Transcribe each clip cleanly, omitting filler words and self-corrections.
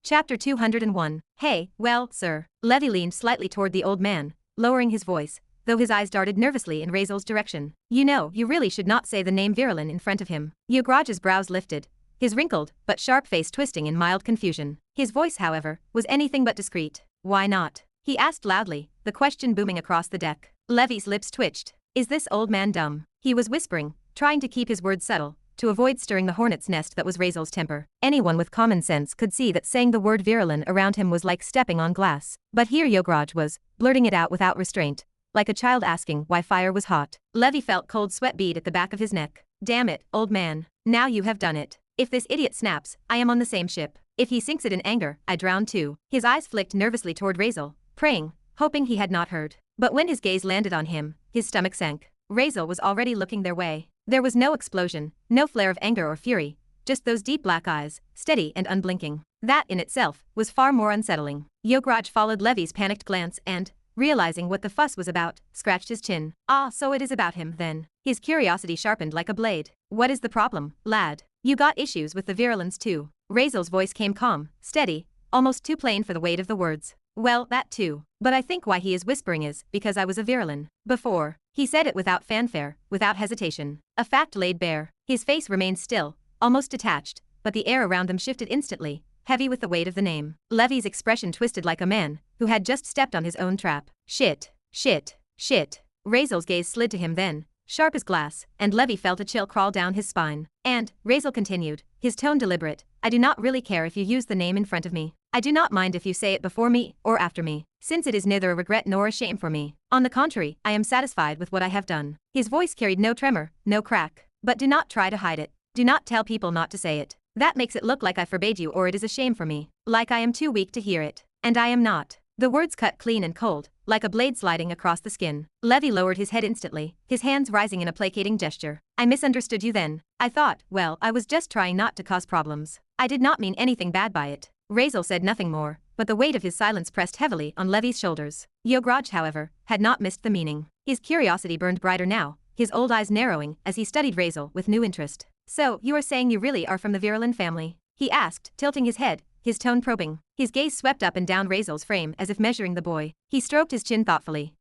Chapter 201. Hey, well, sir. Levy leaned slightly toward the old man, lowering his voice, though his eyes darted nervously in Razeal's direction. You know, you really should not say the name Virelan in front of him. Yograj's brows lifted, his wrinkled but sharp face twisting in mild confusion. His voice, however, was anything but discreet. Why not? He asked loudly, the question booming across the deck. Levy's lips twitched. Is this old man dumb? He was whispering, trying to keep his words subtle, to avoid stirring the hornet's nest that was Razeal's temper. Anyone with common sense could see that saying the word Virelan around him was like stepping on glass. But here Yograj was, blurting it out without restraint, like a child asking why fire was hot. Levy felt cold sweat bead at the back of his neck. Damn it, old man. Now you have done it. If this idiot snaps, I am on the same ship. If he sinks it in anger, I drown too. His eyes flicked nervously toward Razeal, praying, hoping he had not heard. But when his gaze landed on him, his stomach sank. Razeal was already looking their way. There was no explosion, no flare of anger or fury, just those deep black eyes, steady and unblinking. That, in itself, was far more unsettling. Yograj followed Levy's panicked glance and, realizing what the fuss was about, scratched his chin. Ah, so it is about him, then. His curiosity sharpened like a blade. What is the problem, lad? You got issues with the Virelans too. Razeal's voice came calm, steady, almost too plain for the weight of the words. Well, that too. But I think why he is whispering is because I was a Virelan before. He said it without fanfare, without hesitation. A fact laid bare. His face remained still, almost detached, but the air around them shifted instantly, heavy with the weight of the name. Levy's expression twisted like a man who had just stepped on his own trap. Shit, shit, shit. Razeal's gaze slid to him then, sharp as glass, and Levy felt a chill crawl down his spine. And, Razeal continued, his tone deliberate, I do not really care if you use the name in front of me. I do not mind if you say it before me or after me, since it is neither a regret nor a shame for me. On the contrary, I am satisfied with what I have done. His voice carried no tremor, no crack. But do not try to hide it. Do not tell people not to say it. That makes it look like I forbade you or it is a shame for me. Like I am too weak to hear it. And I am not. The words cut clean and cold, like a blade sliding across the skin. Levy lowered his head instantly, his hands rising in a placating gesture. I misunderstood you then. I thought, well, I was just trying not to cause problems. I did not mean anything bad by it. Razeal said nothing more, but the weight of his silence pressed heavily on Levy's shoulders. Yograj, however, had not missed the meaning. His curiosity burned brighter now, his old eyes narrowing as he studied Razeal with new interest. So, you are saying you really are from the Virelan family? He asked, tilting his head, his tone probing. His gaze swept up and down Razeal's frame as if measuring the boy. He stroked his chin thoughtfully.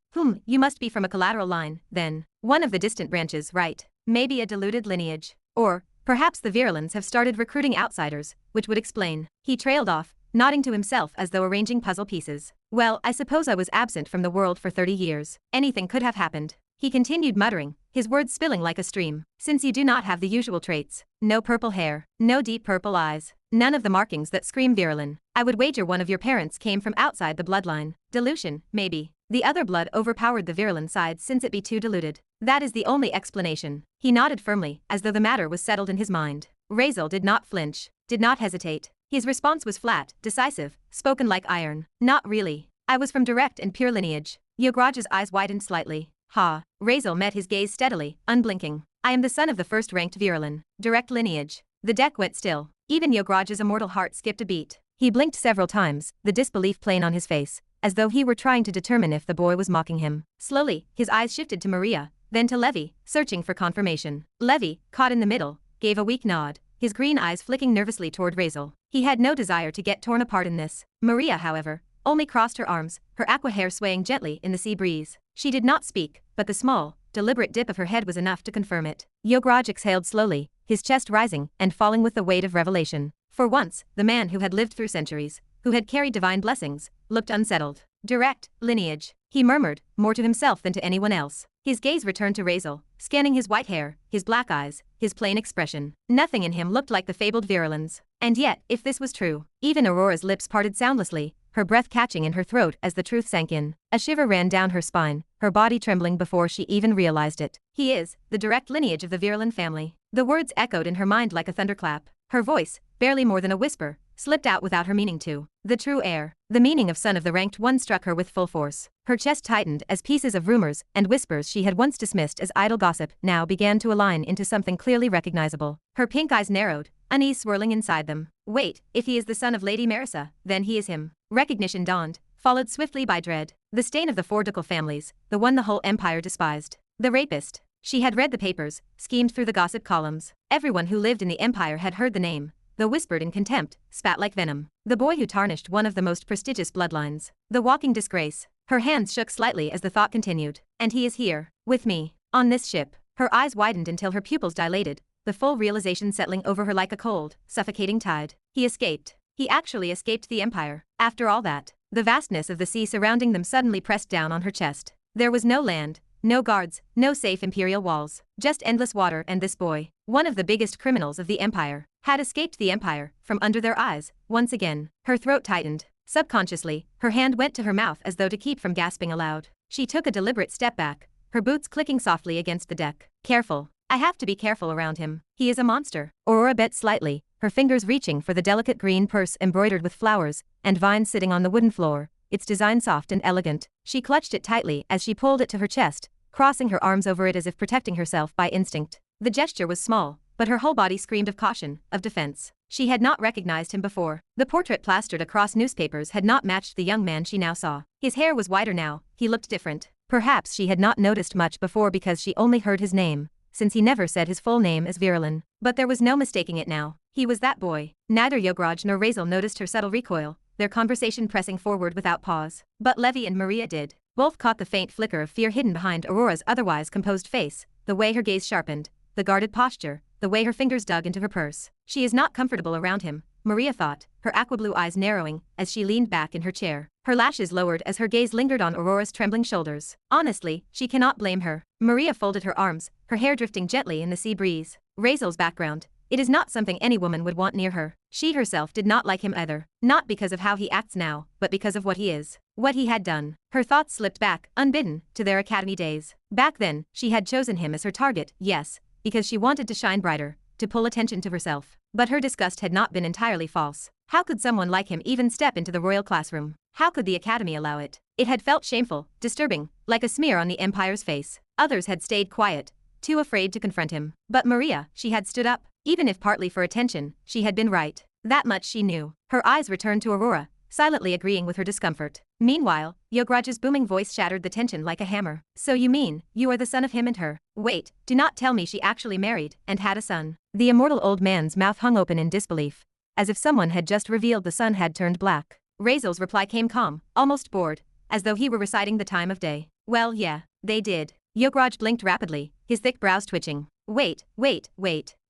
You must be from a collateral line, then. One of the distant branches, right? Maybe a diluted lineage. Or, perhaps the Virelans have started recruiting outsiders, which would explain. He trailed off, nodding to himself as though arranging puzzle pieces. Well, I suppose I was absent from the world for 30 years. Anything could have happened. He continued muttering, his words spilling like a stream. Since you do not have the usual traits, no purple hair, no deep purple eyes, none of the markings that scream Virelan, I would wager one of your parents came from outside the bloodline. Dilution, maybe. The other blood overpowered the Virelan side since it be too diluted. That is the only explanation. He nodded firmly, as though the matter was settled in his mind. Razeal did not flinch, did not hesitate. His response was flat, decisive, spoken like iron. Not really. I was from direct and pure lineage. Yograj's eyes widened slightly. Ha. Razeal met his gaze steadily, unblinking. I am the son of the first-ranked Virelan. Direct lineage. The deck went still. Even Yograj's immortal heart skipped a beat. He blinked several times, the disbelief plain on his face, as though he were trying to determine if the boy was mocking him. Slowly, his eyes shifted to Maria, then to Levy, searching for confirmation. Levy, caught in the middle, gave a weak nod, his green eyes flicking nervously toward Razeal. He had no desire to get torn apart in this. Maria, however, only crossed her arms, her aqua hair swaying gently in the sea breeze. She did not speak, but the small, deliberate dip of her head was enough to confirm it. Yograj exhaled slowly, his chest rising and falling with the weight of revelation. For once, the man who had lived through centuries, who had carried divine blessings, looked unsettled. Direct lineage, he murmured, more to himself than to anyone else. His gaze returned to Razeal, scanning his white hair, his black eyes, his plain expression. Nothing in him looked like the fabled Virelans. And yet, if this was true, even Aurora's lips parted soundlessly, her breath catching in her throat as the truth sank in. A shiver ran down her spine, her body trembling before she even realized it. He is the direct lineage of the Virelan family. The words echoed in her mind like a thunderclap. Her voice, barely more than a whisper, slipped out without her meaning to. The true heir. The meaning of son of the ranked one struck her with full force. Her chest tightened as pieces of rumors and whispers she had once dismissed as idle gossip now began to align into something clearly recognizable. Her pink eyes narrowed, unease swirling inside them. Wait, if he is the son of Lady Marissa, then he is him. Recognition dawned, followed swiftly by dread. The stain of the four ducal families, the one the whole empire despised. The rapist. She had read the papers, schemed through the gossip columns. Everyone who lived in the empire had heard the name, though whispered in contempt, spat like venom. The boy who tarnished one of the most prestigious bloodlines. The walking disgrace. Her hands shook slightly as the thought continued. And he is here, with me, on this ship. Her eyes widened until her pupils dilated, the full realization settling over her like a cold, suffocating tide. He escaped. He actually escaped the Empire. After all that, the vastness of the sea surrounding them suddenly pressed down on her chest. There was no land, no guards, no safe imperial walls, just endless water, and this boy, one of the biggest criminals of the Empire, had escaped the Empire from under their eyes, once again. Her throat tightened. Subconsciously, her hand went to her mouth as though to keep from gasping aloud. She took a deliberate step back, her boots clicking softly against the deck. Careful. I have to be careful around him. He is a monster. Aurora bent slightly, her fingers reaching for the delicate green purse embroidered with flowers and vines sitting on the wooden floor, its design soft and elegant. She clutched it tightly as she pulled it to her chest, crossing her arms over it as if protecting herself by instinct. The gesture was small, but her whole body screamed of caution, of defense. She had not recognized him before. The portrait plastered across newspapers had not matched the young man she now saw. His hair was whiter now, he looked different. Perhaps she had not noticed much before because she only heard his name, since he never said his full name as Virelan. But there was no mistaking it now. He was that boy. Neither Yograj nor Razeal noticed her subtle recoil, their conversation pressing forward without pause. But Levi and Maria did. Both caught the faint flicker of fear hidden behind Aurora's otherwise composed face, the way her gaze sharpened, the guarded posture, the way her fingers dug into her purse. She is not comfortable around him, Maria thought, her aqua-blue eyes narrowing as she leaned back in her chair. Her lashes lowered as her gaze lingered on Aurora's trembling shoulders. Honestly, she cannot blame her. Maria folded her arms, her hair drifting gently in the sea breeze. Razeal's background. It is not something any woman would want near her. She herself did not like him either, not because of how he acts now, but because of what he is, what he had done. Her thoughts slipped back, unbidden, to their academy days. Back then, she had chosen him as her target, yes, because she wanted to shine brighter, to pull attention to herself. But her disgust had not been entirely false. How could someone like him even step into the royal classroom? How could the academy allow it? It had felt shameful, disturbing, like a smear on the Empire's face. Others had stayed quiet, too afraid to confront him. But Maria, she had stood up. Even if partly for attention, she had been right. That much she knew. Her eyes returned to Aurora, silently agreeing with her discomfort. Meanwhile, Yograj's booming voice shattered the tension like a hammer. So you mean, you are the son of him and her? Wait, do not tell me she actually married and had a son. The immortal old man's mouth hung open in disbelief, as if someone had just revealed the sun had turned black. Razeal's reply came calm, almost bored, as though he were reciting the time of day. Well, yeah, they did. Yograj blinked rapidly, his thick brows twitching. Wait.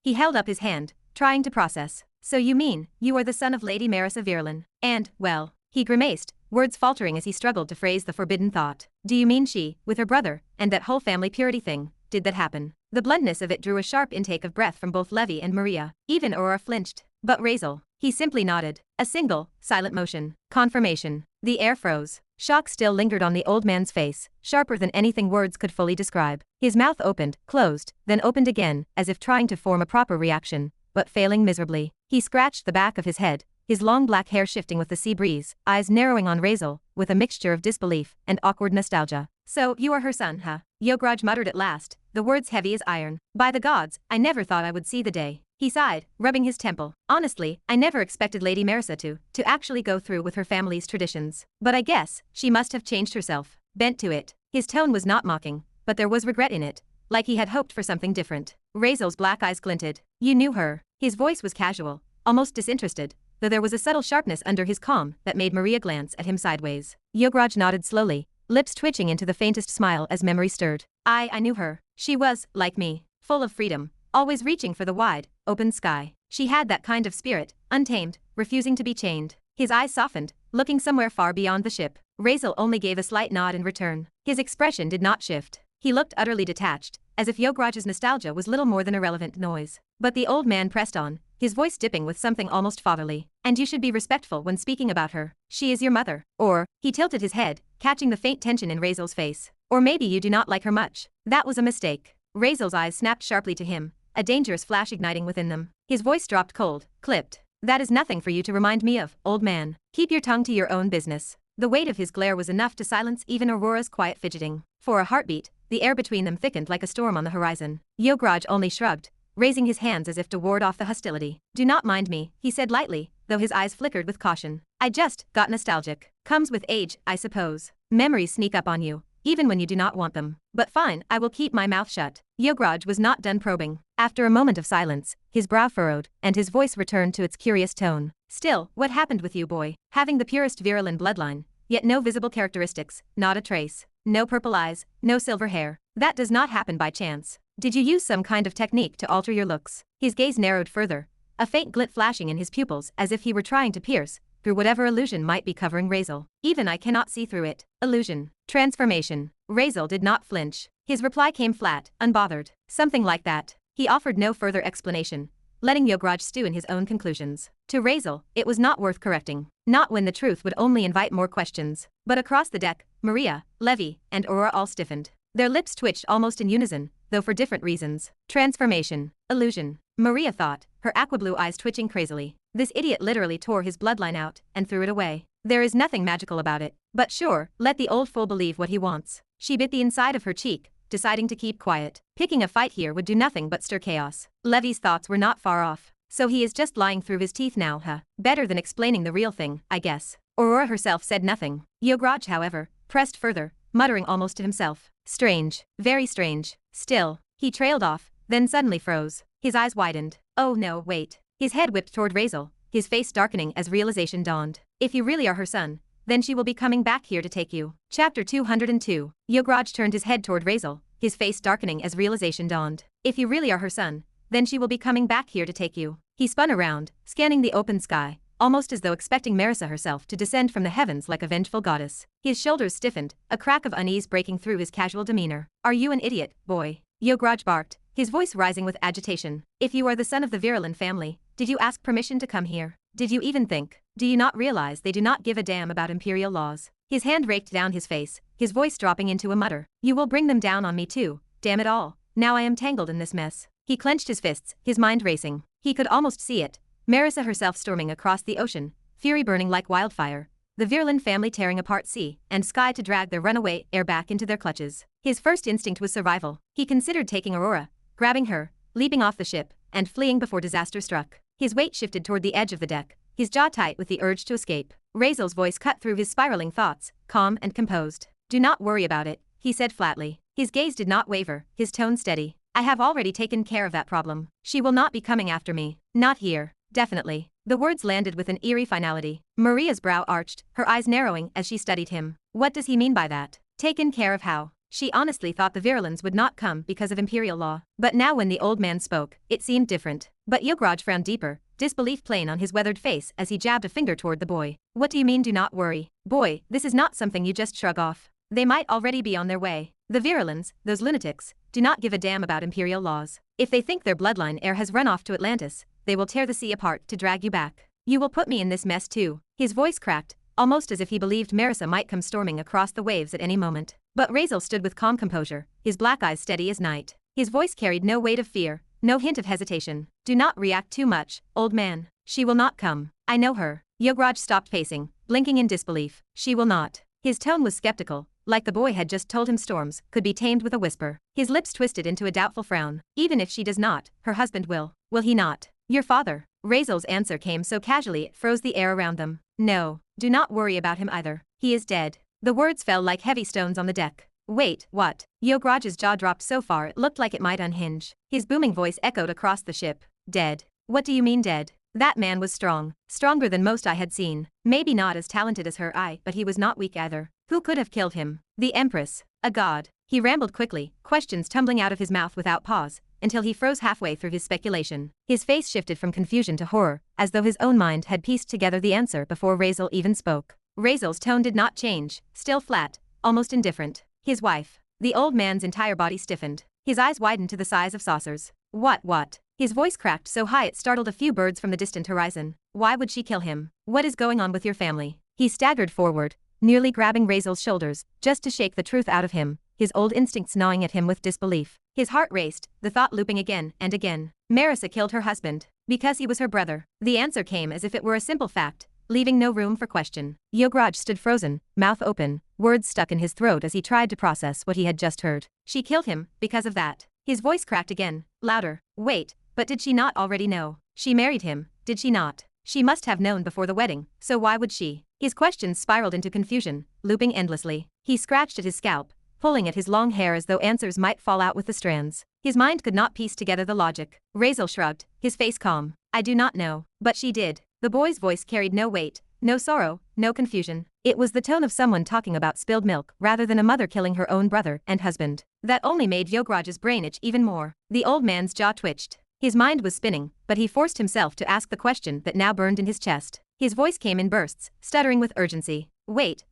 He held up his hand, trying to process. So you mean, you are the son of Lady Marissa Virelan, and, well, he grimaced, words faltering as he struggled to phrase the forbidden thought. Do you mean she, with her brother, and that whole family purity thing, did that happen? The bluntness of it drew a sharp intake of breath from both Levi and Maria. Even Aurora flinched. But Razeal, he simply nodded. A single, silent motion. Confirmation. The air froze. Shock still lingered on the old man's face, sharper than anything words could fully describe. His mouth opened, closed, then opened again, as if trying to form a proper reaction, but failing miserably. He scratched the back of his head, his long black hair shifting with the sea breeze, eyes narrowing on Razeal, with a mixture of disbelief and awkward nostalgia. So, you are her son, huh? Yograj muttered at last, the words heavy as iron. By the gods, I never thought I would see the day. He sighed, rubbing his temple. Honestly, I never expected Lady Marissa to actually go through with her family's traditions. But I guess, she must have changed herself, bent to it. His tone was not mocking, but there was regret in it, like he had hoped for something different. Razeal's black eyes glinted. You knew her. His voice was casual, almost disinterested, though there was a subtle sharpness under his calm that made Maria glance at him sideways. Yograj nodded slowly, lips twitching into the faintest smile as memory stirred. I knew her. She was, like me, full of freedom, always reaching for the wide, open sky. She had that kind of spirit, untamed, refusing to be chained. His eyes softened, looking somewhere far beyond the ship. Razeal only gave a slight nod in return. His expression did not shift. He looked utterly detached, as if Yograj's nostalgia was little more than irrelevant noise. But the old man pressed on, his voice dipping with something almost fatherly. And you should be respectful when speaking about her. She is your mother. Or, he tilted his head, catching the faint tension in Razeal's face. Or maybe you do not like her much. That was a mistake. Razeal's eyes snapped sharply to him, a dangerous flash igniting within them. His voice dropped cold, clipped. That is nothing for you to remind me of, old man. Keep your tongue to your own business. The weight of his glare was enough to silence even Aurora's quiet fidgeting. For a heartbeat, the air between them thickened like a storm on the horizon. Yograj only shrugged, raising his hands as if to ward off the hostility. Do not mind me, he said lightly, though his eyes flickered with caution. I just got nostalgic. Comes with age, I suppose. Memories sneak up on you, even when you do not want them. But fine, I will keep my mouth shut. Yograj was not done probing. After a moment of silence, his brow furrowed, and his voice returned to its curious tone. Still, what happened with you, boy? Having the purest Virelan bloodline, yet no visible characteristics, not a trace. No purple eyes, no silver hair. That does not happen by chance. Did you use some kind of technique to alter your looks? His gaze narrowed further, a faint glint flashing in his pupils as if he were trying to pierce through whatever illusion might be covering Razeal. Even I cannot see through it. Illusion. Transformation. Razeal did not flinch. His reply came flat, unbothered. Something like that. He offered no further explanation, letting Yograj stew in his own conclusions. To Razeal, it was not worth correcting. Not when the truth would only invite more questions. But across the deck, Maria, Levi, and Aurora all stiffened. Their lips twitched almost in unison, though for different reasons. Transformation. Illusion. Maria thought, her aqua-blue eyes twitching crazily. This idiot literally tore his bloodline out and threw it away. There is nothing magical about it. But sure, let the old fool believe what he wants. She bit the inside of her cheek, deciding to keep quiet. Picking a fight here would do nothing but stir chaos. Levi's thoughts were not far off. So he is just lying through his teeth now, huh? Better than explaining the real thing, I guess. Aurora herself said nothing. Yograj, however, pressed further, muttering almost to himself. Strange. Very strange. Still, he trailed off, then suddenly froze. His eyes widened. Oh no, wait. His head whipped toward Razeal, his face darkening as realization dawned. If you really are her son, then she will be coming back here to take you. Chapter 202. Yograj turned his head toward Razeal, his face darkening as realization dawned. If you really are her son, then she will be coming back here to take you. He spun around, scanning the open sky, almost as though expecting Marissa herself to descend from the heavens like a vengeful goddess. His shoulders stiffened, a crack of unease breaking through his casual demeanor. Are you an idiot, boy? Yograj barked, his voice rising with agitation. If you are the son of the Virelan family, did you ask permission to come here? Did you even think? Do you not realize they do not give a damn about imperial laws? His hand raked down his face, his voice dropping into a mutter. You will bring them down on me too, damn it all. Now I am tangled in this mess. He clenched his fists, his mind racing. He could almost see it. Marissa herself storming across the ocean, fury burning like wildfire. The Virelan family tearing apart sea and sky to drag their runaway heir back into their clutches. His first instinct was survival. He considered taking Aurora, grabbing her, leaping off the ship, and fleeing before disaster struck. His weight shifted toward the edge of the deck, his jaw tight with the urge to escape. Razeal's voice cut through his spiraling thoughts, calm and composed. Do not worry about it, he said flatly. His gaze did not waver, his tone steady. I have already taken care of that problem. She will not be coming after me. Not here. Definitely. The words landed with an eerie finality. Maria's brow arched, her eyes narrowing as she studied him. What does he mean by that? Taken care of how? She honestly thought the Virelans would not come because of imperial law. But now when the old man spoke, it seemed different. But Yograj frowned deeper, disbelief plain on his weathered face as he jabbed a finger toward the boy. What do you mean do not worry? Boy, this is not something you just shrug off. They might already be on their way. The Virelans, those lunatics, do not give a damn about imperial laws. If they think their bloodline heir has run off to Atlantis, they will tear the sea apart to drag you back. You will put me in this mess too. His voice cracked, almost as if he believed Marissa might come storming across the waves at any moment. But Razeal stood with calm composure, his black eyes steady as night. His voice carried no weight of fear, no hint of hesitation. Do not react too much, old man. She will not come. I know her. Yograj stopped pacing, blinking in disbelief. She will not. His tone was skeptical, like the boy had just told him storms could be tamed with a whisper. His lips twisted into a doubtful frown. Even if she does not, her husband will. Will he not? Your father. Razeal's answer came so casually it froze the air around them. No, do not worry about him either. He is dead. The words fell like heavy stones on the deck. Wait, what? Yograj's jaw dropped so far it looked like it might unhinge. His booming voice echoed across the ship. Dead. What do you mean dead? That man was strong. Stronger than most I had seen. Maybe not as talented as her but he was not weak either. Who could have killed him? The Empress. A god. He rambled quickly, questions tumbling out of his mouth without pause, until he froze halfway through his speculation. His face shifted from confusion to horror, as though his own mind had pieced together the answer before Razeal even spoke. Razeal's tone did not change, still flat, almost indifferent. His wife. The old man's entire body stiffened. His eyes widened to the size of saucers. What? His voice cracked so high it startled a few birds from the distant horizon. Why would she kill him? What is going on with your family? He staggered forward, nearly grabbing Razeal's shoulders, just to shake the truth out of him, his old instincts gnawing at him with disbelief. His heart raced, the thought looping again and again. Marissa killed her husband. Because he was her brother. The answer came as if it were a simple fact, leaving no room for question. Yograj stood frozen, mouth open, words stuck in his throat as he tried to process what he had just heard. She killed him, because of that. His voice cracked again, louder. Wait, but did she not already know? She married him, did she not? She must have known before the wedding, so why would she? His questions spiraled into confusion, looping endlessly. He scratched at his scalp, pulling at his long hair as though answers might fall out with the strands. His mind could not piece together the logic. Razeal shrugged, his face calm. I do not know. But she did. The boy's voice carried no weight, no sorrow, no confusion. It was the tone of someone talking about spilled milk rather than a mother killing her own brother and husband. That only made Yograj's brain itch even more. The old man's jaw twitched. His mind was spinning, but he forced himself to ask the question that now burned in his chest. His voice came in bursts, stuttering with urgency. Wait.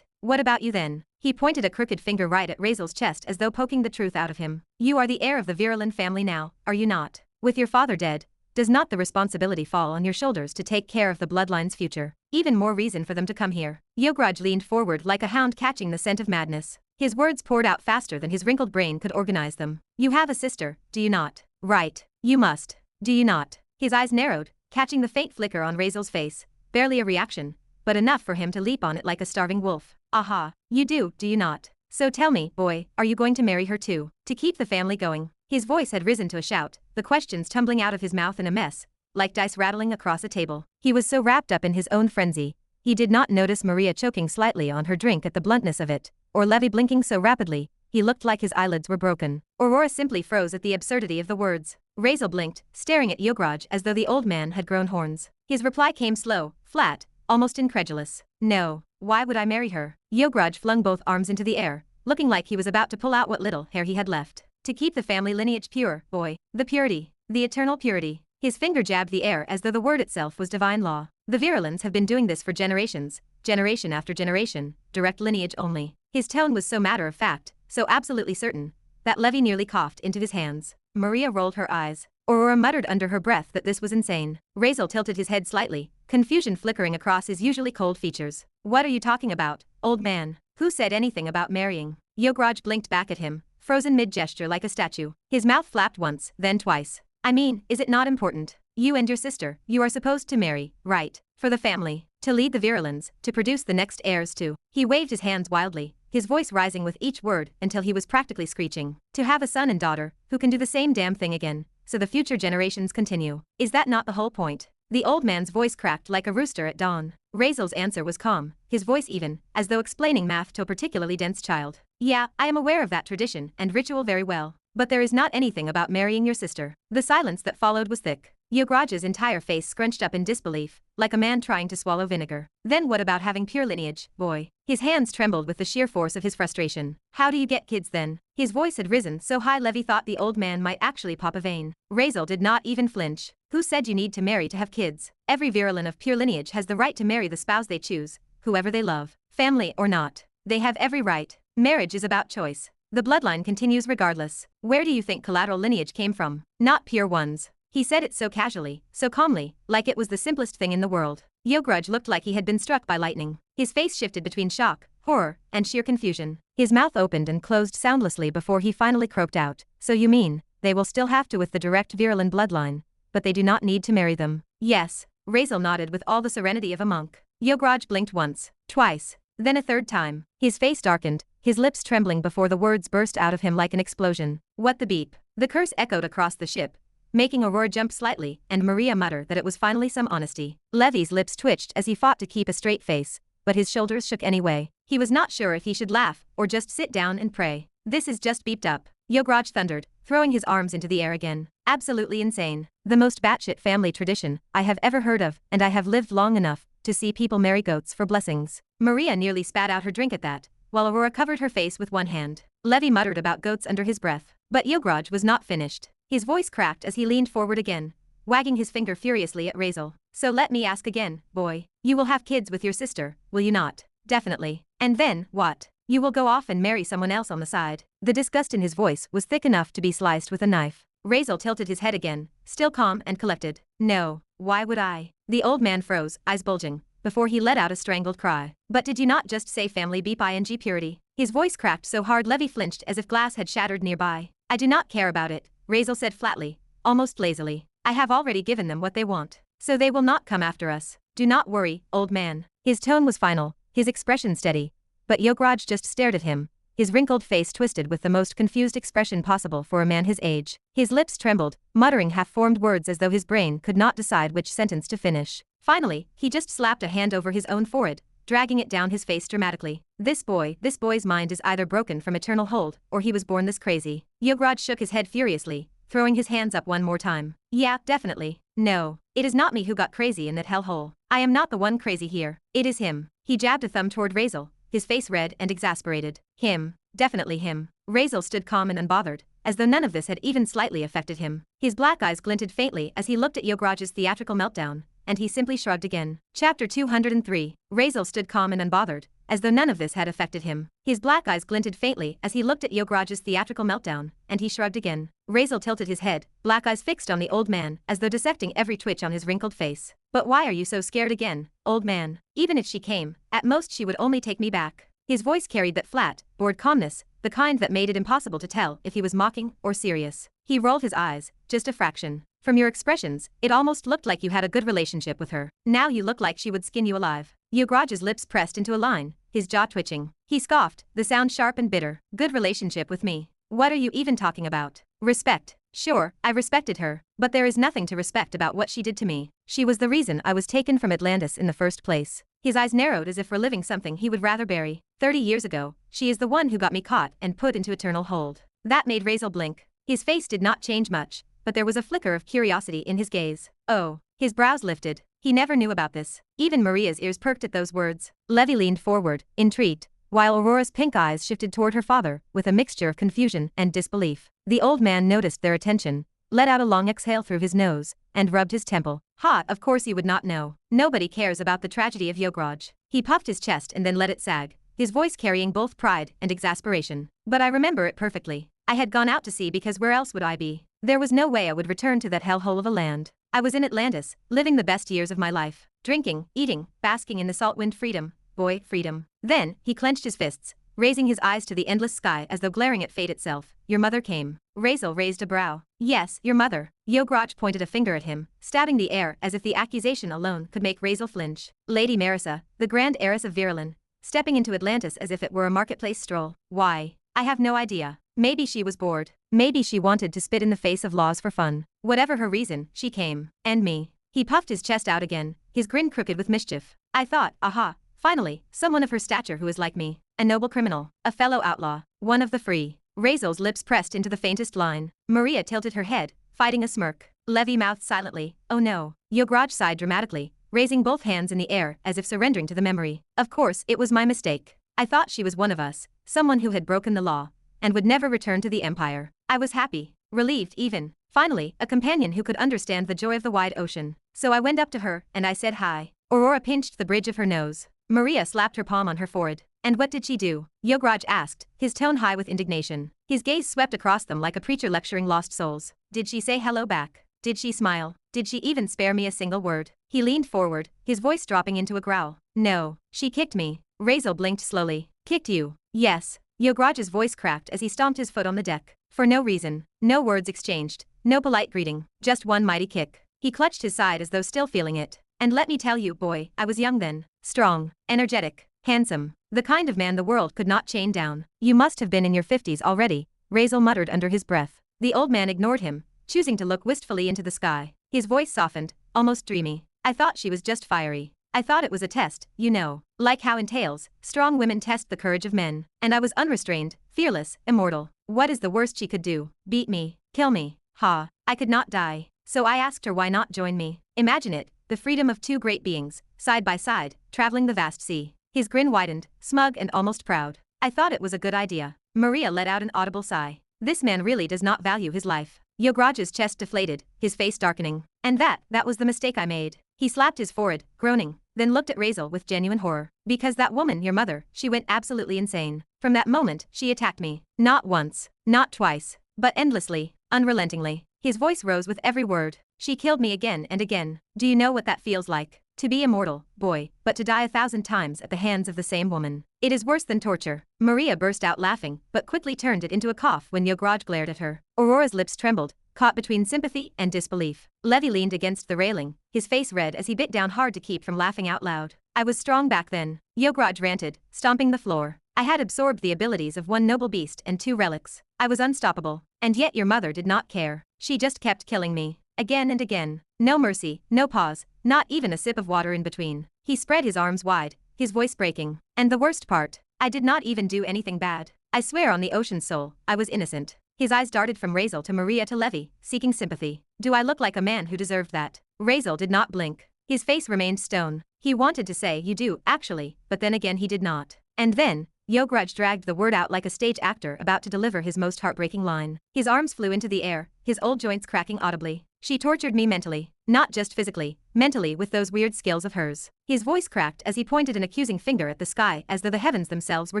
What about you then? He pointed a crooked finger right at Razeal's chest as though poking the truth out of him. You are the heir of the Virelan family now, are you not? With your father dead, does not the responsibility fall on your shoulders to take care of the bloodline's future? Even more reason for them to come here. Yograj leaned forward like a hound catching the scent of madness. His words poured out faster than his wrinkled brain could organize them. You have a sister, do you not? Right. You must. Do you not? His eyes narrowed, catching the faint flicker on Razeal's face. Barely a reaction, but enough for him to leap on it like a starving wolf. Aha. You do you not? So tell me, boy, are you going to marry her too? To keep the family going? His voice had risen to a shout, the questions tumbling out of his mouth in a mess, like dice rattling across a table. He was so wrapped up in his own frenzy, he did not notice Maria choking slightly on her drink at the bluntness of it, or Levi blinking so rapidly, he looked like his eyelids were broken. Aurora simply froze at the absurdity of the words. Razeal blinked, staring at Yograj as though the old man had grown horns. His reply came slow, flat, almost incredulous. No. Why would I marry her? Yograj flung both arms into the air, looking like he was about to pull out what little hair he had left. To keep the family lineage pure, boy. The purity. The eternal purity. His finger jabbed the air as though the word itself was divine law. The Virelans have been doing this for generations, generation after generation, direct lineage only. His tone was so matter-of-fact, so absolutely certain, that Levi nearly coughed into his hands. Maria rolled her eyes. Aurora muttered under her breath that this was insane. Razeal tilted his head slightly, confusion flickering across his usually cold features. What are you talking about, old man? Who said anything about marrying? Yograj blinked back at him, frozen mid-gesture like a statue. His mouth flapped once, then twice. I mean, is it not important? You and your sister, you are supposed to marry, right? For the family. To lead the Virelans, to produce the next heirs to. He waved his hands wildly, his voice rising with each word until he was practically screeching. To have a son and daughter, who can do the same damn thing again, so the future generations continue. Is that not the whole point? The old man's voice cracked like a rooster at dawn. Razeal's answer was calm, his voice even, as though explaining math to a particularly dense child. Yeah, I am aware of that tradition and ritual very well. But there is not anything about marrying your sister. The silence that followed was thick. Yograj's entire face scrunched up in disbelief, like a man trying to swallow vinegar. Then what about having pure lineage, boy? His hands trembled with the sheer force of his frustration. How do you get kids then? His voice had risen so high Levi thought the old man might actually pop a vein. Razeal did not even flinch. Who said you need to marry to have kids? Every Virelan of pure lineage has the right to marry the spouse they choose, whoever they love, family or not. They have every right. Marriage is about choice. The bloodline continues regardless. Where do you think collateral lineage came from? Not pure ones. He said it so casually, so calmly, like it was the simplest thing in the world. Yograj looked like he had been struck by lightning. His face shifted between shock, horror, and sheer confusion. His mouth opened and closed soundlessly before he finally croaked out. So you mean, they will still have to with the direct Virelan bloodline, but they do not need to marry them? Yes. Razeal nodded with all the serenity of a monk. Yograj blinked once, twice, then a third time. His face darkened, his lips trembling before the words burst out of him like an explosion. What the beep? The curse echoed across the ship, making Aurora jump slightly and Maria mutter that it was finally some honesty. Levi's lips twitched as he fought to keep a straight face, but his shoulders shook anyway. He was not sure if he should laugh or just sit down and pray. This is just beeped up, Yograj thundered, throwing his arms into the air again. Absolutely insane. The most batshit family tradition I have ever heard of, and I have lived long enough to see people marry goats for blessings. Maria nearly spat out her drink at that, while Aurora covered her face with one hand. Levi muttered about goats under his breath, but Yograj was not finished. His voice cracked as he leaned forward again, wagging his finger furiously at Razeal. So let me ask again, boy. You will have kids with your sister, will you not? Definitely. And then, what? You will go off and marry someone else on the side. The disgust in his voice was thick enough to be sliced with a knife. Razeal tilted his head again, still calm and collected. No, why would I? The old man froze, eyes bulging, before he let out a strangled cry. But did you not just say family beep ing purity? His voice cracked so hard Levi flinched as if glass had shattered nearby. I do not care about it, Razeal said flatly, almost lazily. I have already given them what they want, so they will not come after us. Do not worry, old man. His tone was final, his expression steady, but Yograj just stared at him, his wrinkled face twisted with the most confused expression possible for a man his age. His lips trembled, muttering half-formed words as though his brain could not decide which sentence to finish. Finally, he just slapped a hand over his own forehead, dragging it down his face dramatically. This boy's mind is either broken from eternal hold, or he was born this crazy. Yograj shook his head furiously, throwing his hands up one more time. Yeah, definitely. No. It is not me who got crazy in that hellhole. I am not the one crazy here. It is him. He jabbed a thumb toward Razeal, his face red and exasperated. Him. Definitely him. Razeal stood calm and unbothered, as though none of this had even slightly affected him. His black eyes glinted faintly as he looked at Yograj's theatrical meltdown, and he simply shrugged again. Chapter 203. Razeal stood calm and unbothered, as though none of this had affected him. His black eyes glinted faintly as he looked at Yograj's theatrical meltdown, and he shrugged again. Razeal tilted his head, black eyes fixed on the old man, as though dissecting every twitch on his wrinkled face. But why are you so scared again, old man? Even if she came, at most she would only take me back. His voice carried that flat, bored calmness, the kind that made it impossible to tell if he was mocking or serious. He rolled his eyes, just a fraction. From your expressions, it almost looked like you had a good relationship with her. Now you look like she would skin you alive. Yograj's lips pressed into a line, his jaw twitching. He scoffed, the sound sharp and bitter. Good relationship with me. What are you even talking about? Respect. Sure, I respected her, but there is nothing to respect about what she did to me. She was the reason I was taken from Atlantis in the first place. His eyes narrowed as if reliving something he would rather bury. 30 years ago, she is the one who got me caught and put into eternal hold. That made Razeal blink. His face did not change much, but there was a flicker of curiosity in his gaze. Oh. His brows lifted. He never knew about this. Even Maria's ears perked at those words. Levi leaned forward, intrigued, while Aurora's pink eyes shifted toward her father, with a mixture of confusion and disbelief. The old man noticed their attention, let out a long exhale through his nose, and rubbed his temple. Ha, of course you would not know. Nobody cares about the tragedy of Yograj. He puffed his chest and then let it sag, his voice carrying both pride and exasperation. But I remember it perfectly. I had gone out to sea because where else would I be? There was no way I would return to that hellhole of a land. I was in Atlantis, living the best years of my life. Drinking, eating, basking in the salt wind freedom. Boy, freedom. Then, he clenched his fists, raising his eyes to the endless sky as though glaring at fate itself. Your mother came. Razeal raised a brow. Yes, your mother. Yograj pointed a finger at him, stabbing the air as if the accusation alone could make Razeal flinch. Lady Marissa, the grand heiress of Virelan, stepping into Atlantis as if it were a marketplace stroll. Why? I have no idea. Maybe she was bored. Maybe she wanted to spit in the face of laws for fun. Whatever her reason, she came. And me. He puffed his chest out again, his grin crooked with mischief. I thought, aha, finally, someone of her stature who is like me. A noble criminal. A fellow outlaw. One of the free. Razeal's lips pressed into the faintest line. Maria tilted her head, fighting a smirk. Levi mouthed silently. Oh no. Yograj sighed dramatically, raising both hands in the air as if surrendering to the memory. Of course, it was my mistake. I thought she was one of us, someone who had broken the law, and would never return to the Empire. I was happy, relieved even. Finally, a companion who could understand the joy of the wide ocean. So I went up to her, and I said hi. Aurora pinched the bridge of her nose. Maria slapped her palm on her forehead. And what did she do? Yograj asked, his tone high with indignation. His gaze swept across them like a preacher lecturing lost souls. Did she say hello back? Did she smile? Did she even spare me a single word? He leaned forward, his voice dropping into a growl. No. She kicked me. Razeal blinked slowly. Kicked you? Yes. Yograj's voice cracked as he stomped his foot on the deck. For no reason. No words exchanged. No polite greeting. Just one mighty kick. He clutched his side as though still feeling it. And let me tell you, boy, I was young then. Strong. Energetic. Handsome. The kind of man the world could not chain down. You must have been in your 50s already, Razeal muttered under his breath. The old man ignored him, choosing to look wistfully into the sky. His voice softened, almost dreamy. I thought she was just fiery. I thought it was a test, you know. Like how in tales, strong women test the courage of men. And I was unrestrained, fearless, immortal. What is the worst she could do? Beat me. Kill me. Ha. I could not die. So I asked her why not join me. Imagine it, the freedom of two great beings, side by side, traveling the vast sea. His grin widened, smug and almost proud. I thought it was a good idea. Maria let out an audible sigh. This man really does not value his life. Yograj's chest deflated, his face darkening. And that was the mistake I made. He slapped his forehead, groaning, then looked at Razeal with genuine horror. Because that woman, your mother, she went absolutely insane. From that moment, she attacked me. Not once, not twice, but endlessly, unrelentingly. His voice rose with every word. She killed me again and again. Do you know what that feels like? To be immortal, boy, but to die 1,000 times at the hands of the same woman. It is worse than torture. Maria burst out laughing, but quickly turned it into a cough when Yograj glared at her. Aurora's lips trembled, caught between sympathy and disbelief. Levi leaned against the railing, his face red as he bit down hard to keep from laughing out loud. I was strong back then, Yograj ranted, stomping the floor. I had absorbed the abilities of one noble beast and 2 relics. I was unstoppable. And yet your mother did not care. She just kept killing me. Again and again. No mercy, no pause, not even a sip of water in between. He spread his arms wide, his voice breaking. And the worst part, I did not even do anything bad. I swear on the ocean's soul, I was innocent. His eyes darted from Razeal to Maria to Levi, seeking sympathy. Do I look like a man who deserved that? Razeal did not blink. His face remained stone. He wanted to say you do, actually, but then again he did not. And then, Yograj dragged the word out like a stage actor about to deliver his most heartbreaking line. His arms flew into the air, his old joints cracking audibly. She tortured me mentally, not just physically, mentally with those weird skills of hers. His voice cracked as he pointed an accusing finger at the sky as though the heavens themselves were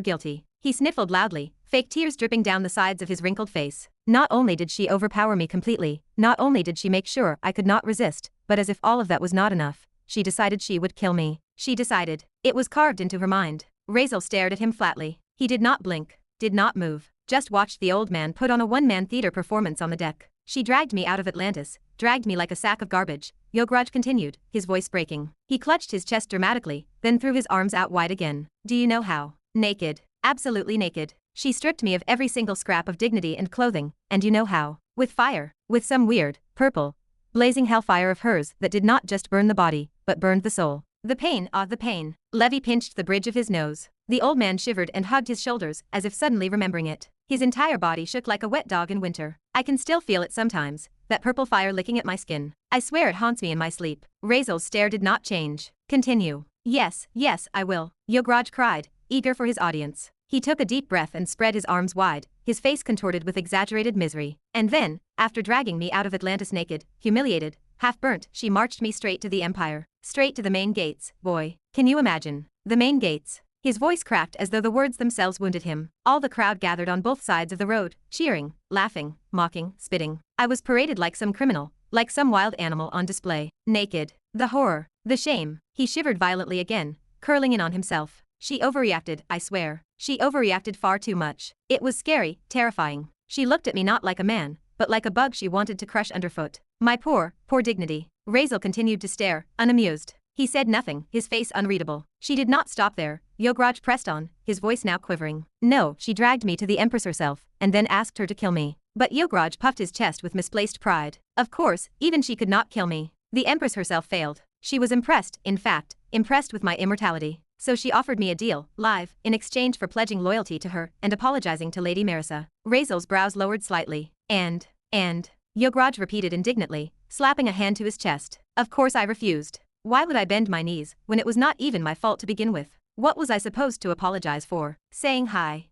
guilty. He sniffled loudly, fake tears dripping down the sides of his wrinkled face. Not only did she overpower me completely, not only did she make sure I could not resist, but as if all of that was not enough, she decided she would kill me. She decided. It was carved into her mind. Razeal stared at him flatly. He did not blink, did not move, just watched the old man put on a one-man theater performance on the deck. She dragged me out of Atlantis, dragged me like a sack of garbage, Yograj continued, his voice breaking. He clutched his chest dramatically, then threw his arms out wide again. Do you know how? Naked. Absolutely naked. She stripped me of every single scrap of dignity and clothing, and you know how? With fire. With some weird, purple, blazing hellfire of hers that did not just burn the body, but burned the soul. The pain, the pain. Levi pinched the bridge of his nose. The old man shivered and hugged his shoulders, as if suddenly remembering it. His entire body shook like a wet dog in winter. I can still feel it sometimes, that purple fire licking at my skin. I swear it haunts me in my sleep. Razeal's stare did not change. Continue. Yes, yes, I will. Yograj cried, eager for his audience. He took a deep breath and spread his arms wide, his face contorted with exaggerated misery. And then, after dragging me out of Atlantis naked, humiliated, half-burnt, she marched me straight to the Empire. Straight to the main gates, boy. Can you imagine? The main gates. His voice cracked as though the words themselves wounded him. All the crowd gathered on both sides of the road, cheering, laughing, mocking, spitting. I was paraded like some criminal, like some wild animal on display. Naked. The horror. The shame. He shivered violently again, curling in on himself. She overreacted, I swear. She overreacted far too much. It was scary, terrifying. She looked at me not like a man, but like a bug she wanted to crush underfoot. My poor, poor dignity. Razeal continued to stare, unamused. He said nothing, his face unreadable. She did not stop there. Yograj pressed on, his voice now quivering. No, she dragged me to the Empress herself, and then asked her to kill me. But Yograj puffed his chest with misplaced pride. Of course, even she could not kill me. The Empress herself failed. She was impressed, in fact, impressed with my immortality. So she offered me a deal, live, in exchange for pledging loyalty to her and apologizing to Lady Marissa. Razeal's brows lowered slightly. And, Yograj repeated indignantly, slapping a hand to his chest. Of course I refused. Why would I bend my knees, when it was not even my fault to begin with? What was I supposed to apologize for? Saying hi.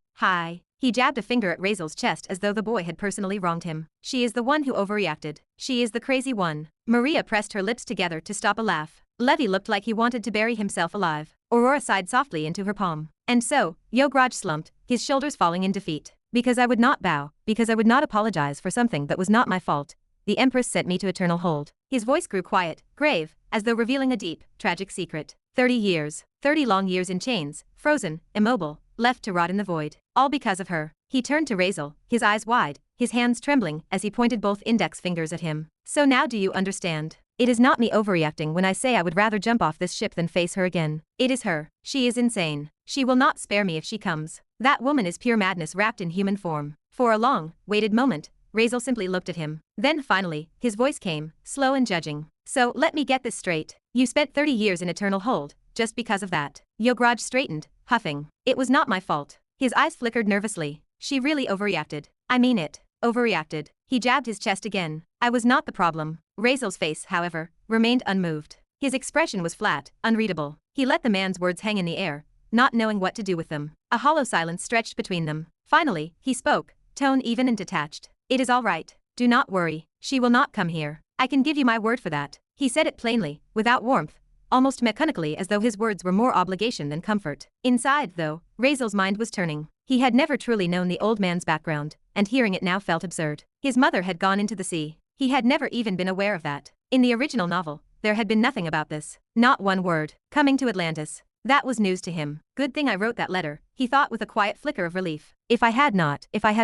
He jabbed a finger at Razeal's chest as though the boy had personally wronged him. She is the one who overreacted. She is the crazy one. Maria pressed her lips together to stop a laugh. Levi looked like he wanted to bury himself alive. Aurora sighed softly into her palm. And so, Yograj slumped, his shoulders falling in defeat. Because I would not bow, because I would not apologize for something that was not my fault. The Empress sent me to eternal hold. His voice grew quiet, grave, as though revealing a deep, tragic secret. 30 years. 30 long years in chains, frozen, immobile, left to rot in the void. All because of her. He turned to Razeal, his eyes wide, his hands trembling as he pointed both index fingers at him. So now do you understand? It is not me overreacting when I say I would rather jump off this ship than face her again. It is her. She is insane. She will not spare me if she comes. That woman is pure madness wrapped in human form. For a long, waited moment, Razeal simply looked at him. Then finally, his voice came, slow and judging. So, let me get this straight. You spent 30 years in eternal hold, just because of that. Yograj straightened, huffing. It was not my fault. His eyes flickered nervously. She really overreacted. I mean it. Overreacted. He jabbed his chest again. I was not the problem. Razeal's face, however, remained unmoved. His expression was flat, unreadable. He let the man's words hang in the air, not knowing what to do with them. A hollow silence stretched between them. Finally, he spoke, tone even and detached. It is all right. Do not worry. She will not come here. I can give you my word for that. He said it plainly, without warmth, almost mechanically as though his words were more obligation than comfort. Inside, though, Razeal's mind was turning. He had never truly known the old man's background, and hearing it now felt absurd. His mother had gone into the sea. He had never even been aware of that. In the original novel, there had been nothing about this. Not one word. Coming to Atlantis. That was news to him. Good thing I wrote that letter, he thought with a quiet flicker of relief. If I had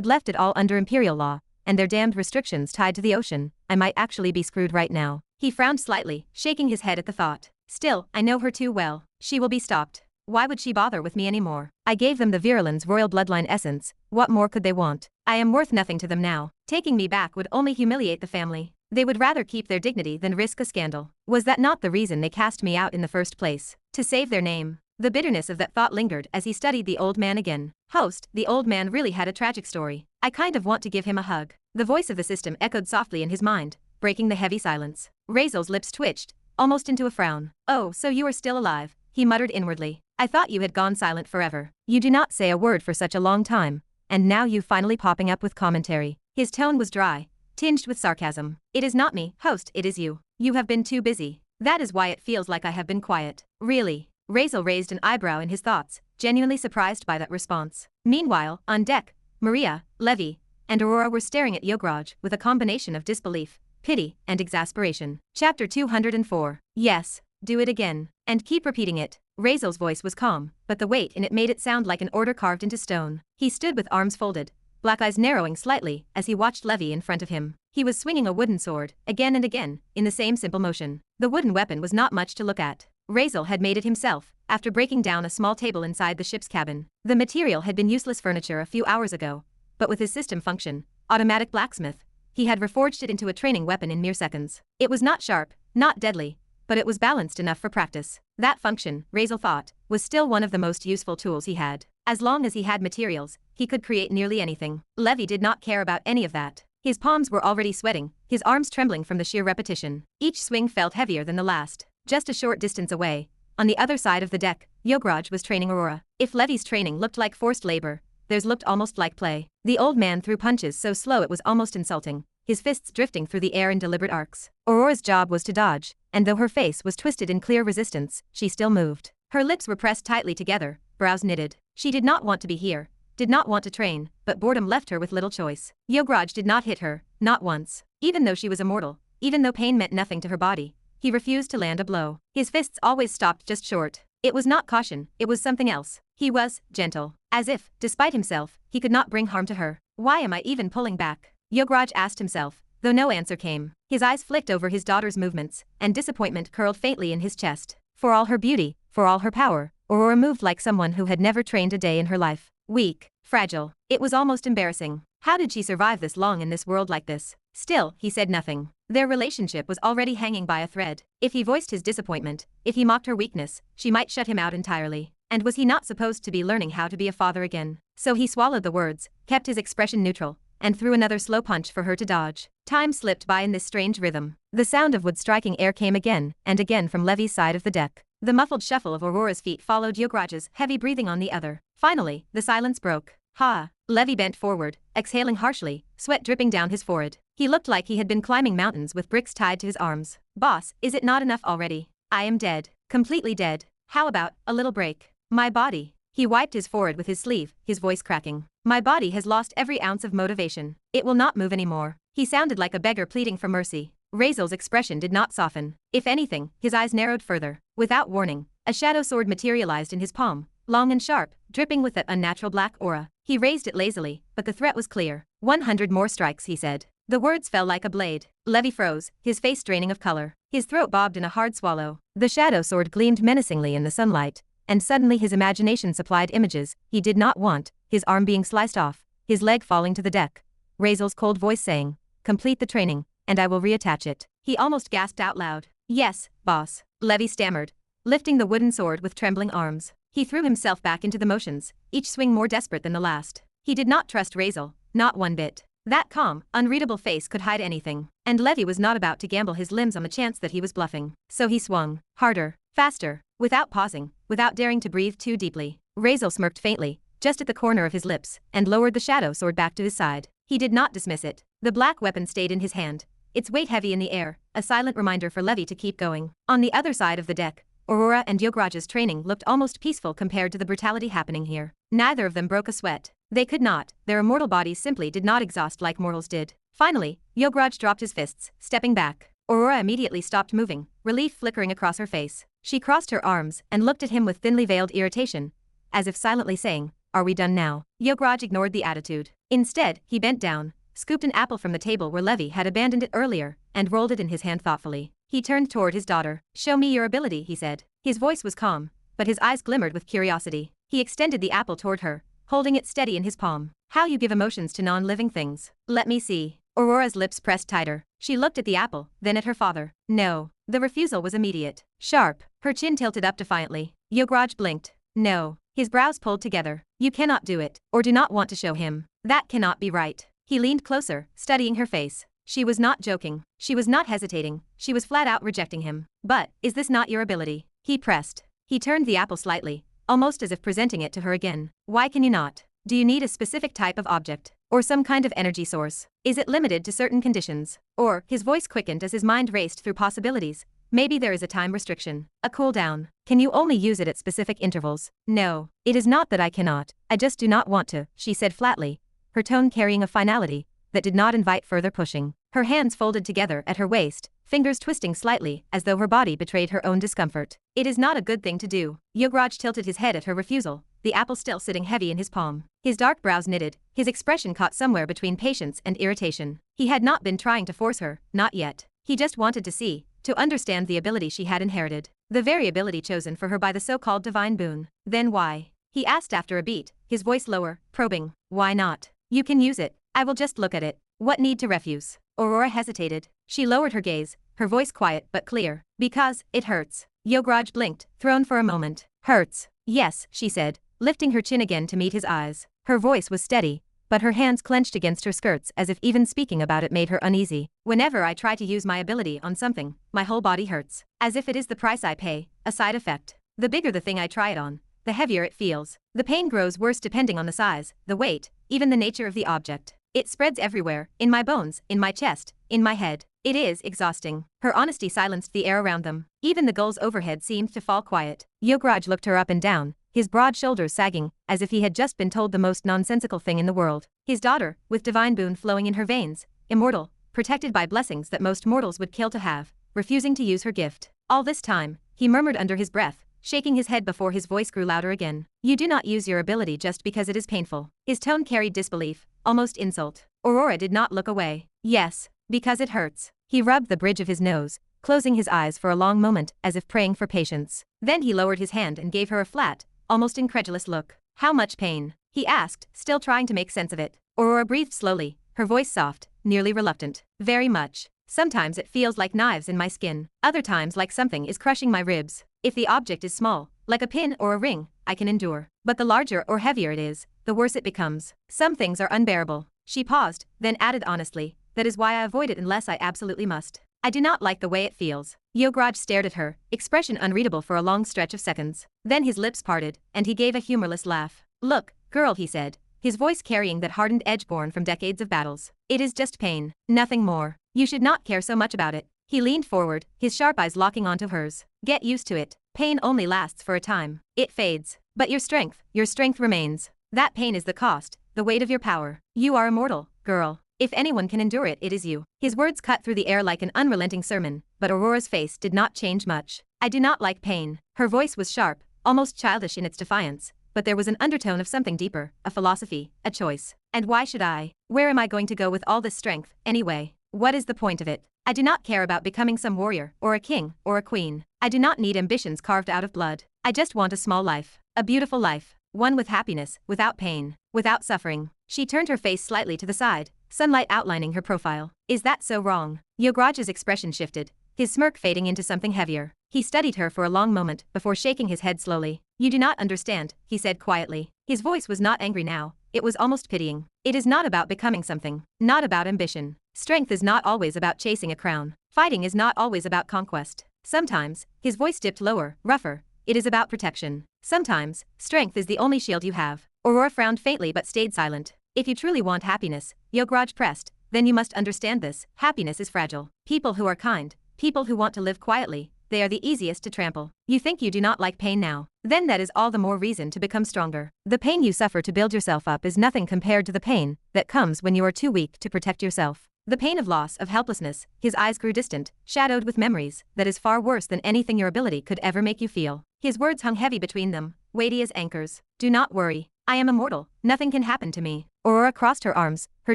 left it all under imperial law, and their damned restrictions tied to the ocean, I might actually be screwed right now. He frowned slightly, shaking his head at the thought. Still, I know her too well. She will be stopped. Why would she bother with me anymore? I gave them the Virelan's royal bloodline essence. What more could they want? I am worth nothing to them now. Taking me back would only humiliate the family. They would rather keep their dignity than risk a scandal. Was that not the reason they cast me out in the first place? To save their name. The bitterness of that thought lingered as he studied the old man again. Host, the old man really had a tragic story. I kind of want to give him a hug. The voice of the system echoed softly in his mind, breaking the heavy silence. Razeal's lips twitched, almost into a frown. Oh, so you are still alive, he muttered inwardly. I thought you had gone silent forever. You do not say a word for such a long time, and now you finally popping up with commentary. His tone was dry, tinged with sarcasm. It is not me, host, it is you. You have been too busy. That is why it feels like I have been quiet. Really? Razeal raised an eyebrow in his thoughts, genuinely surprised by that response. Meanwhile, on deck, Maria, Levi, and Aurora were staring at Yograj with a combination of disbelief, pity, and exasperation. Chapter 204. Yes, do it again. And keep repeating it. Razeal's voice was calm, but the weight in it made it sound like an order carved into stone. He stood with arms folded, black eyes narrowing slightly as he watched Levi in front of him. He was swinging a wooden sword, again and again, in the same simple motion. The wooden weapon was not much to look at. Razeal had made it himself, after breaking down a small table inside the ship's cabin. The material had been useless furniture a few hours ago, but with his system function, automatic blacksmith, he had reforged it into a training weapon in mere seconds. It was not sharp, not deadly, but it was balanced enough for practice. That function, Razeal thought, was still one of the most useful tools he had. As long as he had materials, he could create nearly anything. Levi did not care about any of that. His palms were already sweating, his arms trembling from the sheer repetition. Each swing felt heavier than the last. Just a short distance away, on the other side of the deck, Yograj was training Aurora. If Levi's training looked like forced labor, theirs looked almost like play. The old man threw punches so slow it was almost insulting, his fists drifting through the air in deliberate arcs. Aurora's job was to dodge, and though her face was twisted in clear resistance, she still moved. Her lips were pressed tightly together, brows knitted. She did not want to be here, did not want to train, but boredom left her with little choice. Yograj did not hit her, not once. Even though she was immortal, even though pain meant nothing to her body, he refused to land a blow. His fists always stopped just short. It was not caution, it was something else. He was gentle. As if, despite himself, he could not bring harm to her. Why am I even pulling back? Yograj asked himself, though no answer came. His eyes flicked over his daughter's movements, and disappointment curled faintly in his chest. For all her beauty, for all her power, Aurora moved like someone who had never trained a day in her life. Weak, fragile. It was almost embarrassing. How did she survive this long in this world like this? Still, he said nothing. Their relationship was already hanging by a thread. If he voiced his disappointment, if he mocked her weakness, she might shut him out entirely. And was he not supposed to be learning how to be a father again? So he swallowed the words, kept his expression neutral, and threw another slow punch for her to dodge. Time slipped by in this strange rhythm. The sound of wood striking air came again and again from Levi's side of the deck. The muffled shuffle of Aurora's feet followed Yograj's heavy breathing on the other. Finally, the silence broke. Ha! Levi bent forward, exhaling harshly, sweat dripping down his forehead. He looked like he had been climbing mountains with bricks tied to his arms. Boss, is it not enough already? I am dead. Completely dead. How about a little break? My body. He wiped his forehead with his sleeve, his voice cracking. My body has lost every ounce of motivation. It will not move anymore. He sounded like a beggar pleading for mercy. Razeal's expression did not soften. If anything, his eyes narrowed further. Without warning, a shadow sword materialized in his palm, long and sharp, dripping with that unnatural black aura. He raised it lazily, but the threat was clear. 100 more strikes, he said. The words fell like a blade. Levi froze, his face draining of color. His throat bobbed in a hard swallow. The shadow sword gleamed menacingly in the sunlight, and suddenly his imagination supplied images he did not want, his arm being sliced off, his leg falling to the deck. Razeal's cold voice saying, complete the training, and I will reattach it. He almost gasped out loud. Yes, boss. Levi stammered, lifting the wooden sword with trembling arms. He threw himself back into the motions, each swing more desperate than the last. He did not trust Razeal, not one bit. That calm, unreadable face could hide anything, and Levi was not about to gamble his limbs on the chance that he was bluffing. So he swung, harder, faster, without pausing, without daring to breathe too deeply. Razeal smirked faintly, just at the corner of his lips, and lowered the shadow sword back to his side. He did not dismiss it. The black weapon stayed in his hand, its weight heavy in the air, a silent reminder for Levi to keep going. On the other side of the deck, Aurora and Yograj's training looked almost peaceful compared to the brutality happening here. Neither of them broke a sweat. They could not, their immortal bodies simply did not exhaust like mortals did. Finally, Yograj dropped his fists, stepping back. Aurora immediately stopped moving, relief flickering across her face. She crossed her arms and looked at him with thinly veiled irritation, as if silently saying, are we done now? Yograj ignored the attitude. Instead, he bent down, scooped an apple from the table where Levi had abandoned it earlier, and rolled it in his hand thoughtfully. He turned toward his daughter. Show me your ability, he said. His voice was calm, but his eyes glimmered with curiosity. He extended the apple toward her, holding it steady in his palm. How you give emotions to non-living things. Let me see. Aurora's lips pressed tighter. She looked at the apple, then at her father. No. The refusal was immediate. Sharp. Her chin tilted up defiantly. Yograj blinked. No. His brows pulled together. You cannot do it, or do not want to show him. That cannot be right. He leaned closer, studying her face. She was not joking. She was not hesitating. She was flat out rejecting him. But, is this not your ability? He pressed. He turned the apple slightly, almost as if presenting it to her again. Why can you not? Do you need a specific type of object? Or some kind of energy source? Is it limited to certain conditions? Or, his voice quickened as his mind raced through possibilities. Maybe there is a time restriction, a cooldown. Can you only use it at specific intervals? No, it is not that I cannot. I just do not want to, she said flatly, her tone carrying a finality that did not invite further pushing. Her hands folded together at her waist, fingers twisting slightly as though her body betrayed her own discomfort. It is not a good thing to do. Yograj tilted his head at her refusal, the apple still sitting heavy in his palm. His dark brows knitted, his expression caught somewhere between patience and irritation. He had not been trying to force her, not yet. He just wanted to see, to understand the ability she had inherited. The very ability chosen for her by the so-called divine boon. Then why? He asked after a beat, his voice lower, probing. Why not? You can use it. I will just look at it. What need to refuse? Aurora hesitated. She lowered her gaze, her voice quiet but clear. Because, it hurts. Yograj blinked, thrown for a moment. Hurts. Yes, she said, lifting her chin again to meet his eyes. Her voice was steady, but her hands clenched against her skirts as if even speaking about it made her uneasy. Whenever I try to use my ability on something, my whole body hurts. As if it is the price I pay, a side effect. The bigger the thing I try it on, the heavier it feels. The pain grows worse depending on the size, the weight, even the nature of the object. It spreads everywhere, in my bones, in my chest, in my head. It is exhausting. Her honesty silenced the air around them. Even the gulls overhead seemed to fall quiet. Yograj looked her up and down, his broad shoulders sagging, as if he had just been told the most nonsensical thing in the world. His daughter, with divine boon flowing in her veins, immortal, protected by blessings that most mortals would kill to have, refusing to use her gift. All this time, he murmured under his breath, shaking his head before his voice grew louder again. You do not use your ability just because it is painful. His tone carried disbelief, almost insult. Aurora did not look away. Yes, because it hurts. He rubbed the bridge of his nose, closing his eyes for a long moment as if praying for patience. Then he lowered his hand and gave her a flat, almost incredulous look. How much pain? He asked, still trying to make sense of it. Aurora breathed slowly, her voice soft, nearly reluctant. Very much. Sometimes it feels like knives in my skin. Other times like something is crushing my ribs. If the object is small, like a pin or a ring, I can endure. But the larger or heavier it is, the worse it becomes. Some things are unbearable. She paused, then added honestly, that is why I avoid it unless I absolutely must. I do not like the way it feels. Yograj stared at her, expression unreadable for a long stretch of seconds. Then his lips parted, and he gave a humorless laugh. Look, girl, he said, his voice carrying that hardened edge born from decades of battles. It is just pain, nothing more. You should not care so much about it. He leaned forward, his sharp eyes locking onto hers. Get used to it. Pain only lasts for a time. It fades. But your strength remains. That pain is the cost, the weight of your power. You are immortal, girl. If anyone can endure it, it is you. His words cut through the air like an unrelenting sermon, but Aurora's face did not change much. I do not like pain. Her voice was sharp, almost childish in its defiance, but there was an undertone of something deeper, a philosophy, a choice. And why should I? Where am I going to go with all this strength, anyway? What is the point of it? I do not care about becoming some warrior, or a king, or a queen. I do not need ambitions carved out of blood. I just want a small life. A beautiful life. One with happiness, without pain, without suffering. She turned her face slightly to the side, sunlight outlining her profile. Is that so wrong? Yograj's expression shifted, his smirk fading into something heavier. He studied her for a long moment before shaking his head slowly. You do not understand, he said quietly. His voice was not angry now, it was almost pitying. It is not about becoming something, not about ambition. Strength is not always about chasing a crown. Fighting is not always about conquest. Sometimes, his voice dipped lower, rougher, it is about protection. Sometimes, strength is the only shield you have. Aurora frowned faintly but stayed silent. If you truly want happiness, Yograj pressed, then you must understand this. Happiness is fragile. People who are kind, people who want to live quietly, they are the easiest to trample. You think you do not like pain now? Then that is all the more reason to become stronger. The pain you suffer to build yourself up is nothing compared to the pain that comes when you are too weak to protect yourself. The pain of loss, of helplessness. His eyes grew distant, shadowed with memories, that is far worse than anything your ability could ever make you feel. His words hung heavy between them, weighty as anchors. Do not worry. I am immortal. Nothing can happen to me. Aurora crossed her arms, her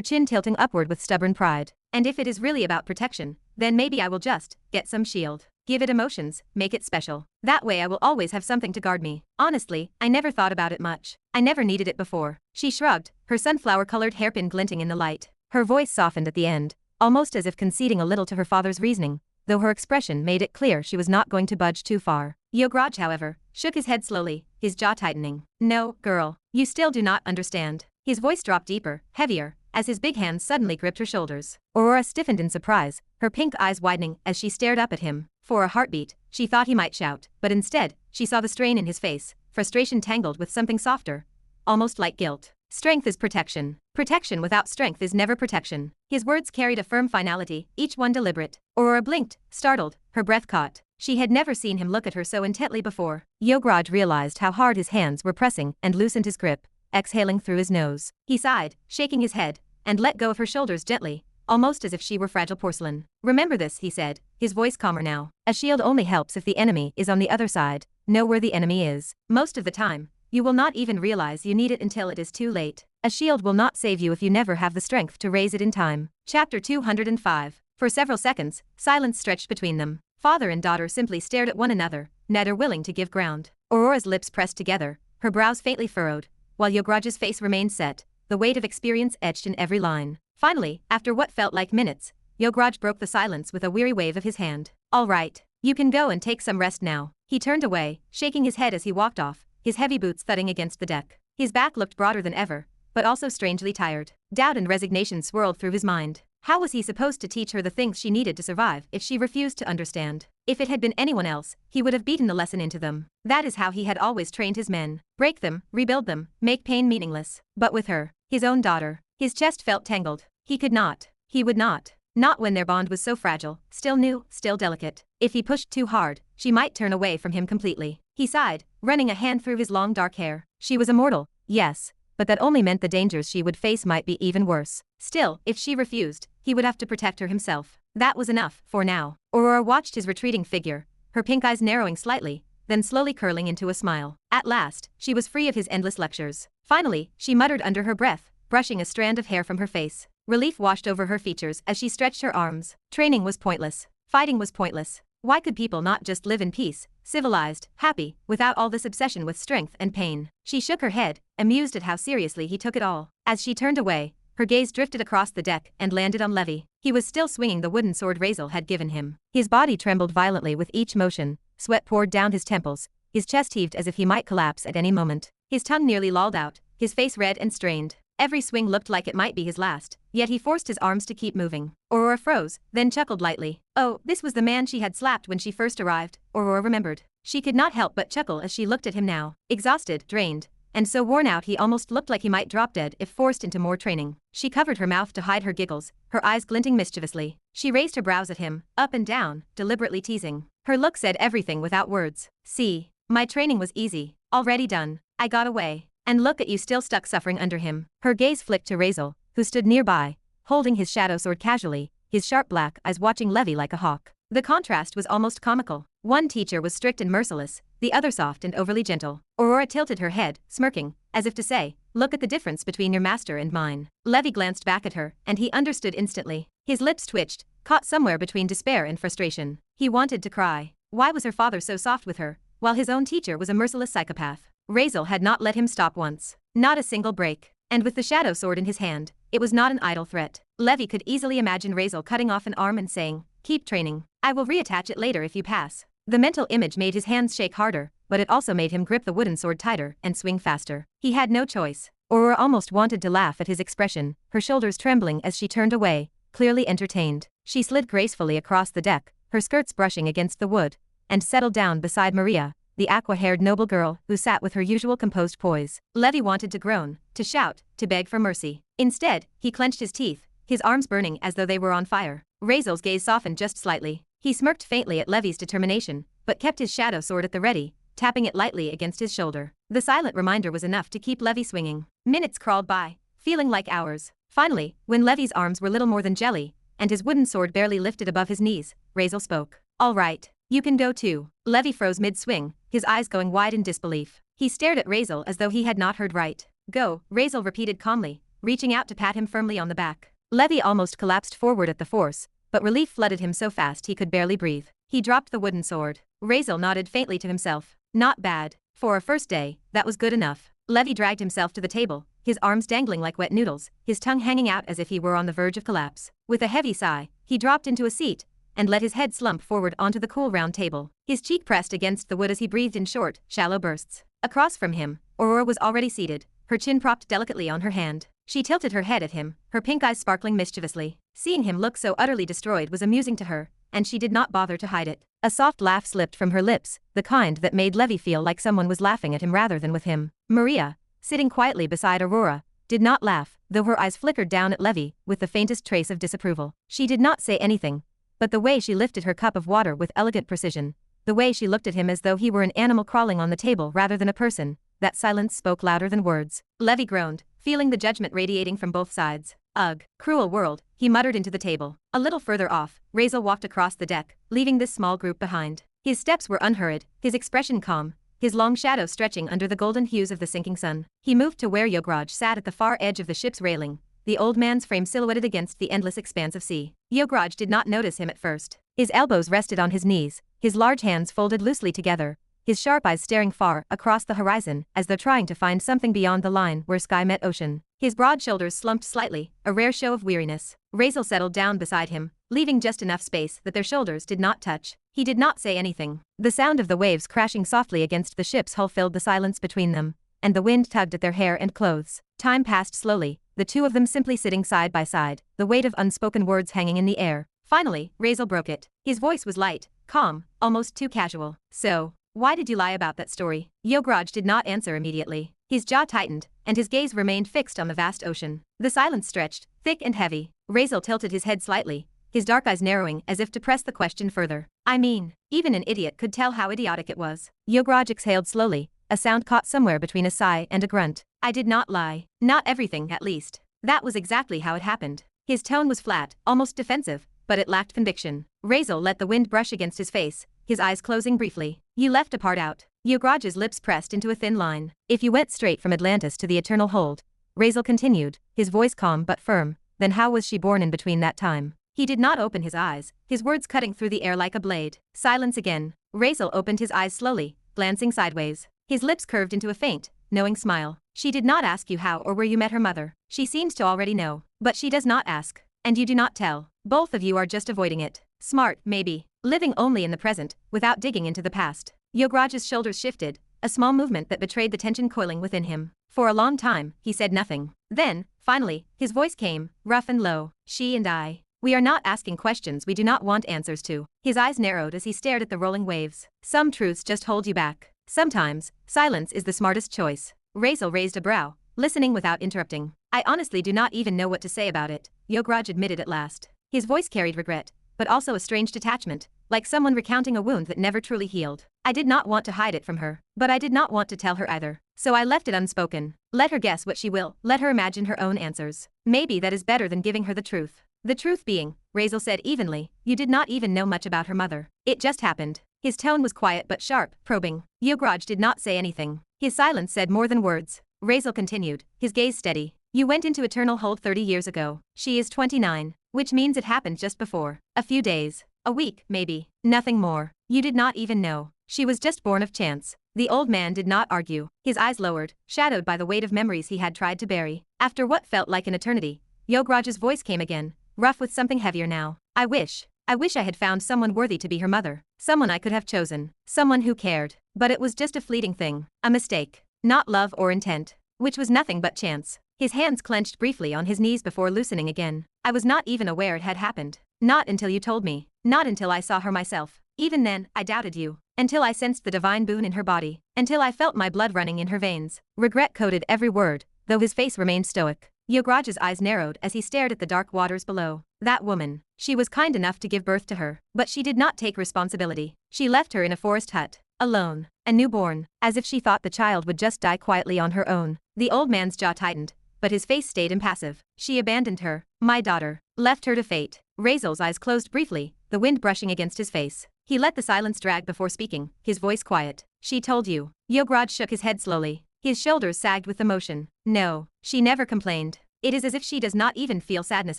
chin tilting upward with stubborn pride. And if it is really about protection, then maybe I will just get some shield. Give it emotions, make it special. That way I will always have something to guard me. Honestly, I never thought about it much. I never needed it before. She shrugged, her sunflower-colored hairpin glinting in the light. Her voice softened at the end, almost as if conceding a little to her father's reasoning. though her expression made it clear she was not going to budge too far. Yograj, however, shook his head slowly, his jaw tightening. No, girl, you still do not understand. His voice dropped deeper, heavier, as his big hands suddenly gripped her shoulders. Aurora stiffened in surprise, her pink eyes widening as she stared up at him. For a heartbeat, she thought he might shout, but instead, she saw the strain in his face, frustration tangled with something softer, almost like guilt. Strength is protection. Protection without strength is never protection. His words carried a firm finality, each one deliberate. Aurora blinked, startled, her breath caught. She had never seen him look at her so intently before. Yograj realized how hard his hands were pressing and loosened his grip, exhaling through his nose. He sighed, shaking his head, and let go of her shoulders gently, almost as if she were fragile porcelain. Remember this, he said, his voice calmer now. A shield only helps if the enemy is on the other side. Know where the enemy is. Most of the time, you will not even realize you need it until it is too late. A shield will not save you if you never have the strength to raise it in time. Chapter 205. For several seconds, silence stretched between them. Father and daughter simply stared at one another, neither willing to give ground. Aurora's lips pressed together, her brows faintly furrowed, while Yograj's face remained set, the weight of experience etched in every line. Finally, after what felt like minutes, Yograj broke the silence with a weary wave of his hand. All right, you can go and take some rest now. He turned away, shaking his head as he walked off, his heavy boots thudding against the deck. His back looked broader than ever, but also strangely tired. Doubt and resignation swirled through his mind. How was he supposed to teach her the things she needed to survive if she refused to understand? If it had been anyone else, he would have beaten the lesson into them. That is how he had always trained his men. Break them, rebuild them, make pain meaningless. But with her, his own daughter, his chest felt tangled. He could not. He would not. Not when their bond was so fragile, still new, still delicate. If he pushed too hard, she might turn away from him completely. He sighed, running a hand through his long dark hair. She was immortal, yes, but that only meant the dangers she would face might be even worse. Still, if she refused, he would have to protect her himself. That was enough, for now. Aurora watched his retreating figure, her pink eyes narrowing slightly, then slowly curling into a smile. At last, she was free of his endless lectures. Finally, she muttered under her breath, brushing a strand of hair from her face. Relief washed over her features as she stretched her arms. Training was pointless. Fighting was pointless. Why could people not just live in peace, civilized, happy, without all this obsession with strength and pain? She shook her head, amused at how seriously he took it all. As she turned away, her gaze drifted across the deck and landed on Levi. He was still swinging the wooden sword Razeal had given him. His body trembled violently with each motion, sweat poured down his temples, his chest heaved as if he might collapse at any moment. His tongue nearly lolled out, his face red and strained. Every swing looked like it might be his last, yet he forced his arms to keep moving. Aurora froze, then chuckled lightly. Oh, this was the man she had slapped when she first arrived, Aurora remembered. She could not help but chuckle as she looked at him now, exhausted, drained, and so worn out he almost looked like he might drop dead if forced into more training. She covered her mouth to hide her giggles, her eyes glinting mischievously. She raised her brows at him, up and down, deliberately teasing. Her look said everything without words. See, my training was easy, already done. I got away. And look at you still stuck suffering under him. Her gaze flicked to Razeal, who stood nearby, holding his shadow sword casually, his sharp black eyes watching Levi like a hawk. The contrast was almost comical. One teacher was strict and merciless, the other soft and overly gentle. Aurora tilted her head, smirking, as if to say, look at the difference between your master and mine. Levi glanced back at her, and he understood instantly. His lips twitched, caught somewhere between despair and frustration. He wanted to cry. Why was her father so soft with her, while his own teacher was a merciless psychopath? Razeal had not let him stop once. Not a single break. And with the shadow sword in his hand, it was not an idle threat. Levi could easily imagine Razeal cutting off an arm and saying, keep training. I will reattach it later if you pass. The mental image made his hands shake harder, but it also made him grip the wooden sword tighter and swing faster. He had no choice. Aurora almost wanted to laugh at his expression, her shoulders trembling as she turned away, clearly entertained. She slid gracefully across the deck, her skirts brushing against the wood, and settled down beside Maria, the aqua-haired noble girl who sat with her usual composed poise. Levi wanted to groan, to shout, to beg for mercy. Instead, he clenched his teeth, his arms burning as though they were on fire. Razeal's gaze softened just slightly. He smirked faintly at Levi's determination, but kept his shadow sword at the ready, tapping it lightly against his shoulder. The silent reminder was enough to keep Levi swinging. Minutes crawled by, feeling like hours. Finally, when Levi's arms were little more than jelly, and his wooden sword barely lifted above his knees, Razeal spoke. All right, you can go too. Levi froze mid-swing, his eyes going wide in disbelief. He stared at Razeal as though he had not heard right. Go, Razeal repeated calmly, reaching out to pat him firmly on the back. Levi almost collapsed forward at the force, but relief flooded him so fast he could barely breathe. He dropped the wooden sword. Razeal nodded faintly to himself. Not bad. For a first day, that was good enough. Levi dragged himself to the table, his arms dangling like wet noodles, his tongue hanging out as if he were on the verge of collapse. With a heavy sigh, he dropped into a seat, and let his head slump forward onto the cool round table. His cheek pressed against the wood as he breathed in short, shallow bursts. Across from him, Aurora was already seated, her chin propped delicately on her hand. She tilted her head at him, her pink eyes sparkling mischievously. Seeing him look so utterly destroyed was amusing to her, and she did not bother to hide it. A soft laugh slipped from her lips, the kind that made Levi feel like someone was laughing at him rather than with him. Maria, sitting quietly beside Aurora, did not laugh, though her eyes flickered down at Levi with the faintest trace of disapproval. She did not say anything, but the way she lifted her cup of water with elegant precision, the way she looked at him as though he were an animal crawling on the table rather than a person, that silence spoke louder than words. Levi groaned, feeling the judgment radiating from both sides. Ugh, cruel world, he muttered into the table. A little further off, Razeal walked across the deck, leaving this small group behind. His steps were unhurried, his expression calm, his long shadow stretching under the golden hues of the sinking sun. He moved to where Yograj sat at the far edge of the ship's railing, the old man's frame silhouetted against the endless expanse of sea. Yograj did not notice him at first. His elbows rested on his knees, his large hands folded loosely together, his sharp eyes staring far across the horizon as though trying to find something beyond the line where sky met ocean. His broad shoulders slumped slightly, a rare show of weariness. Razeal settled down beside him, leaving just enough space that their shoulders did not touch. He did not say anything. The sound of the waves crashing softly against the ship's hull filled the silence between them, and the wind tugged at their hair and clothes. Time passed slowly, the two of them simply sitting side by side, the weight of unspoken words hanging in the air. Finally, Razeal broke it. His voice was light, calm, almost too casual. So, why did you lie about that story? Yograj did not answer immediately. His jaw tightened, and his gaze remained fixed on the vast ocean. The silence stretched, thick and heavy. Razeal tilted his head slightly, his dark eyes narrowing as if to press the question further. I mean, even an idiot could tell how idiotic it was. Yograj exhaled slowly, a sound caught somewhere between a sigh and a grunt. I did not lie. Not everything, at least. That was exactly how it happened. His tone was flat, almost defensive, but it lacked conviction. Razeal let the wind brush against his face, his eyes closing briefly. You left a part out. Yograj's lips pressed into a thin line. If you went straight from Atlantis to the Eternal Hold, Razeal continued, his voice calm but firm, then how was she born in between that time? He did not open his eyes, his words cutting through the air like a blade. Silence again. Razeal opened his eyes slowly, glancing sideways. His lips curved into a faint, knowing smile. She did not ask you how or where you met her mother. She seems to already know. But she does not ask. And you do not tell. Both of you are just avoiding it. Smart, maybe. Living only in the present, without digging into the past. Yograj's shoulders shifted, a small movement that betrayed the tension coiling within him. For a long time, he said nothing. Then, finally, his voice came, rough and low. She and I. We are not asking questions we do not want answers to. His eyes narrowed as he stared at the rolling waves. Some truths just hold you back. Sometimes, silence is the smartest choice. Razeal raised a brow, listening without interrupting. I honestly do not even know what to say about it, Yograj admitted at last. His voice carried regret, but also a strange detachment, like someone recounting a wound that never truly healed. I did not want to hide it from her, but I did not want to tell her either. So I left it unspoken. Let her guess what she will, let her imagine her own answers. Maybe that is better than giving her the truth. The truth being, Razeal said evenly, you did not even know much about her mother. It just happened. His tone was quiet but sharp, probing. Yograj did not say anything. His silence said more than words. Razeal continued, his gaze steady. You went into Eternal Hold 30 years ago. She is 29, which means it happened just before. A few days. A week, maybe. Nothing more. You did not even know. She was just born of chance. The old man did not argue. His eyes lowered, shadowed by the weight of memories he had tried to bury. After what felt like an eternity, Yograj's voice came again, rough with something heavier now. I wish I had found someone worthy to be her mother. Someone I could have chosen. Someone who cared. But it was just a fleeting thing. A mistake. Not love or intent. Which was nothing but chance. His hands clenched briefly on his knees before loosening again. I was not even aware it had happened. Not until you told me. Not until I saw her myself. Even then, I doubted you. Until I sensed the divine boon in her body. Until I felt my blood running in her veins. Regret coated every word, though his face remained stoic. Yograj's eyes narrowed as he stared at the dark waters below. That woman. She was kind enough to give birth to her, but she did not take responsibility. She left her in a forest hut, alone, a newborn, as if she thought the child would just die quietly on her own. The old man's jaw tightened, but his face stayed impassive. She abandoned her, my daughter, left her to fate. Razeal's eyes closed briefly, the wind brushing against his face. He let the silence drag before speaking, his voice quiet. She told you. Yograj shook his head slowly. His shoulders sagged with emotion. No, she never complained. It is as if she does not even feel sadness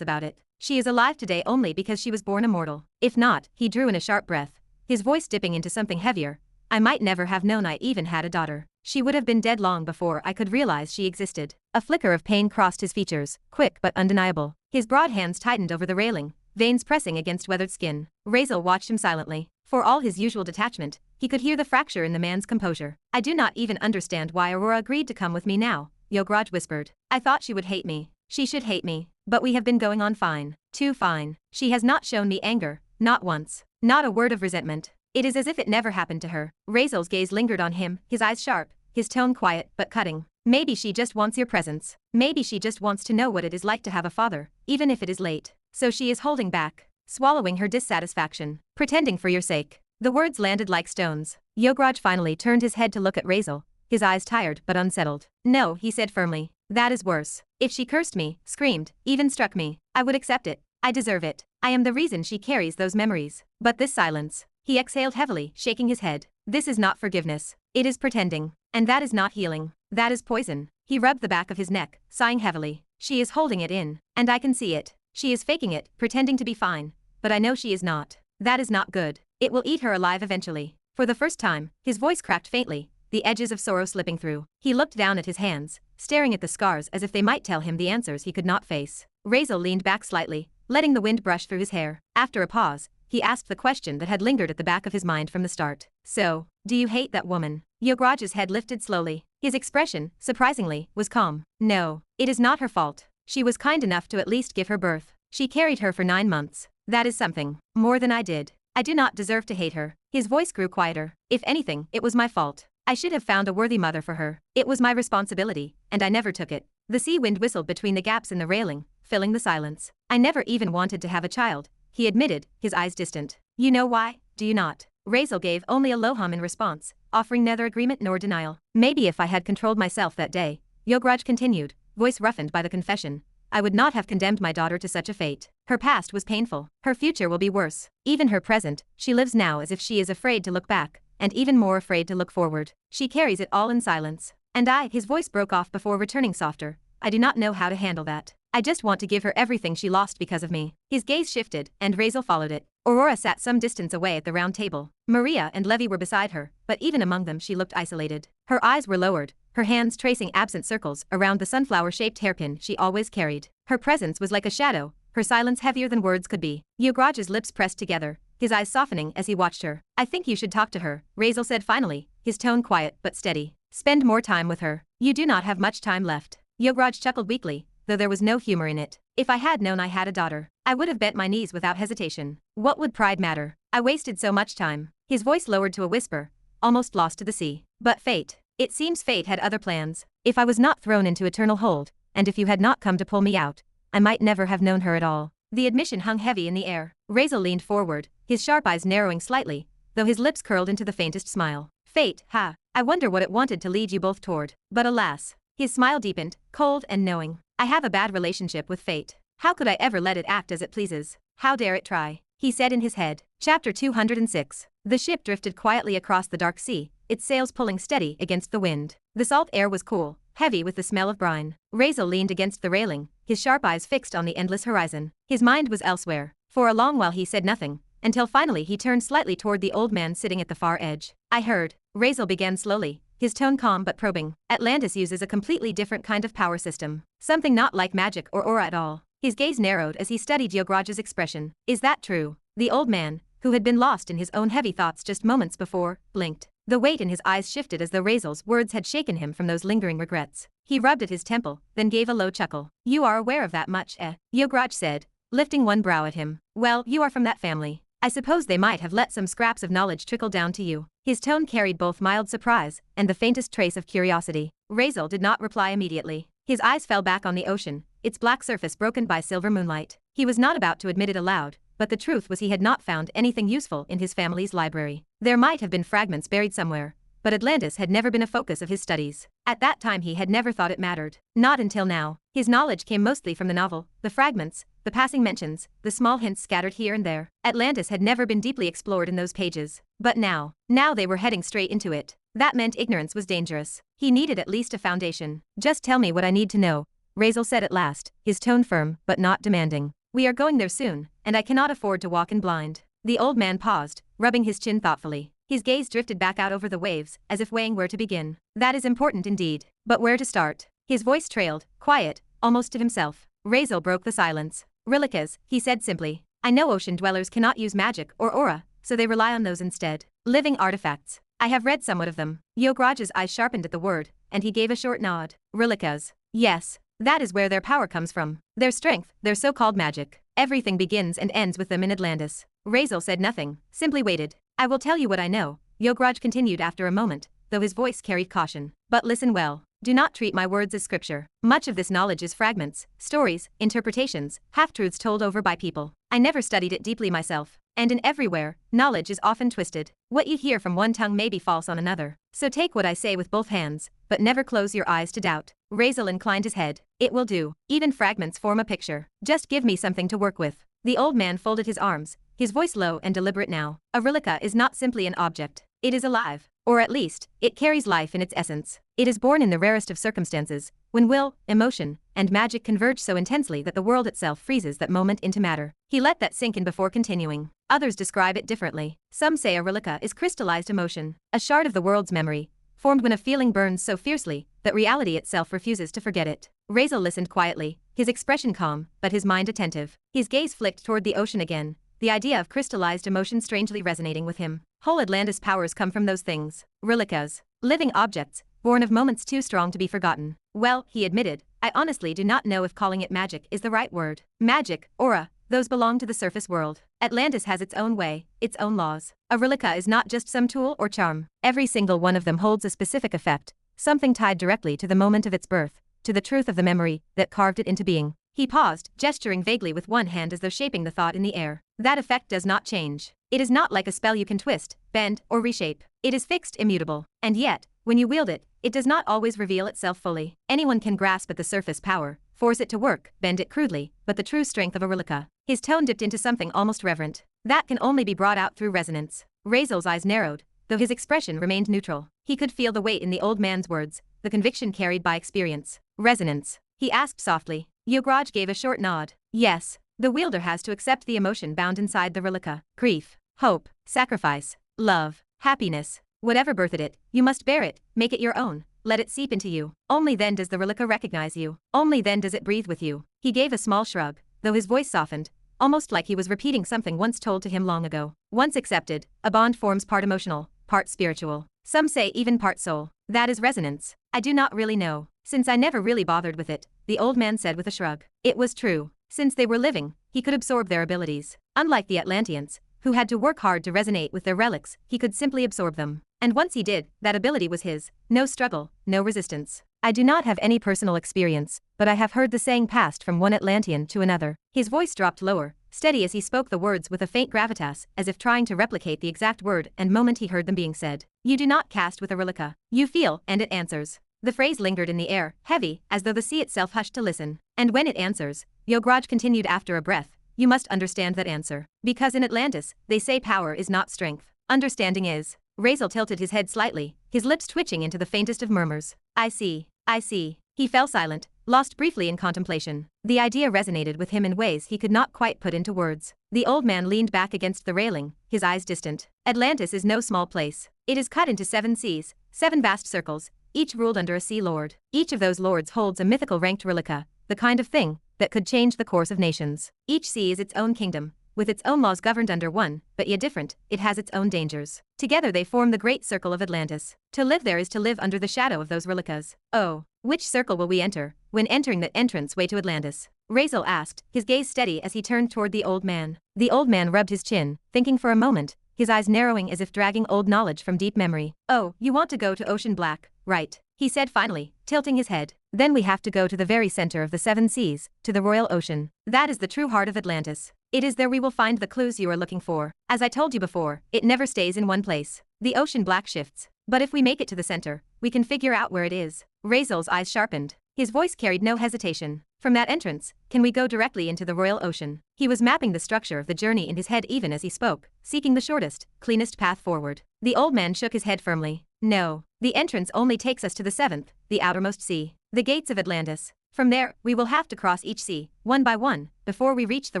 about it. She is alive today only because she was born immortal. If not, he drew in a sharp breath, his voice dipping into something heavier. I might never have known I even had a daughter. She would have been dead long before I could realize she existed. A flicker of pain crossed his features, quick but undeniable. His broad hands tightened over the railing, veins pressing against weathered skin. Razeal watched him silently. For all his usual detachment, he could hear the fracture in the man's composure. I do not even understand why Aurora agreed to come with me now, Yograj whispered. I thought she would hate me. She should hate me. But we have been going on fine. Too fine. She has not shown me anger, not once. Not a word of resentment. It is as if it never happened to her. Razeal's gaze lingered on him, his eyes sharp, his tone quiet but cutting. Maybe she just wants your presence. Maybe she just wants to know what it is like to have a father, even if it is late. So she is holding back, swallowing her dissatisfaction, pretending for your sake. The words landed like stones. Yograj finally turned his head to look at Razeal, his eyes tired but unsettled. No, he said firmly. That is worse. If she cursed me, screamed, even struck me, I would accept it. I deserve it. I am the reason she carries those memories. But this silence. He exhaled heavily, shaking his head. This is not forgiveness. It is pretending. And that is not healing. That is poison. He rubbed the back of his neck, sighing heavily. She is holding it in. And I can see it. She is faking it, pretending to be fine. But I know she is not. That is not good. It will eat her alive eventually. For the first time, his voice cracked faintly, the edges of sorrow slipping through. He looked down at his hands, staring at the scars as if they might tell him the answers he could not face. Razeal leaned back slightly, letting the wind brush through his hair. After a pause, he asked the question that had lingered at the back of his mind from the start. So, do you hate that woman? Yograj's head lifted slowly. His expression, surprisingly, was calm. No, it is not her fault. She was kind enough to at least give her birth. She carried her for 9 months. That is something. More than I did. I do not deserve to hate her. His voice grew quieter. If anything, it was my fault. I should have found a worthy mother for her. It was my responsibility, and I never took it. The sea wind whistled between the gaps in the railing, filling the silence. I never even wanted to have a child, he admitted, his eyes distant. You know why, do you not? Razeal gave only a low hum in response, offering neither agreement nor denial. Maybe if I had controlled myself that day, Yograj continued, voice roughened by the confession, I would not have condemned my daughter to such a fate. Her past was painful. Her future will be worse. Even her present, she lives now as if she is afraid to look back, and even more afraid to look forward. She carries it all in silence. And his voice broke off before returning softer, I do not know how to handle that. I just want to give her everything she lost because of me. His gaze shifted, and Razeal followed it. Aurora sat some distance away at the round table. Maria and Levi were beside her, but even among them she looked isolated. Her eyes were lowered, her hands tracing absent circles around the sunflower-shaped hairpin she always carried. Her presence was like a shadow, her silence heavier than words could be. Yograj's lips pressed together, his eyes softening as he watched her. I think you should talk to her, Razeal said finally, his tone quiet but steady. Spend more time with her. You do not have much time left. Yograj chuckled weakly, though there was no humor in it. If I had known I had a daughter, I would have bent my knees without hesitation. What would pride matter? I wasted so much time. His voice lowered to a whisper, almost lost to the sea. But fate. It seems fate had other plans. If I was not thrown into eternal hold, and if you had not come to pull me out, I might never have known her at all. The admission hung heavy in the air. Razeal leaned forward, his sharp eyes narrowing slightly, though his lips curled into the faintest smile. Fate, ha! I wonder what it wanted to lead you both toward. But alas. His smile deepened, cold and knowing. I have a bad relationship with fate. How could I ever let it act as it pleases? How dare it try? He said in his head. Chapter 206. The ship drifted quietly across the dark sea, its sails pulling steady against the wind. The salt air was cool, heavy with the smell of brine. Razeal leaned against the railing, his sharp eyes fixed on the endless horizon. His mind was elsewhere. For a long while he said nothing, until finally he turned slightly toward the old man sitting at the far edge. I heard. Razeal began slowly, his tone calm but probing. Atlantis uses a completely different kind of power system. Something not like magic or aura at all. His gaze narrowed as he studied Yograj's expression. Is that true? The old man, who had been lost in his own heavy thoughts just moments before, blinked. The weight in his eyes shifted as though Razeal's words had shaken him from those lingering regrets. He rubbed at his temple, then gave a low chuckle. You are aware of that much, eh? Yograj said, lifting one brow at him. Well, you are from that family. I suppose they might have let some scraps of knowledge trickle down to you. His tone carried both mild surprise and the faintest trace of curiosity. Razeal did not reply immediately. His eyes fell back on the ocean, its black surface broken by silver moonlight. He was not about to admit it aloud, but the truth was he had not found anything useful in his family's library. There might have been fragments buried somewhere, but Atlantis had never been a focus of his studies. At that time he had never thought it mattered. Not until now. His knowledge came mostly from the novel, the fragments, the passing mentions, the small hints scattered here and there. Atlantis had never been deeply explored in those pages. But now they were heading straight into it. That meant ignorance was dangerous. He needed at least a foundation. Just tell me what I need to know, Razeal said at last, his tone firm but not demanding. We are going there soon, and I cannot afford to walk in blind. The old man paused, rubbing his chin thoughtfully. His gaze drifted back out over the waves, as if weighing where to begin. That is important indeed. But where to start? His voice trailed, quiet, almost to himself. Razeal broke the silence. Reliques, he said simply. I know ocean dwellers cannot use magic or aura, so they rely on those instead. Living artifacts. I have read somewhat of them. Yograj's eyes sharpened at the word, and he gave a short nod. Relikas. Yes. That is where their power comes from. Their strength, their so-called magic. Everything begins and ends with them in Atlantis. Razeal said nothing, simply waited. I will tell you what I know, Yograj continued after a moment, though his voice carried caution. But listen well. Do not treat my words as scripture. Much of this knowledge is fragments, stories, interpretations, half-truths told over by people. I never studied it deeply myself. And in everywhere, knowledge is often twisted. What you hear from one tongue may be false on another. So take what I say with both hands, but never close your eyes to doubt. Razeal inclined his head. It will do. Even fragments form a picture. Just give me something to work with. The old man folded his arms, his voice low and deliberate now. A relica is not simply an object. It is alive. Or at least, it carries life in its essence. It is born in the rarest of circumstances, when will, emotion, and magic converge so intensely that the world itself freezes that moment into matter. He let that sink in before continuing. Others describe it differently. Some say a relica is crystallized emotion, a shard of the world's memory, formed when a feeling burns so fiercely that reality itself refuses to forget it. Razeal listened quietly, his expression calm, but his mind attentive. His gaze flicked toward the ocean again, the idea of crystallized emotion strangely resonating with him. Whole Atlantis powers come from those things. Relikas. Living objects, born of moments too strong to be forgotten. Well, he admitted, I honestly do not know if calling it magic is the right word. Magic, aura, those belong to the surface world. Atlantis has its own way, its own laws. A relica is not just some tool or charm. Every single one of them holds a specific effect, something tied directly to the moment of its birth, to the truth of the memory that carved it into being. He paused, gesturing vaguely with one hand as though shaping the thought in the air. That effect does not change. It is not like a spell you can twist, bend, or reshape. It is fixed, immutable. And yet, when you wield it, it does not always reveal itself fully. Anyone can grasp at the surface power, force it to work, bend it crudely, but the true strength of a relica. His tone dipped into something almost reverent. That can only be brought out through resonance. Razeal's eyes narrowed, though his expression remained neutral. He could feel the weight in the old man's words, the conviction carried by experience. Resonance. He asked softly. Yograj gave a short nod. Yes. The wielder has to accept the emotion bound inside the relica. Grief, hope, sacrifice, love, happiness. Whatever birthed it, you must bear it, make it your own, let it seep into you. Only then does the relica recognize you. Only then does it breathe with you. He gave a small shrug, though his voice softened, almost like he was repeating something once told to him long ago. Once accepted, a bond forms part emotional, part spiritual. Some say even part soul. That is resonance. I do not really know, since I never really bothered with it, the old man said with a shrug. It was true. Since they were living, he could absorb their abilities. Unlike the Atlanteans, who had to work hard to resonate with their relics, he could simply absorb them. And once he did, that ability was his. No struggle, no resistance. I do not have any personal experience, but I have heard the saying passed from one Atlantean to another. His voice dropped lower, steady as he spoke the words with a faint gravitas, as if trying to replicate the exact word and moment he heard them being said. You do not cast with a relica. You feel, and it answers. The phrase lingered in the air, heavy, as though the sea itself hushed to listen. And when it answers, Yograj continued after a breath, you must understand that answer. Because in Atlantis, they say power is not strength. Understanding is. Razeal tilted his head slightly, his lips twitching into the faintest of murmurs. I see. I see. He fell silent, lost briefly in contemplation. The idea resonated with him in ways he could not quite put into words. The old man leaned back against the railing, his eyes distant. Atlantis is no small place. It is cut into 7 seas, 7 vast circles, each ruled under a sea lord. Each of those lords holds a mythical ranked relica, the kind of thing that could change the course of nations. Each sea is its own kingdom, with its own laws governed under one, but yet different. It has its own dangers. Together they form the great circle of Atlantis. To live there is to live under the shadow of those relicas. Oh, which circle will we enter, when entering the entrance way to Atlantis? Razeal asked, his gaze steady as he turned toward the old man. The old man rubbed his chin, thinking for a moment, his eyes narrowing as if dragging old knowledge from deep memory. Oh, you want to go to Ocean Black, right? He said finally, tilting his head. Then we have to go to the very center of the 7 seas, to the Royal Ocean. That is the true heart of Atlantis. It is there we will find the clues you are looking for. As I told you before, it never stays in one place. The Ocean Black shifts. But if we make it to the center, we can figure out where it is. Razeal's eyes sharpened. His voice carried no hesitation. From that entrance, can we go directly into the Royal Ocean? He was mapping the structure of the journey in his head even as he spoke, seeking the shortest, cleanest path forward. The old man shook his head firmly. No. The entrance only takes us to the 7th, the outermost sea. The gates of Atlantis. From there, we will have to cross each sea, one by one, before we reach the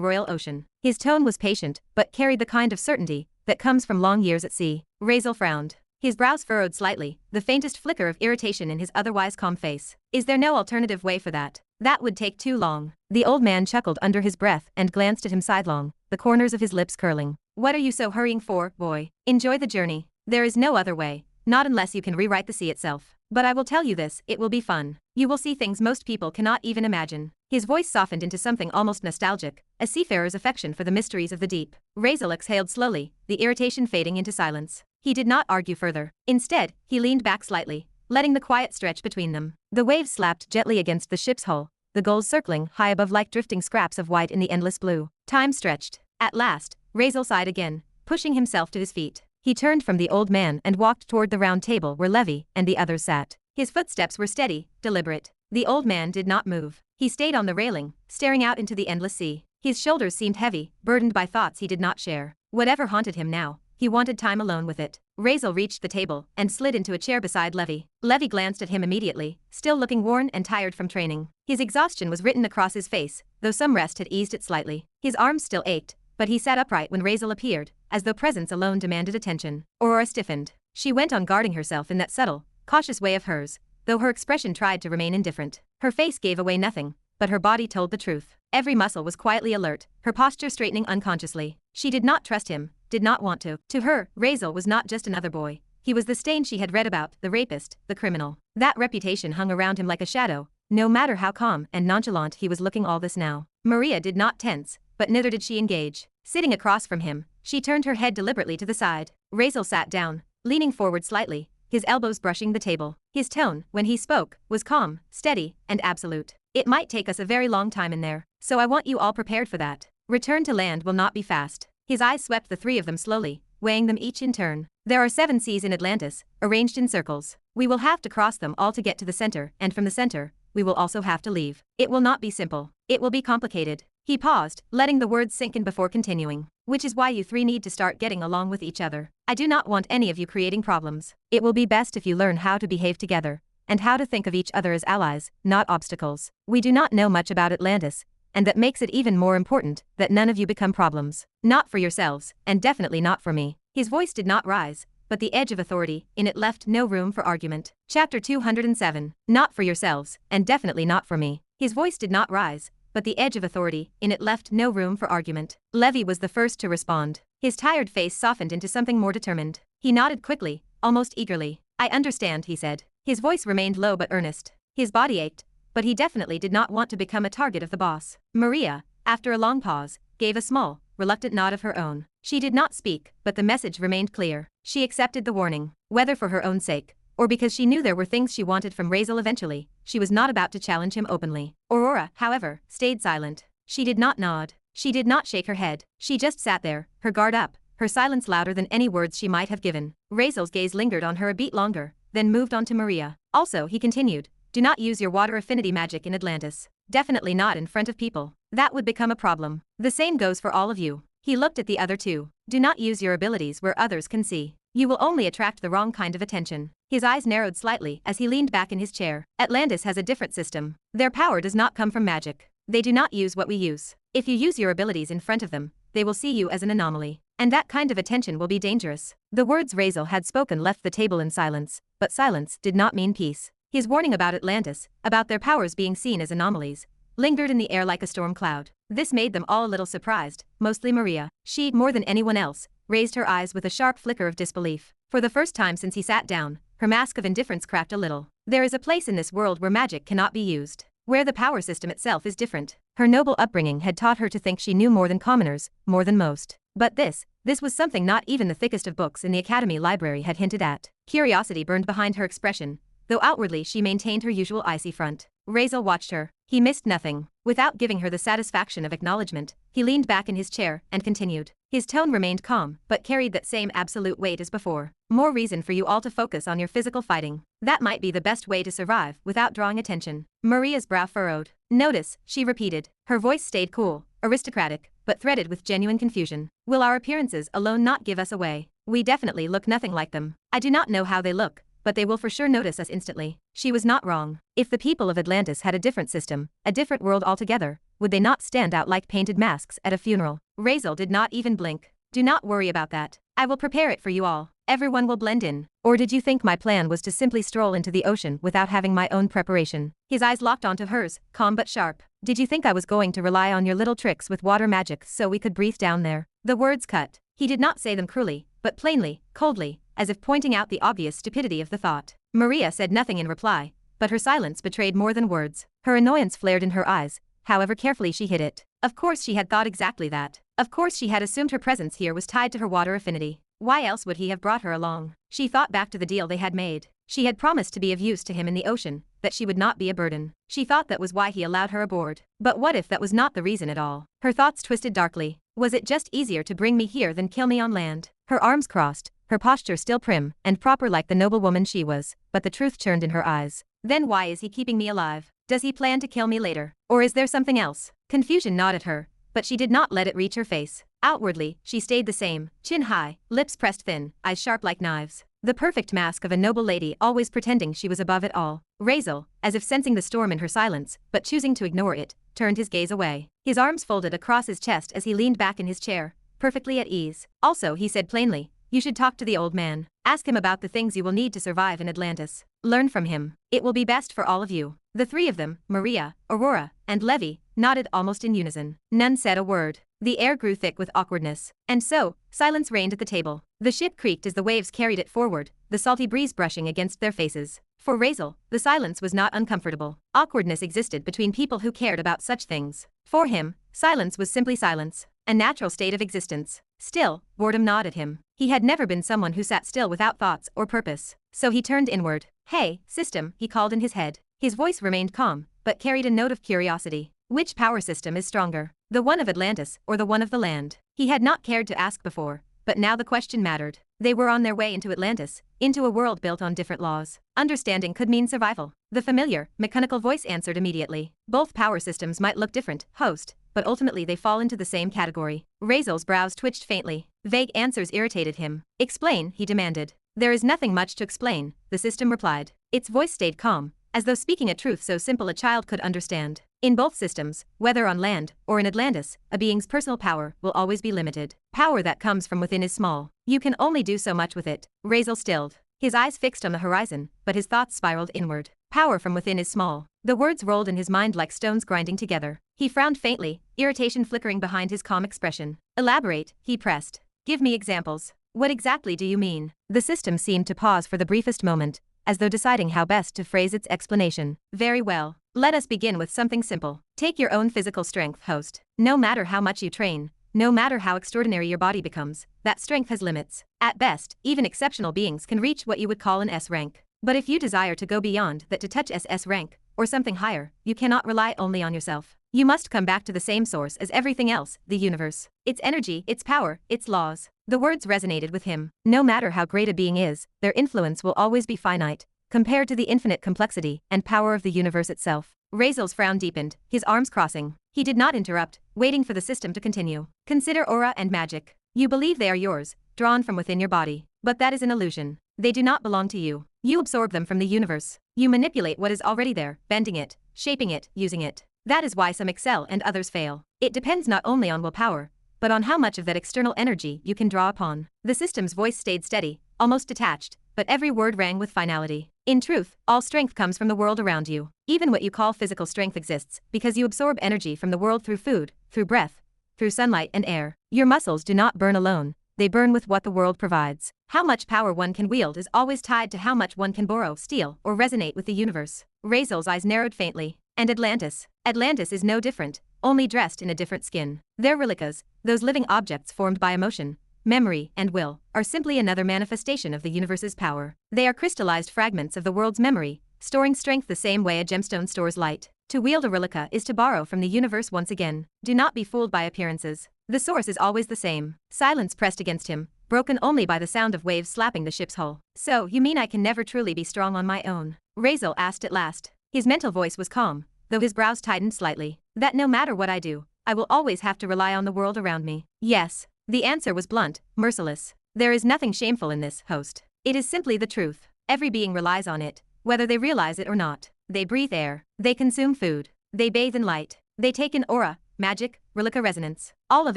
Royal Ocean. His tone was patient, but carried the kind of certainty that comes from long years at sea. Razeal frowned. His brows furrowed slightly, the faintest flicker of irritation in his otherwise calm face. Is there no alternative way for that? That would take too long. The old man chuckled under his breath and glanced at him sidelong, the corners of his lips curling. What are you so hurrying for, boy? Enjoy the journey. There is no other way, not unless you can rewrite the sea itself. But I will tell you this, it will be fun. You will see things most people cannot even imagine. His voice softened into something almost nostalgic, a seafarer's affection for the mysteries of the deep. Razeal exhaled slowly, the irritation fading into silence. He did not argue further. Instead, he leaned back slightly, letting the quiet stretch between them. The waves slapped gently against the ship's hull, the gulls circling high above like drifting scraps of white in the endless blue. Time stretched. At last, Razeal sighed again, pushing himself to his feet. He turned from the old man and walked toward the round table where Levy and the others sat. His footsteps were steady, deliberate. The old man did not move. He stayed on the railing, staring out into the endless sea. His shoulders seemed heavy, burdened by thoughts he did not share. Whatever haunted him now, he wanted time alone with it. Razeal reached the table and slid into a chair beside Levy. Levy glanced at him immediately, still looking worn and tired from training. His exhaustion was written across his face, though some rest had eased it slightly. His arms still ached, but he sat upright when Razeal appeared, as though presence alone demanded attention. Aurora stiffened. She went on guarding herself in that subtle, cautious way of hers, though her expression tried to remain indifferent. Her face gave away nothing, but her body told the truth. Every muscle was quietly alert, her posture straightening unconsciously. She did not trust him, did not want to. To her, Razeal was not just another boy. He was the stain she had read about, the rapist, the criminal. That reputation hung around him like a shadow, no matter how calm and nonchalant he was looking all this now. Maria did not tense, but neither did she engage. Sitting across from him, she turned her head deliberately to the side. Razeal sat down, leaning forward slightly, his elbows brushing the table. His tone, when he spoke, was calm, steady, and absolute. It might take us a very long time in there, so I want you all prepared for that. Return to land will not be fast. His eyes swept the three of them slowly, weighing them each in turn. There are 7 seas in Atlantis, arranged in circles. We will have to cross them all to get to the center, and from the center, we will also have to leave. It will not be simple. It will be complicated. He paused, letting the words sink in before continuing. Which is why you 3 need to start getting along with each other. I do not want any of you creating problems. It will be best if you learn how to behave together, and how to think of each other as allies, not obstacles. We do not know much about Atlantis, and that makes it even more important that none of you become problems. Not for yourselves, and definitely not for me. His voice did not rise, but the edge of authority in it left no room for argument. Chapter 207. Not for yourselves, and definitely not for me. His voice did not rise, but the edge of authority in it left no room for argument. Levy was the first to respond. His tired face softened into something more determined. He nodded quickly, almost eagerly. I understand, he said. His voice remained low but earnest. His body ached, but he definitely did not want to become a target of the boss. Maria, after a long pause, gave a small, reluctant nod of her own. She did not speak, but the message remained clear. She accepted the warning, whether for her own sake, or because she knew there were things she wanted from Razeal eventually. She was not about to challenge him openly. Aurora, however, stayed silent. She did not nod. She did not shake her head. She just sat there, her guard up, her silence louder than any words she might have given. Razeal's gaze lingered on her a beat longer, then moved on to Maria. Also, he continued, do not use your water affinity magic in Atlantis. Definitely not in front of people. That would become a problem. The same goes for all of you. He looked at the other two. Do not use your abilities where others can see. You will only attract the wrong kind of attention. His eyes narrowed slightly as he leaned back in his chair. Atlantis has a different system. Their power does not come from magic. They do not use what we use. If you use your abilities in front of them, they will see you as an anomaly. And that kind of attention will be dangerous. The words Razeal had spoken left the table in silence, but silence did not mean peace. His warning about Atlantis, about their powers being seen as anomalies, lingered in the air like a storm cloud. This made them all a little surprised, mostly Maria. She, more than anyone else, raised her eyes with a sharp flicker of disbelief. For the first time since he sat down, her mask of indifference cracked a little. There is a place in this world where magic cannot be used, where the power system itself is different. Her noble upbringing had taught her to think she knew more than commoners, more than most. But this was something not even the thickest of books in the academy library had hinted at. Curiosity burned behind her expression, though outwardly she maintained her usual icy front. Razeal watched her. He missed nothing. Without giving her the satisfaction of acknowledgement, he leaned back in his chair and continued. His tone remained calm, but carried that same absolute weight as before. More reason for you all to focus on your physical fighting. That might be the best way to survive without drawing attention. Maria's brow furrowed. Notice, she repeated. Her voice stayed cool, aristocratic, but threaded with genuine confusion. Will our appearances alone not give us away? We definitely look nothing like them. I do not know how they look, but they will for sure notice us instantly. She was not wrong. If the people of Atlantis had a different system, a different world altogether, would they not stand out like painted masks at a funeral? Razeal did not even blink. Do not worry about that. I will prepare it for you all. Everyone will blend in. Or did you think my plan was to simply stroll into the ocean without having my own preparation? His eyes locked onto hers, calm but sharp. Did you think I was going to rely on your little tricks with water magic so we could breathe down there? The words cut. He did not say them cruelly, but plainly, coldly, as if pointing out the obvious stupidity of the thought. Maria said nothing in reply, but her silence betrayed more than words. Her annoyance flared in her eyes, however carefully she hid it. Of course she had thought exactly that. Of course she had assumed her presence here was tied to her water affinity. Why else would he have brought her along? She thought back to the deal they had made. She had promised to be of use to him in the ocean, that she would not be a burden. She thought that was why he allowed her aboard. But what if that was not the reason at all? Her thoughts twisted darkly. Was it just easier to bring me here than kill me on land? Her arms crossed, her posture still prim and proper like the noble woman she was, but the truth churned in her eyes. Then why is he keeping me alive? Does he plan to kill me later? Or is there something else? Confusion gnawed at her, but she did not let it reach her face. Outwardly, she stayed the same, chin high, lips pressed thin, eyes sharp like knives. The perfect mask of a noble lady always pretending she was above it all. Razeal, as if sensing the storm in her silence, but choosing to ignore it, turned his gaze away. His arms folded across his chest as he leaned back in his chair, perfectly at ease. Also, he said plainly, you should talk to the old man. Ask him about the things you will need to survive in Atlantis. Learn from him. It will be best for all of you. The three of them, Maria, Aurora, and Levi, nodded almost in unison. None said a word. The air grew thick with awkwardness. And so, silence reigned at the table. The ship creaked as the waves carried it forward, the salty breeze brushing against their faces. For Razeal, the silence was not uncomfortable. Awkwardness existed between people who cared about such things. For him, silence was simply silence, a natural state of existence. Still, boredom gnawed at him. He had never been someone who sat still without thoughts or purpose. So he turned inward. Hey, system, he called in his head. His voice remained calm, but carried a note of curiosity. Which power system is stronger? The one of Atlantis or the one of the land? He had not cared to ask before, but now the question mattered. They were on their way into Atlantis, into a world built on different laws. Understanding could mean survival. The familiar, mechanical voice answered immediately. Both power systems might look different, host, but ultimately they fall into the same category. Razeal's brows twitched faintly. Vague answers irritated him. Explain, he demanded. There is nothing much to explain, the system replied. Its voice stayed calm, as though speaking a truth so simple a child could understand. In both systems, whether on land or in Atlantis, a being's personal power will always be limited. Power that comes from within is small. You can only do so much with it. Razeal stilled. His eyes fixed on the horizon, but his thoughts spiraled inward. Power from within is small. The words rolled in his mind like stones grinding together. He frowned faintly, irritation flickering behind his calm expression. Elaborate, he pressed. Give me examples. What exactly do you mean? The system seemed to pause for the briefest moment, as though deciding how best to phrase its explanation. Very well. Let us begin with something simple. Take your own physical strength, host. No matter how much you train, no matter how extraordinary your body becomes, that strength has limits. At best, even exceptional beings can reach what you would call an S rank. But if you desire to go beyond that to touch SS rank, or something higher, you cannot rely only on yourself. You must come back to the same source as everything else, the universe. Its energy, its power, its laws. The words resonated with him. No matter how great a being is, their influence will always be finite, compared to the infinite complexity and power of the universe itself. Razeal's frown deepened, his arms crossing. He did not interrupt, waiting for the system to continue. Consider aura and magic. You believe they are yours, drawn from within your body. But that is an illusion. They do not belong to you. You absorb them from the universe. You manipulate what is already there, bending it, shaping it, using it. That is why some excel and others fail. It depends not only on willpower, but on how much of that external energy you can draw upon. The system's voice stayed steady, almost detached, but every word rang with finality. In truth, all strength comes from the world around you. Even what you call physical strength exists because you absorb energy from the world through food, through breath, through sunlight and air. Your muscles do not burn alone. They burn with what the world provides. How much power one can wield is always tied to how much one can borrow, steal, or resonate with the universe. Razeal's eyes narrowed faintly. And Atlantis? Atlantis is no different, only dressed in a different skin. Their relicas, those living objects formed by emotion, memory, and will, are simply another manifestation of the universe's power. They are crystallized fragments of the world's memory, storing strength the same way a gemstone stores light. To wield a relica is to borrow from the universe once again. Do not be fooled by appearances. The source is always the same. Silence pressed against him, broken only by the sound of waves slapping the ship's hull. So, you mean I can never truly be strong on my own? Razeal asked at last. His mental voice was calm, though his brows tightened slightly. That no matter what I do, I will always have to rely on the world around me. Yes. The answer was blunt, merciless. There is nothing shameful in this, host. It is simply the truth. Every being relies on it, whether they realize it or not. They breathe air. They consume food. They bathe in light. They take in aura, magic, relica resonance. All of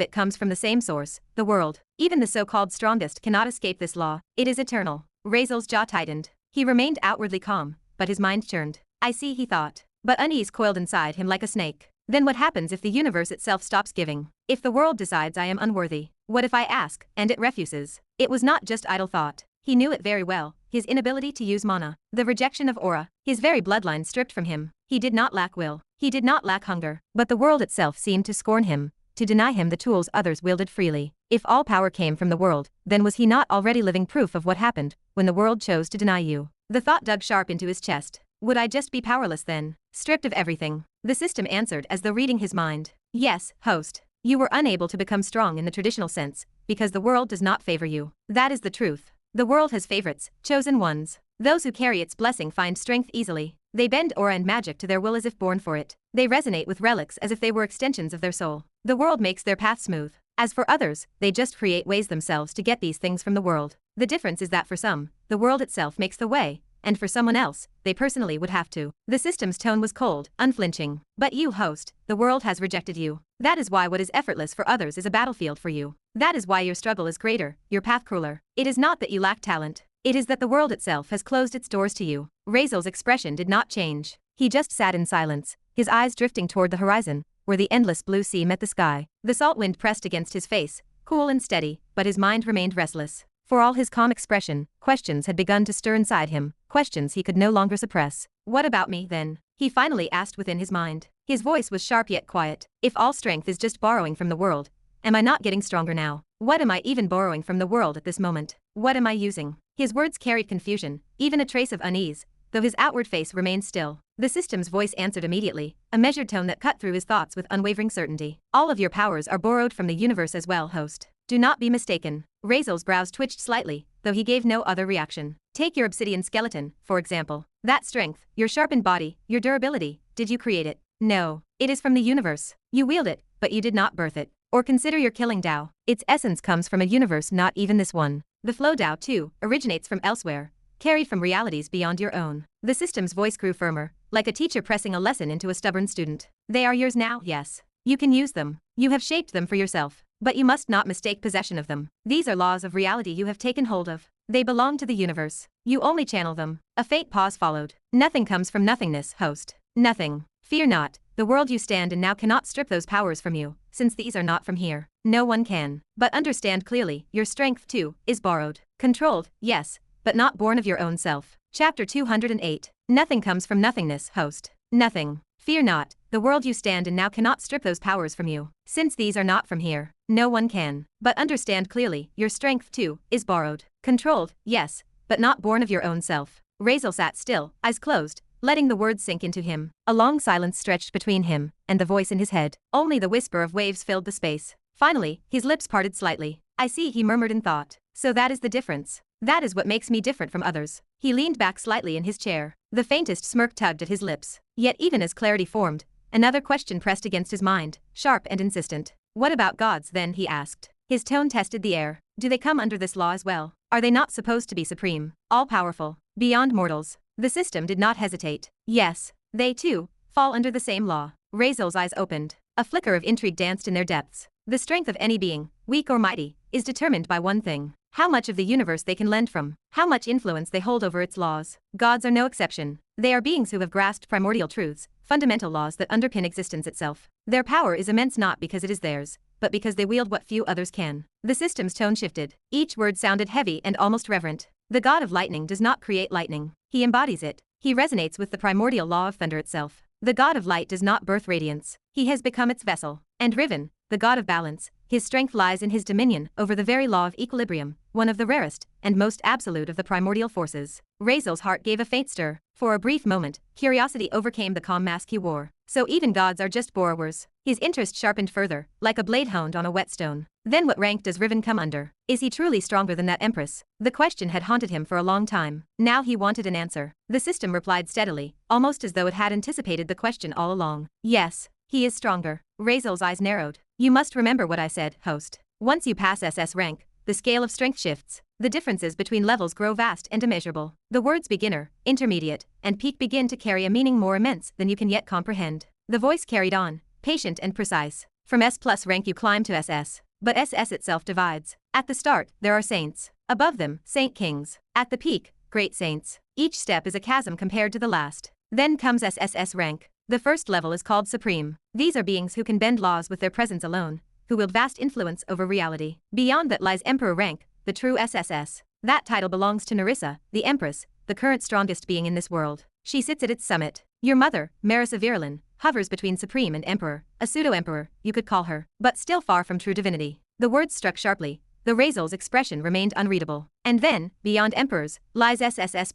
it comes from the same source, the world. Even the so-called strongest cannot escape this law. It is eternal. Razeal's jaw tightened. He remained outwardly calm, but his mind churned. I see, he thought. But unease coiled inside him like a snake. Then what happens if the universe itself stops giving? If the world decides I am unworthy? What if I ask, and it refuses? It was not just idle thought. He knew it very well, his inability to use mana, the rejection of aura, his very bloodline stripped from him. He did not lack will, he did not lack hunger, but the world itself seemed to scorn him, to deny him the tools others wielded freely. If all power came from the world, then was he not already living proof of what happened when the world chose to deny you? The thought dug sharp into his chest. Would I just be powerless then, stripped of everything? The system answered as though reading his mind. Yes, host. You were unable to become strong in the traditional sense, because the world does not favor you. That is the truth. The world has favorites, chosen ones. Those who carry its blessing find strength easily. They bend aura and magic to their will as if born for it. They resonate with relics as if they were extensions of their soul. The world makes their path smooth. As for others, they just create ways themselves to get these things from the world. The difference is that for some, the world itself makes the way, and for someone else, they personally would have to. The system's tone was cold, unflinching. But you, host, the world has rejected you. That is why what is effortless for others is a battlefield for you. That is why your struggle is greater, your path crueler. It is not that you lack talent. It is that the world itself has closed its doors to you. Razeal's expression did not change. He just sat in silence, his eyes drifting toward the horizon, where the endless blue sea met the sky. The salt wind pressed against his face, cool and steady, but his mind remained restless. For all his calm expression, questions had begun to stir inside him, questions he could no longer suppress. What about me, then? He finally asked within his mind. His voice was sharp yet quiet. If all strength is just borrowing from the world, am I not getting stronger now? What am I even borrowing from the world at this moment? What am I using? His words carried confusion, even a trace of unease, though his outward face remained still. The system's voice answered immediately, a measured tone that cut through his thoughts with unwavering certainty. All of your powers are borrowed from the universe as well, host. Do not be mistaken. Razeal's brows twitched slightly, though he gave no other reaction. Take your obsidian skeleton, for example. That strength, your sharpened body, your durability, did you create it? No. It is from the universe. You wield it, but you did not birth it. Or consider your killing Tao. Its essence comes from a universe not even this one. The flow Tao, too, originates from elsewhere, carried from realities beyond your own. The system's voice grew firmer, like a teacher pressing a lesson into a stubborn student. They are yours now, yes. You can use them. You have shaped them for yourself. But you must not mistake possession of them. These are laws of reality you have taken hold of. They belong to the universe. You only channel them. A faint pause followed. Nothing comes from nothingness, host. Nothing. Fear not. The world you stand in now cannot strip those powers from you, since these are not from here. No one can. But understand clearly, your strength, too, is borrowed. Controlled, yes, but not born of your own self. Chapter 208. Nothing comes from nothingness, host. Nothing. Fear not. The world you stand in now cannot strip those powers from you, since these are not from here. No one can. But understand clearly, your strength, too, is borrowed. Controlled, yes, but not born of your own self. Razeal sat still, eyes closed, letting the words sink into him. A long silence stretched between him and the voice in his head. Only the whisper of waves filled the space. Finally, his lips parted slightly. I see, he murmured in thought. So that is the difference. That is what makes me different from others. He leaned back slightly in his chair. The faintest smirk tugged at his lips. Yet even as clarity formed, another question pressed against his mind, sharp and insistent. What about gods then, he asked. His tone tested the air. Do they come under this law as well? Are they not supposed to be supreme, all-powerful, beyond mortals? The system did not hesitate. Yes, they too fall under the same law. Razeal's eyes opened. A flicker of intrigue danced in their depths. The strength of any being, weak or mighty, is determined by one thing: how much of the universe they can lend from, how much influence they hold over its laws. Gods are no exception. They are beings who have grasped primordial truths, fundamental laws that underpin existence itself. Their power is immense not because it is theirs, but because they wield what few others can. The system's tone shifted. Each word sounded heavy and almost reverent. The god of lightning does not create lightning. He embodies it. He resonates with the primordial law of thunder itself. The god of light does not birth radiance. He has become its vessel. And Riven, the god of balance, his strength lies in his dominion over the very law of equilibrium, one of the rarest and most absolute of the primordial forces. Razeal's heart gave a faint stir. For a brief moment, curiosity overcame the calm mask he wore. So even gods are just borrowers. His interest sharpened further, like a blade honed on a whetstone. Then what rank does Riven come under? Is he truly stronger than that empress? The question had haunted him for a long time. Now he wanted an answer. The system replied steadily, almost as though it had anticipated the question all along. Yes, he is stronger. Razeal's eyes narrowed. You must remember what I said, host. Once you pass SS rank, the scale of strength shifts. The differences between levels grow vast and immeasurable. The words beginner, intermediate, and peak begin to carry a meaning more immense than you can yet comprehend. The voice carried on, patient and precise. From S+ rank you climb to SS. But SS itself divides. At the start, there are saints. Above them, saint kings. At the peak, great saints. Each step is a chasm compared to the last. Then comes SSS rank. The first level is called Supreme. These are beings who can bend laws with their presence alone, who wield vast influence over reality. Beyond that lies Emperor rank, the true SSS. That title belongs to Nerissa, the Empress, the current strongest being in this world. She sits at its summit. Your mother, Virelan, hovers between Supreme and Emperor, a pseudo-emperor, you could call her, but still far from true divinity. The words struck sharply, though Razeal's expression remained unreadable. And then, beyond emperors, lies SSS+,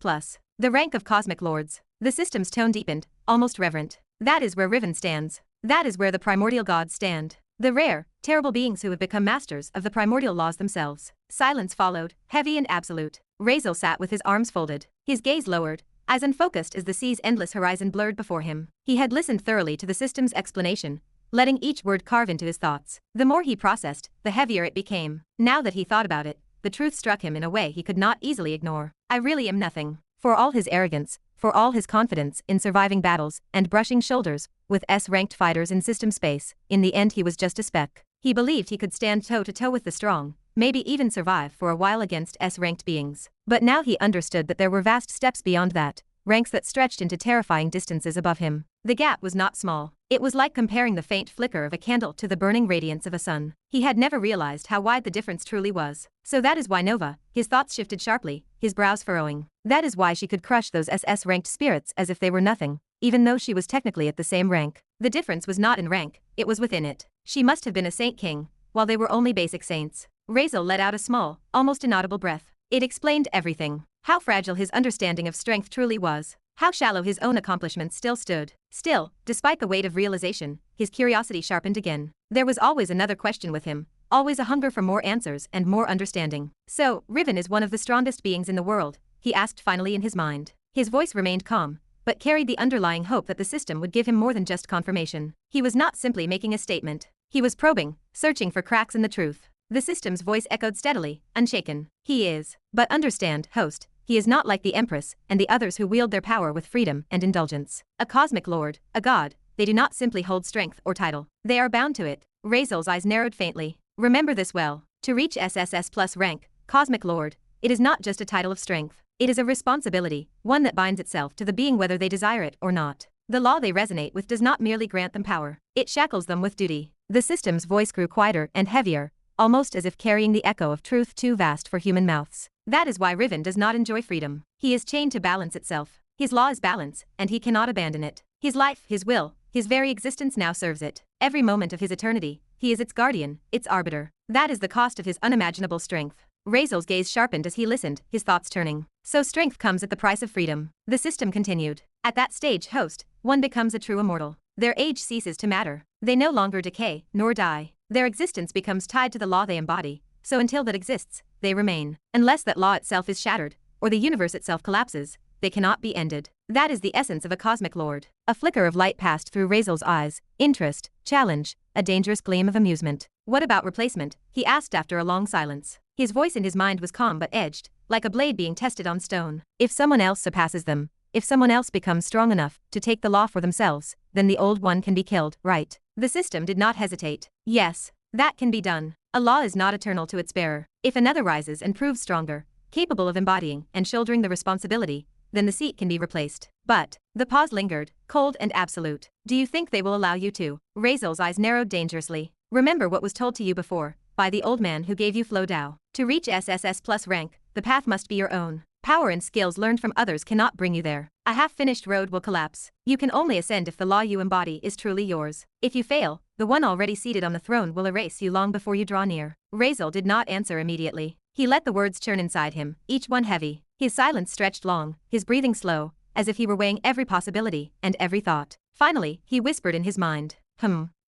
the rank of cosmic lords. The system's tone deepened, almost reverent. That is where Riven stands. That is where the primordial gods stand. The rare, terrible beings who have become masters of the primordial laws themselves. Silence followed, heavy and absolute. Razeal sat with his arms folded, his gaze lowered, as unfocused as the sea's endless horizon blurred before him. He had listened thoroughly to the system's explanation, letting each word carve into his thoughts. The more he processed, the heavier it became. Now that he thought about it, the truth struck him in a way he could not easily ignore. I really am nothing. For all his arrogance, for all his confidence in surviving battles and brushing shoulders with S-ranked fighters in system space, in the end he was just a speck. He believed he could stand toe-to-toe with the strong, maybe even survive for a while against S-ranked beings. But now he understood that there were vast steps beyond that, ranks that stretched into terrifying distances above him. The gap was not small. It was like comparing the faint flicker of a candle to the burning radiance of a sun. He had never realized how wide the difference truly was. So that is why Nova, his thoughts shifted sharply, his brows furrowing. That is why she could crush those SS-ranked spirits as if they were nothing, even though she was technically at the same rank. The difference was not in rank, it was within it. She must have been a saint king, while they were only basic saints. Razeal let out a small, almost inaudible breath. It explained everything. How fragile his understanding of strength truly was. How shallow his own accomplishments still stood. Still, despite the weight of realization, his curiosity sharpened again. There was always another question with him, always a hunger for more answers and more understanding. So, Riven is one of the strongest beings in the world, he asked finally in his mind. His voice remained calm, but carried the underlying hope that the system would give him more than just confirmation. He was not simply making a statement. He was probing, searching for cracks in the truth. The system's voice echoed steadily, unshaken. He is. But understand, host, he is not like the Empress and the others who wield their power with freedom and indulgence. A cosmic lord, a god, they do not simply hold strength or title. They are bound to it. Razeal's eyes narrowed faintly. Remember this well. To reach SSS+ rank, cosmic lord, it is not just a title of strength. It is a responsibility, one that binds itself to the being whether they desire it or not. The law they resonate with does not merely grant them power. It shackles them with duty. The system's voice grew quieter and heavier, almost as if carrying the echo of truth too vast for human mouths. That is why Riven does not enjoy freedom. He is chained to balance itself. His law is balance, and he cannot abandon it. His life, his will, his very existence now serves it. Every moment of his eternity, he is its guardian, its arbiter. That is the cost of his unimaginable strength. Razeal's gaze sharpened as he listened, his thoughts turning. So strength comes at the price of freedom. The system continued. At that stage, host, one becomes a true immortal. Their age ceases to matter. They no longer decay, nor die. Their existence becomes tied to the law they embody, so until that exists, they remain. Unless that law itself is shattered, or the universe itself collapses, they cannot be ended. That is the essence of a cosmic lord. A flicker of light passed through Razeal's eyes, interest, challenge, a dangerous gleam of amusement. What about replacement? He asked after a long silence. His voice in his mind was calm but edged, like a blade being tested on stone. If someone else surpasses them, if someone else becomes strong enough to take the law for themselves, then the old one can be killed, right? The system did not hesitate. Yes, that can be done. A law is not eternal to its bearer. If another rises and proves stronger, capable of embodying and shouldering the responsibility, then the seat can be replaced. But, the pause lingered, cold and absolute. Do you think they will allow you to? Razeal's eyes narrowed dangerously. Remember what was told to you before, by the old man who gave you Flow Dao. To reach SSS+ rank, the path must be your own. Power and skills learned from others cannot bring you there. A half-finished road will collapse. You can only ascend if the law you embody is truly yours. If you fail, the one already seated on the throne will erase you long before you draw near. Razeal did not answer immediately. He let the words churn inside him, each one heavy. His silence stretched long, his breathing slow, as if he were weighing every possibility and every thought. Finally, he whispered in his mind.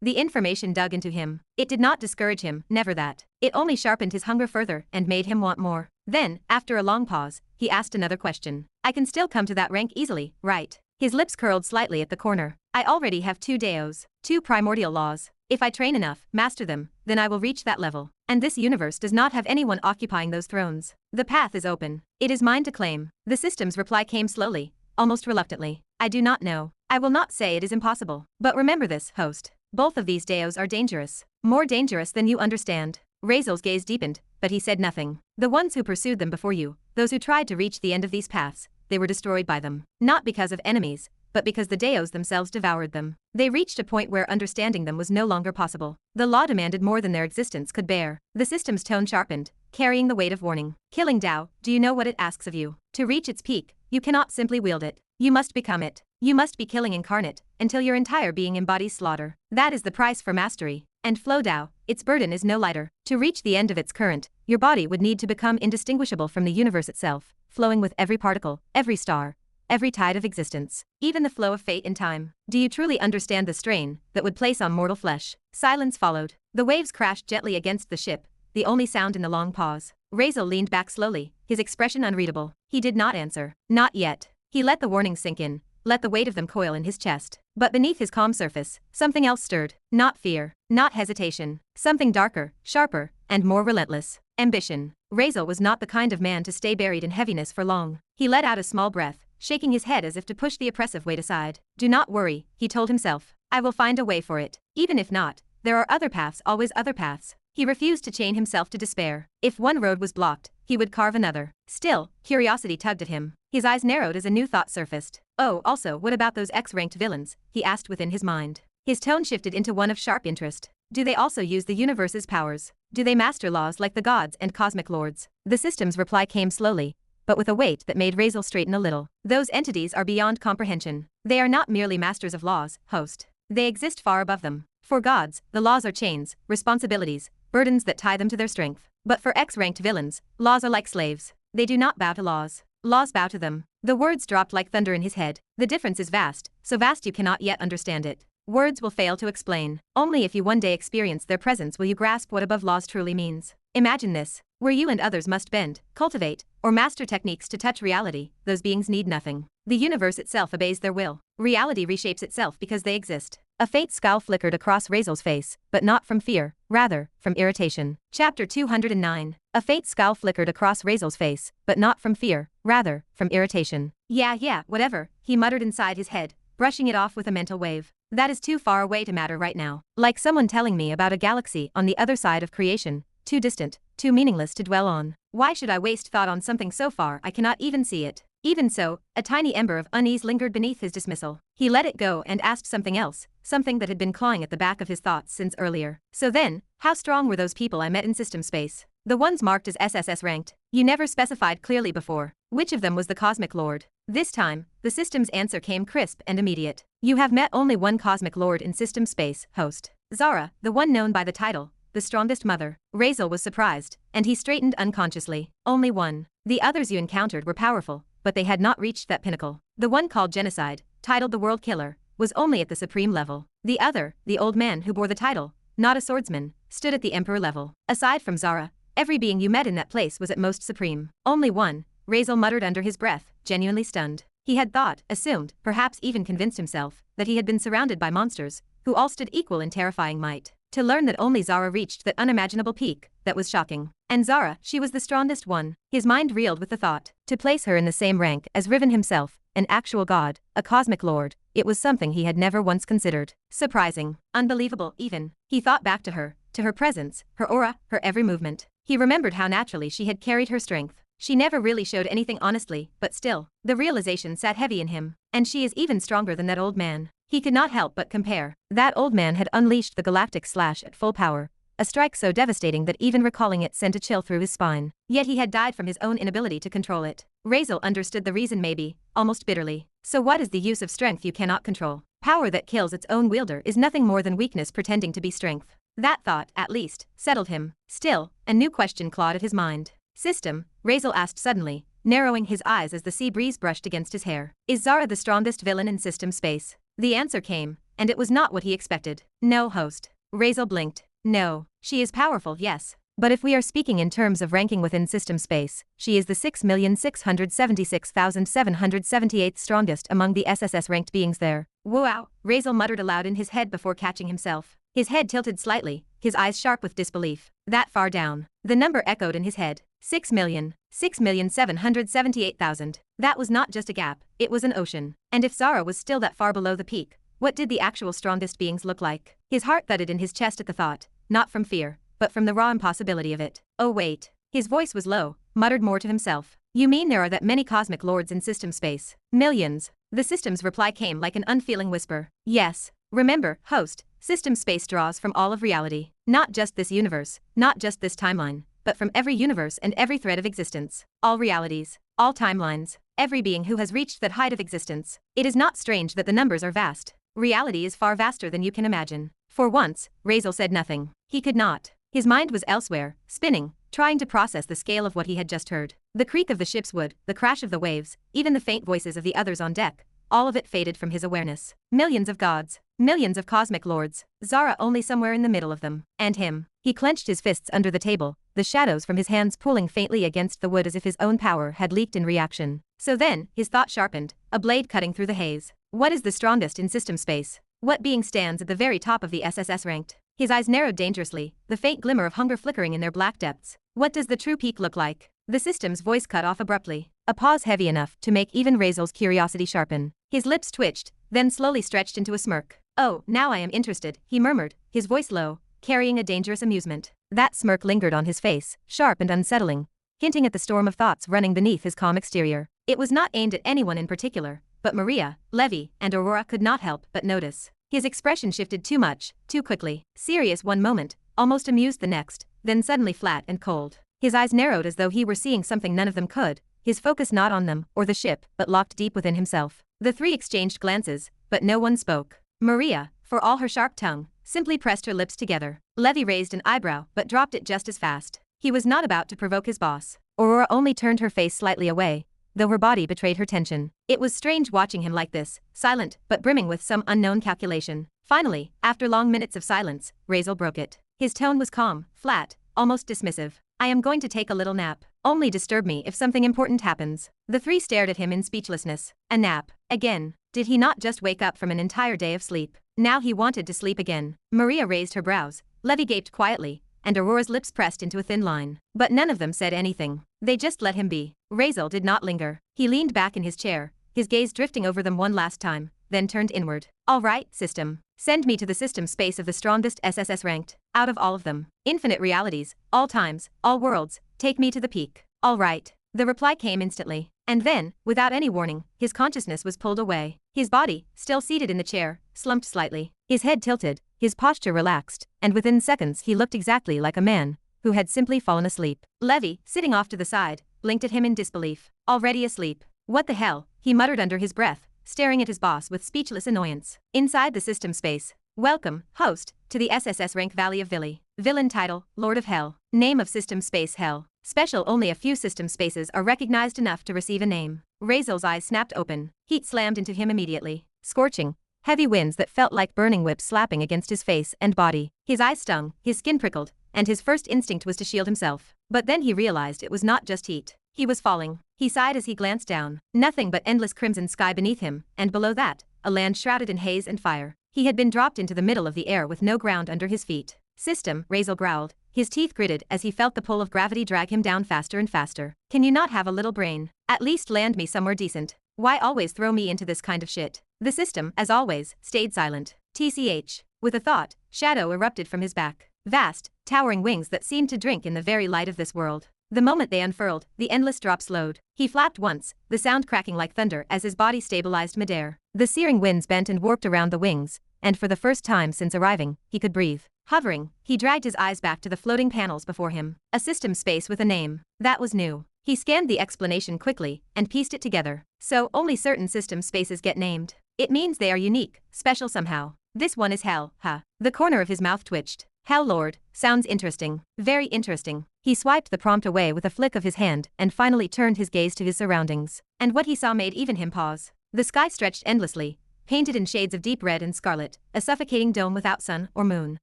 The information dug into him. It did not discourage him, never that. It only sharpened his hunger further and made him want more. Then, after a long pause, he asked another question. I can still come to that rank easily, right? His lips curled slightly at the corner. I already have 2 Daos, 2 primordial laws. If I train enough, master them, then I will reach that level. And this universe does not have anyone occupying those thrones. The path is open. It is mine to claim. The system's reply came slowly, almost reluctantly. I do not know. I will not say it is impossible. But remember this, host. Both of these Daos are dangerous. More dangerous than you understand. Razeal's gaze deepened, but he said nothing. The ones who pursued them before you, those who tried to reach the end of these paths, they were destroyed by them. Not because of enemies, but because the Deos themselves devoured them. They reached a point where understanding them was no longer possible. The law demanded more than their existence could bear. The system's tone sharpened, carrying the weight of warning. Killing Tao, do you know what it asks of you? To reach its peak, you cannot simply wield it. You must become it. You must be killing incarnate, until your entire being embodies slaughter. That is the price for mastery. And flow Tao, its burden is no lighter. To reach the end of its current, your body would need to become indistinguishable from the universe itself, flowing with every particle, every star, every tide of existence, even the flow of fate and time. Do you truly understand the strain that would place on mortal flesh? Silence followed. The waves crashed gently against the ship, the only sound in the long pause. Razeal leaned back slowly, his expression unreadable. He did not answer. Not yet. He let the warnings sink in, let the weight of them coil in his chest. But beneath his calm surface, something else stirred. Not fear, not hesitation. Something darker, sharper, and more relentless. Ambition. Razeal was not the kind of man to stay buried in heaviness for long. He let out a small breath, shaking his head as if to push the oppressive weight aside. Do not worry, he told himself. I will find a way for it. Even if not, there are other paths, always other paths. He refused to chain himself to despair. If one road was blocked, he would carve another. Still, curiosity tugged at him. His eyes narrowed as a new thought surfaced. Oh, also, what about those X-ranked villains? He asked within his mind. His tone shifted into one of sharp interest. Do they also use the universe's powers? Do they master laws like the gods and cosmic lords? The system's reply came slowly, but with a weight that made Razeal straighten a little. Those entities are beyond comprehension. They are not merely masters of laws, host. They exist far above them. For gods, the laws are chains, responsibilities, burdens that tie them to their strength. But for X-ranked villains, laws are like slaves. They do not bow to laws. Laws bow to them. The words dropped like thunder in his head. The difference is vast, so vast you cannot yet understand it. Words will fail to explain. Only if you one day experience their presence will you grasp what above laws truly means. Imagine this, where you and others must bend, cultivate, or master techniques to touch reality, those beings need nothing. The universe itself obeys their will. Reality reshapes itself because they exist. A faint scowl flickered across Razeal's face, but not from fear, rather, from irritation. Chapter 209. A faint scowl flickered across Razeal's face, but not from fear, rather, from irritation. Yeah, whatever, he muttered inside his head, brushing it off with a mental wave. That is too far away to matter right now. Like someone telling me about a galaxy on the other side of creation, too distant, too meaningless to dwell on. Why should I waste thought on something so far I cannot even see it? Even so, a tiny ember of unease lingered beneath his dismissal. He let it go and asked something else, something that had been clawing at the back of his thoughts since earlier. So then, how strong were those people I met in system space? The ones marked as SSS ranked. You never specified clearly before. Which of them was the Cosmic Lord? This time, the system's answer came crisp and immediate. You have met only one Cosmic Lord in system space, host. Zara, the one known by the title, the strongest mother. Razeal was surprised, and he straightened unconsciously. Only one. The others you encountered were powerful, but they had not reached that pinnacle. The one called Genocide, titled the World Killer, was only at the supreme level. The other, the old man who bore the title, not a swordsman, stood at the emperor level. Aside from Zara, every being you met in that place was at most supreme. Only one, Razeal muttered under his breath, genuinely stunned. He had thought, assumed, perhaps even convinced himself, that he had been surrounded by monsters, who all stood equal in terrifying might. To learn that only Zara reached that unimaginable peak, that was shocking. And Zara, she was the strongest one. His mind reeled with the thought. To place her in the same rank as Riven himself, an actual god, a cosmic lord, it was something he had never once considered. Surprising, unbelievable even. He thought back to her presence, her aura, her every movement. He remembered how naturally she had carried her strength. She never really showed anything honestly, but still, the realization sat heavy in him. And she is even stronger than that old man. He could not help but compare. That old man had unleashed the galactic slash at full power, a strike so devastating that even recalling it sent a chill through his spine. Yet he had died from his own inability to control it. Razeal understood the reason maybe, almost bitterly. So what is the use of strength you cannot control? Power that kills its own wielder is nothing more than weakness pretending to be strength. That thought, at least, settled him. Still, a new question clawed at his mind. System, Razeal asked suddenly, narrowing his eyes as the sea breeze brushed against his hair. Is Zara the strongest villain in system space? The answer came, and it was not what he expected. No, host. Razeal blinked. No, she is powerful, yes. But if we are speaking in terms of ranking within system space, she is the 6,676,778th strongest among the SSS ranked beings there. Wow, Razeal muttered aloud in his head before catching himself. His head tilted slightly, his eyes sharp with disbelief. That far down. The number echoed in his head. 6,778,000. That was not just a gap, it was an ocean. And if Zara was still that far below the peak, what did the actual strongest beings look like? His heart thudded in his chest at the thought, not from fear, but from the raw impossibility of it. Oh wait. His voice was low, muttered more to himself. You mean there are that many cosmic lords in system space? Millions. The system's reply came like an unfeeling whisper. Yes. Remember, host, system space draws from all of reality. Not just this universe, not just this timeline, but from every universe and every thread of existence. All realities, all timelines, every being who has reached that height of existence. It is not strange that the numbers are vast. Reality is far vaster than you can imagine. For once, Razeal said nothing. He could not. His mind was elsewhere, spinning, trying to process the scale of what he had just heard. The creak of the ship's wood, the crash of the waves, even the faint voices of the others on deck, all of it faded from his awareness. Millions of gods, millions of cosmic lords, Zara only somewhere in the middle of them. And him. He clenched his fists under the table, the shadows from his hands pulling faintly against the wood as if his own power had leaked in reaction. So then, his thought sharpened, a blade cutting through the haze. What is the strongest in system space? What being stands at the very top of the SSS ranked? His eyes narrowed dangerously, the faint glimmer of hunger flickering in their black depths. What does the true peak look like? The system's voice cut off abruptly. A pause heavy enough to make even Razeal's curiosity sharpen. His lips twitched, then slowly stretched into a smirk. Oh, now I am interested, he murmured, his voice low, carrying a dangerous amusement. That smirk lingered on his face, sharp and unsettling, hinting at the storm of thoughts running beneath his calm exterior. It was not aimed at anyone in particular, but Maria, Levi, and Aurora could not help but notice. His expression shifted too much, too quickly. Serious one moment, almost amused the next, then suddenly flat and cold. His eyes narrowed as though he were seeing something none of them could, his focus not on them or the ship, but locked deep within himself. The three exchanged glances, but no one spoke. Maria, for all her sharp tongue, simply pressed her lips together. Levi raised an eyebrow but dropped it just as fast. He was not about to provoke his boss. Aurora only turned her face slightly away, though her body betrayed her tension. It was strange watching him like this, silent but brimming with some unknown calculation. Finally, after long minutes of silence, Razeal broke it. His tone was calm, flat, almost dismissive. I am going to take a little nap. Only disturb me if something important happens. The three stared at him in speechlessness. A nap. Again. Did he not just wake up from an entire day of sleep? Now he wanted to sleep again. Maria raised her brows, Levi gaped quietly, and Aurora's lips pressed into a thin line. But none of them said anything. They just let him be. Razeal did not linger. He leaned back in his chair, his gaze drifting over them one last time, then turned inward. All right, system. Send me to the system space of the strongest SSS ranked, out of all of them. Infinite realities, all times, all worlds, take me to the peak. All right. The reply came instantly. And then, without any warning, his consciousness was pulled away. His body, still seated in the chair, slumped slightly. His head tilted, his posture relaxed, and within seconds he looked exactly like a man who had simply fallen asleep. Levi, sitting off to the side, blinked at him in disbelief. Already asleep. What the hell? He muttered under his breath, staring at his boss with speechless annoyance. Inside the system space. Welcome, host, to the SSS rank Valley of Vili. Villain title, Lord of Hell. Name of system space Hell. Special only a few system spaces are recognized enough to receive a name. Razeal's eyes snapped open. Heat slammed into him immediately. Scorching. Heavy winds that felt like burning whips slapping against his face and body. His eyes stung, his skin prickled, and his first instinct was to shield himself. But then he realized it was not just heat. He was falling. He sighed as he glanced down. Nothing but endless crimson sky beneath him, and below that, a land shrouded in haze and fire. He had been dropped into the middle of the air with no ground under his feet. System, Razeal growled. His teeth gritted as he felt the pull of gravity drag him down faster and faster. Can you not have a little brain? At least land me somewhere decent. Why always throw me into this kind of shit? The system, as always, stayed silent. TCH. With a thought, shadow erupted from his back. Vast, towering wings that seemed to drink in the very light of this world. The moment they unfurled, the endless drop slowed. He flapped once, the sound cracking like thunder as his body stabilized midair. The searing winds bent and warped around the wings, and for the first time since arriving, he could breathe. Hovering, he dragged his eyes back to the floating panels before him. A system space with a name. That was new. He scanned the explanation quickly and pieced it together. So, only certain system spaces get named. It means they are unique, special somehow. This one is Hell, huh? The corner of his mouth twitched. Hell Lord, sounds interesting. Very interesting. He swiped the prompt away with a flick of his hand and finally turned his gaze to his surroundings. And what he saw made even him pause. The sky stretched endlessly, painted in shades of deep red and scarlet, a suffocating dome without sun or moon.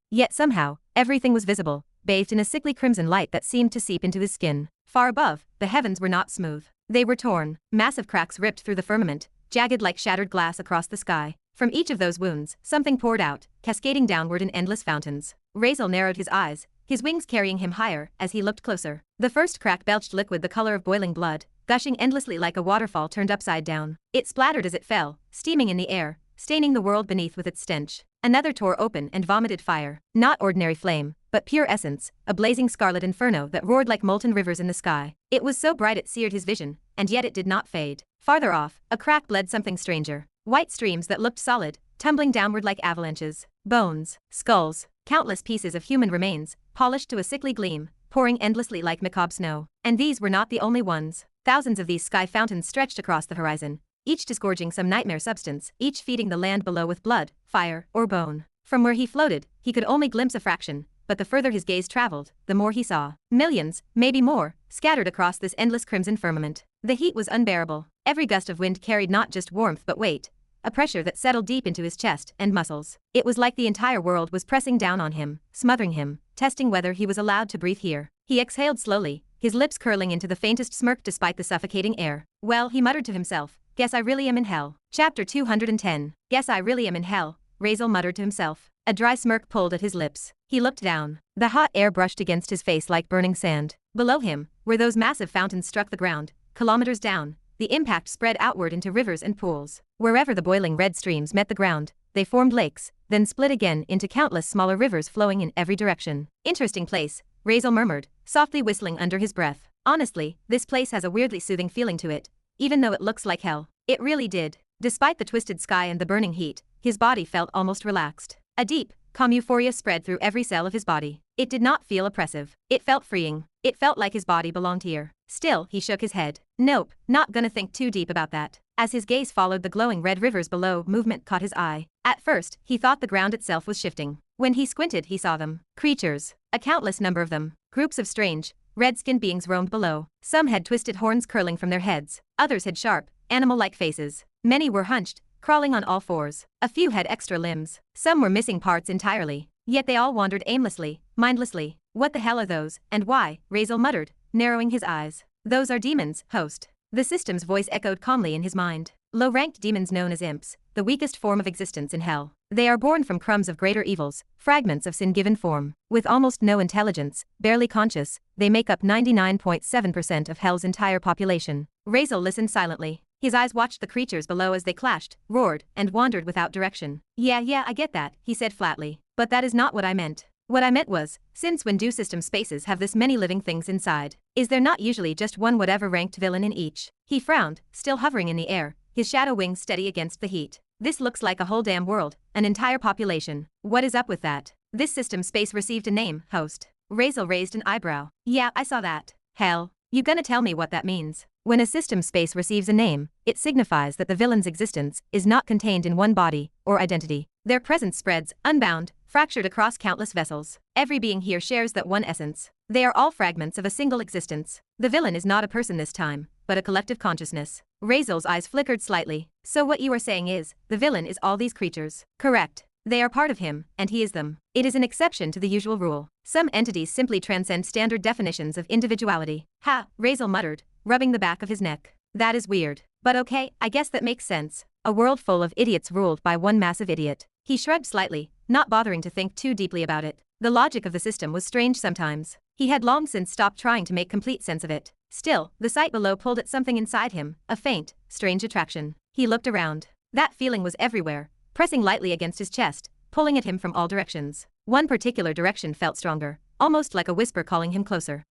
Yet somehow, everything was visible, bathed in a sickly crimson light that seemed to seep into his skin. Far above, the heavens were not smooth. They were torn. Massive cracks ripped through the firmament, jagged like shattered glass across the sky. From each of those wounds, something poured out, cascading downward in endless fountains. Razeal narrowed his eyes, his wings carrying him higher as he looked closer. The first crack belched liquid the color of boiling blood, gushing endlessly like a waterfall turned upside down. It splattered as it fell, steaming in the air, staining the world beneath with its stench. Another tore open and vomited fire. Not ordinary flame, but pure essence, a blazing scarlet inferno that roared like molten rivers in the sky. It was so bright it seared his vision, and yet it did not fade. Farther off, a crack bled something stranger. White streams that looked solid, tumbling downward like avalanches. Bones, skulls, countless pieces of human remains, polished to a sickly gleam, pouring endlessly like macabre snow. And these were not the only ones. Thousands of these sky fountains stretched across the horizon, each disgorging some nightmare substance, each feeding the land below with blood, fire, or bone. From where he floated, he could only glimpse a fraction, but the further his gaze traveled, the more he saw. Millions, maybe more, scattered across this endless crimson firmament. The heat was unbearable. Every gust of wind carried not just warmth but weight, a pressure that settled deep into his chest and muscles. It was like the entire world was pressing down on him, smothering him, testing whether he was allowed to breathe here. He exhaled slowly, his lips curling into the faintest smirk despite the suffocating air. Well, he muttered to himself, guess I really am in hell. Chapter 210. Guess I really am in hell, Razeal muttered to himself. A dry smirk pulled at his lips. He looked down. The hot air brushed against his face like burning sand. Below him, where those massive fountains struck the ground, kilometers down, the impact spread outward into rivers and pools. Wherever the boiling red streams met the ground, they formed lakes, then split again into countless smaller rivers flowing in every direction. Interesting place, Razeal murmured, softly whistling under his breath. Honestly, this place has a weirdly soothing feeling to it, even though it looks like hell. It really did. Despite the twisted sky and the burning heat, his body felt almost relaxed. A deep, calm euphoria spread through every cell of his body. It did not feel oppressive. It felt freeing. It felt like his body belonged here. Still, he shook his head. Nope, not gonna think too deep about that. As his gaze followed the glowing red rivers below, movement caught his eye. At first, he thought the ground itself was shifting. When he squinted, he saw them. Creatures. A countless number of them. Groups of strange, red-skinned beings roamed below. Some had twisted horns curling from their heads. Others had sharp, animal-like faces. Many were hunched, crawling on all fours. A few had extra limbs. Some were missing parts entirely. Yet they all wandered aimlessly, mindlessly. What the hell are those, and why? Razeal muttered, narrowing his eyes. Those are demons, host. The system's voice echoed calmly in his mind. Low-ranked demons known as imps, the weakest form of existence in hell. They are born from crumbs of greater evils, fragments of sin-given form. With almost no intelligence, barely conscious, they make up 99.7% of hell's entire population. Razeal listened silently. His eyes watched the creatures below as they clashed, roared, and wandered without direction. Yeah, I get that, he said flatly. But that is not what I meant. What I meant was, since when do system spaces have this many living things inside? Is there not usually just one whatever ranked villain in each? He frowned, still hovering in the air, his shadow wings steady against the heat. This looks like a whole damn world, an entire population. What is up with that? This system space received a name, host. Razeal raised an eyebrow. Yeah, I saw that. Hell, you gonna tell me what that means? When a system space receives a name, it signifies that the villain's existence is not contained in one body or identity. Their presence spreads, unbound, fractured across countless vessels. Every being here shares that one essence. They are all fragments of a single existence. The villain is not a person this time, but a collective consciousness. Razeal's eyes flickered slightly. So what you are saying is, the villain is all these creatures. Correct. They are part of him, and he is them. It is an exception to the usual rule. Some entities simply transcend standard definitions of individuality. Ha, Razeal muttered, rubbing the back of his neck. That is weird. But okay, I guess that makes sense. A world full of idiots ruled by one massive idiot. He shrugged slightly, not bothering to think too deeply about it. The logic of the system was strange sometimes. He had long since stopped trying to make complete sense of it. Still, the sight below pulled at something inside him, a faint, strange attraction. He looked around. That feeling was everywhere, pressing lightly against his chest, pulling at him from all directions. One particular direction felt stronger, almost like a whisper calling him closer.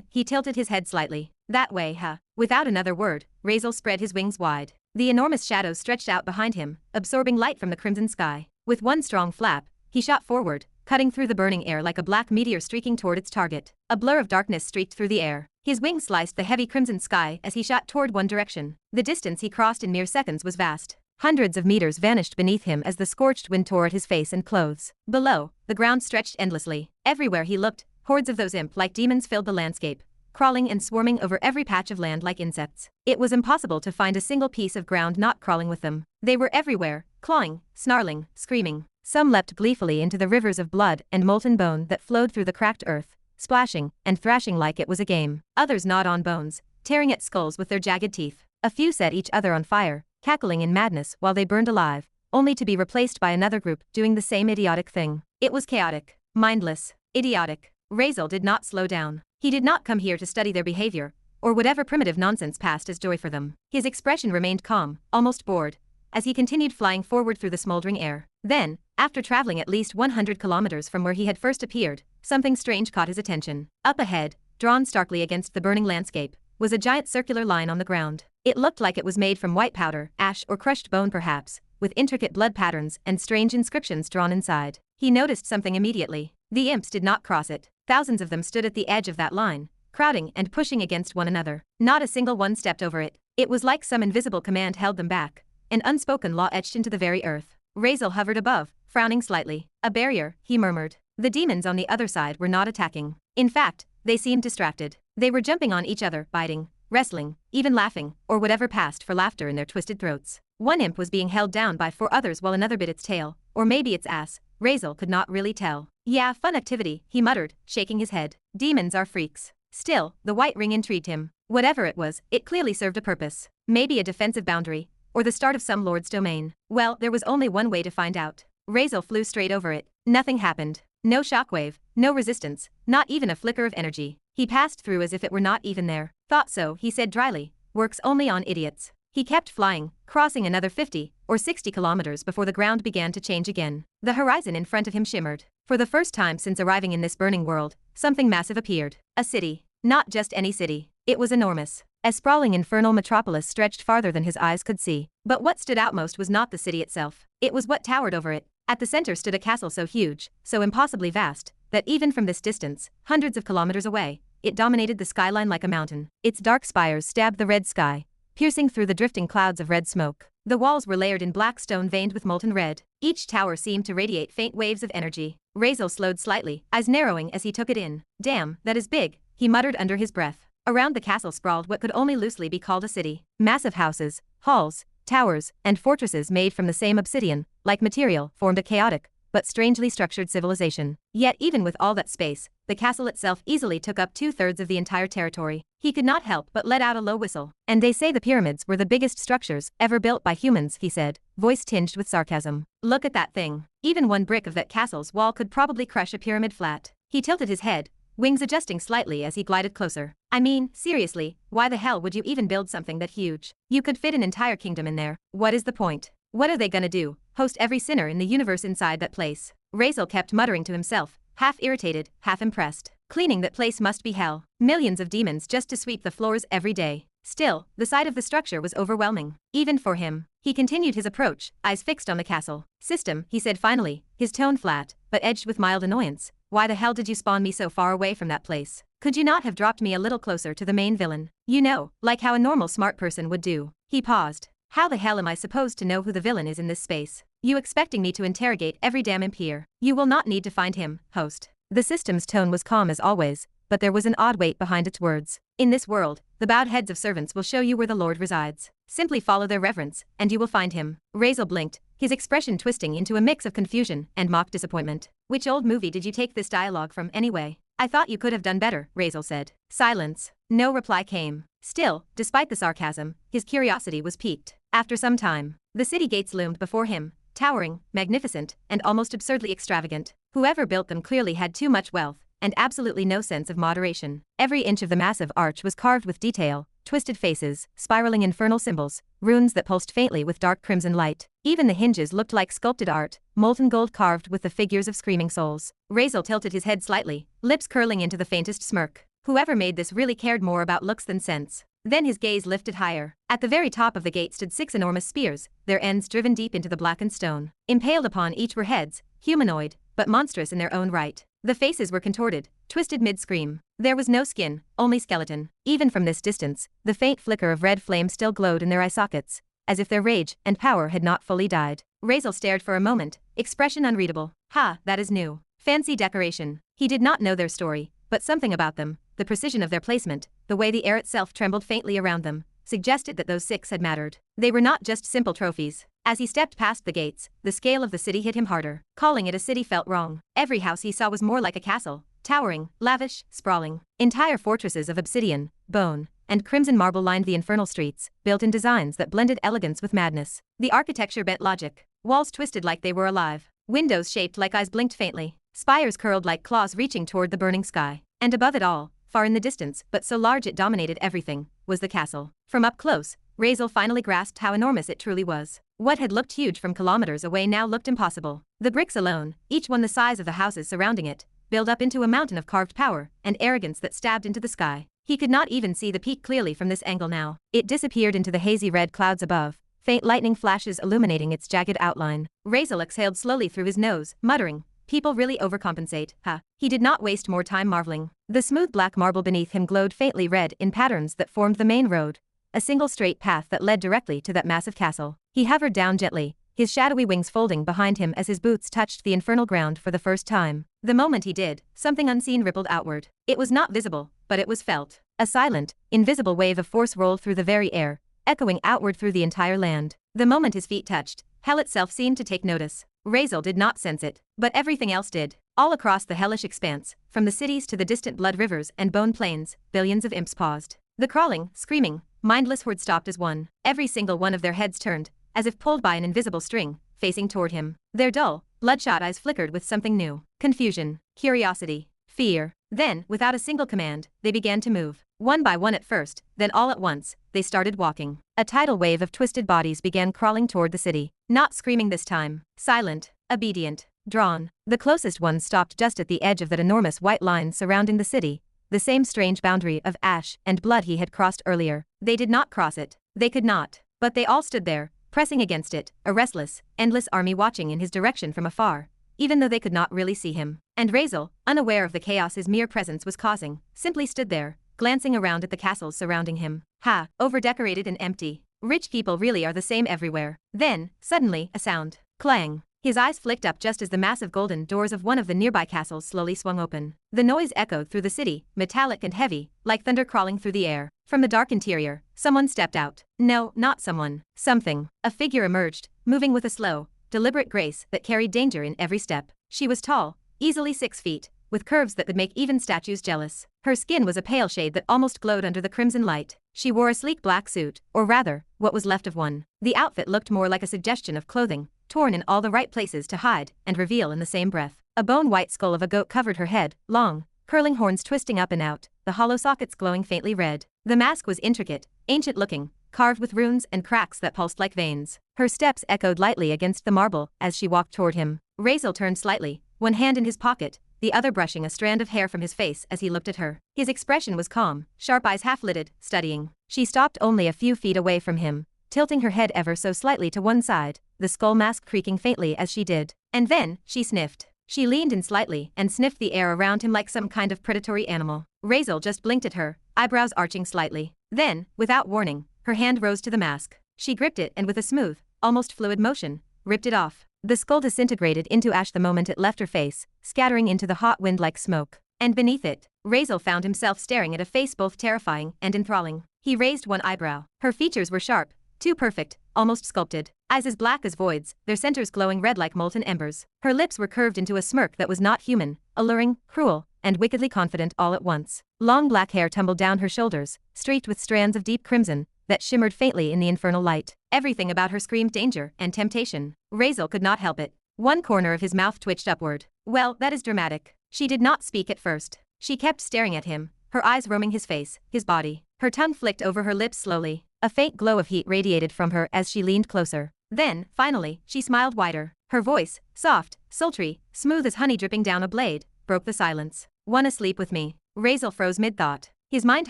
He tilted his head slightly. That way, huh? Without another word, Razeal spread his wings wide. The enormous shadows stretched out behind him, absorbing light from the crimson sky. With one strong flap, he shot forward, cutting through the burning air like a black meteor streaking toward its target. A blur of darkness streaked through the air. His wings sliced the heavy crimson sky as he shot toward one direction. The distance he crossed in mere seconds was vast. Hundreds of meters vanished beneath him as the scorched wind tore at his face and clothes. Below, the ground stretched endlessly. Everywhere he looked, hordes of those imp-like demons filled the landscape, crawling and swarming over every patch of land like insects. It was impossible to find a single piece of ground not crawling with them. They were everywhere, clawing, snarling, screaming. Some leapt gleefully into the rivers of blood and molten bone that flowed through the cracked earth, splashing and thrashing like it was a game. Others gnawed on bones, tearing at skulls with their jagged teeth. A few set each other on fire, cackling in madness while they burned alive, only to be replaced by another group doing the same idiotic thing. It was chaotic, mindless, idiotic. Razeal did not slow down. He did not come here to study their behavior, or whatever primitive nonsense passed as joy for them. His expression remained calm, almost bored, as he continued flying forward through the smoldering air. Then, after traveling at least 100 kilometers from where he had first appeared, something strange caught his attention. Up ahead, drawn starkly against the burning landscape, was a giant circular line on the ground. It looked like it was made from white powder, ash or crushed bone perhaps, with intricate blood patterns and strange inscriptions drawn inside. He noticed something immediately. The imps did not cross it. Thousands of them stood at the edge of that line, crowding and pushing against one another. Not a single one stepped over it. It was like some invisible command held them back, an unspoken law etched into the very earth. Razeal hovered above, frowning slightly. A barrier, he murmured. The demons on the other side were not attacking. In fact, they seemed distracted. They were jumping on each other, biting, wrestling, even laughing, or whatever passed for laughter in their twisted throats. One imp was being held down by 4 others while another bit its tail, or maybe its ass. Razeal could not really tell. Yeah, fun activity, he muttered, shaking his head. Demons are freaks. Still, the white ring intrigued him. Whatever it was, it clearly served a purpose. Maybe a defensive boundary, or the start of some lord's domain. Well, there was only one way to find out. Razeal flew straight over it. Nothing happened. No shockwave, no resistance, not even a flicker of energy. He passed through as if it were not even there. Thought so, he said dryly. Works only on idiots. He kept flying, crossing another 50 or 60 kilometers before the ground began to change again. The horizon in front of him shimmered. For the first time since arriving in this burning world, something massive appeared. A city. Not just any city. It was enormous. A sprawling infernal metropolis stretched farther than his eyes could see. But what stood out most was not the city itself. It was what towered over it. At the center stood a castle so huge, so impossibly vast, that even from this distance, hundreds of kilometers away, it dominated the skyline like a mountain. Its dark spires stabbed the red sky, piercing through the drifting clouds of red smoke. The walls were layered in black stone veined with molten red. Each tower seemed to radiate faint waves of energy. Razeal slowed slightly, eyes narrowing as he took it in. Damn, that is big, he muttered under his breath. Around the castle sprawled what could only loosely be called a city. Massive houses, halls, towers, and fortresses made from the same obsidian-like material formed a chaotic, but strangely structured civilization. Yet even with all that space, the castle itself easily took up 2/3 of the entire territory. He could not help but let out a low whistle. And they say the pyramids were the biggest structures ever built by humans, he said, voice tinged with sarcasm. Look at that thing. Even one brick of that castle's wall could probably crush a pyramid flat. He tilted his head, wings adjusting slightly as he glided closer. I mean, seriously, why the hell would you even build something that huge? You could fit an entire kingdom in there. What is the point? What are they gonna do? Host every sinner in the universe inside that place? Razeal kept muttering to himself, half irritated, half impressed. Cleaning that place must be hell. Millions of demons just to sweep the floors every day. Still, the sight of the structure was overwhelming. Even for him. He continued his approach, eyes fixed on the castle. System, he said finally, his tone flat, but edged with mild annoyance. Why the hell did you spawn me so far away from that place? Could you not have dropped me a little closer to the main villain? You know, like how a normal smart person would do. He paused. How the hell am I supposed to know who the villain is in this space? You expecting me to interrogate every damn imp here? You will not need to find him, host. The system's tone was calm as always, but there was an odd weight behind its words. In this world, the bowed heads of servants will show you where the Lord resides. Simply follow their reverence, and you will find him. Razeal blinked, his expression twisting into a mix of confusion and mock disappointment. Which old movie did you take this dialogue from anyway? I thought you could have done better, Razeal said. Silence. No reply came. Still, despite the sarcasm, his curiosity was piqued. After some time, the city gates loomed before him, towering, magnificent, and almost absurdly extravagant. Whoever built them clearly had too much wealth, and absolutely no sense of moderation. Every inch of the massive arch was carved with detail, twisted faces, spiraling infernal symbols, runes that pulsed faintly with dark crimson light. Even the hinges looked like sculpted art, molten gold carved with the figures of screaming souls. Razeal tilted his head slightly, lips curling into the faintest smirk. Whoever made this really cared more about looks than sense. Then his gaze lifted higher. At the very top of the gate stood 6 enormous spears, their ends driven deep into the blackened stone. Impaled upon each were heads, humanoid, but monstrous in their own right. The faces were contorted, twisted mid-scream. There was no skin, only skeleton. Even from this distance, the faint flicker of red flame still glowed in their eye sockets, as if their rage and power had not fully died. Razeal stared for a moment, expression unreadable. Ha, that is new. Fancy decoration. He did not know their story, but something about them, the precision of their placement, the way the air itself trembled faintly around them, suggested that those 6 had mattered. They were not just simple trophies. As he stepped past the gates, the scale of the city hit him harder. Calling it a city felt wrong. Every house he saw was more like a castle, towering, lavish, sprawling. Entire fortresses of obsidian, bone, and crimson marble lined the infernal streets, built in designs that blended elegance with madness. The architecture bent logic. Walls twisted like they were alive. Windows shaped like eyes blinked faintly. Spires curled like claws reaching toward the burning sky. And above it all, far in the distance, but so large it dominated everything, was the castle. From up close, Razeal finally grasped how enormous it truly was. What had looked huge from kilometers away now looked impossible. The bricks alone, each one the size of the houses surrounding it, build up into a mountain of carved power and arrogance that stabbed into the sky. He could not even see the peak clearly from this angle now. It disappeared into the hazy red clouds above, faint lightning flashes illuminating its jagged outline. Razeal exhaled slowly through his nose, muttering, "People really overcompensate, huh?" He did not waste more time marveling. The smooth black marble beneath him glowed faintly red in patterns that formed the main road, a single straight path that led directly to that massive castle. He hovered down gently, his shadowy wings folding behind him as his boots touched the infernal ground for the first time. The moment he did, something unseen rippled outward. It was not visible, but it was felt. A silent, invisible wave of force rolled through the very air, echoing outward through the entire land. The moment his feet touched, hell itself seemed to take notice. Razeal did not sense it, but everything else did. All across the hellish expanse, from the cities to the distant blood rivers and bone plains, billions of imps paused. The crawling, screaming, mindless horde stopped as one. Every single one of their heads turned, as if pulled by an invisible string, facing toward him. Their dull, bloodshot eyes flickered with something new. Confusion, curiosity, fear. Then, without a single command, they began to move. One by one at first, then all at once, they started walking. A tidal wave of twisted bodies began crawling toward the city. Not screaming this time. Silent, obedient, drawn. The closest ones stopped just at the edge of that enormous white line surrounding the city, the same strange boundary of ash and blood he had crossed earlier. They did not cross it. They could not. But they all stood there, pressing against it, a restless, endless army watching in his direction from afar, even though they could not really see him. And Razeal, unaware of the chaos his mere presence was causing, simply stood there, glancing around at the castles surrounding him. Ha, overdecorated and empty. Rich people really are the same everywhere. Then, suddenly, a sound. Clang. His eyes flicked up just as the massive golden doors of one of the nearby castles slowly swung open. The noise echoed through the city, metallic and heavy, like thunder crawling through the air. From the dark interior, someone stepped out. No, not someone. Something. A figure emerged, moving with a slow, deliberate grace that carried danger in every step. She was tall, easily 6 feet, with curves that could make even statues jealous. Her skin was a pale shade that almost glowed under the crimson light. She wore a sleek black suit, or rather, what was left of one. The outfit looked more like a suggestion of clothing, torn in all the right places to hide and reveal in the same breath. A bone-white skull of a goat covered her head, long, curling horns twisting up and out, the hollow sockets glowing faintly red. The mask was intricate, ancient-looking, carved with runes and cracks that pulsed like veins. Her steps echoed lightly against the marble as she walked toward him. Razeal turned slightly, one hand in his pocket, the other brushing a strand of hair from his face as he looked at her. His expression was calm, sharp eyes half-lidded, studying. She stopped only a few feet away from him, tilting her head ever so slightly to one side, the skull mask creaking faintly as she did. And then, she sniffed. She leaned in slightly and sniffed the air around him like some kind of predatory animal. Razeal just blinked at her, eyebrows arching slightly. Then, without warning, her hand rose to the mask. She gripped it and with a smooth, almost fluid motion, ripped it off. The skull disintegrated into ash the moment it left her face, scattering into the hot wind like smoke. And beneath it, Razeal found himself staring at a face both terrifying and enthralling. He raised one eyebrow. Her features were sharp, too perfect, almost sculpted. Eyes as black as voids, their centers glowing red like molten embers. Her lips were curved into a smirk that was not human, alluring, cruel, and wickedly confident all at once. Long black hair tumbled down her shoulders, streaked with strands of deep crimson, that shimmered faintly in the infernal light. Everything about her screamed danger and temptation. Razeal could not help it. One corner of his mouth twitched upward. Well, that is dramatic. She did not speak at first. She kept staring at him, her eyes roaming his face, his body. Her tongue flicked over her lips slowly. A faint glow of heat radiated from her as she leaned closer. Then, finally, she smiled wider. Her voice, soft, sultry, smooth as honey dripping down a blade, broke the silence. "Wanna sleep with me?" Razeal froze mid-thought. His mind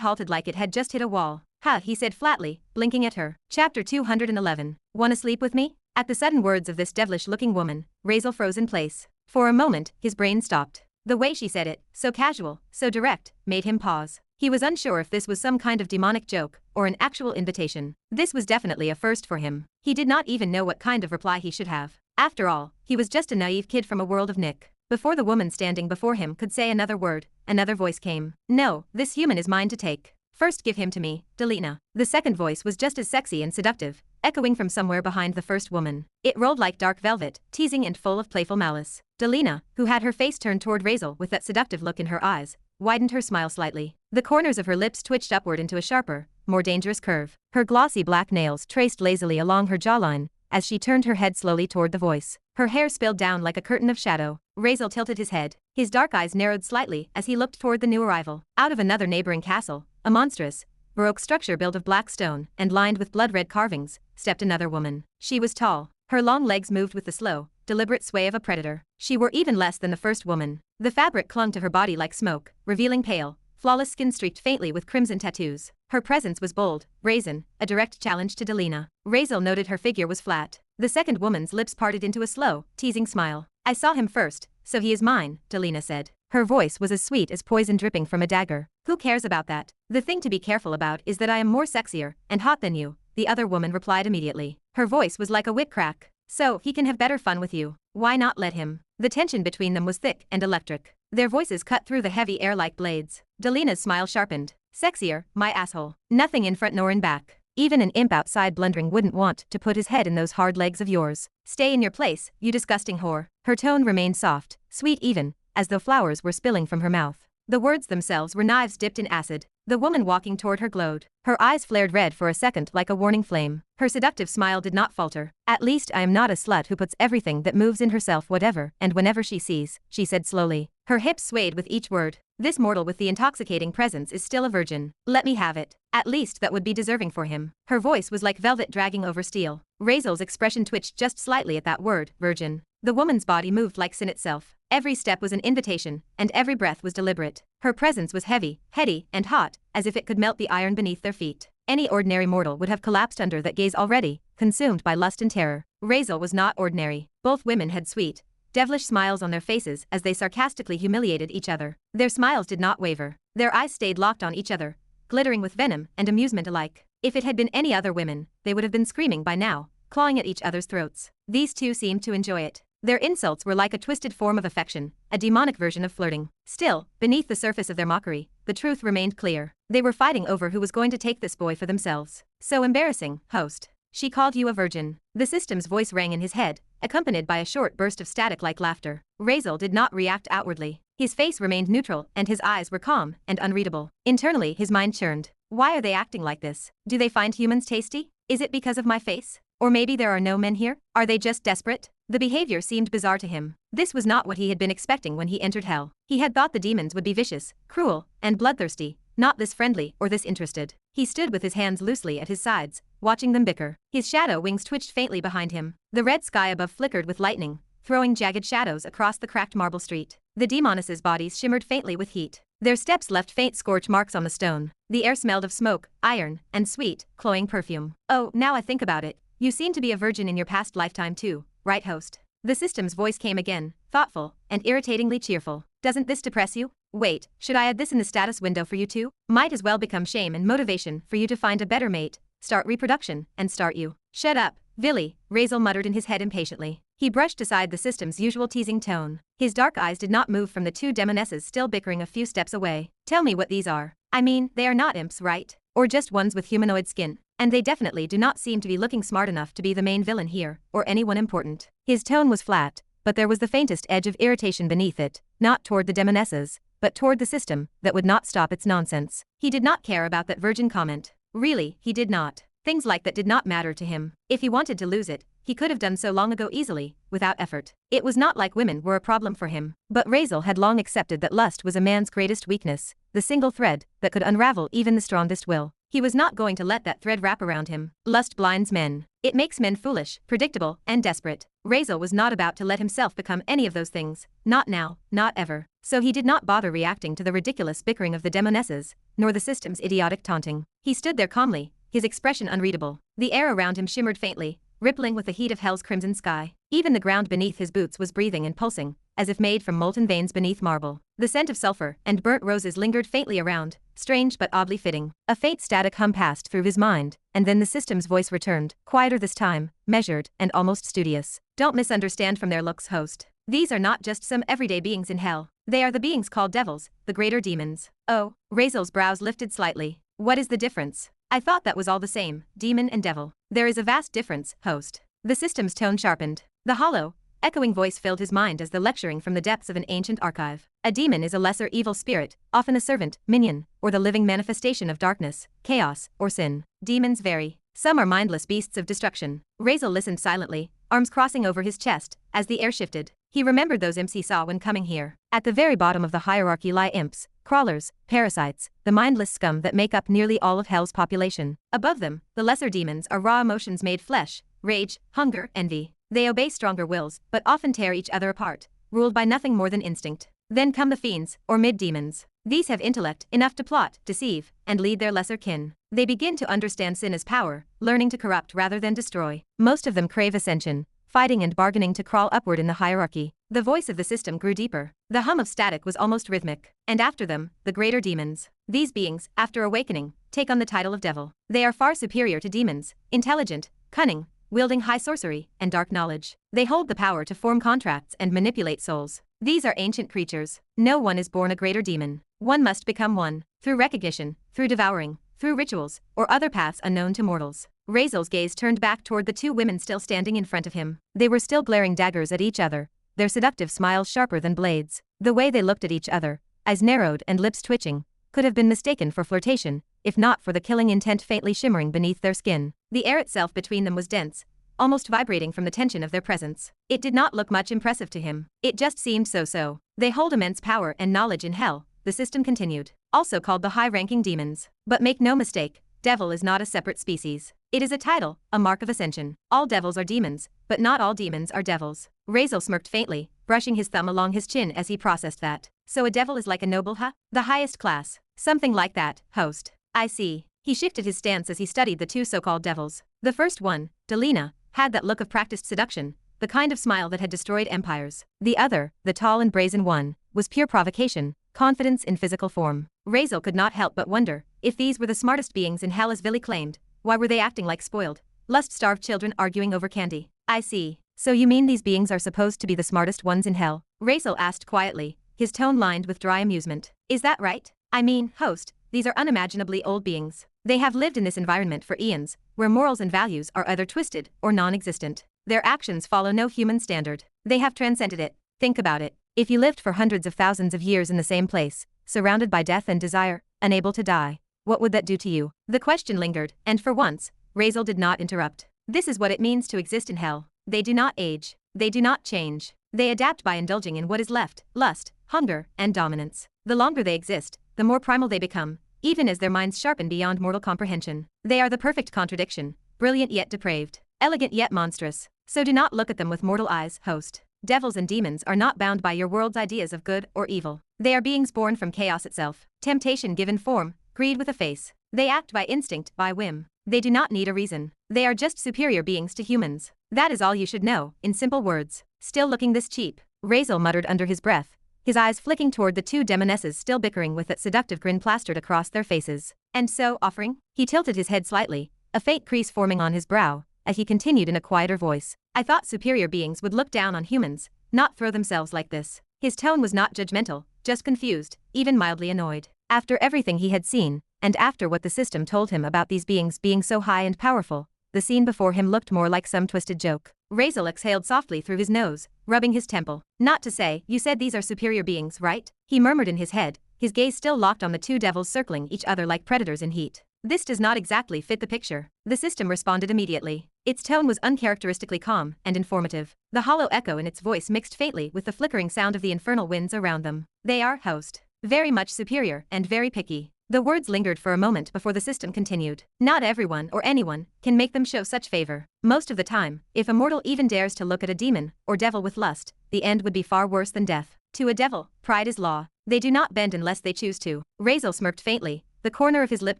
halted like it had just hit a wall. "Huh," he said flatly, blinking at her. Chapter 211. Wanna sleep with me? At the sudden words of this devilish-looking woman, Razeal froze in place. For a moment, his brain stopped. The way she said it, so casual, so direct, made him pause. He was unsure if this was some kind of demonic joke, or an actual invitation. This was definitely a first for him. He did not even know what kind of reply he should have. After all, he was just a naive kid from a world of Nick. Before the woman standing before him could say another word, another voice came. "No, this human is mine to take. First give him to me, Delina." The second voice was just as sexy and seductive, echoing from somewhere behind the first woman. It rolled like dark velvet, teasing and full of playful malice. Delina, who had her face turned toward Razeal with that seductive look in her eyes, widened her smile slightly. The corners of her lips twitched upward into a sharper, more dangerous curve. Her glossy black nails traced lazily along her jawline as she turned her head slowly toward the voice. Her hair spilled down like a curtain of shadow. Razeal tilted his head. His dark eyes narrowed slightly as he looked toward the new arrival. Out of another neighboring castle, a monstrous, baroque structure built of black stone and lined with blood-red carvings, stepped another woman. She was tall. Her long legs moved with the slow, deliberate sway of a predator. She wore even less than the first woman. The fabric clung to her body like smoke, revealing pale, flawless skin streaked faintly with crimson tattoos. Her presence was bold, brazen, a direct challenge to Delina. Razeal noted her figure was flat. The second woman's lips parted into a slow, teasing smile. I saw him first, so he is mine, Delina said. Her voice was as sweet as poison dripping from a dagger. Who cares about that? The thing to be careful about is that I am more sexier and hot than you, the other woman replied immediately. Her voice was like a whip crack. So, he can have better fun with you. Why not let him? The tension between them was thick and electric. Their voices cut through the heavy air like blades. Delina's smile sharpened. Sexier, my asshole. Nothing in front nor in back. Even an imp outside blundering wouldn't want to put his head in those hard legs of yours. Stay in your place, you disgusting whore. Her tone remained soft, sweet even, as though flowers were spilling from her mouth. The words themselves were knives dipped in acid. The woman walking toward her glowed. Her eyes flared red for a second like a warning flame. Her seductive smile did not falter. At least I am not a slut who puts everything that moves in herself whatever and whenever she sees, she said slowly. Her hips swayed with each word. This mortal with the intoxicating presence is still a virgin. Let me have it. At least that would be deserving for him. Her voice was like velvet dragging over steel. Razeal's expression twitched just slightly at that word, virgin. The woman's body moved like sin itself. Every step was an invitation, and every breath was deliberate. Her presence was heavy, heady, and hot, as if it could melt the iron beneath their feet. Any ordinary mortal would have collapsed under that gaze already, consumed by lust and terror. Razeal was not ordinary. Both women had sweet, devilish smiles on their faces as they sarcastically humiliated each other. Their smiles did not waver. Their eyes stayed locked on each other, glittering with venom and amusement alike. If it had been any other women, they would have been screaming by now, clawing at each other's throats. These two seemed to enjoy it. Their insults were like a twisted form of affection, a demonic version of flirting. Still, beneath the surface of their mockery, the truth remained clear. They were fighting over who was going to take this boy for themselves. So embarrassing, host. She called you a virgin. The system's voice rang in his head, accompanied by a short burst of static-like laughter. Razeal did not react outwardly. His face remained neutral and his eyes were calm and unreadable. Internally, his mind churned. Why are they acting like this? Do they find humans tasty? Is it because of my face? Or maybe there are no men here? Are they just desperate? The behavior seemed bizarre to him. This was not what he had been expecting when he entered hell. He had thought the demons would be vicious, cruel, and bloodthirsty, not this friendly or this interested. He stood with his hands loosely at his sides, watching them bicker. His shadow wings twitched faintly behind him. The red sky above flickered with lightning, throwing jagged shadows across the cracked marble street. The demonesses' bodies shimmered faintly with heat. Their steps left faint scorch marks on the stone. The air smelled of smoke, iron, and sweet, cloying perfume. Oh, now I think about it. You seem to be a virgin in your past lifetime too, right host? The system's voice came again, thoughtful, and irritatingly cheerful. Doesn't this depress you? Wait, should I add this in the status window for you too? Might as well become shame and motivation for you to find a better mate, start reproduction, and start you. Shut up, Villy, Razeal muttered in his head impatiently. He brushed aside the system's usual teasing tone. His dark eyes did not move from the two demonesses still bickering a few steps away. Tell me what these are. I mean, they are not imps, right? Or just ones with humanoid skin. And they definitely do not seem to be looking smart enough to be the main villain here, or anyone important. His tone was flat, but there was the faintest edge of irritation beneath it, not toward the demonesses, but toward the system that would not stop its nonsense. He did not care about that virgin comment. Really, he did not. Things like that did not matter to him. If he wanted to lose it, he could have done so long ago easily, without effort. It was not like women were a problem for him. But Razeal had long accepted that lust was a man's greatest weakness, the single thread that could unravel even the strongest will. He was not going to let that thread wrap around him. Lust blinds men. It makes men foolish, predictable, and desperate. Razeal was not about to let himself become any of those things. Not now, not ever. So he did not bother reacting to the ridiculous bickering of the demonesses, nor the system's idiotic taunting. He stood there calmly, his expression unreadable. The air around him shimmered faintly, rippling with the heat of hell's crimson sky. Even the ground beneath his boots was breathing and pulsing, as if made from molten veins beneath marble. The scent of sulfur and burnt roses lingered faintly around, strange but oddly fitting. A faint static hum passed through his mind, and then the system's voice returned, quieter this time, measured, and almost studious. Don't misunderstand from their looks, host. These are not just some everyday beings in hell. They are the beings called devils, the greater demons. Oh, Razeal's brows lifted slightly. What is the difference? I thought that was all the same, demon and devil. There is a vast difference, host. The system's tone sharpened. The hollow, echoing voice filled his mind as the lecturing from the depths of an ancient archive. A demon is a lesser evil spirit, often a servant, minion, or the living manifestation of darkness, chaos, or sin. Demons vary. Some are mindless beasts of destruction. Razeal listened silently, arms crossing over his chest, as the air shifted. He remembered those imps he saw when coming here. At the very bottom of the hierarchy lie imps, crawlers, parasites, the mindless scum that make up nearly all of hell's population. Above them, the lesser demons are raw emotions made flesh, rage, hunger, envy. They obey stronger wills, but often tear each other apart, ruled by nothing more than instinct. Then come the fiends, or mid-demons. These have intellect enough to plot, deceive, and lead their lesser kin. They begin to understand sin as power, learning to corrupt rather than destroy. Most of them crave ascension, fighting and bargaining to crawl upward in the hierarchy. The voice of the system grew deeper. The hum of static was almost rhythmic. And after them, the greater demons. These beings, after awakening, take on the title of devil. They are far superior to demons, intelligent, cunning, wielding high sorcery and dark knowledge. They hold the power to form contracts and manipulate souls. These are ancient creatures. No one is born a greater demon. One must become one, through recognition, through devouring, through rituals, or other paths unknown to mortals. Razeal's gaze turned back toward the two women still standing in front of him. They were still glaring daggers at each other, their seductive smiles sharper than blades. The way they looked at each other, eyes narrowed and lips twitching, could have been mistaken for flirtation, if not for the killing intent faintly shimmering beneath their skin. The air itself between them was dense, almost vibrating from the tension of their presence. It did not look much impressive to him. It just seemed so. They hold immense power and knowledge in hell, the system continued. Also called the high-ranking demons. But make no mistake, devil is not a separate species. It is a title, a mark of ascension. All devils are demons, but not all demons are devils. Razeal smirked faintly, brushing his thumb along his chin as he processed that. So a devil is like a noble, huh? The highest class. Something like that, host. I see. He shifted his stance as he studied the two so-called devils. The first one, Delina, had that look of practiced seduction, the kind of smile that had destroyed empires. The other, the tall and brazen one, was pure provocation, confidence in physical form. Razeal could not help but wonder, if these were the smartest beings in hell as Villy claimed, why were they acting like spoiled, lust-starved children arguing over candy? I see. So you mean these beings are supposed to be the smartest ones in hell? Razeal asked quietly, his tone lined with dry amusement. Is that right? I mean, host, these are unimaginably old beings. They have lived in this environment for eons, where morals and values are either twisted or non-existent. Their actions follow no human standard. They have transcended it. Think about it. If you lived for hundreds of thousands of years in the same place, surrounded by death and desire, unable to die, what would that do to you? The question lingered, and for once, Razeal did not interrupt. This is what it means to exist in hell. They do not age. They do not change. They adapt by indulging in what is left, lust, hunger, and dominance. The longer they exist, the more primal they become, even as their minds sharpen beyond mortal comprehension. They are the perfect contradiction, brilliant yet depraved, elegant yet monstrous. So do not look at them with mortal eyes, host. Devils and demons are not bound by your world's ideas of good or evil. They are beings born from chaos itself, temptation given form, greed with a face. They act by instinct, by whim. They do not need a reason. They are just superior beings to humans. That is all you should know, in simple words. Still looking this cheap, Razeal muttered under his breath, his eyes flicking toward the two demonesses still bickering with that seductive grin plastered across their faces. And so, offering? He tilted his head slightly, a faint crease forming on his brow, as he continued in a quieter voice. I thought superior beings would look down on humans, not throw themselves like this. His tone was not judgmental, just confused, even mildly annoyed. After everything he had seen, and after what the system told him about these beings being so high and powerful, the scene before him looked more like some twisted joke. Razeal exhaled softly through his nose, rubbing his temple. Not to say, you said these are superior beings, right? He murmured in his head, his gaze still locked on the two devils circling each other like predators in heat. This does not exactly fit the picture. The system responded immediately. Its tone was uncharacteristically calm and informative. The hollow echo in its voice mixed faintly with the flickering sound of the infernal winds around them. They are, host, very much superior and very picky. The words lingered for a moment before the system continued. Not everyone or anyone can make them show such favor. Most of the time, if a mortal even dares to look at a demon or devil with lust, the end would be far worse than death. To a devil, pride is law. They do not bend unless they choose to. Razeal smirked faintly, the corner of his lip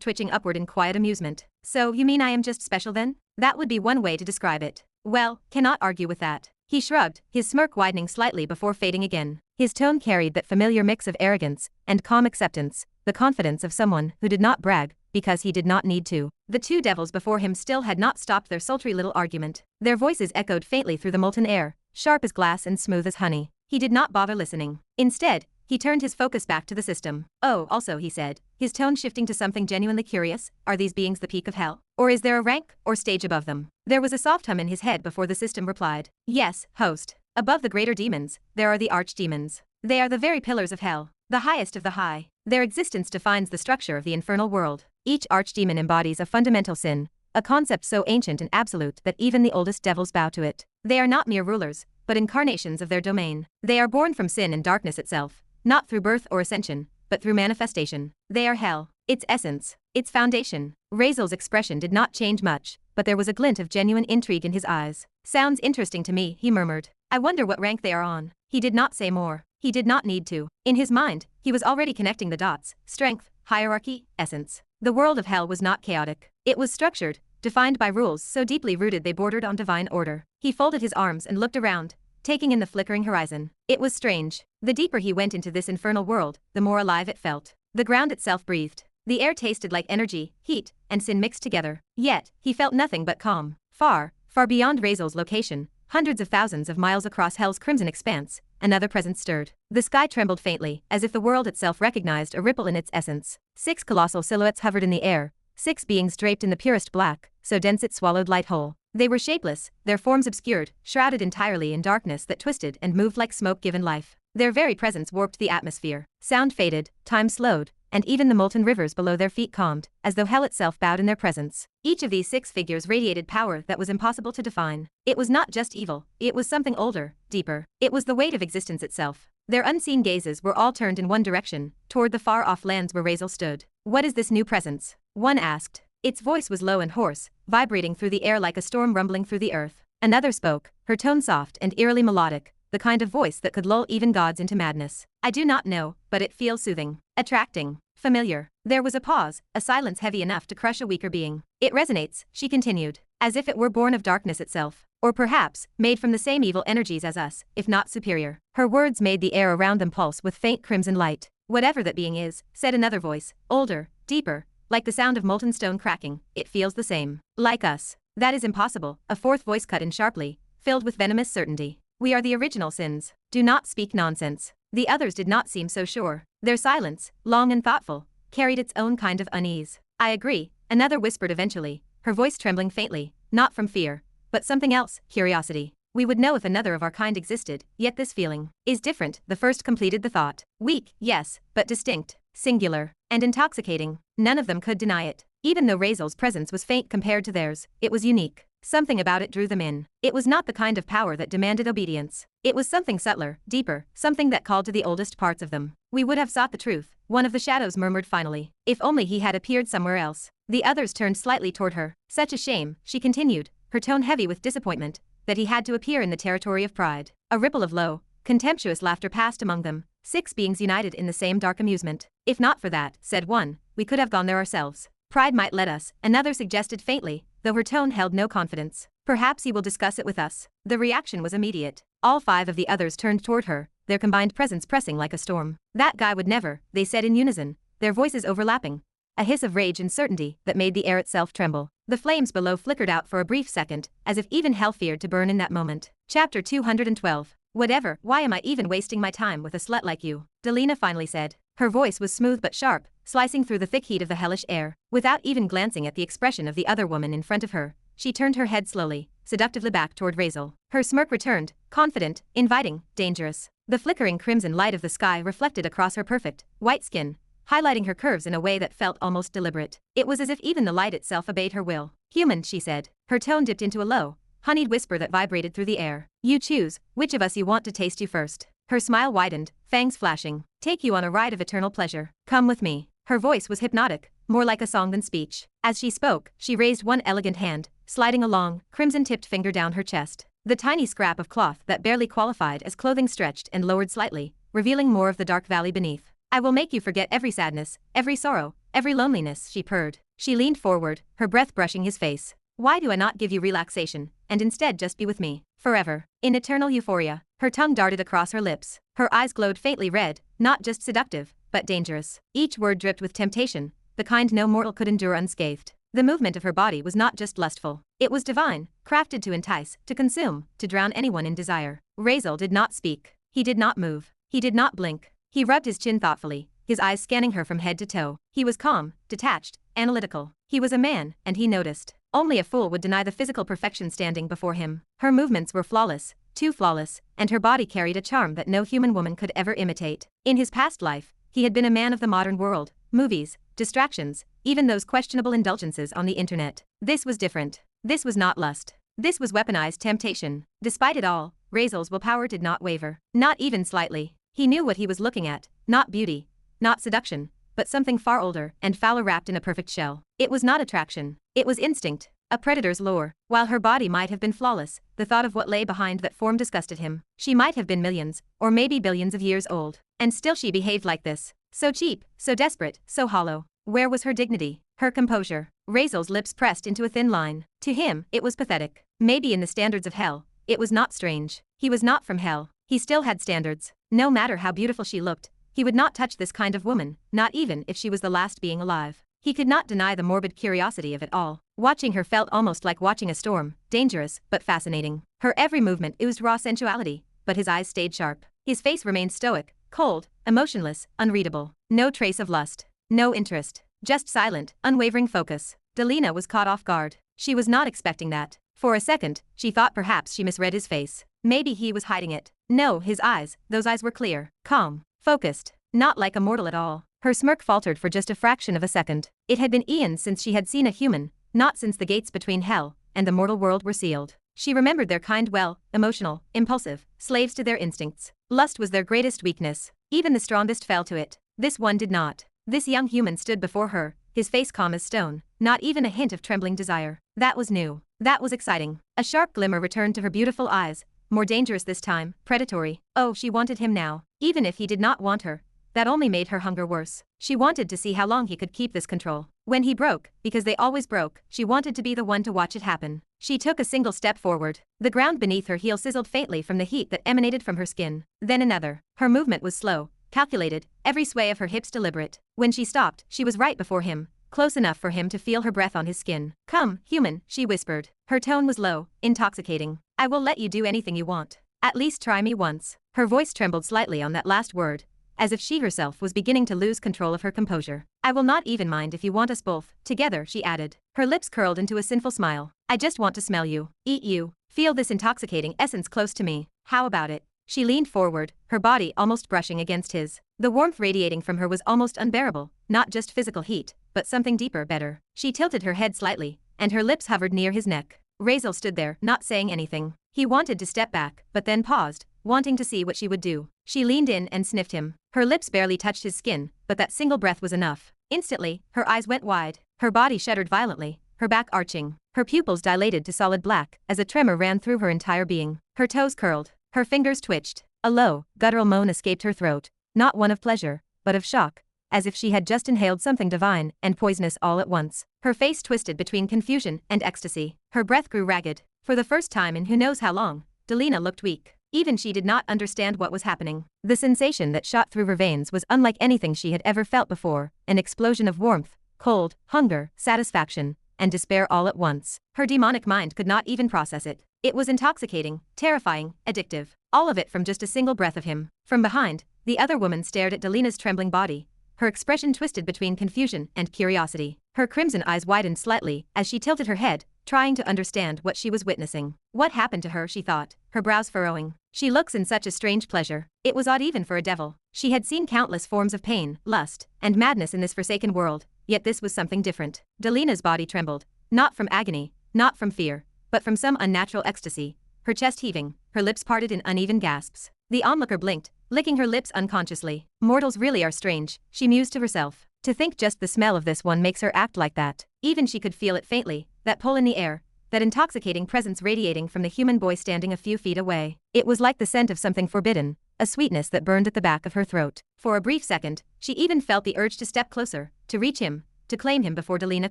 twitching upward in quiet amusement. So, you mean I am just special then? That would be one way to describe it. Well, cannot argue with that. He shrugged, his smirk widening slightly before fading again. His tone carried that familiar mix of arrogance and calm acceptance, the confidence of someone who did not brag because he did not need to. The two devils before him still had not stopped their sultry little argument. Their voices echoed faintly through the molten air, sharp as glass and smooth as honey. He did not bother listening. Instead, he turned his focus back to the system. Oh, also he said, his tone shifting to something genuinely curious, are these beings the peak of hell? Or is there a rank or stage above them? There was a soft hum in his head before the system replied. Yes, host. Above the greater demons, there are the archdemons. They are the very pillars of hell, the highest of the high. Their existence defines the structure of the infernal world. Each archdemon embodies a fundamental sin, a concept so ancient and absolute that even the oldest devils bow to it. They are not mere rulers, but incarnations of their domain. They are born from sin and darkness itself, not through birth or ascension, but through manifestation. They are hell, its essence, its foundation. Razeal's expression did not change much, but there was a glint of genuine intrigue in his eyes. Sounds interesting to me, he murmured. I wonder what rank they are on. He did not say more. He did not need to. In his mind, he was already connecting the dots: strength, hierarchy, essence. The world of hell was not chaotic. It was structured, defined by rules so deeply rooted they bordered on divine order. He folded his arms and looked around, taking in the flickering horizon. It was strange. The deeper he went into this infernal world, the more alive it felt. The ground itself breathed. The air tasted like energy, heat, and sin mixed together. Yet, he felt nothing but calm. Far, far beyond Razeal's location, hundreds of thousands of miles across hell's crimson expanse, another presence stirred. The sky trembled faintly, as if the world itself recognized a ripple in its essence. 6 colossal silhouettes hovered in the air, 6 beings draped in the purest black, so dense it swallowed light whole. They were shapeless, their forms obscured, shrouded entirely in darkness that twisted and moved like smoke given life. Their very presence warped the atmosphere. Sound faded, time slowed, and even the molten rivers below their feet calmed, as though hell itself bowed in their presence. Each of these 6 figures radiated power that was impossible to define. It was not just evil, it was something older, deeper. It was the weight of existence itself. Their unseen gazes were all turned in one direction, toward the far-off lands where Razeal stood. What is this new presence? One asked. Its voice was low and hoarse, vibrating through the air like a storm rumbling through the earth. Another spoke, her tone soft and eerily melodic, the kind of voice that could lull even gods into madness. I do not know, but it feels soothing, attracting, familiar. There was a pause, a silence heavy enough to crush a weaker being. It resonates, she continued, as if it were born of darkness itself, or perhaps, made from the same evil energies as us, if not superior. Her words made the air around them pulse with faint crimson light. Whatever that being is, said another voice, older, deeper, like the sound of molten stone cracking, it feels the same. Like us. That is impossible, a fourth voice cut in sharply, filled with venomous certainty. We are the original sins. Do not speak nonsense. The others did not seem so sure. Their silence, long and thoughtful, carried its own kind of unease. I agree, another whispered eventually, her voice trembling faintly, not from fear, but something else, curiosity. We would know if another of our kind existed, yet this feeling is different, the first completed the thought. Weak, yes, but distinct, singular, and intoxicating. None of them could deny it. Even though Razeal's presence was faint compared to theirs, it was unique. Something about it drew them in. It was not the kind of power that demanded obedience. It was something subtler, deeper, something that called to the oldest parts of them. We would have sought the truth, one of the shadows murmured finally. If only he had appeared somewhere else. The others turned slightly toward her. Such a shame, she continued, her tone heavy with disappointment, that he had to appear in the territory of pride. A ripple of low, contemptuous laughter passed among them, 6 beings united in the same dark amusement. If not for that, said one, we could have gone there ourselves. Pride might let us, another suggested faintly, though her tone held no confidence. Perhaps he will discuss it with us. The reaction was immediate. All 5 of the others turned toward her, their combined presence pressing like a storm. That guy would never, they said in unison, their voices overlapping. A hiss of rage and certainty that made the air itself tremble. The flames below flickered out for a brief second, as if even hell feared to burn in that moment. Chapter 212. Whatever, why am I even wasting my time with a slut like you? Delina finally said. Her voice was smooth but sharp, slicing through the thick heat of the hellish air. Without even glancing at the expression of the other woman in front of her, she turned her head slowly, seductively back toward Razeal. Her smirk returned, confident, inviting, dangerous. The flickering crimson light of the sky reflected across her perfect, white skin, highlighting her curves in a way that felt almost deliberate. It was as if even the light itself obeyed her will. Human, she said. Her tone dipped into a low, honeyed whisper that vibrated through the air. You choose, which of us you want to taste you first. Her smile widened, fangs flashing. Take you on a ride of eternal pleasure. Come with me. Her voice was hypnotic, more like a song than speech. As she spoke, she raised one elegant hand, sliding a long, crimson-tipped finger down her chest. The tiny scrap of cloth that barely qualified as clothing stretched and lowered slightly, revealing more of the dark valley beneath. I will make you forget every sadness, every sorrow, every loneliness, she purred. She leaned forward, her breath brushing his face. Why do I not give you relaxation, and instead just be with me, forever, in eternal euphoria? Her tongue darted across her lips. Her eyes glowed faintly red, not just seductive, but dangerous. Each word dripped with temptation, the kind no mortal could endure unscathed. The movement of her body was not just lustful. It was divine, crafted to entice, to consume, to drown anyone in desire. Razeal did not speak. He did not move. He did not blink. He rubbed his chin thoughtfully, his eyes scanning her from head to toe. He was calm, detached, analytical. He was a man, and he noticed. Only a fool would deny the physical perfection standing before him. Her movements were flawless, too flawless, and her body carried a charm that no human woman could ever imitate. In his past life, he had been a man of the modern world, movies, distractions, even those questionable indulgences on the internet. This was different. This was not lust. This was weaponized temptation. Despite it all, Razeal's willpower did not waver. Not even slightly. He knew what he was looking at, not beauty, not seduction, but something far older and fouler wrapped in a perfect shell. It was not attraction. It was instinct, A predator's lure. While her body might have been flawless, the thought of what lay behind that form disgusted him. She might have been millions, or maybe billions of years old. And still she behaved like this. So cheap, so desperate, so hollow. Where was her dignity? Her composure? Razeal's lips pressed into a thin line. To him, it was pathetic. Maybe in the standards of hell, it was not strange. He was not from hell. He still had standards. No matter how beautiful she looked, he would not touch this kind of woman, not even if she was the last being alive. He could not deny the morbid curiosity of it all. Watching her felt almost like watching a storm, dangerous, but fascinating. Her every movement oozed raw sensuality, but his eyes stayed sharp. His face remained stoic, cold, emotionless, unreadable. No trace of lust. No interest. Just silent, unwavering focus. Delina was caught off guard. She was not expecting that. For a second, she thought perhaps she misread his face. Maybe he was hiding it. No, his eyes, those eyes were clear, calm, focused. Not like a mortal at all. Her smirk faltered for just a fraction of a second. It had been eons since she had seen a human, not since the gates between hell and the mortal world were sealed. She remembered their kind, well, emotional, impulsive, slaves to their instincts. Lust was their greatest weakness. Even the strongest fell to it. This one did not. This young human stood before her, his face calm as stone, not even a hint of trembling desire. That was new. That was exciting. A sharp glimmer returned to her beautiful eyes, more dangerous this time, predatory. Oh, she wanted him now. Even if he did not want her, that only made her hunger worse. She wanted to see how long he could keep this control. When he broke, because they always broke, she wanted to be the one to watch it happen. She took a single step forward. The ground beneath her heel sizzled faintly from the heat that emanated from her skin. Then another. Her movement was slow, calculated, every sway of her hips deliberate. When she stopped, she was right before him, close enough for him to feel her breath on his skin. "Come, human," she whispered. Her tone was low, intoxicating. "I will let you do anything you want. At least try me once." Her voice trembled slightly on that last word, as if she herself was beginning to lose control of her composure. "I will not even mind if you want us both, together," she added. Her lips curled into a sinful smile. "I just want to smell you, eat you, feel this intoxicating essence close to me. How about it?" She leaned forward, her body almost brushing against his. The warmth radiating from her was almost unbearable, not just physical heat, but something deeper, better. She tilted her head slightly, and her lips hovered near his neck. Razeal stood there, not saying anything. He wanted to step back, but then paused, wanting to see what she would do. She leaned in and sniffed him. Her lips barely touched his skin, but that single breath was enough. Instantly, her eyes went wide, her body shuddered violently, her back arching, her pupils dilated to solid black as a tremor ran through her entire being. Her toes curled, her fingers twitched. A low, guttural moan escaped her throat, not one of pleasure, but of shock, as if she had just inhaled something divine and poisonous all at once. Her face twisted between confusion and ecstasy. Her breath grew ragged. For the first time in who knows how long, Delina looked weak. Even she did not understand what was happening. The sensation that shot through her veins was unlike anything she had ever felt before, an explosion of warmth, cold, hunger, satisfaction, and despair all at once. Her demonic mind could not even process it. It was intoxicating, terrifying, addictive. All of it from just a single breath of him. From behind, the other woman stared at Delina's trembling body, her expression twisted between confusion and curiosity. Her crimson eyes widened slightly as she tilted her head, trying to understand what she was witnessing. What happened to her, she thought, her brows furrowing. She looks in such a strange pleasure. It was odd even for a devil. She had seen countless forms of pain, lust, and madness in this forsaken world, yet this was something different. Delina's body trembled, not from agony, not from fear, but from some unnatural ecstasy, her chest heaving, her lips parted in uneven gasps. The onlooker blinked, licking her lips unconsciously. Mortals really are strange, she mused to herself. To think just the smell of this one makes her act like that. Even she could feel it faintly, that pull in the air, that intoxicating presence radiating from the human boy standing a few feet away. It was like the scent of something forbidden, a sweetness that burned at the back of her throat. For a brief second, she even felt the urge to step closer, to reach him, to claim him before Delina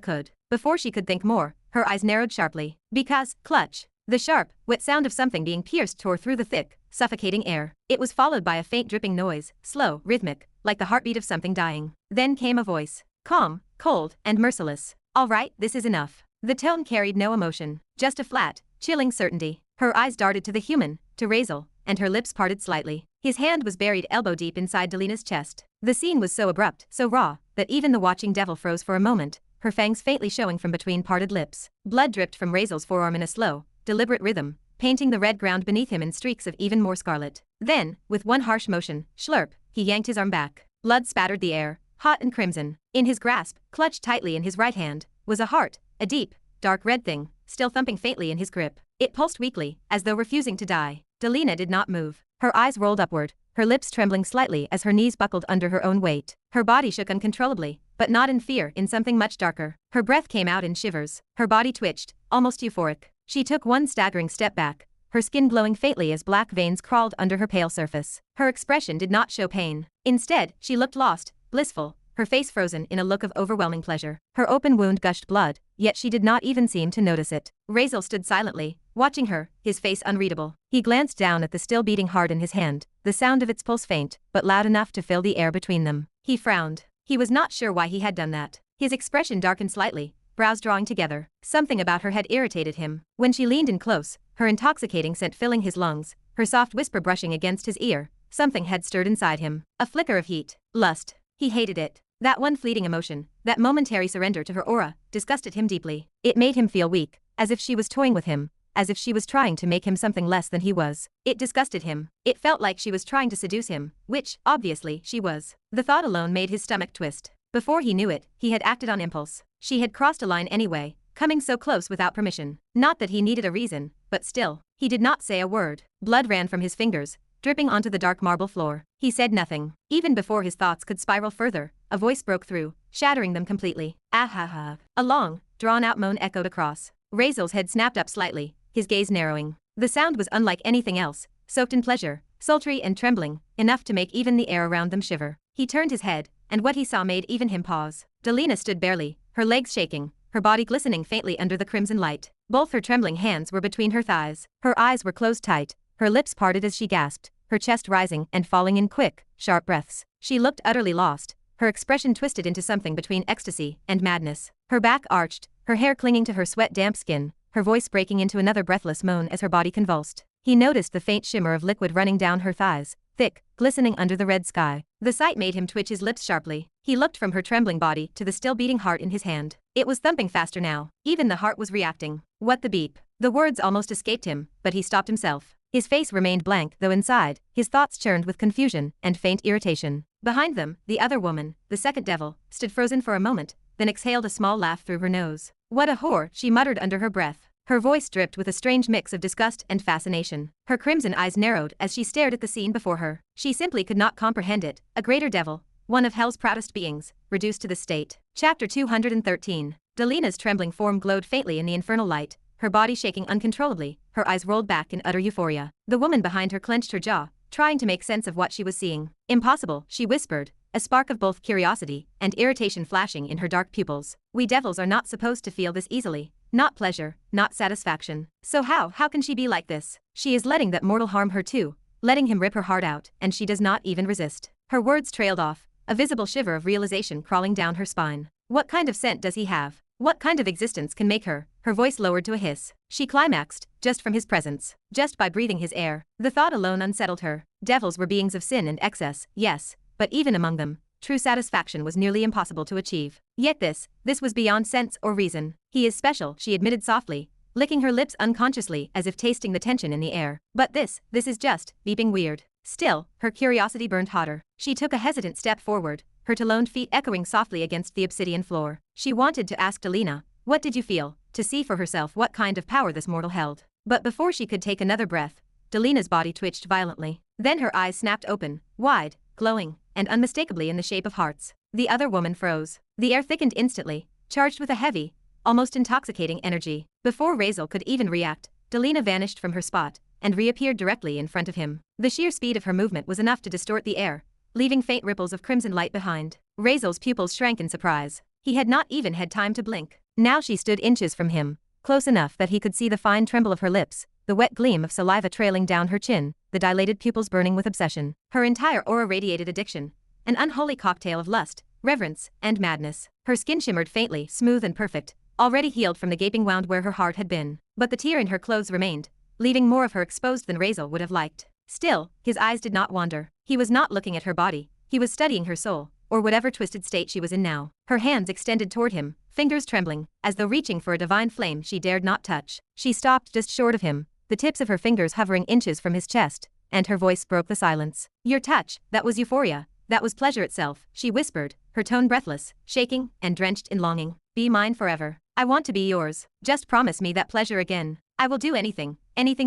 could. Before she could think more, her eyes narrowed sharply. Because, clutch. The sharp, wet sound of something being pierced tore through the thick, suffocating air. It was followed by a faint dripping noise, slow, rhythmic, like the heartbeat of something dying. Then came a voice. Calm, cold, and merciless. "All right, this is enough." The tone carried no emotion, just a flat, chilling certainty. Her eyes darted to the human, to Razeal, and her lips parted slightly. His hand was buried elbow-deep inside Delina's chest. The scene was so abrupt, so raw, that even the watching devil froze for a moment, her fangs faintly showing from between parted lips. Blood dripped from Razeal's forearm in a slow, deliberate rhythm, painting the red ground beneath him in streaks of even more scarlet. Then, with one harsh motion, slurp, he yanked his arm back. Blood spattered the air, hot and crimson. In his grasp, clutched tightly in his right hand, was a heart, a deep, dark red thing, still thumping faintly in his grip. It pulsed weakly, as though refusing to die. Delina did not move. Her eyes rolled upward, her lips trembling slightly as her knees buckled under her own weight. Her body shook uncontrollably, but not in fear, in something much darker. Her breath came out in shivers. Her body twitched, almost euphoric. She took one staggering step back, her skin glowing faintly as black veins crawled under her pale surface. Her expression did not show pain. Instead, she looked lost, blissful, her face frozen in a look of overwhelming pleasure. Her open wound gushed blood, yet she did not even seem to notice it. Razeal stood silently, watching her, his face unreadable. He glanced down at the still beating heart in his hand, the sound of its pulse faint, but loud enough to fill the air between them. He frowned. He was not sure why he had done that. His expression darkened slightly, brows drawing together. Something about her had irritated him. When she leaned in close, her intoxicating scent filling his lungs, her soft whisper brushing against his ear, something had stirred inside him. A flicker of heat. Lust. He hated it. That one fleeting emotion, that momentary surrender to her aura, disgusted him deeply. It made him feel weak, as if she was toying with him, as if she was trying to make him something less than he was. It disgusted him. It felt like she was trying to seduce him, which, obviously, she was. The thought alone made his stomach twist. Before he knew it, he had acted on impulse. She had crossed a line anyway, coming so close without permission. Not that he needed a reason, but still. He did not say a word. Blood ran from his fingers, dripping onto the dark marble floor. He said nothing. Even before his thoughts could spiral further, a voice broke through, shattering them completely. Ah-ha-ha. A long, drawn-out moan echoed across. Razeal's head snapped up slightly, his gaze narrowing. The sound was unlike anything else, soaked in pleasure, sultry and trembling, enough to make even the air around them shiver. He turned his head, and what he saw made even him pause. Delina stood barely, her legs shaking, her body glistening faintly under the crimson light. Both her trembling hands were between her thighs. Her eyes were closed tight, her lips parted as she gasped, her chest rising and falling in quick, sharp breaths. She looked utterly lost, her expression twisted into something between ecstasy and madness. Her back arched, her hair clinging to her sweat-damp skin, her voice breaking into another breathless moan as her body convulsed. He noticed the faint shimmer of liquid running down her thighs, thick, glistening under the red sky. The sight made him twitch his lips sharply. He looked from her trembling body to the still beating heart in his hand. It was thumping faster now. Even the heart was reacting. What the beep? The words almost escaped him, but he stopped himself. His face remained blank, though inside, his thoughts churned with confusion and faint irritation. Behind them, the other woman, the second devil, stood frozen for a moment, then exhaled a small laugh through her nose. What a whore, she muttered under her breath. Her voice dripped with a strange mix of disgust and fascination. Her crimson eyes narrowed as she stared at the scene before her. She simply could not comprehend it. A greater devil, one of hell's proudest beings, reduced to this state. Chapter 213. Delina's trembling form glowed faintly in the infernal light, her body shaking uncontrollably, her eyes rolled back in utter euphoria. The woman behind her clenched her jaw, trying to make sense of what she was seeing. Impossible, she whispered, a spark of both curiosity and irritation flashing in her dark pupils. We devils are not supposed to feel this easily. Not pleasure, not satisfaction. So how can she be like this? She is letting that mortal harm her too, letting him rip her heart out, and she does not even resist. Her words trailed off, a visible shiver of realization crawling down her spine. What kind of scent does he have? What kind of existence can make her? Her voice lowered to a hiss. She climaxed, just from his presence, just by breathing his air. The thought alone unsettled her. Devils were beings of sin and excess, yes, but even among them, true satisfaction was nearly impossible to achieve. Yet this was beyond sense or reason. He is special, she admitted softly, licking her lips unconsciously as if tasting the tension in the air. But this is just beeping weird. Still, her curiosity burned hotter. She took a hesitant step forward, her taloned feet echoing softly against the obsidian floor. She wanted to ask Delina, what did you feel, to see for herself what kind of power this mortal held. But before she could take another breath, Delina's body twitched violently. Then her eyes snapped open, wide, glowing, and unmistakably in the shape of hearts. The other woman froze. The air thickened instantly, charged with a heavy, almost intoxicating energy. Before Razeal could even react, Delina vanished from her spot and reappeared directly in front of him. The sheer speed of her movement was enough to distort the air, leaving faint ripples of crimson light behind. Razeal's pupils shrank in surprise. He had not even had time to blink. Now she stood inches from him, close enough that he could see the fine tremble of her lips, the wet gleam of saliva trailing down her chin, the dilated pupils burning with obsession. Her entire aura radiated addiction, an unholy cocktail of lust, reverence, and madness. Her skin shimmered faintly, smooth and perfect, already healed from the gaping wound where her heart had been. But the tear in her clothes remained, leaving more of her exposed than Razeal would have liked. Still, his eyes did not wander. He was not looking at her body, he was studying her soul, or whatever twisted state she was in now. Her hands extended toward him, fingers trembling, as though reaching for a divine flame she dared not touch. She stopped just short of him, the tips of her fingers hovering inches from his chest, and her voice broke the silence. Your touch, that was euphoria, that was pleasure itself, she whispered, her tone breathless, shaking, and drenched in longing. Be mine forever. I want to be yours. Just promise me that pleasure again. I will do anything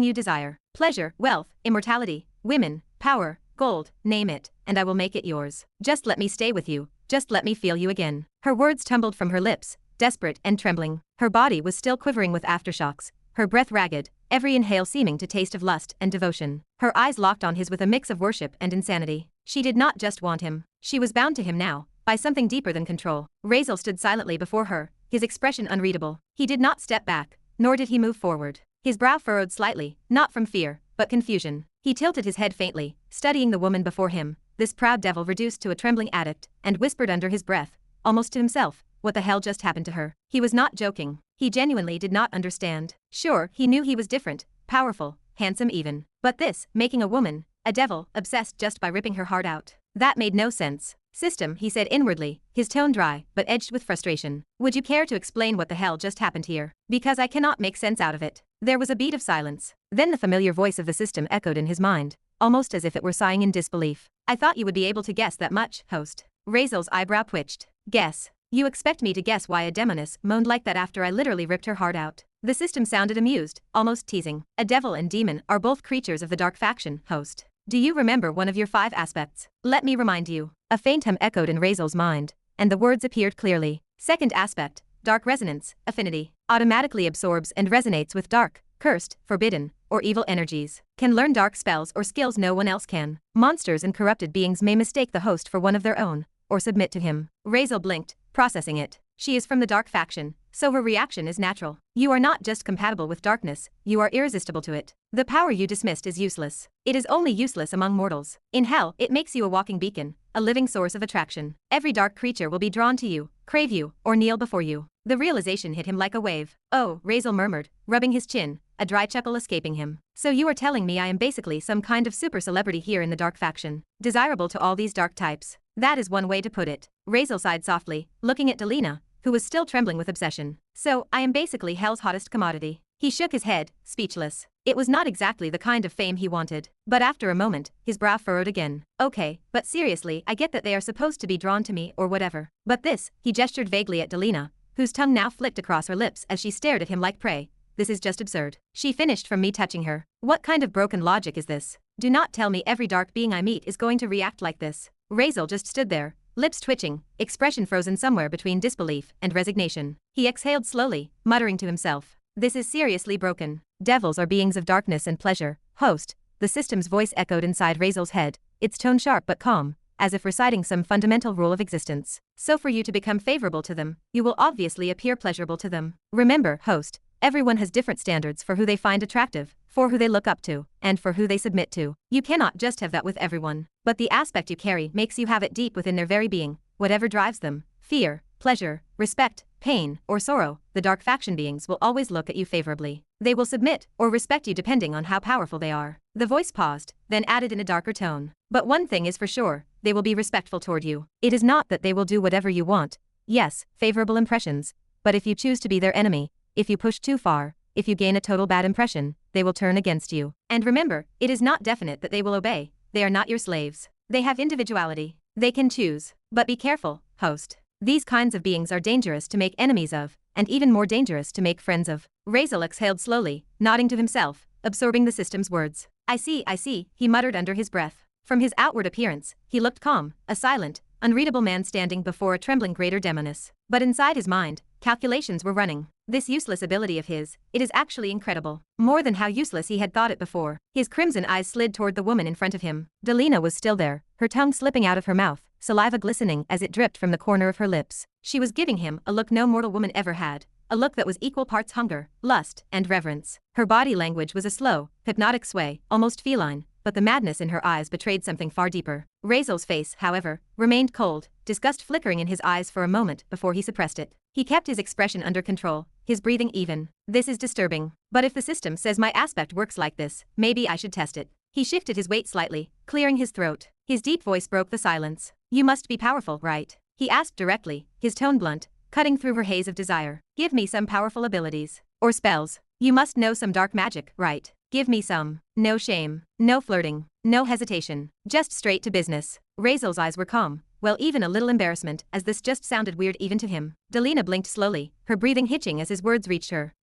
you desire. Pleasure, wealth, immortality, women, power, gold, name it, and I will make it yours. Just let me stay with you, just let me feel you again. Her words tumbled from her lips, desperate and trembling. Her body was still quivering with aftershocks, her breath ragged, every inhale seeming to taste of lust and devotion. Her eyes locked on his with a mix of worship and insanity. She did not just want him. She was bound to him now, by something deeper than control. Razeal stood silently before her, his expression unreadable. He did not step back, nor did he move forward. His brow furrowed slightly, not from fear, but confusion. He tilted his head faintly, studying the woman before him, this proud devil reduced to a trembling addict, and whispered under his breath, almost to himself, what the hell just happened to her. He was not joking. He genuinely did not understand. Sure, he knew he was different, powerful, handsome even. But this, making a woman, a devil, obsessed just by ripping her heart out. That made no sense. System, he said inwardly, his tone dry, but edged with frustration. Would you care to explain what the hell just happened here? Because I cannot make sense out of it. There was a beat of silence. Then the familiar voice of the system echoed in his mind, almost as if it were sighing in disbelief. I thought you would be able to guess that much, host. Razeal's eyebrow twitched. Guess? You expect me to guess why a demoness moaned like that after I literally ripped her heart out? The system sounded amused, almost teasing. A devil and demon are both creatures of the dark faction, host. Do you remember one of your 5 aspects? Let me remind you. A faint hum echoed in Razeal's mind, and the words appeared clearly. Second aspect, dark resonance, affinity. Automatically absorbs and resonates with dark, cursed, forbidden, or evil energies. Can learn dark spells or skills no one else can. Monsters and corrupted beings may mistake the host for one of their own, or submit to him. Razeal blinked, processing it. She is from the dark faction, so her reaction is natural. You are not just compatible with darkness, you are irresistible to it. The power you dismissed is useless. It is only useless among mortals. In hell, it makes you a walking beacon, a living source of attraction. Every dark creature will be drawn to you, crave you, or kneel before you. The realization hit him like a wave. Oh, Razeal murmured, rubbing his chin, a dry chuckle escaping him. So you are telling me I am basically some kind of super celebrity here in the dark faction, desirable to all these dark types. That is one way to put it. Razeal sighed softly, looking at Delina, who was still trembling with obsession. So, I am basically hell's hottest commodity. He shook his head, speechless. It was not exactly the kind of fame he wanted. But after a moment, his brow furrowed again. Okay, but seriously, I get that they are supposed to be drawn to me or whatever. But this, he gestured vaguely at Delina, whose tongue now flicked across her lips as she stared at him like prey. This is just absurd. She finished from me touching her. What kind of broken logic is this? Do not tell me every dark being I meet is going to react like this. Razeal just stood there, lips twitching, expression frozen somewhere between disbelief and resignation. He exhaled slowly, muttering to himself. This is seriously broken. Devils are beings of darkness and pleasure, host. The system's voice echoed inside Razeal's head, its tone sharp but calm, as if reciting some fundamental rule of existence. So for you to become favorable to them, you will obviously appear pleasurable to them. Remember, host, everyone has different standards for who they find attractive, for who they look up to, and for who they submit to. You cannot just have that with everyone. But the aspect you carry makes you have it deep within their very being, whatever drives them. Fear, pleasure, respect, pain, or sorrow, the dark faction beings will always look at you favorably. They will submit or respect you depending on how powerful they are. The voice paused, then added in a darker tone. But one thing is for sure, they will be respectful toward you. It is not that they will do whatever you want. Yes, favorable impressions. But if you choose to be their enemy, if you push too far, if you gain a total bad impression, they will turn against you. And remember, it is not definite that they will obey. They are not your slaves. They have individuality. They can choose. But be careful, host. These kinds of beings are dangerous to make enemies of, and even more dangerous to make friends of. Razeal exhaled slowly, nodding to himself, absorbing the system's words. I see, he muttered under his breath. From his outward appearance, he looked calm, a silent, unreadable man standing before a trembling greater demoness. But inside his mind, calculations were running. This useless ability of his, it is actually incredible. More than how useless he had thought it before. His crimson eyes slid toward the woman in front of him. Delina was still there, her tongue slipping out of her mouth, saliva glistening as it dripped from the corner of her lips. She was giving him a look no mortal woman ever had. A look that was equal parts hunger, lust, and reverence. Her body language was a slow, hypnotic sway, almost feline, but the madness in her eyes betrayed something far deeper. Razeal's face, however, remained cold, disgust flickering in his eyes for a moment before he suppressed it. He kept his expression under control, his breathing even. This is disturbing. But if the system says my aspect works like this, maybe I should test it. He shifted his weight slightly, clearing his throat. His deep voice broke the silence. You must be powerful, right? He asked directly, his tone blunt, cutting through her haze of desire. Give me some powerful abilities. Or spells. You must know some dark magic, right? Give me some. No shame. No flirting. No hesitation. Just straight to business. Razeal's eyes were calm. Well, even a little embarrassment, as this just sounded weird even to him. Delina blinked slowly, her breathing hitching as his words reached her.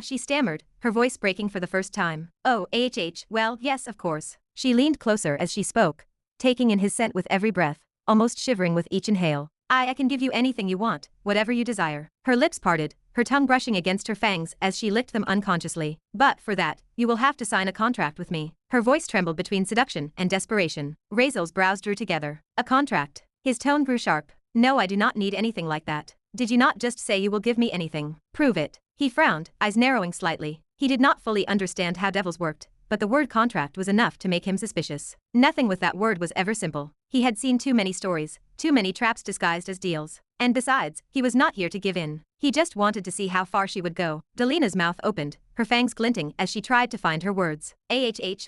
She stammered, her voice breaking for the first time. Oh, well, yes, of course. She leaned closer as she spoke, taking in his scent with every breath, almost shivering with each inhale. I can give you anything you want, whatever you desire. Her lips parted, her tongue brushing against her fangs as she licked them unconsciously. But for that, you will have to sign a contract with me. Her voice trembled between seduction and desperation. Razeal's brows drew together. A contract. His tone grew sharp. No, I do not need anything like that. Did you not just say you will give me anything? Prove it. He frowned, eyes narrowing slightly. He did not fully understand how devils worked, but the word contract was enough to make him suspicious. Nothing with that word was ever simple. He had seen too many stories, too many traps disguised as deals. And besides, he was not here to give in. He just wanted to see how far she would go. Delina's mouth opened, her fangs glinting as she tried to find her words.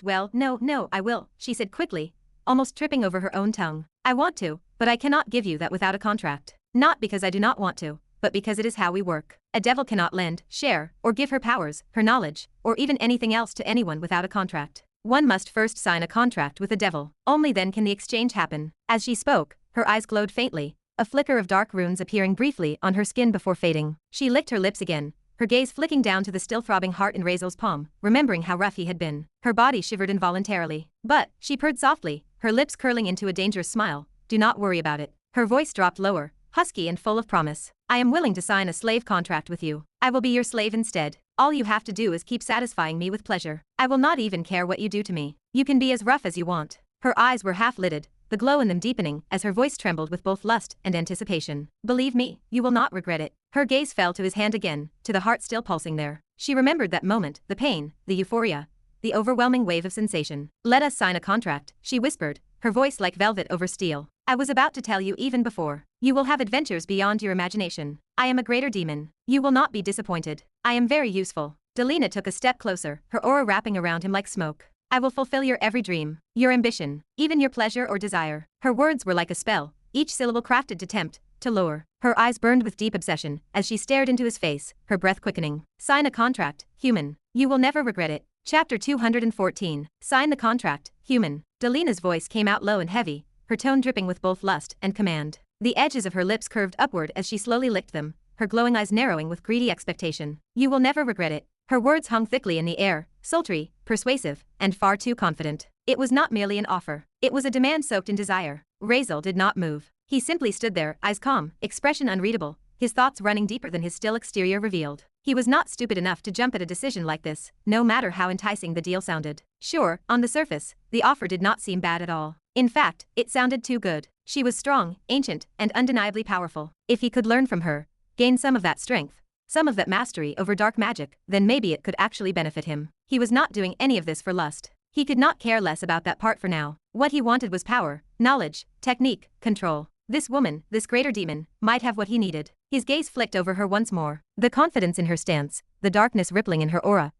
Well, no, I will, she said quickly, almost tripping over her own tongue. I want to, but I cannot give you that without a contract. Not because I do not want to, but because it is how we work. A devil cannot lend, share, or give her powers, her knowledge, or even anything else to anyone without a contract. One must first sign a contract with a devil. Only then can the exchange happen. As she spoke, her eyes glowed faintly, a flicker of dark runes appearing briefly on her skin before fading. She licked her lips again, her gaze flicking down to the still throbbing heart in Razeal's palm, remembering how rough he had been. Her body shivered involuntarily. But, she purred softly, her lips curling into a dangerous smile, do not worry about it. Her voice dropped lower, husky and full of promise. I am willing to sign a slave contract with you. I will be your slave instead. All you have to do is keep satisfying me with pleasure. I will not even care what you do to me. You can be as rough as you want. Her eyes were half-lidded, the glow in them deepening as her voice trembled with both lust and anticipation. Believe me, you will not regret it. Her gaze fell to his hand again, to the heart still pulsing there. She remembered that moment, the pain, the euphoria, the overwhelming wave of sensation. Let us sign a contract, she whispered, her voice like velvet over steel. I was about to tell you even before. You will have adventures beyond your imagination. I am a greater demon. You will not be disappointed. I am very useful. Delina took a step closer, her aura wrapping around him like smoke. I will fulfill your every dream, your ambition, even your pleasure or desire. Her words were like a spell, each syllable crafted to tempt, to lure. Her eyes burned with deep obsession as she stared into his face, her breath quickening. Sign a contract, human. You will never regret it. Chapter 214. Sign the contract, human. Delina's voice came out low and heavy, her tone dripping with both lust and command. The edges of her lips curved upward as she slowly licked them, her glowing eyes narrowing with greedy expectation. You will never regret it. Her words hung thickly in the air, sultry, persuasive, and far too confident. It was not merely an offer. It was a demand soaked in desire. Razeal did not move. He simply stood there, eyes calm, expression unreadable, his thoughts running deeper than his still exterior revealed. He was not stupid enough to jump at a decision like this, no matter how enticing the deal sounded. Sure, on the surface, the offer did not seem bad at all. In fact, it sounded too good. She was strong, ancient, and undeniably powerful. If he could learn from her, gain some of that strength, some of that mastery over dark magic, then maybe it could actually benefit him. He was not doing any of this for lust. He could not care less about that part for now. What he wanted was power, knowledge, technique, control. This woman, this greater demon, might have what he needed. His gaze flicked over her once more. The confidence in her stance, the darkness rippling in her aura.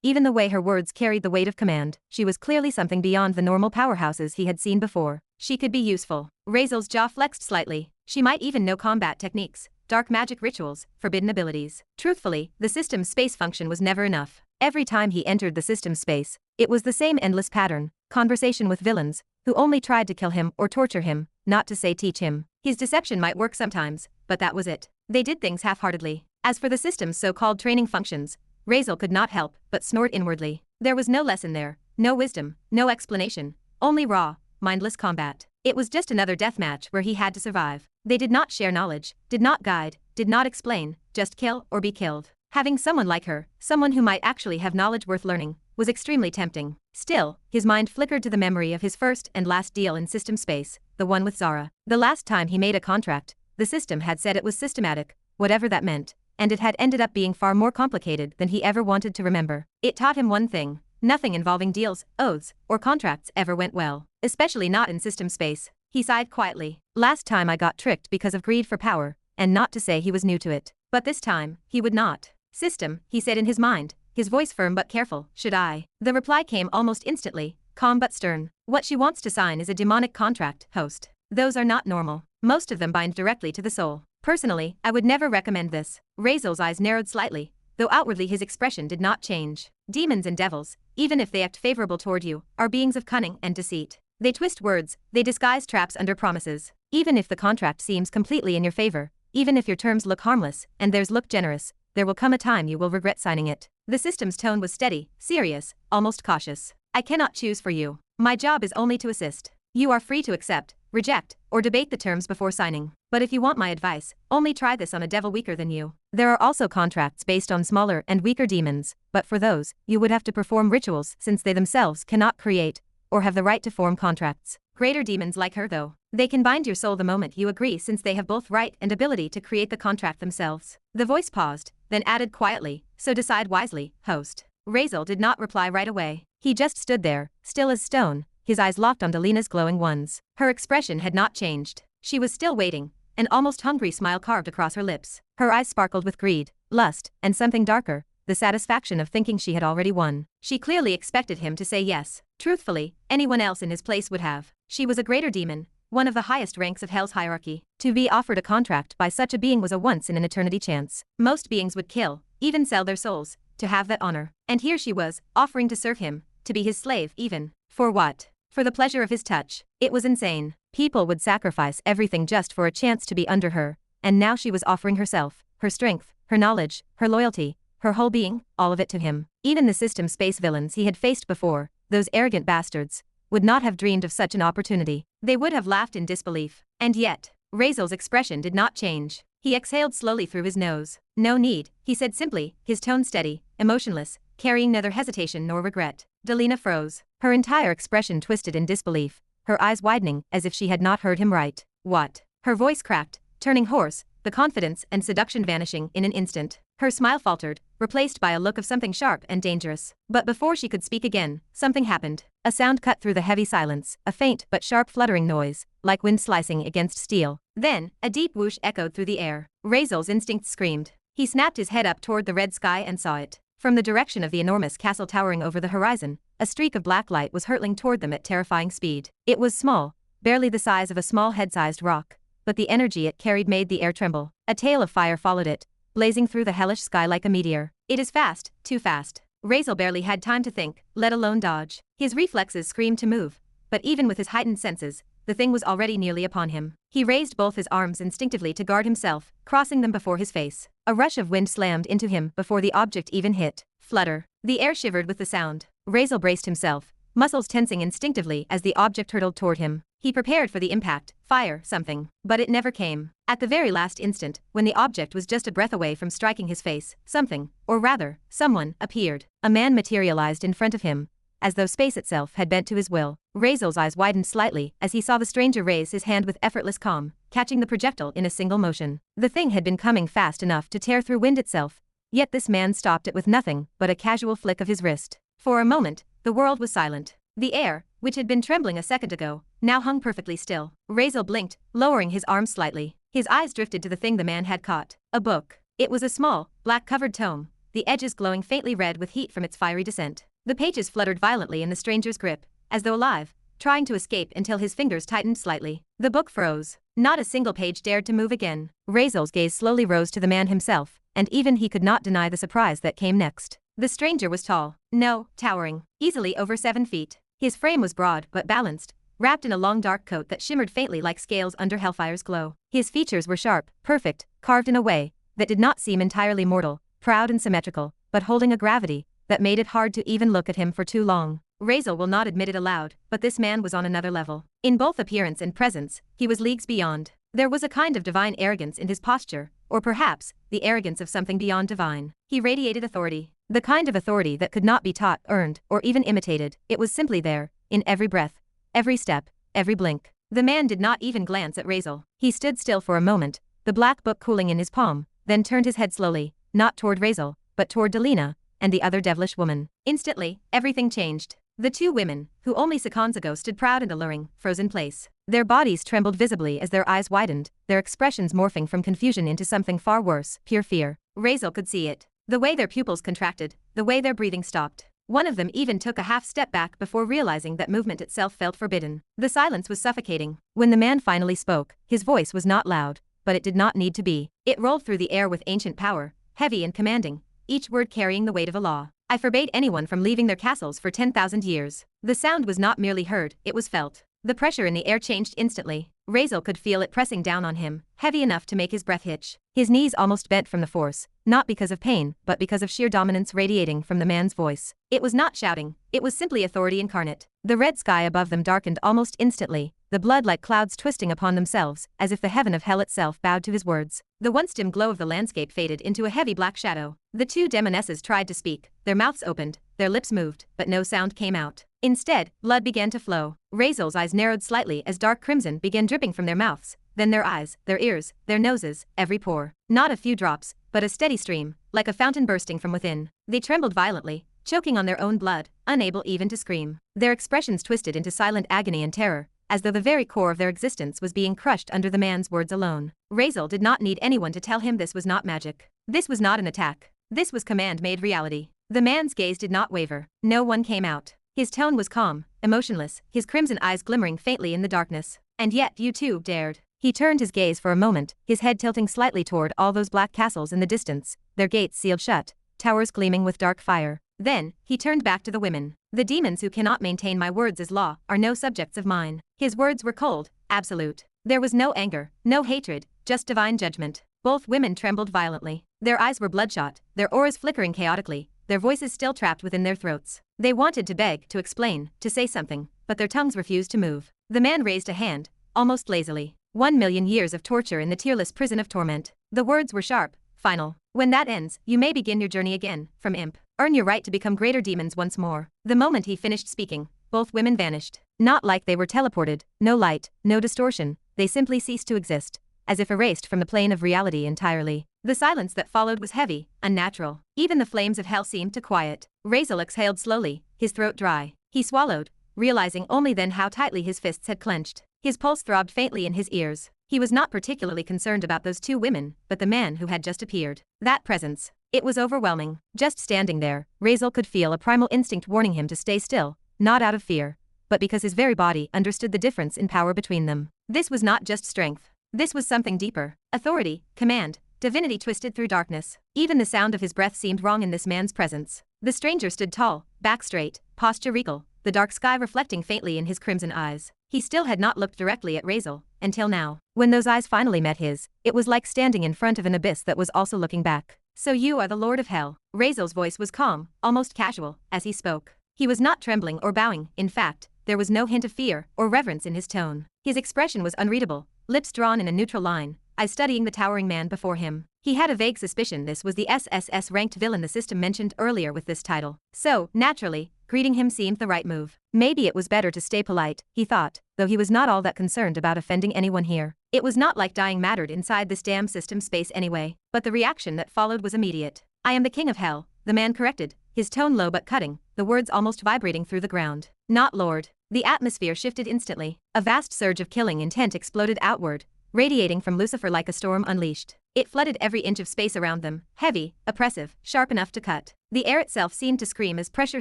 Even the way her words carried the weight of command. She was clearly something beyond the normal powerhouses he had seen before. She could be useful. Razeal's jaw flexed slightly. She might even know combat techniques, dark magic rituals, forbidden abilities. Truthfully, the system's space function was never enough. Every time he entered the system's space, it was the same endless pattern, conversation with villains, who only tried to kill him or torture him, not to say teach him. His deception might work sometimes, but that was it. They did things half-heartedly. As for the system's so-called training functions, Razeal could not help but snort inwardly. There was no lesson there, no wisdom, no explanation, only raw, mindless combat. It was just another deathmatch where he had to survive. They did not share knowledge, did not guide, did not explain, just kill or be killed. Having someone like her, someone who might actually have knowledge worth learning, was extremely tempting. Still, his mind flickered to the memory of his first and last deal in system space, the one with Zara. The last time he made a contract, the system had said it was systematic, whatever that meant, and it had ended up being far more complicated than he ever wanted to remember. It taught him one thing: nothing involving deals, oaths, or contracts ever went well, especially not in system space. He sighed quietly. Last time I got tricked because of greed for power, and not to say he was new to it. But this time, he would not. System, he said in his mind, his voice firm but careful, should I? The reply came almost instantly, calm but stern. What she wants to sign is a demonic contract, host. Those are not normal. Most of them bind directly to the soul. Personally, I would never recommend this. Razeal's eyes narrowed slightly, though outwardly his expression did not change. Demons and devils, even if they act favorable toward you, are beings of cunning and deceit. They twist words, they disguise traps under promises. Even if the contract seems completely in your favor, even if your terms look harmless and theirs look generous, there will come a time you will regret signing it. The system's tone was steady, serious, almost cautious. I cannot choose for you. My job is only to assist. You are free to accept, reject, or debate the terms before signing. But if you want my advice, only try this on a devil weaker than you. There are also contracts based on smaller and weaker demons, but for those, you would have to perform rituals since they themselves cannot create or have the right to form contracts. Greater demons like her though. They can bind your soul the moment you agree since they have both right and ability to create the contract themselves. The voice paused, then added quietly, so decide wisely, host. Razeal did not reply right away. He just stood there, still as stone, his eyes locked on Delina's glowing ones. Her expression had not changed. She was still waiting, an almost hungry smile carved across her lips. Her eyes sparkled with greed, lust, and something darker, the satisfaction of thinking she had already won. She clearly expected him to say yes. Truthfully, anyone else in his place would have. She was a greater demon, one of the highest ranks of Hell's hierarchy. To be offered a contract by such a being was a once-in-an-eternity chance. Most beings would kill, even sell their souls, to have that honor. And here she was, offering to serve him, to be his slave even. For what? For the pleasure of his touch. It was insane. People would sacrifice everything just for a chance to be under her, and now she was offering herself, her strength, her knowledge, her loyalty, her whole being, all of it to him. Even the system space villains he had faced before, those arrogant bastards, would not have dreamed of such an opportunity. They would have laughed in disbelief. And yet, Razeal's expression did not change. He exhaled slowly through his nose. No need, he said simply, his tone steady, emotionless, carrying neither hesitation nor regret. Delina froze, her entire expression twisted in disbelief, her eyes widening as if she had not heard him right. What? Her voice cracked, turning hoarse, the confidence and seduction vanishing in an instant. Her smile faltered, replaced by a look of something sharp and dangerous. But before she could speak again, something happened. A sound cut through the heavy silence, a faint but sharp fluttering noise, like wind slicing against steel. Then, a deep whoosh echoed through the air. Razeal's instincts screamed. He snapped his head up toward the red sky and saw it. From the direction of the enormous castle towering over the horizon, a streak of black light was hurtling toward them at terrifying speed. It was small, barely the size of a small head-sized rock, but the energy it carried made the air tremble. A tail of fire followed it, blazing through the hellish sky like a meteor. It is fast, too fast. Razeal barely had time to think, let alone dodge. His reflexes screamed to move, but even with his heightened senses, the thing was already nearly upon him. He raised both his arms instinctively to guard himself, crossing them before his face. A rush of wind slammed into him before the object even hit. Flutter. The air shivered with the sound. Razeal braced himself, muscles tensing instinctively as the object hurtled toward him. He prepared for the impact, fire, something. But it never came. At the very last instant, when the object was just a breath away from striking his face, something, or rather, someone, appeared. A man materialized in front of him, as though space itself had bent to his will. Razeal's eyes widened slightly as he saw the stranger raise his hand with effortless calm, catching the projectile in a single motion. The thing had been coming fast enough to tear through wind itself, yet this man stopped it with nothing but a casual flick of his wrist. For a moment, the world was silent. The air, which had been trembling a second ago, now hung perfectly still. Razeal blinked, lowering his arms slightly. His eyes drifted to the thing the man had caught. A book. It was a small, black-covered tome, the edges glowing faintly red with heat from its fiery descent. The pages fluttered violently in the stranger's grip, as though alive, trying to escape until his fingers tightened slightly. The book froze. Not a single page dared to move again. Razeal's gaze slowly rose to the man himself, and even he could not deny the surprise that came next. The stranger was tall. No, towering. Easily over 7 feet. His frame was broad but balanced, wrapped in a long dark coat that shimmered faintly like scales under hellfire's glow. His features were sharp, perfect, carved in a way that did not seem entirely mortal, proud and symmetrical, but holding a gravity that made it hard to even look at him for too long. Razeal will not admit it aloud, but this man was on another level. In both appearance and presence, he was leagues beyond. There was a kind of divine arrogance in his posture, or perhaps, the arrogance of something beyond divine. He radiated authority. The kind of authority that could not be taught, earned, or even imitated. It was simply there, in every breath, every step, every blink. The man did not even glance at Razeal. He stood still for a moment, the black book cooling in his palm, then turned his head slowly, not toward Razeal, but toward Delina, and the other devilish woman. Instantly, everything changed. The two women, who only seconds ago stood proud and alluring, froze in place. Their bodies trembled visibly as their eyes widened, their expressions morphing from confusion into something far worse, pure fear. Razeal could see it. The way their pupils contracted, the way their breathing stopped. One of them even took a half step back before realizing that movement itself felt forbidden. The silence was suffocating. When the man finally spoke, his voice was not loud, but it did not need to be. It rolled through the air with ancient power, heavy and commanding, each word carrying the weight of a law. I forbade anyone from leaving their castles for 10,000 years. The sound was not merely heard, it was felt. The pressure in the air changed instantly. Razeal could feel it pressing down on him, heavy enough to make his breath hitch. His knees almost bent from the force, not because of pain, but because of sheer dominance radiating from the man's voice. It was not shouting, it was simply authority incarnate. The red sky above them darkened almost instantly, the blood like clouds twisting upon themselves, as if the heaven of hell itself bowed to his words. The once dim glow of the landscape faded into a heavy black shadow. The two demonesses tried to speak, their mouths opened, their lips moved, but no sound came out. Instead, blood began to flow. Razeal's eyes narrowed slightly as dark crimson began dripping from their mouths, then their eyes, their ears, their noses, every pore. Not a few drops, but a steady stream, like a fountain bursting from within. They trembled violently, choking on their own blood, unable even to scream. Their expressions twisted into silent agony and terror, as though the very core of their existence was being crushed under the man's words alone. Razeal did not need anyone to tell him this was not magic. This was not an attack. This was command made reality. The man's gaze did not waver. No one came out. His tone was calm, emotionless, his crimson eyes glimmering faintly in the darkness. And yet you too dared. He turned his gaze for a moment, his head tilting slightly toward all those black castles in the distance, their gates sealed shut, towers gleaming with dark fire. Then, he turned back to the women. The demons who cannot maintain my words as law are no subjects of mine. His words were cold, absolute. There was no anger, no hatred, just divine judgment. Both women trembled violently. Their eyes were bloodshot, their auras flickering chaotically, their voices still trapped within their throats. They wanted to beg, to explain, to say something, but their tongues refused to move. The man raised a hand, almost lazily. 1,000,000 years of torture in the tearless prison of torment. The words were sharp, final. When that ends, you may begin your journey again, from imp. Earn your right to become greater demons once more. The moment he finished speaking, both women vanished. Not like they were teleported, no light, no distortion, they simply ceased to exist, as if erased from the plane of reality entirely. The silence that followed was heavy, unnatural. Even the flames of hell seemed to quiet. Razeal exhaled slowly, his throat dry. He swallowed, realizing only then how tightly his fists had clenched. His pulse throbbed faintly in his ears. He was not particularly concerned about those two women, but the man who had just appeared. That presence. It was overwhelming. Just standing there, Razeal could feel a primal instinct warning him to stay still, not out of fear, but because his very body understood the difference in power between them. This was not just strength. This was something deeper. Authority, command, divinity twisted through darkness. Even the sound of his breath seemed wrong in this man's presence. The stranger stood tall, back straight, posture regal, the dark sky reflecting faintly in his crimson eyes. He still had not looked directly at Razeal, until now. When those eyes finally met his, it was like standing in front of an abyss that was also looking back. So you are the Lord of Hell. Razeal's voice was calm, almost casual, as he spoke. He was not trembling or bowing, in fact, there was no hint of fear or reverence in his tone. His expression was unreadable, lips drawn in a neutral line, eyes studying the towering man before him. He had a vague suspicion this was the SSS ranked villain the system mentioned earlier with this title. So, naturally, greeting him seemed the right move. Maybe it was better to stay polite, he thought, though he was not all that concerned about offending anyone here. It was not like dying mattered inside this damn system space anyway. But the reaction that followed was immediate. I am the king of hell, the man corrected, his tone low but cutting, the words almost vibrating through the ground. Not Lord. The atmosphere shifted instantly. A vast surge of killing intent exploded outward, radiating from Lucifer like a storm unleashed. It flooded every inch of space around them, heavy, oppressive, sharp enough to cut. The air itself seemed to scream as pressure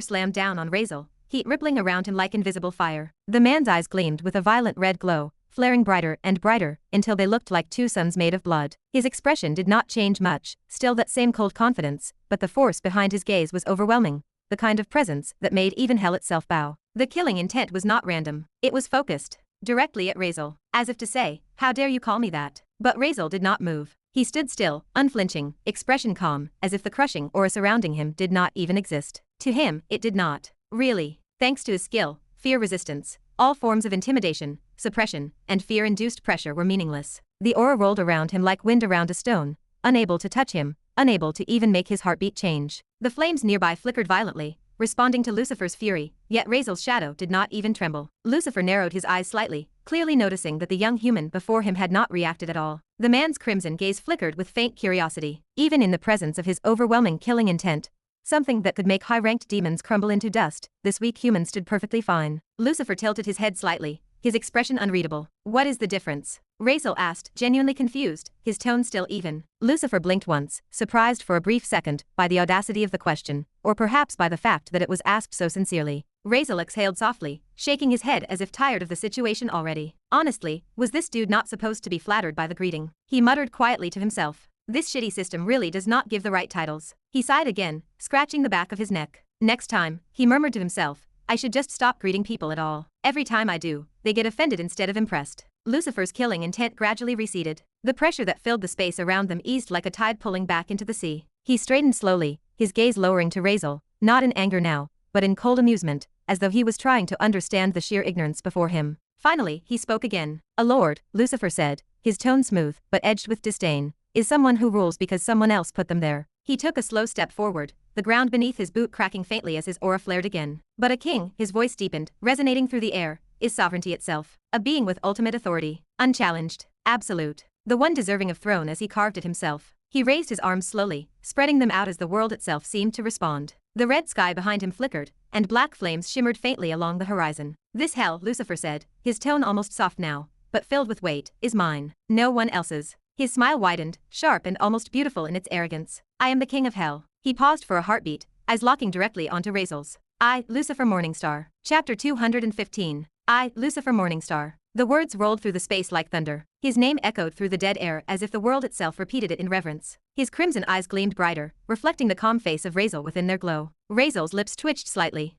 slammed down on Razeal, heat rippling around him like invisible fire. The man's eyes gleamed with a violent red glow, flaring brighter and brighter, until they looked like two suns made of blood. His expression did not change much, still that same cold confidence, but the force behind his gaze was overwhelming, the kind of presence that made even hell itself bow. The killing intent was not random. It was focused, directly at Razeal, as if to say, how dare you call me that? But Razeal did not move. He stood still, unflinching, expression calm, as if the crushing aura surrounding him did not even exist. To him, it did not. Really. Thanks to his skill, fear resistance, all forms of intimidation, suppression, and fear-induced pressure were meaningless. The aura rolled around him like wind around a stone, unable to touch him, unable to even make his heartbeat change. The flames nearby flickered violently, responding to Lucifer's fury, yet Razeal's shadow did not even tremble. Lucifer narrowed his eyes slightly, clearly noticing that the young human before him had not reacted at all. The man's crimson gaze flickered with faint curiosity. Even in the presence of his overwhelming killing intent, something that could make high-ranked demons crumble into dust, this weak human stood perfectly fine. Lucifer tilted his head slightly, his expression unreadable. What is the difference? Razeal asked, genuinely confused, his tone still even. Lucifer blinked once, surprised for a brief second by the audacity of the question, or perhaps by the fact that it was asked so sincerely. Razeal exhaled softly, shaking his head as if tired of the situation already. Honestly, was this dude not supposed to be flattered by the greeting? He muttered quietly to himself. This shitty system really does not give the right titles. He sighed again, scratching the back of his neck. Next time, he murmured to himself, I should just stop greeting people at all. Every time I do, they get offended instead of impressed. Lucifer's killing intent gradually receded. The pressure that filled the space around them eased like a tide pulling back into the sea. He straightened slowly, his gaze lowering to Razeal, not in anger now, but in cold amusement, as though he was trying to understand the sheer ignorance before him. Finally, he spoke again. "A lord," Lucifer said, his tone smooth, but edged with disdain, "is someone who rules because someone else put them there." He took a slow step forward, the ground beneath his boot cracking faintly as his aura flared again. "But a king," his voice deepened, resonating through the air, "is sovereignty itself. A being with ultimate authority. Unchallenged. Absolute. The one deserving of throne as he carved it himself." He raised his arms slowly, spreading them out as the world itself seemed to respond. The red sky behind him flickered, and black flames shimmered faintly along the horizon. "This hell," Lucifer said, his tone almost soft now, but filled with weight, "is mine. No one else's." His smile widened, sharp and almost beautiful in its arrogance. "I am the king of hell." He paused for a heartbeat, eyes locking directly onto Razeal's. "I, Lucifer Morningstar." Chapter 215. "I, Lucifer Morningstar." The words rolled through the space like thunder. His name echoed through the dead air as if the world itself repeated it in reverence. His crimson eyes gleamed brighter, reflecting the calm face of Razeal within their glow. Razeal's lips twitched slightly.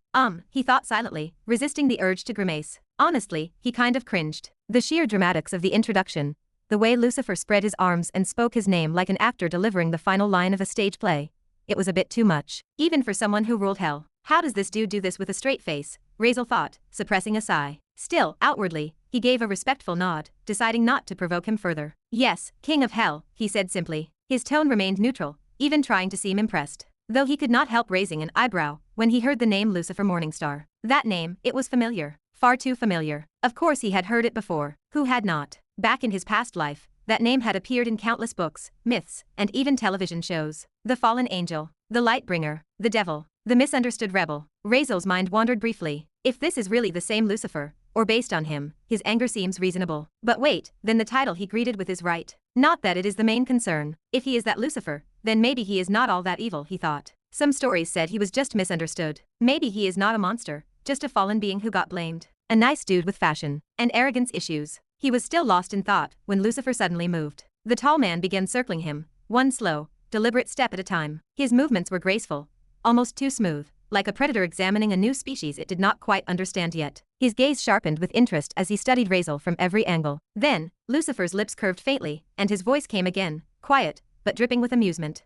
He thought silently, resisting the urge to grimace. Honestly, he kind of cringed. The sheer dramatics of the introduction, the way Lucifer spread his arms and spoke his name like an actor delivering the final line of a stage play. It was a bit too much, even for someone who ruled hell. How does this dude do this with a straight face? Razeal thought, suppressing a sigh. Still, outwardly, he gave a respectful nod, deciding not to provoke him further. "Yes, King of Hell," he said simply. His tone remained neutral, even trying to seem impressed. Though he could not help raising an eyebrow when he heard the name Lucifer Morningstar. That name, it was familiar. Far too familiar. Of course he had heard it before. Who had not? Back in his past life, that name had appeared in countless books, myths, and even television shows. The fallen angel, the light bringer, the devil, the misunderstood rebel. Razeal's mind wandered briefly. If this is really the same Lucifer, or based on him, his anger seems reasonable. But wait, then the title he greeted with is right. Not that it is the main concern. If he is that Lucifer, then maybe he is not all that evil, he thought. Some stories said he was just misunderstood. Maybe he is not a monster, just a fallen being who got blamed. A nice dude with fashion and arrogance issues. He was still lost in thought when Lucifer suddenly moved. The tall man began circling him, one slow, deliberate step at a time. His movements were graceful, almost too smooth, like a predator examining a new species it did not quite understand yet. His gaze sharpened with interest as he studied Razeal from every angle. Then, Lucifer's lips curved faintly, and his voice came again, quiet, but dripping with amusement.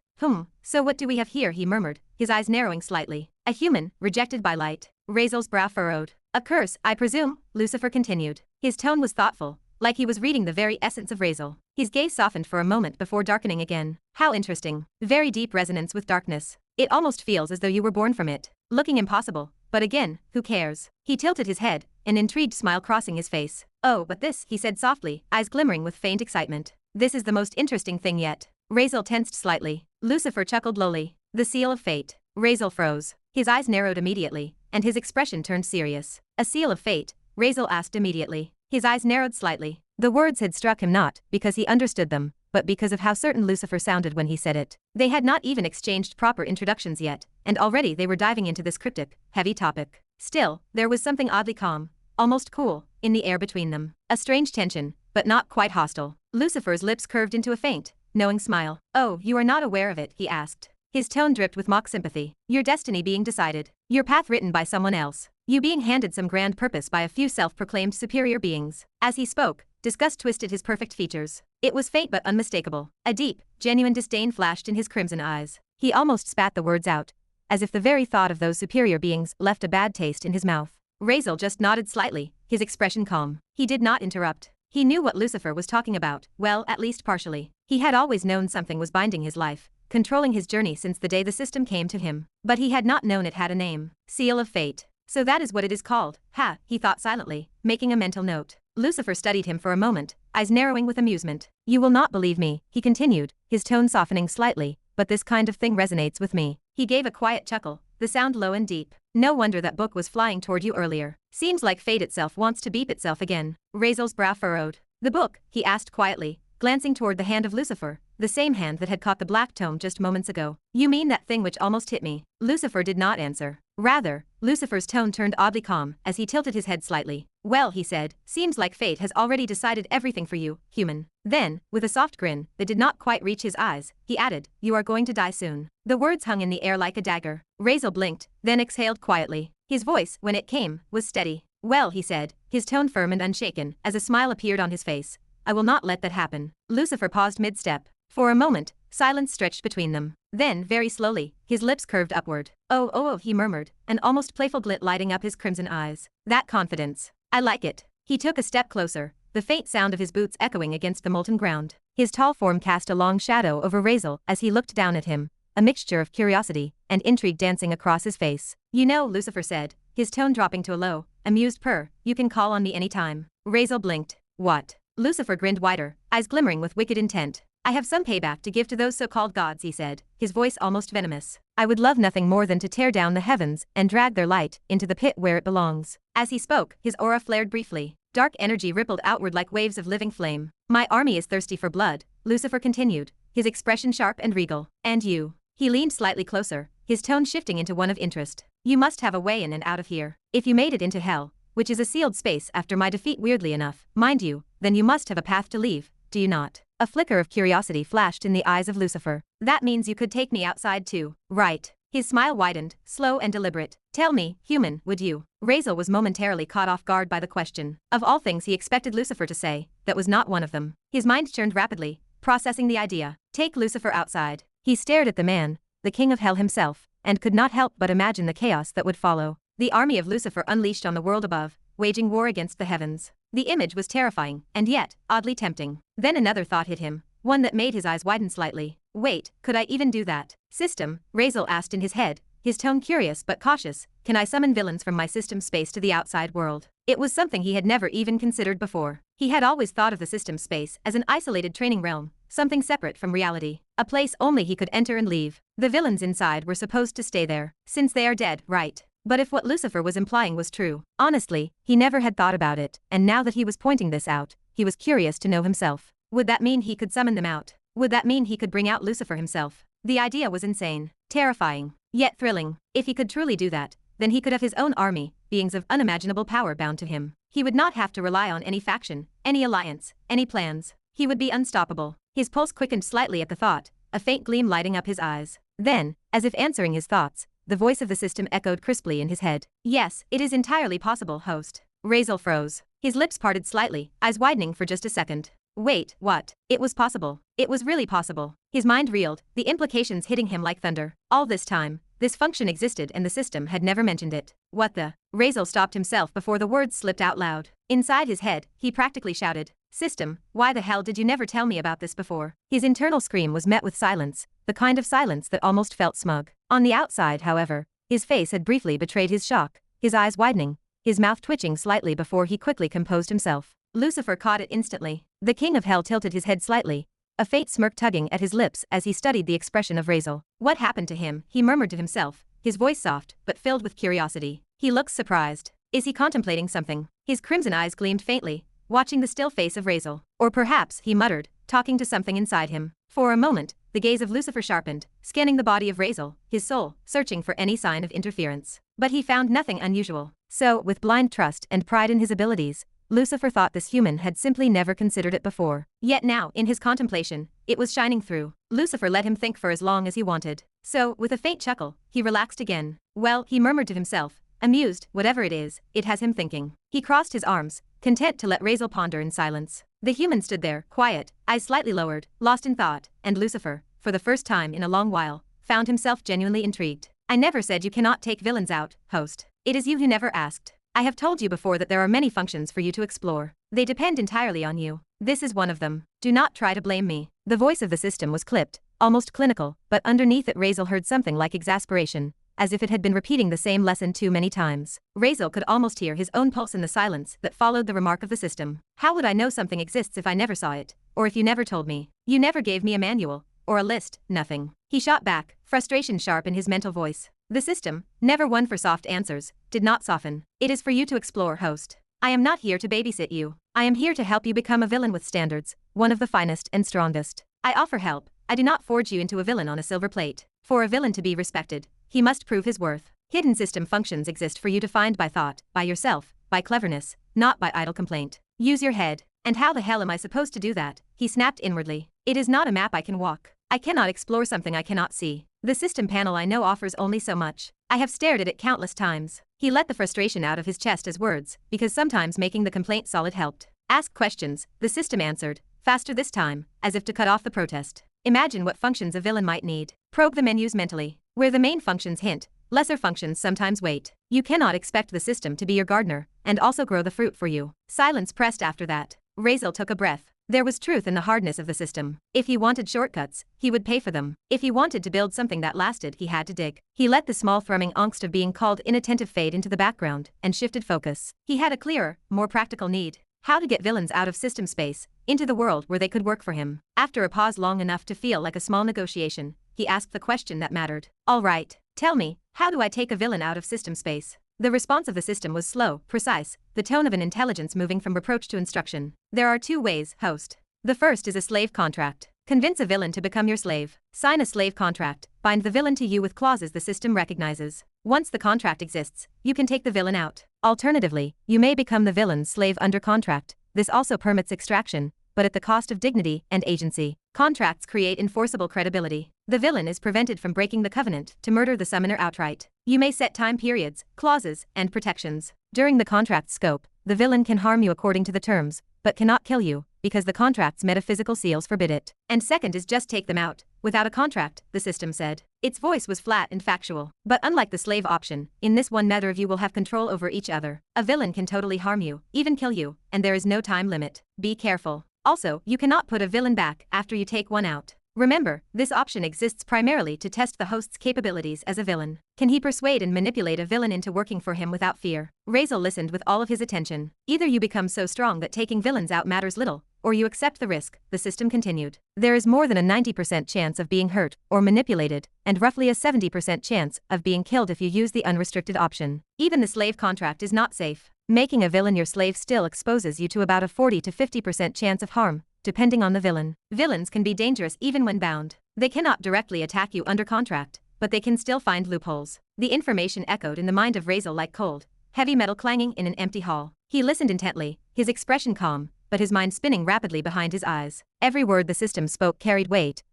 So what do we have here?" he murmured, his eyes narrowing slightly. "A human, rejected by light." Razeal's brow furrowed. "A curse, I presume," Lucifer continued. His tone was thoughtful, like he was reading the very essence of Razeal. His gaze softened for a moment before darkening again. "How interesting. Very deep resonance with darkness. It almost feels as though you were born from it. Looking impossible, but again, who cares?" He tilted his head, an intrigued smile crossing his face. "Oh, but this," he said softly, eyes glimmering with faint excitement. "This is the most interesting thing yet." Razeal tensed slightly. Lucifer chuckled lowly. "The seal of fate." Razeal froze. His eyes narrowed immediately, and his expression turned serious. "A seal of fate?" Razeal asked immediately. His eyes narrowed slightly. The words had struck him not because he understood them, but because of how certain Lucifer sounded when he said it. They had not even exchanged proper introductions yet, and already they were diving into this cryptic, heavy topic. Still, there was something oddly calm, almost cool, in the air between them. A strange tension, but not quite hostile. Lucifer's lips curved into a faint, knowing smile. "Oh, you are not aware of it?" he asked. His tone dripped with mock sympathy. "Your destiny being decided. Your path written by someone else. You being handed some grand purpose by a few self-proclaimed superior beings." As he spoke, disgust twisted his perfect features. It was faint but unmistakable. A deep, genuine disdain flashed in his crimson eyes. He almost spat the words out, as if the very thought of those superior beings left a bad taste in his mouth. Razeal just nodded slightly, his expression calm. He did not interrupt. He knew what Lucifer was talking about, well, at least partially. He had always known something was binding his life, controlling his journey since the day the system came to him. But he had not known it had a name. Seal of Fate. So that is what it is called. Ha, he thought silently, making a mental note. Lucifer studied him for a moment, eyes narrowing with amusement. "You will not believe me," he continued, his tone softening slightly, "but this kind of thing resonates with me." He gave a quiet chuckle, the sound low and deep. "No wonder that book was flying toward you earlier. Seems like fate itself wants to beep itself again." Razeal's brow furrowed. "The book?" he asked quietly, glancing toward the hand of Lucifer, the same hand that had caught the black tome just moments ago. "You mean that thing which almost hit me?" Lucifer did not answer. Rather, Lucifer's tone turned oddly calm as he tilted his head slightly. "Well," he said, "seems like fate has already decided everything for you, human." Then, with a soft grin that did not quite reach his eyes, he added, "You are going to die soon." The words hung in the air like a dagger. Razeal blinked, then exhaled quietly. His voice, when it came, was steady. Well, he said, his tone firm and unshaken, as a smile appeared on his face. I will not let that happen. Lucifer paused mid-step. For a moment, silence stretched between them. Then, very slowly, his lips curved upward. Oh, he murmured, an almost playful glint lighting up his crimson eyes. That confidence. I like it. He took a step closer, the faint sound of his boots echoing against the molten ground. His tall form cast a long shadow over Razeal as he looked down at him, a mixture of curiosity and intrigue dancing across his face. You know, Lucifer said, his tone dropping to a low, amused purr, you can call on me any time. Razeal blinked. What? Lucifer grinned wider, eyes glimmering with wicked intent. I have some payback to give to those so-called gods, he said, his voice almost venomous. I would love nothing more than to tear down the heavens and drag their light into the pit where it belongs. As he spoke, his aura flared briefly. Dark energy rippled outward like waves of living flame. My army is thirsty for blood, Lucifer continued, his expression sharp and regal. And you? He leaned slightly closer, his tone shifting into one of interest. You must have a way in and out of here. If you made it into hell, which is a sealed space after my defeat weirdly enough, mind you, then you must have a path to leave, do you not? A flicker of curiosity flashed in the eyes of Lucifer. That means you could take me outside too, right? His smile widened, slow and deliberate. Tell me, human, would you? Razeal was momentarily caught off guard by the question. Of all things he expected Lucifer to say, that was not one of them. His mind churned rapidly, processing the idea. Take Lucifer outside. He stared at the man, the king of hell himself, and could not help but imagine the chaos that would follow. The army of Lucifer unleashed on the world above, waging war against the heavens. The image was terrifying, and yet, oddly tempting. Then another thought hit him, one that made his eyes widen slightly. Wait, could I even do that? System, Razeal asked in his head, his tone curious but cautious, can I summon villains from my system space to the outside world? It was something he had never even considered before. He had always thought of the system space as an isolated training realm, something separate from reality, a place only he could enter and leave. The villains inside were supposed to stay there, since they are dead, right? But if what Lucifer was implying was true, honestly, he never had thought about it, and now that he was pointing this out, he was curious to know himself. Would that mean he could summon them out? Would that mean he could bring out Lucifer himself? The idea was insane, terrifying, yet thrilling. If he could truly do that, then he could have his own army, beings of unimaginable power bound to him. He would not have to rely on any faction, any alliance, any plans. He would be unstoppable. His pulse quickened slightly at the thought, a faint gleam lighting up his eyes. Then, as if answering his thoughts, the voice of the system echoed crisply in his head. Yes, it is entirely possible, host. Razeal froze. His lips parted slightly, eyes widening for just a second. Wait, what? It was possible. It was really possible. His mind reeled, the implications hitting him like thunder. All this time, this function existed and the system had never mentioned it. What the? Razeal stopped himself before the words slipped out loud. Inside his head, he practically shouted, System, why the hell did you never tell me about this before? His internal scream was met with silence, the kind of silence that almost felt smug. On the outside, however, his face had briefly betrayed his shock, his eyes widening, his mouth twitching slightly before he quickly composed himself. Lucifer caught it instantly. The king of hell tilted his head slightly, a faint smirk tugging at his lips as he studied the expression of Razeal. What happened to him? He murmured to himself, his voice soft but filled with curiosity. He looks surprised. Is he contemplating something? His crimson eyes gleamed faintly, watching the still face of Razeal. Or perhaps, he muttered, talking to something inside him. For a moment, the gaze of Lucifer sharpened, scanning the body of Razeal, his soul, searching for any sign of interference. But he found nothing unusual. So, with blind trust and pride in his abilities, Lucifer thought this human had simply never considered it before. Yet now, in his contemplation, it was shining through. Lucifer let him think for as long as he wanted. So, with a faint chuckle, he relaxed again. Well, he murmured to himself, amused, whatever it is, it has him thinking. He crossed his arms, content to let Razeal ponder in silence. The human stood there, quiet, eyes slightly lowered, lost in thought, and Lucifer, for the first time in a long while, found himself genuinely intrigued. I never said you cannot take villains out, host. It is you who never asked. I have told you before that there are many functions for you to explore. They depend entirely on you. This is one of them. Do not try to blame me. The voice of the system was clipped, almost clinical, but underneath it Razeal heard something like exasperation, as if it had been repeating the same lesson too many times. Razeal could almost hear his own pulse in the silence that followed the remark of the system. How would I know something exists if I never saw it, or if you never told me? You never gave me a manual, or a list, nothing. He shot back, frustration sharp in his mental voice. The system, never one for soft answers, did not soften. It is for you to explore, host. I am not here to babysit you. I am here to help you become a villain with standards, one of the finest and strongest. I offer help. I do not forge you into a villain on a silver plate. For a villain to be respected, he must prove his worth. Hidden system functions exist for you to find by thought, by yourself, by cleverness, not by idle complaint. Use your head. And how the hell am I supposed to do that? He snapped inwardly. It is not a map I can walk. I cannot explore something I cannot see. The system panel I know offers only so much. I have stared at it countless times. He let the frustration out of his chest as words, because sometimes making the complaint solid helped. Ask questions, the system answered, faster this time, as if to cut off the protest. Imagine what functions a villain might need. Probe the menus mentally. Where the main functions hint, lesser functions sometimes wait. You cannot expect the system to be your gardener, and also grow the fruit for you. Silence pressed after that. Razeal took a breath. There was truth in the hardness of the system. If he wanted shortcuts, he would pay for them. If he wanted to build something that lasted, he had to dig. He let the small thrumming angst of being called inattentive fade into the background, and shifted focus. He had a clearer, more practical need. How to get villains out of system space, into the world where they could work for him. After a pause long enough to feel like a small negotiation, he asked the question that mattered. All right, tell me, how do I take a villain out of system space? The response of the system was slow, precise, the tone of an intelligence moving from reproach to instruction. There are 2 ways, host. The first is a slave contract. Convince a villain to become your slave. Sign a slave contract, bind the villain to you with clauses the system recognizes. Once the contract exists, you can take the villain out. Alternatively, you may become the villain's slave under contract. This also permits extraction, but at the cost of dignity and agency. Contracts create enforceable credibility. The villain is prevented from breaking the covenant to murder the summoner outright. You may set time periods, clauses, and protections. During the contract's scope, the villain can harm you according to the terms, but cannot kill you, because the contract's metaphysical seals forbid it. And second is just take them out, without a contract, the system said. Its voice was flat and factual. But unlike the slave option, in this one neither of you will have control over each other. A villain can totally harm you, even kill you, and there is no time limit. Be careful. Also, you cannot put a villain back after you take one out. Remember, this option exists primarily to test the host's capabilities as a villain. Can he persuade and manipulate a villain into working for him without fear? Razeal listened with all of his attention. Either you become so strong that taking villains out matters little, or you accept the risk, the system continued. There is more than a 90% chance of being hurt or manipulated, and roughly a 70% chance of being killed if you use the unrestricted option. Even the slave contract is not safe. Making a villain your slave still exposes you to about a 40 to 50% chance of harm, depending on the villain. Villains can be dangerous even when bound. They cannot directly attack you under contract, but they can still find loopholes. The information echoed in the mind of Razeal like cold, heavy metal clanging in an empty hall. He listened intently, his expression calm, but his mind spinning rapidly behind his eyes. Every word the system spoke carried weight.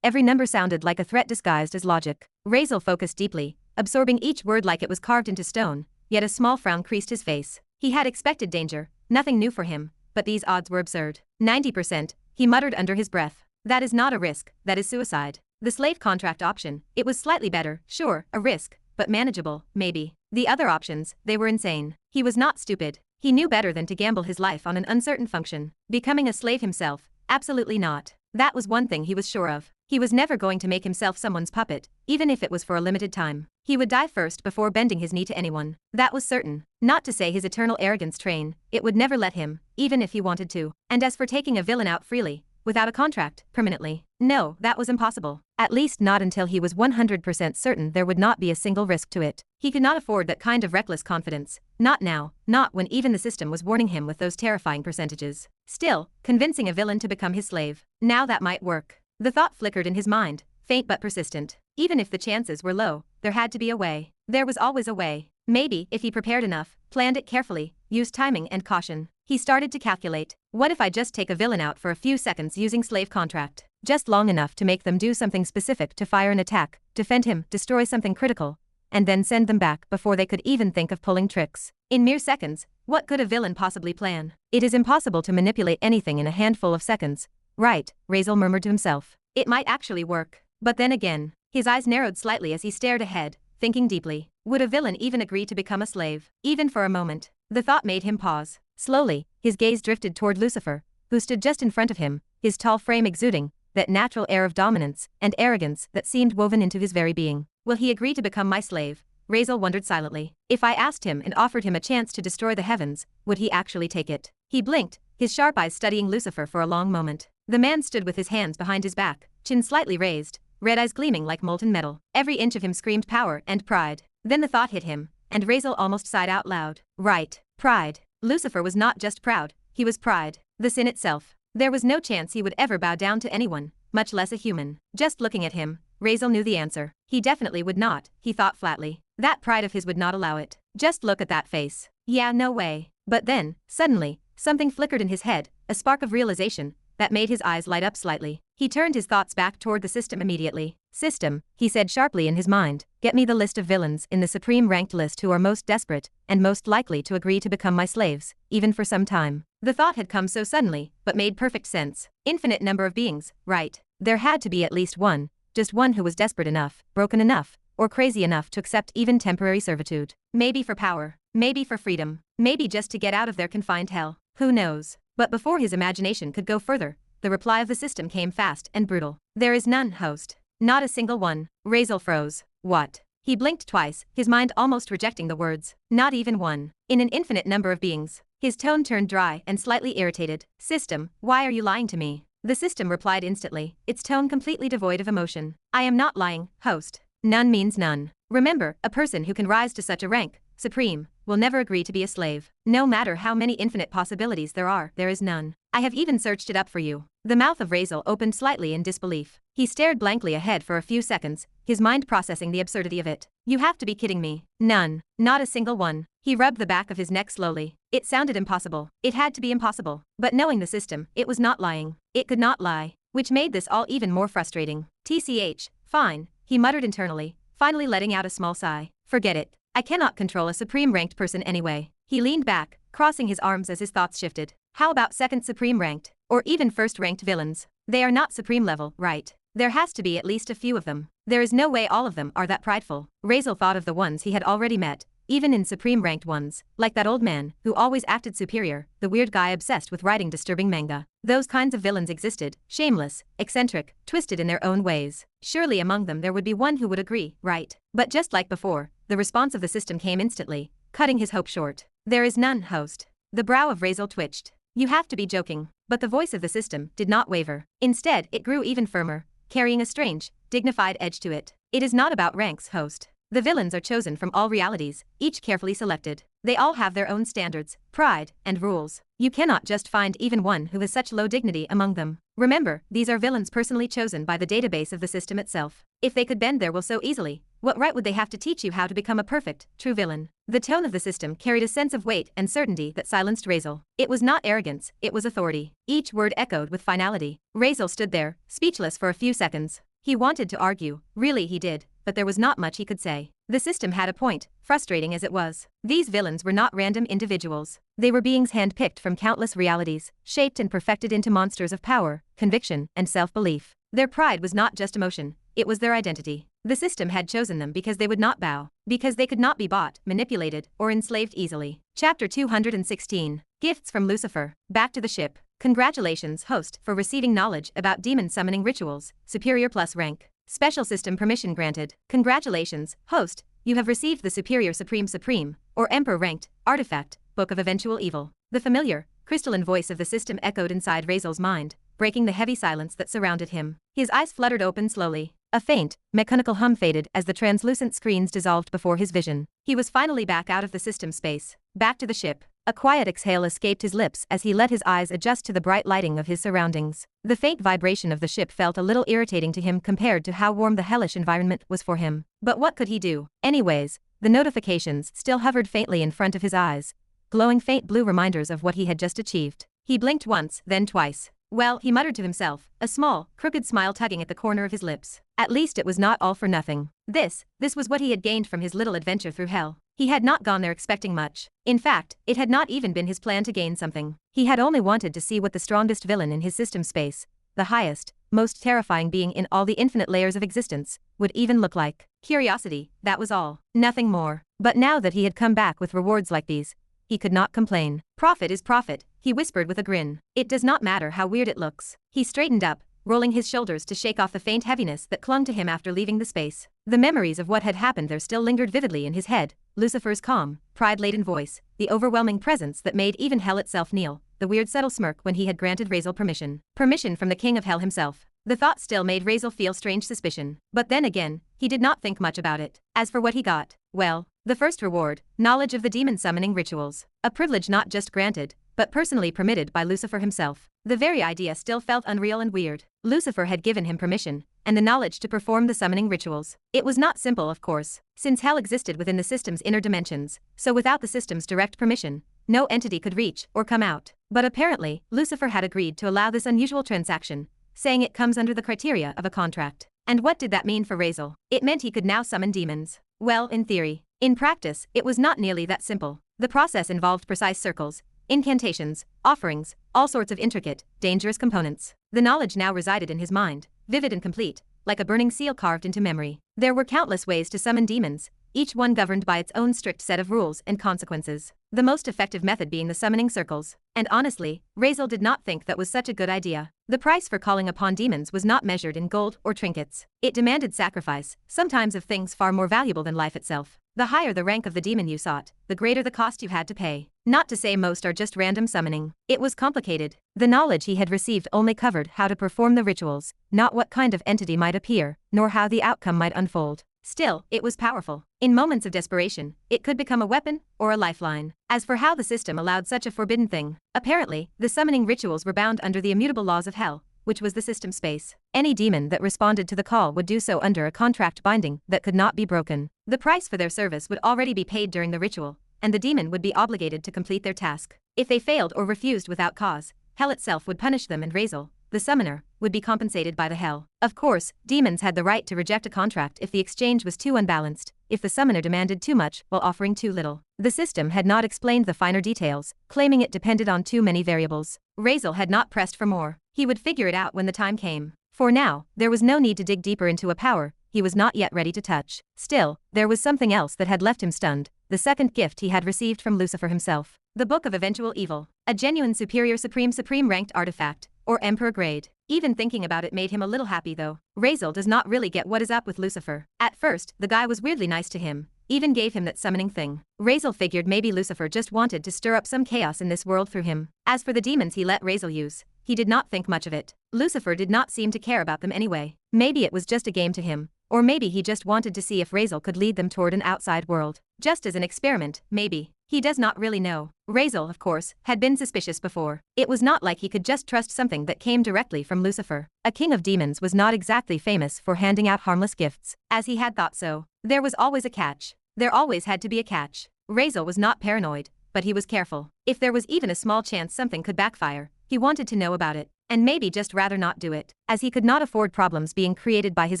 Every number sounded like a threat disguised as logic. Razeal focused deeply, absorbing each word like it was carved into stone, yet a small frown creased his face. He had expected danger, nothing new for him, but these odds were absurd. 90%, he muttered under his breath. That is not a risk, that is suicide. The slave contract option, it was slightly better, sure, a risk, but manageable, maybe. The other options, they were insane. He was not stupid. He knew better than to gamble his life on an uncertain function. Becoming a slave himself, absolutely not. That was one thing he was sure of. He was never going to make himself someone's puppet, even if it was for a limited time. He would die first before bending his knee to anyone. That was certain. Not to say his eternal arrogance train, it would never let him, even if he wanted to. And as for taking a villain out freely, without a contract, permanently, no, that was impossible. At least not until he was 100% certain there would not be a single risk to it. He could not afford that kind of reckless confidence. Not now, not when even the system was warning him with those terrifying percentages. Still, convincing a villain to become his slave, now that might work. The thought flickered in his mind, faint but persistent. Even if the chances were low, there had to be a way. There was always a way. Maybe, if he prepared enough, planned it carefully, used timing and caution. He started to calculate. What if I just take a villain out for a few seconds using slave contract? Just long enough to make them do something specific to fire an attack, defend him, destroy something critical, and then send them back before they could even think of pulling tricks. In mere seconds, what could a villain possibly plan? It is impossible to manipulate anything in a handful of seconds. Right, Razeal murmured to himself. It might actually work. But then again, his eyes narrowed slightly as he stared ahead, thinking deeply. Would a villain even agree to become a slave? Even for a moment. The thought made him pause. Slowly, his gaze drifted toward Lucifer, who stood just in front of him, his tall frame exuding that natural air of dominance and arrogance that seemed woven into his very being. Will he agree to become my slave? Razeal wondered silently. If I asked him and offered him a chance to destroy the heavens, would he actually take it? He blinked, his sharp eyes studying Lucifer for a long moment. The man stood with his hands behind his back, chin slightly raised, red eyes gleaming like molten metal. Every inch of him screamed power and pride. Then the thought hit him, and Razeal almost sighed out loud. Right, pride. Lucifer was not just proud, he was pride, the sin itself. There was no chance he would ever bow down to anyone, much less a human. Just looking at him, Razeal knew the answer. He definitely would not, he thought flatly. That pride of his would not allow it. Just look at that face. Yeah, no way. But then, suddenly, something flickered in his head, a spark of realization that made his eyes light up slightly. He turned his thoughts back toward the system immediately. System, he said sharply in his mind, get me the list of villains in the supreme ranked list who are most desperate and most likely to agree to become my slaves, even for some time. The thought had come so suddenly, but made perfect sense. Infinite number of beings, right? There had to be at least one, just one who was desperate enough, broken enough, or crazy enough to accept even temporary servitude. Maybe for power, maybe for freedom, maybe just to get out of their confined hell. Who knows? But before his imagination could go further, the reply of the system came fast and brutal. There is none, host. Not a single one. Razeal froze. What? He blinked twice, his mind almost rejecting the words. Not even one. In an infinite number of beings. His tone turned dry and slightly irritated. System, why are you lying to me? The system replied instantly, its tone completely devoid of emotion. I am not lying, host. None means none. Remember, a person who can rise to such a rank, supreme, will never agree to be a slave. No matter how many infinite possibilities there is none. I have even searched it up for you. The mouth of Razeal opened slightly in disbelief. He stared blankly ahead for a few seconds, his mind processing the absurdity of it. You have to be kidding me. None. Not a single one. He rubbed the back of his neck slowly. It sounded impossible. It had to be impossible. But knowing the system, it was not lying. It could not lie. Which made this all even more frustrating. TCH, fine, he muttered internally, finally letting out a small sigh. Forget it. I cannot control a supreme ranked person anyway. He leaned back, crossing his arms as his thoughts shifted. How about second supreme ranked, or even first ranked villains? They are not supreme level, right? There has to be at least a few of them. There is no way all of them are that prideful. Razeal thought of the ones he had already met, even in supreme ranked ones, like that old man who always acted superior, the weird guy obsessed with writing disturbing manga. Those kinds of villains existed, shameless, eccentric, twisted in their own ways. Surely among them there would be one who would agree, right? But just like before, the response of the system came instantly, cutting his hope short. There is none, host. The brow of Razeal twitched. You have to be joking. But the voice of the system did not waver. Instead, it grew even firmer, carrying a strange, dignified edge to it. It is not about ranks, host. The villains are chosen from all realities, each carefully selected. They all have their own standards, pride, and rules. You cannot just find even one who has such low dignity among them. Remember, these are villains personally chosen by the database of the system itself. If they could bend their will so easily, what right would they have to teach you how to become a perfect, true villain? The tone of the system carried a sense of weight and certainty that silenced Razeal. It was not arrogance, it was authority. Each word echoed with finality. Razeal stood there, speechless for a few seconds. He wanted to argue, really he did, but there was not much he could say. The system had a point, frustrating as it was. These villains were not random individuals. They were beings handpicked from countless realities, shaped and perfected into monsters of power, conviction, and self-belief. Their pride was not just emotion, it was their identity. The system had chosen them because they would not bow, because they could not be bought, manipulated, or enslaved easily. Chapter 216. Gifts from Lucifer. Back to the ship. Congratulations, host, for receiving knowledge about demon summoning rituals, superior plus rank. Special system permission granted. Congratulations, host, you have received the Superior Supreme, or Emperor ranked, artifact, Book of Eventual Evil. The familiar, crystalline voice of the system echoed inside Razeal's mind, breaking the heavy silence that surrounded him. His eyes fluttered open slowly. A faint, mechanical hum faded as the translucent screens dissolved before his vision. He was finally back out of the system space, back to the ship. A quiet exhale escaped his lips as he let his eyes adjust to the bright lighting of his surroundings. The faint vibration of the ship felt a little irritating to him compared to how warm the hellish environment was for him. But what could he do? Anyways, the notifications still hovered faintly in front of his eyes, glowing faint blue reminders of what he had just achieved. He blinked once, then twice. Well, he muttered to himself, a small, crooked smile tugging at the corner of his lips. At least it was not all for nothing. This was what he had gained from his little adventure through hell. He had not gone there expecting much. In fact, it had not even been his plan to gain something. He had only wanted to see what the strongest villain in his system space, the highest, most terrifying being in all the infinite layers of existence, would even look like. Curiosity, that was all. Nothing more. But now that he had come back with rewards like these, he could not complain. Profit is profit, he whispered with a grin. It does not matter how weird it looks. He straightened up, rolling his shoulders to shake off the faint heaviness that clung to him after leaving the space. The memories of what had happened there still lingered vividly in his head. Lucifer's calm, pride-laden voice, the overwhelming presence that made even hell itself kneel, the weird subtle smirk when he had granted Razeal permission. Permission from the king of hell himself. The thought still made Razeal feel strange suspicion. But then again, he did not think much about it. As for what he got, well, the first reward, knowledge of the demon summoning rituals. A privilege not just granted, but personally permitted by Lucifer himself. The very idea still felt unreal and weird. Lucifer had given him permission, and the knowledge to perform the summoning rituals. It was not simple, of course, since hell existed within the system's inner dimensions, so without the system's direct permission, no entity could reach or come out. But apparently, Lucifer had agreed to allow this unusual transaction, saying it comes under the criteria of a contract. And what did that mean for Razeal? It meant he could now summon demons. Well, in theory. In practice, it was not nearly that simple. The process involved precise circles, incantations, offerings, all sorts of intricate, dangerous components. The knowledge now resided in his mind, vivid and complete, like a burning seal carved into memory. There were countless ways to summon demons, each one governed by its own strict set of rules and consequences. The most effective method being the summoning circles. And honestly, Razeal did not think that was such a good idea. The price for calling upon demons was not measured in gold or trinkets. It demanded sacrifice, sometimes of things far more valuable than life itself. The higher the rank of the demon you sought, the greater the cost you had to pay. Not to say most are just random summoning. It was complicated. The knowledge he had received only covered how to perform the rituals, not what kind of entity might appear, nor how the outcome might unfold. Still, it was powerful. In moments of desperation, it could become a weapon or a lifeline. As for how the system allowed such a forbidden thing, apparently, the summoning rituals were bound under the immutable laws of hell, which was the system space. Any demon that responded to the call would do so under a contract binding that could not be broken. The price for their service would already be paid during the ritual, and the demon would be obligated to complete their task. If they failed or refused without cause, hell itself would punish them, and Razeal, the summoner, would be compensated by the hell. Of course, demons had the right to reject a contract if the exchange was too unbalanced, if the summoner demanded too much while offering too little. The system had not explained the finer details, claiming it depended on too many variables. Razeal had not pressed for more. He would figure it out when the time came. For now, there was no need to dig deeper into a power he was not yet ready to touch. Still, there was something else that had left him stunned, the second gift he had received from Lucifer himself. The Book of Eventual Evil. A genuine superior supreme ranked artifact, or emperor grade. Even thinking about it made him a little happy though. Razeal does not really get what is up with Lucifer. At first, the guy was weirdly nice to him, even gave him that summoning thing. Razeal figured maybe Lucifer just wanted to stir up some chaos in this world through him. As for the demons he let Razeal use, he did not think much of it. Lucifer did not seem to care about them anyway. Maybe it was just a game to him, or maybe he just wanted to see if Razeal could lead them toward an outside world. Just as an experiment, maybe. He does not really know. Razeal, of course, had been suspicious before. It was not like he could just trust something that came directly from Lucifer. A king of demons was not exactly famous for handing out harmless gifts. As he had thought so. There was always a catch. There always had to be a catch. Razeal was not paranoid, but he was careful. If there was even a small chance something could backfire, he wanted to know about it, and maybe just rather not do it, as he could not afford problems being created by his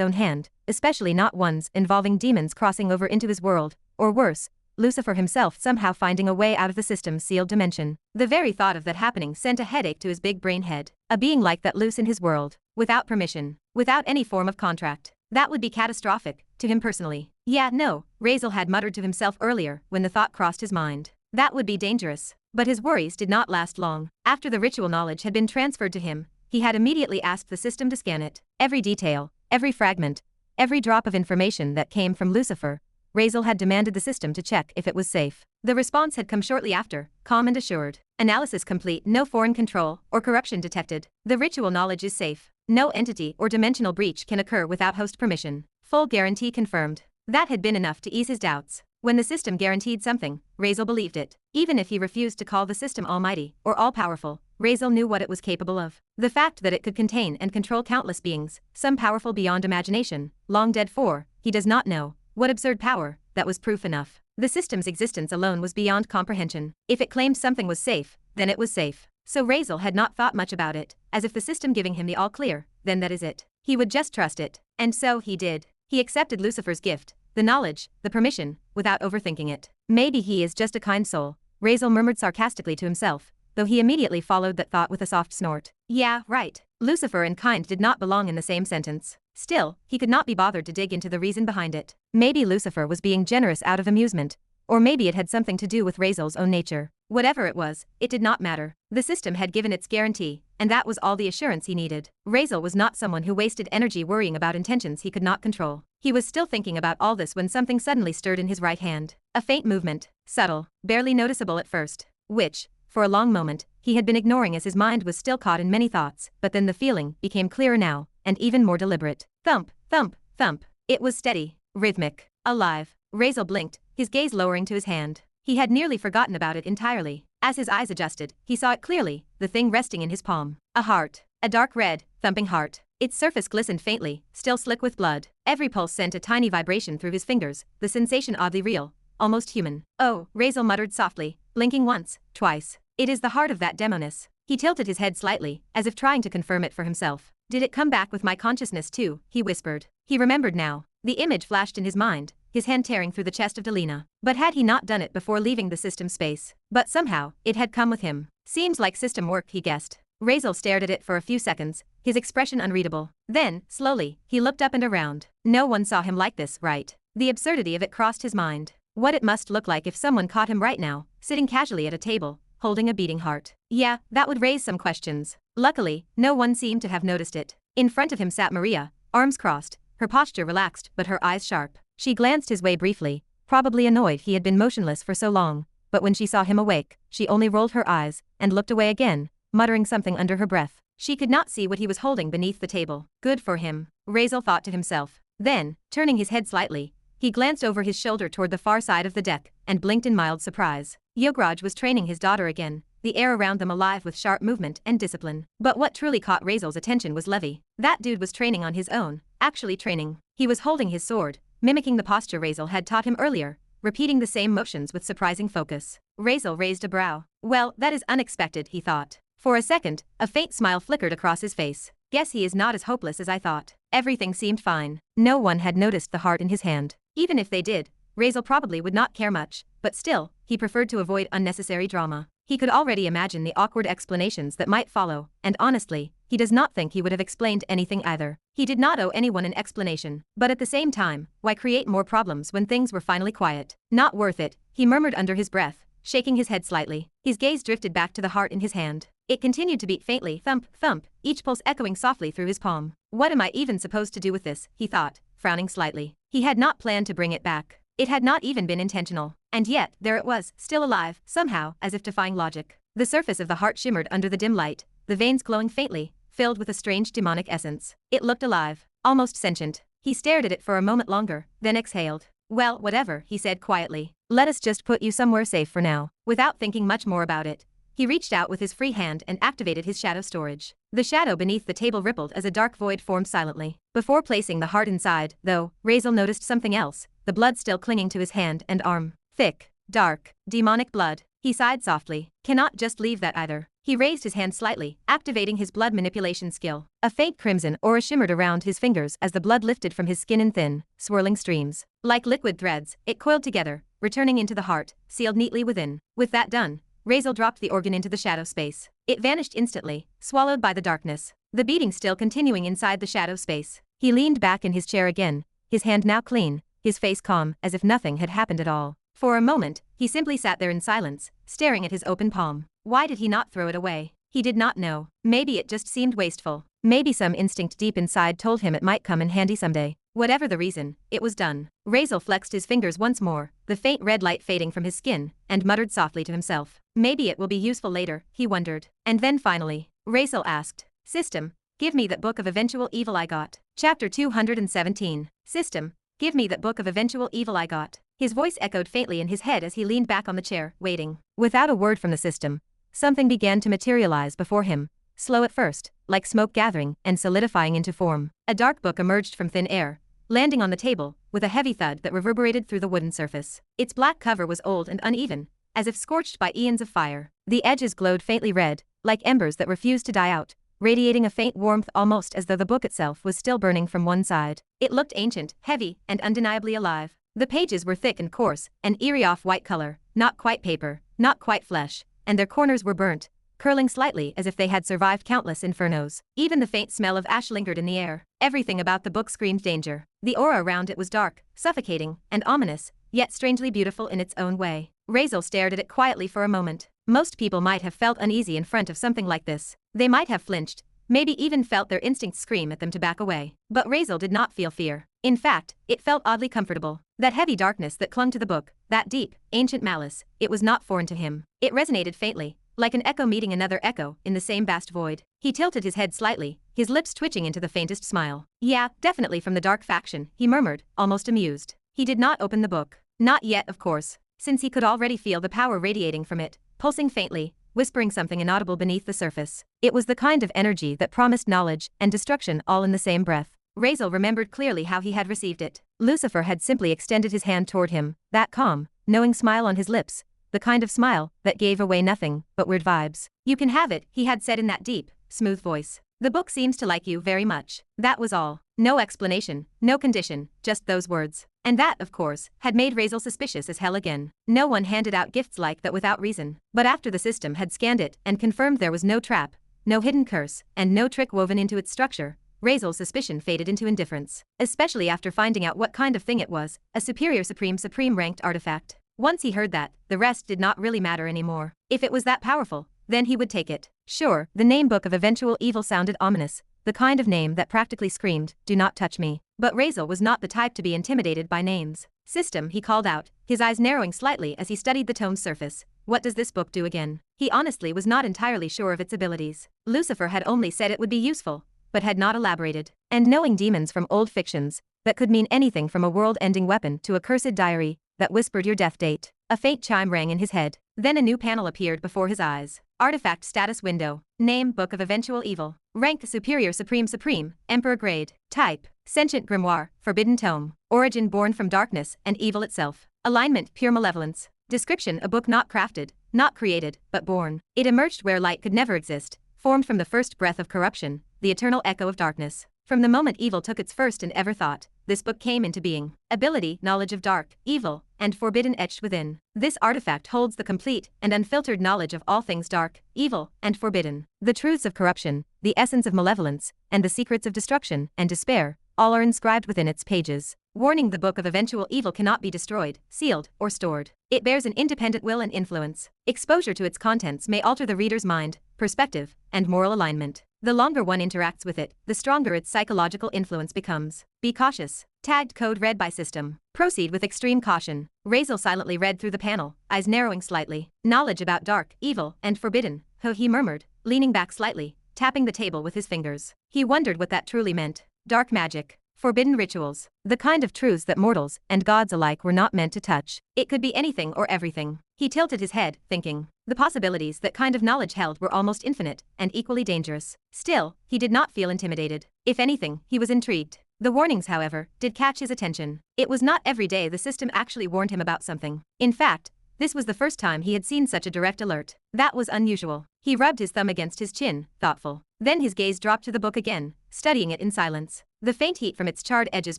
own hand, especially not ones involving demons crossing over into his world, or worse, Lucifer himself somehow finding a way out of the system's sealed dimension. The very thought of that happening sent a headache to his big brain head. A being like that loose in his world, without permission, without any form of contract. That would be catastrophic, to him personally. Yeah, no, Razeal had muttered to himself earlier when the thought crossed his mind. That would be dangerous. But his worries did not last long. After the ritual knowledge had been transferred to him, he had immediately asked the system to scan it. Every detail, every fragment, every drop of information that came from Lucifer, Razeal had demanded the system to check if it was safe. The response had come shortly after, calm and assured. Analysis complete, no foreign control or corruption detected. The ritual knowledge is safe. No entity or dimensional breach can occur without host permission. Full guarantee confirmed. That had been enough to ease his doubts. When the system guaranteed something, Razeal believed it. Even if he refused to call the system almighty or all-powerful, Razeal knew what it was capable of. The fact that it could contain and control countless beings, some powerful beyond imagination, long dead for, he does not know. What absurd power, that was proof enough. The system's existence alone was beyond comprehension. If it claimed something was safe, then it was safe. So Razeal had not thought much about it, as if the system giving him the all clear, then that is it. He would just trust it. And so he did. He accepted Lucifer's gift, the knowledge, the permission, without overthinking it. Maybe he is just a kind soul, Razeal murmured sarcastically to himself, though he immediately followed that thought with a soft snort. Yeah, right. Lucifer and kind did not belong in the same sentence. Still, he could not be bothered to dig into the reason behind it. Maybe Lucifer was being generous out of amusement, or maybe it had something to do with Razeal's own nature. Whatever it was, it did not matter. The system had given its guarantee, and that was all the assurance he needed. Razeal was not someone who wasted energy worrying about intentions he could not control. He was still thinking about all this when something suddenly stirred in his right hand. A faint movement, subtle, barely noticeable at first, which, for a long moment, he had been ignoring as his mind was still caught in many thoughts, but then the feeling became clearer now, and even more deliberate. Thump, thump, thump. It was steady, rhythmic, alive. Razeal blinked, his gaze lowering to his hand. He had nearly forgotten about it entirely. As his eyes adjusted, he saw it clearly, the thing resting in his palm. A heart. A dark red, thumping heart. Its surface glistened faintly, still slick with blood. Every pulse sent a tiny vibration through his fingers, the sensation oddly real, almost human. Oh, Razeal muttered softly, blinking once, twice. It is the heart of that demoness. He tilted his head slightly, as if trying to confirm it for himself. Did it come back with my consciousness too? He whispered. He remembered now. The image flashed in his mind, his hand tearing through the chest of Delina. But had he not done it before leaving the system space? But somehow, it had come with him. Seems like system work, he guessed. Razeal stared at it for a few seconds, his expression unreadable. Then, slowly, he looked up and around. No one saw him like this, right? The absurdity of it crossed his mind. What it must look like if someone caught him right now, sitting casually at a table, holding a beating heart. Yeah, that would raise some questions. Luckily, no one seemed to have noticed it. In front of him sat Maria, arms crossed, her posture relaxed but her eyes sharp. She glanced his way briefly, probably annoyed he had been motionless for so long, but when she saw him awake, she only rolled her eyes and looked away again, muttering something under her breath. She could not see what he was holding beneath the table. Good for him, Razeal thought to himself. Then, turning his head slightly, he glanced over his shoulder toward the far side of the deck and blinked in mild surprise. Yograj was training his daughter again, the air around them alive with sharp movement and discipline. But what truly caught Razeal's attention was Levi. That dude was training on his own, actually training. He was holding his sword, mimicking the posture Razeal had taught him earlier, repeating the same motions with surprising focus. Razeal raised a brow. Well, that is unexpected, he thought. For a second, a faint smile flickered across his face. Guess he is not as hopeless as I thought. Everything seemed fine. No one had noticed the heart in his hand. Even if they did, Razeal probably would not care much, but still, he preferred to avoid unnecessary drama. He could already imagine the awkward explanations that might follow, and honestly, he does not think he would have explained anything either. He did not owe anyone an explanation, but at the same time, why create more problems when things were finally quiet? Not worth it, he murmured under his breath, shaking his head slightly. His gaze drifted back to the heart in his hand. It continued to beat faintly, thump, thump, each pulse echoing softly through his palm. What am I even supposed to do with this, he thought, frowning slightly. He had not planned to bring it back. It had not even been intentional. And yet, there it was, still alive, somehow, as if defying logic. The surface of the heart shimmered under the dim light, the veins glowing faintly, filled with a strange demonic essence. It looked alive, almost sentient. He stared at it for a moment longer, then exhaled. Well, whatever, he said quietly. Let us just put you somewhere safe for now. Without thinking much more about it, he reached out with his free hand and activated his shadow storage. The shadow beneath the table rippled as a dark void formed silently. Before placing the heart inside, though, Razeal noticed something else, the blood still clinging to his hand and arm. Thick, dark, demonic blood. He sighed softly. Cannot just leave that either. He raised his hand slightly, activating his blood manipulation skill. A faint crimson aura shimmered around his fingers as the blood lifted from his skin in thin, swirling streams. Like liquid threads, it coiled together, returning into the heart, sealed neatly within. With that done, Razeal dropped the organ into the shadow space. It vanished instantly, swallowed by the darkness. The beating still continuing inside the shadow space. He leaned back in his chair again, his hand now clean, his face calm, as if nothing had happened at all. For a moment, he simply sat there in silence, staring at his open palm. Why did he not throw it away? He did not know. Maybe it just seemed wasteful. Maybe some instinct deep inside told him it might come in handy someday. Whatever the reason, it was done. Razeal flexed his fingers once more, the faint red light fading from his skin, and muttered softly to himself. Maybe it will be useful later, he wondered. And then finally, Razeal asked, System, give me that book of eventual evil I got. Chapter 217. System, give me that book of eventual evil I got. His voice echoed faintly in his head as he leaned back on the chair, waiting. Without a word from the system, something began to materialize before him, slow at first, like smoke gathering and solidifying into form. A dark book emerged from thin air, landing on the table, with a heavy thud that reverberated through the wooden surface. Its black cover was old and uneven, as if scorched by eons of fire. The edges glowed faintly red, like embers that refused to die out, radiating a faint warmth almost as though the book itself was still burning from one side. It looked ancient, heavy, and undeniably alive. The pages were thick and coarse, an eerie off-white color, not quite paper, not quite flesh, and their corners were burnt, curling slightly as if they had survived countless infernos. Even the faint smell of ash lingered in the air. Everything about the book screamed danger. The aura around it was dark, suffocating, and ominous, yet strangely beautiful in its own way. Razeal stared at it quietly for a moment. Most people might have felt uneasy in front of something like this. They might have flinched, maybe even felt their instincts scream at them to back away. But Razeal did not feel fear. In fact, it felt oddly comfortable. That heavy darkness that clung to the book, that deep, ancient malice, it was not foreign to him. It resonated faintly, like an echo meeting another echo in the same vast void. He tilted his head slightly, his lips twitching into the faintest smile. Yeah, definitely from the dark faction, he murmured, almost amused. He did not open the book. Not yet, of course, since he could already feel the power radiating from it, pulsing faintly, whispering something inaudible beneath the surface. It was the kind of energy that promised knowledge and destruction all in the same breath. Razeal remembered clearly how he had received it. Lucifer had simply extended his hand toward him, that calm, knowing smile on his lips, the kind of smile that gave away nothing but weird vibes. You can have it, he had said in that deep, smooth voice. The book seems to like you very much. That was all. No explanation, no condition, just those words. And that, of course, had made Razeal suspicious as hell again. No one handed out gifts like that without reason. But after the system had scanned it and confirmed there was no trap, no hidden curse, and no trick woven into its structure, Razeal's suspicion faded into indifference. Especially after finding out what kind of thing it was, a superior supreme ranked artifact. Once he heard that, the rest did not really matter anymore. If it was that powerful, then he would take it. Sure, the name Book of Eventual Evil sounded ominous, the kind of name that practically screamed, "Do not touch me." But Razeal was not the type to be intimidated by names. "System," he called out, his eyes narrowing slightly as he studied the tome's surface. "What does this book do again?" He honestly was not entirely sure of its abilities. Lucifer had only said it would be useful, but had not elaborated. And knowing demons from old fictions, that could mean anything from a world-ending weapon to a cursed diary that whispered your death date. A faint chime rang in his head. Then a new panel appeared before his eyes. Artifact status window. Name Book of Eventual Evil. Rank Superior Supreme, Emperor grade. Type Sentient Grimoire, Forbidden Tome. Origin born from darkness and evil itself. Alignment pure malevolence. Description a book not crafted, not created, but born. It emerged where light could never exist, formed from the first breath of corruption, the eternal echo of darkness. From the moment evil took its first and ever thought, this book came into being. Ability, knowledge of dark, evil, and forbidden etched within. This artifact holds the complete and unfiltered knowledge of all things dark, evil, and forbidden. The truths of corruption, the essence of malevolence, and the secrets of destruction and despair, all are inscribed within its pages. Warning: the Book of Eventual Evil cannot be destroyed, sealed, or stored. It bears an independent will and influence. Exposure to its contents may alter the reader's mind, perspective, and moral alignment. The longer one interacts with it, the stronger its psychological influence becomes. Be cautious. Tagged code read by system. Proceed with extreme caution. Razeal silently read through the panel, eyes narrowing slightly. Knowledge about dark, evil, and forbidden, he murmured, leaning back slightly, tapping the table with his fingers. He wondered what that truly meant. Dark magic. Forbidden rituals. The kind of truths that mortals and gods alike were not meant to touch. It could be anything or everything. He tilted his head, thinking. The possibilities that kind of knowledge held were almost infinite and equally dangerous. Still, he did not feel intimidated. If anything, he was intrigued. The warnings, however, did catch his attention. It was not every day the system actually warned him about something. In fact, this was the first time he had seen such a direct alert. That was unusual. He rubbed his thumb against his chin, thoughtful. Then his gaze dropped to the book again, studying it in silence. The faint heat from its charred edges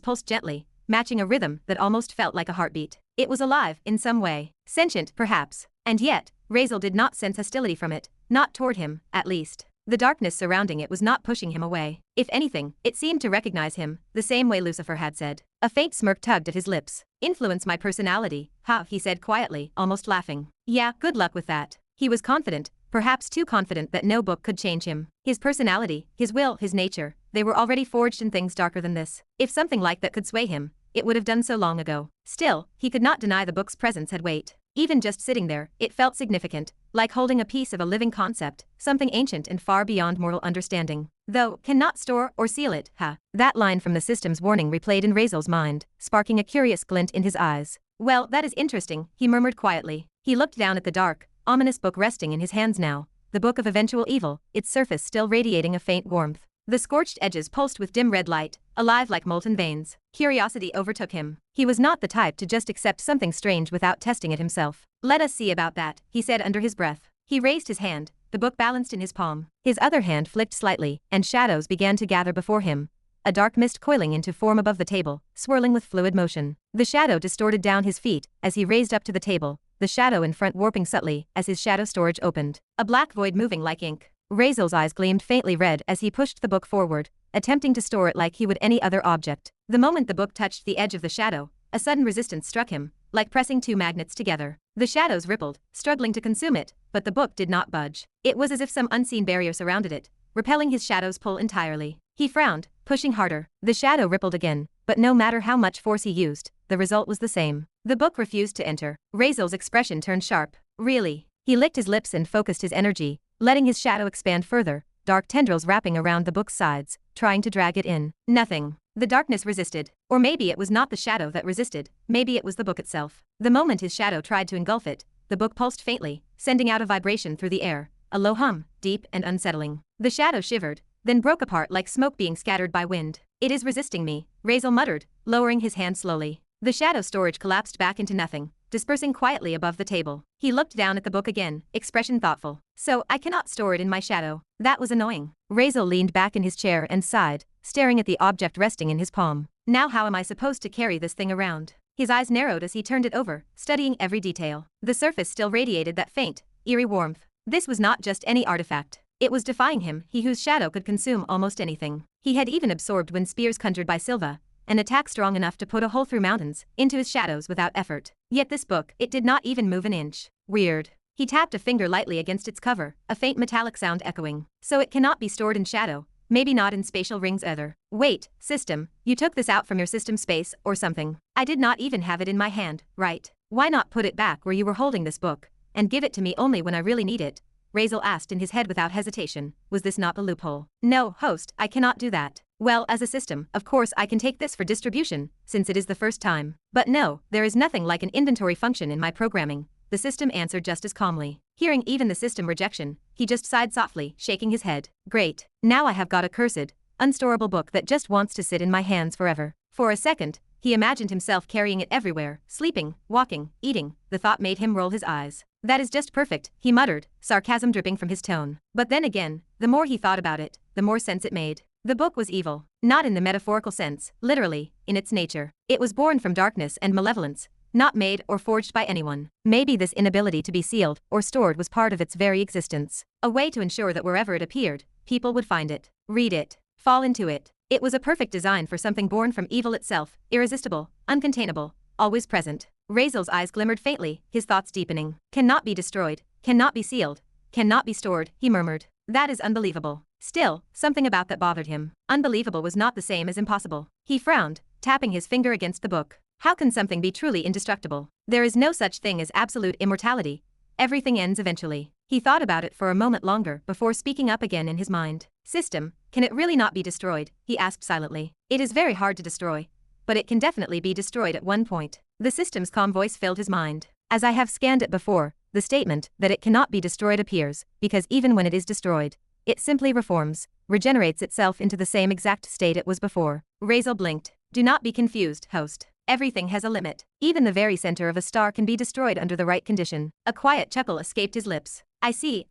pulsed gently, matching a rhythm that almost felt like a heartbeat. It was alive, in some way. Sentient, perhaps. And yet, Razeal did not sense hostility from it, not toward him, at least. The darkness surrounding it was not pushing him away. If anything, it seemed to recognize him, the same way Lucifer had said. A faint smirk tugged at his lips. Influence my personality, he said quietly, almost laughing. Yeah, good luck with that. He was confident, perhaps too confident that no book could change him. His personality, his will, his nature, they were already forged in things darker than this. If something like that could sway him, it would have done so long ago. Still, he could not deny the book's presence had weight. Even just sitting there, it felt significant, like holding a piece of a living concept, something ancient and far beyond mortal understanding. Though, cannot store or seal it, That line from the system's warning replayed in Razeal's mind, sparking a curious glint in his eyes. Well, that is interesting, he murmured quietly. He looked down at the dark, ominous book resting in his hands now, the Book of Eventual Evil, its surface still radiating a faint warmth. The scorched edges pulsed with dim red light, alive like molten veins. Curiosity overtook him. He was not the type to just accept something strange without testing it himself. Let us see about that, he said under his breath. He raised his hand, the book balanced in his palm. His other hand flicked slightly, and shadows began to gather before him. A dark mist coiling into form above the table, swirling with fluid motion. The shadow distorted down his feet as he raised up to the table, the shadow in front warping subtly as his shadow storage opened. A black void moving like ink. Razeal's eyes gleamed faintly red as he pushed the book forward, attempting to store it like he would any other object. The moment the book touched the edge of the shadow, a sudden resistance struck him, like pressing two magnets together. The shadows rippled, struggling to consume it, but the book did not budge. It was as if some unseen barrier surrounded it, repelling his shadow's pull entirely. He frowned, pushing harder. The shadow rippled again, but no matter how much force he used, the result was the same. The book refused to enter. Razeal's expression turned sharp. Really? He licked his lips and focused his energy, letting his shadow expand further, dark tendrils wrapping around the book's sides, trying to drag it in. Nothing. The darkness resisted. Or maybe it was not the shadow that resisted, maybe it was the book itself. The moment his shadow tried to engulf it, the book pulsed faintly, sending out a vibration through the air, a low hum, deep and unsettling. The shadow shivered, then broke apart like smoke being scattered by wind. It is resisting me, Razeal muttered, lowering his hand slowly. The shadow storage collapsed back into nothing, dispersing quietly above the table. He looked down at the book again, expression thoughtful. So, I cannot store it in my shadow. That was annoying. Razeal leaned back in his chair and sighed, staring at the object resting in his palm. Now how am I supposed to carry this thing around? His eyes narrowed as he turned it over, studying every detail. The surface still radiated that faint, eerie warmth. This was not just any artifact. It was defying him, he whose shadow could consume almost anything. He had even absorbed wind spears conjured by Silva, an attack strong enough to put a hole through mountains, into his shadows without effort. Yet this book, it did not even move an inch. Weird. He tapped a finger lightly against its cover, a faint metallic sound echoing. So it cannot be stored in shadow, maybe not in spatial rings either. Wait, system, you took this out from your system space, or something. I did not even have it in my hand, right? Why not put it back where you were holding this book, and give it to me only when I really need it? Razeal asked in his head without hesitation. Was this not the loophole? No, host, I cannot do that. Well, as a system, of course I can take this for distribution, since it is the first time. But no, there is nothing like an inventory function in my programming, the system answered just as calmly. Hearing even the system rejection, he just sighed softly, shaking his head. Great. Now I have got a cursed, unstorable book that just wants to sit in my hands forever. For a second, he imagined himself carrying it everywhere, sleeping, walking, eating. The thought made him roll his eyes. That is just perfect, he muttered, sarcasm dripping from his tone. But then again, the more he thought about it, the more sense it made. The book was evil, not in the metaphorical sense, literally, in its nature. It was born from darkness and malevolence, not made or forged by anyone. Maybe this inability to be sealed or stored was part of its very existence. A way to ensure that wherever it appeared, people would find it, read it, fall into it. It was a perfect design for something born from evil itself, irresistible, uncontainable, always present. Razeal's eyes glimmered faintly, his thoughts deepening. Cannot be destroyed, cannot be sealed, cannot be stored, he murmured. That is unbelievable. Still, something about that bothered him. Unbelievable was not the same as impossible. He frowned, tapping his finger against the book. How can something be truly indestructible? There is no such thing as absolute immortality. Everything ends eventually. He thought about it for a moment longer before speaking up again in his mind. System, can it really not be destroyed? He asked silently. It is very hard to destroy, but it can definitely be destroyed at one point. The system's calm voice filled his mind. As I have scanned it before, the statement that it cannot be destroyed appears, because even when it is destroyed, it simply reforms, regenerates itself into the same exact state it was before. Razeal blinked. Do not be confused, host. Everything has a limit. Even the very center of a star can be destroyed under the right condition. A quiet chuckle escaped his lips. I see,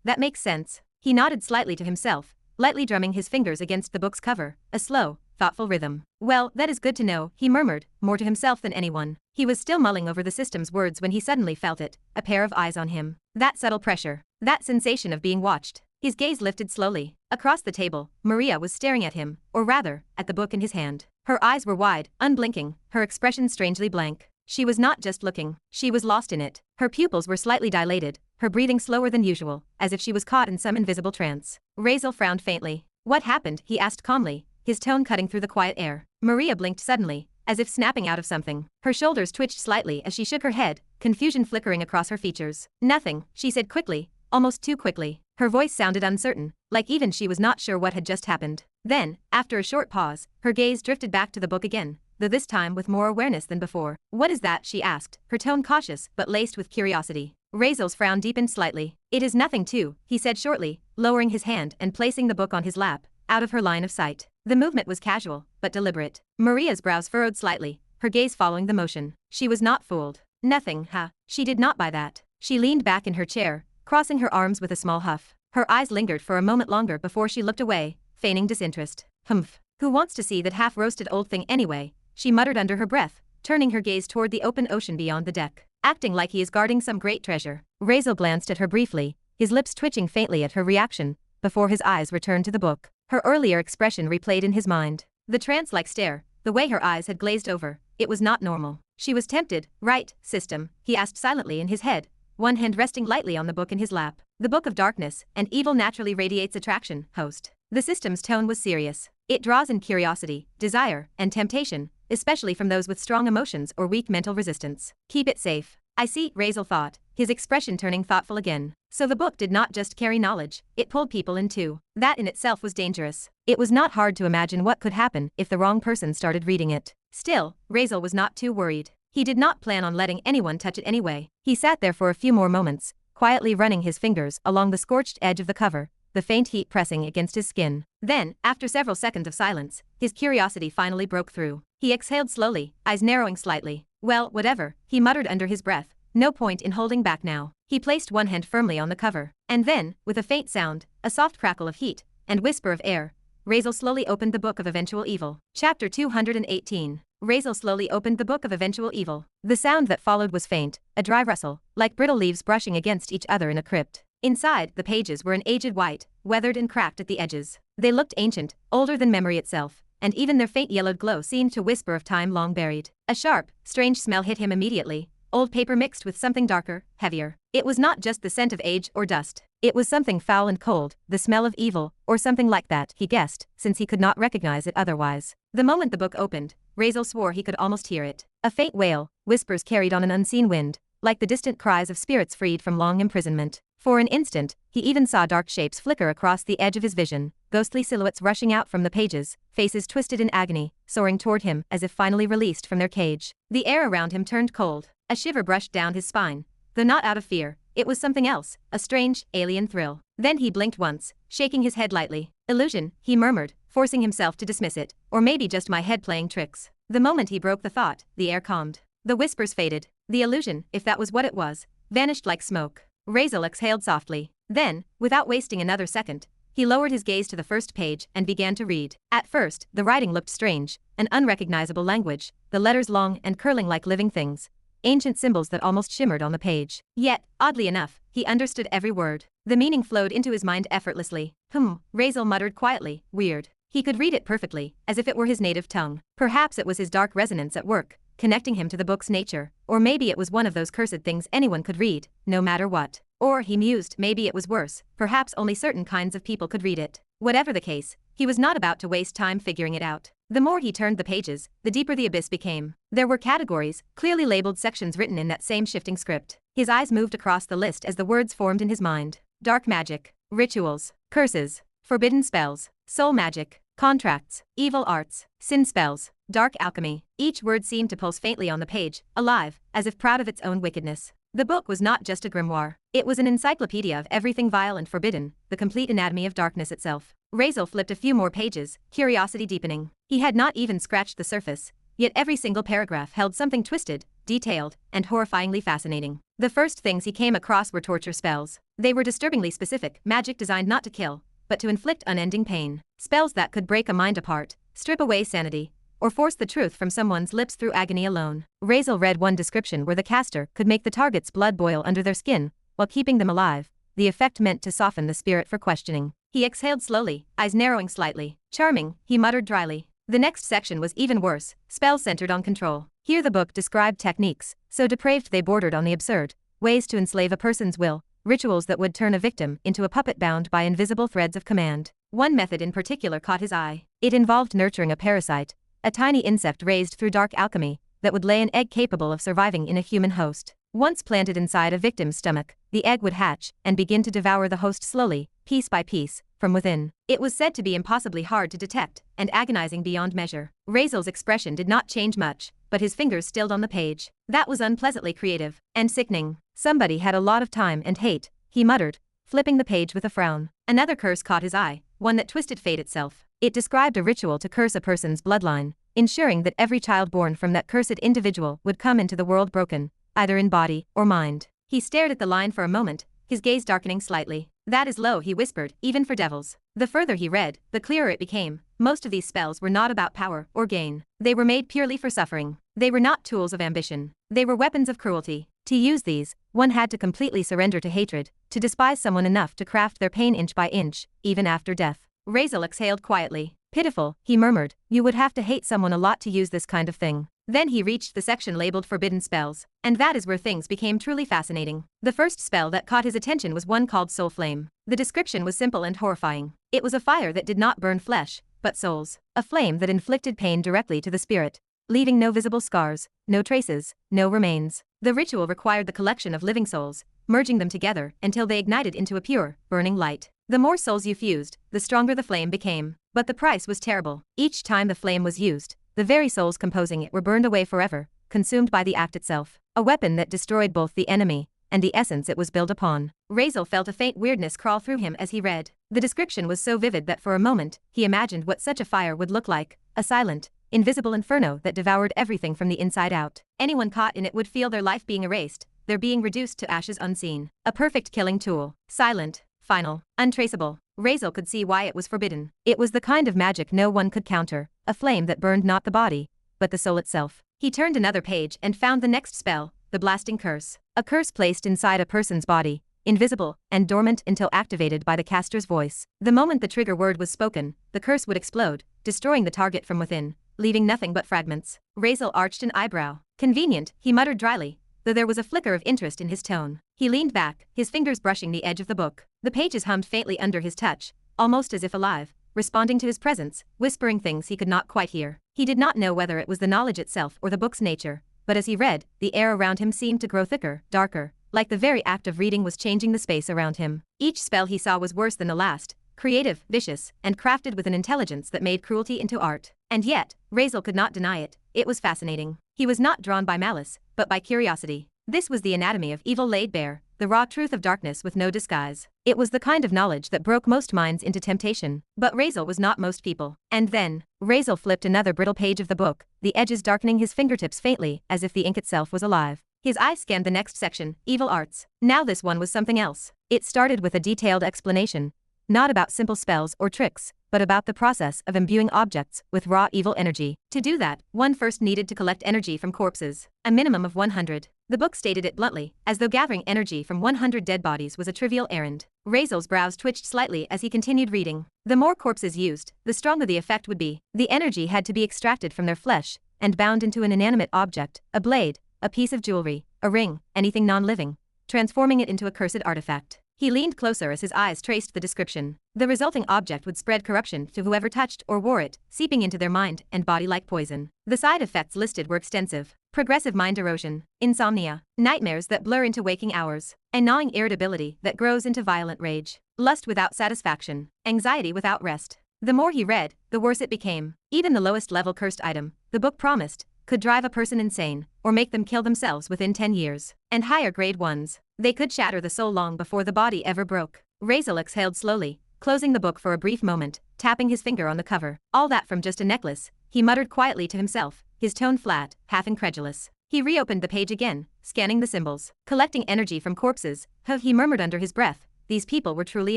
that makes sense. He nodded slightly to himself, lightly drumming his fingers against the book's cover, a slow, thoughtful rhythm. Well, that is good to know, he murmured, more to himself than anyone. He was still mulling over the system's words when he suddenly felt it, a pair of eyes on him. That subtle pressure, that sensation of being watched. His gaze lifted slowly. Across the table, Maria was staring at him, or rather, at the book in his hand. Her eyes were wide, unblinking, her expression strangely blank. She was not just looking, she was lost in it. Her pupils were slightly dilated, her breathing slower than usual, as if she was caught in some invisible trance. Razeal frowned faintly. What happened? He asked calmly, his tone cutting through the quiet air. Maria blinked suddenly, as if snapping out of something. Her shoulders twitched slightly as she shook her head, confusion flickering across her features. Nothing, she said quickly, almost too quickly. Her voice sounded uncertain, like even she was not sure what had just happened. Then, after a short pause, her gaze drifted back to the book again, though this time with more awareness than before. What is that? She asked, her tone cautious but laced with curiosity. Razeal's frown deepened slightly. It is nothing too, he said shortly, lowering his hand and placing the book on his lap, out of her line of sight. The movement was casual, but deliberate. Maria's brows furrowed slightly, her gaze following the motion. She was not fooled. Nothing, She did not buy that. She leaned back in her chair, crossing her arms with a small huff. Her eyes lingered for a moment longer before she looked away, feigning disinterest. Humph. Who wants to see that half-roasted old thing anyway? She muttered under her breath, turning her gaze toward the open ocean beyond the deck. Acting like he is guarding some great treasure. Razeal glanced at her briefly, his lips twitching faintly at her reaction, before his eyes returned to the book. Her earlier expression replayed in his mind. The trance-like stare, the way her eyes had glazed over, it was not normal. She was tempted, right, system? He asked silently in his head, one hand resting lightly on the book in his lap. The book of darkness and evil naturally radiates attraction, host. The system's tone was serious. It draws in curiosity, desire, and temptation, especially from those with strong emotions or weak mental resistance. Keep it safe. I see, Razeal thought, his expression turning thoughtful again. So the book did not just carry knowledge, it pulled people in too. That in itself was dangerous. It was not hard to imagine what could happen if the wrong person started reading it. Still, Razeal was not too worried. He did not plan on letting anyone touch it anyway. He sat there for a few more moments, quietly running his fingers along the scorched edge of the cover, the faint heat pressing against his skin. Then, after several seconds of silence, his curiosity finally broke through. He exhaled slowly, eyes narrowing slightly. Well, whatever, he muttered under his breath. No point in holding back now. He placed one hand firmly on the cover. And then, with a faint sound, a soft crackle of heat, and whisper of air, Razeal slowly opened the Book of Eventual Evil. Chapter 218. Razeal slowly opened the Book of Eventual Evil. The sound that followed was faint, a dry rustle, like brittle leaves brushing against each other in a crypt. Inside, the pages were an aged white, weathered and cracked at the edges. They looked ancient, older than memory itself, and even their faint yellowed glow seemed to whisper of time long buried. A sharp, strange smell hit him immediately, old paper mixed with something darker, heavier. It was not just the scent of age or dust. It was something foul and cold, the smell of evil, or something like that, he guessed, since he could not recognize it otherwise. The moment the book opened, Razeal swore he could almost hear it. A faint wail, whispers carried on an unseen wind, like the distant cries of spirits freed from long imprisonment. For an instant, he even saw dark shapes flicker across the edge of his vision, ghostly silhouettes rushing out from the pages, faces twisted in agony, soaring toward him as if finally released from their cage. The air around him turned cold. A shiver brushed down his spine. Though not out of fear, it was something else, a strange, alien thrill. Then he blinked once, shaking his head lightly. Illusion, he murmured, forcing himself to dismiss it. Or maybe just my head playing tricks. The moment he broke the thought, the air calmed. The whispers faded. The illusion, if that was what it was, vanished like smoke. Razeal exhaled softly. Then, without wasting another second, he lowered his gaze to the first page and began to read. At first, the writing looked strange, an unrecognizable language, the letters long and curling like living things. Ancient symbols that almost shimmered on the page. Yet, oddly enough, he understood every word. The meaning flowed into his mind effortlessly. Razeal muttered quietly, weird. He could read it perfectly, as if it were his native tongue. Perhaps it was his dark resonance at work, connecting him to the book's nature. Or maybe it was one of those cursed things anyone could read, no matter what. Or, he mused, maybe it was worse, perhaps only certain kinds of people could read it. Whatever the case, he was not about to waste time figuring it out. The more he turned the pages, the deeper the abyss became. There were categories, clearly labeled sections written in that same shifting script. His eyes moved across the list as the words formed in his mind. Dark magic, rituals, curses, forbidden spells, soul magic, contracts, evil arts, sin spells, dark alchemy. Each word seemed to pulse faintly on the page, alive, as if proud of its own wickedness. The book was not just a grimoire. It was an encyclopedia of everything vile and forbidden, the complete anatomy of darkness itself. Razeal flipped a few more pages, curiosity deepening. He had not even scratched the surface, yet every single paragraph held something twisted, detailed, and horrifyingly fascinating. The first things he came across were torture spells. They were disturbingly specific, magic designed not to kill, but to inflict unending pain. Spells that could break a mind apart, strip away sanity, or force the truth from someone's lips through agony alone. Razeal read one description where the caster could make the target's blood boil under their skin, while keeping them alive, the effect meant to soften the spirit for questioning. He exhaled slowly, eyes narrowing slightly. Charming, he muttered dryly. The next section was even worse, spells centered on control. Here the book described techniques, so depraved they bordered on the absurd, ways to enslave a person's will, rituals that would turn a victim into a puppet bound by invisible threads of command. One method in particular caught his eye. It involved nurturing a parasite, a tiny insect raised through dark alchemy, that would lay an egg capable of surviving in a human host. Once planted inside a victim's stomach, the egg would hatch and begin to devour the host slowly, piece by piece, from within. It was said to be impossibly hard to detect, and agonizing beyond measure. Razeal's expression did not change much, but his fingers stilled on the page. That was unpleasantly creative, and sickening. Somebody had a lot of time and hate, he muttered, flipping the page with a frown. Another curse caught his eye, one that twisted fate itself. It described a ritual to curse a person's bloodline, ensuring that every child born from that cursed individual would come into the world broken, either in body or mind. He stared at the line for a moment, his gaze darkening slightly. That is low, he whispered, even for devils. The further he read, the clearer it became. Most of these spells were not about power or gain. They were made purely for suffering. They were not tools of ambition. They were weapons of cruelty. To use these, one had to completely surrender to hatred, to despise someone enough to craft their pain inch by inch, even after death. Razeal exhaled quietly. Pitiful, he murmured, you would have to hate someone a lot to use this kind of thing. Then he reached the section labeled Forbidden Spells, and that is where things became truly fascinating. The first spell that caught his attention was one called Soul Flame. The description was simple and horrifying. It was a fire that did not burn flesh, but souls. A flame that inflicted pain directly to the spirit, leaving no visible scars, no traces, no remains. The ritual required the collection of living souls, merging them together until they ignited into a pure, burning light. The more souls you fused, the stronger the flame became. But the price was terrible. Each time the flame was used, the very souls composing it were burned away forever, consumed by the act itself. A weapon that destroyed both the enemy and the essence it was built upon. Razeal felt a faint weirdness crawl through him as he read. The description was so vivid that for a moment, he imagined what such a fire would look like, a silent, invisible inferno that devoured everything from the inside out. Anyone caught in it would feel their life being erased, their being reduced to ashes unseen. A perfect killing tool. Silent, final, untraceable. Razeal could see why it was forbidden. It was the kind of magic no one could counter, a flame that burned not the body, but the soul itself. He turned another page and found the next spell, the blasting curse. A curse placed inside a person's body, invisible and dormant until activated by the caster's voice. The moment the trigger word was spoken, the curse would explode, destroying the target from within, leaving nothing but fragments. Razeal arched an eyebrow. Convenient, he muttered dryly, though there was a flicker of interest in his tone. He leaned back, his fingers brushing the edge of the book. The pages hummed faintly under his touch, almost as if alive, responding to his presence, whispering things he could not quite hear. He did not know whether it was the knowledge itself or the book's nature, but as he read, the air around him seemed to grow thicker, darker, like the very act of reading was changing the space around him. Each spell he saw was worse than the last, creative, vicious, and crafted with an intelligence that made cruelty into art. And yet, Razeal could not deny it, it was fascinating. He was not drawn by malice, but by curiosity. This was the anatomy of evil laid bare, the raw truth of darkness with no disguise. It was the kind of knowledge that broke most minds into temptation. But Razeal was not most people. And then, Razeal flipped another brittle page of the book, the edges darkening his fingertips faintly as if the ink itself was alive. His eye scanned the next section, evil arts. Now this one was something else. It started with a detailed explanation, not about simple spells or tricks, but about the process of imbuing objects with raw evil energy. To do that, one first needed to collect energy from corpses, a minimum of 100. The book stated it bluntly, as though gathering energy from 100 dead bodies was a trivial errand. Razeal's brows twitched slightly as he continued reading. The more corpses used, the stronger the effect would be. The energy had to be extracted from their flesh and bound into an inanimate object, a blade, a piece of jewelry, a ring, anything non-living, transforming it into a cursed artifact. He leaned closer as his eyes traced the description. The resulting object would spread corruption to whoever touched or wore it, seeping into their mind and body like poison. The side effects listed were extensive. Progressive mind erosion, insomnia, nightmares that blur into waking hours, a gnawing irritability that grows into violent rage, lust without satisfaction, anxiety without rest. The more he read, the worse it became. Even the lowest level cursed item, the book promised, could drive a person insane, or make them kill themselves within 10 years. And higher grade ones, they could shatter the soul long before the body ever broke. Razeal exhaled slowly, closing the book for a brief moment, tapping his finger on the cover. All that from just a necklace, he muttered quietly to himself, his tone flat, half incredulous. He reopened the page again, scanning the symbols. Collecting energy from corpses, he murmured under his breath, these people were truly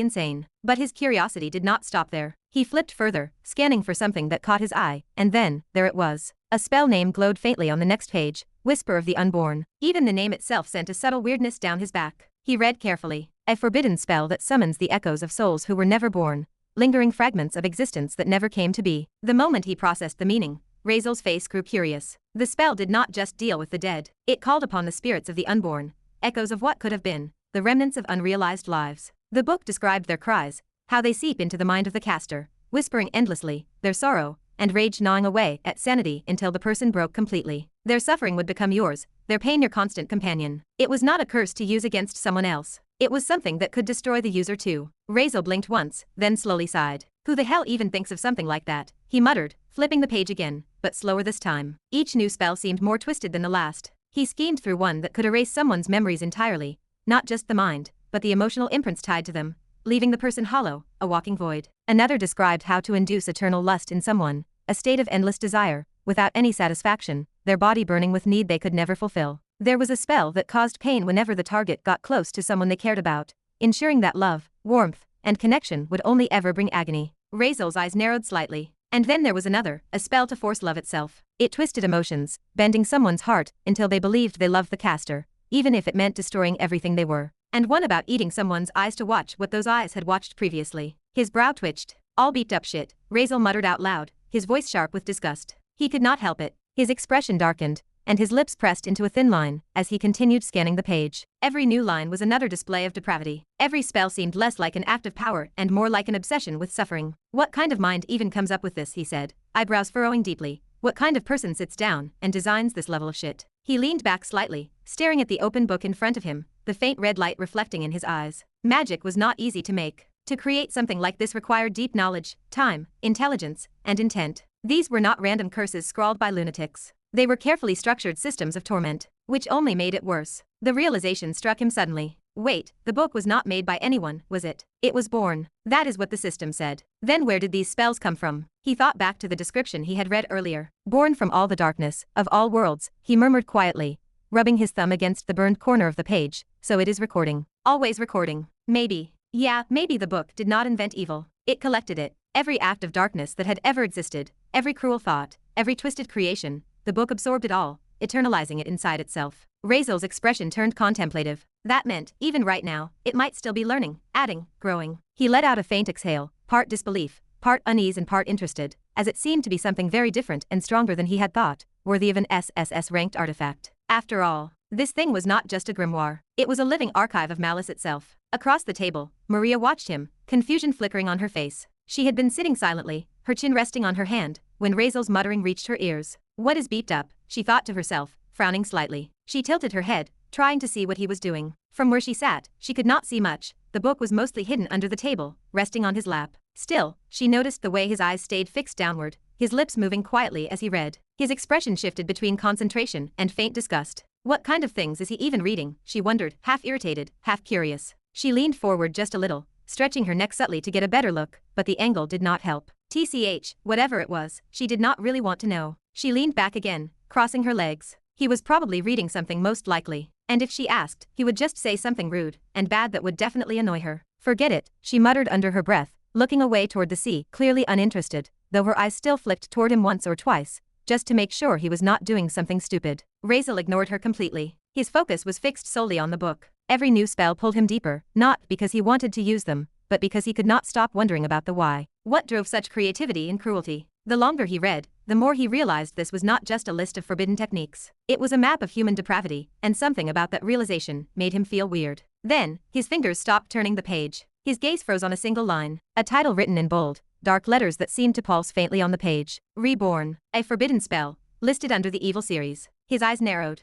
insane. But his curiosity did not stop there. He flipped further, scanning for something that caught his eye, and then, there it was. A spell name glowed faintly on the next page, Whisper of the Unborn. Even the name itself sent a subtle weirdness down his back. He read carefully. A forbidden spell that summons the echoes of souls who were never born, lingering fragments of existence that never came to be. The moment he processed the meaning, Razeal's face grew curious. The spell did not just deal with the dead. It called upon the spirits of the unborn, echoes of what could have been, the remnants of unrealized lives. The book described their cries, how they seep into the mind of the caster, whispering endlessly, their sorrow and rage gnawing away at sanity until the person broke completely. Their suffering would become yours, their pain your constant companion. It was not a curse to use against someone else. It was something that could destroy the user too. Razeal blinked once, then slowly sighed. Who the hell even thinks of something like that? He muttered, flipping the page again, but slower this time. Each new spell seemed more twisted than the last. He schemed through one that could erase someone's memories entirely, not just the mind, but the emotional imprints tied to them, leaving the person hollow, a walking void. Another described how to induce eternal lust in someone, a state of endless desire, without any satisfaction, their body burning with need they could never fulfill. There was a spell that caused pain whenever the target got close to someone they cared about, ensuring that love, warmth, and connection would only ever bring agony. Razeal's eyes narrowed slightly. And then there was another, a spell to force love itself. It twisted emotions, bending someone's heart until they believed they loved the caster, even if it meant destroying everything they were. And one about eating someone's eyes to watch what those eyes had watched previously. His brow twitched. All beeped up shit, Razeal muttered out loud, his voice sharp with disgust. He could not help it. His expression darkened, and his lips pressed into a thin line as he continued scanning the page. Every new line was another display of depravity. Every spell seemed less like an act of power and more like an obsession with suffering. What kind of mind even comes up with this, he said, eyebrows furrowing deeply. What kind of person sits down and designs this level of shit? He leaned back slightly, staring at the open book in front of him, the faint red light reflecting in his eyes. Magic was not easy to make. To create something like this required deep knowledge, time, intelligence, and intent. These were not random curses scrawled by lunatics. They were carefully structured systems of torment, which only made it worse. The realization struck him suddenly. Wait, the book was not made by anyone, was it? It was born. That is what the system said. Then where did these spells come from? He thought back to the description he had read earlier. Born from all the darkness, of all worlds, he murmured quietly, rubbing his thumb against the burned corner of the page. So it is recording. Always recording. Maybe. Yeah, maybe the book did not invent evil. It collected it. Every act of darkness that had ever existed, every cruel thought, every twisted creation, the book absorbed it all, eternalizing it inside itself. Razeal's expression turned contemplative. That meant, even right now, it might still be learning, adding, growing. He let out a faint exhale, part disbelief, part unease and part interested, as it seemed to be something very different and stronger than he had thought, worthy of an SSS-ranked artifact. After all, this thing was not just a grimoire. It was a living archive of malice itself. Across the table, Maria watched him, confusion flickering on her face. She had been sitting silently, her chin resting on her hand, when Razeal's muttering reached her ears. What is beeped up, she thought to herself, frowning slightly. She tilted her head, trying to see what he was doing. From where she sat, she could not see much. The book was mostly hidden under the table, resting on his lap. Still, she noticed the way his eyes stayed fixed downward, his lips moving quietly as he read. His expression shifted between concentration and faint disgust. What kind of things is he even reading? She wondered, half irritated, half curious. She leaned forward just a little, stretching her neck subtly to get a better look, but the angle did not help. TCH, whatever it was, she did not really want to know. She leaned back again, crossing her legs. He was probably reading something most likely. And if she asked, he would just say something rude and bad that would definitely annoy her. Forget it, she muttered under her breath, looking away toward the sea, clearly uninterested, though her eyes still flicked toward him once or twice, just to make sure he was not doing something stupid. Razeal ignored her completely. His focus was fixed solely on the book. Every new spell pulled him deeper, not because he wanted to use them, but because he could not stop wondering about the why. What drove such creativity and cruelty? The longer he read, the more he realized this was not just a list of forbidden techniques. It was a map of human depravity, and something about that realization made him feel weird. Then, his fingers stopped turning the page. His gaze froze on a single line, a title written in bold, dark letters that seemed to pulse faintly on the page. Reborn. A forbidden spell, listed under the evil series. His eyes narrowed.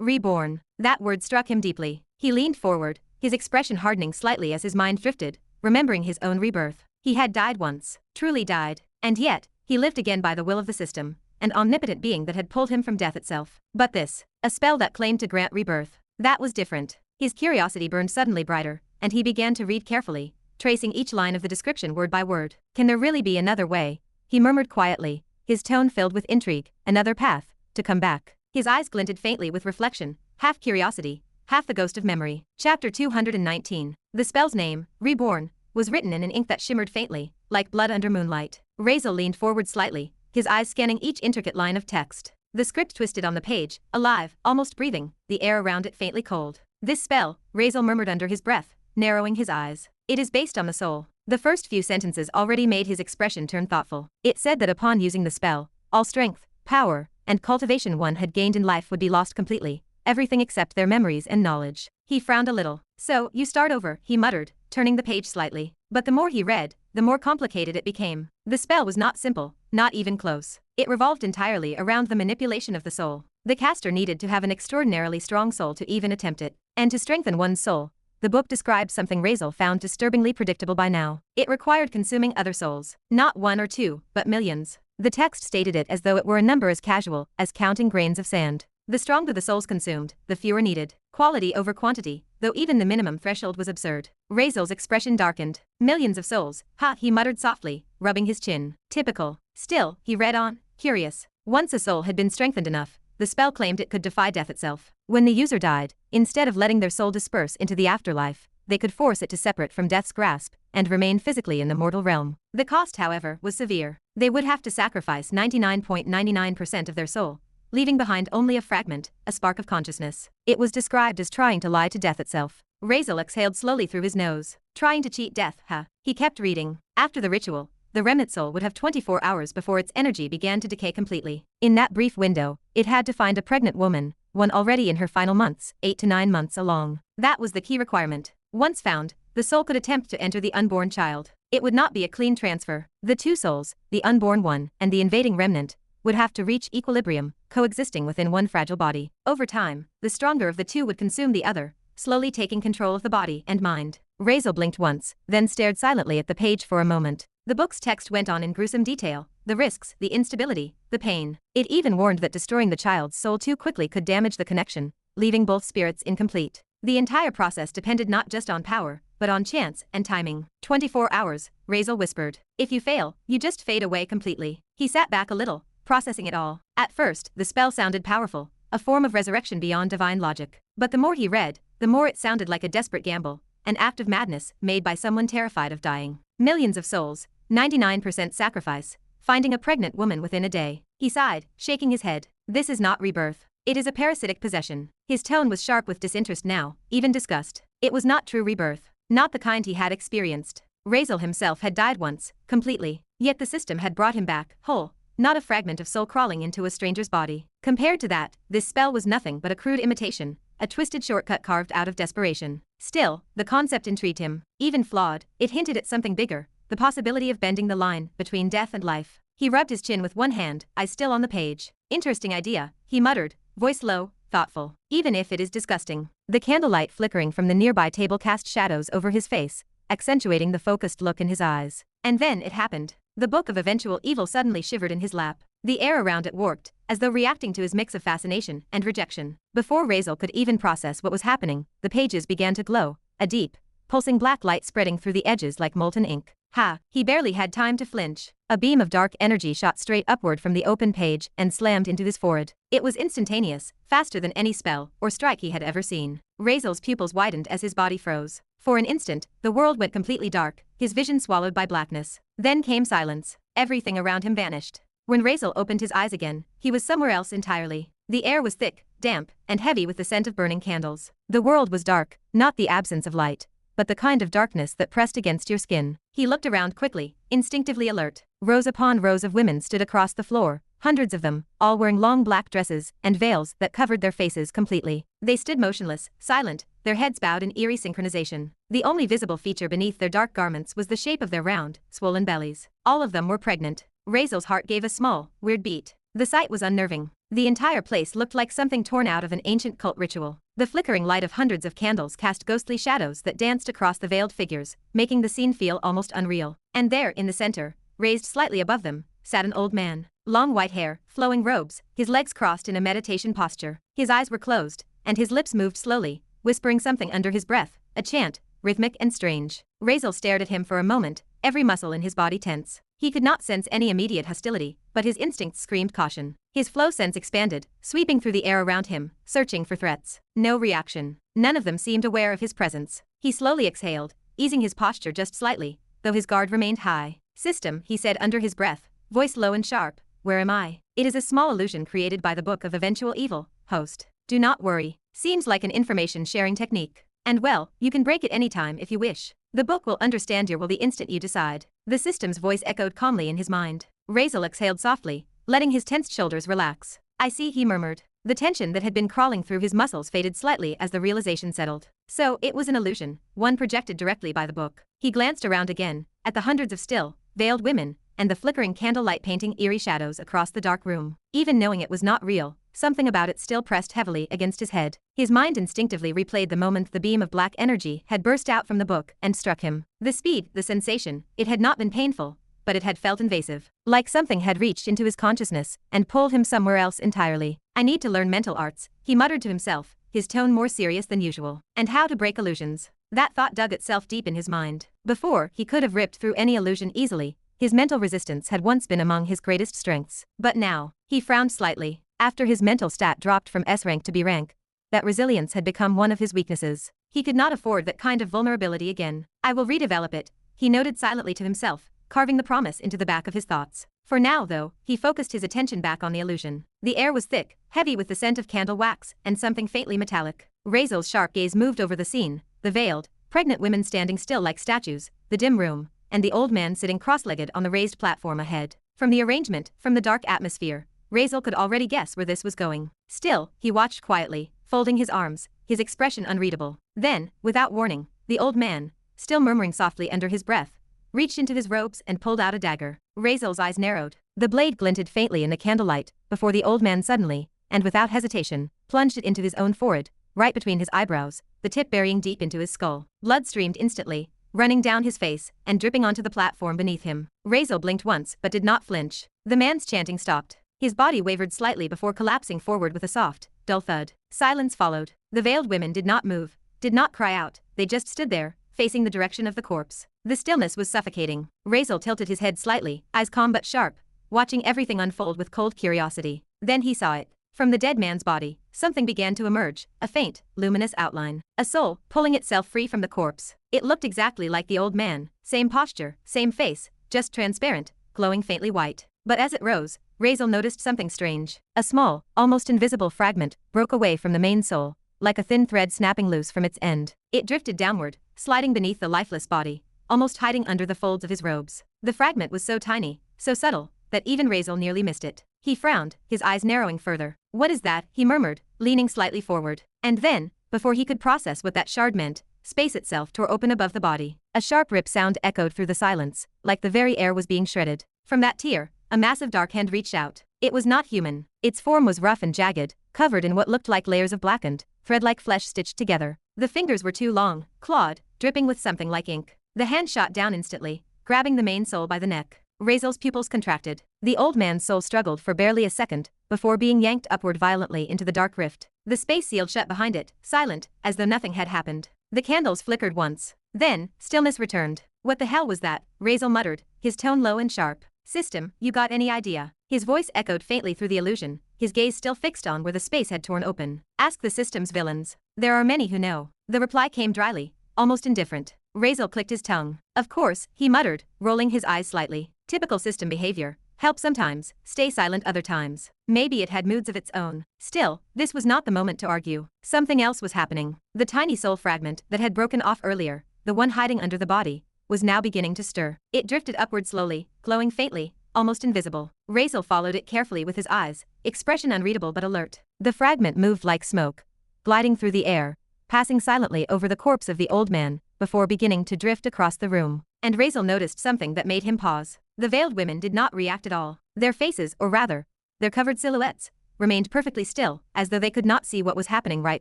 Reborn. That word struck him deeply. He leaned forward, his expression hardening slightly as his mind drifted, remembering his own rebirth. He had died once, truly died, and yet, he lived again by the will of the system, an omnipotent being that had pulled him from death itself. But this, a spell that claimed to grant rebirth, that was different. His curiosity burned suddenly brighter, and he began to read carefully, tracing each line of the description word by word. Can there really be another way? He murmured quietly, his tone filled with intrigue. Another path, to come back. His eyes glinted faintly with reflection, half curiosity, half the ghost of memory. Chapter 219. The spell's name, Reborn, was written in an ink that shimmered faintly, like blood under moonlight. Razeal leaned forward slightly, his eyes scanning each intricate line of text. The script twisted on the page, alive, almost breathing, the air around it faintly cold. This spell, Razeal murmured under his breath, narrowing his eyes. It is based on the soul. The first few sentences already made his expression turn thoughtful. It said that upon using the spell, all strength, power, and cultivation one had gained in life would be lost completely, everything except their memories and knowledge. He frowned a little. So, you start over, he muttered, turning the page slightly. But the more he read, the more complicated it became. The spell was not simple, not even close. It revolved entirely around the manipulation of the soul. The caster needed to have an extraordinarily strong soul to even attempt it. And to strengthen one's soul, the book described something Razeal found disturbingly predictable by now. It required consuming other souls. Not one or two, but millions. The text stated it as though it were a number as casual as counting grains of sand. The stronger the souls consumed, the fewer needed. Quality over quantity, though even the minimum threshold was absurd. Razeal's expression darkened. Millions of souls, ha, he muttered softly, rubbing his chin. Typical. Still, he read on, curious. Once a soul had been strengthened enough, the spell claimed it could defy death itself. When the user died, instead of letting their soul disperse into the afterlife, they could force it to separate from death's grasp and remain physically in the mortal realm. The cost, however, was severe. They would have to sacrifice 99.99% of their soul, leaving behind only a fragment, a spark of consciousness. It was described as trying to lie to death itself. Razeal exhaled slowly through his nose. Trying to cheat death, huh? He kept reading. After the ritual, the remnant soul would have 24 hours before its energy began to decay completely. In that brief window, it had to find a pregnant woman, one already in her final months, 8 to 9 months along. That was the key requirement. Once found, the soul could attempt to enter the unborn child. It would not be a clean transfer. The two souls, the unborn one and the invading remnant, would have to reach equilibrium, coexisting within one fragile body. Over time, the stronger of the two would consume the other, slowly taking control of the body and mind. Razeal blinked once, then stared silently at the page for a moment. The book's text went on in gruesome detail, the risks, the instability, the pain. It even warned that destroying the child's soul too quickly could damage the connection, leaving both spirits incomplete. The entire process depended not just on power, but on chance and timing. 24 hours, Razeal whispered. If you fail, you just fade away completely. He sat back a little, processing it all. At first, the spell sounded powerful, a form of resurrection beyond divine logic. But the more he read, the more it sounded like a desperate gamble, an act of madness made by someone terrified of dying. Millions of souls, 99% sacrifice, finding a pregnant woman within a day. He sighed, shaking his head. This is not rebirth. It is a parasitic possession. His tone was sharp with disinterest now, even disgust. It was not true rebirth, not the kind he had experienced. Razeal himself had died once, completely, yet the system had brought him back, whole, not a fragment of soul crawling into a stranger's body. Compared to that, this spell was nothing but a crude imitation, a twisted shortcut carved out of desperation. Still, the concept intrigued him. Even flawed, it hinted at something bigger, the possibility of bending the line between death and life. He rubbed his chin with one hand, eyes still on the page. Interesting idea, he muttered, voice low, thoughtful. Even if it is disgusting. The candlelight flickering from the nearby table cast shadows over his face, accentuating the focused look in his eyes. And then it happened. The Book of Eventual Evil suddenly shivered in his lap. The air around it warped, as though reacting to his mix of fascination and rejection. Before Razeal could even process what was happening, the pages began to glow, a deep, pulsing black light spreading through the edges like molten ink. Ha! He barely had time to flinch. A beam of dark energy shot straight upward from the open page and slammed into his forehead. It was instantaneous, faster than any spell or strike he had ever seen. Razeal's pupils widened as his body froze. For an instant, the world went completely dark, his vision swallowed by blackness. Then came silence. Everything around him vanished. When Razeal opened his eyes again, he was somewhere else entirely. The air was thick, damp, and heavy with the scent of burning candles. The world was dark, not the absence of light, but the kind of darkness that pressed against your skin. He looked around quickly, instinctively alert. Rows upon rows of women stood across the floor, hundreds of them, all wearing long black dresses and veils that covered their faces completely. They stood motionless, silent, their heads bowed in eerie synchronization. The only visible feature beneath their dark garments was the shape of their round, swollen bellies. All of them were pregnant. Razeal's heart gave a small, weird beat. The sight was unnerving. The entire place looked like something torn out of an ancient cult ritual. The flickering light of hundreds of candles cast ghostly shadows that danced across the veiled figures, making the scene feel almost unreal. And there, in the center, raised slightly above them, sat an old man. Long white hair, flowing robes, his legs crossed in a meditation posture. His eyes were closed, and his lips moved slowly, whispering something under his breath, a chant, rhythmic and strange. Razeal stared at him for a moment, every muscle in his body tense. He could not sense any immediate hostility, but his instincts screamed caution. His flow sense expanded, sweeping through the air around him, searching for threats. No reaction. None of them seemed aware of his presence. He slowly exhaled, easing his posture just slightly, though his guard remained high. System, he said under his breath, voice low and sharp. Where am I? It is a small illusion created by the Book of Eventual Evil, host. Do not worry. Seems like an information sharing technique. And well, you can break it anytime if you wish. The book will understand your will the instant you decide. The system's voice echoed calmly in his mind. Razeal exhaled softly, letting his tensed shoulders relax. I see, he murmured. The tension that had been crawling through his muscles faded slightly as the realization settled. So, it was an illusion, one projected directly by the book. He glanced around again, at the hundreds of still, veiled women, and the flickering candlelight painting eerie shadows across the dark room. Even knowing it was not real, something about it still pressed heavily against his head. His mind instinctively replayed the moment the beam of black energy had burst out from the book and struck him. The speed, the sensation, it had not been painful, but it had felt invasive. Like something had reached into his consciousness and pulled him somewhere else entirely. I need to learn mental arts, he muttered to himself, his tone more serious than usual. And how to break illusions. That thought dug itself deep in his mind. Before, he could have ripped through any illusion easily. His mental resistance had once been among his greatest strengths. But now, he frowned slightly. After his mental stat dropped from S rank to B rank, that resilience had become one of his weaknesses. He could not afford that kind of vulnerability again. I will redevelop it, he noted silently to himself, carving the promise into the back of his thoughts. For now, though, he focused his attention back on the illusion. The air was thick, heavy with the scent of candle wax, and something faintly metallic. Razeal's sharp gaze moved over the scene, the veiled, pregnant women standing still like statues, the dim room, and the old man sitting cross-legged on the raised platform ahead. From the arrangement, from the dark atmosphere, Razeal could already guess where this was going. Still, he watched quietly, folding his arms, his expression unreadable. Then, without warning, the old man, still murmuring softly under his breath, reached into his robes and pulled out a dagger. Razeal's eyes narrowed. The blade glinted faintly in the candlelight, before the old man suddenly, and without hesitation, plunged it into his own forehead, right between his eyebrows, the tip burying deep into his skull. Blood streamed instantly, running down his face and dripping onto the platform beneath him. Razeal blinked once but did not flinch. The man's chanting stopped. His body wavered slightly before collapsing forward with a soft, dull thud. Silence followed. The veiled women did not move, did not cry out, they just stood there, facing the direction of the corpse. The stillness was suffocating. Razeal tilted his head slightly, eyes calm but sharp, watching everything unfold with cold curiosity. Then he saw it. From the dead man's body, something began to emerge, a faint, luminous outline. A soul, pulling itself free from the corpse. It looked exactly like the old man, same posture, same face, just transparent, glowing faintly white. But as it rose, Razeal noticed something strange. A small, almost invisible fragment broke away from the main soul, like a thin thread snapping loose from its end. It drifted downward, sliding beneath the lifeless body, almost hiding under the folds of his robes. The fragment was so tiny, so subtle, that even Razeal nearly missed it. He frowned, his eyes narrowing further. "What is that?" he murmured, leaning slightly forward. And then, before he could process what that shard meant, space itself tore open above the body. A sharp rip sound echoed through the silence, like the very air was being shredded. From that tear, a massive dark hand reached out. It was not human. Its form was rough and jagged, covered in what looked like layers of blackened, thread-like flesh stitched together. The fingers were too long, clawed, dripping with something like ink. The hand shot down instantly, grabbing the main soul by the neck. Razeal's pupils contracted. The old man's soul struggled for barely a second, before being yanked upward violently into the dark rift. The space sealed shut behind it, silent, as though nothing had happened. The candles flickered once. Then, stillness returned. "What the hell was that?" Razeal muttered, his tone low and sharp. "System, you got any idea?" His voice echoed faintly through the illusion, his gaze still fixed on where the space had torn open. "Ask the system's villains. There are many who know." The reply came dryly, almost indifferent. Razeal clicked his tongue. "Of course," he muttered, rolling his eyes slightly. Typical system behavior. Help sometimes, stay silent other times. Maybe it had moods of its own. Still, this was not the moment to argue. Something else was happening. The tiny soul fragment that had broken off earlier, the one hiding under the body, was now beginning to stir. It drifted upward slowly, glowing faintly, almost invisible. Razeal followed it carefully with his eyes, expression unreadable but alert. The fragment moved like smoke, gliding through the air, passing silently over the corpse of the old man, before beginning to drift across the room. And Razeal noticed something that made him pause. The veiled women did not react at all. Their faces, or rather, their covered silhouettes, remained perfectly still, as though they could not see what was happening right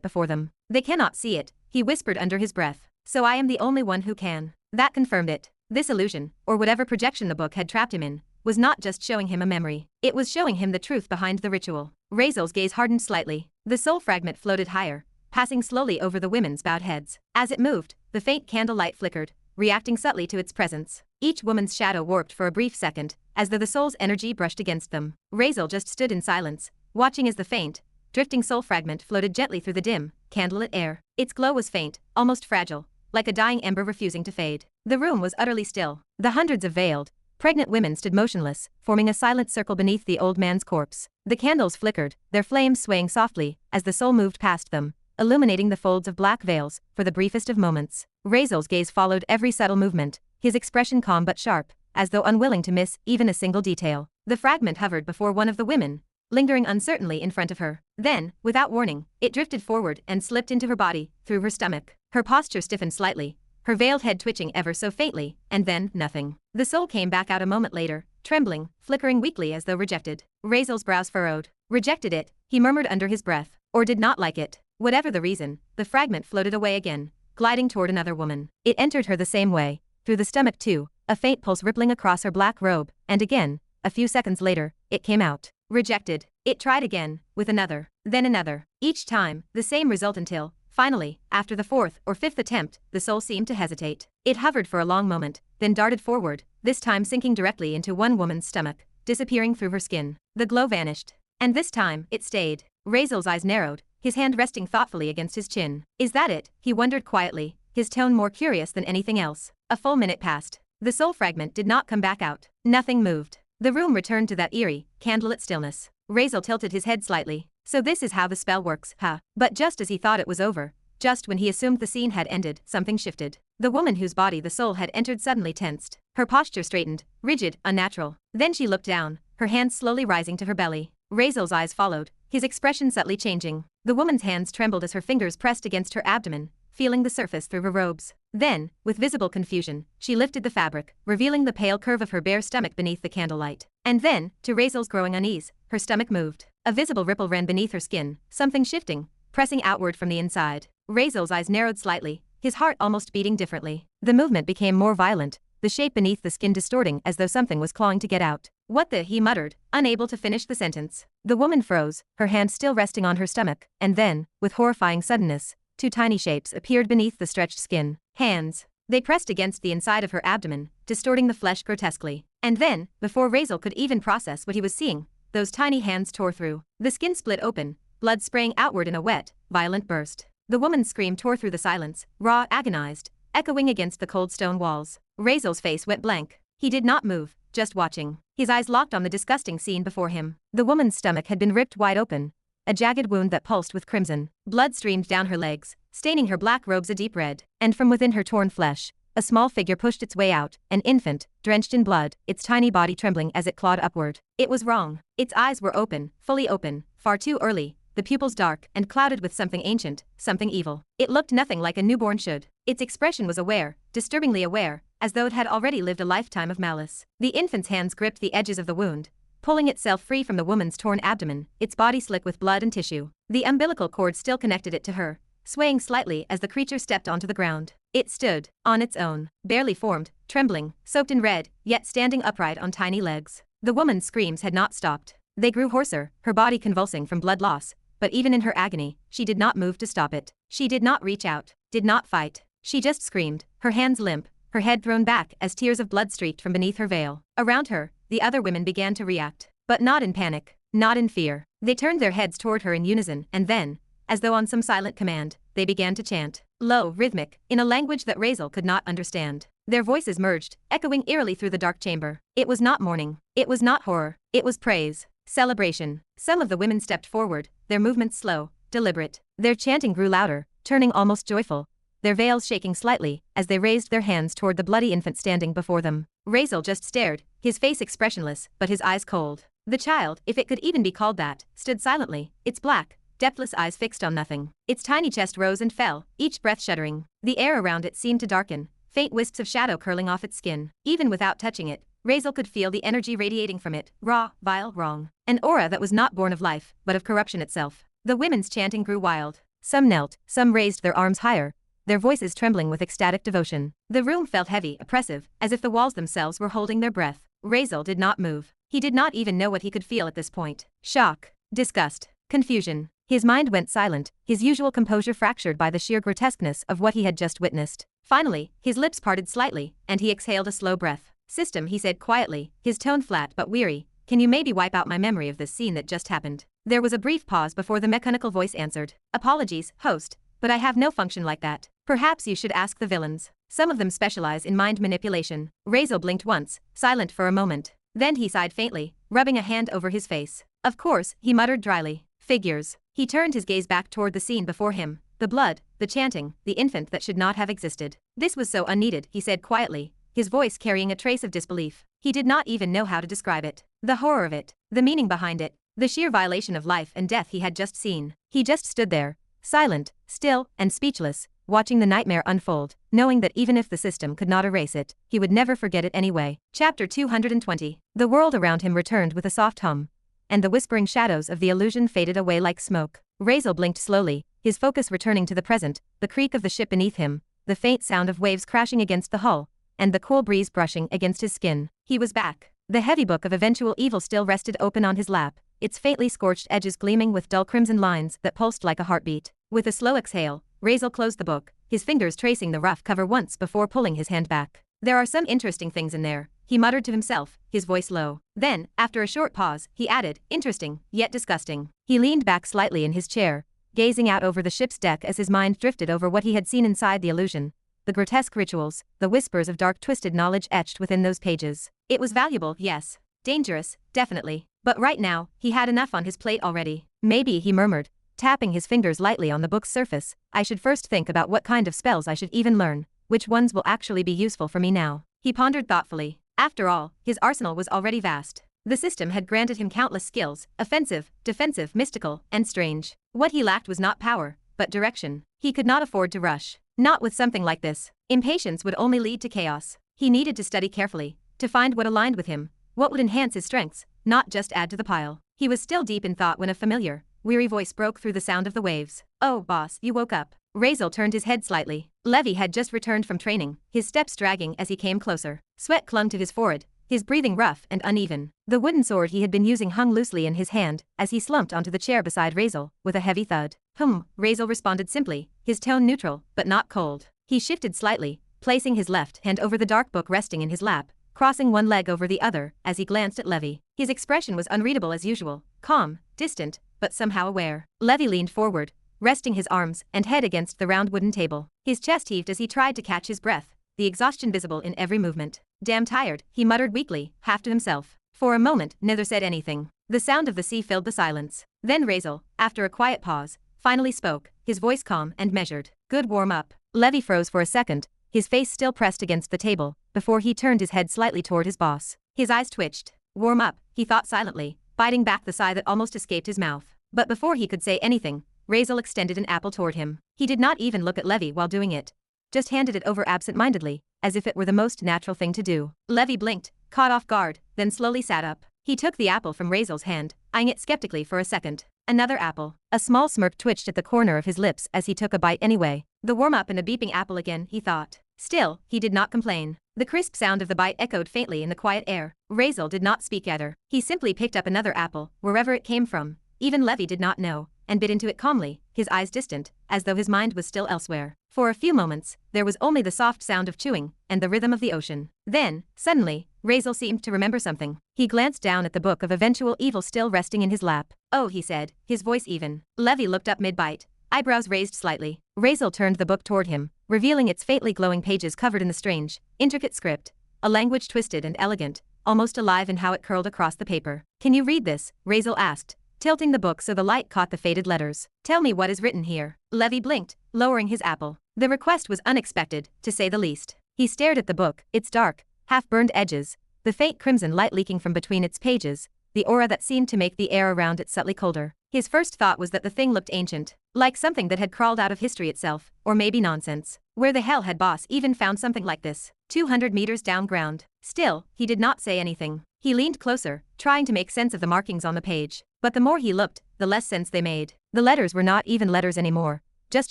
before them. "They cannot see it," he whispered under his breath. "So I am the only one who can." That confirmed it. This illusion, or whatever projection the book had trapped him in, was not just showing him a memory. It was showing him the truth behind the ritual. Razeal's gaze hardened slightly. The soul fragment floated higher, passing slowly over the women's bowed heads. As it moved, the faint candlelight flickered, reacting subtly to its presence. Each woman's shadow warped for a brief second, as though the soul's energy brushed against them. Razeal just stood in silence, watching as the faint, drifting soul fragment floated gently through the dim, candlelit air. Its glow was faint, almost fragile, like a dying ember refusing to fade. The room was utterly still. The hundreds of veiled, pregnant women stood motionless, forming a silent circle beneath the old man's corpse. The candles flickered, their flames swaying softly, as the soul moved past them, illuminating the folds of black veils, for the briefest of moments. Razeal's gaze followed every subtle movement, his expression calm but sharp, as though unwilling to miss even a single detail. The fragment hovered before one of the women, lingering uncertainly in front of her. Then, without warning, it drifted forward and slipped into her body, through her stomach. Her posture stiffened slightly, her veiled head twitching ever so faintly, and then, nothing. The soul came back out a moment later, trembling, flickering weakly as though rejected. Razeal's brows furrowed. Rejected it, he murmured under his breath, or did not like it. Whatever the reason, the fragment floated away again, gliding toward another woman. It entered her the same way, through the stomach too, a faint pulse rippling across her black robe, and again, a few seconds later, it came out. Rejected. It tried again, with another, then another. Each time, the same result until, finally, after the fourth or fifth attempt, the soul seemed to hesitate. It hovered for a long moment, then darted forward, this time sinking directly into one woman's stomach, disappearing through her skin. The glow vanished. And this time, it stayed. Razeal's eyes narrowed, his hand resting thoughtfully against his chin. "Is that it?" he wondered quietly, his tone more curious than anything else. A full minute passed. The soul fragment did not come back out. Nothing moved. The room returned to that eerie, candlelit stillness. Razeal tilted his head slightly. So this is how the spell works, huh? But just as he thought it was over, just when he assumed the scene had ended, something shifted. The woman whose body the soul had entered suddenly tensed. Her posture straightened, rigid, unnatural. Then she looked down, her hands slowly rising to her belly. Razeal's eyes followed, his expression subtly changing. The woman's hands trembled as her fingers pressed against her abdomen, feeling the surface through her robes. Then, with visible confusion, she lifted the fabric, revealing the pale curve of her bare stomach beneath the candlelight. And then, to Razeal's growing unease, her stomach moved. A visible ripple ran beneath her skin, something shifting, pressing outward from the inside. Razeal's eyes narrowed slightly, his heart almost beating differently. The movement became more violent, the shape beneath the skin distorting as though something was clawing to get out. "What the?" he muttered, unable to finish the sentence. The woman froze, her hand still resting on her stomach, and then, with horrifying suddenness, two tiny shapes appeared beneath the stretched skin. Hands. They pressed against the inside of her abdomen, distorting the flesh grotesquely. And then, before Razeal could even process what he was seeing, those tiny hands tore through. The skin split open, blood spraying outward in a wet, violent burst. The woman's scream tore through the silence, raw, agonized, echoing against the cold stone walls. Razeal's face went blank. He did not move, just watching. His eyes locked on the disgusting scene before him. The woman's stomach had been ripped wide open, a jagged wound that pulsed with crimson. Blood streamed down her legs, staining her black robes a deep red. And from within her torn flesh, a small figure pushed its way out, an infant, drenched in blood, its tiny body trembling as it clawed upward. It was wrong. Its eyes were open, fully open, far too early, the pupils dark and clouded with something ancient, something evil. It looked nothing like a newborn should. Its expression was aware, disturbingly aware, as though it had already lived a lifetime of malice. The infant's hands gripped the edges of the wound, pulling itself free from the woman's torn abdomen, its body slick with blood and tissue. The umbilical cord still connected it to her, swaying slightly as the creature stepped onto the ground. It stood, on its own, barely formed, trembling, soaked in red, yet standing upright on tiny legs. The woman's screams had not stopped. They grew hoarser, her body convulsing from blood loss, but even in her agony, she did not move to stop it. She did not reach out, did not fight. She just screamed, her hands limp, her head thrown back as tears of blood streaked from beneath her veil. Around her, the other women began to react, but not in panic, not in fear. They turned their heads toward her in unison, and then, as though on some silent command, they began to chant, low, rhythmic, in a language that Razeal could not understand. Their voices merged, echoing eerily through the dark chamber. It was not mourning. It was not horror. It was praise. Celebration. Some of the women stepped forward, their movements slow, deliberate. Their chanting grew louder, turning almost joyful, their veils shaking slightly as they raised their hands toward the bloody infant standing before them. Razeal just stared, his face expressionless, but his eyes cold. The child, if it could even be called that, stood silently, its black, depthless eyes fixed on nothing. Its tiny chest rose and fell, each breath shuddering. The air around it seemed to darken, faint wisps of shadow curling off its skin. Even without touching it, Razeal could feel the energy radiating from it, raw, vile, wrong. An aura that was not born of life, but of corruption itself. The women's chanting grew wild. Some knelt, some raised their arms higher, their voices trembling with ecstatic devotion. The room felt heavy, oppressive, as if the walls themselves were holding their breath. Razeal did not move. He did not even know what he could feel at this point. Shock, disgust, confusion. His mind went silent, his usual composure fractured by the sheer grotesqueness of what he had just witnessed. Finally, his lips parted slightly, and he exhaled a slow breath. System, he said quietly, his tone flat but weary, can you maybe wipe out my memory of this scene that just happened? There was a brief pause before the mechanical voice answered. Apologies, host, but I have no function like that. Perhaps you should ask the villains. Some of them specialize in mind manipulation. Razeal blinked once, silent for a moment. Then he sighed faintly, rubbing a hand over his face. Of course, he muttered dryly. Figures. He turned his gaze back toward the scene before him. The blood, the chanting, the infant that should not have existed. This was so unneeded, he said quietly, his voice carrying a trace of disbelief. He did not even know how to describe it. The horror of it, the meaning behind it, the sheer violation of life and death he had just seen. He just stood there, silent, still, and speechless, watching the nightmare unfold, knowing that even if the system could not erase it, he would never forget it anyway. Chapter 220. The world around him returned with a soft hum, and the whispering shadows of the illusion faded away like smoke. Razeal blinked slowly, his focus returning to the present, the creak of the ship beneath him, the faint sound of waves crashing against the hull, and the cool breeze brushing against his skin. He was back. The heavy book of eventual evil still rested open on his lap, its faintly scorched edges gleaming with dull crimson lines that pulsed like a heartbeat. With a slow exhale, Razeal closed the book, his fingers tracing the rough cover once before pulling his hand back. There are some interesting things in there, he muttered to himself, his voice low. Then, after a short pause, he added, interesting, yet disgusting. He leaned back slightly in his chair, gazing out over the ship's deck as his mind drifted over what he had seen inside the illusion. The grotesque rituals, the whispers of dark twisted knowledge etched within those pages. It was valuable, yes. Dangerous, definitely. But right now, he had enough on his plate already. Maybe, he murmured, tapping his fingers lightly on the book's surface, I should first think about what kind of spells I should even learn, which ones will actually be useful for me now. He pondered thoughtfully. After all, his arsenal was already vast. The system had granted him countless skills, offensive, defensive, mystical, and strange. What he lacked was not power, but direction. He could not afford to rush. Not with something like this. Impatience would only lead to chaos. He needed to study carefully, to find what aligned with him, what would enhance his strengths, not just add to the pile. He was still deep in thought when a familiar, weary voice broke through the sound of the waves. Oh, boss, you woke up. Razeal turned his head slightly. Levy had just returned from training, his steps dragging as he came closer. Sweat clung to his forehead, his breathing rough and uneven. The wooden sword he had been using hung loosely in his hand as he slumped onto the chair beside Razeal, with a heavy thud. Razeal responded simply, his tone neutral, but not cold. He shifted slightly, placing his left hand over the dark book resting in his lap, crossing one leg over the other as he glanced at Levi. His expression was unreadable as usual, calm, distant, but somehow aware. Levi leaned forward, resting his arms and head against the round wooden table. His chest heaved as he tried to catch his breath, the exhaustion visible in every movement. "Damn tired," he muttered weakly, half to himself. For a moment, neither said anything. The sound of the sea filled the silence. Then Razeal, after a quiet pause, finally spoke, his voice calm and measured. "Good warm-up." Levi froze for a second, his face still pressed against the table, before he turned his head slightly toward his boss. His eyes twitched. "Warm up," he thought silently, biting back the sigh that almost escaped his mouth. But before he could say anything, Razeal extended an apple toward him. He did not even look at Levi while doing it, just handed it over absent-mindedly, as if it were the most natural thing to do. Levi blinked, caught off guard, then slowly sat up. He took the apple from Razeal's hand, eyeing it skeptically for a second. Another apple. A small smirk twitched at the corner of his lips as he took a bite anyway. The warm-up and a beeping apple again, he thought. Still, he did not complain. The crisp sound of the bite echoed faintly in the quiet air. Razeal did not speak either. He simply picked up another apple, wherever it came from. Even Levi did not know, and bit into it calmly, his eyes distant, as though his mind was still elsewhere. For a few moments, there was only the soft sound of chewing and the rhythm of the ocean. Then, suddenly, Razeal seemed to remember something. He glanced down at the book of eventual evil still resting in his lap. "Oh," he said, his voice even. Levi looked up mid-bite, eyebrows raised slightly. Razeal turned the book toward him, revealing its faintly glowing pages covered in the strange, intricate script, a language twisted and elegant, almost alive in how it curled across the paper. "Can you read this?" Razeal asked, tilting the book so the light caught the faded letters. "Tell me what is written here." Levi blinked, lowering his apple. The request was unexpected, to say the least. He stared at the book, its dark, half-burned edges, the faint crimson light leaking from between its pages, the aura that seemed to make the air around it subtly colder. His first thought was that the thing looked ancient, like something that had crawled out of history itself, or maybe nonsense. Where the hell had Boss even found something like this? 200 meters down ground. Still, he did not say anything. He leaned closer, trying to make sense of the markings on the page. But the more he looked, the less sense they made. The letters were not even letters anymore, just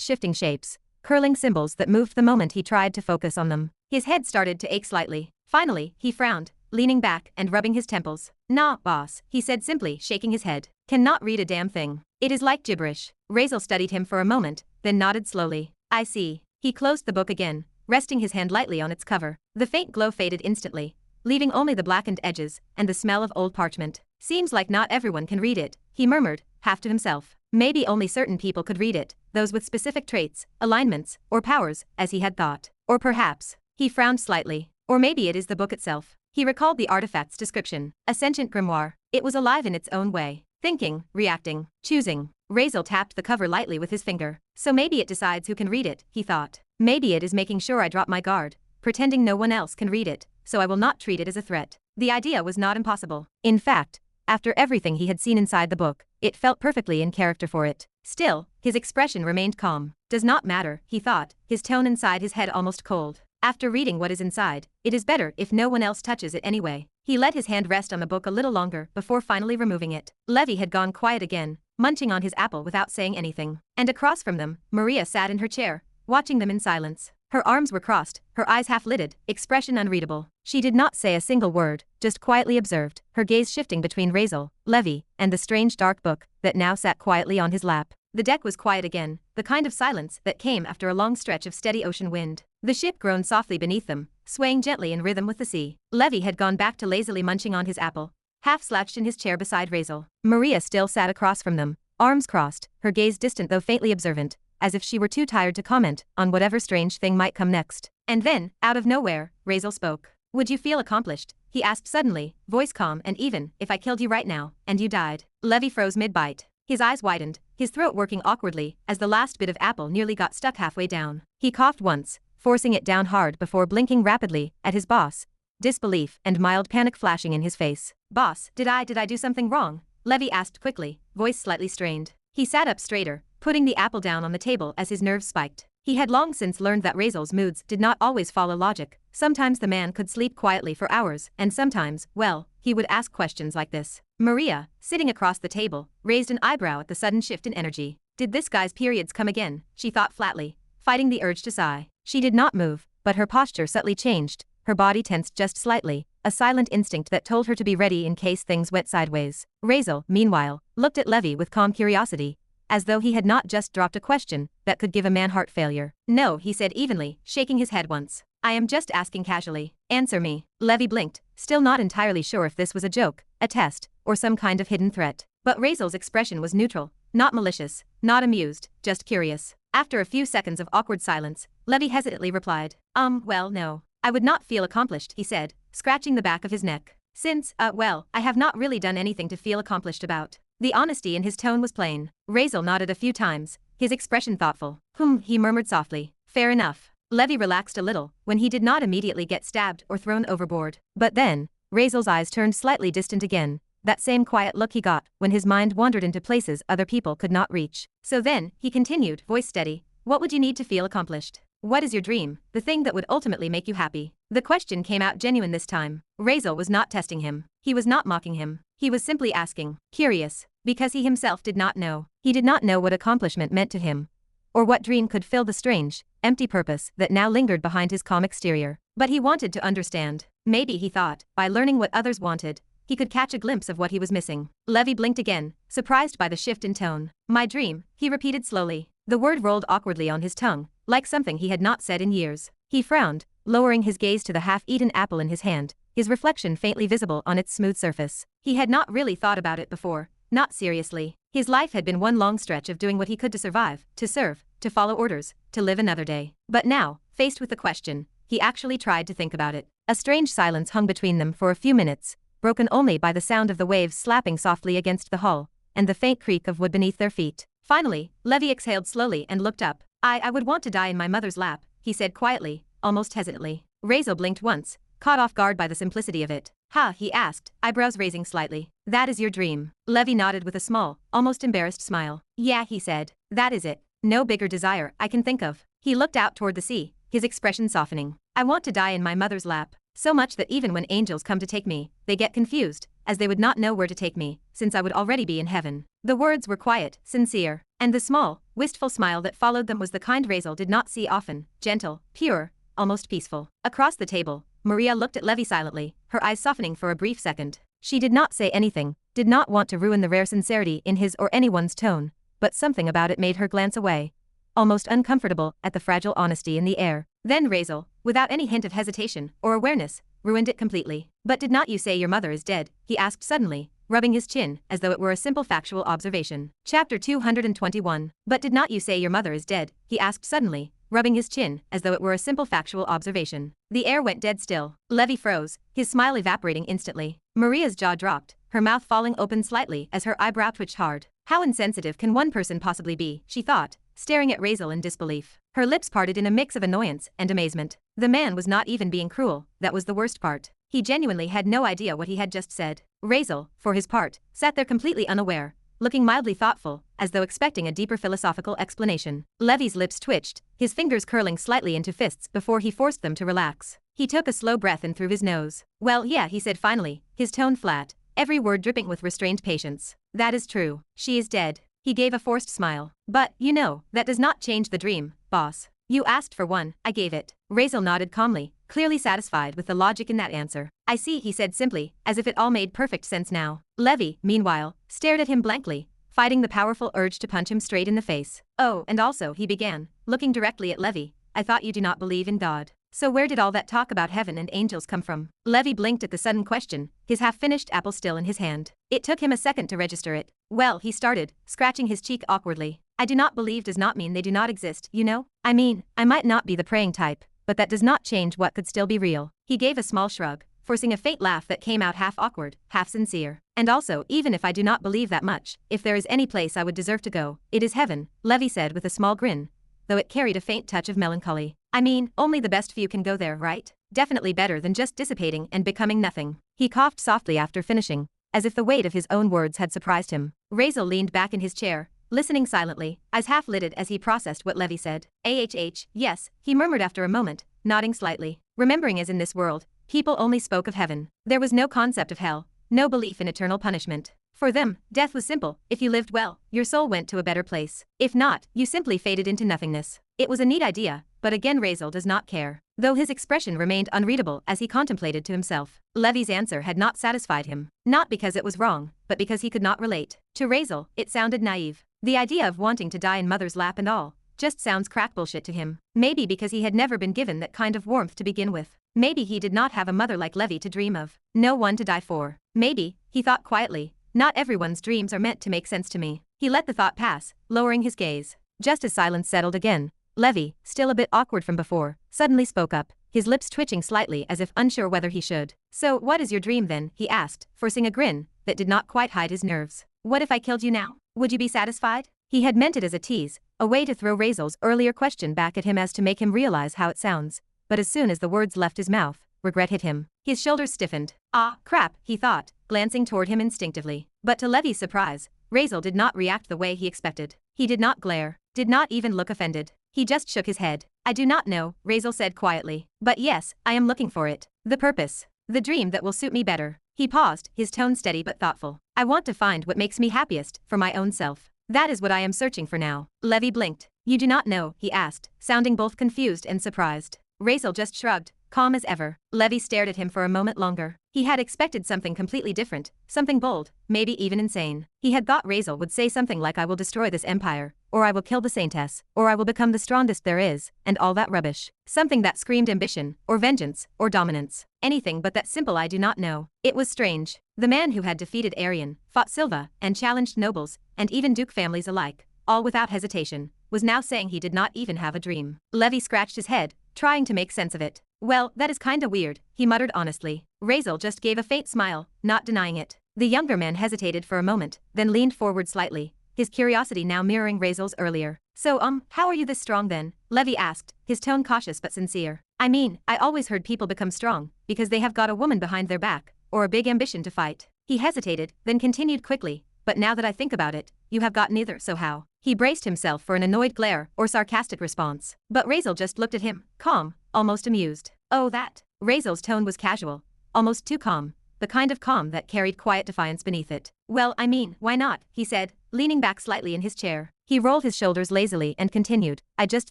shifting shapes, curling symbols that moved the moment he tried to focus on them. His head started to ache slightly. Finally, he frowned, leaning back and rubbing his temples. "Nah, boss," he said simply, shaking his head. "Cannot read a damn thing. It is like gibberish." Razeal studied him for a moment, then nodded slowly. "I see." He closed the book again, resting his hand lightly on its cover. The faint glow faded instantly, leaving only the blackened edges and the smell of old parchment. "Seems like not everyone can read it," he murmured, half to himself. Maybe only certain people could read it, those with specific traits, alignments, or powers, as he had thought. Or perhaps, he frowned slightly, or maybe it is the book itself. He recalled the artifact's description, a sentient grimoire. It was alive in its own way, thinking, reacting, choosing. Razeal tapped the cover lightly with his finger. "So maybe it decides who can read it," he thought. "Maybe it is making sure I drop my guard, pretending no one else can read it, so I will not treat it as a threat." The idea was not impossible. In fact, after everything he had seen inside the book, it felt perfectly in character for it. Still, his expression remained calm. "Does not matter," he thought, his tone inside his head almost cold. "After reading what is inside, it is better if no one else touches it anyway." He let his hand rest on the book a little longer before finally removing it. Levi had gone quiet again, munching on his apple without saying anything. And across from them, Maria sat in her chair, watching them in silence. Her arms were crossed, her eyes half-lidded, expression unreadable. She did not say a single word, just quietly observed, her gaze shifting between Razeal, Levi, and the strange dark book that now sat quietly on his lap. The deck was quiet again, the kind of silence that came after a long stretch of steady ocean wind. The ship groaned softly beneath them, swaying gently in rhythm with the sea. Levi had gone back to lazily munching on his apple, half slouched in his chair beside Razeal. Maria still sat across from them, arms crossed, her gaze distant though faintly observant, as if she were too tired to comment on whatever strange thing might come next. And then, out of nowhere, Razeal spoke. "Would you feel accomplished?" he asked suddenly, voice calm and even, "if I killed you right now, and you died?" Levi froze mid-bite. His eyes widened, his throat working awkwardly as the last bit of apple nearly got stuck halfway down. He coughed once, forcing it down hard before blinking rapidly at his boss, disbelief and mild panic flashing in his face. "Boss, did I do something wrong?" Levi asked quickly, voice slightly strained. He sat up straighter, putting the apple down on the table as his nerves spiked. He had long since learned that Razeal's moods did not always follow logic. Sometimes the man could sleep quietly for hours, and sometimes, well, he would ask questions like this. Maria, sitting across the table, raised an eyebrow at the sudden shift in energy. Did this guy's periods come again? She thought flatly, fighting the urge to sigh. She did not move, but her posture subtly changed, her body tensed just slightly, a silent instinct that told her to be ready in case things went sideways. Razeal, meanwhile, looked at Levy with calm curiosity, as though he had not just dropped a question that could give a man heart failure. "No," he said evenly, shaking his head once. "I am just asking casually. Answer me." Levy blinked, still not entirely sure if this was a joke, a test, or some kind of hidden threat. But Razeal's expression was neutral, not malicious, not amused, just curious. After a few seconds of awkward silence, Levy hesitantly replied, Well, no. I would not feel accomplished," he said, scratching the back of his neck. "Since, I have not really done anything to feel accomplished about." The honesty in his tone was plain. Razeal nodded a few times, his expression thoughtful. He murmured softly. "Fair enough." Levy relaxed a little, when he did not immediately get stabbed or thrown overboard. But then, Razeal's eyes turned slightly distant again, that same quiet look he got when his mind wandered into places other people could not reach. "So then," he continued, voice steady, "what would you need to feel accomplished? What is your dream, the thing that would ultimately make you happy?" The question came out genuine this time. Razeal was not testing him. He was not mocking him. He was simply asking, curious, because he himself did not know. He did not know what accomplishment meant to him, or what dream could fill the strange, empty purpose that now lingered behind his calm exterior. But he wanted to understand. Maybe, he thought, by learning what others wanted, he could catch a glimpse of what he was missing. Levy blinked again, surprised by the shift in tone. "My dream," he repeated slowly. The word rolled awkwardly on his tongue, like something he had not said in years. He frowned, lowering his gaze to the half-eaten apple in his hand, his reflection faintly visible on its smooth surface. He had not really thought about it before, not seriously. His life had been one long stretch of doing what he could to survive, to serve, to follow orders, to live another day. But now, faced with the question, he actually tried to think about it. A strange silence hung between them for a few minutes, broken only by the sound of the waves slapping softly against the hull, and the faint creak of wood beneath their feet. Finally, Levy exhaled slowly and looked up. I would want to die in my mother's lap," he said quietly, almost hesitantly. Razeal blinked once, caught off guard by the simplicity of it. "Ha," he asked, eyebrows raising slightly. "That is your dream?" Levy nodded with a small, almost embarrassed smile. "Yeah," he said. "That is it. No bigger desire I can think of." He looked out toward the sea, his expression softening. "I want to die in my mother's lap. So much that even when angels come to take me, they get confused, as they would not know where to take me, since I would already be in heaven." The words were quiet, sincere, and the small, wistful smile that followed them was the kind Razeal did not see often, gentle, pure, almost peaceful. Across the table, Maria looked at Levy silently, her eyes softening for a brief second. She did not say anything, did not want to ruin the rare sincerity in his or anyone's tone, but something about it made her glance away, almost uncomfortable at the fragile honesty in the air. Then Razeal, without any hint of hesitation or awareness, ruined it completely. "But did not you say your mother is dead?" he asked suddenly, rubbing his chin as though it were a simple factual observation. Chapter 221. "But did not you say your mother is dead?" he asked suddenly, rubbing his chin as though it were a simple factual observation. The air went dead still. Levy froze, his smile evaporating instantly. Maria's jaw dropped, her mouth falling open slightly as her eyebrow twitched hard. How insensitive can one person possibly be, she thought, staring at Razeal in disbelief. Her lips parted in a mix of annoyance and amazement. The man was not even being cruel, that was the worst part. He genuinely had no idea what he had just said. Razeal, for his part, sat there completely unaware, looking mildly thoughtful, as though expecting a deeper philosophical explanation. Levy's lips twitched, his fingers curling slightly into fists before he forced them to relax. He took a slow breath in through his nose. "Well, yeah," he said finally, his tone flat, every word dripping with restrained patience. "That is true. She is dead." He gave a forced smile. "But, you know, that does not change the dream, boss. You asked for one, I gave it." Razeal nodded calmly, clearly satisfied with the logic in that answer. "I see," he said simply, as if it all made perfect sense now. Levy, meanwhile, stared at him blankly, fighting the powerful urge to punch him straight in the face. "Oh, and also," he began, looking directly at Levy, "I thought you do not believe in God. So where did all that talk about heaven and angels come from?" Levy blinked at the sudden question, his half-finished apple still in his hand. It took him a second to register it. "Well," he started, scratching his cheek awkwardly, "I do not believe does not mean they do not exist, you know? I mean, I might not be the praying type, but that does not change what could still be real." He gave a small shrug, forcing a faint laugh that came out half awkward, half sincere. "And also, even if I do not believe that much, if there is any place I would deserve to go, it is heaven," Levy said with a small grin, though it carried a faint touch of melancholy. "I mean, only the best few can go there, right? Definitely better than just dissipating and becoming nothing." He coughed softly after finishing, as if the weight of his own words had surprised him. Razeal leaned back in his chair, listening silently, eyes half-lidded as he processed what Levy said. Yes," he murmured after a moment, nodding slightly. Remembering as in this world, people only spoke of heaven. There was no concept of hell, no belief in eternal punishment. For them, death was simple. If you lived well, your soul went to a better place. If not, you simply faded into nothingness. It was a neat idea, but again Razeal does not care, though his expression remained unreadable as he contemplated to himself. Levi's answer had not satisfied him, not because it was wrong, but because he could not relate. To Razeal, it sounded naive. The idea of wanting to die in mother's lap and all, just sounds crack bullshit to him. Maybe because he had never been given that kind of warmth to begin with. Maybe he did not have a mother like Levi to dream of. No one to die for. Maybe, he thought quietly, not everyone's dreams are meant to make sense to me. He let the thought pass, lowering his gaze. Just as silence settled again, Levi, still a bit awkward from before, suddenly spoke up, his lips twitching slightly as if unsure whether he should. So what is your dream then, he asked, forcing a grin that did not quite hide his nerves. What if I killed you now? Would you be satisfied? He had meant it as a tease, a way to throw Razeal's earlier question back at him as to make him realize how it sounds. But as soon as the words left his mouth, regret hit him. His shoulders stiffened. Ah, crap, he thought, glancing toward him instinctively. But to Levi's surprise, Razeal did not react the way he expected. He did not glare, did not even look offended. He just shook his head. I do not know, Razeal said quietly. But yes, I am looking for it. The purpose. The dream that will suit me better. He paused, his tone steady but thoughtful. I want to find what makes me happiest, for my own self. That is what I am searching for now. Levi blinked. You do not know, he asked, sounding both confused and surprised. Razeal just shrugged, calm as ever. Levi stared at him for a moment longer. He had expected something completely different, something bold, maybe even insane. He had thought Razeal would say something like I will destroy this empire, or I will kill the Saintess, or I will become the strongest there is, and all that rubbish. Something that screamed ambition, or vengeance, or dominance. Anything but that simple I do not know. It was strange. The man who had defeated Arian, fought Silva, and challenged nobles, and even duke families alike, all without hesitation, was now saying he did not even have a dream. Levi scratched his head, trying to make sense of it. Well, that is kinda weird, he muttered honestly. Razeal just gave a faint smile, not denying it. The younger man hesitated for a moment, then leaned forward slightly, his curiosity now mirroring Razeal's earlier. So how are you this strong then? Levi asked, his tone cautious but sincere. I mean, I always heard people become strong, because they have got a woman behind their back, or a big ambition to fight. He hesitated, then continued quickly, but now that I think about it, you have got neither, so how? He braced himself for an annoyed glare or sarcastic response. But Razeal just looked at him, calm, almost amused. Oh that. Razeal's tone was casual, almost too calm, the kind of calm that carried quiet defiance beneath it. Well, I mean, why not, he said, leaning back slightly in his chair. He rolled his shoulders lazily and continued, I just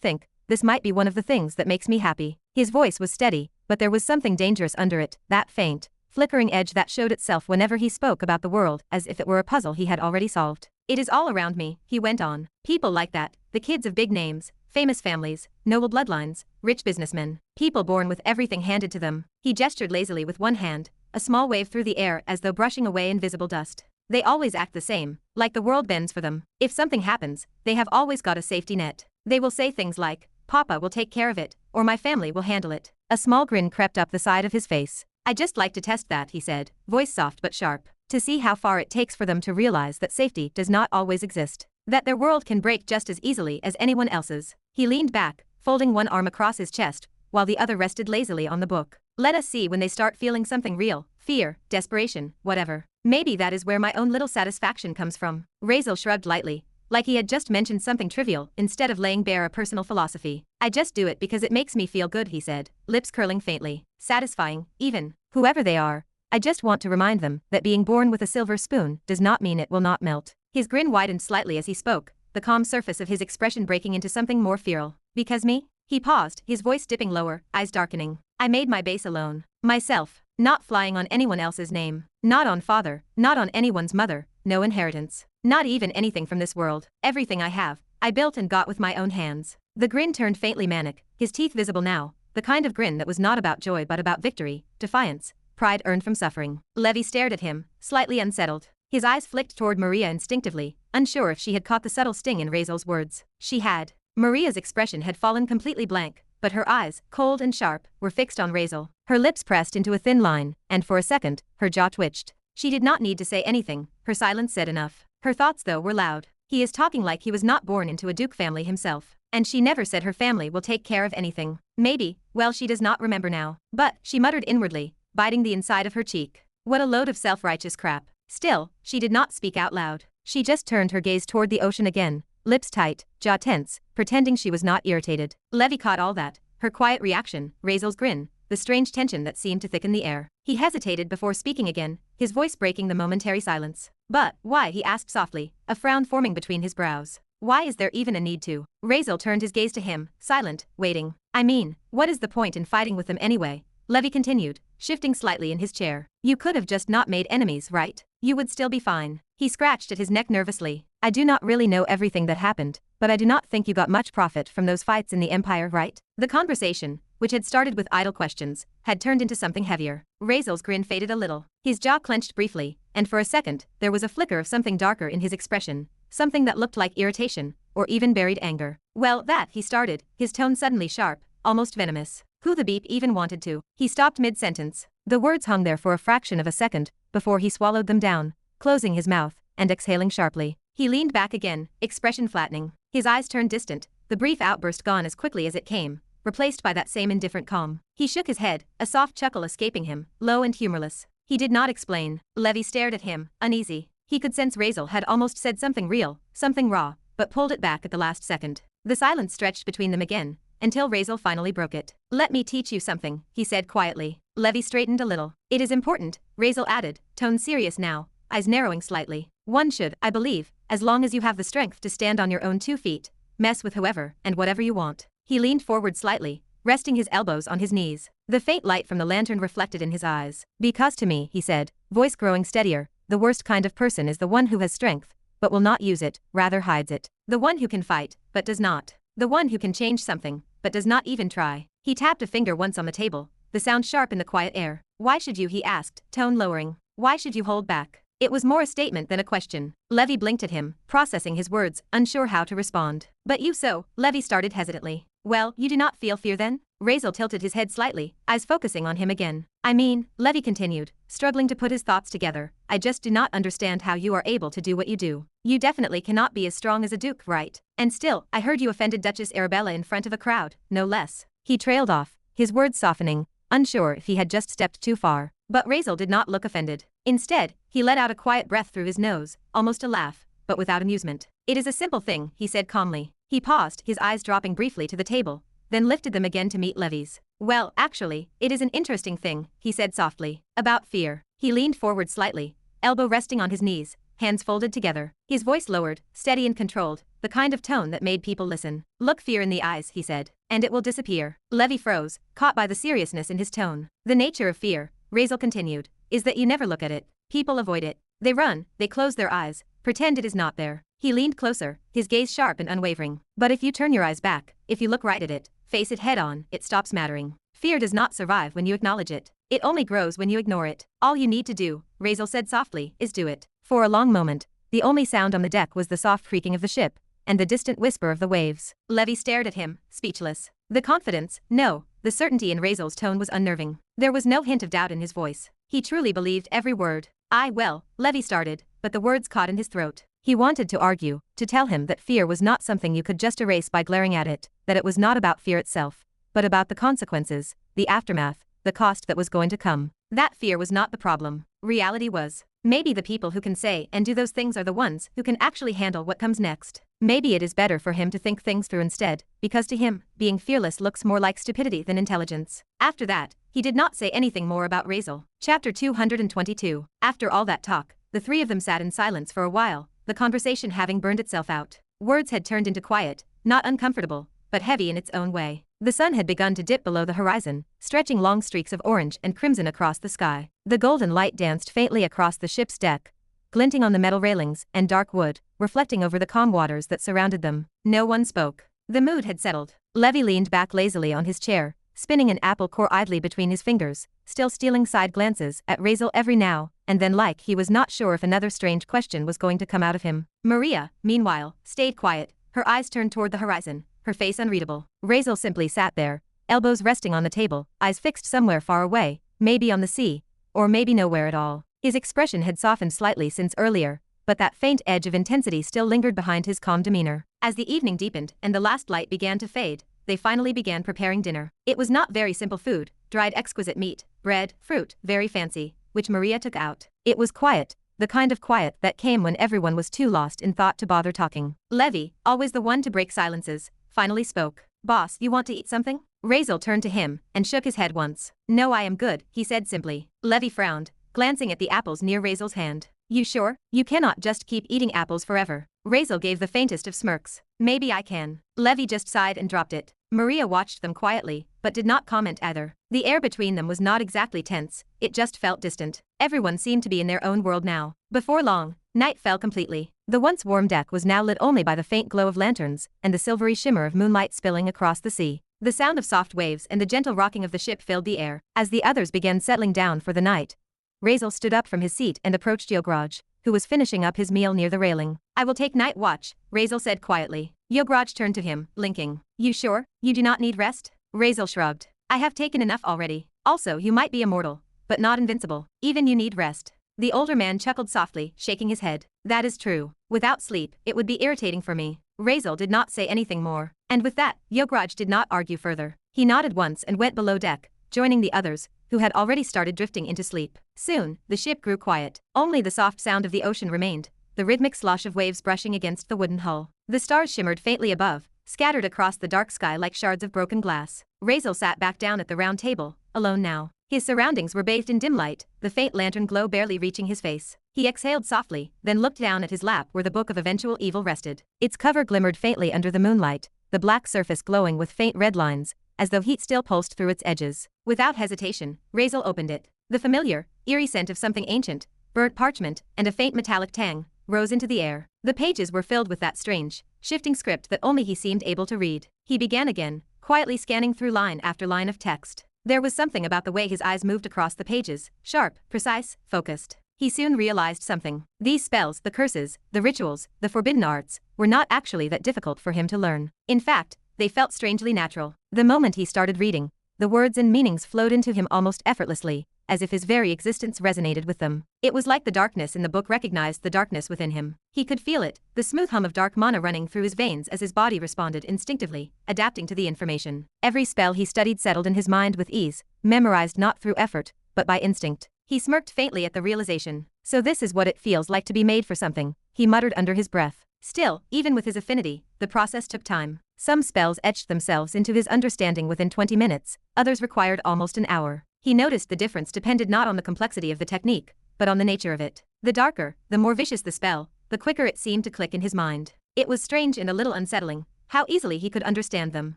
think, this might be one of the things that makes me happy. His voice was steady, but there was something dangerous under it, that faint, flickering edge that showed itself whenever he spoke about the world as if it were a puzzle he had already solved. It is all around me, he went on. People like that, the kids of big names, famous families, noble bloodlines, rich businessmen, people born with everything handed to them. He gestured lazily with one hand, a small wave through the air as though brushing away invisible dust. They always act the same, like the world bends for them. If something happens, they have always got a safety net. They will say things like, Papa will take care of it, or my family will handle it. A small grin crept up the side of his face. I just like to test that, he said, voice soft but sharp, to see how far it takes for them to realize that safety does not always exist, that their world can break just as easily as anyone else's. He leaned back, folding one arm across his chest, while the other rested lazily on the book. Let us see when they start feeling something real, fear, desperation, whatever. Maybe that is where my own little satisfaction comes from. Razeal shrugged lightly, like he had just mentioned something trivial instead of laying bare a personal philosophy. I just do it because it makes me feel good, he said, lips curling faintly. Satisfying, even. Whoever they are. I just want to remind them that being born with a silver spoon does not mean it will not melt. His grin widened slightly as he spoke, the calm surface of his expression breaking into something more feral. Because me? He paused, his voice dipping lower, eyes darkening. I made my base alone. Myself. Not flying on anyone else's name. Not on father, not on anyone's mother, no inheritance. Not even anything from this world. Everything I have, I built and got with my own hands. The grin turned faintly manic, his teeth visible now, the kind of grin that was not about joy but about victory, defiance, pride earned from suffering. Levi stared at him, slightly unsettled. His eyes flicked toward Maria instinctively, unsure if she had caught the subtle sting in Razeal's words. She had. Maria's expression had fallen completely blank, but her eyes, cold and sharp, were fixed on Razeal. Her lips pressed into a thin line, and for a second, her jaw twitched. She did not need to say anything, her silence said enough. Her thoughts, though, were loud. He is talking like he was not born into a duke family himself. And she never said her family will take care of anything. Maybe, well, she does not remember now. But, she muttered inwardly, biting the inside of her cheek. What a load of self-righteous crap. Still, she did not speak out loud. She just turned her gaze toward the ocean again, lips tight, jaw tense, pretending she was not irritated. Levi caught all that, her quiet reaction, Razeal's grin, the strange tension that seemed to thicken the air. He hesitated before speaking again, his voice breaking the momentary silence. But, why, he asked softly, a frown forming between his brows. Why is there even a need to? Razeal turned his gaze to him, silent, waiting. I mean, what is the point in fighting with them anyway? Levy continued, shifting slightly in his chair. You could have just not made enemies, right? You would still be fine. He scratched at his neck nervously. I do not really know everything that happened, but I do not think you got much profit from those fights in the Empire, right? The conversation, which had started with idle questions, had turned into something heavier. Razeal's grin faded a little. His jaw clenched briefly, and for a second, there was a flicker of something darker in his expression, something that looked like irritation, or even buried anger. Well, that, he started, his tone suddenly sharp, almost venomous. Who the beep even wanted to? He stopped mid-sentence. The words hung there for a fraction of a second, before he swallowed them down, closing his mouth, and exhaling sharply. He leaned back again, expression flattening. His eyes turned distant, the brief outburst gone as quickly as it came, replaced by that same indifferent calm. He shook his head, a soft chuckle escaping him, low and humorless. He did not explain. Levy stared at him, uneasy. He could sense Razeal had almost said something real, something raw, but pulled it back at the last second. The silence stretched between them again, until Razeal finally broke it. Let me teach you something, he said quietly. Levy straightened a little. It is important, Razeal added, tone serious now, eyes narrowing slightly. One should, I believe, as long as you have the strength to stand on your own 2 feet, mess with whoever and whatever you want. He leaned forward slightly, resting his elbows on his knees. The faint light from the lantern reflected in his eyes. Because to me, he said, voice growing steadier, the worst kind of person is the one who has strength, but will not use it, rather hides it. The one who can fight, but does not. The one who can change something, but does not even try. He tapped a finger once on the table, the sound sharp in the quiet air. Why should you, he asked, tone lowering. Why should you hold back? It was more a statement than a question. Levy blinked at him, processing his words, unsure how to respond. But you so, Levy started hesitantly. Well, you do not feel fear then? Razeal tilted his head slightly, eyes focusing on him again. I mean, Levy continued, struggling to put his thoughts together, I just do not understand how you are able to do what you do. You definitely cannot be as strong as a duke, right? And still, I heard you offended Duchess Arabella in front of a crowd, no less. He trailed off, his words softening, unsure if he had just stepped too far. But Razeal did not look offended. Instead, he let out a quiet breath through his nose, almost a laugh, but without amusement. It is a simple thing, he said calmly. He paused, his eyes dropping briefly to the table, then lifted them again to meet Levy's. Well, actually, it is an interesting thing, he said softly. About fear. He leaned forward slightly, elbow resting on his knees, hands folded together. His voice lowered, steady and controlled, the kind of tone that made people listen. Look fear in the eyes, he said, and it will disappear. Levy froze, caught by the seriousness in his tone. The nature of fear, Razeal continued, is that you never look at it. People avoid it. They run, they close their eyes, pretend it is not there. He leaned closer, his gaze sharp and unwavering. But if you turn your eyes back, if you look right at it, face it head on, it stops mattering. Fear does not survive when you acknowledge it. It only grows when you ignore it. All you need to do, Razeal said softly, is do it. For a long moment, the only sound on the deck was the soft creaking of the ship, and the distant whisper of the waves. Levy stared at him, speechless. The confidence, no, the certainty in Razeal's tone was unnerving. There was no hint of doubt in his voice. He truly believed every word. Well, Levy started, but the words caught in his throat. He wanted to argue, to tell him that fear was not something you could just erase by glaring at it, that it was not about fear itself, but about the consequences, the aftermath, the cost that was going to come. That fear was not the problem. Reality was. Maybe the people who can say and do those things are the ones who can actually handle what comes next. Maybe it is better for him to think things through instead, because to him, being fearless looks more like stupidity than intelligence. After that, he did not say anything more about Razeal. Chapter 222. After all that talk, the three of them sat in silence for a while, the conversation having burned itself out. Words had turned into quiet, not uncomfortable, but heavy in its own way. The sun had begun to dip below the horizon, stretching long streaks of orange and crimson across the sky. The golden light danced faintly across the ship's deck, glinting on the metal railings and dark wood, reflecting over the calm waters that surrounded them. No one spoke. The mood had settled. Levy leaned back lazily on his chair, spinning an apple core idly between his fingers, still stealing side glances at Razeal every now and then, like he was not sure if another strange question was going to come out of him. Maria, meanwhile, stayed quiet, her eyes turned toward the horizon, her face unreadable. Razeal simply sat there, elbows resting on the table, eyes fixed somewhere far away, maybe on the sea, or maybe nowhere at all. His expression had softened slightly since earlier, but that faint edge of intensity still lingered behind his calm demeanor. As the evening deepened and the last light began to fade, they finally began preparing dinner. It was not very simple food, dried exquisite meat, bread, fruit, very fancy, which Maria took out. It was quiet, the kind of quiet that came when everyone was too lost in thought to bother talking. Levy, always the one to break silences, finally spoke. Boss, you want to eat something? Razeal turned to him and shook his head once. No, I am good, he said simply. Levy frowned, glancing at the apples near Razeal's hand. You sure? You cannot just keep eating apples forever. Razeal gave the faintest of smirks. Maybe I can. Levy just sighed and dropped it. Maria watched them quietly, but did not comment either. The air between them was not exactly tense, it just felt distant. Everyone seemed to be in their own world now. Before long, night fell completely. The once warm deck was now lit only by the faint glow of lanterns and the silvery shimmer of moonlight spilling across the sea. The sound of soft waves and the gentle rocking of the ship filled the air. As the others began settling down for the night, Razeal stood up from his seat and approached Yograj, who was finishing up his meal near the railing. "I will take night watch," Razeal said quietly. Yograj turned to him, blinking. "You sure? You do not need rest?" Razeal shrugged. "I have taken enough already. Also, you might be immortal, but not invincible. Even you need rest." The older man chuckled softly, shaking his head. "That is true. Without sleep, it would be irritating for me." Razeal did not say anything more. And with that, Yograj did not argue further. He nodded once and went below deck, joining the others, who had already started drifting into sleep. Soon, the ship grew quiet. Only the soft sound of the ocean remained, the rhythmic slosh of waves brushing against the wooden hull. The stars shimmered faintly above, scattered across the dark sky like shards of broken glass. Razeal sat back down at the round table, alone now. His surroundings were bathed in dim light, the faint lantern glow barely reaching his face. He exhaled softly, then looked down at his lap where the Book of Eventual Evil rested. Its cover glimmered faintly under the moonlight, the black surface glowing with faint red lines, as though heat still pulsed through its edges. Without hesitation, Razeal opened it. The familiar, eerie scent of something ancient, burnt parchment, and a faint metallic tang rose into the air. The pages were filled with that strange, shifting script that only he seemed able to read. He began again, quietly scanning through line after line of text. There was something about the way his eyes moved across the pages, sharp, precise, focused. He soon realized something. These spells, the curses, the rituals, the forbidden arts, were not actually that difficult for him to learn. In fact, they felt strangely natural. The moment he started reading, the words and meanings flowed into him almost effortlessly, as if his very existence resonated with them. It was like the darkness in the book recognized the darkness within him. He could feel it, the smooth hum of dark mana running through his veins as his body responded instinctively, adapting to the information. Every spell he studied settled in his mind with ease, memorized not through effort, but by instinct. He smirked faintly at the realization. "So this is what it feels like to be made for something," he muttered under his breath. Still, even with his affinity, the process took time. Some spells etched themselves into his understanding within 20 minutes, others required almost an hour. He noticed the difference depended not on the complexity of the technique, but on the nature of it. The darker, the more vicious the spell, the quicker it seemed to click in his mind. It was strange and a little unsettling, how easily he could understand them.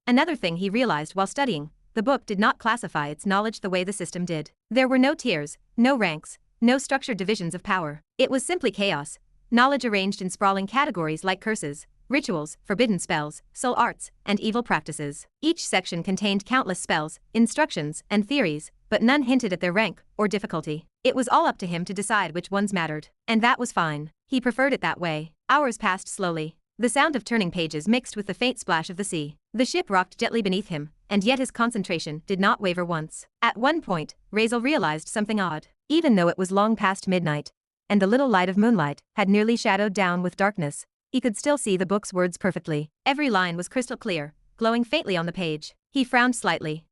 Another thing he realized while studying, the book did not classify its knowledge the way the system did. There were no tiers, no ranks, no structured divisions of power. It was simply chaos, knowledge arranged in sprawling categories like curses, rituals, forbidden spells, soul arts, and evil practices. Each section contained countless spells, instructions, and theories, but none hinted at their rank or difficulty. It was all up to him to decide which ones mattered. And that was fine. He preferred it that way. Hours passed slowly. The sound of turning pages mixed with the faint splash of the sea. The ship rocked gently beneath him, and yet his concentration did not waver once. At one point, Razeal realized something odd. Even though it was long past midnight, and the little light of moonlight had nearly shadowed down with darkness, he could still see the book's words perfectly. Every line was crystal clear, glowing faintly on the page. He frowned slightly.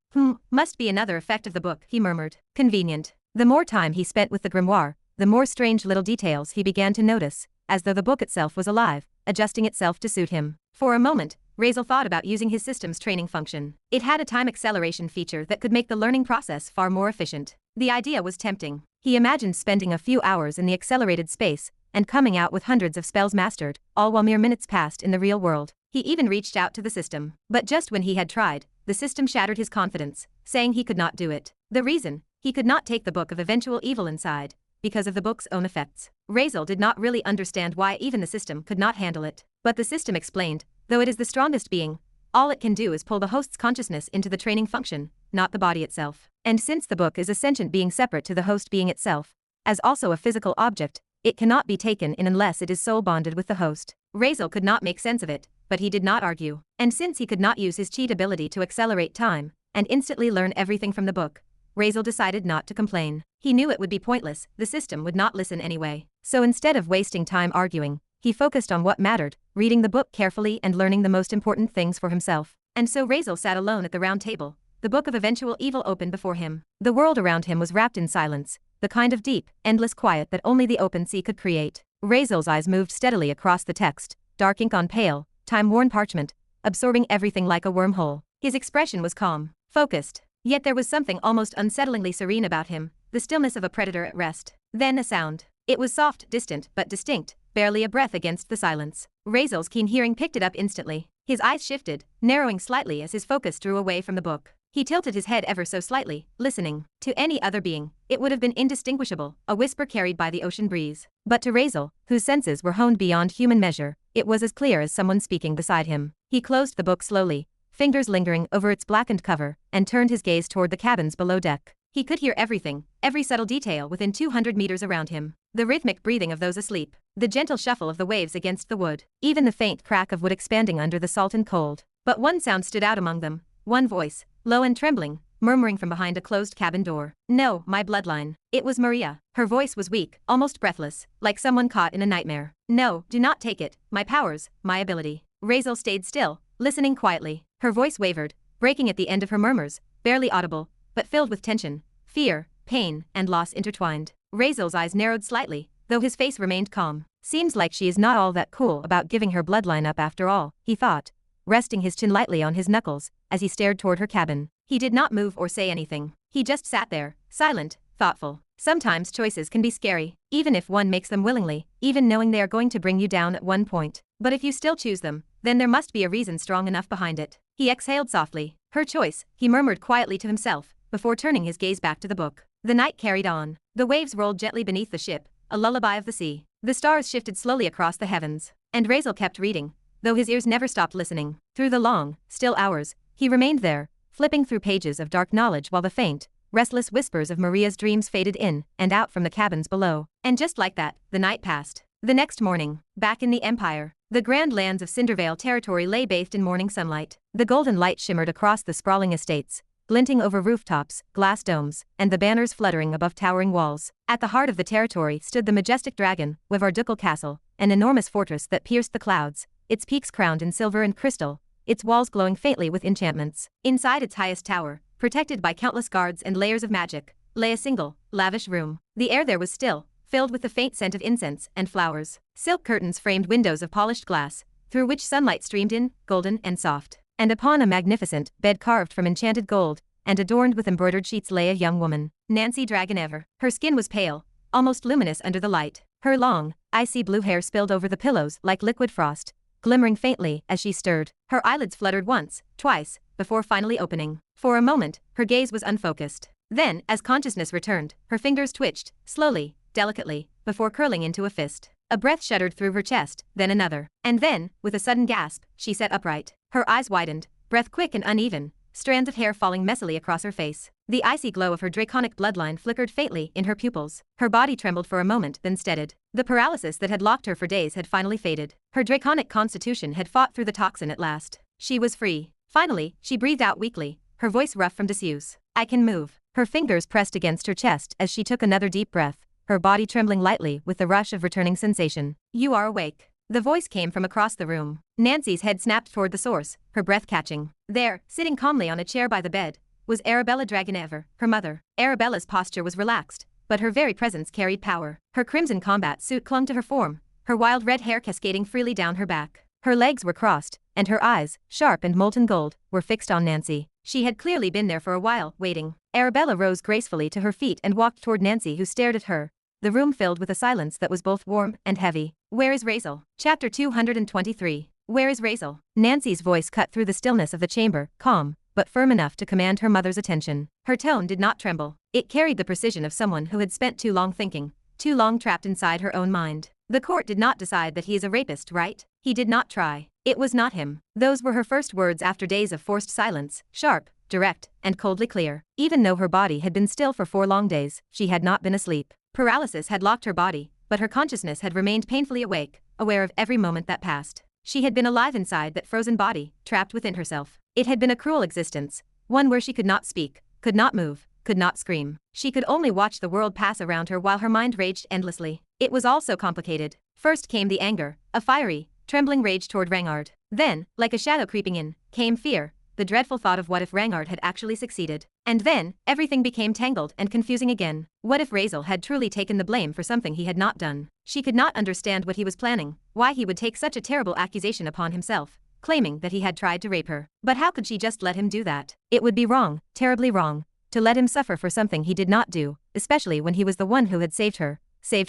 Must be another effect of the book, he murmured. Convenient. The more time he spent with the grimoire, the more strange little details he began to notice, as though the book itself was alive, adjusting itself to suit him. For a moment, Razeal thought about using his system's training function. It had a time acceleration feature that could make the learning process far more efficient. The idea was tempting. He imagined spending a few hours in the accelerated space, and coming out with hundreds of spells mastered, all while mere minutes passed in the real world. He even reached out to the system. But just when he had tried, the system shattered his confidence, saying he could not do it. The reason? He could not take the Book of Eventual Evil inside, because of the book's own effects. Razeal did not really understand why even the system could not handle it. But the system explained, though it is the strongest being, all it can do is pull the host's consciousness into the training function, not the body itself. And since the book is a sentient being separate to the host being itself, as also a physical object, it cannot be taken in unless it is soul bonded with the host. Razeal could not make sense of it, but he did not argue. And since he could not use his cheat ability to accelerate time, and instantly learn everything from the book, Razeal decided not to complain. He knew it would be pointless, the system would not listen anyway. So instead of wasting time arguing, he focused on what mattered, reading the book carefully and learning the most important things for himself. And so Razeal sat alone at the round table, the Book of Eventual Evil open before him. The world around him was wrapped in silence, the kind of deep, endless quiet that only the open sea could create. Razeal's eyes moved steadily across the text, dark ink on pale, time-worn parchment, absorbing everything like a wormhole. His expression was calm, focused, yet there was something almost unsettlingly serene about him, the stillness of a predator at rest. Then a sound. It was soft, distant, but distinct, barely a breath against the silence. Razeal's keen hearing picked it up instantly. His eyes shifted, narrowing slightly as his focus drew away from the book. He tilted his head ever so slightly, listening. To any other being, it would have been indistinguishable, a whisper carried by the ocean breeze. But to Razeal, whose senses were honed beyond human measure, it was as clear as someone speaking beside him. He closed the book slowly, fingers lingering over its blackened cover, and turned his gaze toward the cabins below deck. He could hear everything, every subtle detail within 200 meters around him. The rhythmic breathing of those asleep, the gentle shuffle of the waves against the wood, even the faint crack of wood expanding under the salt and cold. But one sound stood out among them, one voice, low and trembling, murmuring from behind a closed cabin door. "No, my bloodline." It was Maria. Her voice was weak, almost breathless, like someone caught in a nightmare. "No, do not take it, my powers, my ability." Razeal stayed still, listening quietly. Her voice wavered, breaking at the end of her murmurs, barely audible, but filled with tension, fear, pain, and loss intertwined. Razeal's eyes narrowed slightly, though his face remained calm. "Seems like she is not all that cool about giving her bloodline up after all," he thought, resting his chin lightly on his knuckles as he stared toward her cabin. He did not move or say anything. He just sat there, silent, thoughtful. Sometimes choices can be scary, even if one makes them willingly, even knowing they are going to bring you down at one point. But if you still choose them, then there must be a reason strong enough behind it. He exhaled softly. "Her choice," he murmured quietly to himself, before turning his gaze back to the book. The night carried on. The waves rolled gently beneath the ship, a lullaby of the sea. The stars shifted slowly across the heavens, and Razeal kept reading, though his ears never stopped listening. Through the long, still hours, he remained there, flipping through pages of dark knowledge while the faint, restless whispers of Maria's dreams faded in and out from the cabins below. And just like that, the night passed. The next morning, back in the Empire, the grand lands of Cindervale territory lay bathed in morning sunlight. The golden light shimmered across the sprawling estates, glinting over rooftops, glass domes, and the banners fluttering above towering walls. At the heart of the territory stood the majestic dragon, Ducal Castle, an enormous fortress that pierced the clouds, its peaks crowned in silver and crystal, its walls glowing faintly with enchantments. Inside its highest tower, protected by countless guards and layers of magic, lay a single, lavish room. The air there was still, filled with the faint scent of incense and flowers. Silk curtains framed windows of polished glass, through which sunlight streamed in, golden and soft. And upon a magnificent bed carved from enchanted gold, and adorned with embroidered sheets lay a young woman, Nancy Dragonever. Her skin was pale, almost luminous under the light. Her long, icy blue hair spilled over the pillows like liquid frost, glimmering faintly as she stirred. Her eyelids fluttered once, twice, before finally opening. For a moment, her gaze was unfocused. Then, as consciousness returned, her fingers twitched, slowly, delicately, before curling into a fist. A breath shuddered through her chest, then another. And then, with a sudden gasp, she sat upright. Her eyes widened, breath quick and uneven, strands of hair falling messily across her face. The icy glow of her draconic bloodline flickered faintly in her pupils. Her body trembled for a moment, then steadied. The paralysis that had locked her for days had finally faded. Her draconic constitution had fought through the toxin at last. She was free. Finally, she breathed out weakly, her voice rough from disuse. "I can move." Her fingers pressed against her chest as she took another deep breath, her body trembling lightly with the rush of returning sensation. "You are awake." The voice came from across the room. Nancy's head snapped toward the source, her breath catching. There, sitting calmly on a chair by the bed, was Arabella Dragonever, her mother. Arabella's posture was relaxed, but her very presence carried power. Her crimson combat suit clung to her form, her wild red hair cascading freely down her back. Her legs were crossed, and her eyes, sharp and molten gold, were fixed on Nancy. She had clearly been there for a while, waiting. Arabella rose gracefully to her feet and walked toward Nancy, who stared at her, the room filled with a silence that was both warm and heavy. "Where is Razeal?" Chapter 223. Where is Razeal? Nancy's voice cut through the stillness of the chamber, calm, but firm enough to command her mother's attention. Her tone did not tremble. It carried the precision of someone who had spent too long thinking, too long trapped inside her own mind. "The court did not decide that he is a rapist, right?" He did not try. It was not him. Those were her first words after days of forced silence, sharp, direct, and coldly clear. Even though her body had been still for 4 long days, she had not been asleep. Paralysis had locked her body, but her consciousness had remained painfully awake, aware of every moment that passed. She had been alive inside that frozen body, trapped within herself. It had been a cruel existence, one where she could not speak, could not move, could not scream. She could only watch the world pass around her while her mind raged endlessly. It was all so complicated. First came the anger, a fiery, trembling rage toward Rangard. Then, like a shadow creeping in, came fear, the dreadful thought of what if Rangard had actually succeeded. And then, everything became tangled and confusing again. What if Razeal had truly taken the blame for something he had not done? She could not understand what he was planning, why he would take such a terrible accusation upon himself, claiming that he had tried to rape her. But how could she just let him do that? It would be wrong, terribly wrong, to let him suffer for something he did not do, especially when he was the one who had saved her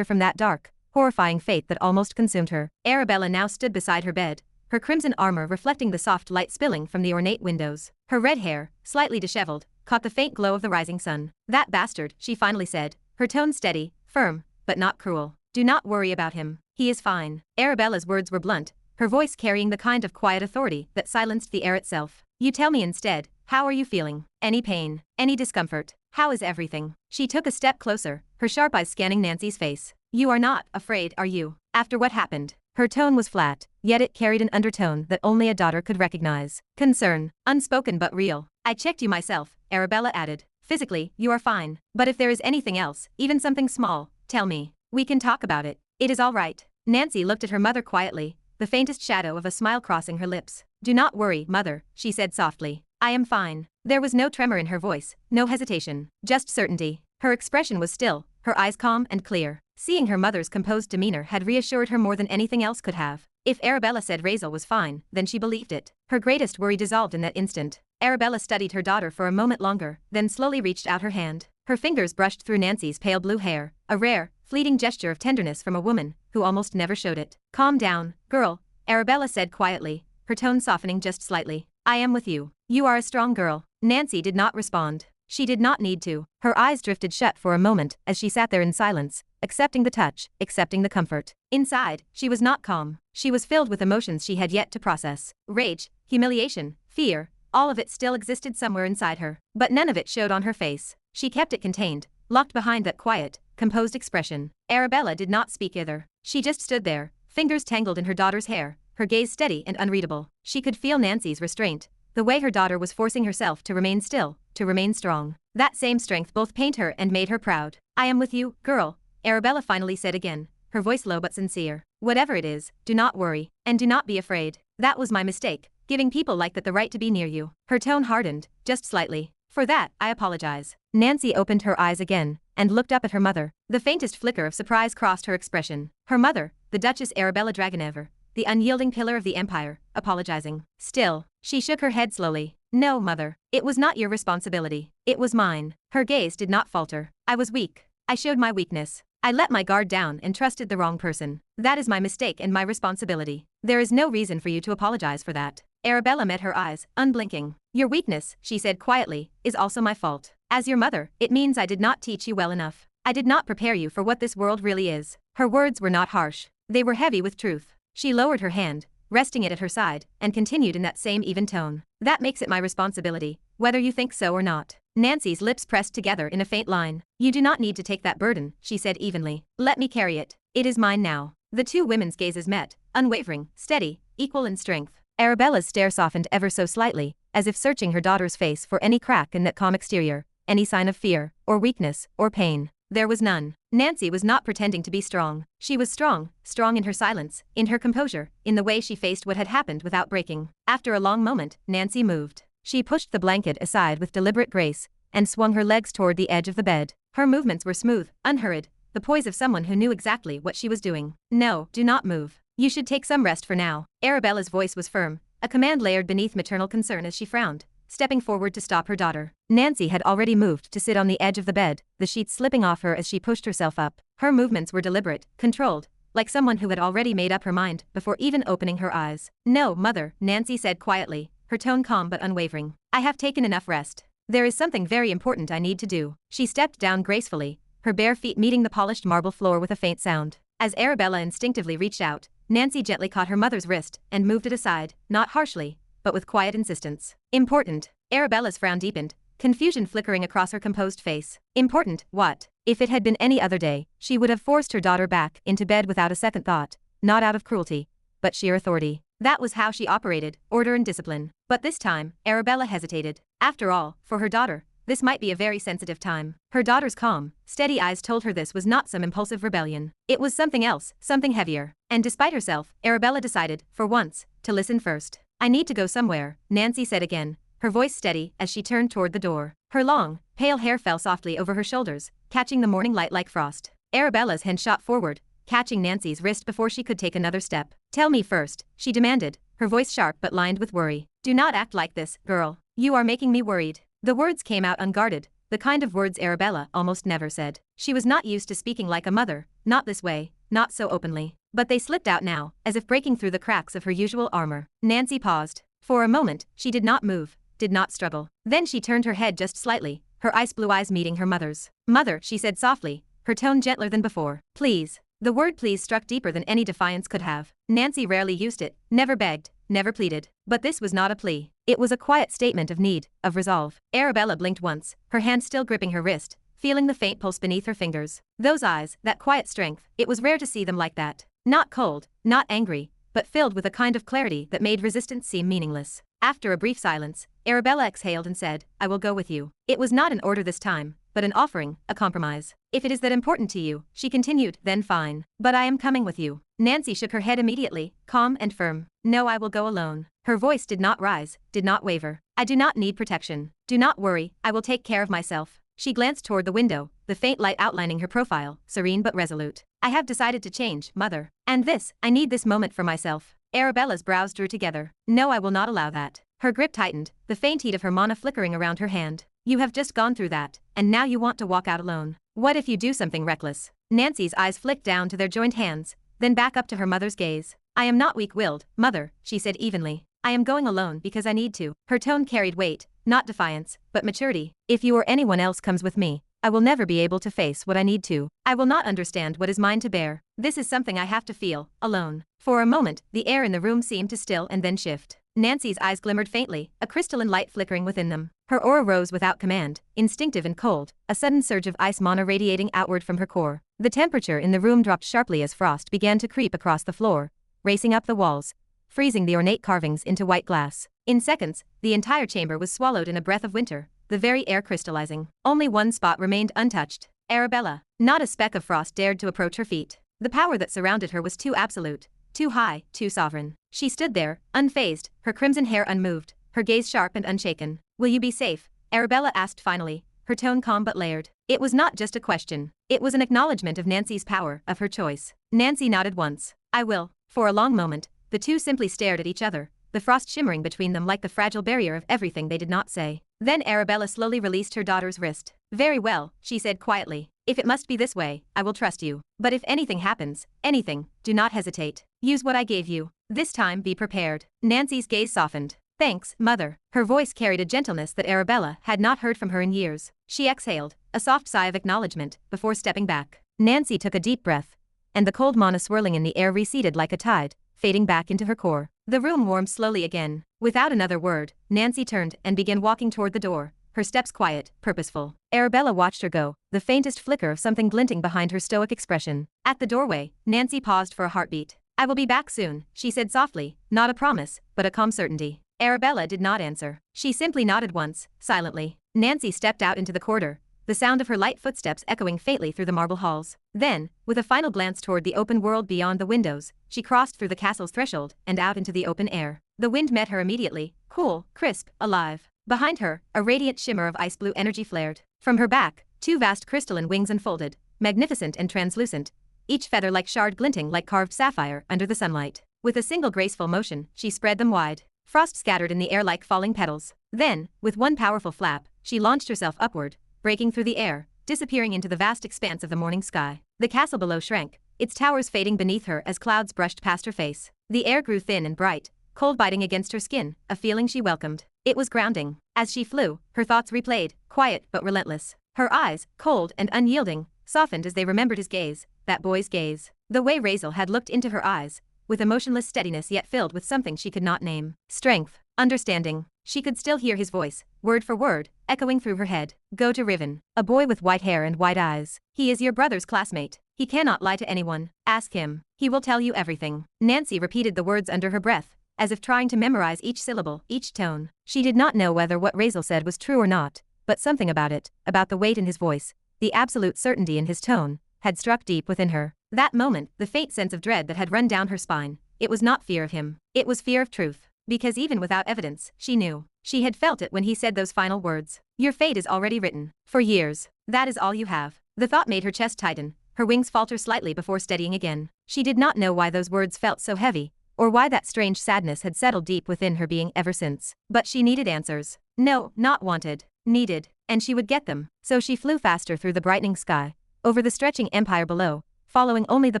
from that dark, horrifying fate that almost consumed her. Arabella now stood beside her bed, her crimson armor reflecting the soft light spilling from the ornate windows. Her red hair, slightly disheveled, caught the faint glow of the rising sun. "That bastard," she finally said, her tone steady, firm, but not cruel. "Do not worry about him. He is fine." Arabella's words were blunt, her voice carrying the kind of quiet authority that silenced the air itself. "You tell me instead, how are you feeling? Any pain? Any discomfort? How is everything?" She took a step closer, her sharp eyes scanning Nancy's face. "You are not afraid, are you? After what happened?" Her tone was flat, yet it carried an undertone that only a daughter could recognize. Concern, unspoken but real. "I checked you myself," Arabella added. "Physically, you are fine. But if there is anything else, even something small, tell me. We can talk about it. It is all right." Nancy looked at her mother quietly, the faintest shadow of a smile crossing her lips. "Do not worry, mother," she said softly. "I am fine." There was no tremor in her voice, no hesitation, just certainty. Her expression was still, her eyes calm and clear. Seeing her mother's composed demeanor had reassured her more than anything else could have. If Arabella said Razeal was fine, then she believed it. Her greatest worry dissolved in that instant. Arabella studied her daughter for a moment longer, then slowly reached out her hand. Her fingers brushed through Nancy's pale blue hair, a rare, fleeting gesture of tenderness from a woman who almost never showed it. "Calm down, girl," Arabella said quietly, her tone softening just slightly. "I am with you. You are a strong girl." Nancy did not respond. She did not need to. Her eyes drifted shut for a moment as she sat there in silence, accepting the touch, accepting the comfort. Inside, she was not calm. She was filled with emotions she had yet to process. Rage, humiliation, fear, all of it still existed somewhere inside her. But none of it showed on her face. She kept it contained, locked behind that quiet, composed expression. Arabella did not speak either. She just stood there, fingers tangled in her daughter's hair, her gaze steady and unreadable. She could feel Nancy's restraint, the way her daughter was forcing herself to remain still, to remain strong. That same strength both pained her and made her proud. "I am with you, girl," Arabella finally said again, her voice low but sincere. "Whatever it is, do not worry, and do not be afraid. That was my mistake, giving people like that the right to be near you." Her tone hardened, just slightly. "For that, I apologize." Nancy opened her eyes again, and looked up at her mother. The faintest flicker of surprise crossed her expression. Her mother, the Duchess Arabella Dragonever, the unyielding pillar of the empire, apologizing. Still, she shook her head slowly. "No, mother. It was not your responsibility. It was mine." Her gaze did not falter. "I was weak. I showed my weakness. I let my guard down and trusted the wrong person. That is my mistake and my responsibility. There is no reason for you to apologize for that." Arabella met her eyes, unblinking. "Your weakness," she said quietly, "is also my fault. As your mother, it means I did not teach you well enough. I did not prepare you for what this world really is." Her words were not harsh. They were heavy with truth. She lowered her hand, resting it at her side, and continued in that same even tone. "That makes it my responsibility, whether you think so or not." Nancy's lips pressed together in a faint line. "You do not need to take that burden," she said evenly. "Let me carry it. It is mine now." The two women's gazes met, unwavering, steady, equal in strength. Arabella's stare softened ever so slightly, as if searching her daughter's face for any crack in that calm exterior, any sign of fear, or weakness, or pain. There was none. Nancy was not pretending to be strong. She was strong, strong in her silence, in her composure, in the way she faced what had happened without breaking. After a long moment, Nancy moved. She pushed the blanket aside with deliberate grace, and swung her legs toward the edge of the bed. Her movements were smooth, unhurried, the poise of someone who knew exactly what she was doing. "No, do not move. You should take some rest for now." Arabella's voice was firm, a command layered beneath maternal concern as she frowned, stepping forward to stop her daughter. Nancy had already moved to sit on the edge of the bed, the sheets slipping off her as she pushed herself up. Her movements were deliberate, controlled, like someone who had already made up her mind before even opening her eyes. "No, mother," Nancy said quietly, her tone calm but unwavering. "I have taken enough rest. There is something very important I need to do." She stepped down gracefully, her bare feet meeting the polished marble floor with a faint sound. As Arabella instinctively reached out, Nancy gently caught her mother's wrist and moved it aside, not harshly, but with quiet insistence. "Important." Arabella's frown deepened, confusion flickering across her composed face. "Important, what?" If it had been any other day, she would have forced her daughter back into bed without a second thought, not out of cruelty, but sheer authority. That was how she operated, order and discipline. But this time, Arabella hesitated. After all, for her daughter, this might be a very sensitive time. Her daughter's calm, steady eyes told her this was not some impulsive rebellion. It was something else, something heavier. And despite herself, Arabella decided, for once, to listen first. "I need to go somewhere," Nancy said again, her voice steady as she turned toward the door. Her long, pale hair fell softly over her shoulders, catching the morning light like frost. Arabella's hand shot forward, catching Nancy's wrist before she could take another step. "Tell me first," she demanded, her voice sharp but lined with worry. "Do not act like this, girl. You are making me worried." The words came out unguarded, the kind of words Arabella almost never said. She was not used to speaking like a mother, not this way, not so openly. but they slipped out now, as if breaking through the cracks of her usual armor. Nancy paused. For a moment, she did not move, did not struggle. Then she turned her head just slightly, her ice blue eyes meeting her mother's. "Mother," she said softly, her tone gentler than before. "Please." The word please struck deeper than any defiance could have. Nancy rarely used it, never begged, never pleaded. But this was not a plea. It was a quiet statement of need, of resolve. Arabella blinked once, her hand still gripping her wrist, feeling the faint pulse beneath her fingers. Those eyes, that quiet strength, it was rare to see them like that. Not cold, not angry, but filled with a kind of clarity that made resistance seem meaningless. After a brief silence, Arabella exhaled and said, "I will go with you." It was not an order this time, but an offering, a compromise. "If it is that important to you," she continued, "then fine. But I am coming with you." Nancy shook her head immediately, calm and firm. "No, I will go alone." Her voice did not rise, did not waver. "I do not need protection. Do not worry, I will take care of myself." She glanced toward the window, the faint light outlining her profile, serene but resolute. "I have decided to change, Mother. And this, I need this moment for myself." Arabella's brows drew together. "No, I will not allow that." Her grip tightened, the faint heat of her mana flickering around her hand. "You have just gone through that, and now you want to walk out alone. What if you do something reckless?" Nancy's eyes flicked down to their joined hands, then back up to her mother's gaze. "I am not weak-willed, Mother," she said evenly. "I am going alone because I need to." Her tone carried weight, not defiance, but maturity. "If you or anyone else comes with me, I will never be able to face what I need to. I will not understand what is mine to bear. This is something I have to feel, alone." For a moment, the air in the room seemed to still and then shift. Nancy's eyes glimmered faintly, a crystalline light flickering within them. Her aura rose without command, instinctive and cold, a sudden surge of ice mana radiating outward from her core. The temperature in the room dropped sharply as frost began to creep across the floor, racing up the walls, freezing the ornate carvings into white glass. In seconds, the entire chamber was swallowed in a breath of winter, the very air crystallizing. Only one spot remained untouched. Arabella. Not a speck of frost dared to approach her feet. The power that surrounded her was too absolute, too high, too sovereign. She stood there, unfazed, her crimson hair unmoved, her gaze sharp and unshaken. "Will you be safe?" Arabella asked finally, her tone calm but layered. It was not just a question. It was an acknowledgement of Nancy's power, of her choice. Nancy nodded once. "I will." For a long moment, the two simply stared at each other, the frost shimmering between them like the fragile barrier of everything they did not say. Then Arabella slowly released her daughter's wrist. "Very well," she said quietly. "If it must be this way, I will trust you. But if anything happens, anything, do not hesitate. Use what I gave you. This time be prepared." Nancy's gaze softened. "Thanks, Mother." Her voice carried a gentleness that Arabella had not heard from her in years. She exhaled, a soft sigh of acknowledgement, before stepping back. Nancy took a deep breath, and the cold mana swirling in the air receded like a tide, fading back into her core. The room warmed slowly again. Without another word, Nancy turned and began walking toward the door, her steps quiet, purposeful. Arabella watched her go, the faintest flicker of something glinting behind her stoic expression. At the doorway, Nancy paused for a heartbeat. "I will be back soon," she said softly, not a promise, but a calm certainty. Arabella did not answer. She simply nodded once, silently. Nancy stepped out into the corridor, the sound of her light footsteps echoing faintly through the marble halls. Then, with a final glance toward the open world beyond the windows, she crossed through the castle's threshold and out into the open air. The wind met her immediately, cool, crisp, alive. Behind her, a radiant shimmer of ice blue energy flared. From her back, two vast crystalline wings unfolded, magnificent and translucent, each feather like shard glinting like carved sapphire under the sunlight. With a single graceful motion, she spread them wide. Frost scattered in the air like falling petals. Then, with one powerful flap, she launched herself upward, breaking through the air, disappearing into the vast expanse of the morning sky. The castle below shrank, its towers fading beneath her as clouds brushed past her face. The air grew thin and bright, cold biting against her skin, a feeling she welcomed. It was grounding. As she flew, her thoughts replayed, quiet but relentless. Her eyes, cold and unyielding, softened as they remembered his gaze, that boy's gaze. The way Razeal had looked into her eyes, with emotionless steadiness yet filled with something she could not name. Strength, understanding. She could still hear his voice, word for word, echoing through her head. "Go to Riven. A boy with white hair and white eyes. He is your brother's classmate. He cannot lie to anyone. Ask him. He will tell you everything." Nancy repeated the words under her breath, as if trying to memorize each syllable, each tone. She did not know whether what Razeal said was true or not, but something about it, about the weight in his voice, the absolute certainty in his tone, had struck deep within her. That moment, the faint sense of dread that had run down her spine, it was not fear of him. It was fear of truth. Because even without evidence, she knew. She had felt it when he said those final words. "Your fate is already written. For years. That is all you have." The thought made her chest tighten, her wings falter slightly before steadying again. She did not know why those words felt so heavy, or why that strange sadness had settled deep within her being ever since. But she needed answers. No, not wanted. Needed. And she would get them. So she flew faster through the brightening sky, over the stretching empire below, following only the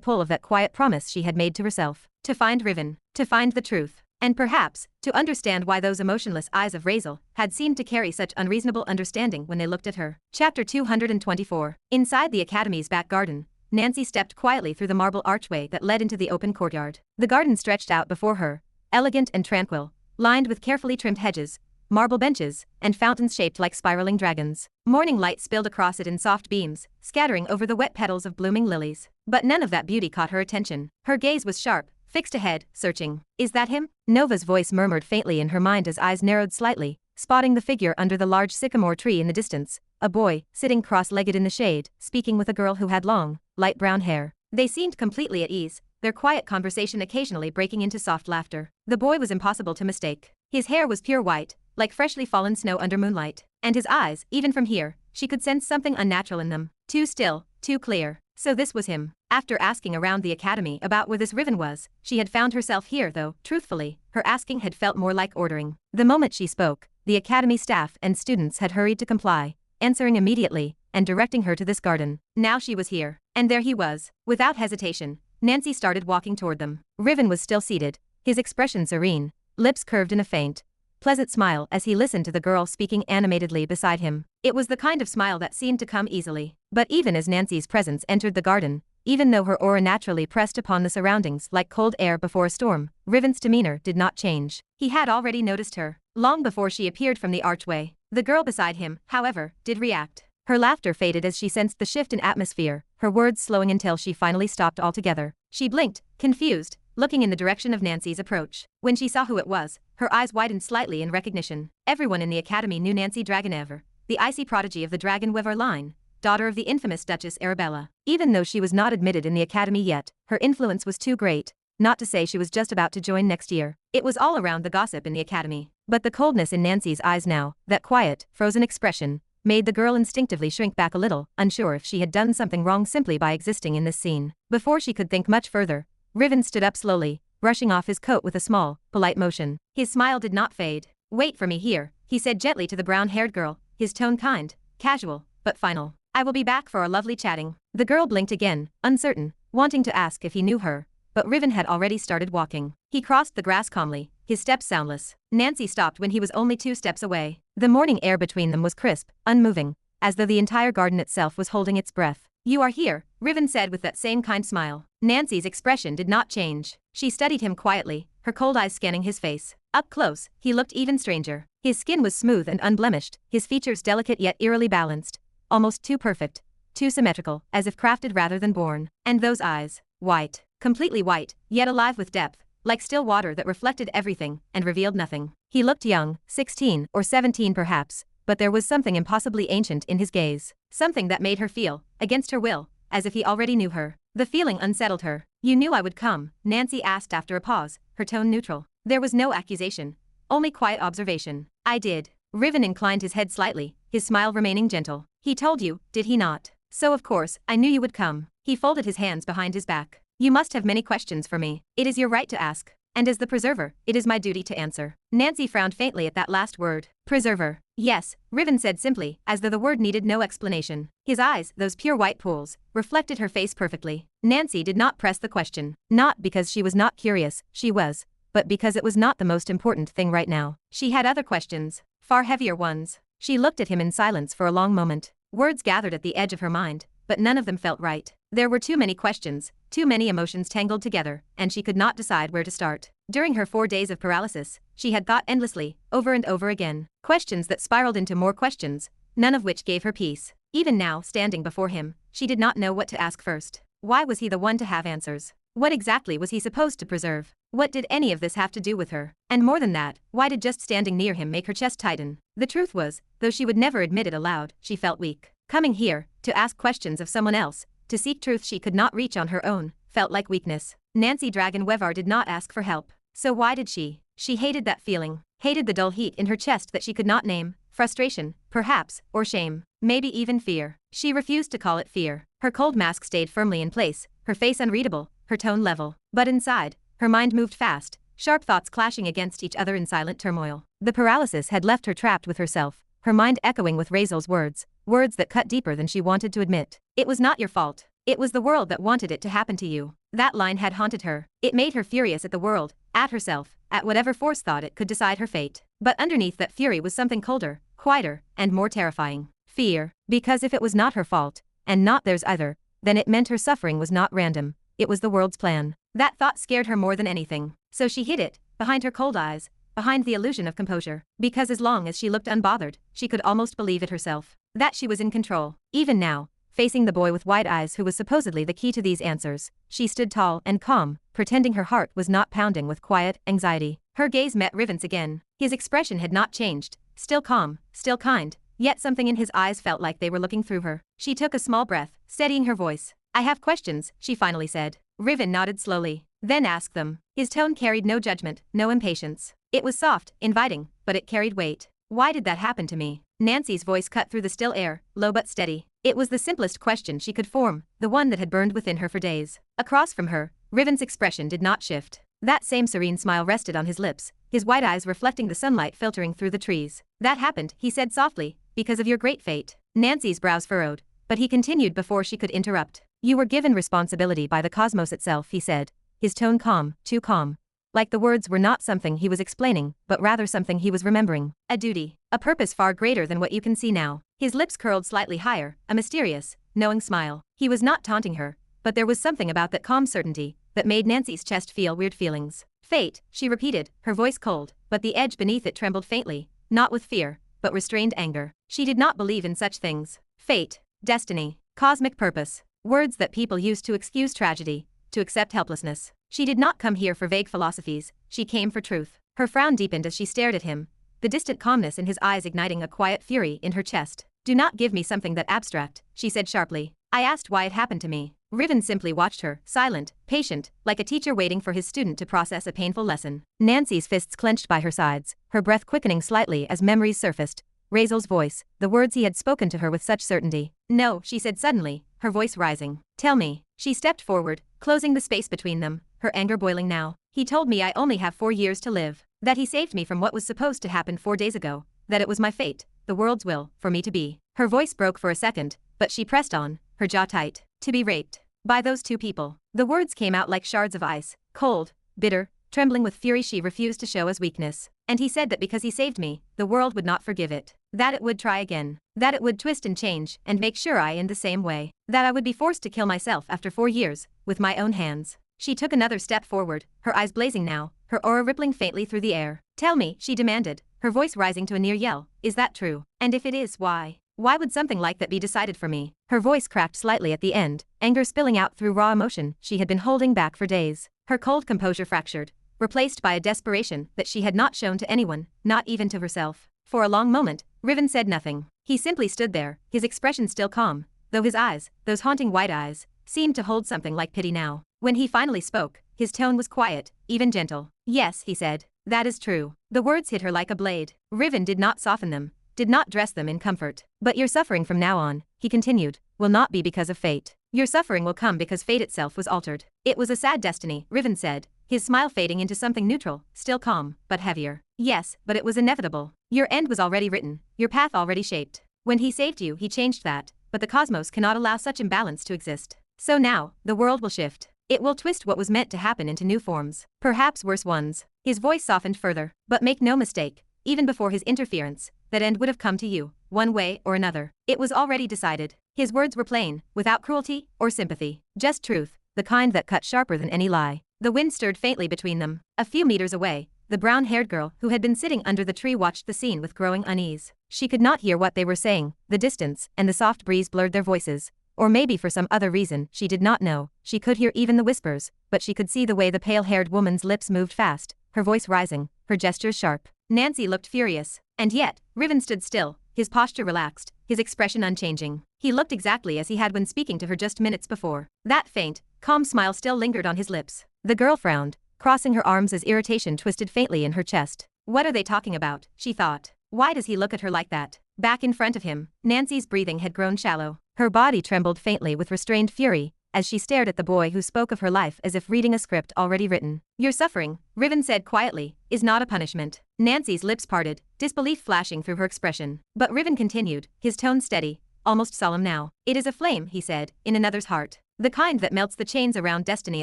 pull of that quiet promise she had made to herself. To find Riven, to find the truth, and perhaps, to understand why those emotionless eyes of Razeal had seemed to carry such unreasonable understanding when they looked at her. Chapter 224. Inside the academy's back garden, Nancy stepped quietly through the marble archway that led into the open courtyard. The garden stretched out before her, elegant and tranquil, lined with carefully trimmed hedges, marble benches, and fountains shaped like spiraling dragons. Morning light spilled across it in soft beams, scattering over the wet petals of blooming lilies. But none of that beauty caught her attention. Her gaze was sharp, fixed ahead, searching. Is that him? Nova's voice murmured faintly in her mind as eyes narrowed slightly, spotting the figure under the large sycamore tree in the distance, a boy, sitting cross-legged in the shade, speaking with a girl who had long, light brown hair. They seemed completely at ease, their quiet conversation occasionally breaking into soft laughter. The boy was impossible to mistake. His hair was pure white, like freshly fallen snow under moonlight, and his eyes, even from here, she could sense something unnatural in them. Too still, too clear. So this was him. After asking around the academy about where this Riven was, she had found herself here though, truthfully, her asking had felt more like ordering. The moment she spoke, the academy staff and students had hurried to comply, answering immediately, and directing her to this garden. Now she was here, and there he was. Without hesitation, Nancy started walking toward them. Riven was still seated, his expression serene, lips curved in a faint, pleasant smile as he listened to the girl speaking animatedly beside him. It was the kind of smile that seemed to come easily. But even as Nancy's presence entered the garden, even though her aura naturally pressed upon the surroundings like cold air before a storm, Riven's demeanor did not change. He had already noticed her, long before she appeared from the archway. The girl beside him, however, did react. Her laughter faded as she sensed the shift in atmosphere, her words slowing until she finally stopped altogether. She blinked, confused, looking in the direction of Nancy's approach. When she saw who it was, her eyes widened slightly in recognition. Everyone in the academy knew Nancy Dragonever, the icy prodigy of the Dragon-Weaver line, daughter of the infamous Duchess Arabella. Even though she was not admitted in the academy yet, her influence was too great, not to say she was just about to join next year. It was all around the gossip in the academy. But the coldness in Nancy's eyes now, that quiet, frozen expression, made the girl instinctively shrink back a little, unsure if she had done something wrong simply by existing in this scene. Before she could think much further, Riven stood up slowly, brushing off his coat with a small, polite motion. His smile did not fade. Wait for me here, he said gently to the brown-haired girl, his tone kind, casual, but final. I will be back for our lovely chatting. The girl blinked again, uncertain, wanting to ask if he knew her, but Riven had already started walking. He crossed the grass calmly, his steps soundless. Nancy stopped when he was only 2 steps away. The morning air between them was crisp, unmoving, as though the entire garden itself was holding its breath. You are here, Riven said with that same kind smile. Nancy's expression did not change. She studied him quietly, her cold eyes scanning his face. Up close, he looked even stranger. His skin was smooth and unblemished, his features delicate yet eerily balanced, almost too perfect, too symmetrical, as if crafted rather than born. And those eyes, white, completely white, yet alive with depth, like still water that reflected everything and revealed nothing. He looked young, 16 or 17 perhaps, but there was something impossibly ancient in his gaze, something that made her feel, against her will, as if he already knew her. The feeling unsettled her. You knew I would come, Nancy asked after a pause, her tone neutral. There was no accusation, only quiet observation. I did. Riven inclined his head slightly, his smile remaining gentle. He told you, did he not? So of course, I knew you would come. He folded his hands behind his back. You must have many questions for me. It is your right to ask. And as the preserver, it is my duty to answer. Nancy frowned faintly at that last word. Preserver. Yes, Riven said simply, as though the word needed no explanation. His eyes, those pure white pools, reflected her face perfectly. Nancy did not press the question. Not because she was not curious, she was, but because it was not the most important thing right now. She had other questions, far heavier ones. She looked at him in silence for a long moment. Words gathered at the edge of her mind, but none of them felt right. There were too many questions, too many emotions tangled together, and she could not decide where to start. During her 4 days of paralysis, she had thought endlessly, over and over again. Questions that spiraled into more questions, none of which gave her peace. Even now, standing before him, she did not know what to ask first. Why was he the one to have answers? What exactly was he supposed to preserve? What did any of this have to do with her? And more than that, why did just standing near him make her chest tighten? The truth was, though she would never admit it aloud, she felt weak. Coming here, to ask questions of someone else, to seek truth she could not reach on her own, felt like weakness. Nancy Dragon-Weaver did not ask for help. So why did she? She hated that feeling, hated the dull heat in her chest that she could not name, frustration, perhaps, or shame, maybe even fear. She refused to call it fear. Her cold mask stayed firmly in place, her face unreadable, her tone level. But inside, her mind moved fast, sharp thoughts clashing against each other in silent turmoil. The paralysis had left her trapped with herself, her mind echoing with Razeal's words, words that cut deeper than she wanted to admit. It was not your fault. It was the world that wanted it to happen to you. That line had haunted her. It made her furious at the world, at herself, at whatever force thought it could decide her fate. But underneath that fury was something colder, quieter, and more terrifying. Fear. Because if it was not her fault, and not theirs either, then it meant her suffering was not random. It was the world's plan. That thought scared her more than anything. So she hid it, behind her cold eyes, behind the illusion of composure. Because as long as she looked unbothered, she could almost believe it herself. That she was in control. Even now, facing the boy with wide eyes who was supposedly the key to these answers, she stood tall and calm, pretending her heart was not pounding with quiet anxiety. Her gaze met Riven's again. His expression had not changed, still calm, still kind, yet something in his eyes felt like they were looking through her. She took a small breath, steadying her voice. "I have questions," she finally said. Riven nodded slowly. "Then ask them." His tone carried no judgment, no impatience. It was soft, inviting, but it carried weight. "Why did that happen to me?" Nancy's voice cut through the still air, low but steady. It was the simplest question she could form, the one that had burned within her for days. Across from her, Riven's expression did not shift. That same serene smile rested on his lips, his wide eyes reflecting the sunlight filtering through the trees. "That happened," he said softly, "because of your great fate." Nancy's brows furrowed, but he continued before she could interrupt. "You were given responsibility by the cosmos itself," he said, his tone calm, too calm. Like the words were not something he was explaining, but rather something he was remembering. "A duty. A purpose far greater than what you can see now." His lips curled slightly higher, a mysterious, knowing smile. He was not taunting her, but there was something about that calm certainty that made Nancy's chest feel weird feelings. "Fate," she repeated, her voice cold, but the edge beneath it trembled faintly, not with fear, but restrained anger. She did not believe in such things. Fate, destiny, cosmic purpose. Words that people use to excuse tragedy, to accept helplessness. She did not come here for vague philosophies, she came for truth. Her frown deepened as she stared at him, the distant calmness in his eyes igniting a quiet fury in her chest. "Do not give me something that abstract," she said sharply. "I asked why it happened to me." Riven simply watched her, silent, patient, like a teacher waiting for his student to process a painful lesson. Nancy's fists clenched by her sides, her breath quickening slightly as memories surfaced. Razeal's voice, the words he had spoken to her with such certainty. "No," she said suddenly, her voice rising. "Tell me." She stepped forward, closing the space between them, her anger boiling now. "He told me I only have 4 years to live. That he saved me from what was supposed to happen 4 days ago. That it was my fate, the world's will, for me to be." Her voice broke for a second, but she pressed on, her jaw tight. "To be raped. By those 2 people." The words came out like shards of ice, cold, bitter, trembling with fury she refused to show as weakness. "And he said that because he saved me, the world would not forgive it. That it would try again. That it would twist and change and make sure I end the same way. That I would be forced to kill myself after 4 years, with my own hands." She took another step forward, her eyes blazing now, her aura rippling faintly through the air. "Tell me," she demanded, her voice rising to a near yell, "is that true? And if it is, why? Why would something like that be decided for me?" Her voice cracked slightly at the end, anger spilling out through raw emotion she had been holding back for days. Her cold composure fractured, replaced by a desperation that she had not shown to anyone, not even to herself. For a long moment, Riven said nothing. He simply stood there, his expression still calm, though his eyes, those haunting white eyes, seemed to hold something like pity now. When he finally spoke, his tone was quiet, even gentle. "Yes," he said, "that is true." The words hit her like a blade. Riven did not soften them, did not dress them in comfort. "But your suffering from now on," he continued, "will not be because of fate. Your suffering will come because fate itself was altered." "It was a sad destiny," Riven said, his smile fading into something neutral, still calm, but heavier. "Yes, but it was inevitable. Your end was already written, your path already shaped. When he saved you, he changed that, but the cosmos cannot allow such imbalance to exist. So now, the world will shift. It will twist what was meant to happen into new forms, perhaps worse ones." His voice softened further. "But make no mistake, even before his interference, that end would have come to you, one way or another. It was already decided." His words were plain, without cruelty or sympathy, just truth, the kind that cut sharper than any lie. The wind stirred faintly between them. A few meters away, the brown-haired girl who had been sitting under the tree watched the scene with growing unease. She could not hear what they were saying, the distance and the soft breeze blurred their voices. Or maybe for some other reason she did not know, she could hear even the whispers, but she could see the way the pale-haired woman's lips moved fast, her voice rising, her gestures sharp. Nancy looked furious, and yet, Riven stood still, his posture relaxed, his expression unchanging. He looked exactly as he had when speaking to her just minutes before. That faint, calm smile still lingered on his lips. The girl frowned, crossing her arms as irritation twisted faintly in her chest. What are they talking about, she thought. Why does he look at her like that? Back in front of him, Nancy's breathing had grown shallow. Her body trembled faintly with restrained fury, as she stared at the boy who spoke of her life as if reading a script already written. Your suffering, Riven said quietly, is not a punishment. Nancy's lips parted, disbelief flashing through her expression. But Riven continued, his tone steady, almost solemn now. It is a flame, he said, in another's heart. The kind that melts the chains around destiny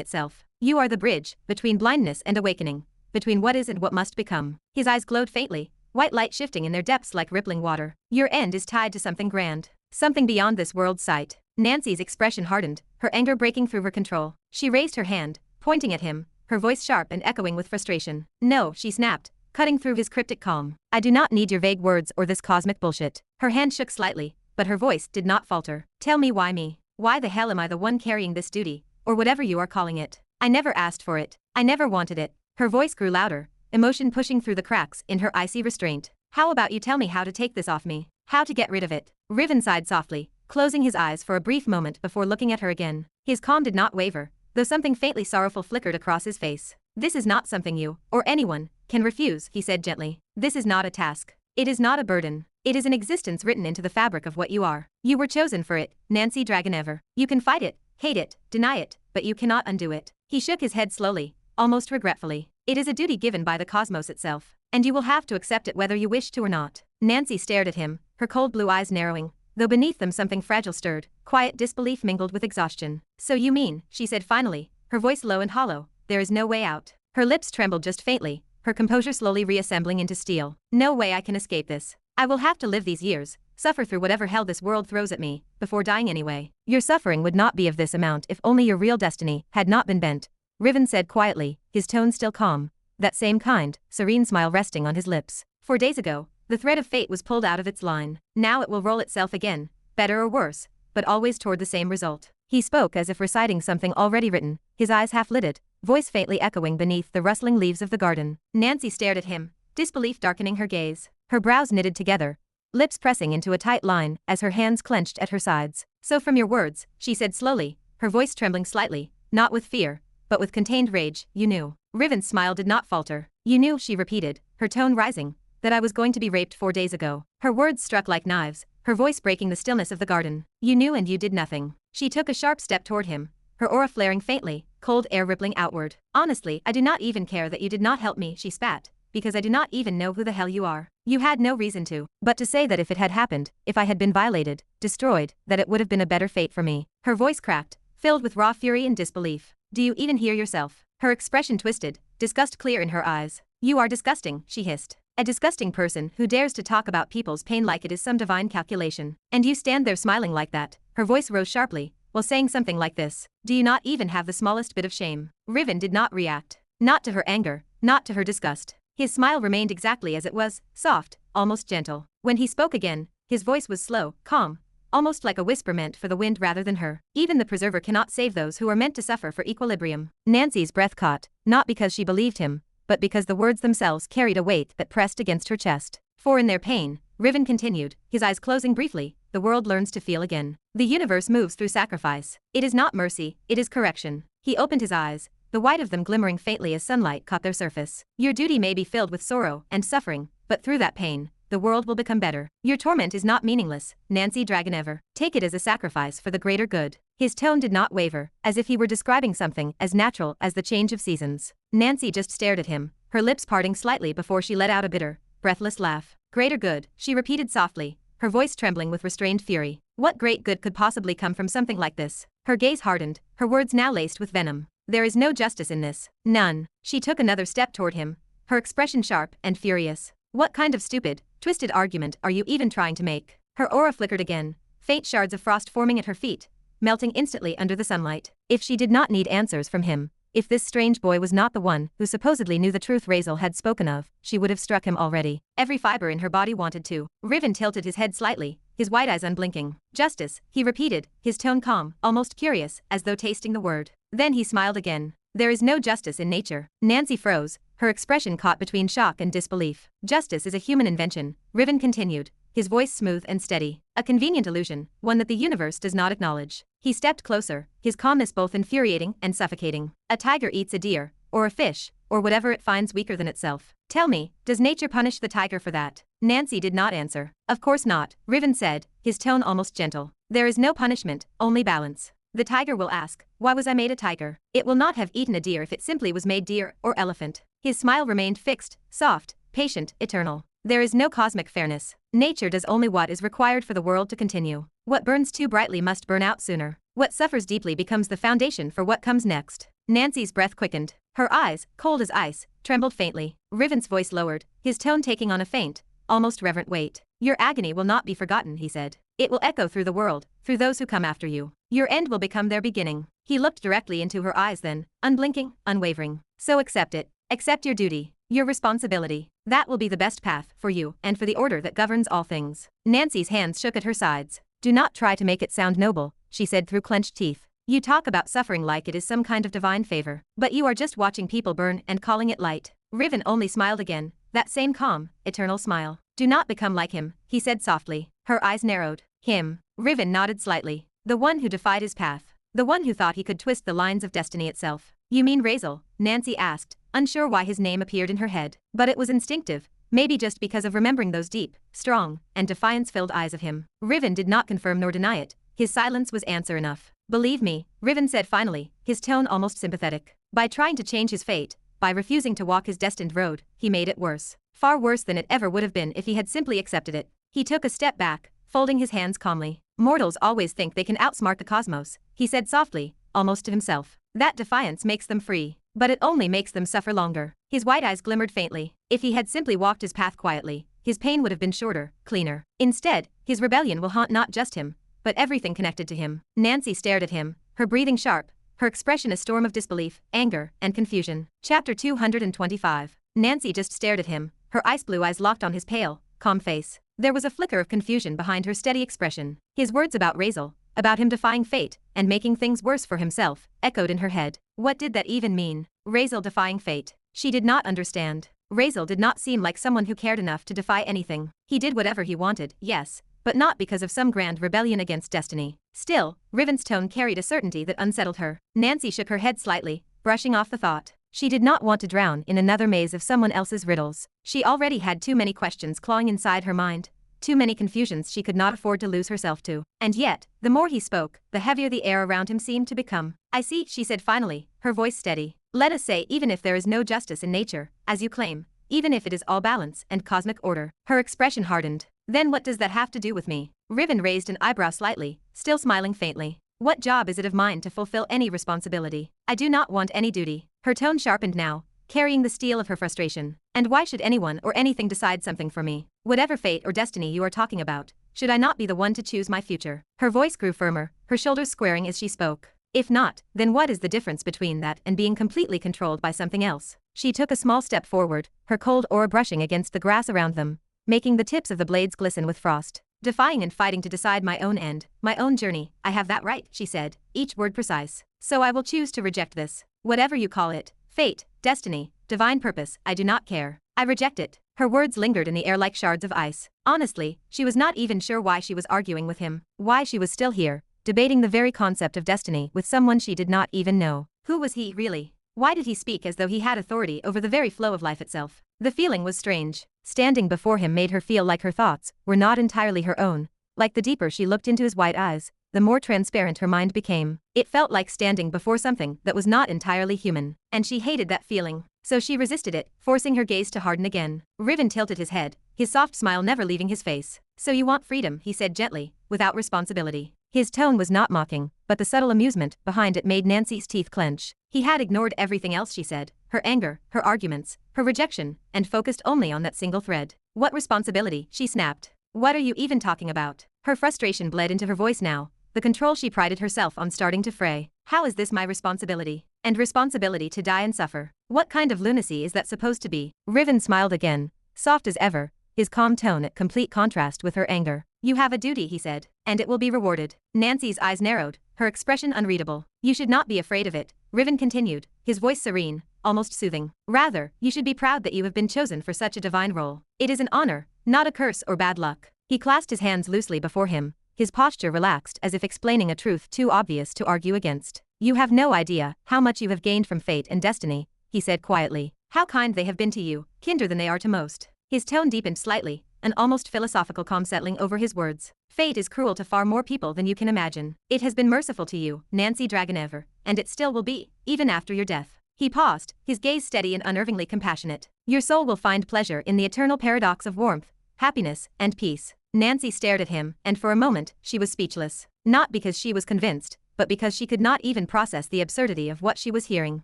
itself. You are the bridge between blindness and awakening, between what is and what must become. His eyes glowed faintly, white light shifting in their depths like rippling water. Your end is tied to something grand, something beyond this world's sight. Nancy's expression hardened, her anger breaking through her control. She raised her hand, pointing at him, her voice sharp and echoing with frustration. No, she snapped, cutting through his cryptic calm. I do not need your vague words or this cosmic bullshit. Her hand shook slightly, but her voice did not falter. Tell me why me? Why the hell am I the one carrying this duty, or whatever you are calling it? I never asked for it. I never wanted it. Her voice grew louder, emotion pushing through the cracks in her icy restraint. How about you tell me how to take this off me? How to get rid of it? Riven sighed softly, closing his eyes for a brief moment before looking at her again. His calm did not waver, though something faintly sorrowful flickered across his face. This is not something you, or anyone, can refuse, he said gently. This is not a task. It is not a burden. It is an existence written into the fabric of what you are. You were chosen for it, Nancy Dragonever. You can fight it, hate it, deny it, but you cannot undo it. He shook his head slowly, almost regretfully. It is a duty given by the cosmos itself, and you will have to accept it whether you wish to or not. Nancy stared at him, her cold blue eyes narrowing, though beneath them something fragile stirred, quiet disbelief mingled with exhaustion. So you mean, she said finally, her voice low and hollow, there is no way out. Her lips trembled just faintly, her composure slowly reassembling into steel. No way I can escape this. I will have to live these years, suffer through whatever hell this world throws at me, before dying anyway. Your suffering would not be of this amount if only your real destiny had not been bent, Riven said quietly, his tone still calm, that same kind, serene smile resting on his lips. 4 days ago, the thread of fate was pulled out of its line. Now it will roll itself again, better or worse, but always toward the same result. He spoke as if reciting something already written, his eyes half-lidded, voice faintly echoing beneath the rustling leaves of the garden. Nancy stared at him, disbelief darkening her gaze, her brows knitted together, lips pressing into a tight line as her hands clenched at her sides. So from your words, she said slowly, her voice trembling slightly, not with fear, but with contained rage, you knew. Riven's smile did not falter. You knew, she repeated, her tone rising, that I was going to be raped 4 days ago. Her words struck like knives, her voice breaking the stillness of the garden. You knew and you did nothing. She took a sharp step toward him, her aura flaring faintly, cold air rippling outward. Honestly, I do not even care that you did not help me, she spat, because I do not even know who the hell you are. You had no reason to. But to say that if it had happened, if I had been violated, destroyed, that it would have been a better fate for me. Her voice cracked, filled with raw fury and disbelief. Do you even hear yourself? Her expression twisted, disgust clear in her eyes. You are disgusting, she hissed. A disgusting person who dares to talk about people's pain like it is some divine calculation. And you stand there smiling like that. Her voice rose sharply, while saying something like this. Do you not even have the smallest bit of shame? Riven did not react. Not to her anger, not to her disgust. His smile remained exactly as it was, soft, almost gentle. When he spoke again, his voice was slow, calm, almost like a whisper meant for the wind rather than her. Even the preserver cannot save those who are meant to suffer for equilibrium. Nancy's breath caught, not because she believed him, but because the words themselves carried a weight that pressed against her chest. For in their pain, Riven continued, his eyes closing briefly, the world learns to feel again. The universe moves through sacrifice. It is not mercy, it is correction. He opened his eyes, the white of them glimmering faintly as sunlight caught their surface. Your duty may be filled with sorrow and suffering, but through that pain, the world will become better. Your torment is not meaningless, Nancy Dragonever. Take it as a sacrifice for the greater good. His tone did not waver, as if he were describing something as natural as the change of seasons. Nancy just stared at him, her lips parting slightly before she let out a bitter, breathless laugh. Greater good, she repeated softly, her voice trembling with restrained fury. What great good could possibly come from something like this? Her gaze hardened, her words now laced with venom. There is no justice in this. None. She took another step toward him, her expression sharp and furious. What kind of stupid, twisted argument are you even trying to make? Her aura flickered again, faint shards of frost forming at her feet, melting instantly under the sunlight. If she did not need answers from him, if this strange boy was not the one who supposedly knew the truth Razeal had spoken of, she would have struck him already. Every fiber in her body wanted to. Riven tilted his head slightly, his white eyes unblinking. Justice, he repeated, his tone calm, almost curious, as though tasting the word. Then he smiled again. There is no justice in nature. Nancy froze, her expression caught between shock and disbelief. Justice is a human invention, Riven continued, his voice smooth and steady. A convenient illusion, one that the universe does not acknowledge. He stepped closer, his calmness both infuriating and suffocating. A tiger eats a deer, or a fish, or whatever it finds weaker than itself. Tell me, does nature punish the tiger for that? Nancy did not answer. Of course not, Riven said, his tone almost gentle. There is no punishment, only balance. The tiger will ask, why was I made a tiger? It will not have eaten a deer if it simply was made deer or elephant. His smile remained fixed, soft, patient, eternal. There is no cosmic fairness. Nature does only what is required for the world to continue. What burns too brightly must burn out sooner. What suffers deeply becomes the foundation for what comes next. Nancy's breath quickened. Her eyes, cold as ice, trembled faintly. Riven's voice lowered, his tone taking on a faint, almost reverent weight. Your agony will not be forgotten, he said. It will echo through the world, through those who come after you. Your end will become their beginning. He looked directly into her eyes then, unblinking, unwavering. So accept it. Accept your duty, your responsibility. That will be the best path for you and for the order that governs all things. Nancy's hands shook at her sides. Do not try to make it sound noble, she said through clenched teeth. You talk about suffering like it is some kind of divine favor, but you are just watching people burn and calling it light. Riven only smiled again, that same calm, eternal smile. Do not become like him, he said softly. Her eyes narrowed. Him. Riven nodded slightly. The one who defied his path. The one who thought he could twist the lines of destiny itself. You mean Razeal? Nancy asked, unsure why his name appeared in her head. But it was instinctive, maybe just because of remembering those deep, strong, and defiance-filled eyes of him. Riven did not confirm nor deny it. His silence was answer enough. Believe me, Riven said finally, his tone almost sympathetic. By trying to change his fate, by refusing to walk his destined road, he made it worse. Far worse than it ever would have been if he had simply accepted it. He took a step back, folding his hands calmly. Mortals always think they can outsmart the cosmos, he said softly, almost to himself. That defiance makes them free, but it only makes them suffer longer. His white eyes glimmered faintly. If he had simply walked his path quietly, his pain would have been shorter, cleaner. Instead, his rebellion will haunt not just him, but everything connected to him. Nancy stared at him, her breathing sharp, her expression a storm of disbelief, anger, and confusion. Chapter 225. Nancy just stared at him, her ice blue eyes locked on his pale, calm face. There was a flicker of confusion behind her steady expression. His words about Razeal, about him defying fate and making things worse for himself, echoed in her head. What did that even mean? Razeal defying fate. She did not understand. Razeal did not seem like someone who cared enough to defy anything. He did whatever he wanted, yes, but not because of some grand rebellion against destiny. Still, Riven's tone carried a certainty that unsettled her. Nancy shook her head slightly, brushing off the thought. She did not want to drown in another maze of someone else's riddles. She already had too many questions clawing inside her mind, too many confusions she could not afford to lose herself to. And yet, the more he spoke, the heavier the air around him seemed to become. I see, she said finally, her voice steady. Let us say even if there is no justice in nature, as you claim, even if it is all balance and cosmic order. Her expression hardened. Then what does that have to do with me? Riven raised an eyebrow slightly, still smiling faintly. What job is it of mine to fulfill any responsibility? I do not want any duty. Her tone sharpened now, carrying the steel of her frustration. And why should anyone or anything decide something for me? Whatever fate or destiny you are talking about, should I not be the one to choose my future? Her voice grew firmer, her shoulders squaring as she spoke. If not, then what is the difference between that and being completely controlled by something else? She took a small step forward, her cold aura brushing against the grass around them, making the tips of the blades glisten with frost. Defying and fighting to decide my own end, my own journey, I have that right, she said, each word precise. So I will choose to reject this. Whatever you call it, fate, destiny, divine purpose, I do not care. I reject it. Her words lingered in the air like shards of ice. Honestly, she was not even sure why she was arguing with him, why she was still here, debating the very concept of destiny with someone she did not even know. Who was he, really? Why did he speak as though he had authority over the very flow of life itself? The feeling was strange. Standing before him made her feel like her thoughts were not entirely her own. Like the deeper she looked into his white eyes, the more transparent her mind became. It felt like standing before something that was not entirely human. And she hated that feeling. So she resisted it, forcing her gaze to harden again. Riven tilted his head, his soft smile never leaving his face. So you want freedom, he said gently, without responsibility. His tone was not mocking, but the subtle amusement behind it made Nancy's teeth clench. He had ignored everything else she said, her anger, her arguments, her rejection, and focused only on that single thread. What responsibility, she snapped. What are you even talking about? Her frustration bled into her voice now, the control she prided herself on starting to fray. How is this my responsibility? And responsibility to die and suffer? What kind of lunacy is that supposed to be? Riven smiled again, soft as ever, his calm tone at complete contrast with her anger. You have a duty, he said, and it will be rewarded. Nancy's eyes narrowed, her expression unreadable. You should not be afraid of it, Riven continued, his voice serene, almost soothing. Rather, you should be proud that you have been chosen for such a divine role. It is an honor, not a curse or bad luck. He clasped his hands loosely before him, his posture relaxed as if explaining a truth too obvious to argue against. You have no idea how much you have gained from fate and destiny, he said quietly. How kind they have been to you, kinder than they are to most. His tone deepened slightly, an almost philosophical calm settling over his words. Fate is cruel to far more people than you can imagine. It has been merciful to you, Nancy Dragonever, and it still will be, even after your death. He paused, his gaze steady and unnervingly compassionate. Your soul will find pleasure in the eternal paradox of warmth, happiness, and peace. Nancy stared at him, and for a moment, she was speechless. Not because she was convinced, but because she could not even process the absurdity of what she was hearing.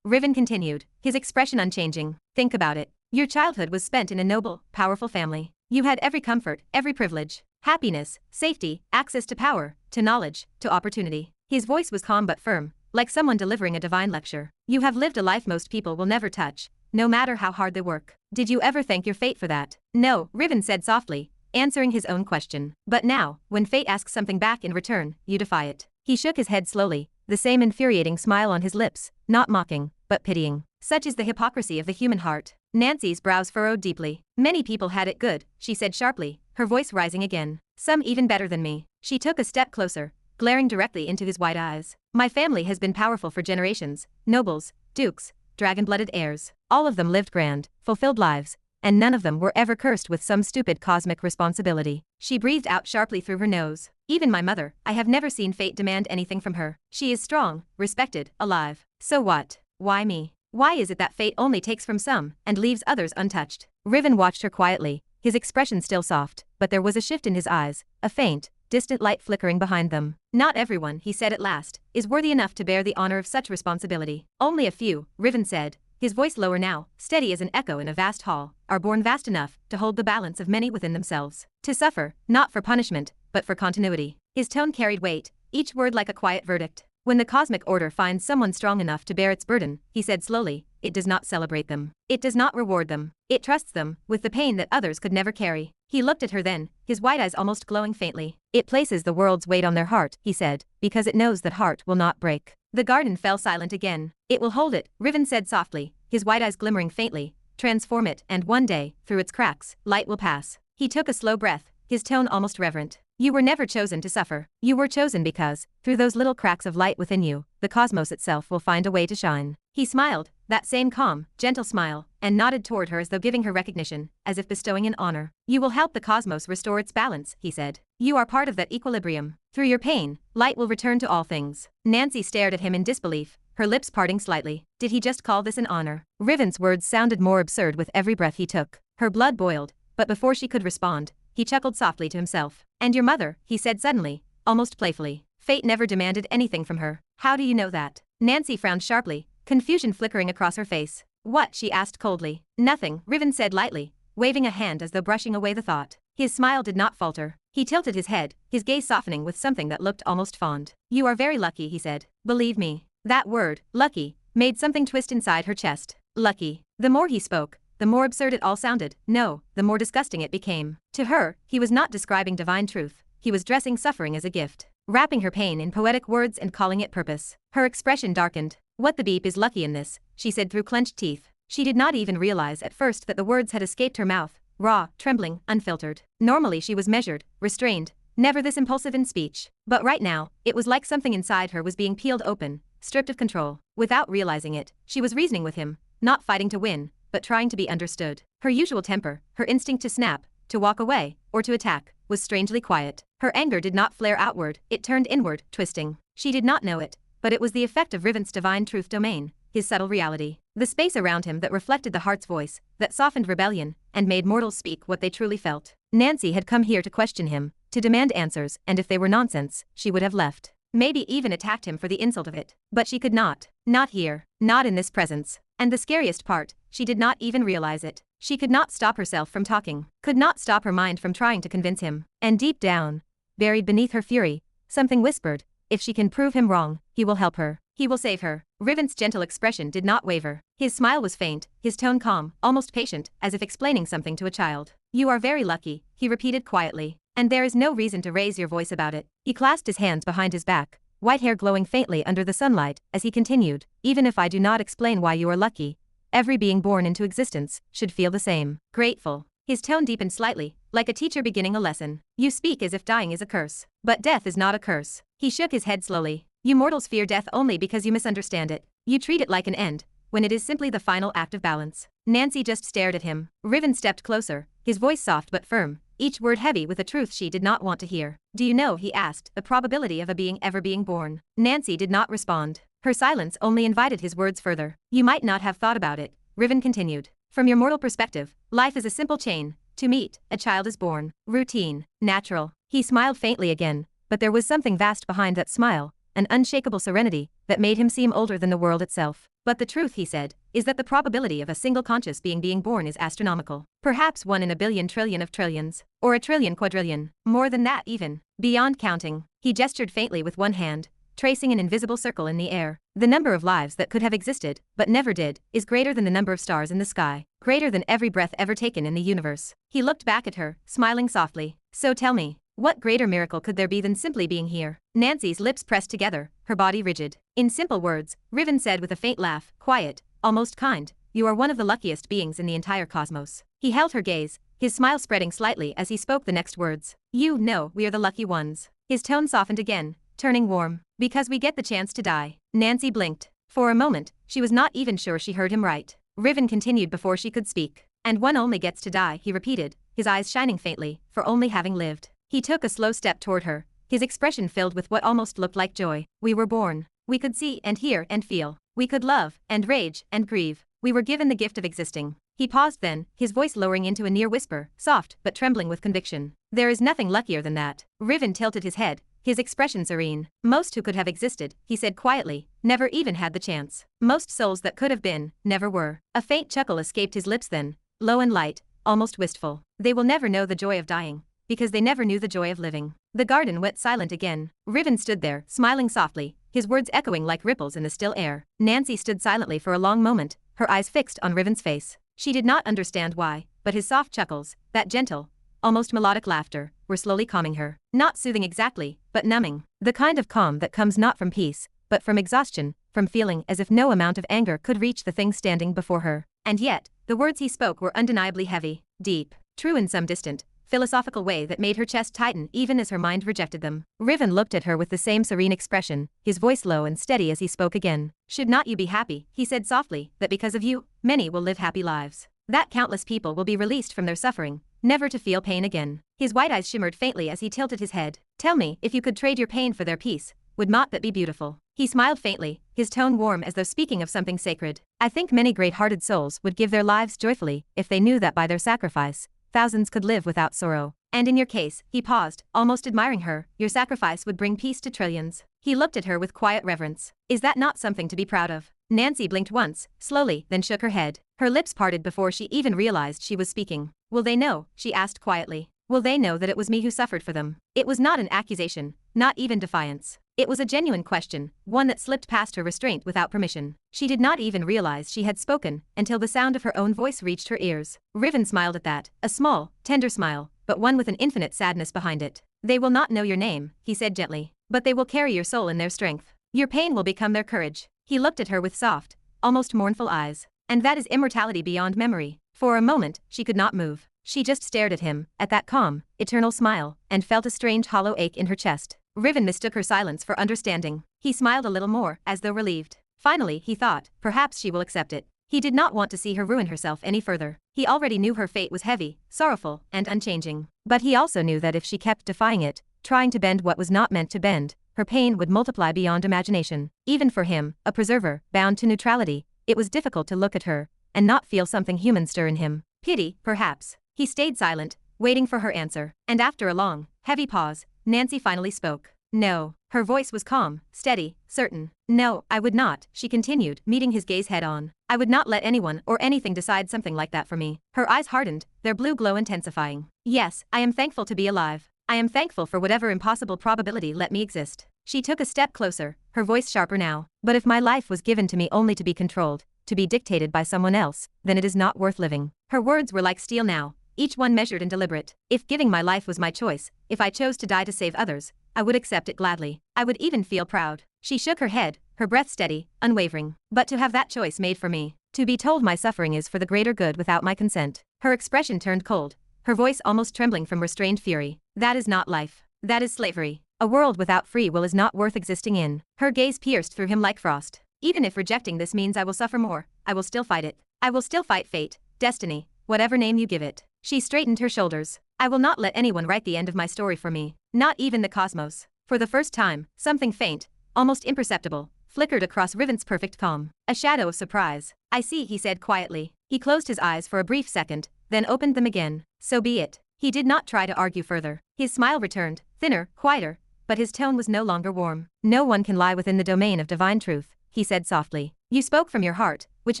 Riven continued, his expression unchanging. Think about it. Your childhood was spent in a noble, powerful family. You had every comfort, every privilege, happiness, safety, access to power, to knowledge, to opportunity. His voice was calm but firm, like someone delivering a divine lecture. You have lived a life most people will never touch, no matter how hard they work. Did you ever thank your fate for that? No, Riven said softly, answering his own question. But now, when fate asks something back in return, you defy it. He shook his head slowly, the same infuriating smile on his lips, not mocking, but pitying. Such is the hypocrisy of the human heart. Nancy's brows furrowed deeply. Many people had it good, she said sharply, her voice rising again. Some even better than me. She took a step closer, glaring directly into his wide eyes. My family has been powerful for generations, nobles, dukes, dragon-blooded heirs. All of them lived grand, fulfilled lives, and none of them were ever cursed with some stupid cosmic responsibility. She breathed out sharply through her nose. Even my mother, I have never seen fate demand anything from her. She is strong, respected, alive. So what? Why me? Why is it that fate only takes from some and leaves others untouched? Riven watched her quietly, his expression still soft, but there was a shift in his eyes, a faint, distant light flickering behind them. Not everyone, he said at last, is worthy enough to bear the honor of such responsibility. Only a few, Riven said, his voice lower now, steady as an echo in a vast hall, are born vast enough to hold the balance of many within themselves. To suffer, not for punishment, but for continuity. His tone carried weight, each word like a quiet verdict. When the cosmic order finds someone strong enough to bear its burden, he said slowly, it does not celebrate them. It does not reward them. It trusts them, with the pain that others could never carry. He looked at her then, his wide eyes almost glowing faintly. It places the world's weight on their heart, he said, because it knows that heart will not break. The garden fell silent again. It will hold it, Riven said softly, his wide eyes glimmering faintly. Transform it, and one day, through its cracks, light will pass. He took a slow breath, his tone almost reverent. You were never chosen to suffer. You were chosen because, through those little cracks of light within you, the cosmos itself will find a way to shine. He smiled, that same calm, gentle smile, and nodded toward her as though giving her recognition, as if bestowing an honor. You will help the cosmos restore its balance, he said. You are part of that equilibrium. Through your pain, light will return to all things. Nancy stared at him in disbelief, her lips parting slightly. Did he just call this an honor? Riven's words sounded more absurd with every breath he took. Her blood boiled, but before she could respond, he chuckled softly to himself. And your mother, he said suddenly, almost playfully. Fate never demanded anything from her. How do you know that? Nancy frowned sharply, confusion flickering across her face. What? She asked coldly. Nothing, Riven said lightly, waving a hand as though brushing away the thought. His smile did not falter. He tilted his head, his gaze softening with something that looked almost fond. You are very lucky, he said. Believe me. That word, lucky, made something twist inside her chest. Lucky. The more he spoke, the more absurd it all sounded. No, the more disgusting it became. To her, he was not describing divine truth. He was dressing suffering as a gift, wrapping her pain in poetic words and calling it purpose. Her expression darkened. What the beep is lucky in this, she said through clenched teeth. She did not even realize at first that the words had escaped her mouth, raw, trembling, unfiltered. Normally she was measured, restrained, never this impulsive in speech. But right now, it was like something inside her was being peeled open, stripped of control. Without realizing it, she was reasoning with him, not fighting to win, but trying to be understood. Her usual temper, her instinct to snap, to walk away, or to attack, was strangely quiet. Her anger did not flare outward, it turned inward, twisting. She did not know it, but it was the effect of Riven's divine truth domain, his subtle reality. The space around him that reflected the heart's voice, that softened rebellion, and made mortals speak what they truly felt. Nancy had come here to question him, to demand answers, and if they were nonsense, she would have left. Maybe even attacked him for the insult of it. But she could not. Not here. Not in this presence. And the scariest part, she did not even realize it. She could not stop herself from talking. Could not stop her mind from trying to convince him. And deep down, buried beneath her fury, something whispered, if she can prove him wrong, he will help her. He will save her. Riven's gentle expression did not waver. His smile was faint, his tone calm, almost patient, as if explaining something to a child. You are very lucky, he repeated quietly. And there is no reason to raise your voice about it. He clasped his hands behind his back, white hair glowing faintly under the sunlight, as he continued, even if I do not explain why you are lucky, every being born into existence should feel the same. Grateful. His tone deepened slightly, like a teacher beginning a lesson. You speak as if dying is a curse. But death is not a curse. He shook his head slowly. You mortals fear death only because you misunderstand it. You treat it like an end, when it is simply the final act of balance. Nancy just stared at him. Riven stepped closer, his voice soft but firm, each word heavy with a truth she did not want to hear. Do you know, he asked, the probability of a being ever being born? Nancy did not respond. Her silence only invited his words further. You might not have thought about it, Riven continued. From your mortal perspective, life is a simple chain. To meet, a child is born. Routine. Natural. He smiled faintly again, but there was something vast behind that smile, an unshakable serenity that made him seem older than the world itself. But the truth, he said, is that the probability of a single conscious being born is astronomical. Perhaps 1 in a billion trillion of trillions. Or a trillion quadrillion. More than that even. Beyond counting. He gestured faintly with one hand, tracing an invisible circle in the air. The number of lives that could have existed, but never did, is greater than the number of stars in the sky. Greater than every breath ever taken in the universe. He looked back at her, smiling softly. So tell me, what greater miracle could there be than simply being here? Nancy's lips pressed together, her body rigid. In simple words, Riven said with a faint laugh, quiet, almost kind, you are one of the luckiest beings in the entire cosmos. He held her gaze, his smile spreading slightly as he spoke the next words. You know, we are the lucky ones. His tone softened again, turning warm. Because we get the chance to die. Nancy blinked. For a moment, she was not even sure she heard him right. Riven continued before she could speak. And one only gets to die, he repeated, his eyes shining faintly, for only having lived. He took a slow step toward her, his expression filled with what almost looked like joy. We were born. We could see and hear and feel. We could love and rage and grieve. We were given the gift of existing. He paused then, his voice lowering into a near whisper, soft but trembling with conviction. There is nothing luckier than that. Riven tilted his head, his expression serene. Most who could have existed, he said quietly, never even had the chance. Most souls that could have been, never were. A faint chuckle escaped his lips then, low and light, almost wistful. They will never know the joy of dying, because they never knew the joy of living. The garden went silent again. Riven stood there, smiling softly, his words echoing like ripples in the still air. Nancy stood silently for a long moment, her eyes fixed on Riven's face. She did not understand why, but his soft chuckles, that gentle, almost melodic laughter, were slowly calming her. Not soothing exactly, but numbing. The kind of calm that comes not from peace, but from exhaustion, from feeling as if no amount of anger could reach the thing standing before her. And yet, the words he spoke were undeniably heavy, deep, true in some distant, philosophical way that made her chest tighten even as her mind rejected them. Riven looked at her with the same serene expression, his voice low and steady as he spoke again. Should not you be happy, he said softly, that because of you, many will live happy lives. That countless people will be released from their suffering, never to feel pain again. His white eyes shimmered faintly as he tilted his head. Tell me, if you could trade your pain for their peace, would not that be beautiful? He smiled faintly, his tone warm as though speaking of something sacred. I think many great-hearted souls would give their lives joyfully if they knew that by their sacrifice, thousands could live without sorrow. And in your case, he paused, almost admiring her, your sacrifice would bring peace to trillions. He looked at her with quiet reverence. Is that not something to be proud of? Nancy blinked once, slowly, then shook her head. Her lips parted before she even realized she was speaking. Will they know? She asked quietly. Will they know that it was me who suffered for them? It was not an accusation, not even defiance. It was a genuine question, one that slipped past her restraint without permission. She did not even realize she had spoken until the sound of her own voice reached her ears. Riven smiled at that, a small, tender smile, but one with an infinite sadness behind it. They will not know your name, he said gently, but they will carry your soul in their strength. Your pain will become their courage. He looked at her with soft, almost mournful eyes. And that is immortality beyond memory. For a moment, she could not move. She just stared at him, at that calm, eternal smile, and felt a strange hollow ache in her chest. Riven mistook her silence for understanding. He smiled a little more, as though relieved. Finally, he thought, perhaps she will accept it. He did not want to see her ruin herself any further. He already knew her fate was heavy, sorrowful, and unchanging. But he also knew that if she kept defying it, trying to bend what was not meant to bend, her pain would multiply beyond imagination. Even for him, a preserver, bound to neutrality, it was difficult to look at her and not feel something human stir in him. Pity, perhaps. He stayed silent, waiting for her answer. And after a long, heavy pause, Nancy finally spoke. No. Her voice was calm, steady, certain. No, I would not, she continued, meeting his gaze head on. I would not let anyone or anything decide something like that for me. Her eyes hardened, their blue glow intensifying. Yes, I am thankful to be alive. I am thankful for whatever impossible probability let me exist. She took a step closer, her voice sharper now. But if my life was given to me only to be controlled, to be dictated by someone else, then it is not worth living. Her words were like steel now, each one measured and deliberate. If giving my life was my choice, if I chose to die to save others, I would accept it gladly. I would even feel proud. She shook her head, her breath steady, unwavering. But to have that choice made for me, to be told my suffering is for the greater good without my consent. Her expression turned cold, her voice almost trembling from restrained fury. That is not life. That is slavery. A world without free will is not worth existing in. Her gaze pierced through him like frost. Even if rejecting this means I will suffer more, I will still fight it. I will still fight fate, destiny, whatever name you give it. She straightened her shoulders. I will not let anyone write the end of my story for me, not even the cosmos. For the first time, something faint, almost imperceptible, flickered across Riven's perfect calm. A shadow of surprise. I see, he said quietly. He closed his eyes for a brief second, then opened them again. So be it. He did not try to argue further. His smile returned, thinner, quieter, but his tone was no longer warm. No one can lie within the domain of divine truth, he said softly. You spoke from your heart, which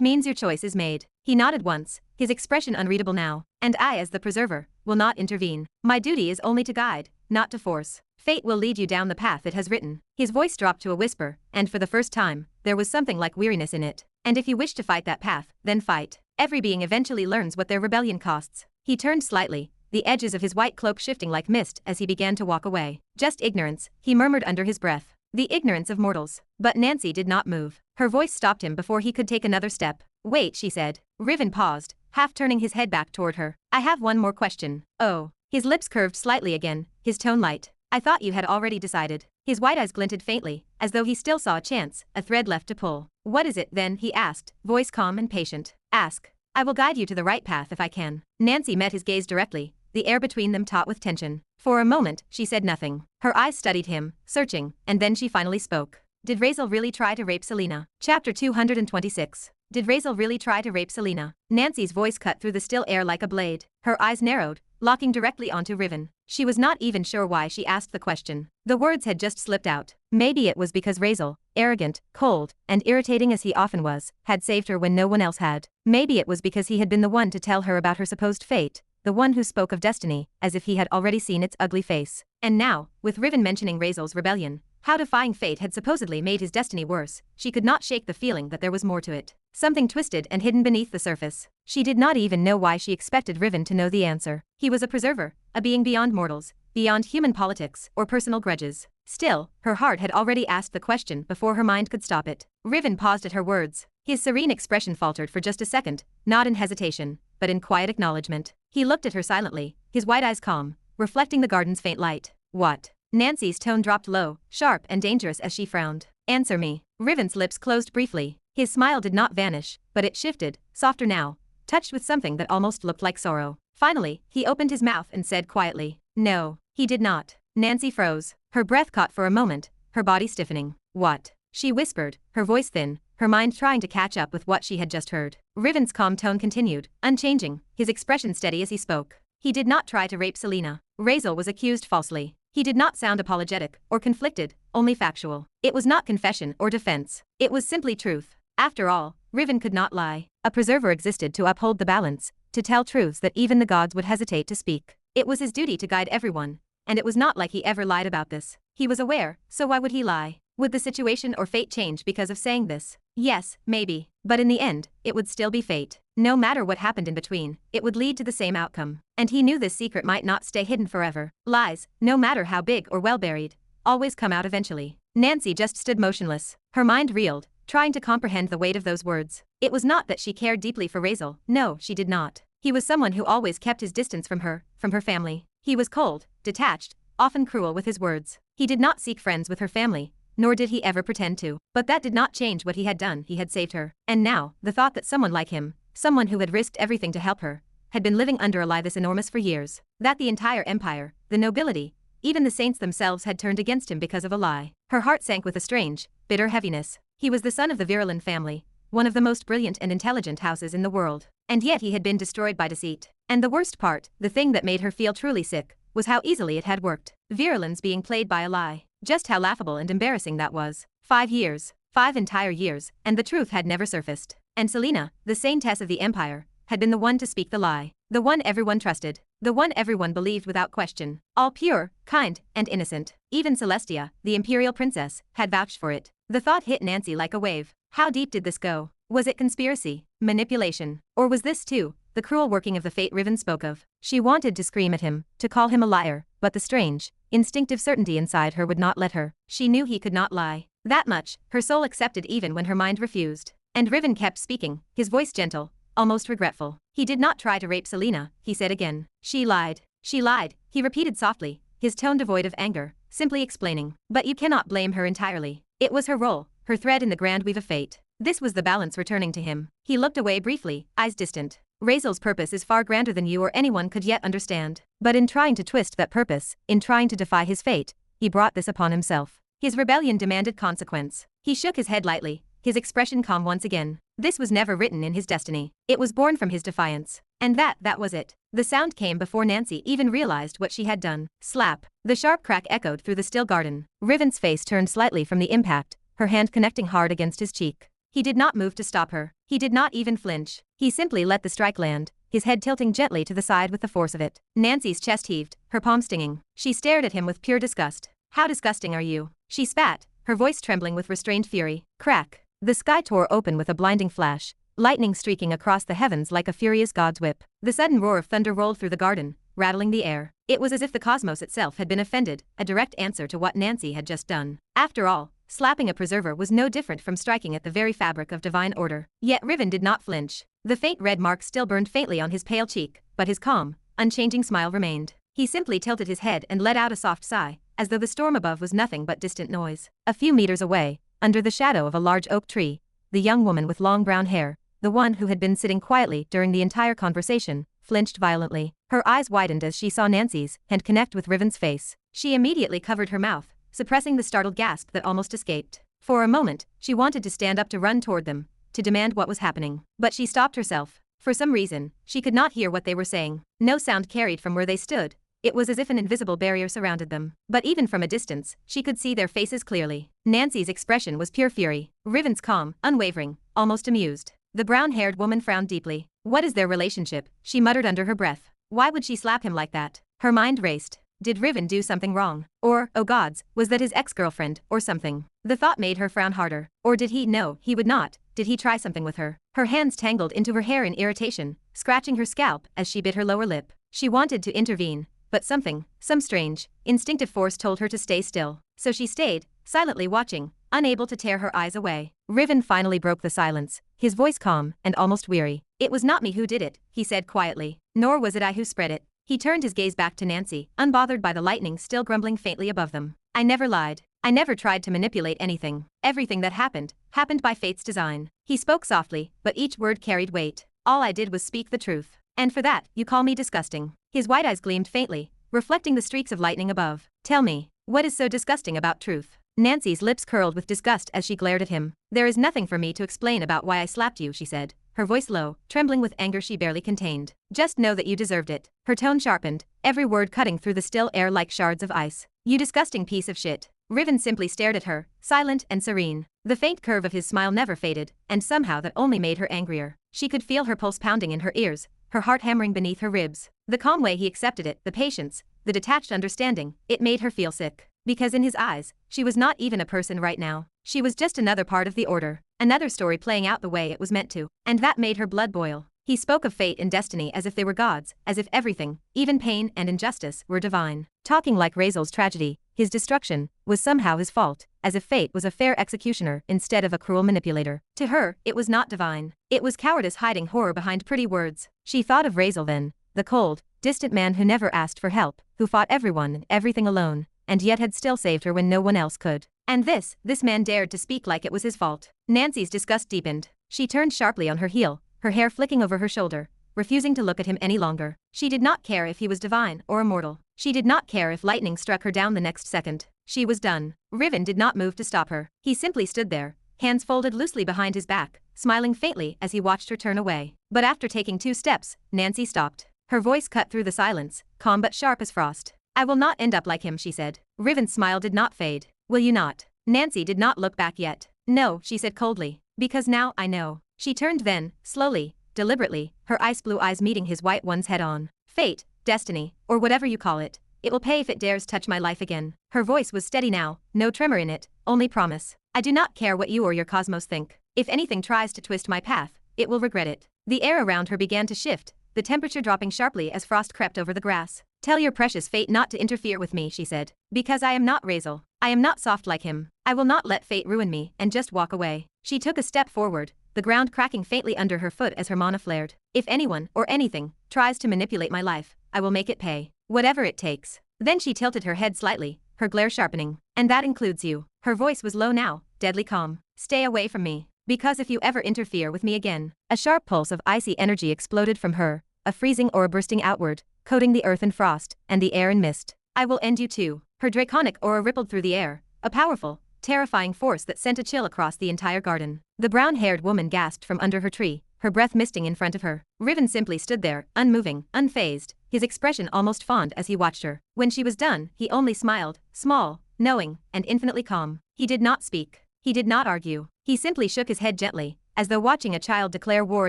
means your choice is made. He nodded once, his expression unreadable now. And I, as the preserver, will not intervene. My duty is only to guide, not to force. Fate will lead you down the path it has written. His voice dropped to a whisper, and for the first time, there was something like weariness in it. And if you wish to fight that path, then fight. Every being eventually learns what their rebellion costs. He turned slightly, the edges of his white cloak shifting like mist as he began to walk away. Just ignorance, he murmured under his breath. The ignorance of mortals. But Nancy did not move. Her voice stopped him before he could take another step. Wait, she said. Riven paused, half turning his head back toward her. I have one more question. Oh. His lips curved slightly again, his tone light. I thought you had already decided. His white eyes glinted faintly, as though he still saw a chance, a thread left to pull. What is it then, he asked, voice calm and patient. Ask. I will guide you to the right path if I can. Nancy met his gaze directly, the air between them taut with tension. For a moment, she said nothing. Her eyes studied him, searching, and then she finally spoke. Did Razeal really try to rape Selena? Chapter 226. Did Razeal really try to rape Selena? Nancy's voice cut through the still air like a blade. Her eyes narrowed, locking directly onto Riven. She was not even sure why she asked the question. The words had just slipped out. Maybe it was because Razeal, arrogant, cold, and irritating as he often was, had saved her when no one else had. Maybe it was because he had been the one to tell her about her supposed fate, the one who spoke of destiny, as if he had already seen its ugly face. And now, with Riven mentioning Razeal's rebellion, how defying fate had supposedly made his destiny worse, she could not shake the feeling that there was more to it. Something twisted and hidden beneath the surface. She did not even know why she expected Riven to know the answer. He was a preserver, a being beyond mortals, beyond human politics or personal grudges. Still, her heart had already asked the question before her mind could stop it. Riven paused at her words. His serene expression faltered for just a second, not in hesitation, but in quiet acknowledgement. He looked at her silently, his white eyes calm, reflecting the garden's faint light. What? Nancy's tone dropped low, sharp and dangerous as she frowned. Answer me. Riven's lips closed briefly. His smile did not vanish, but it shifted, softer now, touched with something that almost looked like sorrow. Finally, he opened his mouth and said quietly, no, he did not. Nancy froze. Her breath caught for a moment, her body stiffening. What? She whispered, her voice thin, her mind trying to catch up with what she had just heard. Riven's calm tone continued, unchanging, his expression steady as he spoke. He did not try to rape Selena. Razeal was accused falsely. He did not sound apologetic or conflicted, only factual. It was not confession or defense. It was simply truth. After all, Riven could not lie. A preserver existed to uphold the balance, to tell truths that even the gods would hesitate to speak. It was his duty to guide everyone, and it was not like he ever lied about this. He was aware, so why would he lie? Would the situation or fate change because of saying this? Yes, maybe. But in the end, it would still be fate. No matter what happened in between, it would lead to the same outcome. And he knew this secret might not stay hidden forever. Lies, no matter how big or well buried, always come out eventually. Nancy just stood motionless. Her mind reeled, trying to comprehend the weight of those words. It was not that she cared deeply for Razeal. No, she did not. He was someone who always kept his distance from her family. He was cold, detached, often cruel with his words. He did not seek friends with her family, nor did he ever pretend to. But that did not change what he had done. He had saved her. And now, the thought that someone like him, someone who had risked everything to help her, had been living under a lie this enormous for years. That the entire empire, the nobility, even the saints themselves had turned against him because of a lie. Her heart sank with a strange, bitter heaviness. He was the son of the Virelan family, one of the most brilliant and intelligent houses in the world. And yet he had been destroyed by deceit. And the worst part, the thing that made her feel truly sick, was how easily it had worked. Virelan's being played by a lie. Just how laughable and embarrassing that was. 5 years, 5 entire years, and the truth had never surfaced. And Selena, the saintess of the empire, had been the one to speak the lie. The one everyone trusted. The one everyone believed without question. All pure, kind, and innocent. Even Celestia, the imperial princess, had vouched for it. The thought hit Nancy like a wave. How deep did this go? Was it conspiracy, manipulation, or was this too the cruel working of the fate Riven spoke of? She wanted to scream at him, to call him a liar, but the strange, instinctive certainty inside her would not let her. She knew he could not lie. That much, her soul accepted even when her mind refused. And Riven kept speaking, his voice gentle, almost regretful. He did not try to rape Selena, he said again. She lied. She lied, he repeated softly, his tone devoid of anger, simply explaining. But you cannot blame her entirely. It was her role, her thread in the grand weave of fate. This was the balance returning to him. He looked away briefly, eyes distant. Razeal's purpose is far grander than you or anyone could yet understand. But in trying to twist that purpose, in trying to defy his fate, he brought this upon himself. His rebellion demanded consequence. He shook his head lightly, his expression calm once again. This was never written in his destiny. It was born from his defiance. And that was it. The sound came before Nancy even realized what she had done. Slap. The sharp crack echoed through the still garden. Riven's face turned slightly from the impact, her hand connecting hard against his cheek. He did not move to stop her. He did not even flinch. He simply let the strike land, his head tilting gently to the side with the force of it. Nancy's chest heaved, her palm stinging. She stared at him with pure disgust. How disgusting are you? She spat, her voice trembling with restrained fury. Crack. The sky tore open with a blinding flash, lightning streaking across the heavens like a furious god's whip. The sudden roar of thunder rolled through the garden, rattling the air. It was as if the cosmos itself had been offended, a direct answer to what Nancy had just done. After all, slapping a preserver was no different from striking at the very fabric of divine order. Yet Riven did not flinch. The faint red mark still burned faintly on his pale cheek, but his calm, unchanging smile remained. He simply tilted his head and let out a soft sigh, as though the storm above was nothing but distant noise. A few meters away, under the shadow of a large oak tree, the young woman with long brown hair, the one who had been sitting quietly during the entire conversation, flinched violently. Her eyes widened as she saw Nancy's hand connect with Riven's face. She immediately covered her mouth, suppressing the startled gasp that almost escaped. For a moment, she wanted to stand up to run toward them, to demand what was happening. But she stopped herself. For some reason, she could not hear what they were saying. No sound carried from where they stood. It was as if an invisible barrier surrounded them. But even from a distance, she could see their faces clearly. Nancy's expression was pure fury. Riven's calm, unwavering, almost amused. The brown-haired woman frowned deeply. What is their relationship? She muttered under her breath. Why would she slap him like that? Her mind raced. Did Riven do something wrong? Or, oh gods, was that his ex-girlfriend, or something? The thought made her frown harder. Or did he? No, he would not. Did he try something with her? Her hands tangled into her hair in irritation, scratching her scalp as she bit her lower lip. She wanted to intervene, but some strange, instinctive force told her to stay still. So she stayed, silently watching, unable to tear her eyes away. Riven finally broke the silence, his voice calm and almost weary. It was not me who did it, he said quietly. Nor was it I who spread it. He turned his gaze back to Nancy, unbothered by the lightning still grumbling faintly above them. I never lied. I never tried to manipulate anything. Everything that happened by fate's design. He spoke softly, but each word carried weight. All I did was speak the truth. And for that, you call me disgusting. His white eyes gleamed faintly, reflecting the streaks of lightning above. Tell me, what is so disgusting about truth? Nancy's lips curled with disgust as she glared at him. There is nothing for me to explain about why I slapped you, she said, her voice low, trembling with anger she barely contained. Just know that you deserved it. Her tone sharpened, every word cutting through the still air like shards of ice. You disgusting piece of shit. Riven simply stared at her, silent and serene. The faint curve of his smile never faded, and somehow that only made her angrier. She could feel her pulse pounding in her ears, her heart hammering beneath her ribs. The calm way he accepted it, the patience, the detached understanding, it made her feel sick. Because in his eyes, she was not even a person right now. She was just another part of the order, another story playing out the way it was meant to, and that made her blood boil. He spoke of fate and destiny as if they were gods, as if everything, even pain and injustice, were divine. Talking like Razeal's tragedy, his destruction, was somehow his fault, as if fate was a fair executioner instead of a cruel manipulator. To her, it was not divine. It was cowardice hiding horror behind pretty words. She thought of Razeal then, the cold, distant man who never asked for help, who fought everyone and everything alone, and yet had still saved her when no one else could. And this man dared to speak like it was his fault. Nancy's disgust deepened. She turned sharply on her heel, her hair flicking over her shoulder, refusing to look at him any longer. She did not care if he was divine or immortal. She did not care if lightning struck her down the next second. She was done. Riven did not move to stop her. He simply stood there, hands folded loosely behind his back, smiling faintly as he watched her turn away. But after taking 2 steps, Nancy stopped. Her voice cut through the silence, calm but sharp as frost. I will not end up like him, she said. Riven's smile did not fade. Will you not? Nancy did not look back yet. No, she said coldly. Because now I know. She turned then, slowly, deliberately, her ice blue eyes meeting his white ones head on. Fate, destiny, or whatever you call it. It will pay if it dares touch my life again. Her voice was steady now, no tremor in it, only promise. I do not care what you or your cosmos think. If anything tries to twist my path, it will regret it. The air around her began to shift, the temperature dropping sharply as frost crept over the grass. Tell your precious fate not to interfere with me, she said. Because I am not Razeal. I am not soft like him. I will not let fate ruin me and just walk away. She took a step forward, the ground cracking faintly under her foot as her mana flared. If anyone, or anything, tries to manipulate my life, I will make it pay. Whatever it takes. Then she tilted her head slightly, her glare sharpening. And that includes you. Her voice was low now, deadly calm. Stay away from me. Because if you ever interfere with me again. A sharp pulse of icy energy exploded from her, a freezing aura bursting outward, coating the earth in frost, and the air in mist. I will end you too. Her draconic aura rippled through the air, a powerful, terrifying force that sent a chill across the entire garden. The brown-haired woman gasped from under her tree, her breath misting in front of her. Riven simply stood there, unmoving, unfazed, his expression almost fond as he watched her. When she was done, he only smiled, small, knowing, and infinitely calm. He did not speak. He did not argue. He simply shook his head gently, as though watching a child declare war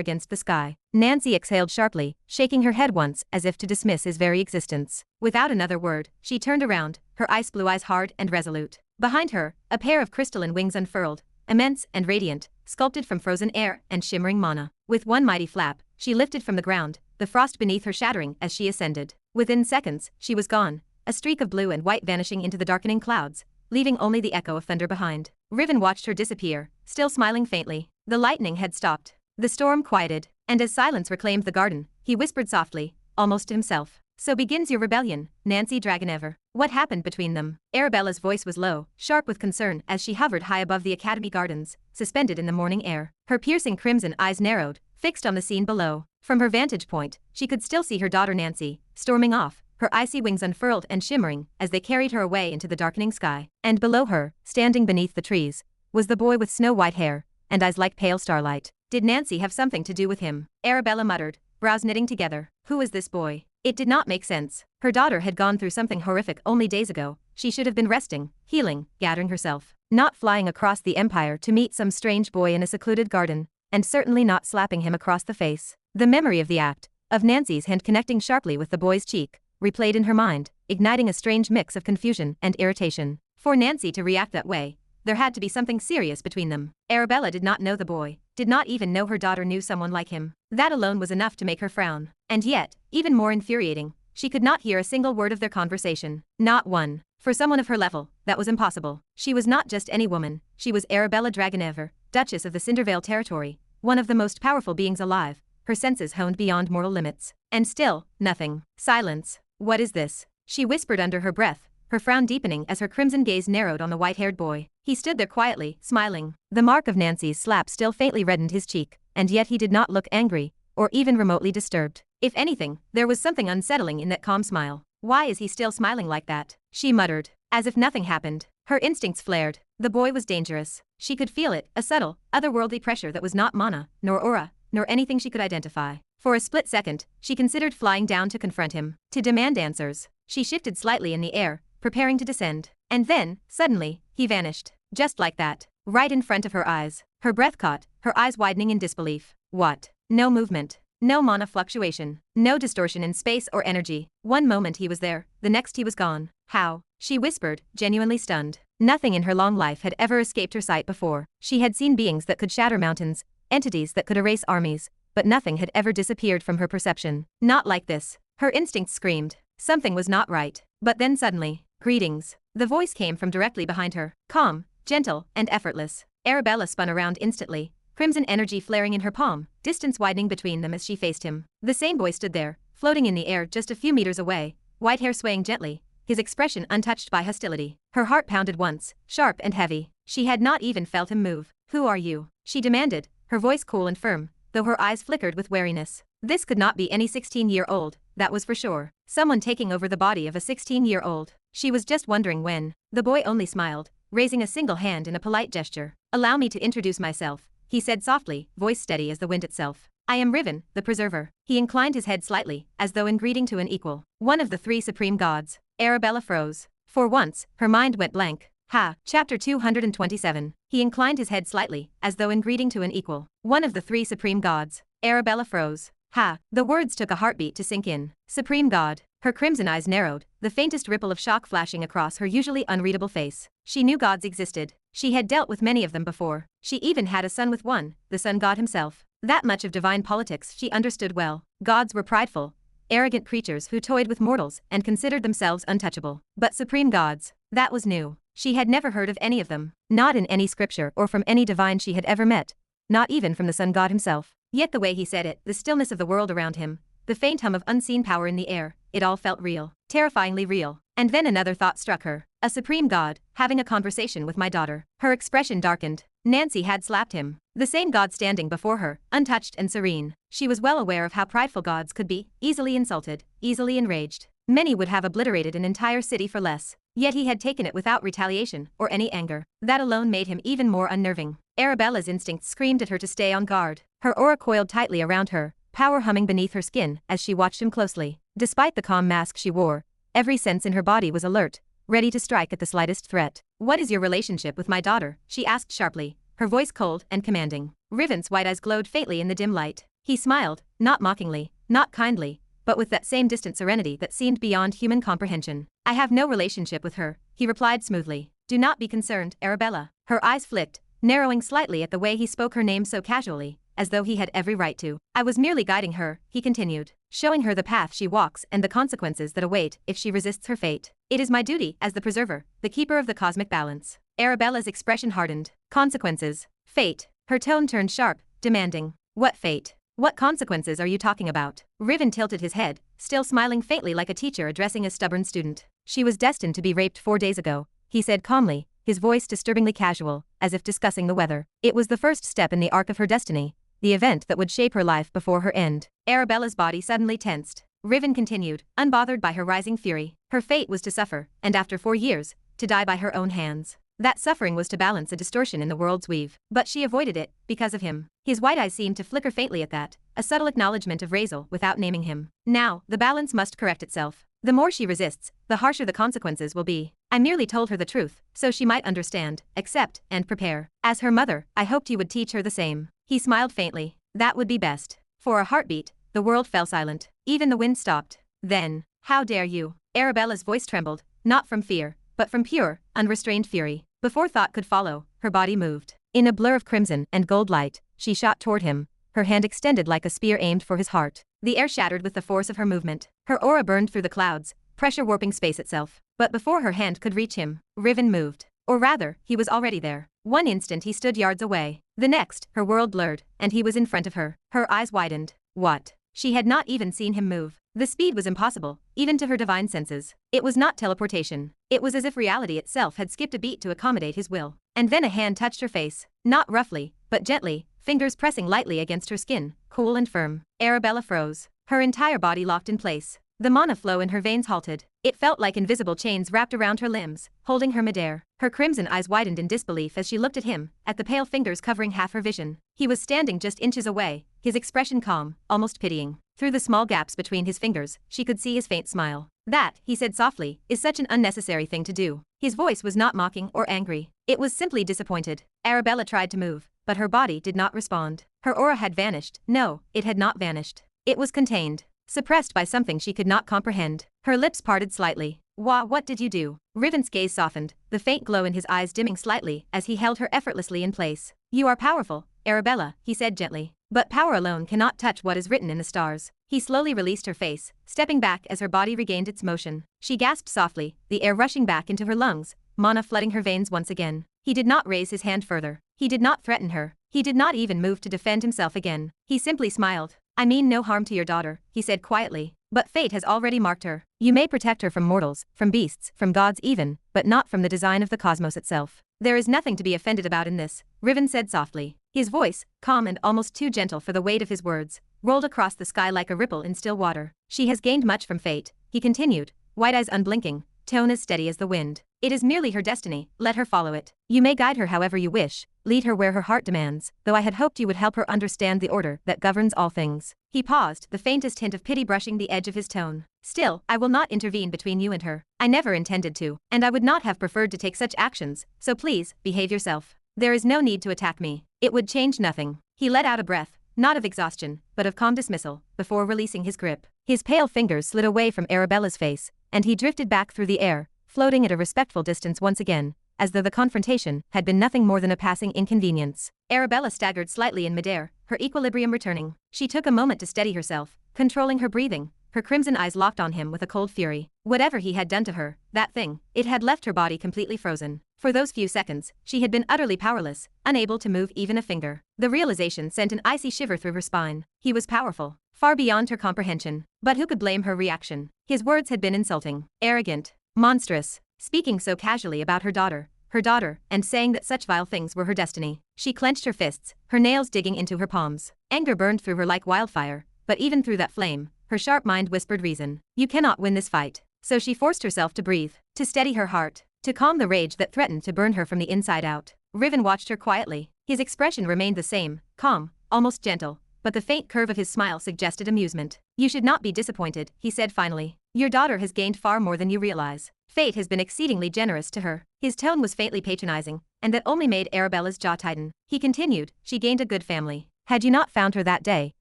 against the sky. Nancy exhaled sharply, shaking her head once as if to dismiss his very existence. Without another word, she turned around, her ice blue eyes hard and resolute. Behind her, a pair of crystalline wings unfurled, immense and radiant, sculpted from frozen air and shimmering mana. With one mighty flap, she lifted from the ground, the frost beneath her shattering as she ascended. Within seconds, she was gone, a streak of blue and white vanishing into the darkening clouds, leaving only the echo of thunder behind. Riven watched her disappear, still smiling faintly. The lightning had stopped. The storm quieted, and as silence reclaimed the garden, he whispered softly, almost to himself. So begins your rebellion, Nancy Dragonever. What happened between them? Arabella's voice was low, sharp with concern as she hovered high above the academy gardens, suspended in the morning air. Her piercing crimson eyes narrowed, fixed on the scene below. From her vantage point, she could still see her daughter Nancy, storming off, her icy wings unfurled and shimmering as they carried her away into the darkening sky. And below her, standing beneath the trees, was the boy with snow-white hair and eyes like pale starlight. Did Nancy have something to do with him? Arabella muttered, brows knitting together. Who is this boy? It did not make sense. Her daughter had gone through something horrific only days ago. She should have been resting, healing, gathering herself, not flying across the empire to meet some strange boy in a secluded garden, and certainly not slapping him across the face. The memory of the act, of Nancy's hand connecting sharply with the boy's cheek, replayed in her mind, igniting a strange mix of confusion and irritation. For Nancy to react that way, there had to be something serious between them. Arabella did not know the boy, did not even know her daughter knew someone like him. That alone was enough to make her frown. And yet, even more infuriating, she could not hear a single word of their conversation. Not one. For someone of her level, that was impossible. She was not just any woman, she was Arabella Dragonever, Duchess of the Cindervale territory, one of the most powerful beings alive, her senses honed beyond mortal limits. And still, nothing. Silence. What is this? She whispered under her breath, her frown deepening as her crimson gaze narrowed on the white-haired boy. He stood there quietly, smiling. The mark of Nancy's slap still faintly reddened his cheek, and yet he did not look angry, or even remotely disturbed. If anything, there was something unsettling in that calm smile. Why is he still smiling like that? She muttered, as if nothing happened. Her instincts flared. The boy was dangerous. She could feel it, a subtle, otherworldly pressure that was not mana, nor aura, nor anything she could identify. For a split second, she considered flying down to confront him, to demand answers. She shifted slightly in the air, preparing to descend. And then, suddenly, he vanished. Just like that. Right in front of her eyes. Her breath caught, her eyes widening in disbelief. What? No movement. No mana fluctuation. No distortion in space or energy. One moment he was there, the next he was gone. How? She whispered, genuinely stunned. Nothing in her long life had ever escaped her sight before. She had seen beings that could shatter mountains, entities that could erase armies, but nothing had ever disappeared from her perception. Not like this. Her instincts screamed. Something was not right. But then suddenly, greetings. The voice came from directly behind her, calm, gentle, and effortless. Arabella spun around instantly, crimson energy flaring in her palm, distance widening between them as she faced him. The same boy stood there, floating in the air just a few meters away, white hair swaying gently, his expression untouched by hostility. Her heart pounded once, sharp and heavy. She had not even felt him move. Who are you? She demanded, her voice cool and firm, though her eyes flickered with wariness. This could not be any 16-year-old, that was for sure. Someone taking over the body of a 16-year-old. She was just wondering when. The boy only smiled, raising a single hand in a polite gesture. Allow me to introduce myself, he said softly, voice steady as the wind itself. I am Riven, the Preserver. He inclined his head slightly, as though in greeting to an equal. One of the three supreme gods. Arabella froze. For once, her mind went blank. Ha, chapter 227. He inclined his head slightly, as though in greeting to an equal. One of the three supreme gods. Arabella froze. Ha, the words took a heartbeat to sink in. Supreme God. Her crimson eyes narrowed, the faintest ripple of shock flashing across her usually unreadable face. She knew gods existed. She had dealt with many of them before. She even had a son with one, the sun god himself. That much of divine politics she understood well. Gods were prideful, arrogant creatures who toyed with mortals and considered themselves untouchable. But supreme gods, that was new. She had never heard of any of them, not in any scripture or from any divine she had ever met, not even from the sun god himself. Yet the way he said it, the stillness of the world around him, the faint hum of unseen power in the air, it all felt real, terrifyingly real. And then another thought struck her. A supreme god, having a conversation with my daughter. Her expression darkened. Nancy had slapped him. The same god standing before her, untouched and serene. She was well aware of how prideful gods could be, easily insulted, easily enraged. Many would have obliterated an entire city for less. Yet he had taken it without retaliation or any anger. That alone made him even more unnerving. Arabella's instincts screamed at her to stay on guard. Her aura coiled tightly around her, power humming beneath her skin as she watched him closely. Despite the calm mask she wore, every sense in her body was alert, ready to strike at the slightest threat. "What is your relationship with my daughter?" she asked sharply, her voice cold and commanding. Riven's white eyes glowed faintly in the dim light. He smiled, not mockingly, not kindly, but with that same distant serenity that seemed beyond human comprehension. "I have no relationship with her," he replied smoothly. "Do not be concerned, Arabella." Her eyes flicked, narrowing slightly at the way he spoke her name so casually, as though he had every right to. "I was merely guiding her," he continued, "showing her the path she walks and the consequences that await if she resists her fate. It is my duty as the preserver, the keeper of the cosmic balance." Arabella's expression hardened. "Consequences. Fate." Her tone turned sharp, demanding. "What fate? What consequences are you talking about?" Riven tilted his head, still smiling faintly like a teacher addressing a stubborn student. "She was destined to be raped 4 days ago," he said calmly, his voice disturbingly casual, as if discussing the weather. "It was the first step in the arc of her destiny, the event that would shape her life before her end." Arabella's body suddenly tensed. Riven continued, unbothered by her rising fury. Her fate was to suffer, and after 4 years, to die by her own hands. That suffering was to balance a distortion in the world's weave. But she avoided it, because of him. His white eyes seemed to flicker faintly at that, a subtle acknowledgement of Razeal without naming him. "Now, the balance must correct itself. The more she resists, the harsher the consequences will be. I merely told her the truth, so she might understand, accept, and prepare. As her mother, I hoped you would teach her the same." He smiled faintly. "That would be best." For a heartbeat, the world fell silent. Even the wind stopped. Then, "How dare you?" Arabella's voice trembled, not from fear, but from pure, unrestrained fury. Before thought could follow, her body moved. In a blur of crimson and gold light, she shot toward him, her hand extended like a spear aimed for his heart. The air shattered with the force of her movement. Her aura burned through the clouds, pressure warping space itself. But before her hand could reach him, Riven moved. Or rather, he was already there. One instant he stood yards away. The next, her world blurred, and he was in front of her. Her eyes widened. What? She had not even seen him move. The speed was impossible, even to her divine senses. It was not teleportation. It was as if reality itself had skipped a beat to accommodate his will. And then a hand touched her face, not roughly, but gently, fingers pressing lightly against her skin, cool and firm. Arabella froze. Her entire body locked in place. The mana flow in her veins halted. It felt like invisible chains wrapped around her limbs, holding her midair. Her crimson eyes widened in disbelief as she looked at him, at the pale fingers covering half her vision. He was standing just inches away, his expression calm, almost pitying. Through the small gaps between his fingers, she could see his faint smile. "That," he said softly, "is such an unnecessary thing to do." His voice was not mocking or angry. It was simply disappointed. Arabella tried to move, but her body did not respond. Her aura had vanished. No, it had not vanished. It was contained, suppressed by something she could not comprehend. Her lips parted slightly. What did you do?" Riven's gaze softened, the faint glow in his eyes dimming slightly as he held her effortlessly in place. "You are powerful, Arabella," he said gently. "But power alone cannot touch what is written in the stars." He slowly released her face, stepping back as her body regained its motion. She gasped softly, the air rushing back into her lungs, mana flooding her veins once again. He did not raise his hand further. He did not threaten her. He did not even move to defend himself again. He simply smiled. "I mean no harm to your daughter," he said quietly. "But fate has already marked her. You may protect her from mortals, from beasts, from gods even, but not from the design of the cosmos itself. There is nothing to be offended about in this," Riven said softly. His voice, calm and almost too gentle for the weight of his words, rolled across the sky like a ripple in still water. "She has gained much from fate," he continued, white eyes unblinking, tone as steady as the wind. "It is merely her destiny, let her follow it. You may guide her however you wish, lead her where her heart demands, though I had hoped you would help her understand the order that governs all things." He paused, the faintest hint of pity brushing the edge of his tone. "Still, I will not intervene between you and her. I never intended to, and I would not have preferred to take such actions, so please, behave yourself. There is no need to attack me. It would change nothing." He let out a breath, not of exhaustion, but of calm dismissal, before releasing his grip. His pale fingers slid away from Arabella's face, and he drifted back through the air, floating at a respectful distance once again, as though the confrontation had been nothing more than a passing inconvenience. Arabella staggered slightly in midair, her equilibrium returning. She took a moment to steady herself, controlling her breathing, her crimson eyes locked on him with a cold fury. Whatever he had done to her, that thing, it had left her body completely frozen. For those few seconds, she had been utterly powerless, unable to move even a finger. The realization sent an icy shiver through her spine. He was powerful, far beyond her comprehension. But who could blame her reaction? His words had been insulting, arrogant, monstrous, speaking so casually about her daughter, and saying that such vile things were her destiny. She clenched her fists, her nails digging into her palms. Anger burned through her like wildfire, but even through that flame, her sharp mind whispered reason. You cannot win this fight. So she forced herself to breathe, to steady her heart, to calm the rage that threatened to burn her from the inside out. Riven watched her quietly. His expression remained the same, calm, almost gentle, but the faint curve of his smile suggested amusement. You should not be disappointed, he said finally. Your daughter has gained far more than you realize. Fate has been exceedingly generous to her. His tone was faintly patronizing, and that only made Arabella's jaw tighten. He continued, she gained a good family. Had you not found her that day,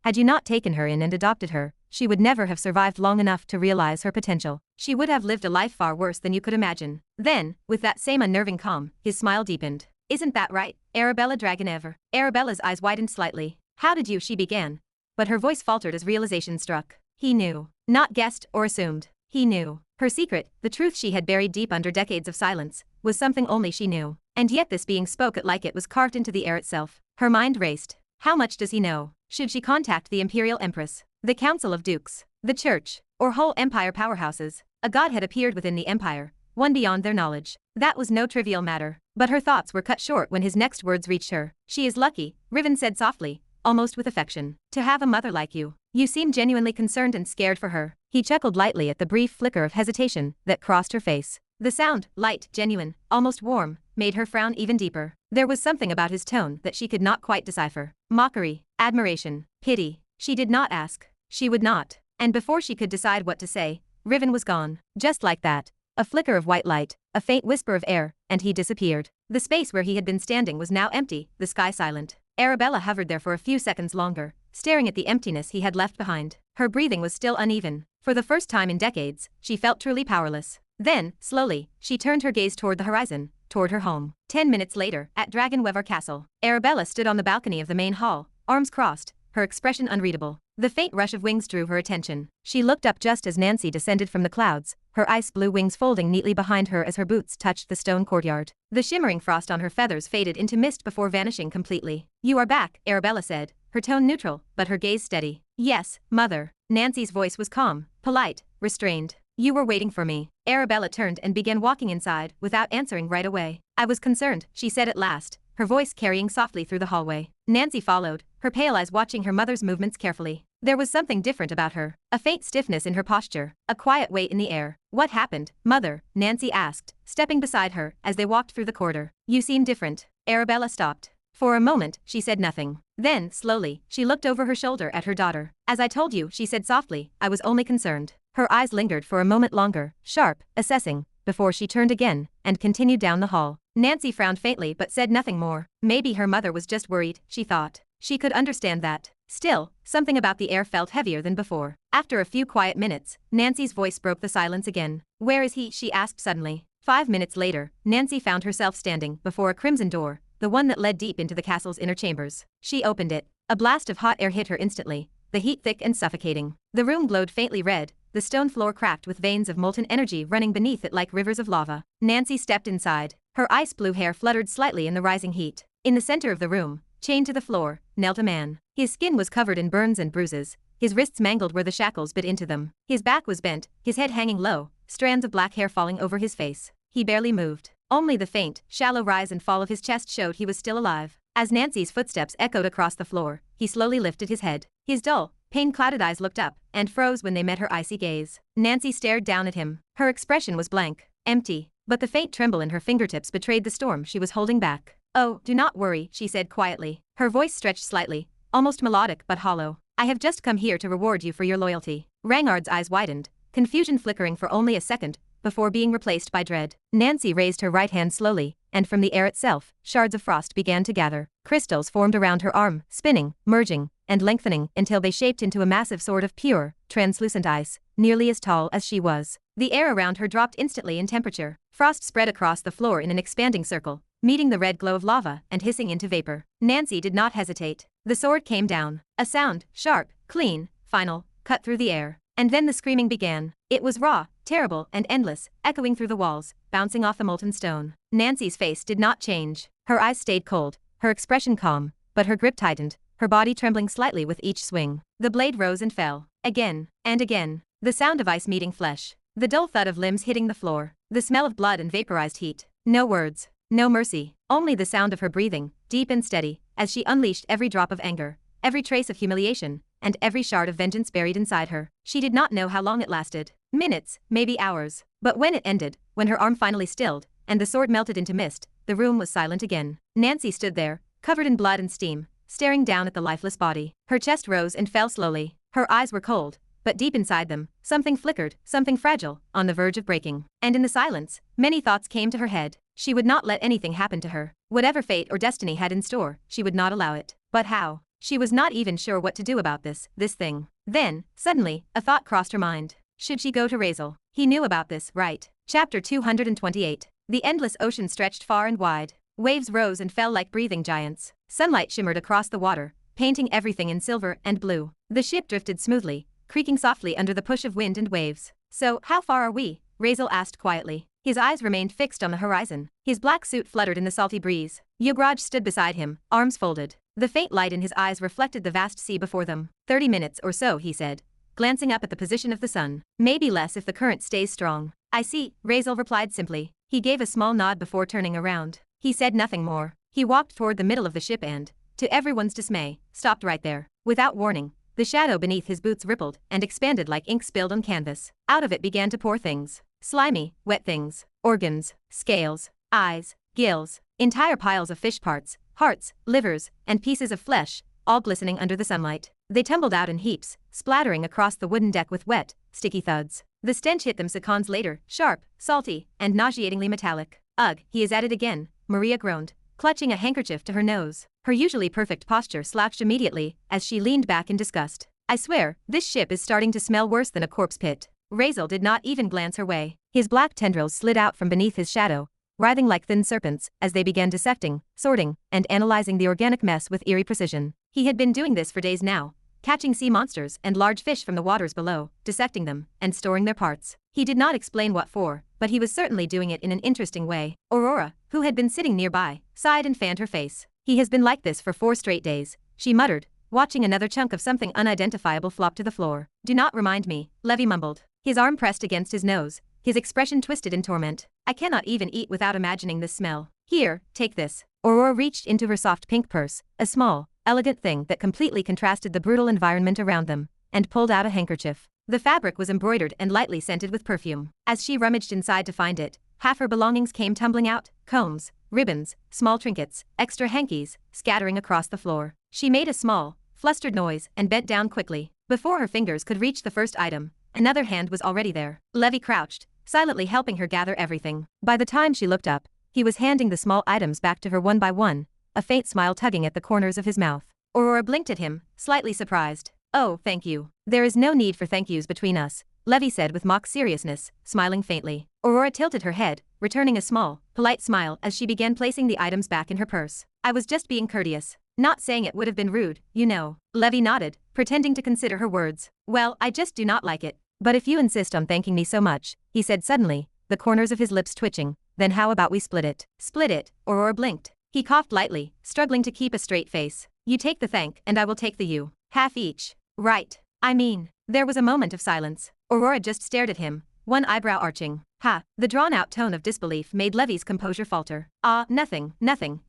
had you not taken her in and adopted her, she would never have survived long enough to realize her potential. She would have lived a life far worse than you could imagine. Then, with that same unnerving calm, his smile deepened. Isn't that right, Arabella Dragonever? Arabella's eyes widened slightly. How did you? She began. But her voice faltered as realization struck. He knew. Not guessed or assumed. He knew. Her secret, the truth she had buried deep under decades of silence, was something only she knew. And yet this being spoke it like it was carved into the air itself. Her mind raced. How much does he know? Should she contact the Imperial Empress, the Council of Dukes, the Church, or whole Empire powerhouses? A god had appeared within the Empire, one beyond their knowledge. That was no trivial matter. But her thoughts were cut short when his next words reached her. She is lucky, Riven said softly, almost with affection, to have a mother like you. You seem genuinely concerned and scared for her. He chuckled lightly at the brief flicker of hesitation that crossed her face. The sound, light, genuine, almost warm, made her frown even deeper. There was something about his tone that she could not quite decipher. Mockery, admiration, pity. She did not ask. She would not. And before she could decide what to say, Riven was gone. Just like that. A flicker of white light, a faint whisper of air, and he disappeared. The space where he had been standing was now empty, the sky silent. Arabella hovered there for a few seconds longer, staring at the emptiness he had left behind. Her breathing was still uneven. For the first time in decades, she felt truly powerless. Then, slowly, she turned her gaze toward the horizon, toward her home. 10 minutes later, at Dragonweaver Castle, Arabella stood on the balcony of the main hall, arms crossed, her expression unreadable. The faint rush of wings drew her attention. She looked up just as Nancy descended from the clouds, her ice-blue wings folding neatly behind her as her boots touched the stone courtyard. The shimmering frost on her feathers faded into mist before vanishing completely. You are back, Arabella said, her tone neutral, but her gaze steady. Yes, mother. Nancy's voice was calm, polite, restrained. You were waiting for me. Arabella turned and began walking inside, without answering right away. I was concerned, she said at last, her voice carrying softly through the hallway. Nancy followed, her pale eyes watching her mother's movements carefully. There was something different about her, a faint stiffness in her posture, a quiet weight in the air. What happened, mother? Nancy asked, stepping beside her as they walked through the corridor. You seem different. Arabella stopped. For a moment, she said nothing. Then, slowly, she looked over her shoulder at her daughter. As I told you, she said softly, I was only concerned. Her eyes lingered for a moment longer, sharp, assessing, before she turned again and continued down the hall. Nancy frowned faintly but said nothing more. Maybe her mother was just worried, she thought. She could understand that. Still, something about the air felt heavier than before. After a few quiet minutes, Nancy's voice broke the silence again. Where is he? She asked suddenly. 5 minutes later, Nancy found herself standing before a crimson door, the one that led deep into the castle's inner chambers. She opened it. A blast of hot air hit her instantly, the heat thick and suffocating. The room glowed faintly red, the stone floor cracked with veins of molten energy running beneath it like rivers of lava. Nancy stepped inside. Her ice-blue hair fluttered slightly in the rising heat. In the center of the room, chained to the floor, knelt a man. His skin was covered in burns and bruises, his wrists mangled where the shackles bit into them. His back was bent, his head hanging low, strands of black hair falling over his face. He barely moved. Only the faint, shallow rise and fall of his chest showed he was still alive. As Nancy's footsteps echoed across the floor, he slowly lifted his head. His dull, pain-clouded eyes looked up and froze when they met her icy gaze. Nancy stared down at him. Her expression was blank, empty, but the faint tremble in her fingertips betrayed the storm she was holding back. Oh, do not worry, she said quietly. Her voice stretched slightly, almost melodic but hollow. I have just come here to reward you for your loyalty. Rangard's eyes widened, confusion flickering for only a second, before being replaced by dread. Nancy raised her right hand slowly, and from the air itself, shards of frost began to gather. Crystals formed around her arm, spinning, merging, and lengthening until they shaped into a massive sword of pure, translucent ice, nearly as tall as she was. The air around her dropped instantly in temperature. Frost spread across the floor in an expanding circle, meeting the red glow of lava and hissing into vapor. Nancy did not hesitate. The sword came down. A sound, sharp, clean, final, cut through the air. And then the screaming began. It was raw, terrible, and endless, echoing through the walls, bouncing off the molten stone. Nancy's face did not change. Her eyes stayed cold, her expression calm, but her grip tightened, her body trembling slightly with each swing. The blade rose and fell. Again, and again. The sound of ice meeting flesh. The dull thud of limbs hitting the floor. The smell of blood and vaporized heat. No words. No mercy. Only the sound of her breathing, deep and steady, as she unleashed every drop of anger, every trace of humiliation, and every shard of vengeance buried inside her. She did not know how long it lasted. Minutes, maybe hours. But when it ended, when her arm finally stilled, and the sword melted into mist, the room was silent again. Nancy stood there, covered in blood and steam, staring down at the lifeless body. Her chest rose and fell slowly. Her eyes were cold, but deep inside them, something flickered, something fragile, on the verge of breaking. And in the silence, many thoughts came to her head. She would not let anything happen to her. Whatever fate or destiny had in store, she would not allow it. But how? She was not even sure what to do about this thing. Then, suddenly, a thought crossed her mind. Should she go to Razeal? He knew about this, right? Chapter 228. The endless ocean stretched far and wide. Waves rose and fell like breathing giants. Sunlight shimmered across the water, painting everything in silver and blue. The ship drifted smoothly, creaking softly under the push of wind and waves. So, how far are we? Razeal asked quietly. His eyes remained fixed on the horizon. His black suit fluttered in the salty breeze. Yograj stood beside him, arms folded. The faint light in his eyes reflected the vast sea before them. 30 minutes or so, he said, glancing up at the position of the sun. Maybe less if the current stays strong. I see, Razeal replied simply. He gave a small nod before turning around. He said nothing more. He walked toward the middle of the ship and, to everyone's dismay, stopped right there. Without warning, the shadow beneath his boots rippled and expanded like ink spilled on canvas. Out of it began to pour things. Slimy, wet things. Organs, scales, eyes, gills, entire piles of fish parts, hearts, livers, and pieces of flesh, all glistening under the sunlight. They tumbled out in heaps, splattering across the wooden deck with wet, sticky thuds. The stench hit them seconds later, sharp, salty, and nauseatingly metallic. Ugh, he is at it again, Maria groaned, clutching a handkerchief to her nose. Her usually perfect posture slouched immediately as she leaned back in disgust. I swear, this ship is starting to smell worse than a corpse pit. Razeal did not even glance her way. His black tendrils slid out from beneath his shadow, writhing like thin serpents as they began dissecting, sorting, and analyzing the organic mess with eerie precision. He had been doing this for days now, catching sea monsters and large fish from the waters below, dissecting them, and storing their parts. He did not explain what for, but he was certainly doing it in an interesting way. Aurora, who had been sitting nearby, sighed and fanned her face. He has been like this for 4 straight days, she muttered, watching another chunk of something unidentifiable flop to the floor. Do not remind me, Levi mumbled. His arm pressed against his nose, his expression twisted in torment. I cannot even eat without imagining this smell. Here, take this. Aurora reached into her soft pink purse, a small, elegant thing that completely contrasted the brutal environment around them, and pulled out a handkerchief. The fabric was embroidered and lightly scented with perfume. As she rummaged inside to find it, half her belongings came tumbling out, combs, ribbons, small trinkets, extra hankies, scattering across the floor. She made a small, flustered noise and bent down quickly. Before her fingers could reach the first item, another hand was already there. Levi crouched, silently helping her gather everything. By the time she looked up, he was handing the small items back to her one by one, a faint smile tugging at the corners of his mouth. Aurora blinked at him, slightly surprised. Oh, thank you. There is no need for thank yous between us, Levi said with mock seriousness, smiling faintly. Aurora tilted her head, returning a small, polite smile as she began placing the items back in her purse. I was just being courteous. Not saying it would have been rude, you know. Levi nodded, pretending to consider her words. Well, I just do not like it. But if you insist on thanking me so much, he said suddenly, the corners of his lips twitching, then how about we split it? Split it, Aurora blinked. He coughed lightly, struggling to keep a straight face. You take the thank and I will take the you. Half each. Right. I mean. There was a moment of silence. Aurora just stared at him, one eyebrow arching. Ha, the drawn-out tone of disbelief made Levi's composure falter. Ah, nothing,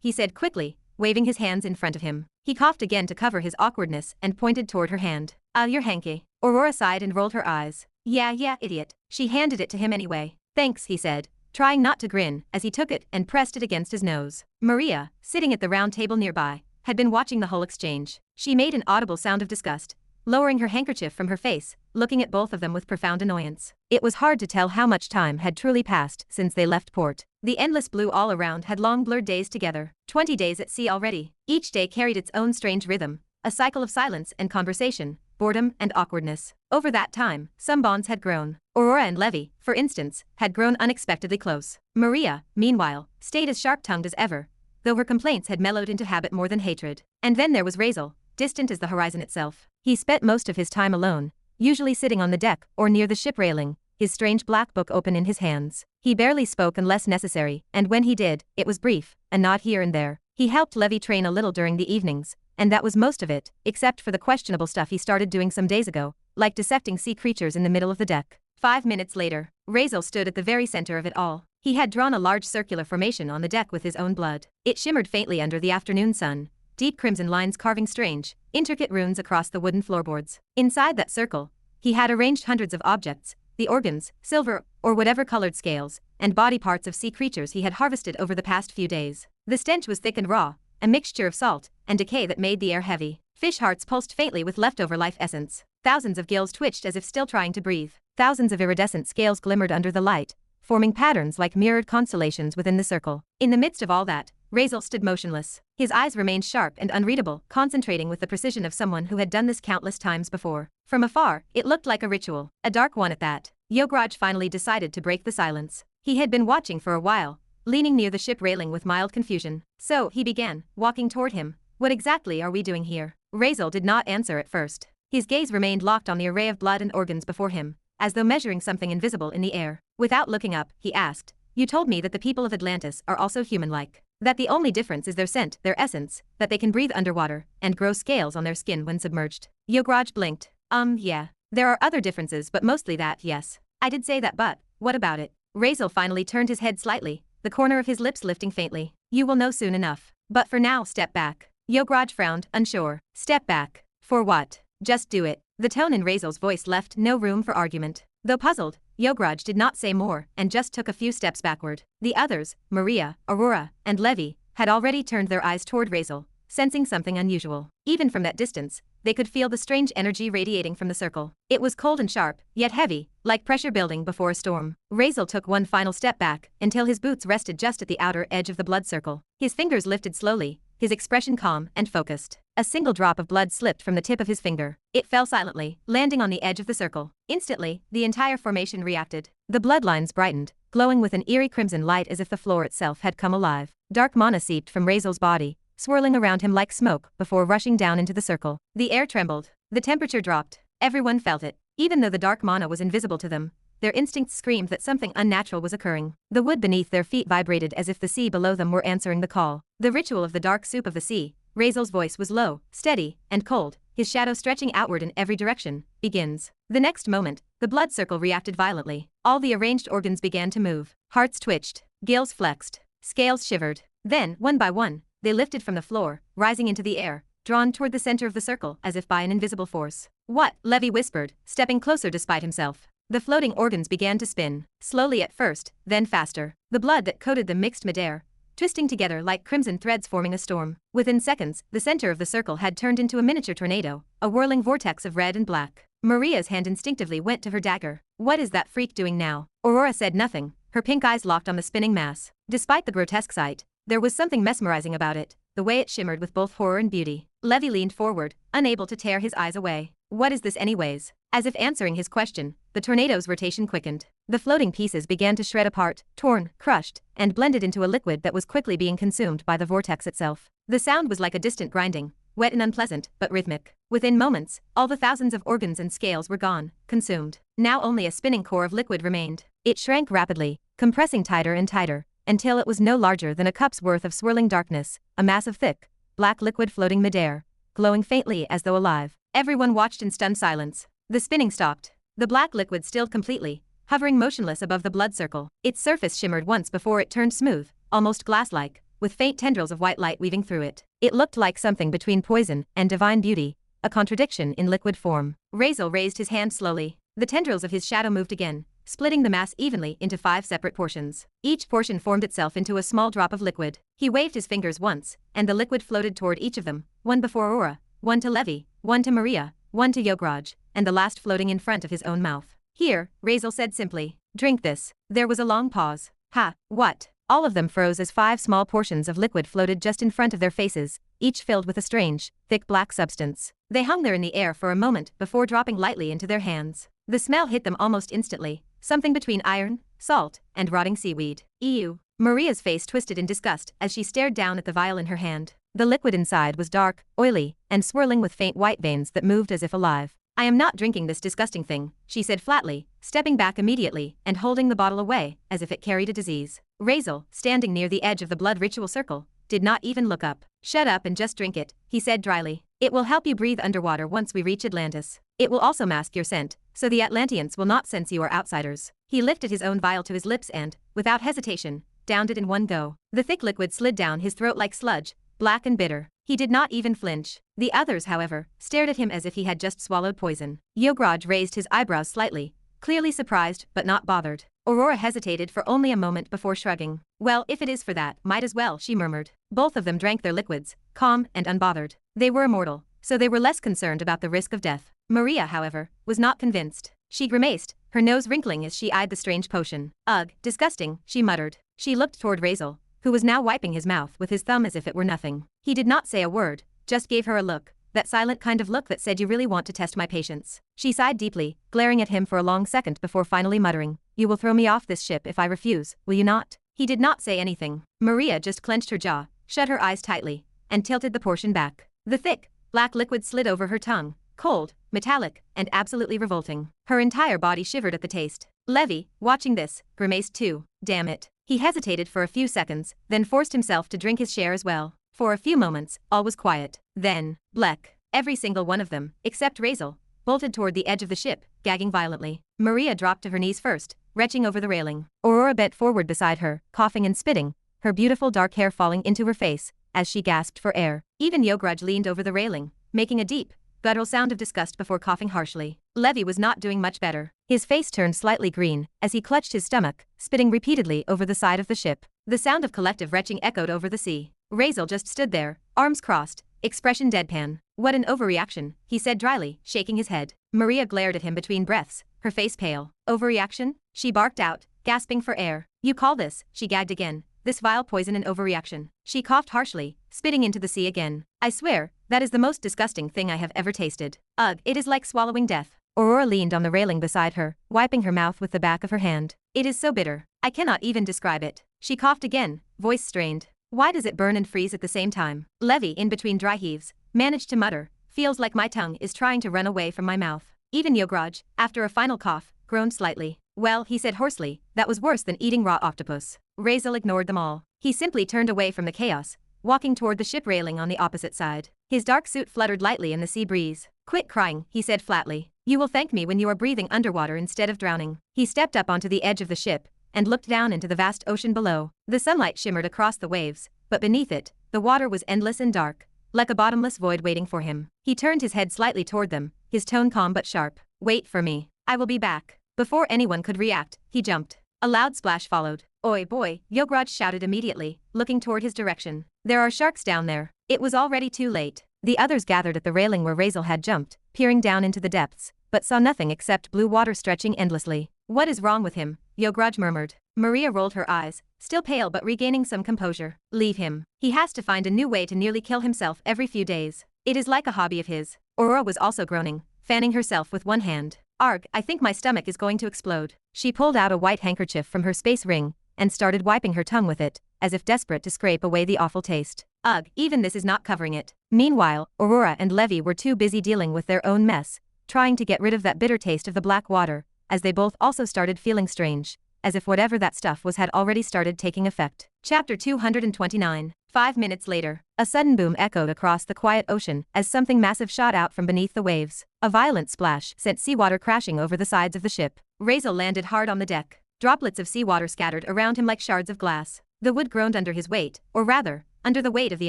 he said quickly, waving his hands in front of him. He coughed again to cover his awkwardness and pointed toward her hand. Your hanky. Aurora sighed and rolled her eyes. Yeah, idiot. She handed it to him anyway. Thanks, he said, trying not to grin as he took it and pressed it against his nose. Maria, sitting at the round table nearby, had been watching the whole exchange. She made an audible sound of disgust, lowering her handkerchief from her face, looking at both of them with profound annoyance. It was hard to tell how much time had truly passed since they left port. The endless blue all around had long blurred days together. 20 days at sea already. Each day carried its own strange rhythm, a cycle of silence and conversation, boredom and awkwardness. Over that time, some bonds had grown. Aurora and Levi, for instance, had grown unexpectedly close. Maria, meanwhile, stayed as sharp-tongued as ever, though her complaints had mellowed into habit more than hatred. And then there was Razeal, distant as the horizon itself. He spent most of his time alone, usually sitting on the deck or near the ship railing, his strange black book open in his hands. He barely spoke unless necessary, and when he did, it was brief, a nod here and there. He helped Levi train a little during the evenings, and that was most of it, except for the questionable stuff he started doing some days ago, like dissecting sea creatures in the middle of the deck. 5 minutes later, Razeal stood at the very center of it all. He had drawn a large circular formation on the deck with his own blood. It shimmered faintly under the afternoon sun, deep crimson lines carving strange, intricate runes across the wooden floorboards. Inside that circle, he had arranged hundreds of objects, the organs, silver, or whatever colored scales, and body parts of sea creatures he had harvested over the past few days. The stench was thick and raw, a mixture of salt and decay that made the air heavy. Fish hearts pulsed faintly with leftover life essence. Thousands of gills twitched as if still trying to breathe. Thousands of iridescent scales glimmered under the light, forming patterns like mirrored constellations within the circle. In the midst of all that, Razeal stood motionless. His eyes remained sharp and unreadable, concentrating with the precision of someone who had done this countless times before. From afar, it looked like a ritual, a dark one at that. Yograj finally decided to break the silence. He had been watching for a while, leaning near the ship railing with mild confusion. So, he began, walking toward him. What exactly are we doing here? Razeal did not answer at first. His gaze remained locked on the array of blood and organs before him, as though measuring something invisible in the air. Without looking up, he asked, "You told me that the people of Atlantis are also human-like. That the only difference is their scent, their essence, that they can breathe underwater, and grow scales on their skin when submerged." Yograj blinked. Yeah. There are other differences but mostly that, yes. I did say that, but what about it? Razeal finally turned his head slightly, the corner of his lips lifting faintly. You will know soon enough. But for now, step back. Yograj frowned, unsure. Step back. For what? Just do it. The tone in Razeal's voice left no room for argument. Though puzzled, Yograj did not say more and just took a few steps backward. The others, Maria, Aurora, and Levi, had already turned their eyes toward Razeal, sensing something unusual. Even from that distance, they could feel the strange energy radiating from the circle. It was cold and sharp, yet heavy, like pressure building before a storm. Razeal took one final step back until his boots rested just at the outer edge of the blood circle. His fingers lifted slowly, his expression calm and focused. A single drop of blood slipped from the tip of his finger. It fell silently, landing on the edge of the circle. Instantly, the entire formation reacted. The bloodlines brightened, glowing with an eerie crimson light as if the floor itself had come alive. Dark mana seeped from Razeal's body, swirling around him like smoke before rushing down into the circle. The air trembled. The temperature dropped. Everyone felt it. Even though the dark mana was invisible to them, their instincts screamed that something unnatural was occurring. The wood beneath their feet vibrated as if the sea below them were answering the call. The ritual of the dark soup of the sea. Razeal's voice was low, steady, and cold, his shadow stretching outward in every direction. Begins. The next moment, the blood circle reacted violently. All the arranged organs began to move. Hearts twitched, gills flexed, scales shivered. Then, one by one, they lifted from the floor, rising into the air, drawn toward the center of the circle as if by an invisible force. What? Levi whispered, stepping closer despite himself. The floating organs began to spin, slowly at first, then faster. The blood that coated them mixed midair, twisting together like crimson threads forming a storm. Within seconds, the center of the circle had turned into a miniature tornado, a whirling vortex of red and black. Maria's hand instinctively went to her dagger. What is that freak doing now? Aurora said nothing, her pink eyes locked on the spinning mass. Despite the grotesque sight, there was something mesmerizing about it, the way it shimmered with both horror and beauty. Levi leaned forward, unable to tear his eyes away. What is this anyways? As if answering his question, the tornado's rotation quickened. The floating pieces began to shred apart, torn, crushed, and blended into a liquid that was quickly being consumed by the vortex itself. The sound was like a distant grinding, wet and unpleasant, but rhythmic. Within moments, all the thousands of organs and scales were gone, consumed. Now only a spinning core of liquid remained. It shrank rapidly, compressing tighter and tighter, until it was no larger than a cup's worth of swirling darkness, a mass of thick, black liquid floating midair, glowing faintly as though alive. Everyone watched in stunned silence. The spinning stopped. The black liquid stilled completely, hovering motionless above the blood circle. Its surface shimmered once before it turned smooth, almost glass-like, with faint tendrils of white light weaving through it. It looked like something between poison and divine beauty, a contradiction in liquid form. Razeal raised his hand slowly. The tendrils of his shadow moved again, splitting the mass evenly into 5 separate portions. Each portion formed itself into a small drop of liquid. He waved his fingers once, and the liquid floated toward each of them, one before Aurora, one to Levi, one to Maria, one to Yograj, and the last floating in front of his own mouth. Here, Razeal said simply, drink this. There was a long pause. Ha, what? All of them froze as 5 small portions of liquid floated just in front of their faces, each filled with a strange, thick black substance. They hung there in the air for a moment before dropping lightly into their hands. The smell hit them almost instantly, something between iron, salt, and rotting seaweed. Ew. Maria's face twisted in disgust as she stared down at the vial in her hand. The liquid inside was dark, oily, and swirling with faint white veins that moved as if alive. I am not drinking this disgusting thing, she said flatly, stepping back immediately and holding the bottle away as if it carried a disease. Razeal, standing near the edge of the blood ritual circle, did not even look up. Shut up and just drink it, he said dryly. It will help you breathe underwater once we reach Atlantis. It will also mask your scent, so the Atlanteans will not sense you are outsiders. He lifted his own vial to his lips and, without hesitation, downed it in one go. The thick liquid slid down his throat like sludge, black and bitter. He did not even flinch. The others, however, stared at him as if he had just swallowed poison. Yograj raised his eyebrows slightly, clearly surprised but not bothered. Aurora hesitated for only a moment before shrugging. Well, if it is for that, might as well, she murmured. Both of them drank their liquids, calm and unbothered. They were immortal, so they were less concerned about the risk of death. Maria, however, was not convinced. She grimaced, her nose wrinkling as she eyed the strange potion. Ugh, disgusting, she muttered. She looked toward Razeal, who was now wiping his mouth with his thumb as if it were nothing. He did not say a word, just gave her a look, that silent kind of look that said you really want to test my patience. She sighed deeply, glaring at him for a long second before finally muttering, you will throw me off this ship if I refuse, will you not? He did not say anything. Maria just clenched her jaw, shut her eyes tightly, and tilted the portion back. The thick, black liquid slid over her tongue, cold, metallic, and absolutely revolting. Her entire body shivered at the taste. Levi, watching this, grimaced too. Damn it. He hesitated for a few seconds, then forced himself to drink his share as well. For a few moments, all was quiet. Then, bleck. Every single one of them, except Razeal, bolted toward the edge of the ship, gagging violently. Maria dropped to her knees first, retching over the railing. Aurora bent forward beside her, coughing and spitting, her beautiful dark hair falling into her face, as she gasped for air. Even Yograj leaned over the railing, making a deep, guttural sound of disgust before coughing harshly. Levi was not doing much better. His face turned slightly green, as he clutched his stomach, spitting repeatedly over the side of the ship. The sound of collective retching echoed over the sea. Razeal just stood there, arms crossed, expression deadpan. What an overreaction, he said dryly, shaking his head. Maria glared at him between breaths, her face pale. Overreaction? She barked out, gasping for air. You call this, she gagged again, this vile poison an overreaction. She coughed harshly, spitting into the sea again. I swear, that is the most disgusting thing I have ever tasted. Ugh, it is like swallowing death. Aurora leaned on the railing beside her, wiping her mouth with the back of her hand. It is so bitter. I cannot even describe it. She coughed again, voice strained. Why does it burn and freeze at the same time? Levi, in between dry heaves, managed to mutter, feels like my tongue is trying to run away from my mouth. Even Yograj, after a final cough, groaned slightly. Well, he said hoarsely, that was worse than eating raw octopus. Razeal ignored them all. He simply turned away from the chaos, walking toward the ship railing on the opposite side. His dark suit fluttered lightly in the sea breeze. Quit crying, he said flatly. You will thank me when you are breathing underwater instead of drowning. He stepped up onto the edge of the ship, and looked down into the vast ocean below. The sunlight shimmered across the waves, but beneath it, the water was endless and dark, like a bottomless void waiting for him. He turned his head slightly toward them, his tone calm but sharp. Wait for me. I will be back. Before anyone could react, he jumped. A loud splash followed. Oi boy, Yograj shouted immediately, looking toward his direction. There are sharks down there. It was already too late. The others gathered at the railing where Razeal had jumped, peering down into the depths, but saw nothing except blue water stretching endlessly. What is wrong with him? Yograj murmured. Maria rolled her eyes, still pale but regaining some composure. Leave him. He has to find a new way to nearly kill himself every few days. It is like a hobby of his. Aurora was also groaning, fanning herself with one hand. Arg, I think my stomach is going to explode. She pulled out a white handkerchief from her space ring, and started wiping her tongue with it, as if desperate to scrape away the awful taste. Ugh, even this is not covering it. Meanwhile, Aurora and Levi were too busy dealing with their own mess, trying to get rid of that bitter taste of the black water, as they both also started feeling strange, as if whatever that stuff was had already started taking effect. Chapter 229. 5 minutes later, a sudden boom echoed across the quiet ocean as something massive shot out from beneath the waves. A violent splash sent seawater crashing over the sides of the ship. Razeal landed hard on the deck. Droplets of seawater scattered around him like shards of glass. The wood groaned under his weight, or rather, under the weight of the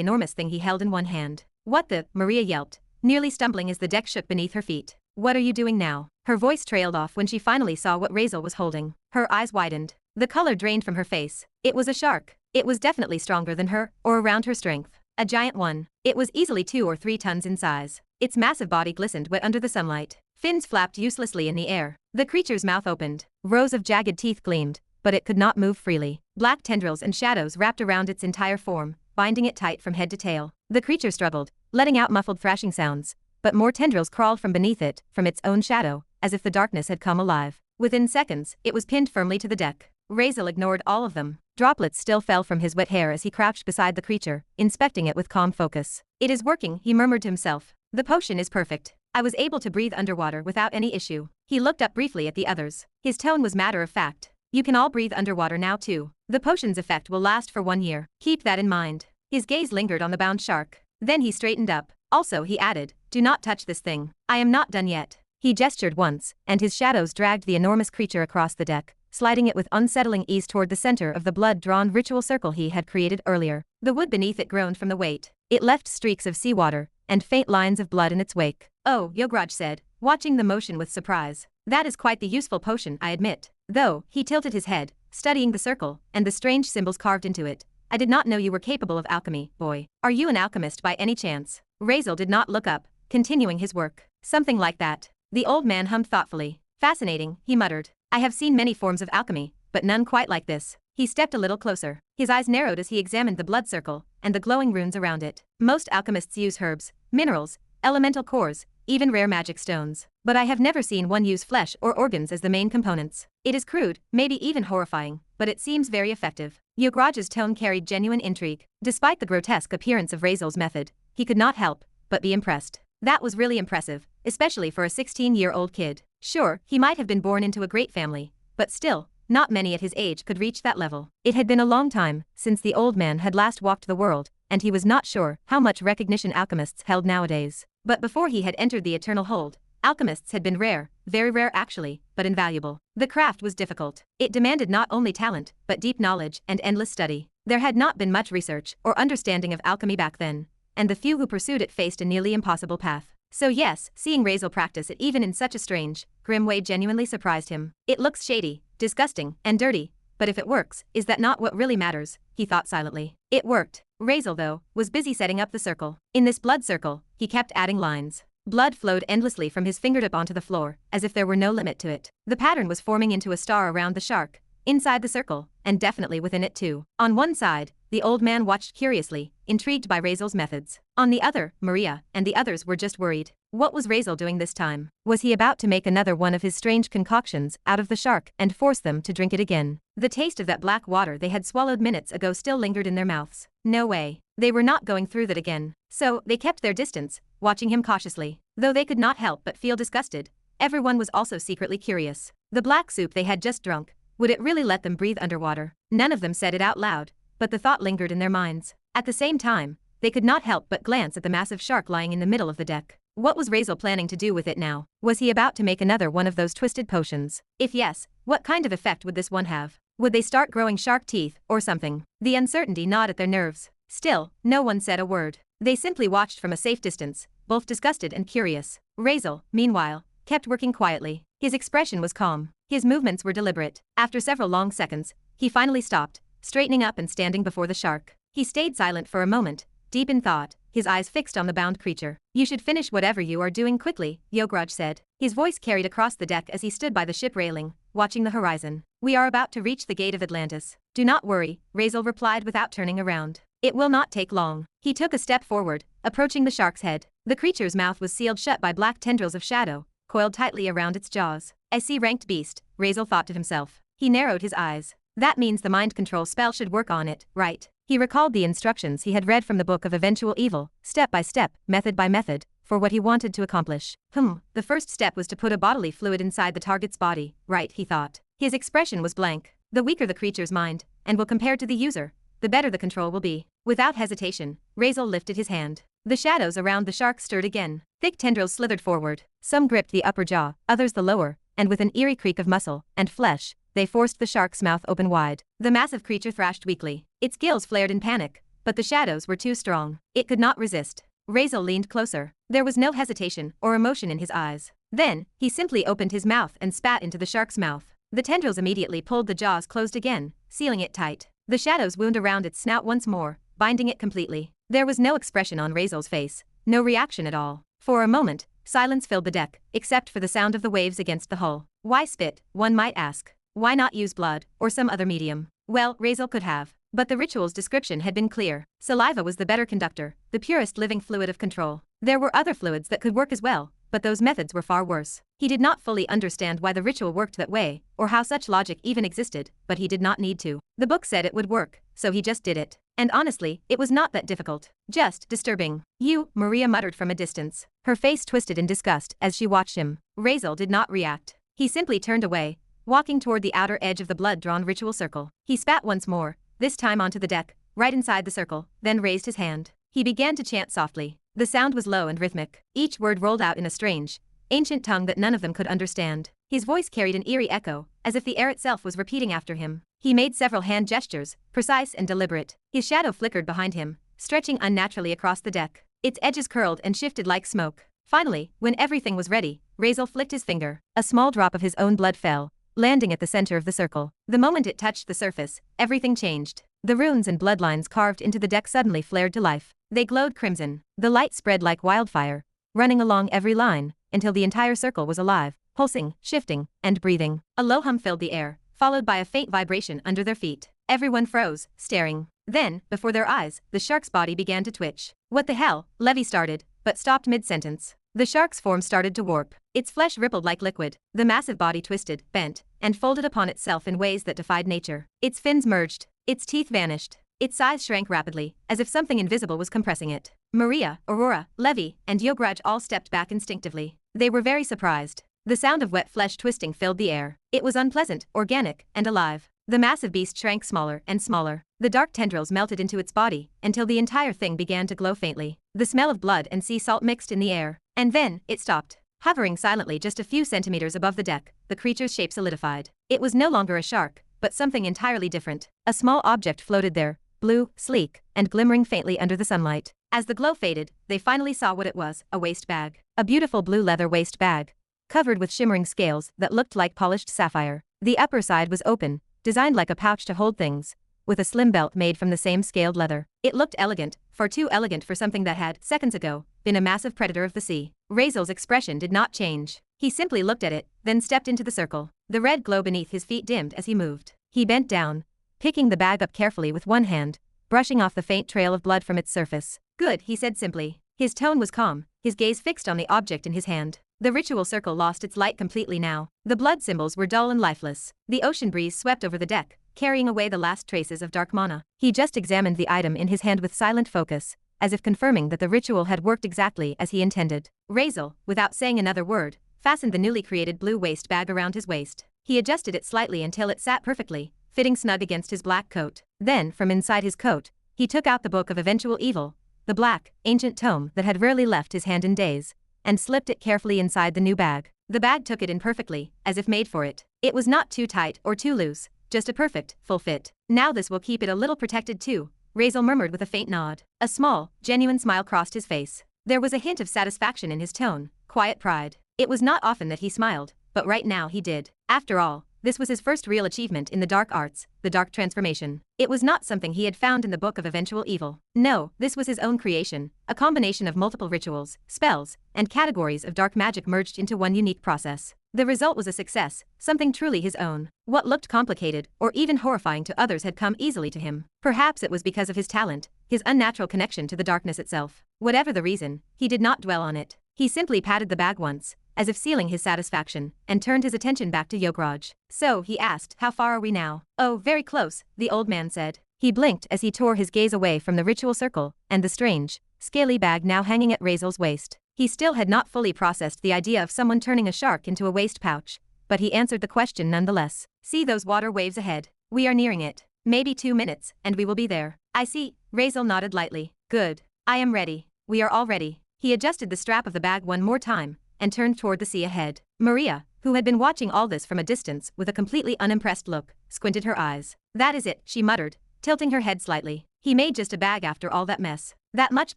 enormous thing he held in one hand. What the? Maria yelped, nearly stumbling as the deck shook beneath her feet. What are you doing now? Her voice trailed off when she finally saw what Razeal was holding. Her eyes widened. The color drained from her face. It was a shark. It was definitely stronger than her, or around her strength. A giant one. It was easily 2 or 3 tons in size. Its massive body glistened wet under the sunlight. Fins flapped uselessly in the air. The creature's mouth opened. Rows of jagged teeth gleamed, but it could not move freely. Black tendrils and shadows wrapped around its entire form, binding it tight from head to tail. The creature struggled, letting out muffled thrashing sounds, but more tendrils crawled from beneath it, from its own shadow, as if the darkness had come alive. Within seconds, it was pinned firmly to the deck. Razeal ignored all of them. Droplets still fell from his wet hair as he crouched beside the creature, inspecting it with calm focus. It is working, he murmured to himself. The potion is perfect. I was able to breathe underwater without any issue. He looked up briefly at the others. His tone was matter of fact. You can all breathe underwater now too. The potion's effect will last for 1 year. Keep that in mind. His gaze lingered on the bound shark. Then he straightened up. Also, he added, do not touch this thing. I am not done yet. He gestured once, and his shadows dragged the enormous creature across the deck, sliding it with unsettling ease toward the center of the blood-drawn ritual circle he had created earlier. The wood beneath it groaned from the weight. It left streaks of seawater and faint lines of blood in its wake. "Oh," Yograj said, watching the motion with surprise. "That is quite the useful potion, I admit." Though, he tilted his head, studying the circle and the strange symbols carved into it. "I did not know you were capable of alchemy, boy. Are you an alchemist by any chance?" Razeal did not look up, continuing his work. "Something like that." The old man hummed thoughtfully. "Fascinating," he muttered. "I have seen many forms of alchemy, but none quite like this." He stepped a little closer. His eyes narrowed as he examined the blood circle and the glowing runes around it. "Most alchemists use herbs, minerals, elemental cores, even rare magic stones. But I have never seen one use flesh or organs as the main components. It is crude, maybe even horrifying, but it seems very effective." Yograj's tone carried genuine intrigue. Despite the grotesque appearance of Razeal's method, he could not help but be impressed. That was really impressive, especially for a 16-year-old kid. Sure, he might have been born into a great family, but still, not many at his age could reach that level. It had been a long time since the old man had last walked the world, and he was not sure how much recognition alchemists held nowadays. But before he had entered the Eternal Hold, alchemists had been rare, very rare actually, but invaluable. The craft was difficult. It demanded not only talent, but deep knowledge and endless study. There had not been much research or understanding of alchemy back then, and the few who pursued it faced a nearly impossible path. So yes, seeing Razeal practice it even in such a strange, grim way genuinely surprised him. "It looks shady, disgusting, and dirty, but if it works, is that not what really matters?" he thought silently. It worked. Razeal, though, was busy setting up the circle. In this blood circle, he kept adding lines. Blood flowed endlessly from his fingertip onto the floor, as if there were no limit to it. The pattern was forming into a star around the shark, inside the circle, and definitely within it too. On one side, the old man watched curiously, intrigued by Razeal's methods. On the other, Maria and the others were just worried. What was Razeal doing this time? Was he about to make another one of his strange concoctions out of the shark and force them to drink it again? The taste of that black water they had swallowed minutes ago still lingered in their mouths. No way. They were not going through that again. So, they kept their distance, watching him cautiously. Though they could not help but feel disgusted, everyone was also secretly curious. The black soup they had just drunk, would it really let them breathe underwater? None of them said it out loud, but the thought lingered in their minds. At the same time, they could not help but glance at the massive shark lying in the middle of the deck. What was Razeal planning to do with it now? Was he about to make another one of those twisted potions? If yes, what kind of effect would this one have? Would they start growing shark teeth, or something? The uncertainty gnawed at their nerves. Still, no one said a word. They simply watched from a safe distance, both disgusted and curious. Razeal, meanwhile, kept working quietly. His expression was calm. His movements were deliberate. After several long seconds, he finally stopped, straightening up and standing before the shark. He stayed silent for a moment, deep in thought, his eyes fixed on the bound creature. "You should finish whatever you are doing quickly," Yograj said. His voice carried across the deck as he stood by the ship railing, watching the horizon. "We are about to reach the gate of Atlantis." "Do not worry," Razeal replied without turning around. "It will not take long." He took a step forward, approaching the shark's head. The creature's mouth was sealed shut by black tendrils of shadow, coiled tightly around its jaws. "I see ranked beast," Razeal thought to himself. He narrowed his eyes. That means the mind control spell should work on it, right? He recalled the instructions he had read from the Book of Eventual Evil, step by step, method by method, for what he wanted to accomplish. The first step was to put a bodily fluid inside the target's body, right, he thought. His expression was blank. The weaker the creature's mind, and will compared to the user, the better the control will be. Without hesitation, Razeal lifted his hand. The shadows around the shark stirred again. Thick tendrils slithered forward. Some gripped the upper jaw, others the lower, and with an eerie creak of muscle and flesh, they forced the shark's mouth open wide. The massive creature thrashed weakly. Its gills flared in panic, but the shadows were too strong. It could not resist. Razeal leaned closer. There was no hesitation or emotion in his eyes. Then, he simply opened his mouth and spat into the shark's mouth. The tendrils immediately pulled the jaws closed again, sealing it tight. The shadows wound around its snout once more, binding it completely. There was no expression on Razeal's face, no reaction at all. For a moment, silence filled the deck, except for the sound of the waves against the hull. Why spit, one might ask? Why not use blood, or some other medium? Well, Razeal could have. But the ritual's description had been clear. Saliva was the better conductor, the purest living fluid of control. There were other fluids that could work as well, but those methods were far worse. He did not fully understand why the ritual worked that way, or how such logic even existed, but he did not need to. The book said it would work, so he just did it. And honestly, it was not that difficult. Just disturbing. "You," Maria muttered from a distance. Her face twisted in disgust as she watched him. Razeal did not react. He simply turned away, walking toward the outer edge of the blood-drawn ritual circle. He spat once more, this time onto the deck, right inside the circle, then raised his hand. He began to chant softly. The sound was low and rhythmic. Each word rolled out in a strange, ancient tongue that none of them could understand. His voice carried an eerie echo, as if the air itself was repeating after him. He made several hand gestures, precise and deliberate. His shadow flickered behind him, stretching unnaturally across the deck. Its edges curled and shifted like smoke. Finally, when everything was ready, Razeal flicked his finger. A small drop of his own blood fell, landing at the center of the circle. The moment it touched the surface, everything changed. The runes and bloodlines carved into the deck suddenly flared to life. They glowed crimson. The light spread like wildfire, running along every line, until the entire circle was alive, pulsing, shifting, and breathing. A low hum filled the air, followed by a faint vibration under their feet. Everyone froze, staring. Then, before their eyes, the shark's body began to twitch. "What the hell?" Levi started, but stopped mid-sentence. The shark's form started to warp. Its flesh rippled like liquid. The massive body twisted, bent, and folded upon itself in ways that defied nature. Its fins merged. Its teeth vanished. Its size shrank rapidly, as if something invisible was compressing it. Maria, Aurora, Levi, and Yograj all stepped back instinctively. They were very surprised. The sound of wet flesh twisting filled the air. It was unpleasant, organic, and alive. The massive beast shrank smaller and smaller. The dark tendrils melted into its body, until the entire thing began to glow faintly. The smell of blood and sea salt mixed in the air. And then, it stopped. Hovering silently just a few centimeters above the deck, the creature's shape solidified. It was no longer a shark, but something entirely different. A small object floated there, blue, sleek, and glimmering faintly under the sunlight. As the glow faded, they finally saw what it was, a waist bag. A beautiful blue leather waist bag, covered with shimmering scales that looked like polished sapphire. The upper side was open, designed like a pouch to hold things, with a slim belt made from the same scaled leather. It looked elegant, far too elegant for something that had, seconds ago, been a massive predator of the sea. Razeal's expression did not change. He simply looked at it, then stepped into the circle. The red glow beneath his feet dimmed as he moved. He bent down, picking the bag up carefully with one hand, brushing off the faint trail of blood from its surface. "Good," he said simply. His tone was calm, his gaze fixed on the object in his hand. The ritual circle lost its light completely now. The blood symbols were dull and lifeless. The ocean breeze swept over the deck, carrying away the last traces of dark mana. He just examined the item in his hand with silent focus, as if confirming that the ritual had worked exactly as he intended. Razeal, without saying another word, fastened the newly created blue waist bag around his waist. He adjusted it slightly until it sat perfectly, fitting snug against his black coat. Then, from inside his coat, he took out the Book of Eventual Evil, the black, ancient tome that had rarely left his hand in days, and slipped it carefully inside the new bag. The bag took it in perfectly, as if made for it. It was not too tight or too loose, just a perfect, full fit. "Now this will keep it a little protected too," Razeal murmured with a faint nod. A small, genuine smile crossed his face. There was a hint of satisfaction in his tone, quiet pride. It was not often that he smiled, but right now he did. After all, this was his first real achievement in the dark arts, the dark transformation. It was not something he had found in the Book of Eventual Evil. No, this was his own creation, a combination of multiple rituals, spells, and categories of dark magic merged into one unique process. The result was a success, something truly his own. What looked complicated, or even horrifying to others had come easily to him. Perhaps it was because of his talent, his unnatural connection to the darkness itself. Whatever the reason, he did not dwell on it. He simply patted the bag once, as if sealing his satisfaction, and turned his attention back to Yograj. "So," he asked, "how far are we now?" "Oh, very close," the old man said. He blinked as he tore his gaze away from the ritual circle, and the strange, scaly bag now hanging at Razeal's waist. He still had not fully processed the idea of someone turning a shark into a waist pouch, but he answered the question nonetheless. "See those water waves ahead? We are nearing it. Maybe 2 minutes, and we will be there." "I see," Razeal nodded lightly. "Good. I am ready. We are all ready." He adjusted the strap of the bag one more time, and turned toward the sea ahead. Maria, who had been watching all this from a distance with a completely unimpressed look, squinted her eyes. "That is it," she muttered, tilting her head slightly. "He made just a bag after all that mess. That much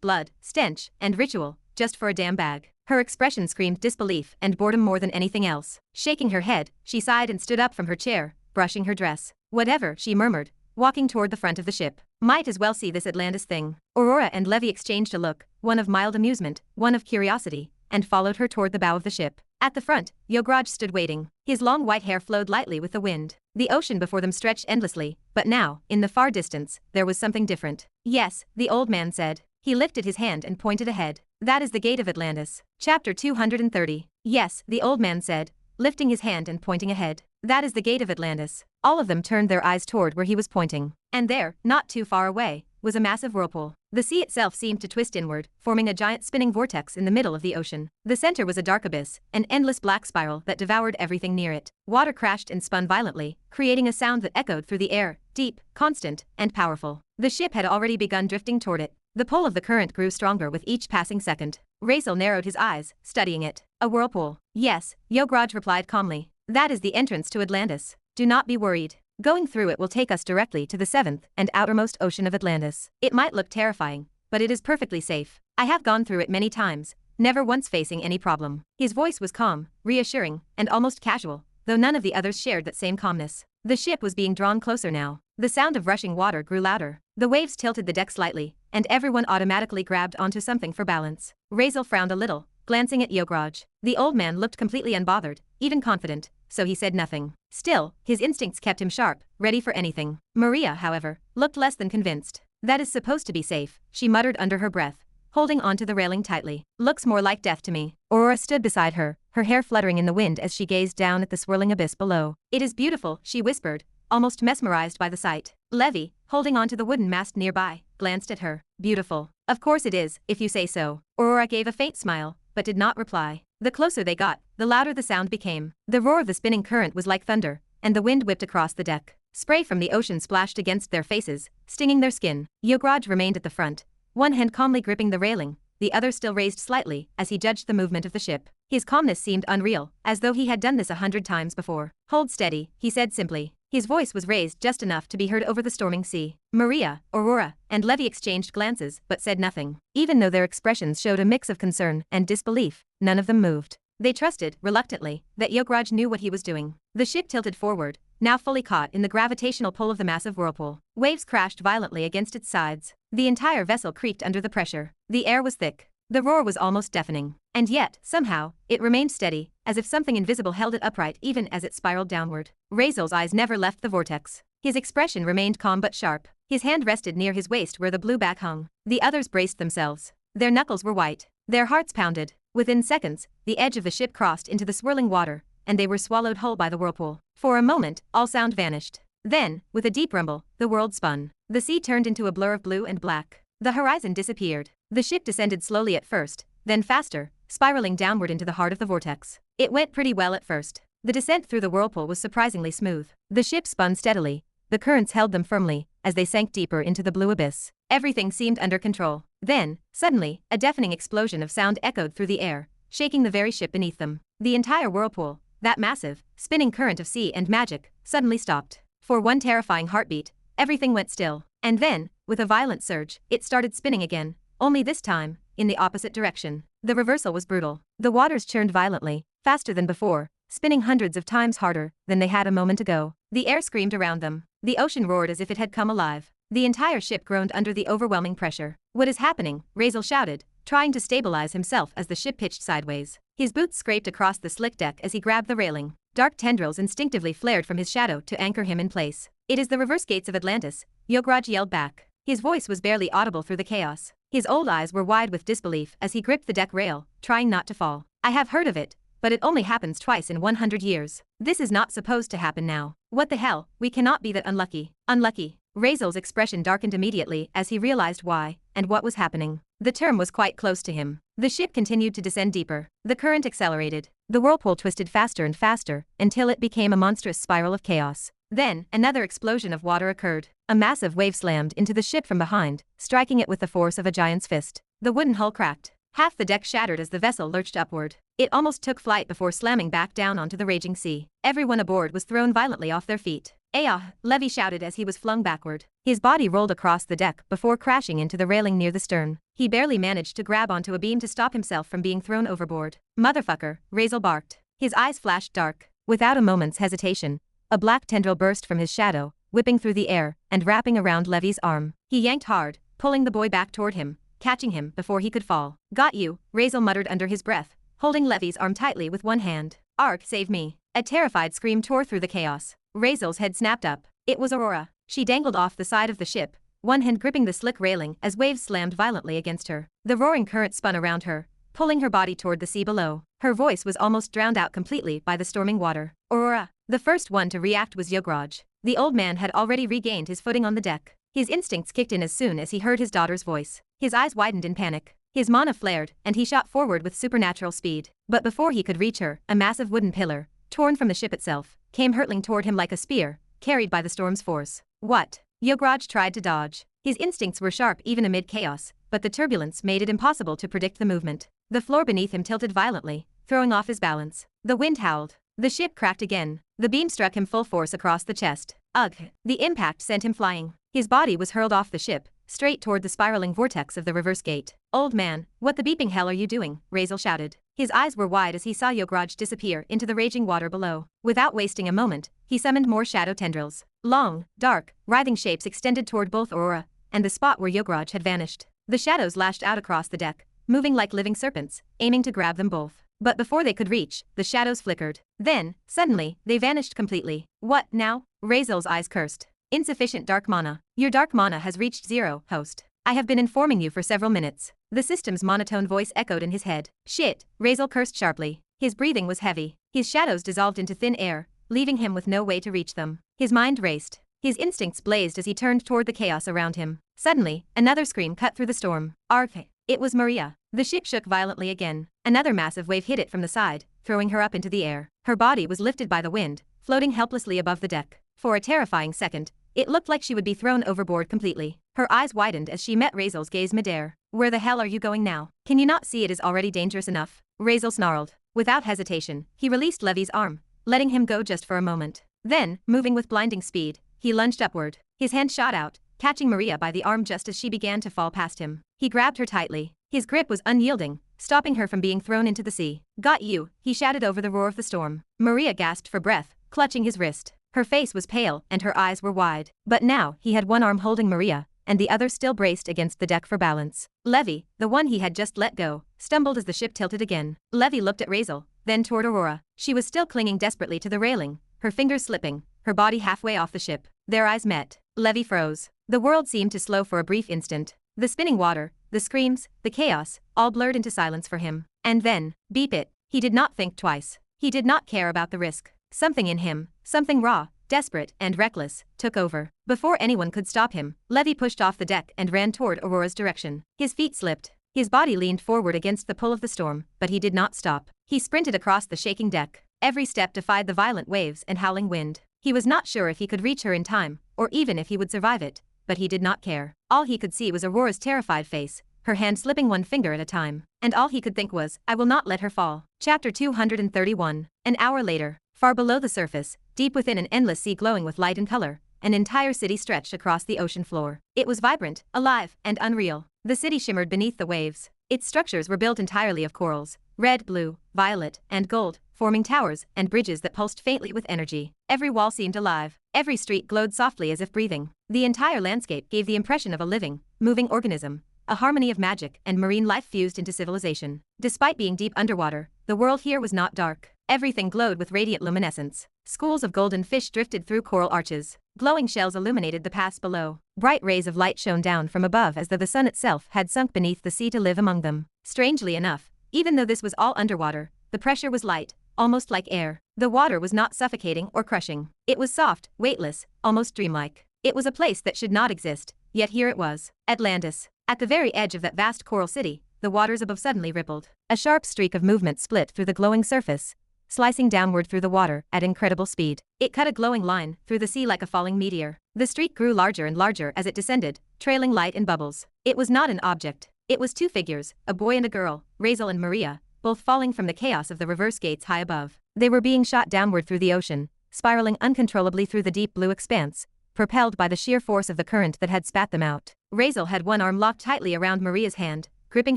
blood, stench, and ritual, just for a damn bag." Her expression screamed disbelief and boredom more than anything else. Shaking her head, she sighed and stood up from her chair, brushing her dress. "Whatever," she murmured, walking toward the front of the ship. "Might as well see this Atlantis thing." Aurora and Levi exchanged a look, one of mild amusement, one of curiosity, and followed her toward the bow of the ship. At the front, Yograj stood waiting. His long white hair flowed lightly with the wind. The ocean before them stretched endlessly, but now, in the far distance, there was something different. "Yes," the old man said. He lifted his hand and pointed ahead. "That is the gate of Atlantis." Chapter 230. "Yes," the old man said, lifting his hand and pointing ahead. "That is the gate of Atlantis." All of them turned their eyes toward where he was pointing. And there, not too far away, was a massive whirlpool. The sea itself seemed to twist inward, forming a giant spinning vortex in the middle of the ocean. The center was a dark abyss, an endless black spiral that devoured everything near it. Water crashed and spun violently, creating a sound that echoed through the air, deep, constant, and powerful. The ship had already begun drifting toward it. The pull of the current grew stronger with each passing second. Razeal narrowed his eyes, studying it. A whirlpool. Yes, Yograj replied calmly. That is the entrance to Atlantis. Do not be worried. Going through it will take us directly to the seventh and outermost ocean of Atlantis. It might look terrifying, but it is perfectly safe. I have gone through it many times, never once facing any problem. His voice was calm, reassuring, and almost casual, though none of the others shared that same calmness. The ship was being drawn closer now. The sound of rushing water grew louder. The waves tilted the deck slightly, and everyone automatically grabbed onto something for balance. Razeal frowned a little, glancing at Yograj. The old man looked completely unbothered, even confident, so he said nothing. Still, his instincts kept him sharp, ready for anything. Maria, however, looked less than convinced. That is supposed to be safe, she muttered under her breath, holding onto the railing tightly. Looks more like death to me. Aurora stood beside her, her hair fluttering in the wind as she gazed down at the swirling abyss below. It is beautiful, she whispered, almost mesmerized by the sight. Levi, holding onto the wooden mast nearby, glanced at her. Beautiful. Of course it is, if you say so. Aurora gave a faint smile, but did not reply. The closer they got, the louder the sound became. The roar of the spinning current was like thunder, and the wind whipped across the deck. Spray from the ocean splashed against their faces, stinging their skin. Yograj remained at the front, one hand calmly gripping the railing, the other still raised slightly as he judged the movement of the ship. His calmness seemed unreal, as though he had done this 100 times before. Hold steady, he said simply. His voice was raised just enough to be heard over the storming sea. Maria, Aurora, and Levi exchanged glances but said nothing. Even though their expressions showed a mix of concern and disbelief, none of them moved. They trusted, reluctantly, that Yograj knew what he was doing. The ship tilted forward, now fully caught in the gravitational pull of the massive whirlpool. Waves crashed violently against its sides. The entire vessel creaked under the pressure. The air was thick. The roar was almost deafening. And yet, somehow, it remained steady, as if something invisible held it upright even as it spiraled downward. Razeal's eyes never left the vortex. His expression remained calm but sharp. His hand rested near his waist where the blue back hung. The others braced themselves. Their knuckles were white. Their hearts pounded. Within seconds, the edge of the ship crossed into the swirling water, and they were swallowed whole by the whirlpool. For a moment, all sound vanished. Then, with a deep rumble, the world spun. The sea turned into a blur of blue and black. The horizon disappeared. The ship descended slowly at first, then faster, spiraling downward into the heart of the vortex. It went pretty well at first. The descent through the whirlpool was surprisingly smooth. The ship spun steadily. The currents held them firmly, as they sank deeper into the blue abyss. Everything seemed under control. Then, suddenly, a deafening explosion of sound echoed through the air, shaking the very ship beneath them. The entire whirlpool, that massive, spinning current of sea and magic, suddenly stopped. For one terrifying heartbeat, everything went still. And then, with a violent surge, it started spinning again, only this time, in the opposite direction. The reversal was brutal. The waters churned violently, faster than before, spinning hundreds of times harder than they had a moment ago. The air screamed around them. The ocean roared as if it had come alive. The entire ship groaned under the overwhelming pressure. What is happening? Razeal shouted, trying to stabilize himself as the ship pitched sideways. His boots scraped across the slick deck as he grabbed the railing. Dark tendrils instinctively flared from his shadow to anchor him in place. It is the reverse gates of Atlantis, Yograj yelled back. His voice was barely audible through the chaos. His old eyes were wide with disbelief as he gripped the deck rail, trying not to fall. I have heard of it, but it only happens twice in 100 years. This is not supposed to happen now. What the hell, we cannot be that unlucky. Unlucky. Razeal's expression darkened immediately as he realized why, and what was happening. The term was quite close to him. The ship continued to descend deeper. The current accelerated. The whirlpool twisted faster and faster, until it became a monstrous spiral of chaos. Then, another explosion of water occurred. A massive wave slammed into the ship from behind, striking it with the force of a giant's fist. The wooden hull cracked. Half the deck shattered as the vessel lurched upward. It almost took flight before slamming back down onto the raging sea. Everyone aboard was thrown violently off their feet. "Ayah!" Levi shouted as he was flung backward. His body rolled across the deck before crashing into the railing near the stern. He barely managed to grab onto a beam to stop himself from being thrown overboard. "Motherfucker," Razeal barked. His eyes flashed dark. Without a moment's hesitation, a black tendril burst from his shadow, whipping through the air and wrapping around Levi's arm. He yanked hard, pulling the boy back toward him, catching him before he could fall. "Got you," Razeal muttered under his breath, holding Levi's arm tightly with one hand. "Ark, save me." A terrified scream tore through the chaos. Razeal's head snapped up. It was Aurora. She dangled off the side of the ship, one hand gripping the slick railing as waves slammed violently against her. The roaring current spun around her, pulling her body toward the sea below. Her voice was almost drowned out completely by the storming water. "Aurora." The first one to react was Yograj. The old man had already regained his footing on the deck. His instincts kicked in as soon as he heard his daughter's voice. His eyes widened in panic. His mana flared, and he shot forward with supernatural speed. But before he could reach her, a massive wooden pillar, torn from the ship itself, came hurtling toward him like a spear, carried by the storm's force. "What?" Yograj tried to dodge. His instincts were sharp even amid chaos, but the turbulence made it impossible to predict the movement. The floor beneath him tilted violently, throwing off his balance. The wind howled. The ship cracked again. The beam struck him full force across the chest. Ugh! The impact sent him flying. His body was hurled off the ship, straight toward the spiraling vortex of the reverse gate. Old man, what the beeping hell are you doing? Razeal shouted. His eyes were wide as he saw Yograj disappear into the raging water below. Without wasting a moment, he summoned more shadow tendrils. Long, dark, writhing shapes extended toward both Aurora and the spot where Yograj had vanished. The shadows lashed out across the deck, moving like living serpents, aiming to grab them both. But before they could reach, the shadows flickered. Then, suddenly, they vanished completely. What now? Razeal's eyes cursed. Insufficient dark mana. Your dark mana has reached 0, host. I have been informing you for several minutes. The system's monotone voice echoed in his head. Shit, Razeal cursed sharply. His breathing was heavy. His shadows dissolved into thin air, leaving him with no way to reach them. His mind raced. His instincts blazed as he turned toward the chaos around him. Suddenly, another scream cut through the storm. Arf! It was Maria. The ship shook violently again. Another massive wave hit it from the side, throwing her up into the air. Her body was lifted by the wind, floating helplessly above the deck. For a terrifying second, it looked like she would be thrown overboard completely. Her eyes widened as she met Razeal's gaze midair. Where the hell are you going now? Can you not see it is already dangerous enough? Razeal snarled. Without hesitation, he released Levi's arm, letting him go just for a moment. Then, moving with blinding speed, he lunged upward. His hand shot out, catching Maria by the arm just as she began to fall past him. He grabbed her tightly. His grip was unyielding, stopping her from being thrown into the sea. Got you, he shouted over the roar of the storm. Maria gasped for breath, clutching his wrist. Her face was pale and her eyes were wide. But now, he had one arm holding Maria, and the other still braced against the deck for balance. Levi, the one he had just let go, stumbled as the ship tilted again. Levi looked at Razeal, then toward Aurora. She was still clinging desperately to the railing, her fingers slipping, her body halfway off the ship. Their eyes met. Levi froze. The world seemed to slow for a brief instant. The spinning water, the screams, the chaos, all blurred into silence for him. And then, beep it. He did not think twice. He did not care about the risk. Something in him, something raw, desperate, and reckless, took over. Before anyone could stop him, Levi pushed off the deck and ran toward Aurora's direction. His feet slipped. His body leaned forward against the pull of the storm, but he did not stop. He sprinted across the shaking deck. Every step defied the violent waves and howling wind. He was not sure if he could reach her in time, or even if he would survive it, but he did not care. All he could see was Aurora's terrified face, her hand slipping one finger at a time. And all he could think was, I will not let her fall. Chapter 231. An hour later, far below the surface, deep within an endless sea glowing with light and color, an entire city stretched across the ocean floor. It was vibrant, alive, and unreal. The city shimmered beneath the waves. Its structures were built entirely of corals, red, blue, violet, and gold, forming towers and bridges that pulsed faintly with energy. Every wall seemed alive. Every street glowed softly as if breathing. The entire landscape gave the impression of a living, moving organism, a harmony of magic and marine life fused into civilization. Despite being deep underwater, the world here was not dark. Everything glowed with radiant luminescence. Schools of golden fish drifted through coral arches. Glowing shells illuminated the paths below. Bright rays of light shone down from above as though the sun itself had sunk beneath the sea to live among them. Strangely enough, even though this was all underwater, the pressure was light, almost like air. The water was not suffocating or crushing. It was soft, weightless, almost dreamlike. It was a place that should not exist, yet here it was. Atlantis. At the very edge of that vast coral city, the waters above suddenly rippled. A sharp streak of movement split through the glowing surface, slicing downward through the water at incredible speed. It cut a glowing line through the sea like a falling meteor. The streak grew larger and larger as it descended, trailing light in bubbles. It was not an object. It was two figures, a boy and a girl, Razeal and Maria, both falling from the chaos of the reverse gates high above. They were being shot downward through the ocean, spiraling uncontrollably through the deep blue expanse, propelled by the sheer force of the current that had spat them out. Razeal had one arm locked tightly around Maria's hand, gripping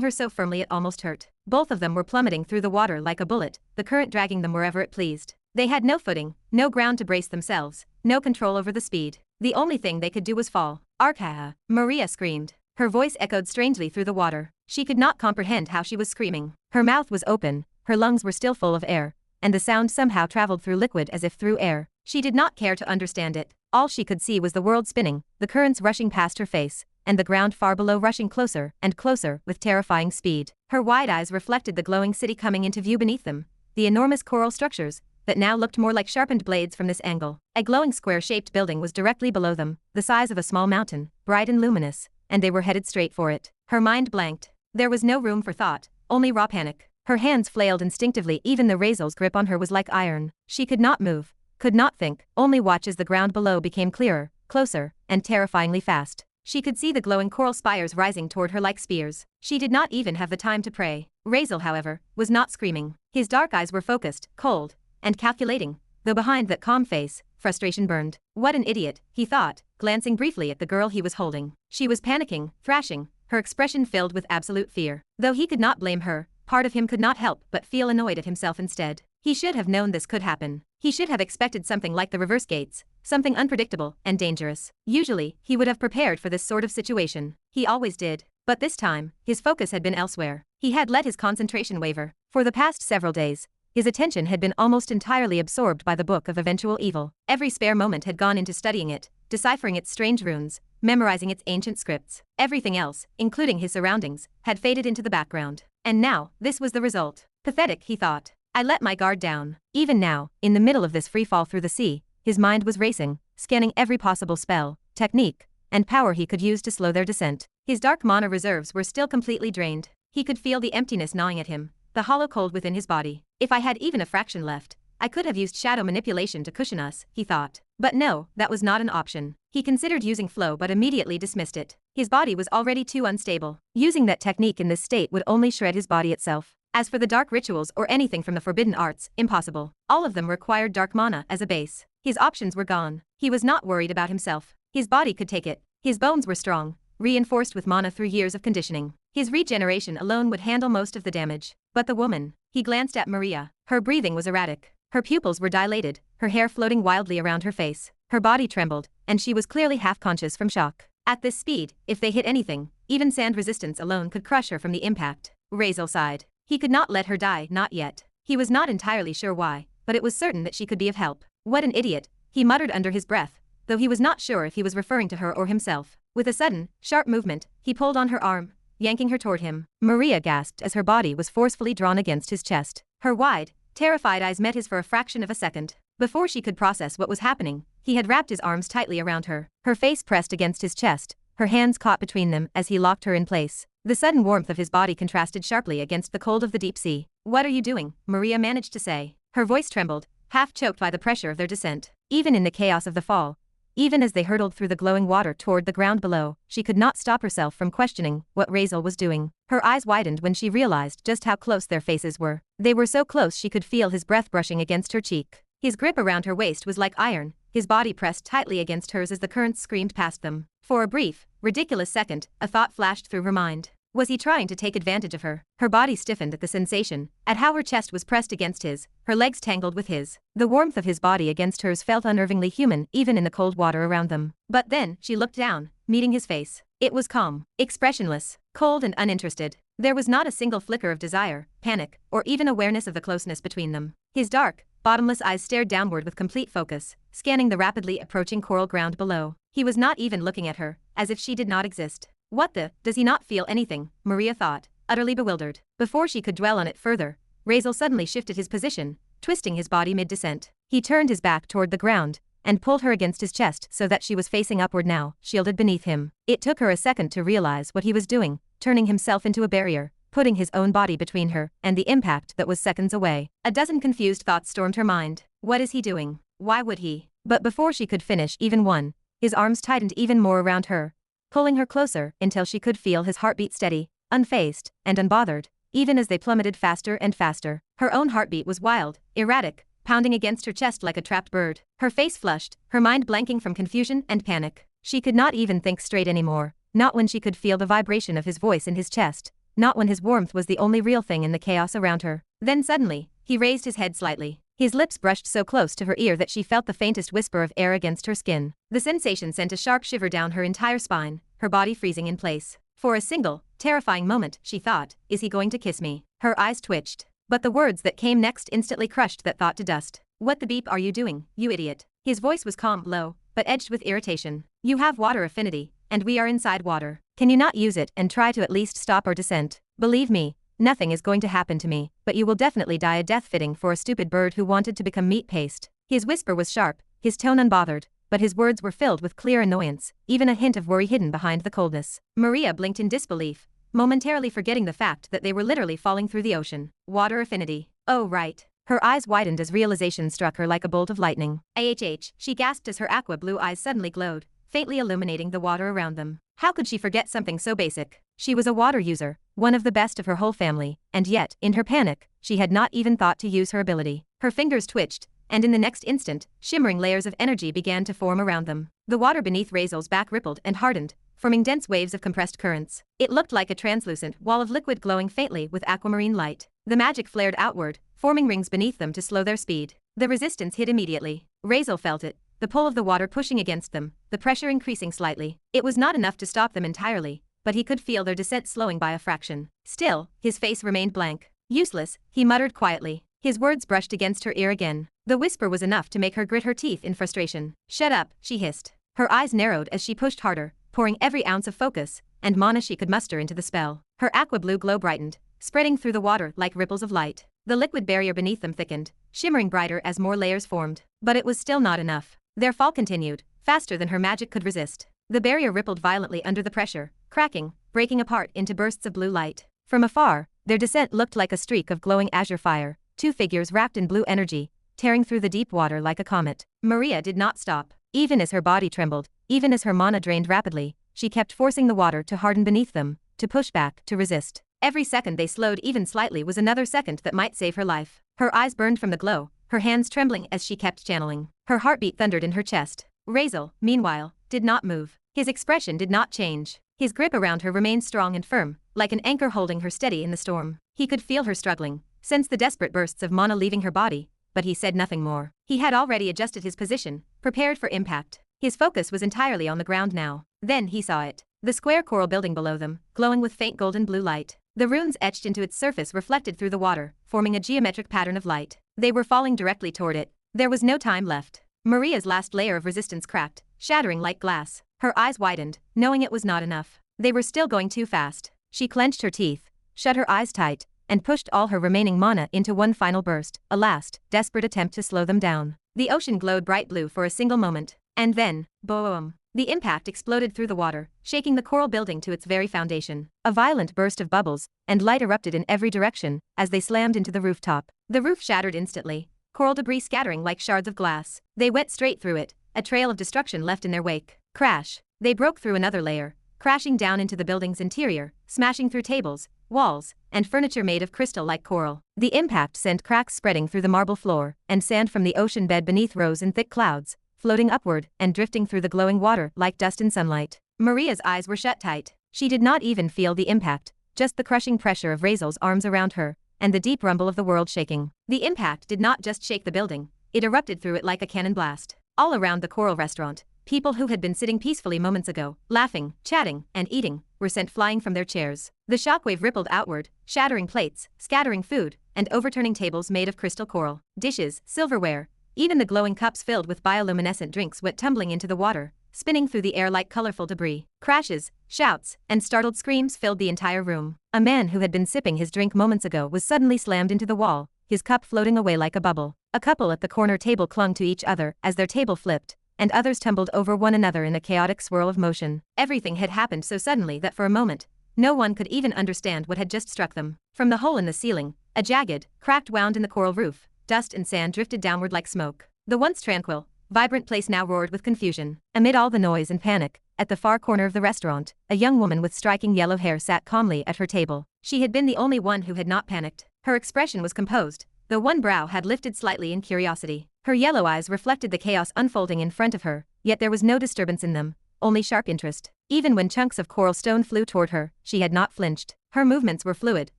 her so firmly it almost hurt. Both of them were plummeting through the water like a bullet, the current dragging them wherever it pleased. They had no footing, no ground to brace themselves, no control over the speed. The only thing they could do was fall. Arkaha! Maria screamed. Her voice echoed strangely through the water. She could not comprehend how she was screaming. Her mouth was open, her lungs were still full of air, and the sound somehow traveled through liquid as if through air. She did not care to understand it. All she could see was the world spinning, the currents rushing past her face, and the ground far below rushing closer and closer with terrifying speed. Her wide eyes reflected the glowing city coming into view beneath them, the enormous coral structures that now looked more like sharpened blades from this angle. A glowing square-shaped building was directly below them, the size of a small mountain, bright and luminous, and they were headed straight for it. Her mind blanked. There was no room for thought, only raw panic. Her hands flailed instinctively. Even the Razeal's grip on her was like iron. She could not move, could not think, only watch as the ground below became clearer, closer, and terrifyingly fast. She could see the glowing coral spires rising toward her like spears. She did not even have the time to pray. Razeal, however, was not screaming. His dark eyes were focused, cold, and calculating, though behind that calm face, frustration burned. What an idiot, he thought, glancing briefly at the girl he was holding. She was panicking, thrashing, her expression filled with absolute fear. Though he could not blame her, part of him could not help but feel annoyed at himself instead. He should have known this could happen. He should have expected something like the reverse gates, something unpredictable and dangerous. Usually, he would have prepared for this sort of situation. He always did. But this time, his focus had been elsewhere. He had let his concentration waver. For the past several days, his attention had been almost entirely absorbed by the Book of Eventual Evil. Every spare moment had gone into studying it, deciphering its strange runes, memorizing its ancient scripts. Everything else, including his surroundings, had faded into the background. And now, this was the result. Pathetic, he thought. I let my guard down. Even now, in the middle of this free fall through the sea, his mind was racing, scanning every possible spell, technique, and power he could use to slow their descent. His dark mana reserves were still completely drained. He could feel the emptiness gnawing at him, the hollow cold within his body. If I had even a fraction left, I could have used shadow manipulation to cushion us, he thought. But no, that was not an option. He considered using flow but immediately dismissed it. His body was already too unstable. Using that technique in this state would only shred his body itself. As for the dark rituals or anything from the forbidden arts, impossible. All of them required dark mana as a base. His options were gone. He was not worried about himself. His body could take it. His bones were strong, reinforced with mana through years of conditioning. His regeneration alone would handle most of the damage. But the woman. He glanced at Maria. Her breathing was erratic. Her pupils were dilated, her hair floating wildly around her face. Her body trembled, and she was clearly half-conscious from shock. At this speed, if they hit anything, even sand resistance alone could crush her from the impact. Razeal sighed. He could not let her die, not yet. He was not entirely sure why, but it was certain that she could be of help. What an idiot, he muttered under his breath, though he was not sure if he was referring to her or himself. With a sudden, sharp movement, he pulled on her arm, yanking her toward him. Maria gasped as her body was forcefully drawn against his chest. Her wide, terrified eyes met his for a fraction of a second. Before she could process what was happening, he had wrapped his arms tightly around her. Her face pressed against his chest, her hands caught between them as he locked her in place. The sudden warmth of his body contrasted sharply against the cold of the deep sea. "What are you doing?" Maria managed to say. Her voice trembled, half choked by the pressure of their descent. Even in the chaos of the fall, even as they hurtled through the glowing water toward the ground below, she could not stop herself from questioning what Razeal was doing. Her eyes widened when she realized just how close their faces were. They were so close she could feel his breath brushing against her cheek. His grip around her waist was like iron, his body pressed tightly against hers as the currents screamed past them. For a brief, ridiculous second, a thought flashed through her mind. Was he trying to take advantage of her? Her body stiffened at the sensation, at how her chest was pressed against his, her legs tangled with his. The warmth of his body against hers felt unnervingly human even in the cold water around them. But then, she looked down, meeting his face. It was calm, expressionless, cold and uninterested. There was not a single flicker of desire, panic, or even awareness of the closeness between them. His dark, bottomless eyes stared downward with complete focus, scanning the rapidly approaching coral ground below. He was not even looking at her, as if she did not exist. What the, does he not feel anything? Maria thought, utterly bewildered. Before she could dwell on it further, Razeal suddenly shifted his position, twisting his body mid-descent. He turned his back toward the ground, and pulled her against his chest so that she was facing upward now, shielded beneath him. It took her a second to realize what he was doing, turning himself into a barrier, putting his own body between her and the impact that was seconds away. A dozen confused thoughts stormed her mind. What is he doing? Why would he? But before she could finish even one, his arms tightened even more around her, pulling her closer until she could feel his heartbeat steady, unfazed, and unbothered, even as they plummeted faster and faster. Her own heartbeat was wild, erratic, pounding against her chest like a trapped bird. Her face flushed, her mind blanking from confusion and panic. She could not even think straight anymore, not when she could feel the vibration of his voice in his chest, not when his warmth was the only real thing in the chaos around her. Then suddenly, he raised his head slightly. His lips brushed so close to her ear that she felt the faintest whisper of air against her skin. The sensation sent a sharp shiver down her entire spine, her body freezing in place. For a single, terrifying moment, she thought, is he going to kiss me? Her eyes twitched. But the words that came next instantly crushed that thought to dust. What the beep are you doing, you idiot? His voice was calm, low, but edged with irritation. You have water affinity, and we are inside water. Can you not use it and try to at least stop our descent? Believe me, nothing is going to happen to me, but you will definitely die a death fitting for a stupid bird who wanted to become meat paste. His whisper was sharp, his tone unbothered, but his words were filled with clear annoyance, even a hint of worry hidden behind the coldness. Maria blinked in disbelief, momentarily forgetting the fact that they were literally falling through the ocean. Water affinity. Oh right. Her eyes widened as realization struck her like a bolt of lightning. AHH, she gasped as her aqua blue eyes suddenly glowed, faintly illuminating the water around them. How could she forget something so basic? She was a water user, one of the best of her whole family, and yet, in her panic, she had not even thought to use her ability. Her fingers twitched, and in the next instant, shimmering layers of energy began to form around them. The water beneath Razeal's back rippled and hardened, forming dense waves of compressed currents. It looked like a translucent wall of liquid glowing faintly with aquamarine light. The magic flared outward, forming rings beneath them to slow their speed. The resistance hit immediately. Razeal felt it, the pull of the water pushing against them, the pressure increasing slightly. It was not enough to stop them entirely, but he could feel their descent slowing by a fraction. Still, his face remained blank. Useless, he muttered quietly. His words brushed against her ear again. The whisper was enough to make her grit her teeth in frustration. "Shut up," she hissed. Her eyes narrowed as she pushed harder, pouring every ounce of focus and mana she could muster into the spell. Her aqua blue glow brightened, spreading through the water like ripples of light. The liquid barrier beneath them thickened, shimmering brighter as more layers formed. But it was still not enough. Their fall continued, faster than her magic could resist. The barrier rippled violently under the pressure, cracking, breaking apart into bursts of blue light. From afar, their descent looked like a streak of glowing azure fire, two figures wrapped in blue energy, tearing through the deep water like a comet. Maria did not stop. Even as her body trembled, even as her mana drained rapidly, she kept forcing the water to harden beneath them, to push back, to resist. Every second they slowed even slightly was another second that might save her life. Her eyes burned from the glow, her hands trembling as she kept channeling. Her heartbeat thundered in her chest. Razeal, meanwhile, did not move. His expression did not change. His grip around her remained strong and firm, like an anchor holding her steady in the storm. He could feel her struggling, sense the desperate bursts of mana leaving her body, but he said nothing more. He had already adjusted his position, prepared for impact. His focus was entirely on the ground now. Then he saw it. The square coral building below them, glowing with faint golden blue light. The runes etched into its surface reflected through the water, forming a geometric pattern of light. They were falling directly toward it. There was no time left. Maria's last layer of resistance cracked, shattering like glass. Her eyes widened, knowing it was not enough. They were still going too fast. She clenched her teeth, shut her eyes tight, and pushed all her remaining mana into one final burst, a last, desperate attempt to slow them down. The ocean glowed bright blue for a single moment, and then, boom! The impact exploded through the water, shaking the coral building to its very foundation. A violent burst of bubbles and light erupted in every direction as they slammed into the rooftop. The roof shattered instantly, coral debris scattering like shards of glass. They went straight through it, a trail of destruction left in their wake. Crash! They broke through another layer, crashing down into the building's interior, smashing through tables, walls, and furniture made of crystal like coral. The impact sent cracks spreading through the marble floor, and sand from the ocean bed beneath rose in thick clouds, floating upward and drifting through the glowing water like dust in sunlight. Maria's eyes were shut tight. She did not even feel the impact, just the crushing pressure of Razeal's arms around her, and the deep rumble of the world shaking. The impact did not just shake the building, it erupted through it like a cannon blast. All around the coral restaurant, people who had been sitting peacefully moments ago, laughing, chatting, and eating, were sent flying from their chairs. The shockwave rippled outward, shattering plates, scattering food, and overturning tables made of crystal coral. Dishes, silverware, even the glowing cups filled with bioluminescent drinks went tumbling into the water, spinning through the air like colorful debris. Crashes, shouts, and startled screams filled the entire room. A man who had been sipping his drink moments ago was suddenly slammed into the wall, his cup floating away like a bubble. A couple at the corner table clung to each other as their table flipped, and others tumbled over one another in a chaotic swirl of motion. Everything had happened so suddenly that for a moment, no one could even understand what had just struck them. From the hole in the ceiling, a jagged, cracked wound in the coral roof, dust and sand drifted downward like smoke. The once tranquil, vibrant place now roared with confusion. Amid all the noise and panic, at the far corner of the restaurant, a young woman with striking yellow hair sat calmly at her table. She had been the only one who had not panicked. Her expression was composed, though one brow had lifted slightly in curiosity. Her yellow eyes reflected the chaos unfolding in front of her, yet there was no disturbance in them, only sharp interest. Even when chunks of coral stone flew toward her, she had not flinched. Her movements were fluid,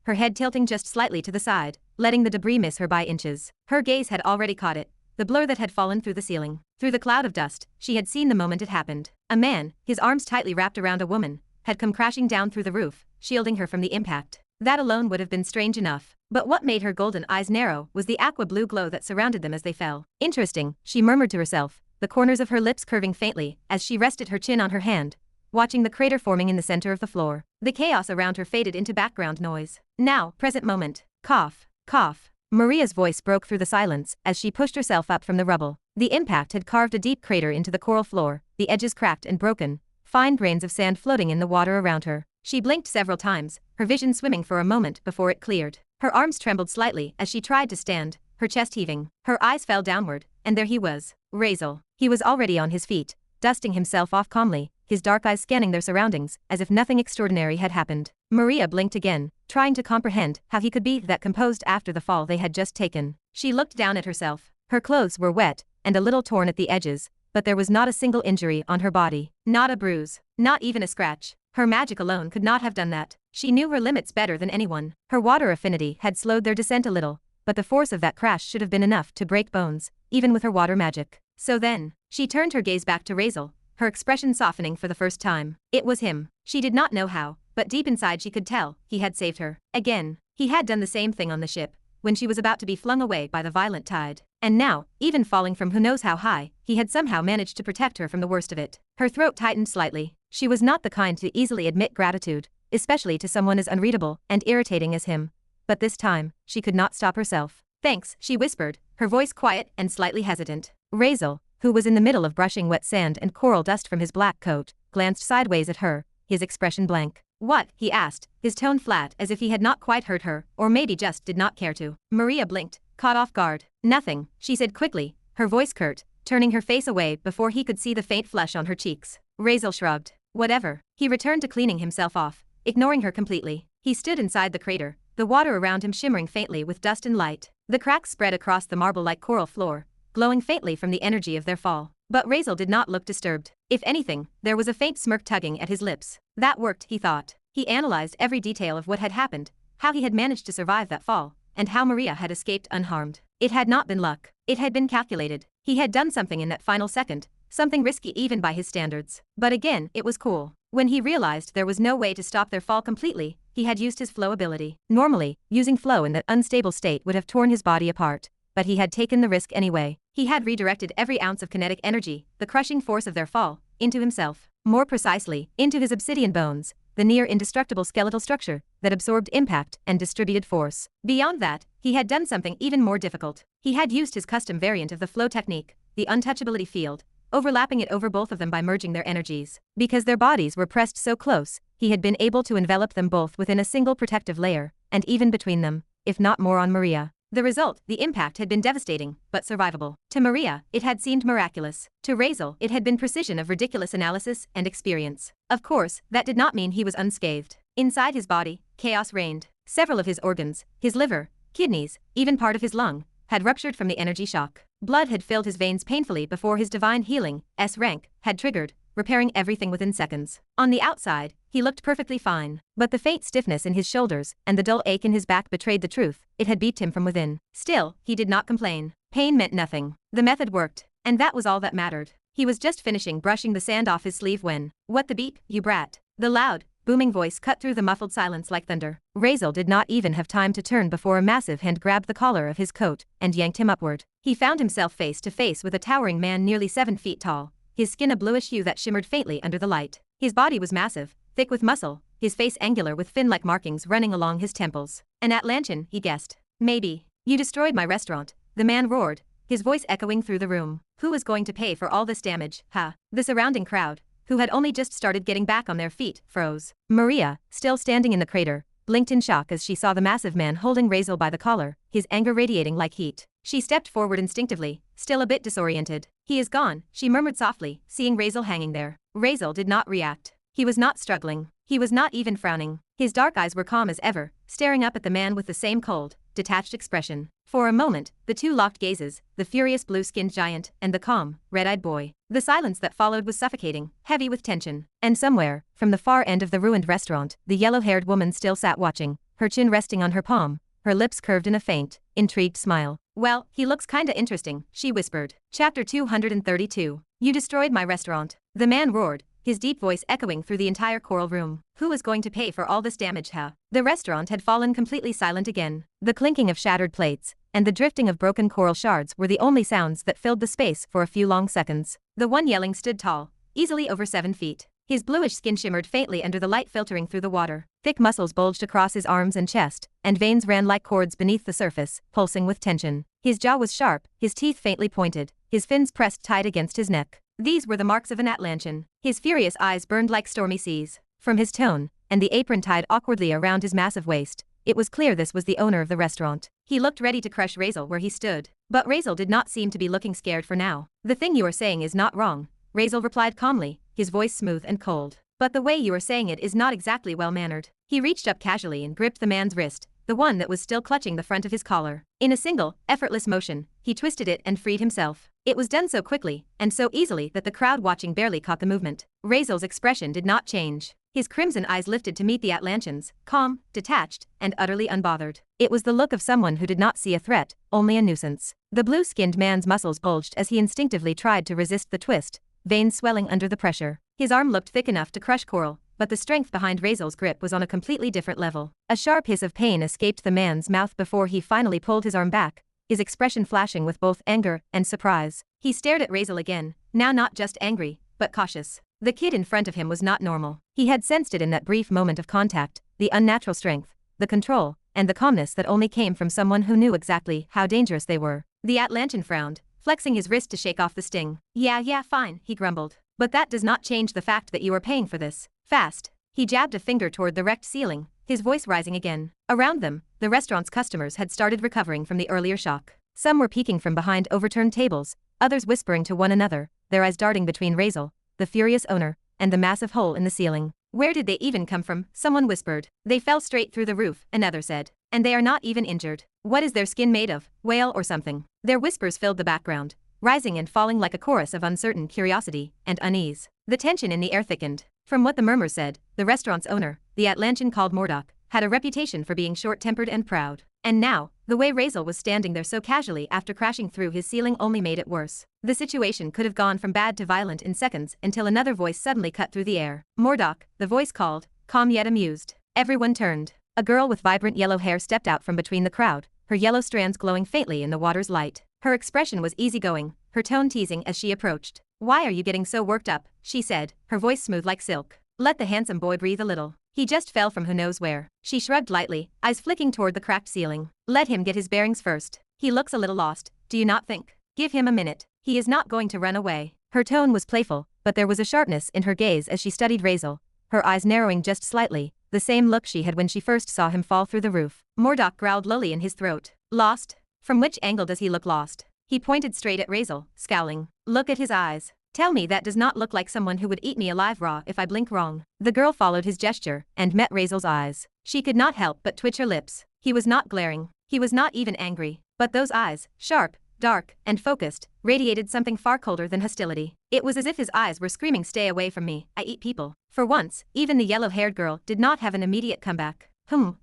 her head tilting just slightly to the side, letting the debris miss her by inches. Her gaze had already caught it, the blur that had fallen through the ceiling. Through the cloud of dust, she had seen the moment it happened. A man, his arms tightly wrapped around a woman, had come crashing down through the roof, shielding her from the impact. That alone would have been strange enough. But what made her golden eyes narrow was the aqua blue glow that surrounded them as they fell. Interesting, she murmured to herself, the corners of her lips curving faintly as she rested her chin on her hand, watching the crater forming in the center of the floor. The chaos around her faded into background noise. Now, present moment. Cough, cough. Maria's voice broke through the silence as she pushed herself up from the rubble. The impact had carved a deep crater into the coral floor, the edges cracked and broken, fine grains of sand floating in the water around her. She blinked several times, her vision swimming for a moment before it cleared. Her arms trembled slightly as she tried to stand, her chest heaving. Her eyes fell downward, and there he was, Razeal. He was already on his feet, dusting himself off calmly, his dark eyes scanning their surroundings, as if nothing extraordinary had happened. Maria blinked again, trying to comprehend how he could be that composed after the fall they had just taken. She looked down at herself. Her clothes were wet, and a little torn at the edges, but there was not a single injury on her body. Not a bruise. Not even a scratch. Her magic alone could not have done that. She knew her limits better than anyone. Her water affinity had slowed their descent a little, but the force of that crash should have been enough to break bones, even with her water magic. So then, she turned her gaze back to Razeal, her expression softening for the first time. It was him. She did not know how, but deep inside she could tell he had saved her. Again, he had done the same thing on the ship, when she was about to be flung away by the violent tide. And now, even falling from who knows how high, he had somehow managed to protect her from the worst of it. Her throat tightened slightly. She was not the kind to easily admit gratitude, especially to someone as unreadable and irritating as him. But this time, she could not stop herself. "Thanks," she whispered, her voice quiet and slightly hesitant. Razeal, who was in the middle of brushing wet sand and coral dust from his black coat, glanced sideways at her, his expression blank. "What?" he asked, his tone flat as if he had not quite heard her, or maybe just did not care to. Maria blinked, caught off guard. "Nothing," she said quickly, her voice curt, turning her face away before he could see the faint flush on her cheeks. Razeal shrugged. "Whatever." He returned to cleaning himself off, ignoring her completely. He stood inside the crater, the water around him shimmering faintly with dust and light. The cracks spread across the marble-like coral floor, glowing faintly from the energy of their fall. But Razeal did not look disturbed. If anything, there was a faint smirk tugging at his lips. That worked, he thought. He analyzed every detail of what had happened, how he had managed to survive that fall, and how Maria had escaped unharmed. It had not been luck. It had been calculated. He had done something in that final second, something risky even by his standards. But again, it was cool. When he realized there was no way to stop their fall completely, he had used his flow ability. Normally, using flow in that unstable state would have torn his body apart, but he had taken the risk anyway. He had redirected every ounce of kinetic energy, the crushing force of their fall, into himself. More precisely, into his obsidian bones, the near indestructible skeletal structure that absorbed impact and distributed force. Beyond that, he had done something even more difficult. He had used his custom variant of the flow technique, the untouchability field, overlapping it over both of them by merging their energies. Because their bodies were pressed so close, he had been able to envelop them both within a single protective layer, and even between them, if not more on Maria. The result, the impact had been devastating, but survivable. To Maria, it had seemed miraculous. To Razeal, it had been precision of ridiculous analysis and experience. Of course, that did not mean he was unscathed. Inside his body, chaos reigned. Several of his organs, his liver, kidneys, even part of his lung, had ruptured from the energy shock. Blood had filled his veins painfully before his divine healing, S rank, had triggered, repairing everything within seconds. On the outside, he looked perfectly fine, but the faint stiffness in his shoulders and the dull ache in his back betrayed the truth. It had beeped him from within. Still, he did not complain. Pain meant nothing. The method worked, and that was all that mattered. He was just finishing brushing the sand off his sleeve when, "What the beep, you brat?" The loud, booming voice cut through the muffled silence like thunder. Razeal did not even have time to turn before a massive hand grabbed the collar of his coat and yanked him upward. He found himself face to face with a towering man nearly 7 feet tall, his skin a bluish hue that shimmered faintly under the light. His body was massive, thick with muscle, his face angular with fin-like markings running along his temples. "An Atlantean," he guessed. "Maybe. You destroyed my restaurant," the man roared, his voice echoing through the room. Who was going to pay for all this damage, huh? The surrounding crowd, who had only just started getting back on their feet, froze. Maria, still standing in the crater, blinked in shock as she saw the massive man holding Razeal by the collar, his anger radiating like heat. She stepped forward instinctively, still a bit disoriented. "He is gone," she murmured softly, seeing Razeal hanging there. Razeal did not react. He was not struggling. He was not even frowning. His dark eyes were calm as ever, staring up at the man with the same cold, detached expression. For a moment, the two locked gazes, the furious blue-skinned giant and the calm, red-eyed boy. The silence that followed was suffocating, heavy with tension. And somewhere, from the far end of the ruined restaurant, the yellow-haired woman still sat watching, her chin resting on her palm, her lips curved in a faint, intrigued smile. "Well, he looks kinda interesting," she whispered. Chapter 232. "You destroyed my restaurant," the man roared, his deep voice echoing through the entire coral room. "Who was going to pay for all this damage, huh?" The restaurant had fallen completely silent again. The clinking of shattered plates and the drifting of broken coral shards were the only sounds that filled the space for a few long seconds. The one yelling stood tall, easily over 7 feet. His bluish skin shimmered faintly under the light filtering through the water. Thick muscles bulged across his arms and chest, and veins ran like cords beneath the surface, pulsing with tension. His jaw was sharp, his teeth faintly pointed, his fins pressed tight against his neck. These were the marks of an Atlantean. His furious eyes burned like stormy seas. From his tone, and the apron tied awkwardly around his massive waist, it was clear this was the owner of the restaurant. He looked ready to crush Razeal where he stood. But Razeal did not seem to be looking scared for now. "The thing you are saying is not wrong," Razeal replied calmly, his voice smooth and cold. But the way you are saying it is not exactly well-mannered. He reached up casually and gripped the man's wrist, the one that was still clutching the front of his collar. In a single, effortless motion, he twisted it and freed himself. It was done so quickly, and so easily that the crowd watching barely caught the movement. Razeal's expression did not change. His crimson eyes lifted to meet the Atlantean's, calm, detached, and utterly unbothered. It was the look of someone who did not see a threat, only a nuisance. The blue-skinned man's muscles bulged as he instinctively tried to resist the twist, veins swelling under the pressure. His arm looked thick enough to crush coral, but the strength behind Razeal's grip was on a completely different level. A sharp hiss of pain escaped the man's mouth before he finally pulled his arm back, his expression flashing with both anger and surprise. He stared at Razeal again, now not just angry, but cautious. The kid in front of him was not normal. He had sensed it in that brief moment of contact, the unnatural strength, the control, and the calmness that only came from someone who knew exactly how dangerous they were. The Atlantean frowned, flexing his wrist to shake off the sting. Yeah, fine, he grumbled. But that does not change the fact that you are paying for this. Fast. He jabbed a finger toward the wrecked ceiling, his voice rising again. Around them, the restaurant's customers had started recovering from the earlier shock. Some were peeking from behind overturned tables, others whispering to one another, their eyes darting between Razeal, the furious owner, and the massive hole in the ceiling. Where did they even come from? Someone whispered. They fell straight through the roof, another said. And they are not even injured. What is their skin made of? Whale or something? Their whispers filled the background, rising and falling like a chorus of uncertain curiosity and unease. The tension in the air thickened. From what the murmurs said, the restaurant's owner, the Atlantean called Murdoch, had a reputation for being short-tempered and proud. And now, the way Razeal was standing there so casually after crashing through his ceiling only made it worse. The situation could have gone from bad to violent in seconds until another voice suddenly cut through the air. Murdoch, the voice called, calm yet amused. Everyone turned. A girl with vibrant yellow hair stepped out from between the crowd, her yellow strands glowing faintly in the water's light. Her expression was easygoing, her tone teasing as she approached. Why are you getting so worked up? She said, her voice smooth like silk. Let the handsome boy breathe a little. He just fell from who knows where. She shrugged lightly, eyes flicking toward the cracked ceiling. Let him get his bearings first. He looks a little lost, do you not think? Give him a minute. He is not going to run away. Her tone was playful, but there was a sharpness in her gaze as she studied Razeal, her eyes narrowing just slightly, the same look she had when she first saw him fall through the roof. Murdoch growled lowly in his throat. Lost? From which angle does he look lost? He pointed straight at Razeal, scowling. Look at his eyes. Tell me that does not look like someone who would eat me alive raw if I blink wrong. The girl followed his gesture and met Razeal's eyes. She could not help but twitch her lips. He was not glaring. He was not even angry. But those eyes, sharp, dark, and focused, radiated something far colder than hostility. It was as if his eyes were screaming, stay away from me, I eat people. For once, even the yellow-haired girl did not have an immediate comeback.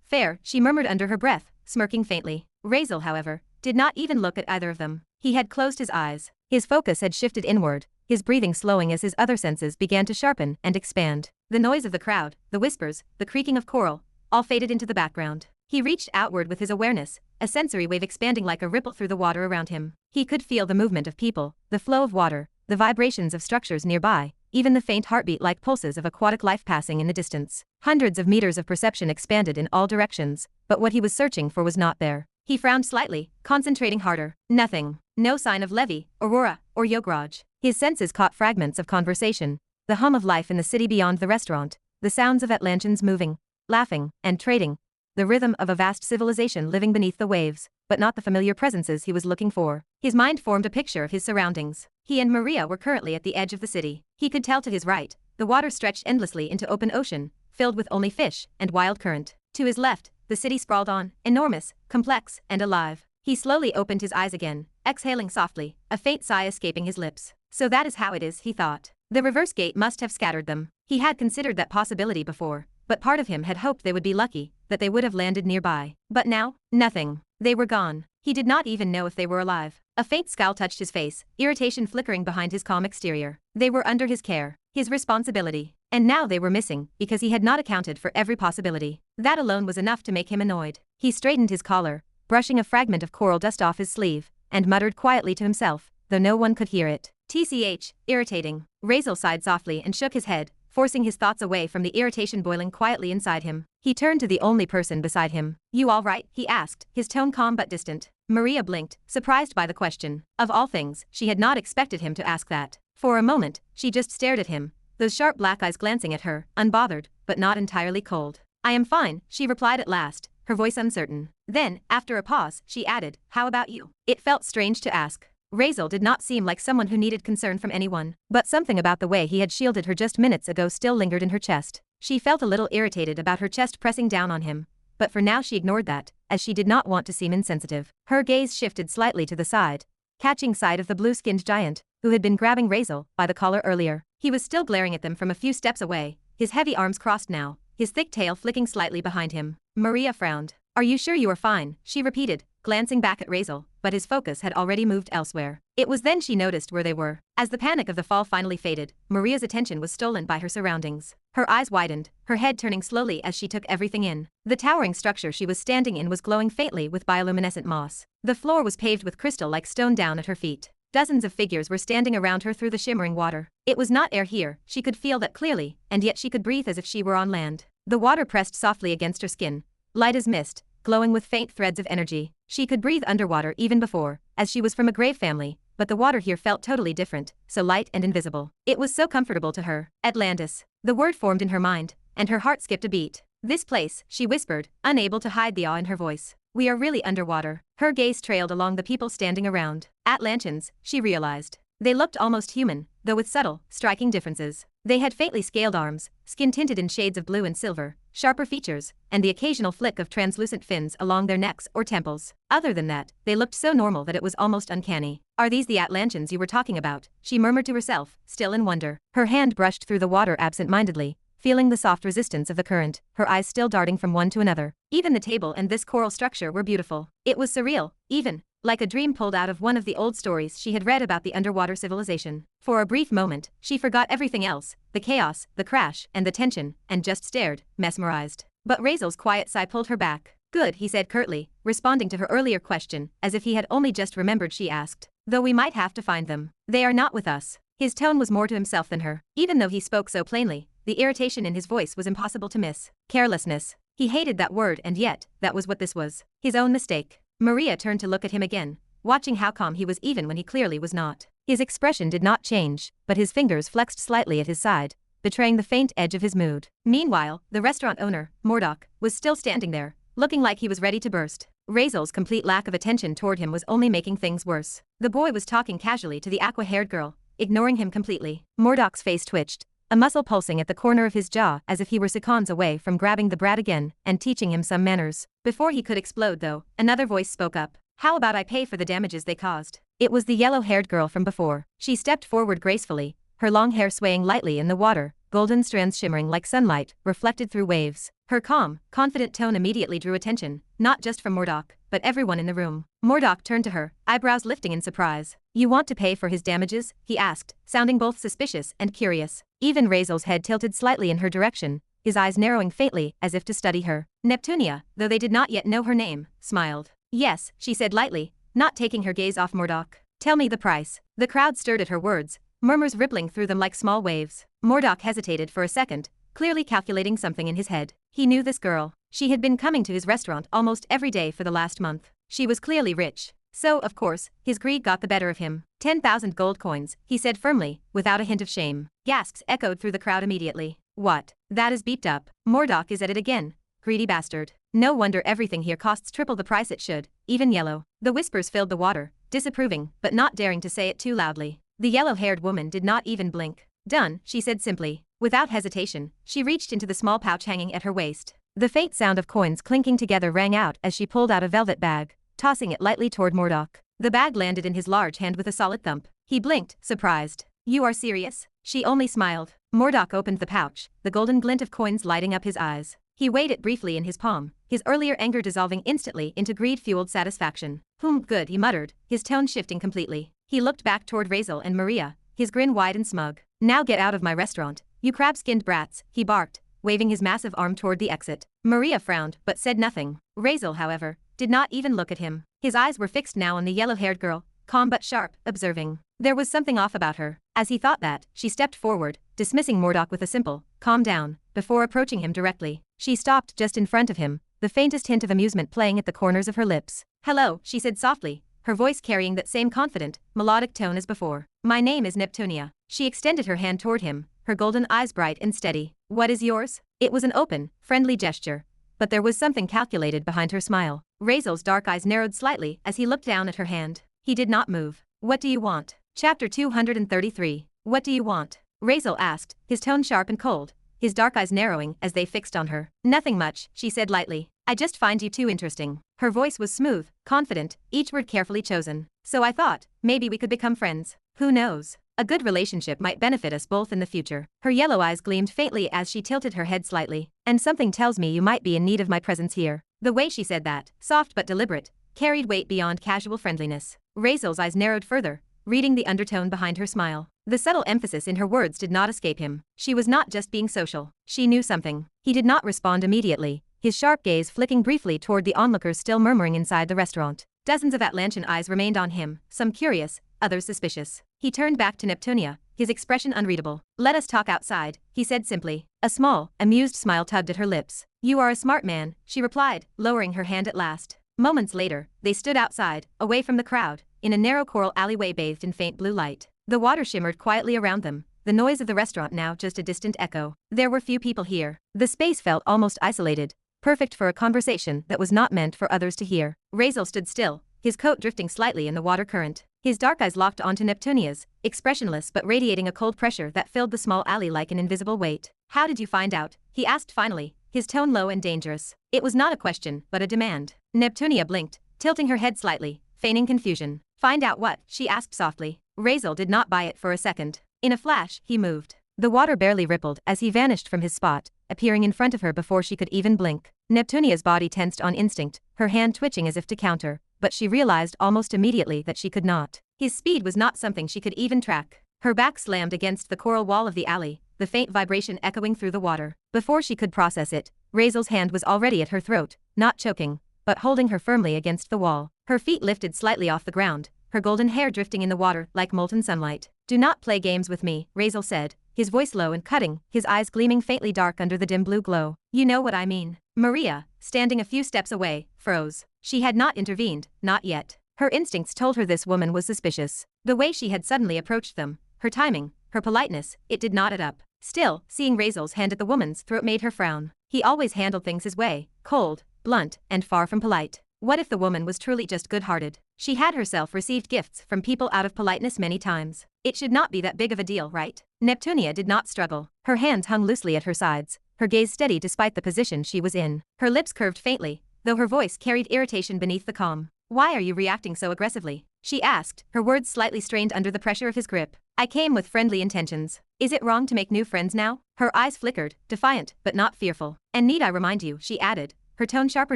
Fair, she murmured under her breath, smirking faintly. Razeal, however, did not even look at either of them. He had closed his eyes. His focus had shifted inward, his breathing slowing as his other senses began to sharpen and expand. The noise of the crowd, the whispers, the creaking of coral, all faded into the background. He reached outward with his awareness, a sensory wave expanding like a ripple through the water around him. He could feel the movement of people, the flow of water, the vibrations of structures nearby, even the faint heartbeat-like pulses of aquatic life passing in the distance. Hundreds of meters of perception expanded in all directions, but what he was searching for was not there. He frowned slightly, concentrating harder. Nothing. No sign of Levi, Aurora, or Yograj. His senses caught fragments of conversation, the hum of life in the city beyond the restaurant, the sounds of Atlanteans moving, laughing, and trading, the rhythm of a vast civilization living beneath the waves, but not the familiar presences he was looking for. His mind formed a picture of his surroundings. He and Maria were currently at the edge of the city. He could tell to his right, the water stretched endlessly into open ocean, filled with only fish and wild current. To his left, the city sprawled on, enormous, complex, and alive. He slowly opened his eyes again, exhaling softly, a faint sigh escaping his lips. So that is how it is, he thought. The reverse gate must have scattered them. He had considered that possibility before, but part of him had hoped they would be lucky, that they would have landed nearby. But now, nothing. They were gone. He did not even know if they were alive. A faint scowl touched his face, irritation flickering behind his calm exterior. They were under his care, his responsibility. And now they were missing, because he had not accounted for every possibility. That alone was enough to make him annoyed. He straightened his collar, brushing a fragment of coral dust off his sleeve, and muttered quietly to himself, though no one could hear it. TCH, irritating. Razeal sighed softly and shook his head, forcing his thoughts away from the irritation boiling quietly inside him. He turned to the only person beside him. You all right? He asked, his tone calm but distant. Maria blinked, surprised by the question. Of all things, she had not expected him to ask that. For a moment, she just stared at him, those sharp black eyes glancing at her, unbothered, but not entirely cold. I am fine, she replied at last, her voice uncertain. Then, after a pause, she added, how about you? It felt strange to ask, Razeal did not seem like someone who needed concern from anyone, but something about the way he had shielded her just minutes ago still lingered in her chest. She felt a little irritated about her chest pressing down on him, but for now she ignored that, as she did not want to seem insensitive. Her gaze shifted slightly to the side, catching sight of the blue-skinned giant, who had been grabbing Razeal by the collar earlier. He was still glaring at them from a few steps away, his heavy arms crossed now, his thick tail flicking slightly behind him. Maria frowned. "Are you sure you are fine?" she repeated, glancing back at Razeal, but his focus had already moved elsewhere. It was then she noticed where they were. As the panic of the fall finally faded, Maria's attention was stolen by her surroundings. Her eyes widened, her head turning slowly as she took everything in. The towering structure she was standing in was glowing faintly with bioluminescent moss. The floor was paved with crystal-like stone down at her feet. Dozens of figures were standing around her through the shimmering water. It was not air here, she could feel that clearly, and yet she could breathe as if she were on land. The water pressed softly against her skin, light as mist, glowing with faint threads of energy. She could breathe underwater even before, as she was from a grave family, but the water here felt totally different, so light and invisible. It was so comfortable to her. Atlantis. The word formed in her mind, and her heart skipped a beat. "This place," she whispered, unable to hide the awe in her voice. "We are really underwater." Her gaze trailed along the people standing around. Atlanteans, she realized. They looked almost human, though with subtle, striking differences. They had faintly scaled arms, skin tinted in shades of blue and silver, sharper features, and the occasional flick of translucent fins along their necks or temples. Other than that, they looked so normal that it was almost uncanny. "Are these the Atlanteans you were talking about?" she murmured to herself, still in wonder. Her hand brushed through the water absent-mindedly, feeling the soft resistance of the current, her eyes still darting from one to another. Even the table and this coral structure were beautiful. It was surreal, even, like a dream pulled out of one of the old stories she had read about the underwater civilization. For a brief moment, she forgot everything else, the chaos, the crash, and the tension, and just stared, mesmerized. But Razeal's quiet sigh pulled her back. "Good," he said curtly, responding to her earlier question, as if he had only just remembered she asked. "Though we might have to find them. They are not with us." His tone was more to himself than her. Even though he spoke so plainly, the irritation in his voice was impossible to miss. Carelessness. He hated that word, and yet, that was what this was. His own mistake. Maria turned to look at him again, watching how calm he was even when he clearly was not. His expression did not change, but his fingers flexed slightly at his side, betraying the faint edge of his mood. Meanwhile, the restaurant owner, Mordok, was still standing there, looking like he was ready to burst. Razeal's complete lack of attention toward him was only making things worse. The boy was talking casually to the aqua-haired girl, ignoring him completely. Mordok's face twitched, a muscle pulsing at the corner of his jaw as if he were seconds away from grabbing the brat again and teaching him some manners. Before he could explode though, another voice spoke up. "How about I pay for the damages they caused?" It was the yellow-haired girl from before. She stepped forward gracefully, her long hair swaying lightly in the water, golden strands shimmering like sunlight, reflected through waves. Her calm, confident tone immediately drew attention, not just from Mordok, but everyone in the room. Mordok turned to her, eyebrows lifting in surprise. "You want to pay for his damages?" he asked, sounding both suspicious and curious. Even Razeal's head tilted slightly in her direction, his eyes narrowing faintly as if to study her. Neptunia, though they did not yet know her name, smiled. "Yes," she said lightly, not taking her gaze off Mordok. "Tell me the price." The crowd stirred at her words, murmurs rippling through them like small waves. Mordok hesitated for a second, clearly calculating something in his head. He knew this girl. She had been coming to his restaurant almost every day for the last month. She was clearly rich. So, of course, his greed got the better of him. 10,000 gold coins, he said firmly, without a hint of shame. Gasps echoed through the crowd immediately. "What? That is beeped up. Mordok is at it again. Greedy bastard. No wonder everything here costs triple the price it should, even yellow." The whispers filled the water, disapproving, but not daring to say it too loudly. The yellow-haired woman did not even blink. "Done," she said simply. Without hesitation, she reached into the small pouch hanging at her waist. The faint sound of coins clinking together rang out as she pulled out a velvet bag, tossing it lightly toward Mordok. The bag landed in his large hand with a solid thump. He blinked, surprised. "You are serious?" She only smiled. Mordok opened the pouch, the golden glint of coins lighting up his eyes. He weighed it briefly in his palm, his earlier anger dissolving instantly into greed-fueled satisfaction. Good," he muttered, his tone shifting completely. He looked back toward Razeal and Maria, his grin wide and smug. "Now get out of my restaurant, you crab-skinned brats," he barked, waving his massive arm toward the exit. Maria frowned, but said nothing. Razeal, however, did not even look at him. His eyes were fixed now on the yellow-haired girl, calm but sharp, observing. There was something off about her. As he thought that, she stepped forward, dismissing Mordok with a simple, "Calm down," before approaching him directly. She stopped just in front of him, the faintest hint of amusement playing at the corners of her lips. "Hello," she said softly, her voice carrying that same confident, melodic tone as before. "My name is Neptunia." She extended her hand toward him, her golden eyes bright and steady. "What is yours?" It was an open, friendly gesture, but there was something calculated behind her smile. Razeal's dark eyes narrowed slightly as he looked down at her hand. He did not move. What do you want? Chapter 233. What do you want? Razeal asked, his tone sharp and cold, his dark eyes narrowing as they fixed on her. Nothing much, she said lightly. I just find you too interesting. Her voice was smooth, confident, each word carefully chosen. So I thought, maybe we could become friends. Who knows? A good relationship might benefit us both in the future. Her yellow eyes gleamed faintly as she tilted her head slightly. And something tells me you might be in need of my presence here. The way she said that, soft but deliberate, carried weight beyond casual friendliness. Razeal's eyes narrowed further, reading the undertone behind her smile. The subtle emphasis in her words did not escape him. She was not just being social. She knew something. He did not respond immediately, his sharp gaze flicking briefly toward the onlookers still murmuring inside the restaurant. Dozens of Atlantean eyes remained on him, some curious, others suspicious. He turned back to Neptunia, his expression unreadable. Let us talk outside, he said simply. A small, amused smile tugged at her lips. You are a smart man, she replied, lowering her hand at last. Moments later, they stood outside, away from the crowd, in a narrow coral alleyway bathed in faint blue light. The water shimmered quietly around them, the noise of the restaurant now just a distant echo. There were few people here. The space felt almost isolated, perfect for a conversation that was not meant for others to hear. Razeal stood still, his coat drifting slightly in the water current. His dark eyes locked onto Neptunia's, expressionless but radiating a cold pressure that filled the small alley like an invisible weight. How did you find out? He asked finally, his tone low and dangerous. It was not a question, but a demand. Neptunia blinked, tilting her head slightly, feigning confusion. Find out what? She asked softly. Razeal did not buy it for a second. In a flash, he moved. The water barely rippled as he vanished from his spot, appearing in front of her before she could even blink. Neptunia's body tensed on instinct, her hand twitching as if to counter, but she realized almost immediately that she could not. His speed was not something she could even track. Her back slammed against the coral wall of the alley, the faint vibration echoing through the water. Before she could process it, Razeal's hand was already at her throat, not choking, but holding her firmly against the wall. Her feet lifted slightly off the ground, her golden hair drifting in the water like molten sunlight. Do not play games with me, Razeal said, his voice low and cutting, his eyes gleaming faintly dark under the dim blue glow. You know what I mean. Maria, standing a few steps away, froze. She had not intervened, not yet. Her instincts told her this woman was suspicious. The way she had suddenly approached them, her timing, her politeness, it did not add up. Still, seeing Razeal's hand at the woman's throat made her frown. He always handled things his way, cold, blunt, and far from polite. What if the woman was truly just good-hearted? She had herself received gifts from people out of politeness many times. It should not be that big of a deal, right? Neptunia did not struggle. Her hands hung loosely at her sides, her gaze steady despite the position she was in. Her lips curved faintly, though her voice carried irritation beneath the calm. Why are you reacting so aggressively? She asked, her words slightly strained under the pressure of his grip. I came with friendly intentions. Is it wrong to make new friends now? Her eyes flickered, defiant, but not fearful. And need I remind you, she added, her tone sharper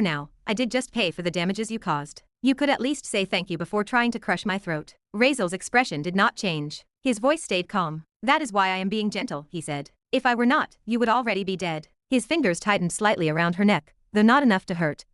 now, I did just pay for the damages you caused. You could at least say thank you before trying to crush my throat. Razeal's expression did not change. His voice stayed calm. That is why I am being gentle, he said. If I were not, you would already be dead. His fingers tightened slightly around her neck, though not enough to hurt.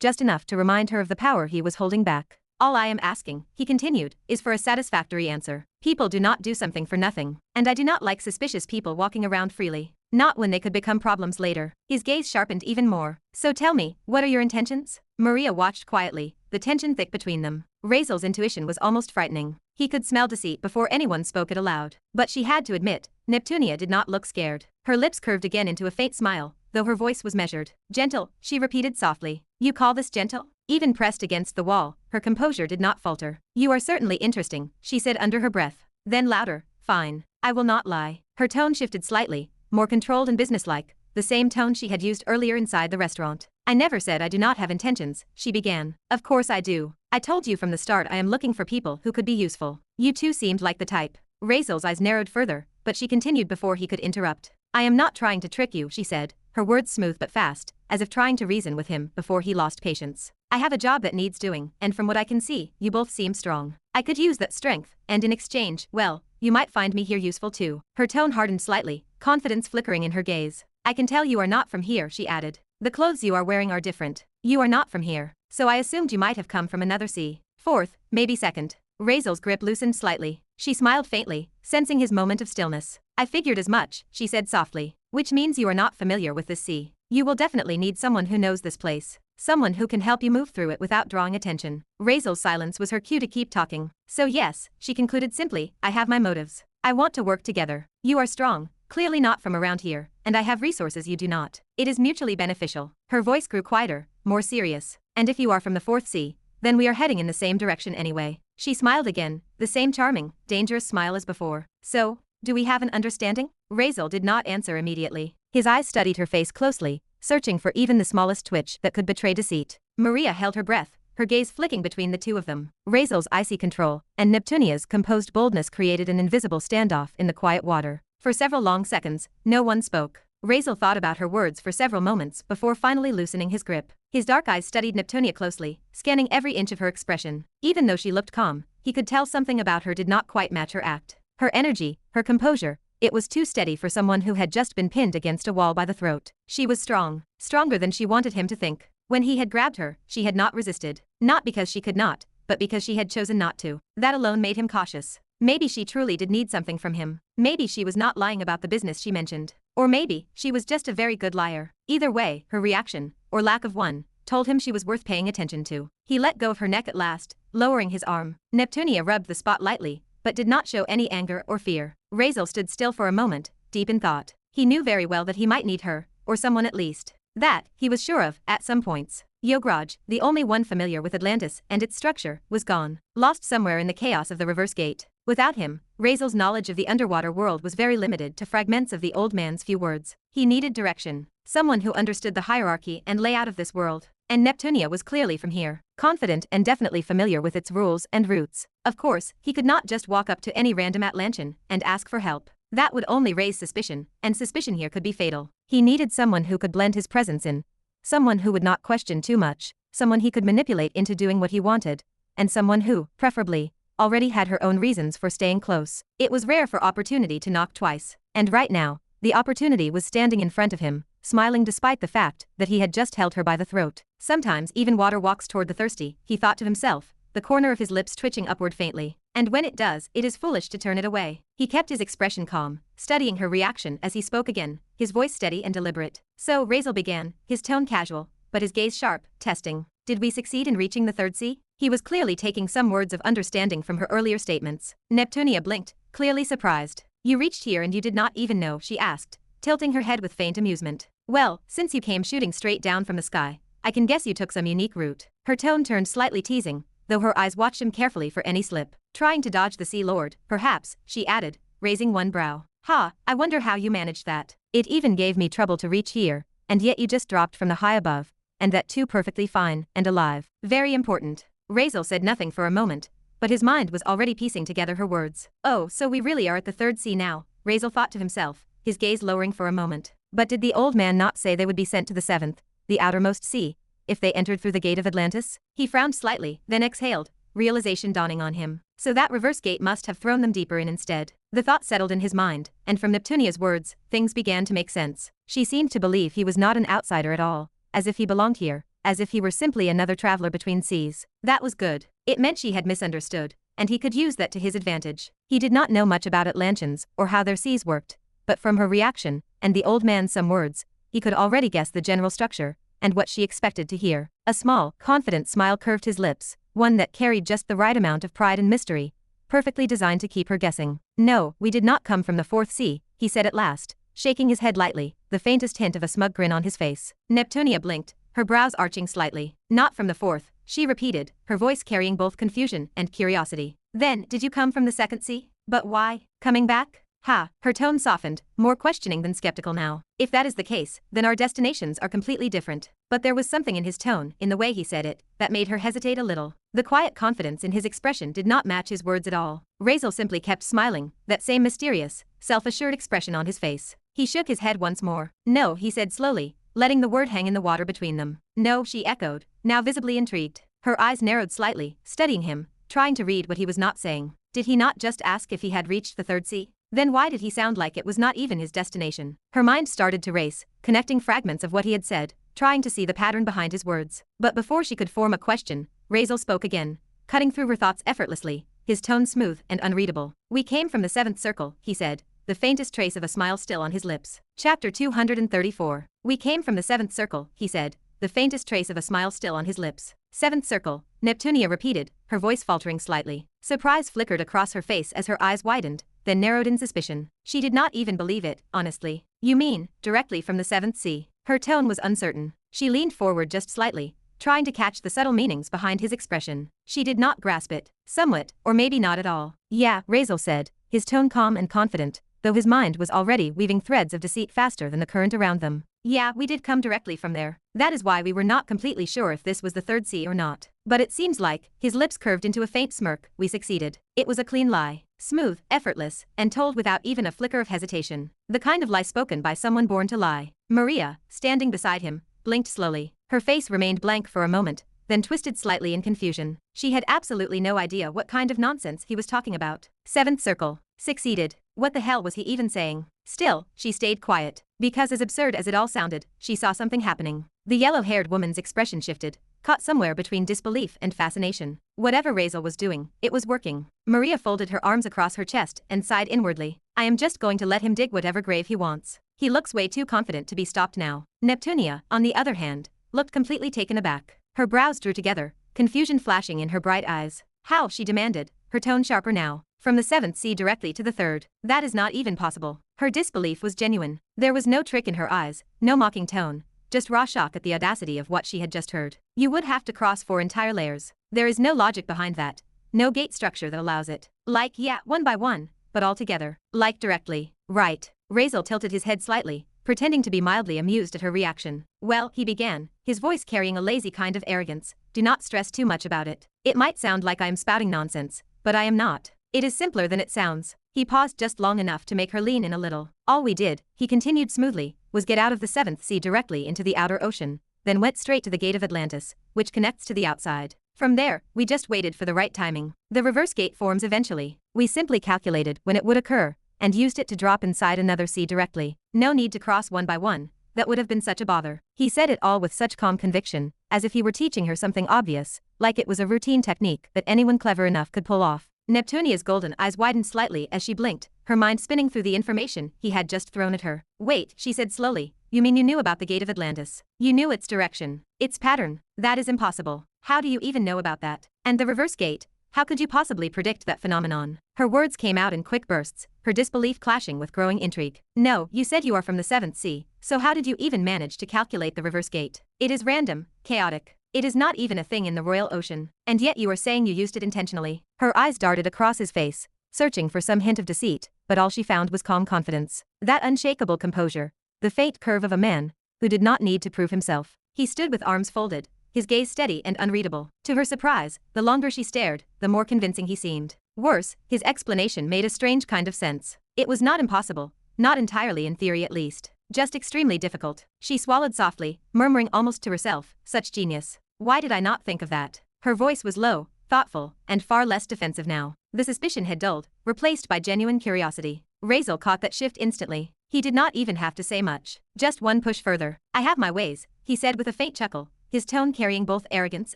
Just enough to remind her of the power he was holding back. All I am asking, he continued, is for a satisfactory answer. People do not do something for nothing, and I do not like suspicious people walking around freely. Not when they could become problems later. His gaze sharpened even more. So tell me, what are your intentions? Maria watched quietly, the tension thick between them. Razeal's intuition was almost frightening. He could smell deceit before anyone spoke it aloud. But she had to admit, Neptunia did not look scared. Her lips curved again into a faint smile, though her voice was measured. Gentle, she repeated softly. You call this gentle? Even pressed against the wall, her composure did not falter. You are certainly interesting, she said under her breath. Then louder, fine. I will not lie. Her tone shifted slightly, more controlled and businesslike, the same tone she had used earlier inside the restaurant. I never said I do not have intentions, she began. Of course I do. I told you from the start I am looking for people who could be useful. You two seemed like the type. Razeal's eyes narrowed further, but she continued before he could interrupt. I am not trying to trick you, she said, her words smooth but fast, as if trying to reason with him before he lost patience. I have a job that needs doing, and from what I can see, you both seem strong. I could use that strength, and in exchange, well, you might find me here useful too. Her tone hardened slightly, confidence flickering in her gaze. I can tell you are not from here, she added. The clothes you are wearing are different. You are not from here, so I assumed you might have come from another sea. Fourth, maybe second. Razeal's grip loosened slightly. She smiled faintly, sensing his moment of stillness. I figured as much, she said softly. Which means you are not familiar with this sea. You will definitely need someone who knows this place. Someone who can help you move through it without drawing attention. Razeal's silence was her cue to keep talking. So yes, she concluded simply, I have my motives. I want to work together. You are strong, clearly not from around here, and I have resources you do not. It is mutually beneficial. Her voice grew quieter, more serious. And if you are from the fourth sea, then we are heading in the same direction anyway. She smiled again, the same charming, dangerous smile as before. So, do we have an understanding? Razeal did not answer immediately. His eyes studied her face closely, searching for even the smallest twitch that could betray deceit. Maria held her breath, her gaze flicking between the two of them. Razeal's icy control and Neptunia's composed boldness created an invisible standoff in the quiet water. For several long seconds, no one spoke. Razeal thought about her words for several moments before finally loosening his grip. His dark eyes studied Neptunia closely, scanning every inch of her expression. Even though she looked calm, he could tell something about her did not quite match her act. Her energy, her composure, it was too steady for someone who had just been pinned against a wall by the throat. She was strong, stronger than she wanted him to think. When he had grabbed her, she had not resisted. Not because she could not, but because she had chosen not to. That alone made him cautious. Maybe she truly did need something from him. Maybe she was not lying about the business she mentioned. Or maybe she was just a very good liar. Either way, her reaction, or lack of one, told him she was worth paying attention to. He let go of her neck at last, lowering his arm. Neptunia rubbed the spot lightly, but did not show any anger or fear. Razeal stood still for a moment, deep in thought. He knew very well that he might need her, or someone at least. That, he was sure of, at some points. Yograj, the only one familiar with Atlantis and its structure, was gone, lost somewhere in the chaos of the reverse gate. Without him, Razeal's knowledge of the underwater world was very limited to fragments of the old man's few words. He needed direction, someone who understood the hierarchy and layout of this world. And Neptunia was clearly from here, confident and definitely familiar with its rules and routes. Of course, he could not just walk up to any random Atlantean and ask for help. That would only raise suspicion, and suspicion here could be fatal. He needed someone who could blend his presence in, someone who would not question too much, someone he could manipulate into doing what he wanted, and someone who, preferably, already had her own reasons for staying close. It was rare for opportunity to knock twice, and right now, the opportunity was standing in front of him, smiling despite the fact that he had just held her by the throat. Sometimes even water walks toward the thirsty, he thought to himself, the corner of his lips twitching upward faintly. And when it does, it is foolish to turn it away. He kept his expression calm, studying her reaction as he spoke again, his voice steady and deliberate. So Razeal began, his tone casual, but his gaze sharp, testing. Did we succeed in reaching the third sea? He was clearly taking some words of understanding from her earlier statements. Neptunia blinked, clearly surprised. You reached here and you did not even know, she asked, tilting her head with faint amusement. Well, since you came shooting straight down from the sky, I can guess you took some unique route. Her tone turned slightly teasing, though her eyes watched him carefully for any slip. Trying to dodge the Sea Lord, perhaps, she added, raising one brow. Ha, I wonder how you managed that. It even gave me trouble to reach here, and yet you just dropped from the high above, and that too perfectly fine and alive. Very important. Razeal said nothing for a moment, but his mind was already piecing together her words. Oh, so we really are at the third sea now, Razeal thought to himself, his gaze lowering for a moment. But did the old man not say they would be sent to the seventh, the outermost sea, if they entered through the gate of Atlantis? He frowned slightly, then exhaled, realization dawning on him. So that reverse gate must have thrown them deeper in instead. The thought settled in his mind, and from Neptunia's words, things began to make sense. She seemed to believe he was not an outsider at all, as if he belonged here, as if he were simply another traveler between seas. That was good. It meant she had misunderstood, and he could use that to his advantage. He did not know much about Atlanteans or how their seas worked, but from her reaction, and the old man's some words, he could already guess the general structure, and what she expected to hear. A small, confident smile curved his lips, one that carried just the right amount of pride and mystery, perfectly designed to keep her guessing. No, we did not come from the fourth sea, he said at last, shaking his head lightly, the faintest hint of a smug grin on his face. Neptunia blinked, her brows arching slightly. Not from the fourth, she repeated, her voice carrying both confusion and curiosity. Then, did you come from the second sea? But why? Coming back? Ha, her tone softened, more questioning than skeptical now. If that is the case, then our destinations are completely different. But there was something in his tone, in the way he said it, that made her hesitate a little. The quiet confidence in his expression did not match his words at all. Razeal simply kept smiling, that same mysterious, self-assured expression on his face. He shook his head once more. No, he said slowly, letting the word hang in the water between them. No, she echoed, now visibly intrigued. Her eyes narrowed slightly, studying him, trying to read what he was not saying. Did he not just ask if he had reached the third sea? Then why did he sound like it was not even his destination? Her mind started to race, connecting fragments of what he had said, trying to see the pattern behind his words. But before she could form a question, Razeal spoke again, cutting through her thoughts effortlessly, his tone smooth and unreadable. We came from the seventh circle, he said, the faintest trace of a smile still on his lips. Chapter 234. We came from the seventh circle, he said, the faintest trace of a smile still on his lips. Seventh circle, Neptunia repeated, her voice faltering slightly. Surprise flickered across her face as her eyes widened, then narrowed in suspicion. She did not even believe it, honestly. You mean, directly from the seventh sea? Her tone was uncertain. She leaned forward just slightly, trying to catch the subtle meanings behind his expression. She did not grasp it. Somewhat, or maybe not at all. Yeah, Razeal said, his tone calm and confident, though his mind was already weaving threads of deceit faster than the current around them. Yeah, we did come directly from there. That is why we were not completely sure if this was the third sea or not. But it seems like, his lips curved into a faint smirk, we succeeded. It was a clean lie. Smooth, effortless, and told without even a flicker of hesitation. The kind of lie spoken by someone born to lie. Maria, standing beside him, blinked slowly. Her face remained blank for a moment, then twisted slightly in confusion. She had absolutely no idea what kind of nonsense he was talking about. Seventh circle. Succeeded. What the hell was he even saying? Still, she stayed quiet. Because as absurd as it all sounded, she saw something happening. The yellow-haired woman's expression shifted, caught somewhere between disbelief and fascination. Whatever Razeal was doing, it was working. Maria folded her arms across her chest and sighed inwardly. I am just going to let him dig whatever grave he wants. He looks way too confident to be stopped now. Neptunia, on the other hand, looked completely taken aback. Her brows drew together, confusion flashing in her bright eyes. How, she demanded, her tone sharper now. From the 7th sea directly to the 3rd. That is not even possible. Her disbelief was genuine. There was no trick in her eyes, no mocking tone, just raw shock at the audacity of what she had just heard. You would have to cross 4 entire layers. There is no logic behind that. No gate structure that allows it. Like, yeah, one by one, but all together. Like directly. Right. Razeal tilted his head slightly, pretending to be mildly amused at her reaction. Well, he began, his voice carrying a lazy kind of arrogance. Do not stress too much about it. It might sound like I am spouting nonsense, but I am not. It is simpler than it sounds. He paused just long enough to make her lean in a little. All we did, he continued smoothly, was get out of the 7th sea directly into the outer ocean, then went straight to the gate of Atlantis, which connects to the outside. From there, we just waited for the right timing. The reverse gate forms eventually. We simply calculated when it would occur, and used it to drop inside another sea directly. No need to cross one by one. That would have been such a bother. He said it all with such calm conviction, as if he were teaching her something obvious, like it was a routine technique that anyone clever enough could pull off. Neptunia's golden eyes widened slightly as she blinked, her mind spinning through the information he had just thrown at her. Wait, she said slowly, you mean you knew about the Gate of Atlantis? You knew its direction, its pattern? That is impossible. How do you even know about that? And the reverse gate? How could you possibly predict that phenomenon? Her words came out in quick bursts, her disbelief clashing with growing intrigue. No, you said you are from the 7th sea, so how did you even manage to calculate the reverse gate? It is random, chaotic. It is not even a thing in the Royal Ocean, and yet you are saying you used it intentionally. Her eyes darted across his face, searching for some hint of deceit, but all she found was calm confidence. That unshakable composure, the faint curve of a man who did not need to prove himself. He stood with arms folded, his gaze steady and unreadable. To her surprise, the longer she stared, the more convincing he seemed. Worse, his explanation made a strange kind of sense. It was not impossible, not entirely in theory at least. Just extremely difficult. She swallowed softly, murmuring almost to herself, such genius. Why did I not think of that? Her voice was low, thoughtful, and far less defensive now. The suspicion had dulled, replaced by genuine curiosity. Razeal caught that shift instantly. He did not even have to say much. Just one push further. I have my ways, he said with a faint chuckle, his tone carrying both arrogance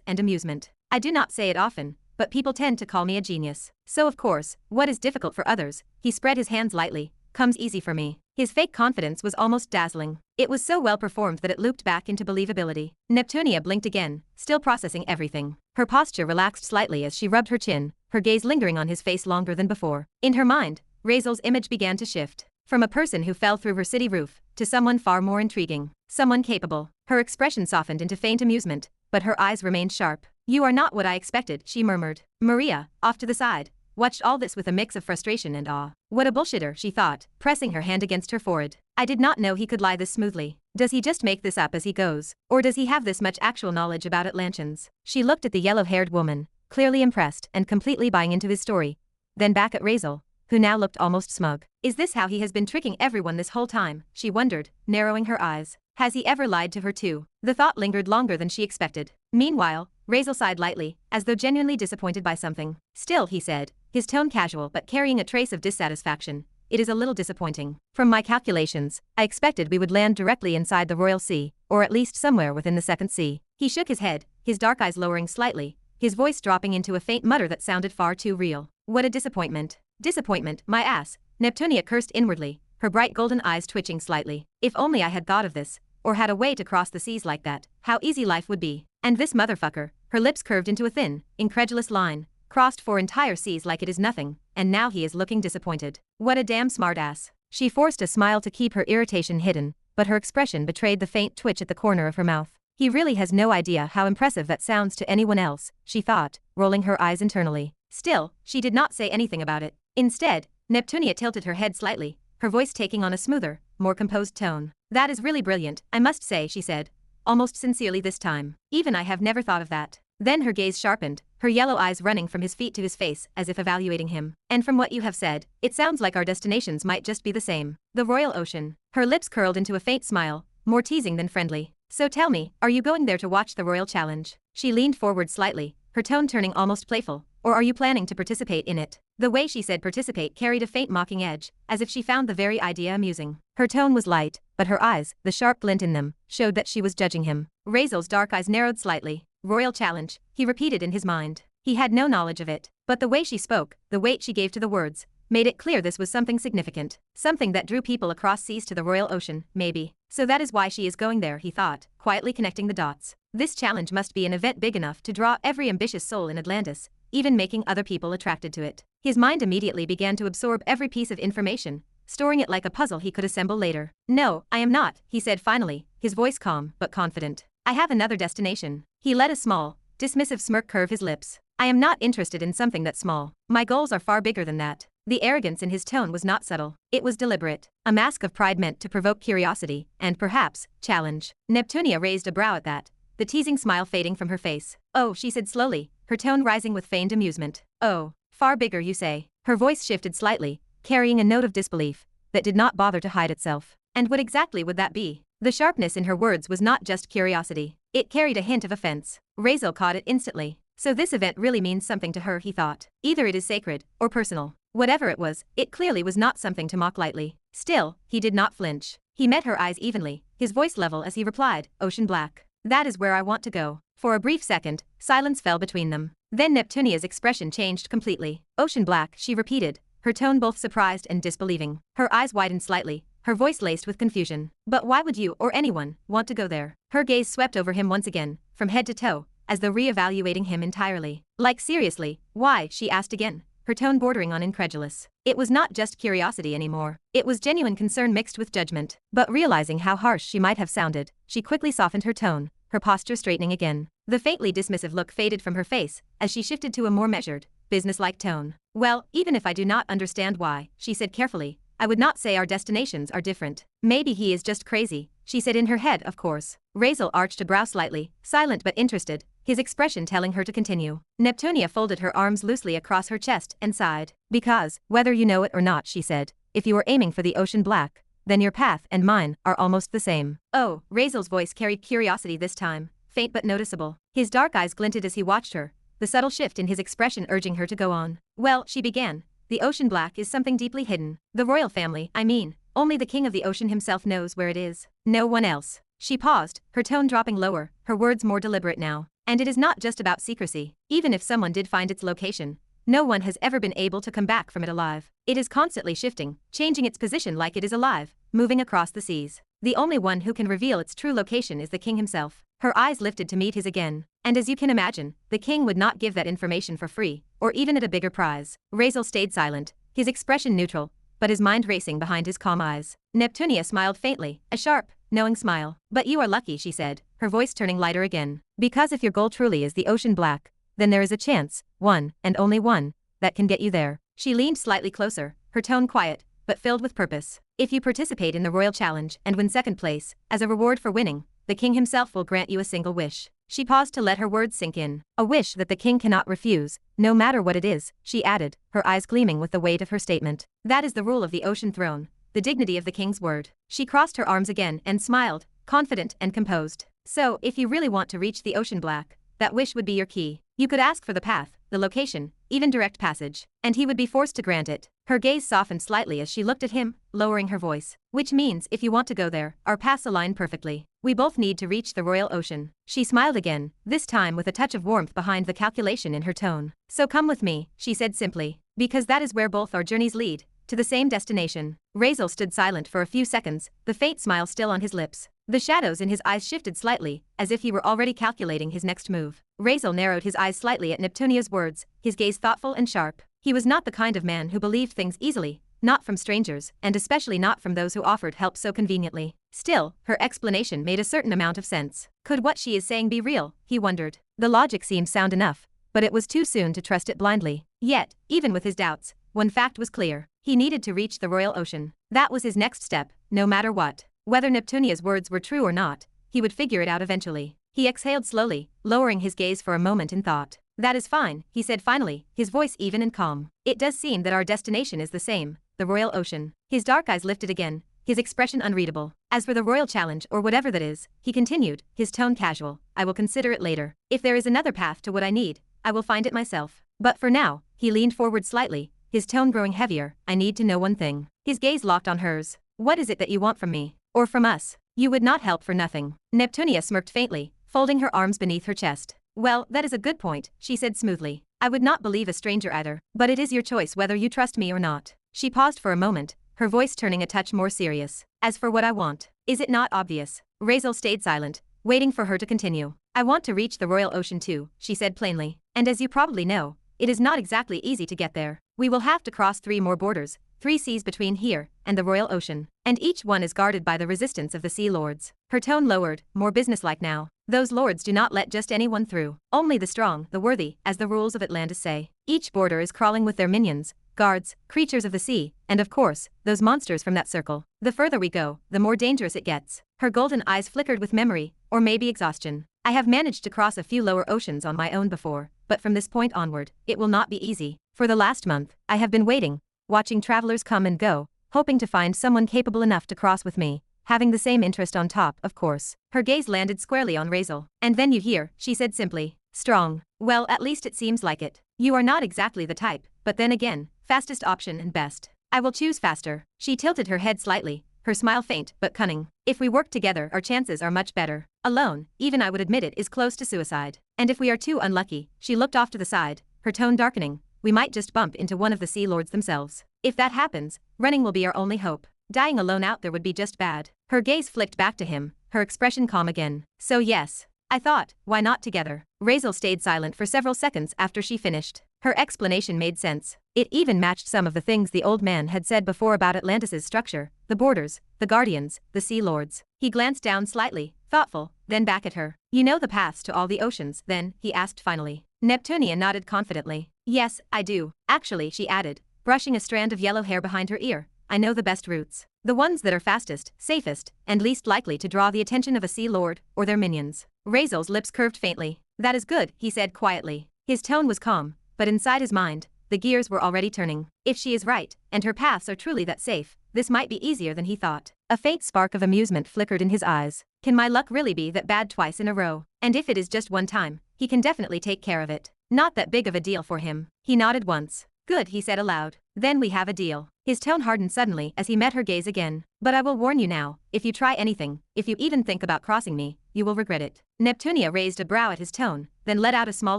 and amusement. I do not say it often, but people tend to call me a genius. So of course, what is difficult for others, he spread his hands lightly, comes easy for me. His fake confidence was almost dazzling. It was so well performed that it looped back into believability. Neptunia blinked again, still processing everything. Her posture relaxed slightly as she rubbed her chin, her gaze lingering on his face longer than before. In her mind, Razeal's image began to shift. From a person who fell through her city roof, to someone far more intriguing. Someone capable. Her expression softened into faint amusement, but her eyes remained sharp. You are not what I expected, she murmured. Maria, off to the side, watched all this with a mix of frustration and awe. What a bullshitter, she thought, pressing her hand against her forehead. I did not know he could lie this smoothly. Does he just make this up as he goes? Or does he have this much actual knowledge about Atlanteans? She looked at the yellow-haired woman, clearly impressed and completely buying into his story. Then back at Razeal, who now looked almost smug. Is this how he has been tricking everyone this whole time? She wondered, narrowing her eyes. Has he ever lied to her too? The thought lingered longer than she expected. Meanwhile, Razeal sighed lightly, as though genuinely disappointed by something. Still, he said, his tone casual but carrying a trace of dissatisfaction, it is a little disappointing. From my calculations, I expected we would land directly inside the Royal Sea, or at least somewhere within the 2nd sea. He shook his head, his dark eyes lowering slightly, his voice dropping into a faint mutter that sounded far too real. What a disappointment. Disappointment, my ass. Neptunia cursed inwardly, her bright golden eyes twitching slightly. If only I had thought of this, or had a way to cross the seas like that, how easy life would be. And this motherfucker, her lips curved into a thin, incredulous line, crossed 4 entire seas like it is nothing, and now he is looking disappointed. What a damn smartass. She forced a smile to keep her irritation hidden, but her expression betrayed the faint twitch at the corner of her mouth. He really has no idea how impressive that sounds to anyone else, she thought, rolling her eyes internally. Still, she did not say anything about it. Instead, Neptunia tilted her head slightly, her voice taking on a smoother, more composed tone. That is really brilliant, I must say, she said, almost sincerely this time. Even I have never thought of that. Then her gaze sharpened, her yellow eyes running from his feet to his face as if evaluating him. And from what you have said, it sounds like our destinations might just be the same. The Royal Ocean. Her lips curled into a faint smile, more teasing than friendly. So tell me, are you going there to watch the Royal Challenge? She leaned forward slightly, her tone turning almost playful. Or are you planning to participate in it? The way she said participate carried a faint mocking edge, as if she found the very idea amusing. Her tone was light, but her eyes, the sharp glint in them, showed that she was judging him. Razeal's dark eyes narrowed slightly. Royal Challenge, he repeated in his mind. He had no knowledge of it, but the way she spoke, the weight she gave to the words, made it clear this was something significant. Something that drew people across seas to the Royal Ocean, maybe. So that is why she is going there, he thought, quietly connecting the dots. This challenge must be an event big enough to draw every ambitious soul in Atlantis, even making other people attracted to it. His mind immediately began to absorb every piece of information, storing it like a puzzle he could assemble later. No, I am not, he said finally, his voice calm but confident. I have another destination. He let a small, dismissive smirk curve his lips. I am not interested in something that's small. My goals are far bigger than that. The arrogance in his tone was not subtle. It was deliberate. A mask of pride meant to provoke curiosity, and perhaps, challenge. Neptunia raised a brow at that, the teasing smile fading from her face. Oh, she said slowly, her tone rising with feigned amusement. Oh, far bigger you say. Her voice shifted slightly, carrying a note of disbelief that did not bother to hide itself. And what exactly would that be? The sharpness in her words was not just curiosity. It carried a hint of offense. Razeal caught it instantly. So this event really means something to her, he thought. Either it is sacred, or personal. Whatever it was, it clearly was not something to mock lightly. Still, he did not flinch. He met her eyes evenly, his voice level as he replied, Ocean Black. That is where I want to go. For a brief second, silence fell between them. Then Neptunia's expression changed completely. Ocean Black, she repeated, her tone both surprised and disbelieving. Her eyes widened slightly, her voice laced with confusion. But why would you, or anyone, want to go there? Her gaze swept over him once again, from head to toe, as though re-evaluating him entirely. Like seriously, why, she asked again, her tone bordering on incredulous. It was not just curiosity anymore. It was genuine concern mixed with judgment. But realizing how harsh she might have sounded, she quickly softened her tone, her posture straightening again. The faintly dismissive look faded from her face, as she shifted to a more measured, businesslike tone. Well, even if I do not understand why, she said carefully, I would not say our destinations are different. Maybe he is just crazy, she said in her head, of course. Razeal arched a brow slightly, silent but interested, his expression telling her to continue. Neptunia folded her arms loosely across her chest and sighed. Because, whether you know it or not, she said, if you are aiming for the Ocean Black, then your path and mine are almost the same. Oh, Razeal's voice carried curiosity this time, faint but noticeable. His dark eyes glinted as he watched her, the subtle shift in his expression urging her to go on. Well, she began, the Ocean Black is something deeply hidden. The royal family, I mean, only the king of the ocean himself knows where it is. No one else. She paused, her tone dropping lower, her words more deliberate now. And it is not just about secrecy. Even if someone did find its location, no one has ever been able to come back from it alive. It is constantly shifting, changing its position like it is alive, moving across the seas. The only one who can reveal its true location is the king himself. Her eyes lifted to meet his again. And as you can imagine, the king would not give that information for free, or even at a bigger prize. Razeal stayed silent, his expression neutral, but his mind racing behind his calm eyes. Neptunia smiled faintly, a sharp, knowing smile. But you are lucky, she said, her voice turning lighter again. Because if your goal truly is the Ocean Black, then there is a chance, one, and only one, that can get you there. She leaned slightly closer, her tone quiet, but filled with purpose. If you participate in the Royal Challenge and win second place, as a reward for winning, the king himself will grant you a single wish. She paused to let her words sink in. A wish that the king cannot refuse, no matter what it is, she added, her eyes gleaming with the weight of her statement. That is the rule of the Ocean Throne, the dignity of the king's word. She crossed her arms again and smiled, confident and composed. So, if you really want to reach the Ocean Black, that wish would be your key. You could ask for the path, the location, even direct passage, and he would be forced to grant it. Her gaze softened slightly as she looked at him, lowering her voice. Which means, if you want to go there, our paths align perfectly. We both need to reach the Royal Ocean. She smiled again, this time with a touch of warmth behind the calculation in her tone. So come with me, she said simply, because that is where both our journeys lead, to the same destination. Razeal stood silent for a few seconds, the faint smile still on his lips. The shadows in his eyes shifted slightly, as if he were already calculating his next move. Razeal narrowed his eyes slightly at Neptunia's words, his gaze thoughtful and sharp. He was not the kind of man who believed things easily, not from strangers, and especially not from those who offered help so conveniently. Still, her explanation made a certain amount of sense. Could what she is saying be real? He wondered. The logic seemed sound enough, but it was too soon to trust it blindly. Yet, even with his doubts, one fact was clear. He needed to reach the Royal Ocean. That was his next step, no matter what. Whether Neptunia's words were true or not, he would figure it out eventually. He exhaled slowly, lowering his gaze for a moment in thought. That is fine, he said finally, his voice even and calm. It does seem that our destination is the same, the Royal Ocean. His dark eyes lifted again, his expression unreadable. As for the Royal Challenge or whatever that is, he continued, his tone casual, I will consider it later. If there is another path to what I need, I will find it myself. But for now, he leaned forward slightly, his tone growing heavier, I need to know one thing. His gaze locked on hers. What is it that you want from me? Or from us? You would not help for nothing. Neptunia smirked faintly, folding her arms beneath her chest. Well, that is a good point, she said smoothly. I would not believe a stranger either, but it is your choice whether you trust me or not. She paused for a moment, her voice turning a touch more serious. As for what I want, is it not obvious? Razeal stayed silent, waiting for her to continue. I want to reach the Royal Ocean too, she said plainly. And as you probably know, it is not exactly easy to get there. We will have to cross 3 more borders, 3 seas between here and the Royal Ocean, and each one is guarded by the resistance of the Sea Lords. Her tone lowered, more businesslike now. Those lords do not let just anyone through. Only the strong, the worthy, as the rules of Atlantis say. Each border is crawling with their minions, guards, creatures of the sea, and of course, those monsters from that circle. The further we go, the more dangerous it gets. Her golden eyes flickered with memory, or maybe exhaustion. I have managed to cross a few lower oceans on my own before, but from this point onward, it will not be easy. For the last month, I have been waiting, watching travelers come and go, hoping to find someone capable enough to cross with me, having the same interest on top, of course. Her gaze landed squarely on Razeal. And then you hear, she said simply. Strong. Well, at least it seems like it. You are not exactly the type, but then again, fastest option and best. I will choose faster. She tilted her head slightly, her smile faint but cunning. If we work together, our chances are much better. Alone, even I would admit it, is close to suicide. And if we are too unlucky, she looked off to the side, her tone darkening, we might just bump into one of the Sea Lords themselves. If that happens, running will be our only hope. Dying alone out there would be just bad. Her gaze flicked back to him, her expression calm again. So yes. I thought, why not together? Razeal stayed silent for several seconds after she finished. Her explanation made sense. It even matched some of the things the old man had said before about Atlantis' structure, the borders, the guardians, the Sea Lords. He glanced down slightly, thoughtful, then back at her. You know the paths to all the oceans, then, he asked finally. Neptunia nodded confidently. Yes, I do. Actually, she added, brushing a strand of yellow hair behind her ear, I know the best routes. The ones that are fastest, safest, and least likely to draw the attention of a Sea Lord, or their minions. Razeal's lips curved faintly. That is good, he said quietly. His tone was calm, but inside his mind, the gears were already turning. If she is right, and her paths are truly that safe, this might be easier than he thought. A faint spark of amusement flickered in his eyes. Can my luck really be that bad twice in a row? And if it is just one time, he can definitely take care of it. Not that big of a deal for him. He nodded once. Good, he said aloud. Then we have a deal. His tone hardened suddenly as he met her gaze again. But I will warn you now, if you try anything, if you even think about crossing me, you will regret it. Neptunia raised a brow at his tone, then let out a small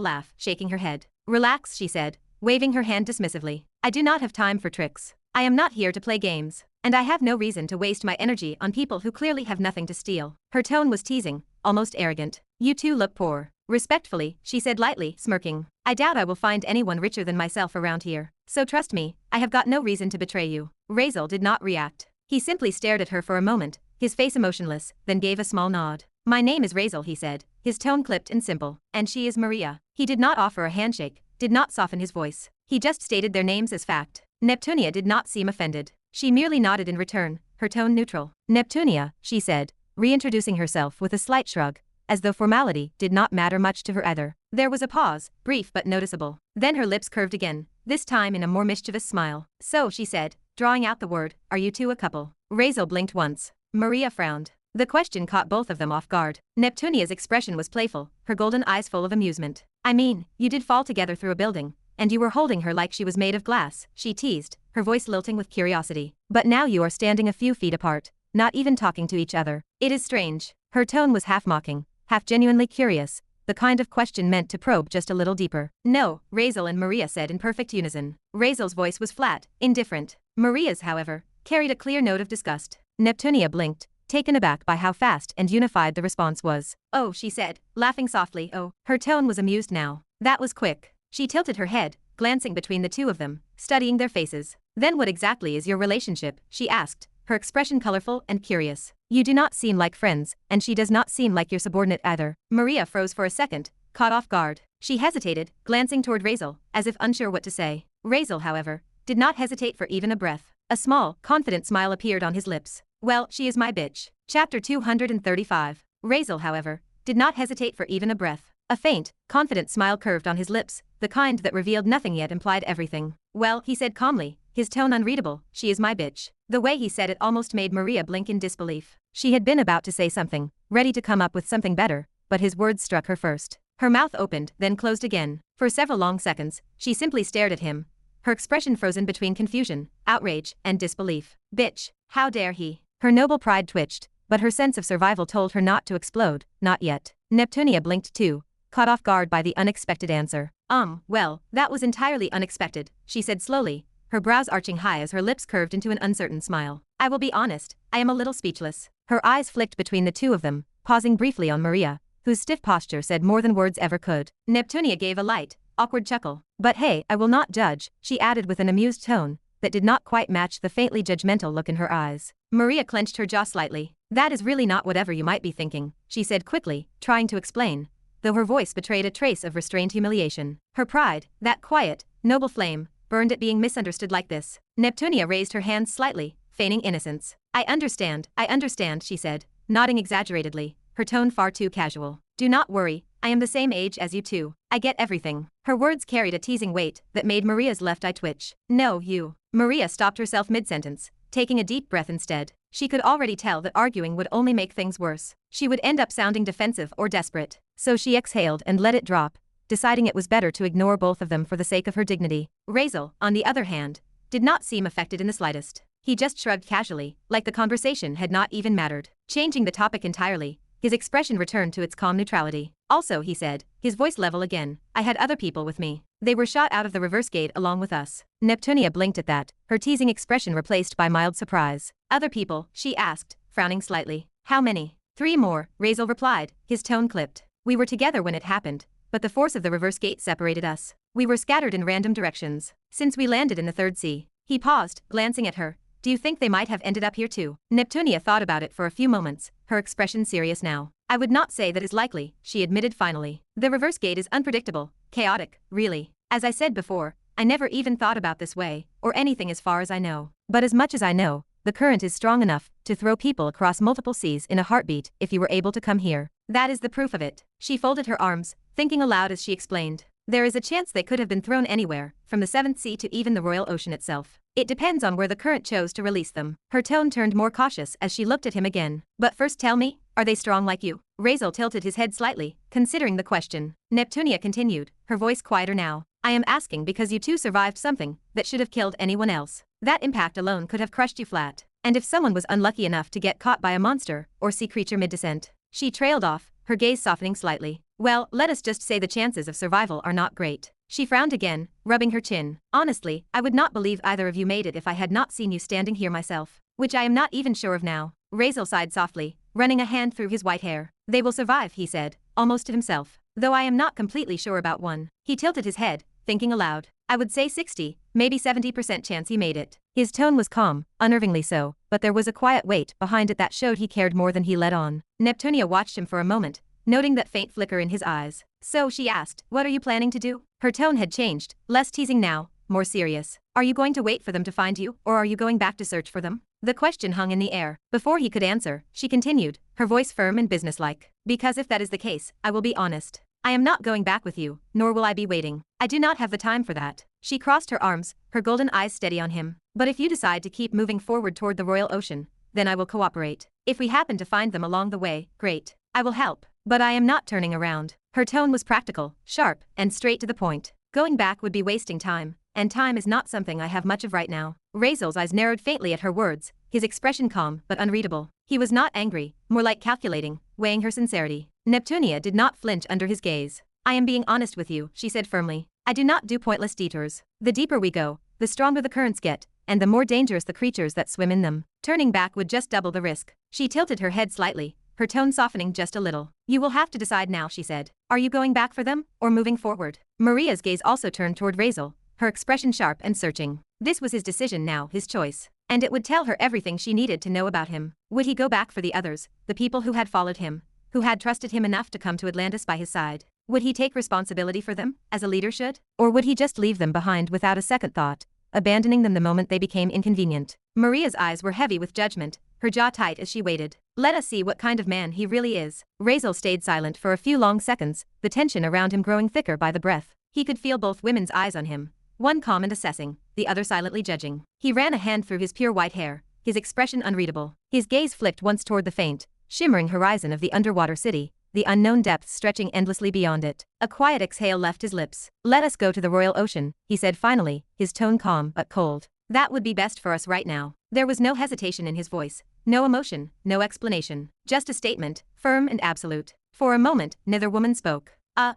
laugh, shaking her head. Relax, she said, waving her hand dismissively. I do not have time for tricks. I am not here to play games, and I have no reason to waste my energy on people who clearly have nothing to steal. Her tone was teasing, almost arrogant. You two look poor. Respectfully, she said lightly, smirking. I doubt I will find anyone richer than myself around here. So trust me, I have got no reason to betray you. Razeal did not react. He simply stared at her for a moment, his face emotionless, then gave a small nod. My name is Razeal, he said, his tone clipped and simple. And she is Maria. He did not offer a handshake, did not soften his voice. He just stated their names as fact. Neptunia did not seem offended. She merely nodded in return, her tone neutral. Neptunia, she said, reintroducing herself with a slight shrug, as though formality did not matter much to her either. There was a pause, brief but noticeable. Then her lips curved again, this time in a more mischievous smile. So, she said, drawing out the word, are you two a couple? Razeal blinked once. Maria frowned. The question caught both of them off guard. Neptunia's expression was playful, her golden eyes full of amusement. I mean, you did fall together through a building, and you were holding her like she was made of glass, she teased, her voice lilting with curiosity. But now you are standing a few feet apart, not even talking to each other. It is strange. Her tone was half mocking, half genuinely curious, the kind of question meant to probe just a little deeper. No, Razeal and Maria said in perfect unison. Razeal's voice was flat, indifferent. Maria's, however, carried a clear note of disgust. Neptunia blinked, taken aback by how fast and unified the response was. Oh, she said, laughing softly. Oh, her tone was amused now. That was quick. She tilted her head, glancing between the two of them, studying their faces. Then what exactly is your relationship? She asked, her expression colorful and curious. You do not seem like friends, and she does not seem like your subordinate either. Maria froze for a second, caught off guard. She hesitated, glancing toward Razeal, as if unsure what to say. Razeal, however, did not hesitate for even a breath. A small, confident smile appeared on his lips. Well, she is my bitch. Chapter 235. Razeal, however, did not hesitate for even a breath. A faint, confident smile curved on his lips, the kind that revealed nothing yet implied everything. Well, he said calmly, his tone unreadable, she is my bitch. The way he said it almost made Maria blink in disbelief. She had been about to say something, ready to come up with something better, but his words struck her first. Her mouth opened, then closed again. For several long seconds, she simply stared at him, her expression frozen between confusion, outrage, and disbelief. Bitch, how dare he? Her noble pride twitched, but her sense of survival told her not to explode, not yet. Neptunia blinked too, caught off guard by the unexpected answer. Well, that was entirely unexpected, she said slowly, her brows arching high as her lips curved into an uncertain smile. I will be honest, I am a little speechless. Her eyes flicked between the two of them, pausing briefly on Maria, whose stiff posture said more than words ever could. Neptunia gave a light, awkward chuckle. But hey, I will not judge, she added with an amused tone that did not quite match the faintly judgmental look in her eyes. Maria clenched her jaw slightly. That is really not whatever you might be thinking, she said quickly, trying to explain, though her voice betrayed a trace of restrained humiliation. Her pride, that quiet, noble flame, burned at being misunderstood like this. Neptunia raised her hands slightly, feigning innocence. I understand, she said, nodding exaggeratedly, her tone far too casual. Do not worry, I am the same age as you two. I get everything. Her words carried a teasing weight that made Maria's left eye twitch. No, you. Maria stopped herself mid-sentence, taking a deep breath instead. She could already tell that arguing would only make things worse. She would end up sounding defensive or desperate. So she exhaled and let it drop, deciding it was better to ignore both of them for the sake of her dignity. Razeal, on the other hand, did not seem affected in the slightest. He just shrugged casually, like the conversation had not even mattered. Changing the topic entirely, his expression returned to its calm neutrality. Also, he said, his voice level again, I had other people with me. They were shot out of the reverse gate along with us. Neptunia blinked at that, her teasing expression replaced by mild surprise. Other people, she asked, frowning slightly. How many? 3 more, Razeal replied, his tone clipped. We were together when it happened, but the force of the reverse gate separated us. We were scattered in random directions. Since we landed in the third sea. He paused, glancing at her. Do you think they might have ended up here too? Neptunia thought about it for a few moments, her expression serious now. I would not say that is likely, she admitted finally. The reverse gate is unpredictable, chaotic, really. As I said before, I never even thought about this way, or anything as far as I know. But as much as I know, the current is strong enough to throw people across multiple seas in a heartbeat if you were able to come here. That is the proof of it. She folded her arms, thinking aloud as she explained. There is a chance they could have been thrown anywhere, from the 7th sea to even the Royal Ocean itself. It depends on where the current chose to release them. Her tone turned more cautious as she looked at him again. But first tell me, are they strong like you? Razeal tilted his head slightly, considering the question. Neptunia continued, her voice quieter now. I am asking because you two survived something that should have killed anyone else. That impact alone could have crushed you flat. And if someone was unlucky enough to get caught by a monster or sea creature mid-descent. She trailed off, her gaze softening slightly. Well, let us just say the chances of survival are not great. She frowned again, rubbing her chin. Honestly, I would not believe either of you made it if I had not seen you standing here myself. Which I am not even sure of now. Razeal sighed softly, running a hand through his white hair. They will survive, he said, almost to himself. Though I am not completely sure about one. He tilted his head, thinking aloud. I would say 60, maybe 70% chance he made it. His tone was calm, unnervingly so, but there was a quiet weight behind it that showed he cared more than he let on. Neptunia watched him for a moment, noting that faint flicker in his eyes. So she asked, what are you planning to do? Her tone had changed, less teasing now, more serious. Are you going to wait for them to find you, or are you going back to search for them? The question hung in the air. Before he could answer, she continued, her voice firm and businesslike. Because if that is the case, I will be honest. I am not going back with you, nor will I be waiting. I do not have the time for that. She crossed her arms, her golden eyes steady on him. But if you decide to keep moving forward toward the Royal Ocean, then I will cooperate. If we happen to find them along the way, great. I will help. But I am not turning around. Her tone was practical, sharp, and straight to the point. Going back would be wasting time, and time is not something I have much of right now. Razeal's eyes narrowed faintly at her words, his expression calm but unreadable. He was not angry, more like calculating, weighing her sincerity. Neptunia did not flinch under his gaze. I am being honest with you, she said firmly. I do not do pointless detours. The deeper we go, the stronger the currents get, and the more dangerous the creatures that swim in them. Turning back would just double the risk. She tilted her head slightly, her tone softening just a little. You will have to decide now, she said. Are you going back for them, or moving forward? Maria's gaze also turned toward Razeal, her expression sharp and searching. This was his decision now, his choice. And it would tell her everything she needed to know about him. Would he go back for the others, the people who had followed him, who had trusted him enough to come to Atlantis by his side? Would he take responsibility for them, as a leader should? Or would he just leave them behind without a second thought, abandoning them the moment they became inconvenient? Maria's eyes were heavy with judgment, her jaw tight as she waited. Let us see what kind of man he really is. Razeal stayed silent for a few long seconds, the tension around him growing thicker by the breath. He could feel both women's eyes on him, one calm and assessing, the other silently judging. He ran a hand through his pure white hair, his expression unreadable. His gaze flicked once toward the faint, shimmering horizon of the underwater city, the unknown depths stretching endlessly beyond it. A quiet exhale left his lips. Let us go to the Royal Ocean, he said finally, his tone calm but cold. That would be best for us right now. There was no hesitation in his voice, no emotion, no explanation, just a statement, firm and absolute. For a moment, neither woman spoke.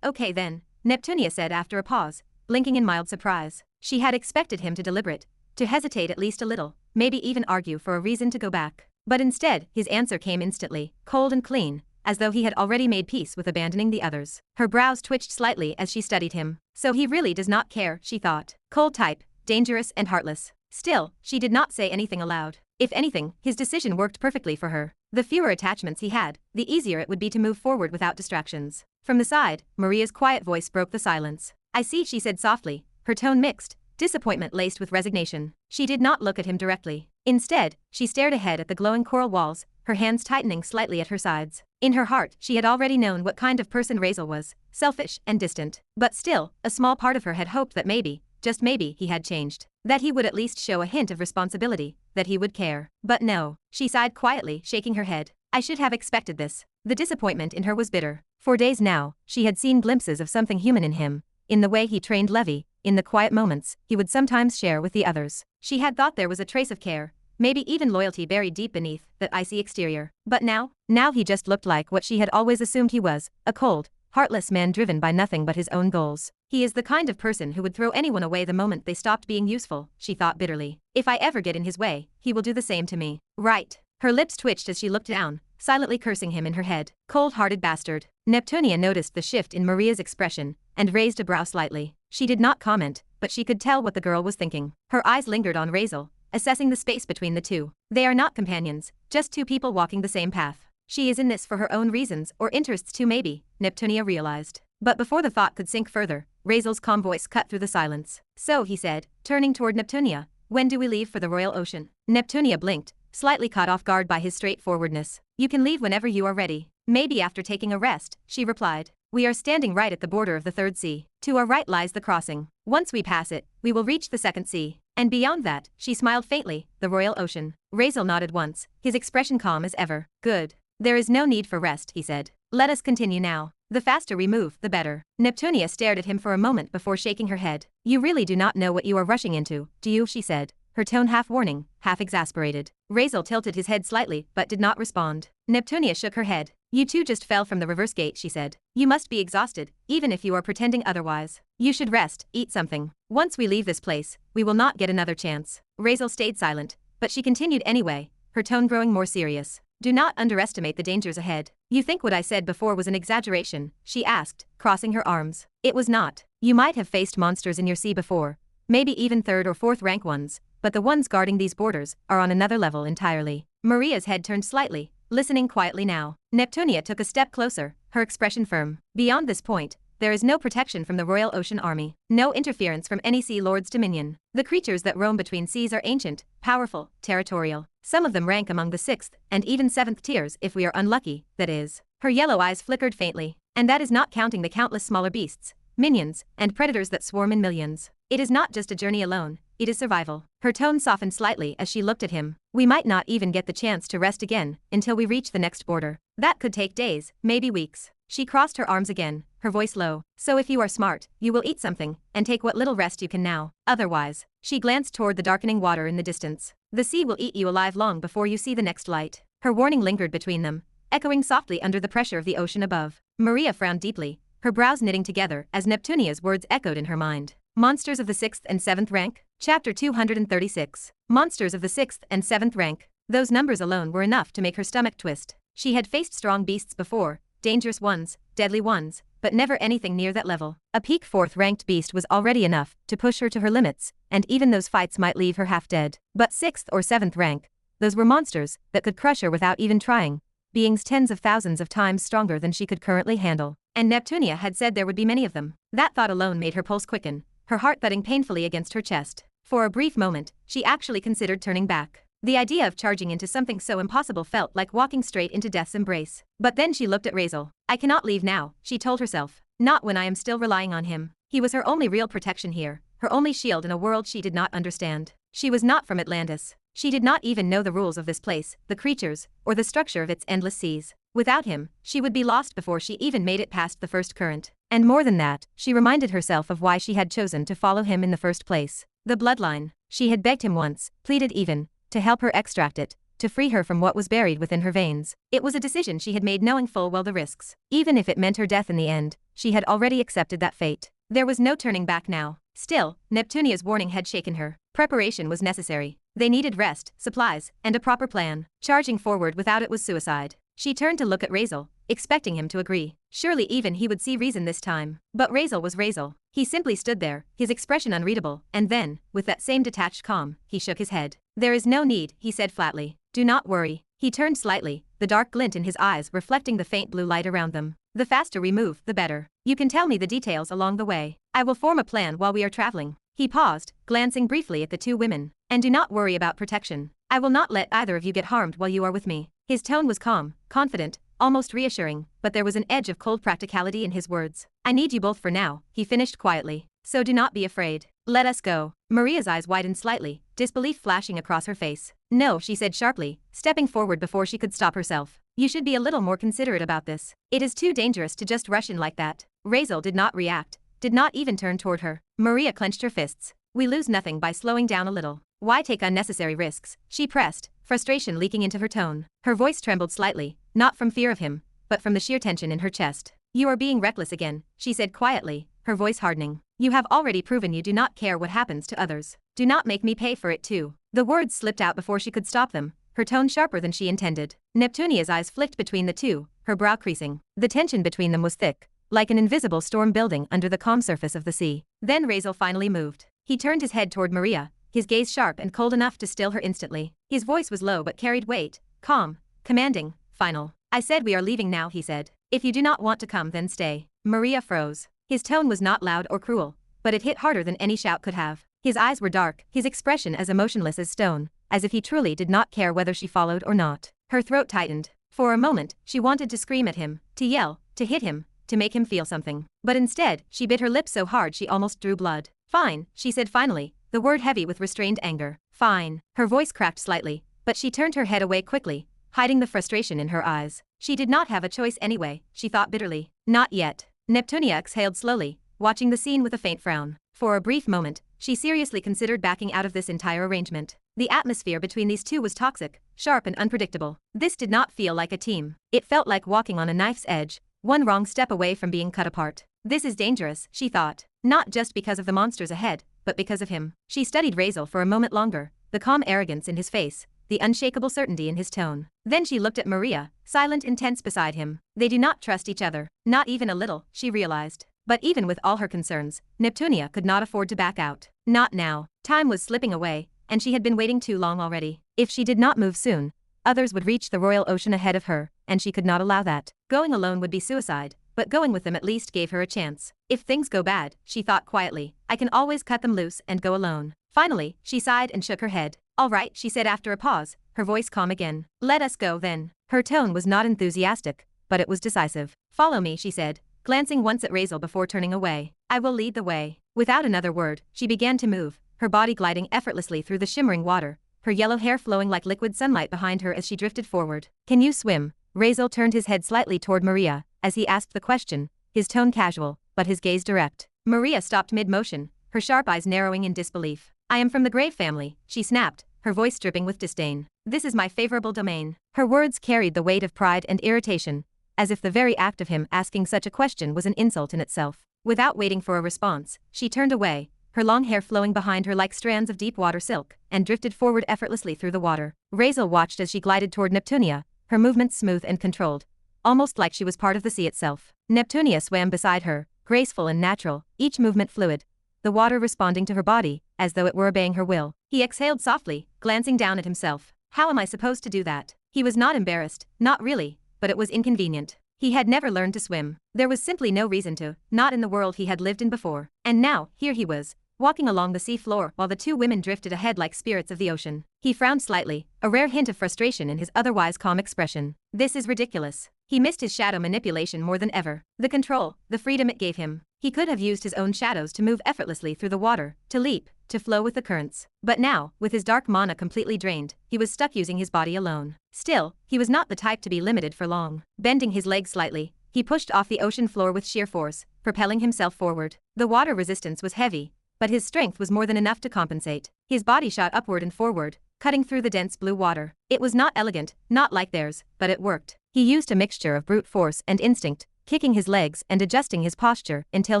Okay then, Neptunia said after a pause, blinking in mild surprise. She had expected him to deliberate, to hesitate at least a little, maybe even argue for a reason to go back. But instead, his answer came instantly, cold and clean, as though he had already made peace with abandoning the others. Her brows twitched slightly as she studied him. So he really does not care, she thought. Cold type, dangerous and heartless. Still, she did not say anything aloud. If anything, his decision worked perfectly for her. The fewer attachments he had, the easier it would be to move forward without distractions. From the side, Maria's quiet voice broke the silence. I see, she said softly, her tone mixed, disappointment laced with resignation. She did not look at him directly. Instead, she stared ahead at the glowing coral walls, her hands tightening slightly at her sides. In her heart, she had already known what kind of person Razeal was, selfish and distant. But still, a small part of her had hoped that maybe, just maybe, he had changed. That he would at least show a hint of responsibility, that he would care. But no. She sighed quietly, shaking her head. I should have expected this. The disappointment in her was bitter. For days now, she had seen glimpses of something human in him, in the way he trained Levi, in the quiet moments he would sometimes share with the others. She had thought there was a trace of care, maybe even loyalty buried deep beneath that icy exterior. But now he just looked like what she had always assumed he was, a cold, heartless man driven by nothing but his own goals. He is the kind of person who would throw anyone away the moment they stopped being useful, she thought bitterly. If I ever get in his way, he will do the same to me. Right. Her lips twitched as she looked down, silently cursing him in her head. Cold-hearted bastard. Neptunia noticed the shift in Maria's expression, and raised a brow slightly. She did not comment, but she could tell what the girl was thinking. Her eyes lingered on Razeal, assessing the space between the two. They are not companions, just two people walking the same path. She is in this for her own reasons or interests too maybe, Neptunia realized. But before the thought could sink further, Razeal's calm voice cut through the silence. So he said, turning toward Neptunia, when do we leave for the Royal Ocean? Neptunia blinked, slightly caught off guard by his straightforwardness. You can leave whenever you are ready. Maybe after taking a rest, she replied. We are standing right at the border of the third sea. To our right lies the crossing. Once we pass it, we will reach the second sea. And beyond that, she smiled faintly, the Royal Ocean. Razeal nodded once, his expression calm as ever. Good. There is no need for rest, he said. Let us continue now. The faster we move, the better. Neptunia stared at him for a moment before shaking her head. You really do not know what you are rushing into, do you? She said, her tone half warning, half exasperated. Razeal tilted his head slightly but did not respond. Neptunia shook her head. You two just fell from the reverse gate, she said. You must be exhausted, even if you are pretending otherwise. You should rest, eat something. Once we leave this place, we will not get another chance. Razeal stayed silent, but she continued anyway, her tone growing more serious. Do not underestimate the dangers ahead. You think what I said before was an exaggeration, she asked, crossing her arms. It was not. You might have faced monsters in your sea before, maybe even third or fourth rank ones, but the ones guarding these borders are on another level entirely. Maria's head turned slightly, listening quietly now. Neptunia took a step closer, her expression firm. Beyond this point, there is no protection from the Royal Ocean Army, no interference from any sea lord's dominion. The creatures that roam between seas are ancient, powerful, territorial. Some of them rank among the 6th and even 7th tiers if we are unlucky, that is. Her yellow eyes flickered faintly. And that is not counting the countless smaller beasts, minions, and predators that swarm in millions. It is not just a journey alone, it is survival. Her tone softened slightly as she looked at him. We might not even get the chance to rest again until we reach the next border. That could take days, maybe weeks. She crossed her arms again, her voice low. So if you are smart, you will eat something and take what little rest you can now. Otherwise, she glanced toward the darkening water in the distance. The sea will eat you alive long before you see the next light. Her warning lingered between them, echoing softly under the pressure of the ocean above. Maria frowned deeply, her brows knitting together as Neptunia's words echoed in her mind. Monsters of the 6th and 7th rank? Chapter 236. Monsters of the 6th and 7th rank. Those numbers alone were enough to make her stomach twist. She had faced strong beasts before, dangerous ones, deadly ones, but never anything near that level. A peak 4th-ranked beast was already enough to push her to her limits, and even those fights might leave her half dead. But 6th or 7th rank, those were monsters that could crush her without even trying, beings tens of thousands of times stronger than she could currently handle. And Neptunia had said there would be many of them. That thought alone made her pulse quicken, her heart thudding painfully against her chest. For a brief moment, she actually considered turning back. The idea of charging into something so impossible felt like walking straight into death's embrace. But then she looked at Razeal. I cannot leave now, she told herself. Not when I am still relying on him. He was her only real protection here, her only shield in a world she did not understand. She was not from Atlantis. She did not even know the rules of this place, the creatures, or the structure of its endless seas. Without him, she would be lost before she even made it past the first current. And more than that, she reminded herself of why she had chosen to follow him in the first place. The bloodline. She had begged him once, pleaded even, to help her extract it, to free her from what was buried within her veins. It was a decision she had made knowing full well the risks. Even if it meant her death in the end, she had already accepted that fate. There was no turning back now. Still, Neptunia's warning had shaken her. Preparation was necessary. They needed rest, supplies, and a proper plan. Charging forward without it was suicide. She turned to look at Razeal, expecting him to agree. Surely even he would see reason this time. But Razeal was Razeal. He simply stood there, his expression unreadable, and then, with that same detached calm, he shook his head. There is no need, he said flatly. Do not worry. He turned slightly, the dark glint in his eyes reflecting the faint blue light around them. The faster we move, the better. You can tell me the details along the way. I will form a plan while we are traveling. He paused, glancing briefly at the two women. And do not worry about protection. I will not let either of you get harmed while you are with me. His tone was calm, confident, almost reassuring, but there was an edge of cold practicality in his words. I need you both for now, he finished quietly. So do not be afraid. Let us go. Maria's eyes widened slightly, disbelief flashing across her face. No, she said sharply, stepping forward before she could stop herself. You should be a little more considerate about this. It is too dangerous to just rush in like that. Razeal did not react, did not even turn toward her. Maria clenched her fists. We lose nothing by slowing down a little. Why take unnecessary risks? She pressed, frustration leaking into her tone. Her voice trembled slightly, not from fear of him, but from the sheer tension in her chest. You are being reckless again, she said quietly, her voice hardening. You have already proven you do not care what happens to others. Do not make me pay for it too. The words slipped out before she could stop them, her tone sharper than she intended. Neptunia's eyes flicked between the two, her brow creasing. The tension between them was thick, like an invisible storm building under the calm surface of the sea. Then Razeal finally moved. He turned his head toward Maria, his gaze sharp and cold enough to still her instantly. His voice was low but carried weight, calm, commanding, final. I said we are leaving now, he said. If you do not want to come, then stay. Maria froze. His tone was not loud or cruel, but it hit harder than any shout could have. His eyes were dark, his expression as emotionless as stone, as if he truly did not care whether she followed or not. Her throat tightened. For a moment, she wanted to scream at him, to yell, to hit him, to make him feel something. But instead, she bit her lip so hard she almost drew blood. Fine, she said finally, the word heavy with restrained anger. Fine. Her voice cracked slightly, but she turned her head away quickly, hiding the frustration in her eyes. She did not have a choice anyway, she thought bitterly. Not yet. Neptunia exhaled slowly, watching the scene with a faint frown. For a brief moment, she seriously considered backing out of this entire arrangement. The atmosphere between these two was toxic, sharp and unpredictable. This did not feel like a team. It felt like walking on a knife's edge, one wrong step away from being cut apart. This is dangerous, she thought. Not just because of the monsters ahead, but because of him. She studied Razeal for a moment longer, the calm arrogance in his face, the unshakable certainty in his tone. Then she looked at Maria, silent and tense beside him. They do not trust each other, not even a little, she realized. But even with all her concerns, Neptunia could not afford to back out. Not now. Time was slipping away, and she had been waiting too long already. If she did not move soon, others would reach the royal ocean ahead of her, and she could not allow that. Going alone would be suicide, but going with them at least gave her a chance. If things go bad, she thought quietly, I can always cut them loose and go alone. Finally, she sighed and shook her head. All right, she said after a pause, her voice calm again. Let us go then. Her tone was not enthusiastic, but it was decisive. Follow me, she said, glancing once at Razeal before turning away. I will lead the way. Without another word, she began to move, her body gliding effortlessly through the shimmering water, her yellow hair flowing like liquid sunlight behind her as she drifted forward. Can you swim? Razeal turned his head slightly toward Maria, as he asked the question, his tone casual, but his gaze direct. Maria stopped mid-motion, her sharp eyes narrowing in disbelief. I am from the Grave family, she snapped, her voice dripping with disdain. This is my favorable domain. Her words carried the weight of pride and irritation, as if the very act of him asking such a question was an insult in itself. Without waiting for a response, she turned away, her long hair flowing behind her like strands of deep water silk, and drifted forward effortlessly through the water. Razeal watched as she glided toward Neptunia, her movements smooth and controlled, almost like she was part of the sea itself. Neptunia swam beside her, graceful and natural, each movement fluid, the water responding to her body, as though it were obeying her will. He exhaled softly, glancing down at himself. How am I supposed to do that? He was not embarrassed, not really, but it was inconvenient. He had never learned to swim. There was simply no reason to, not in the world he had lived in before. And now, here he was, walking along the sea floor while the two women drifted ahead like spirits of the ocean. He frowned slightly, a rare hint of frustration in his otherwise calm expression. This is ridiculous. He missed his shadow manipulation more than ever. The control, the freedom it gave him. He could have used his own shadows to move effortlessly through the water, to leap, to flow with the currents. But now, with his dark mana completely drained, he was stuck using his body alone. Still, he was not the type to be limited for long. Bending his legs slightly, he pushed off the ocean floor with sheer force, propelling himself forward. The water resistance was heavy, but his strength was more than enough to compensate. His body shot upward and forward, cutting through the dense blue water. It was not elegant, not like theirs, but it worked. He used a mixture of brute force and instinct, kicking his legs and adjusting his posture until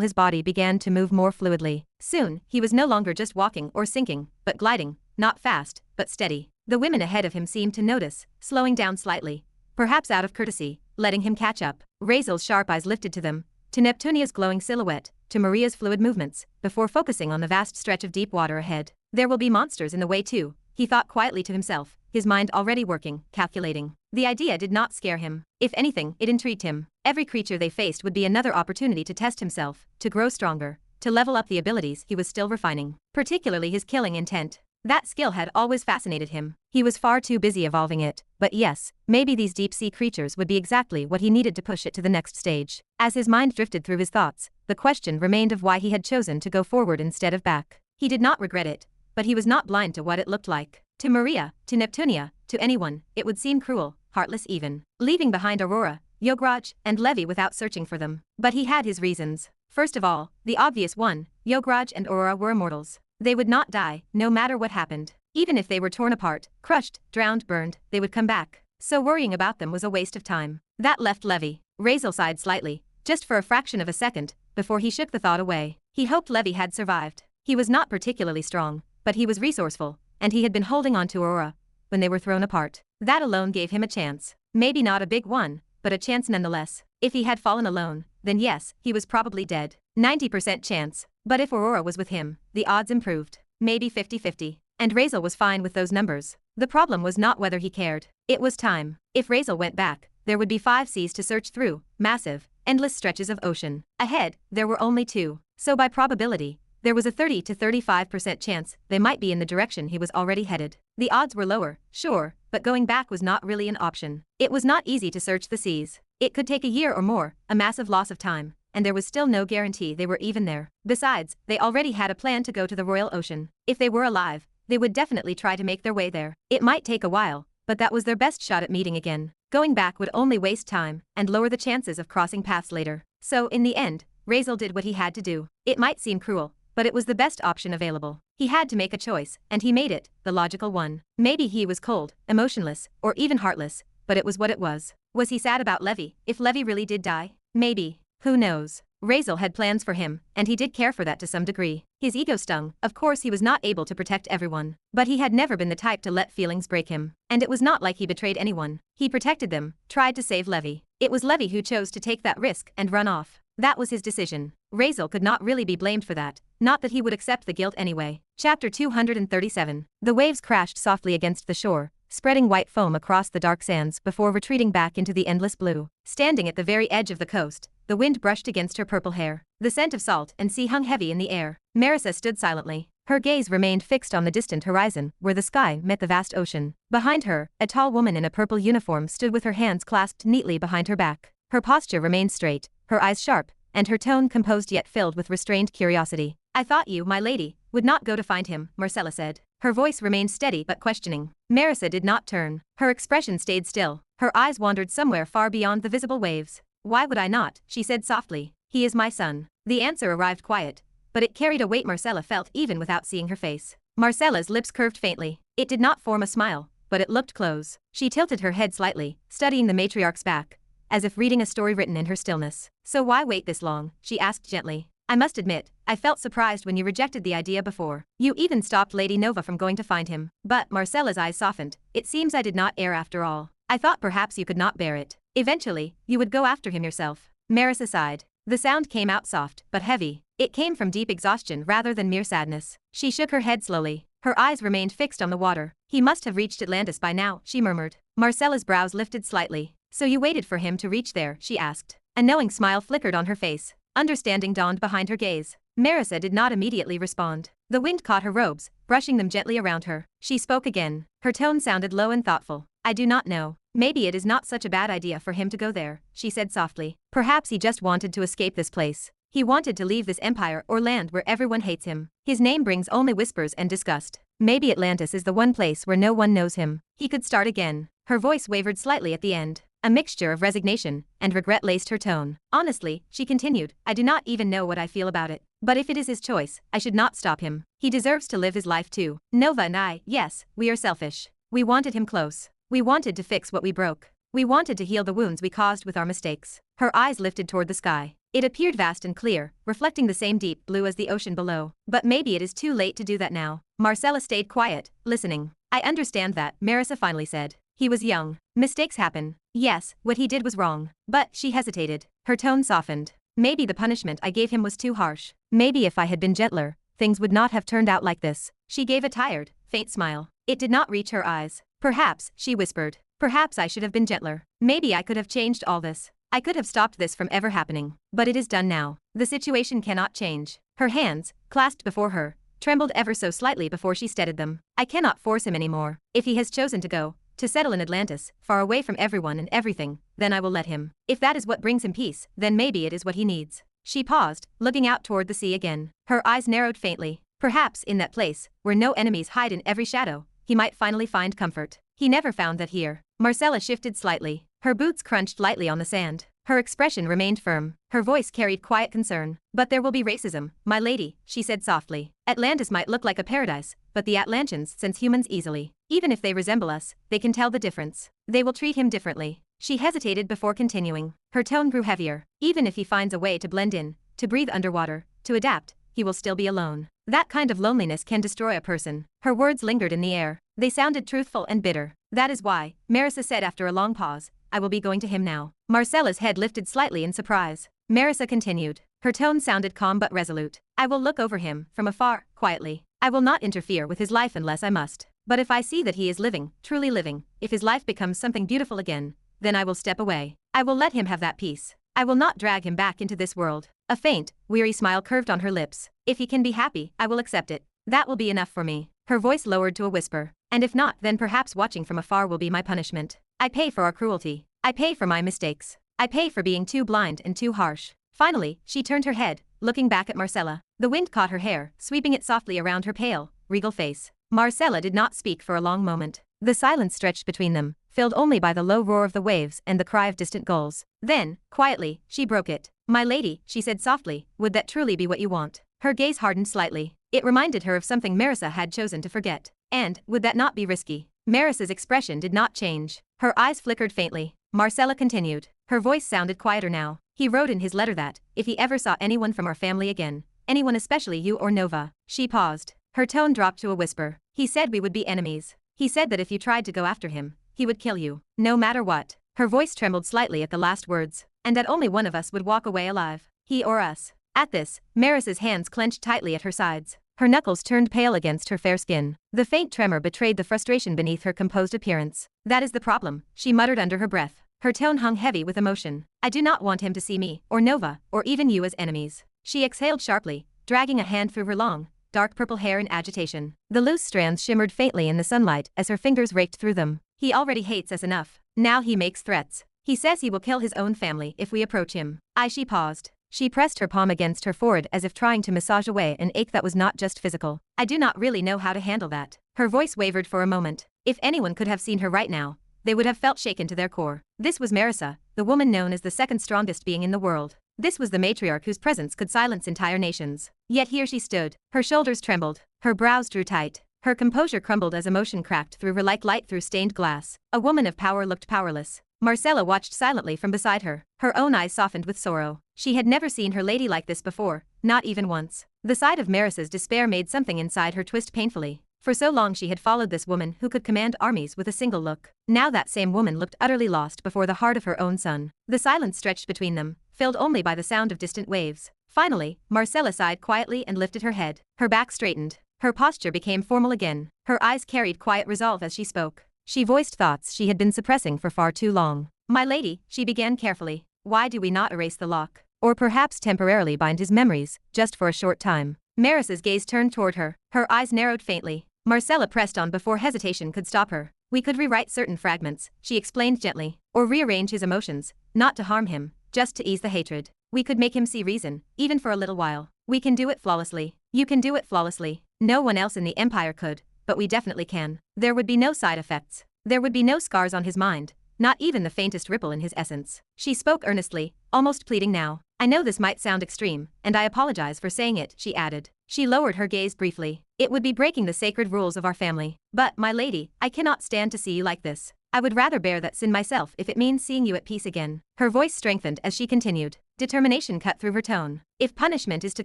his body began to move more fluidly. Soon, he was no longer just walking or sinking, but gliding, not fast, but steady. The women ahead of him seemed to notice, slowing down slightly, perhaps out of courtesy, letting him catch up. Razeal's sharp eyes lifted to them, to Neptunia's glowing silhouette, to Maria's fluid movements, before focusing on the vast stretch of deep water ahead. There will be monsters in the way too, he thought quietly to himself, his mind already working, calculating. The idea did not scare him. If anything, it intrigued him. Every creature they faced would be another opportunity to test himself, to grow stronger, to level up the abilities he was still refining, particularly his killing intent. That skill had always fascinated him. He was far too busy evolving it, but yes, maybe these deep-sea creatures would be exactly what he needed to push it to the next stage. As his mind drifted through his thoughts, the question remained of why he had chosen to go forward instead of back. He did not regret it, but he was not blind to what it looked like. To Maria, to Neptunia, to anyone, it would seem cruel, heartless even. Leaving behind Aurora, Yograj, and Levi without searching for them. But he had his reasons. First of all, the obvious one, Yograj and Aurora were immortals. They would not die, no matter what happened. Even if they were torn apart, crushed, drowned, burned, they would come back. So worrying about them was a waste of time. That left Levi. Razeal sighed slightly, just for a fraction of a second, before he shook the thought away. He hoped Levi had survived. He was not particularly strong, but he was resourceful, and he had been holding on to Aurora when they were thrown apart. That alone gave him a chance. Maybe not a big one, but a chance nonetheless. If he had fallen alone, then yes, he was probably dead. 90% chance. But if Aurora was with him, the odds improved. Maybe 50-50. And Razeal was fine with those numbers. The problem was not whether he cared. It was time. If Razeal went back, there would be 5 seas to search through, massive, endless stretches of ocean. Ahead, there were only 2. So by probability, there was a 30 to 35% chance they might be in the direction he was already headed. The odds were lower, sure, but going back was not really an option. It was not easy to search the seas. It could take a year or more, a massive loss of time, and there was still no guarantee they were even there. Besides, they already had a plan to go to the Royal Ocean. If they were alive, they would definitely try to make their way there. It might take a while, but that was their best shot at meeting again. Going back would only waste time and lower the chances of crossing paths later. So in the end, Razeal did what he had to do. It might seem cruel, but it was the best option available. He had to make a choice, and he made it, the logical one. Maybe he was cold, emotionless, or even heartless, but it was what it was. Was he sad about Levi, if Levi really did die? Maybe. Who knows? Razeal had plans for him, and he did care for that to some degree. His ego stung. Of course he was not able to protect everyone, but he had never been the type to let feelings break him. And it was not like he betrayed anyone. He protected them, tried to save Levi. It was Levi who chose to take that risk and run off. That was his decision. Razeal could not really be blamed for that, not that he would accept the guilt anyway. Chapter 237. The waves crashed softly against the shore, spreading white foam across the dark sands before retreating back into the endless blue. Standing at the very edge of the coast, the wind brushed against her purple hair. The scent of salt and sea hung heavy in the air. Marissa stood silently. Her gaze remained fixed on the distant horizon, where the sky met the vast ocean. Behind her, a tall woman in a purple uniform stood with her hands clasped neatly behind her back. Her posture remained straight, her eyes sharp, and her tone composed yet filled with restrained curiosity. "I thought you, my lady, would not go to find him," Marcella said. Her voice remained steady but questioning. Marissa did not turn. Her expression stayed still. Her eyes wandered somewhere far beyond the visible waves. "Why would I not?" she said softly. "He is my son." The answer arrived quiet, but it carried a weight Marcella felt even without seeing her face. Marcella's lips curved faintly. It did not form a smile, but it looked close. She tilted her head slightly, studying the matriarch's back, as if reading a story written in her stillness. "So why wait this long?" she asked gently. "I must admit, I felt surprised when you rejected the idea before. You even stopped Lady Nova from going to find him." But Marcella's eyes softened. "It seems I did not err after all. I thought perhaps you could not bear it." Eventually, you would go after him yourself. Marissa sighed. The sound came out soft, but heavy. It came from deep exhaustion rather than mere sadness. She shook her head slowly. Her eyes remained fixed on the water. He must have reached Atlantis by now, she murmured. Marcella's brows lifted slightly. So you waited for him to reach there, she asked. A knowing smile flickered on her face. Understanding dawned behind her gaze. Marissa did not immediately respond. The wind caught her robes, brushing them gently around her. She spoke again. Her tone sounded low and thoughtful. I do not know. Maybe it is not such a bad idea for him to go there, she said softly. Perhaps he just wanted to escape this place. He wanted to leave this empire or land where everyone hates him. His name brings only whispers and disgust. Maybe Atlantis is the one place where no one knows him. He could start again. Her voice wavered slightly at the end. A mixture of resignation and regret laced her tone. Honestly, she continued, I do not even know what I feel about it. But if it is his choice, I should not stop him. He deserves to live his life too. Nova and I, yes, we are selfish. We wanted him close. We wanted to fix what we broke. We wanted to heal the wounds we caused with our mistakes. Her eyes lifted toward the sky. It appeared vast and clear, reflecting the same deep blue as the ocean below. But maybe it is too late to do that now. Marcella stayed quiet, listening. I understand that, Marissa finally said. He was young. Mistakes happen. Yes, what he did was wrong. But she hesitated. Her tone softened. Maybe the punishment I gave him was too harsh. Maybe if I had been gentler, things would not have turned out like this. She gave a tired, faint smile. It did not reach her eyes. Perhaps, she whispered. Perhaps I should have been gentler. Maybe I could have changed all this. I could have stopped this from ever happening. But it is done now. The situation cannot change. Her hands, clasped before her, trembled ever so slightly before she steadied them. I cannot force him anymore. If he has chosen to go, to settle in Atlantis, far away from everyone and everything, then I will let him. If that is what brings him peace, then maybe it is what he needs. She paused, looking out toward the sea again. Her eyes narrowed faintly. Perhaps in that place, where no enemies hide in every shadow, he might finally find comfort. He never found that here. Marcella shifted slightly. Her boots crunched lightly on the sand. Her expression remained firm. Her voice carried quiet concern. But there will be racism, my lady, she said softly. Atlantis might look like a paradise, but the Atlanteans sense humans easily. Even if they resemble us, they can tell the difference. They will treat him differently. She hesitated before continuing. Her tone grew heavier. Even if he finds a way to blend in, to breathe underwater, to adapt, he will still be alone. That kind of loneliness can destroy a person. Her words lingered in the air. They sounded truthful and bitter. That is why, Marissa said after a long pause, I will be going to him now. Marcella's head lifted slightly in surprise. Marissa continued. Her tone sounded calm but resolute. I will look over him, from afar, quietly. I will not interfere with his life unless I must. But if I see that he is living, truly living, if his life becomes something beautiful again, then I will step away. I will let him have that peace. I will not drag him back into this world. A faint, weary smile curved on her lips. If he can be happy, I will accept it. That will be enough for me. Her voice lowered to a whisper. And if not, then perhaps watching from afar will be my punishment. I pay for our cruelty. I pay for my mistakes. I pay for being too blind and too harsh. Finally, she turned her head, looking back at Marcella. The wind caught her hair, sweeping it softly around her pale, regal face. Marcella did not speak for a long moment. The silence stretched between them, filled only by the low roar of the waves and the cry of distant gulls. Then, quietly, she broke it. My lady, she said softly, would that truly be what you want? Her gaze hardened slightly. It reminded her of something Marissa had chosen to forget. And, would that not be risky? Marissa's expression did not change. Her eyes flickered faintly. Marcella continued. Her voice sounded quieter now. He wrote in his letter that, if he ever saw anyone from our family again, anyone especially you or Nova. She paused. Her tone dropped to a whisper. He said we would be enemies. He said that if you tried to go after him, he would kill you. No matter what. Her voice trembled slightly at the last words. And that only one of us would walk away alive. He or us. At this, Marissa's hands clenched tightly at her sides. Her knuckles turned pale against her fair skin. The faint tremor betrayed the frustration beneath her composed appearance. That is the problem, she muttered under her breath. Her tone hung heavy with emotion. I do not want him to see me, or Nova, or even you as enemies. She exhaled sharply, dragging a hand through her long, dark purple hair in agitation. The loose strands shimmered faintly in the sunlight as her fingers raked through them. He already hates us enough. Now he makes threats. He says he will kill his own family if we approach him. She paused. She pressed her palm against her forehead as if trying to massage away an ache that was not just physical. I do not really know how to handle that. Her voice wavered for a moment. If anyone could have seen her right now, they would have felt shaken to their core. This was Marissa, the woman known as the second strongest being in the world. This was the matriarch whose presence could silence entire nations. Yet here she stood. Her shoulders trembled. Her brows drew tight. Her composure crumbled as emotion cracked through her like light through stained glass. A woman of power looked powerless. Marcella watched silently from beside her. Her own eyes softened with sorrow. She had never seen her lady like this before, not even once. The sight of Marissa's despair made something inside her twist painfully. For so long she had followed this woman who could command armies with a single look. Now that same woman looked utterly lost before the heart of her own son. The silence stretched between them, filled only by the sound of distant waves. Finally, Marcella sighed quietly and lifted her head. Her back straightened. Her posture became formal again. Her eyes carried quiet resolve as she spoke. She voiced thoughts she had been suppressing for far too long. "My lady," she began carefully, "why do we not erase the lock? Or perhaps temporarily bind his memories, just for a short time?" Marissa's gaze turned toward her. Her eyes narrowed faintly. Marcella pressed on before hesitation could stop her. "We could rewrite certain fragments," she explained gently, "or rearrange his emotions, not to harm him, just to ease the hatred. We could make him see reason, even for a little while. We can do it flawlessly. You can do it flawlessly. No one else in the Empire could, but we definitely can. There would be no side effects. There would be no scars on his mind, not even the faintest ripple in his essence." She spoke earnestly, almost pleading now. "I know this might sound extreme, and I apologize for saying it," she added. She lowered her gaze briefly. "It would be breaking the sacred rules of our family. But, my lady, I cannot stand to see you like this. I would rather bear that sin myself if it means seeing you at peace again." Her voice strengthened as she continued. Determination cut through her tone. "If punishment is to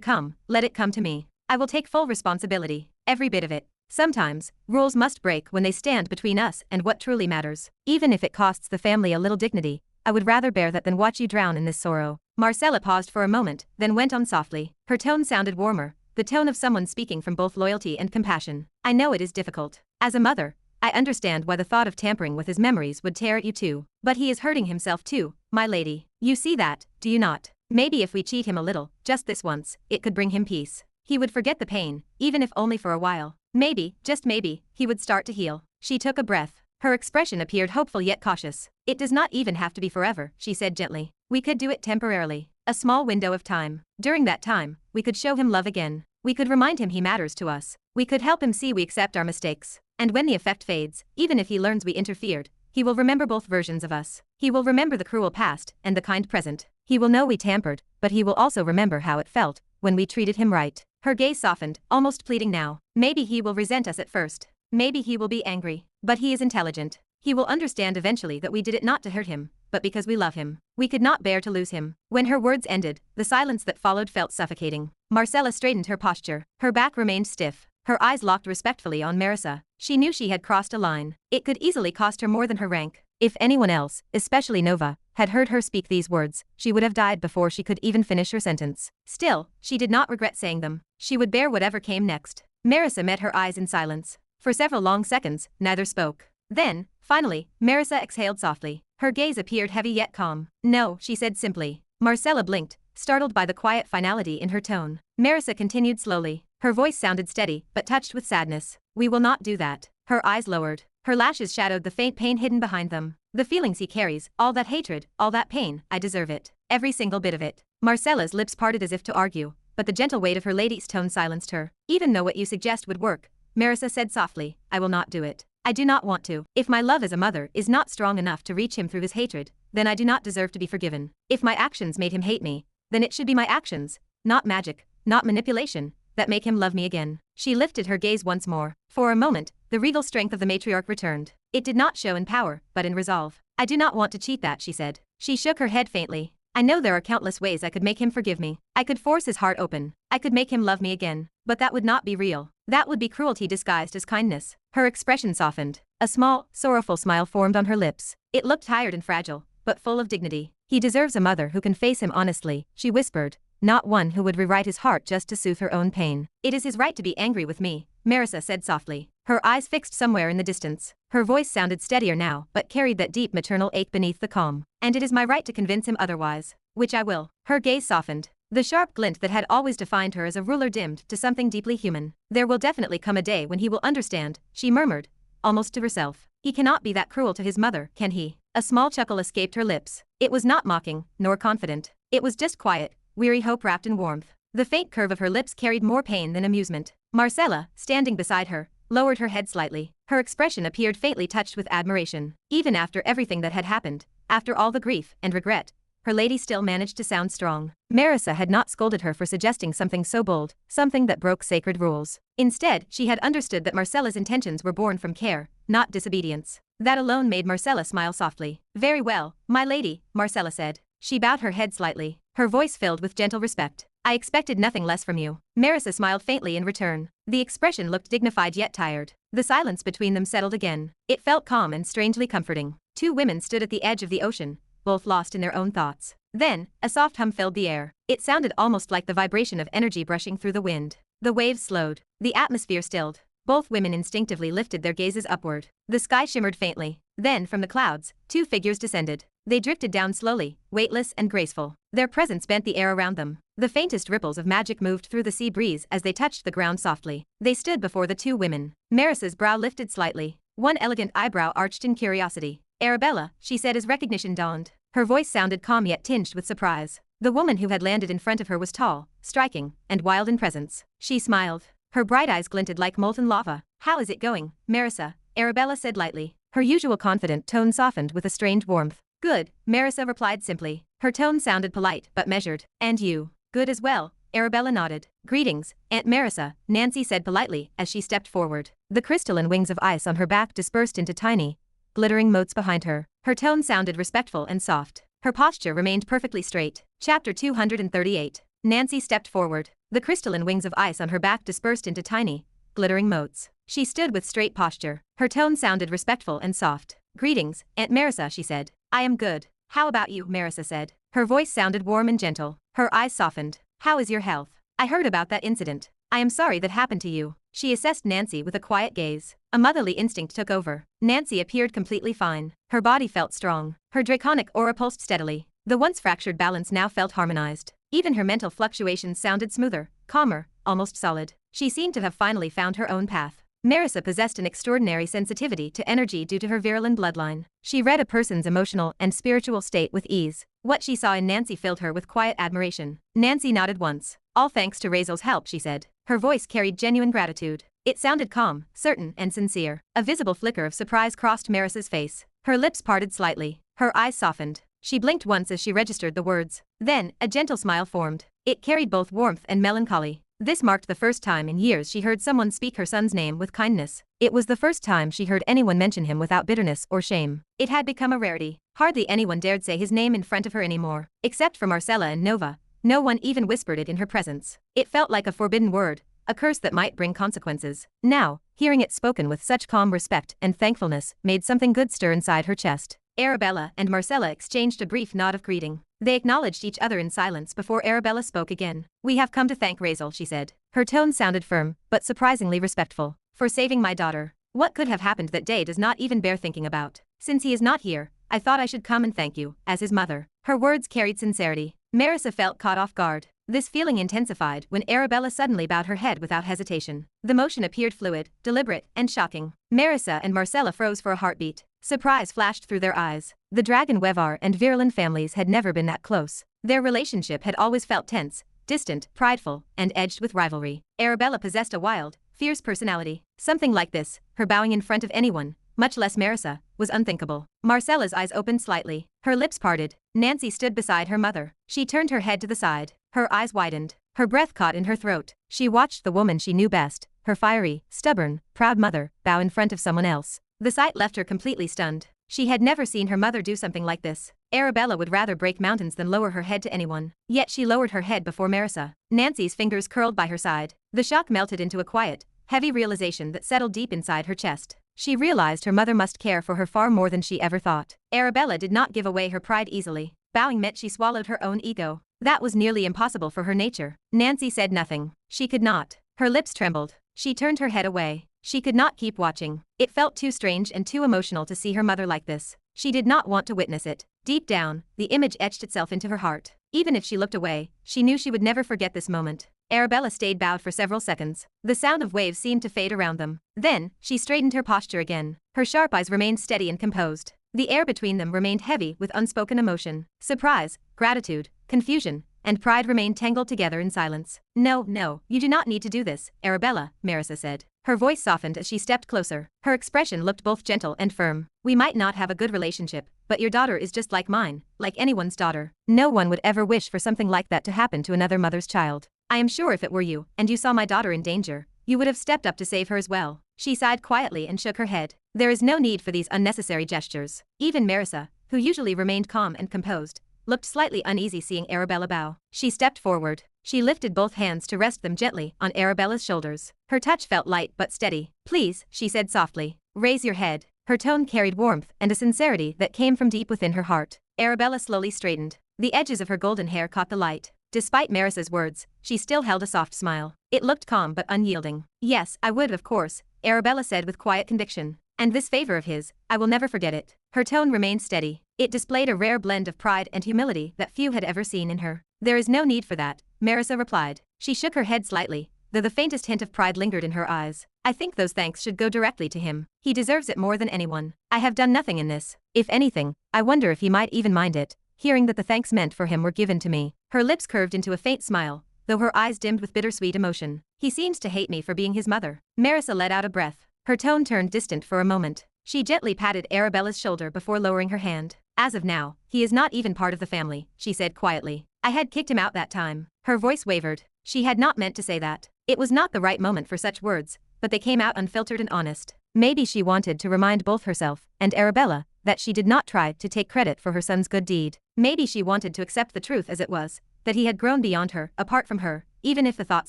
come, let it come to me. I will take full responsibility, every bit of it. Sometimes, rules must break when they stand between us and what truly matters. Even if it costs the family a little dignity, I would rather bear that than watch you drown in this sorrow." Marcella paused for a moment, then went on softly. Her tone sounded warmer, the tone of someone speaking from both loyalty and compassion. "I know it is difficult. As a mother, I understand why the thought of tampering with his memories would tear at you too. But he is hurting himself too, my lady. You see that, do you not? Maybe if we cheat him a little, just this once, it could bring him peace. He would forget the pain, even if only for a while. Maybe, just maybe, he would start to heal." She took a breath. Her expression appeared hopeful yet cautious. "It does not even have to be forever," she said gently. "We could do it temporarily. A small window of time. During that time, we could show him love again. We could remind him he matters to us. We could help him see we accept our mistakes. And when the effect fades, even if he learns we interfered, he will remember both versions of us. He will remember the cruel past and the kind present. He will know we tampered, but he will also remember how it felt when we treated him right." Her gaze softened, almost pleading now. "Maybe he will resent us at first. Maybe he will be angry. But he is intelligent. He will understand eventually that we did it not to hurt him, but because we love him. We could not bear to lose him." When her words ended, the silence that followed felt suffocating. Marcella straightened her posture. Her back remained stiff. Her eyes locked respectfully on Marissa. She knew she had crossed a line. It could easily cost her more than her rank. If anyone else, especially Nova, had heard her speak these words, she would have died before she could even finish her sentence. Still, she did not regret saying them. She would bear whatever came next. Marissa met her eyes in silence. For several long seconds, neither spoke. Then, finally, Marissa exhaled softly. Her gaze appeared heavy yet calm. "No," she said simply. Marcella blinked, startled by the quiet finality in her tone. Marissa continued slowly. Her voice sounded steady, but touched with sadness. "We will not do that." Her eyes lowered. Her lashes shadowed the faint pain hidden behind them. "The feelings he carries, all that hatred, all that pain, I deserve it. Every single bit of it." Marcella's lips parted as if to argue, but the gentle weight of her lady's tone silenced her. "Even though what you suggest would work," Marissa said softly, "I will not do it. I do not want to. If my love as a mother is not strong enough to reach him through his hatred, then I do not deserve to be forgiven. If my actions made him hate me, then it should be my actions, not magic, not manipulation, that make him love me again." She lifted her gaze once more. For a moment, the regal strength of the matriarch returned. It did not show in power, but in resolve. "I do not want to cheat that," she said. She shook her head faintly. "I know there are countless ways I could make him forgive me. I could force his heart open. I could make him love me again. But that would not be real. That would be cruelty disguised as kindness." Her expression softened. A small, sorrowful smile formed on her lips. It looked tired and fragile, but full of dignity. "He deserves a mother who can face him honestly," she whispered, "not one who would rewrite his heart just to soothe her own pain." "It is his right to be angry with me," Marissa said softly. Her eyes fixed somewhere in the distance. Her voice sounded steadier now, but carried that deep maternal ache beneath the calm. "And it is my right to convince him otherwise. Which I will." Her gaze softened. The sharp glint that had always defined her as a ruler dimmed to something deeply human. "There will definitely come a day when he will understand," she murmured, almost to herself. "He cannot be that cruel to his mother, can he?" A small chuckle escaped her lips. It was not mocking, nor confident. It was just quiet, weary hope wrapped in warmth. The faint curve of her lips carried more pain than amusement. Marcella, standing beside her, lowered her head slightly. Her expression appeared faintly touched with admiration. Even after everything that had happened, after all the grief and regret, her lady still managed to sound strong. Marissa had not scolded her for suggesting something so bold, something that broke sacred rules. Instead, she had understood that Marcella's intentions were born from care, not disobedience. That alone made Marcella smile softly. "Very well, my lady," Marcella said. She bowed her head slightly. Her voice filled with gentle respect. I expected nothing less from you. Marissa smiled faintly in return. The expression looked dignified yet tired. The silence between them settled again. It felt calm and strangely comforting. Two women stood at the edge of the ocean, both lost in their own thoughts. Then, a soft hum filled the air. It sounded almost like the vibration of energy brushing through the wind. The waves slowed. The atmosphere stilled. Both women instinctively lifted their gazes upward. The sky shimmered faintly. Then, from the clouds, two figures descended. They drifted down slowly, weightless and graceful. Their presence bent the air around them. The faintest ripples of magic moved through the sea breeze as they touched the ground softly. They stood before the two women. Marissa's brow lifted slightly. One elegant eyebrow arched in curiosity. Arabella, she said as recognition dawned. Her voice sounded calm yet tinged with surprise. The woman who had landed in front of her was tall, striking, and wild in presence. She smiled. Her bright eyes glinted like molten lava. How is it going, Marissa? Arabella said lightly. Her usual confident tone softened with a strange warmth. Good, Marissa replied simply. Her tone sounded polite but measured. And you? Good as well, Arabella nodded. Greetings, Aunt Marissa, Nancy said politely as she stepped forward. The crystalline wings of ice on her back dispersed into tiny, glittering motes behind her. Her tone sounded respectful and soft. Her posture remained perfectly straight. Chapter 238. Nancy stepped forward. The crystalline wings of ice on her back dispersed into tiny, glittering motes. She stood with straight posture. Her tone sounded respectful and soft. Greetings, Aunt Marissa, she said. I am good. How about you, Marissa said. Her voice sounded warm and gentle. Her eyes softened. How is your health? I heard about that incident. I am sorry that happened to you. She assessed Nancy with a quiet gaze. A motherly instinct took over. Nancy appeared completely fine. Her body felt strong. Her draconic aura pulsed steadily. The once fractured balance now felt harmonized. Even her mental fluctuations sounded smoother, calmer, almost solid. She seemed to have finally found her own path. Marissa possessed an extraordinary sensitivity to energy due to her Virelan bloodline. She read a person's emotional and spiritual state with ease. What she saw in Nancy filled her with quiet admiration. Nancy nodded once. All thanks to Razeal's help, she said. Her voice carried genuine gratitude. It sounded calm, certain, and sincere. A visible flicker of surprise crossed Marissa's face. Her lips parted slightly. Her eyes softened. She blinked once as she registered the words. Then, a gentle smile formed. It carried both warmth and melancholy. This marked the first time in years she heard someone speak her son's name with kindness. It was the first time she heard anyone mention him without bitterness or shame. It had become a rarity. Hardly anyone dared say his name in front of her anymore. Except for Marcella and Nova, no one even whispered it in her presence. It felt like a forbidden word, a curse that might bring consequences. Now, hearing it spoken with such calm respect and thankfulness made something good stir inside her chest. Arabella and Marcella exchanged a brief nod of greeting. They acknowledged each other in silence before Arabella spoke again. We have come to thank Razeal, she said. Her tone sounded firm, but surprisingly respectful. For saving my daughter. What could have happened that day does not even bear thinking about. Since he is not here, I thought I should come and thank you, as his mother. Her words carried sincerity. Marissa felt caught off guard. This feeling intensified when Arabella suddenly bowed her head without hesitation. The motion appeared fluid, deliberate, and shocking. Marissa and Marcella froze for a heartbeat. Surprise flashed through their eyes. The Dragon Wevar and Virelan families had never been that close. Their relationship had always felt tense, distant, prideful, and edged with rivalry. Arabella possessed a wild, fierce personality. Something like this, her bowing in front of anyone, much less Marissa, was unthinkable. Marcella's eyes opened slightly. Her lips parted. Nancy stood beside her mother. She turned her head to the side. Her eyes widened. Her breath caught in her throat. She watched the woman she knew best, her fiery, stubborn, proud mother, bow in front of someone else. The sight left her completely stunned. She had never seen her mother do something like this. Arabella would rather break mountains than lower her head to anyone. Yet she lowered her head before Marissa. Nancy's fingers curled by her side. The shock melted into a quiet, heavy realization that settled deep inside her chest. She realized her mother must care for her far more than she ever thought. Arabella did not give away her pride easily. Bowing meant she swallowed her own ego. That was nearly impossible for her nature. Nancy said nothing. She could not. Her lips trembled. She turned her head away. She could not keep watching. It felt too strange and too emotional to see her mother like this. She did not want to witness it. Deep down, the image etched itself into her heart. Even if she looked away, she knew she would never forget this moment. Arabella stayed bowed for several seconds. The sound of waves seemed to fade around them. Then, she straightened her posture again. Her sharp eyes remained steady and composed. The air between them remained heavy with unspoken emotion. Surprise, gratitude, confusion, and pride remained tangled together in silence. No, you do not need to do this, Arabella, Marissa said. Her voice softened as she stepped closer. Her expression looked both gentle and firm. We might not have a good relationship, but your daughter is just like mine, like anyone's daughter. No one would ever wish for something like that to happen to another mother's child. I am sure if it were you, and you saw my daughter in danger, you would have stepped up to save her as well. She sighed quietly and shook her head. There is no need for these unnecessary gestures. Even Marissa, who usually remained calm and composed, looked slightly uneasy seeing Arabella bow. She stepped forward. She lifted both hands to rest them gently on Arabella's shoulders. Her touch felt light but steady. "Please," she said softly, "raise your head." Her tone carried warmth and a sincerity that came from deep within her heart. Arabella slowly straightened. The edges of her golden hair caught the light. Despite Marissa's words, she still held a soft smile. It looked calm but unyielding. "Yes, I would of course," Arabella said with quiet conviction. "And this favor of his, I will never forget it." Her tone remained steady. It displayed a rare blend of pride and humility that few had ever seen in her. "There is no need for that," Marissa replied. She shook her head slightly, though the faintest hint of pride lingered in her eyes. "I think those thanks should go directly to him. He deserves it more than anyone. I have done nothing in this. If anything, I wonder if he might even mind it, hearing that the thanks meant for him were given to me." Her lips curved into a faint smile, though her eyes dimmed with bittersweet emotion. "He seems to hate me for being his mother." Marissa let out a breath. Her tone turned distant for a moment. She gently patted Arabella's shoulder before lowering her hand. "As of now, he is not even part of the family," she said quietly. "I had kicked him out that time." Her voice wavered. She had not meant to say that. It was not the right moment for such words, but they came out unfiltered and honest. Maybe she wanted to remind both herself and Arabella that she did not try to take credit for her son's good deed. Maybe she wanted to accept the truth as it was, that he had grown beyond her, apart from her, even if the thought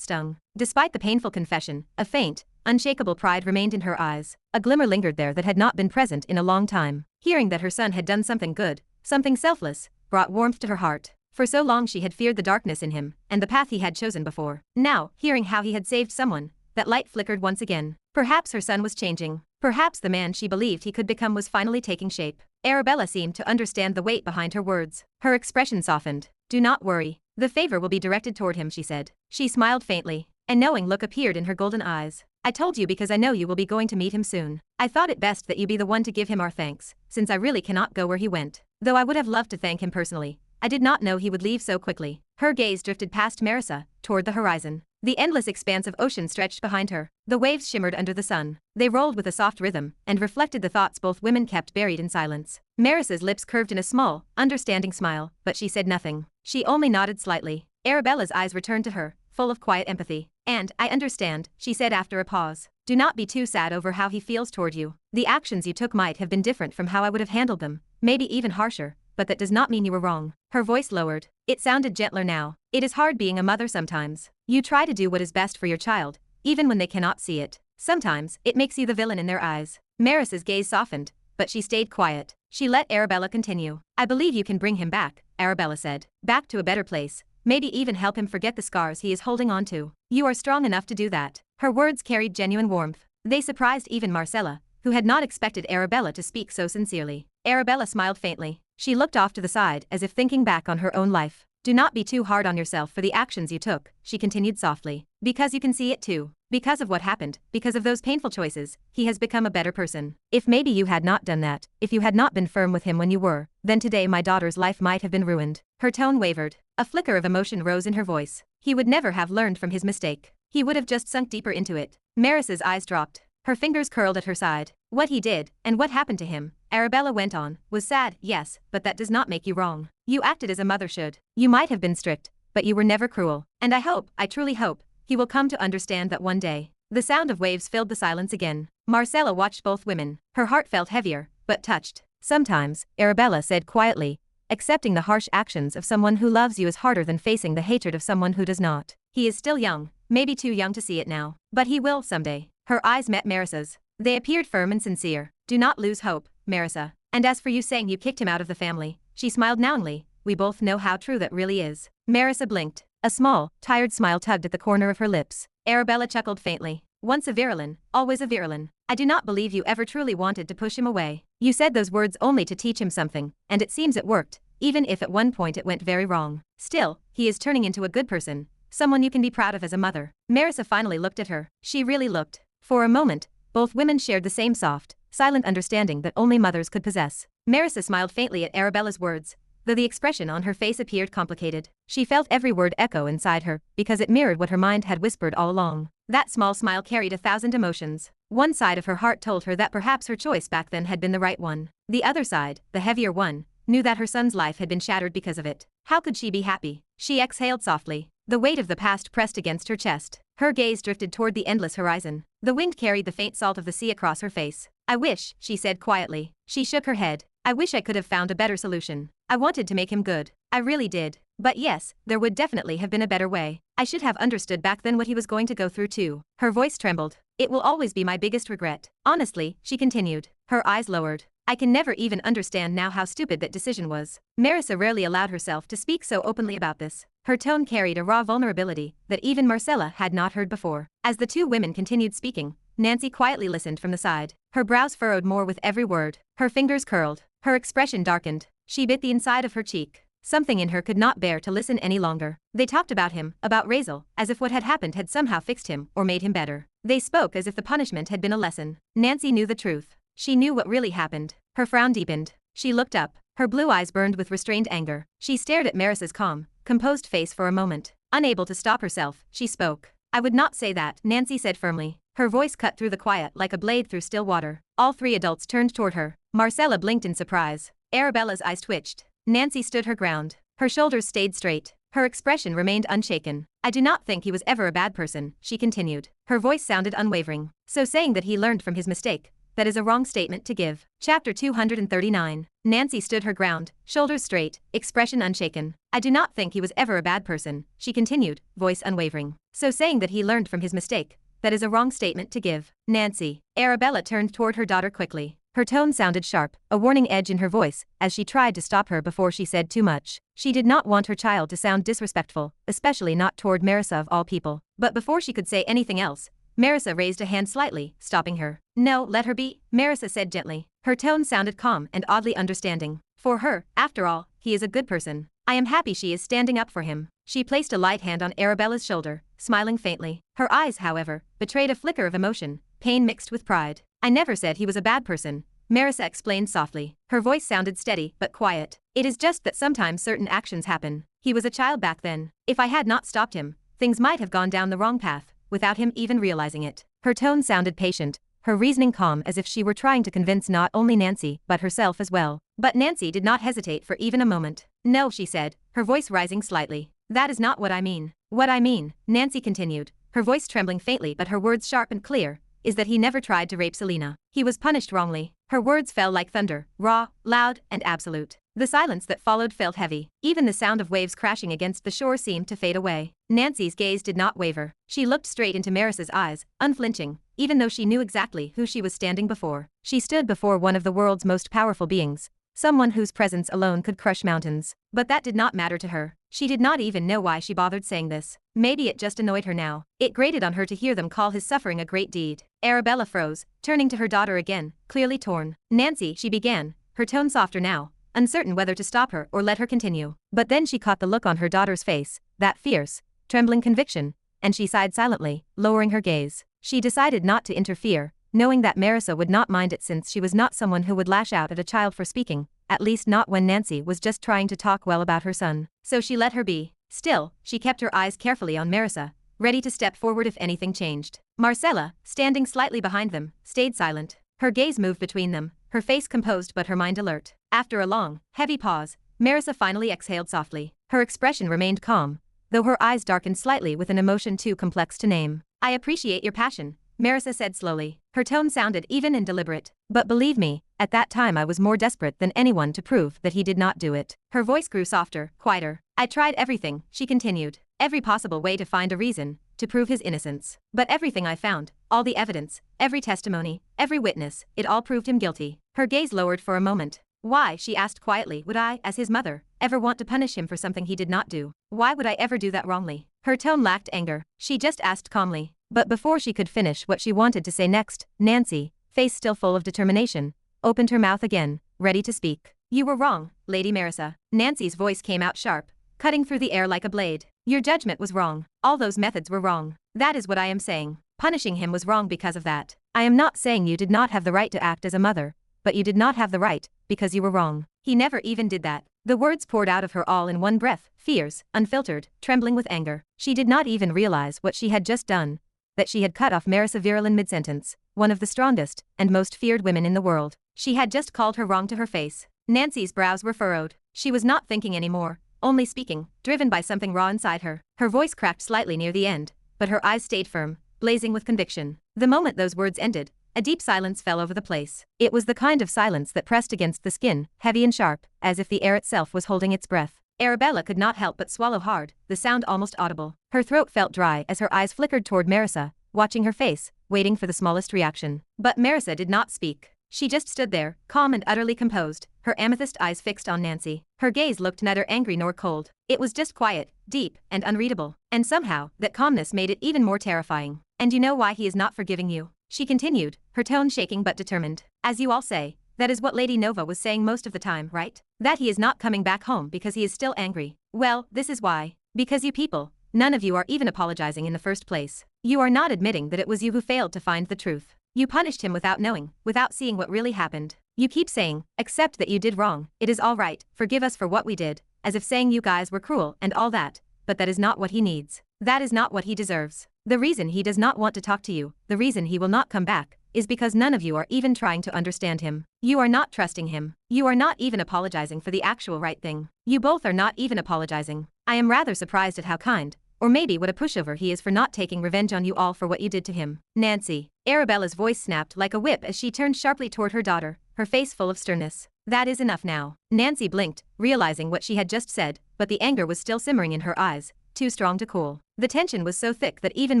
stung. Despite the painful confession, a faint, unshakable pride remained in her eyes. A glimmer lingered there that had not been present in a long time. Hearing that her son had done something good, something selfless, brought warmth to her heart. For so long she had feared the darkness in him, and the path he had chosen before. Now, hearing how he had saved someone, that light flickered once again. Perhaps her son was changing. Perhaps the man she believed he could become was finally taking shape. Arabella seemed to understand the weight behind her words. Her expression softened. "Do not worry. The favor will be directed toward him," she said. She smiled faintly. A knowing look appeared in her golden eyes. "I told you because I know you will be going to meet him soon. I thought it best that you be the one to give him our thanks, since I really cannot go where he went. Though I would have loved to thank him personally, I did not know he would leave so quickly." Her gaze drifted past Marissa, toward the horizon. The endless expanse of ocean stretched behind her. The waves shimmered under the sun. They rolled with a soft rhythm and reflected the thoughts both women kept buried in silence. Marissa's lips curved in a small, understanding smile, but she said nothing. She only nodded slightly. Arabella's eyes returned to her, full of quiet empathy. "And, I understand," she said after a pause. "Do not be too sad over how he feels toward you. The actions you took might have been different from how I would have handled them, maybe even harsher, but that does not mean you were wrong." Her voice lowered. It sounded gentler now. "It is hard being a mother sometimes. You try to do what is best for your child, even when they cannot see it. Sometimes, it makes you the villain in their eyes." Marissa's gaze softened, but she stayed quiet. She let Arabella continue. "I believe you can bring him back," Arabella said. "Back to a better place. Maybe even help him forget the scars he is holding on to. You are strong enough to do that." Her words carried genuine warmth. They surprised even Marcella, who had not expected Arabella to speak so sincerely. Arabella smiled faintly. She looked off to the side as if thinking back on her own life. "Do not be too hard on yourself for the actions you took," she continued softly. "Because you can see it too. Because of what happened, because of those painful choices, he has become a better person. If maybe you had not done that, if you had not been firm with him when you were, then today my daughter's life might have been ruined." Her tone wavered. A flicker of emotion rose in her voice. He would never have learned from his mistake. He would have just sunk deeper into it. Marissa's eyes dropped. Her fingers curled at her side. "What he did, and what happened to him," Arabella went on, "was sad, yes, but that does not make you wrong. You acted as a mother should. You might have been strict, but you were never cruel. And I truly hope, he will come to understand that one day." The sound of waves filled the silence again. Marcella watched both women. Her heart felt heavier, but touched. "Sometimes," Arabella said quietly, "accepting the harsh actions of someone who loves you is harder than facing the hatred of someone who does not. He is still young, maybe too young to see it now. But he will someday." Her eyes met Marissa's. They appeared firm and sincere. "Do not lose hope, Marissa. And as for you saying you kicked him out of the family," she smiled knowingly, "we both know how true that really is." Marissa blinked. A small, tired smile tugged at the corner of her lips. Arabella chuckled faintly. "Once a Virelan, always a Virelan. I do not believe you ever truly wanted to push him away. You said those words only to teach him something, and it seems it worked, even if at one point it went very wrong. Still, he is turning into a good person, someone you can be proud of as a mother." Marissa finally looked at her. She really looked. For a moment, both women shared the same soft, silent understanding that only mothers could possess. Marissa smiled faintly at Arabella's words, though the expression on her face appeared complicated. She felt every word echo inside her, because it mirrored what her mind had whispered all along. That small smile carried 1,000 emotions. One side of her heart told her that perhaps her choice back then had been the right one. The other side, the heavier one, knew that her son's life had been shattered because of it. How could she be happy? She exhaled softly. The weight of the past pressed against her chest. Her gaze drifted toward the endless horizon. The wind carried the faint salt of the sea across her face. "I wish," she said quietly. She shook her head. I wish I could have found a better solution. I wanted to make him good. I really did. But yes, there would definitely have been a better way. I should have understood back then what he was going to go through too. Her voice trembled. It will always be my biggest regret. Honestly, she continued. Her eyes lowered. I can never even understand now how stupid that decision was. Marissa rarely allowed herself to speak so openly about this. Her tone carried a raw vulnerability that even Marcella had not heard before. As the two women continued speaking, Nancy quietly listened from the side. Her brows furrowed more with every word. Her fingers curled. Her expression darkened. She bit the inside of her cheek. Something in her could not bear to listen any longer. They talked about him, about Razeal, as if what had happened had somehow fixed him or made him better. They spoke as if the punishment had been a lesson. Nancy knew the truth. She knew what really happened. Her frown deepened. She looked up. Her blue eyes burned with restrained anger. She stared at Marissa's calm, composed face for a moment. Unable to stop herself, she spoke. I would not say that, Nancy said firmly. Her voice cut through the quiet like a blade through still water. All three adults turned toward her. Marcella blinked in surprise. Arabella's eyes twitched. Nancy stood her ground. Her shoulders stayed straight. Her expression remained unshaken. I do not think he was ever a bad person, she continued. Her voice sounded unwavering. So saying that he learned from his mistake, that is a wrong statement to give. Chapter 239. Nancy stood her ground, shoulders straight, expression unshaken. I do not think he was ever a bad person, she continued, voice unwavering. So saying that he learned from his mistake, that is a wrong statement to give. Nancy. Arabella turned toward her daughter quickly. Her tone sounded sharp, a warning edge in her voice, as she tried to stop her before she said too much. She did not want her child to sound disrespectful, especially not toward Marissa of all people. But before she could say anything else, Marissa raised a hand slightly, stopping her. No, let her be, Marissa said gently. Her tone sounded calm and oddly understanding. For her, after all, he is a good person. I am happy she is standing up for him. She placed a light hand on Arabella's shoulder, smiling faintly. Her eyes, however, betrayed a flicker of emotion, pain mixed with pride. I never said he was a bad person, Marissa explained softly. Her voice sounded steady but quiet. It is just that sometimes certain actions happen. He was a child back then. If I had not stopped him, things might have gone down the wrong path, without him even realizing it. Her tone sounded patient, her reasoning calm as if she were trying to convince not only Nancy but herself as well. But Nancy did not hesitate for even a moment. No, she said, her voice rising slightly. That is not what I mean. What I mean, Nancy continued, her voice trembling faintly but her words sharp and clear, is that he never tried to rape Selena. He was punished wrongly. Her words fell like thunder, raw, loud, and absolute. The silence that followed felt heavy. Even the sound of waves crashing against the shore seemed to fade away. Nancy's gaze did not waver. She looked straight into Marissa's eyes, unflinching, even though she knew exactly who she was standing before. She stood before one of the world's most powerful beings, someone whose presence alone could crush mountains. But that did not matter to her. She did not even know why she bothered saying this. Maybe it just annoyed her now. It grated on her to hear them call his suffering a great deed. Arabella froze, turning to her daughter again, clearly torn. Nancy, she began, her tone softer now, uncertain whether to stop her or let her continue. But then she caught the look on her daughter's face, that fierce, trembling conviction, and she sighed silently, lowering her gaze. She decided not to interfere, knowing that Marissa would not mind it since she was not someone who would lash out at a child for speaking, at least not when Nancy was just trying to talk well about her son. So she let her be. Still, she kept her eyes carefully on Marissa, ready to step forward if anything changed. Marcella, standing slightly behind them, stayed silent. Her gaze moved between them, her face composed but her mind alert. After a long, heavy pause, Marissa finally exhaled softly. Her expression remained calm, though her eyes darkened slightly with an emotion too complex to name. I appreciate your passion, Marissa said slowly. Her tone sounded even and deliberate. But believe me, at that time I was more desperate than anyone to prove that he did not do it. Her voice grew softer, quieter. I tried everything, she continued. Every possible way to find a reason, to prove his innocence. But everything I found, all the evidence, every testimony, every witness, it all proved him guilty. Her gaze lowered for a moment. Why, she asked quietly, would I, as his mother, ever want to punish him for something he did not do? Why would I ever do that wrongly? Her tone lacked anger. She just asked calmly. But before she could finish what she wanted to say next, Nancy, face still full of determination, opened her mouth again, ready to speak. You were wrong, Lady Marissa. Nancy's voice came out sharp, cutting through the air like a blade. Your judgment was wrong. All those methods were wrong. That is what I am saying. Punishing him was wrong because of that. I am not saying you did not have the right to act as a mother, but you did not have the right, because you were wrong. He never even did that. The words poured out of her all in one breath, fierce, unfiltered, trembling with anger. She did not even realize what she had just done, that she had cut off Marissa Virelan mid-sentence, one of the strongest and most feared women in the world. She had just called her wrong to her face. Nancy's brows were furrowed. She was not thinking anymore, only speaking, driven by something raw inside her. Her voice cracked slightly near the end, but her eyes stayed firm, blazing with conviction. The moment those words ended, A deep silence fell over the place. It was the kind of silence that pressed against the skin, heavy and sharp, as if the air itself was holding its breath. Arabella could not help but swallow hard, the sound almost audible. Her throat felt dry as her eyes flickered toward Marissa, watching her face, waiting for the smallest reaction. But Marissa did not speak. She just stood there, calm and utterly composed, her amethyst eyes fixed on Nancy. Her gaze looked neither angry nor cold. It was just quiet, deep, and unreadable. And somehow, that calmness made it even more terrifying. "And you know why he is not forgiving you?" she continued, her tone shaking but determined. "As you all say, that is what Lady Nova was saying most of the time, right? That he is not coming back home because he is still angry. Well, this is why. Because you people, none of you are even apologizing in the first place. You are not admitting that it was you who failed to find the truth. You punished him without knowing, without seeing what really happened. You keep saying, accept that you did wrong, it is all right, forgive us for what we did, as if saying you guys were cruel and all that, but that is not what he needs. That is not what he deserves. The reason he does not want to talk to you, the reason he will not come back, is because none of you are even trying to understand him. You are not trusting him. You are not even apologizing for the actual right thing. You both are not even apologizing. I am rather surprised at how kind, or maybe what a pushover he is for not taking revenge on you all for what you did to him. Nancy." Arabella's voice snapped like a whip as she turned sharply toward her daughter, her face full of sternness. "That is enough now." Nancy blinked, realizing what she had just said, but the anger was still simmering in her eyes, too strong to cool. The tension was so thick that even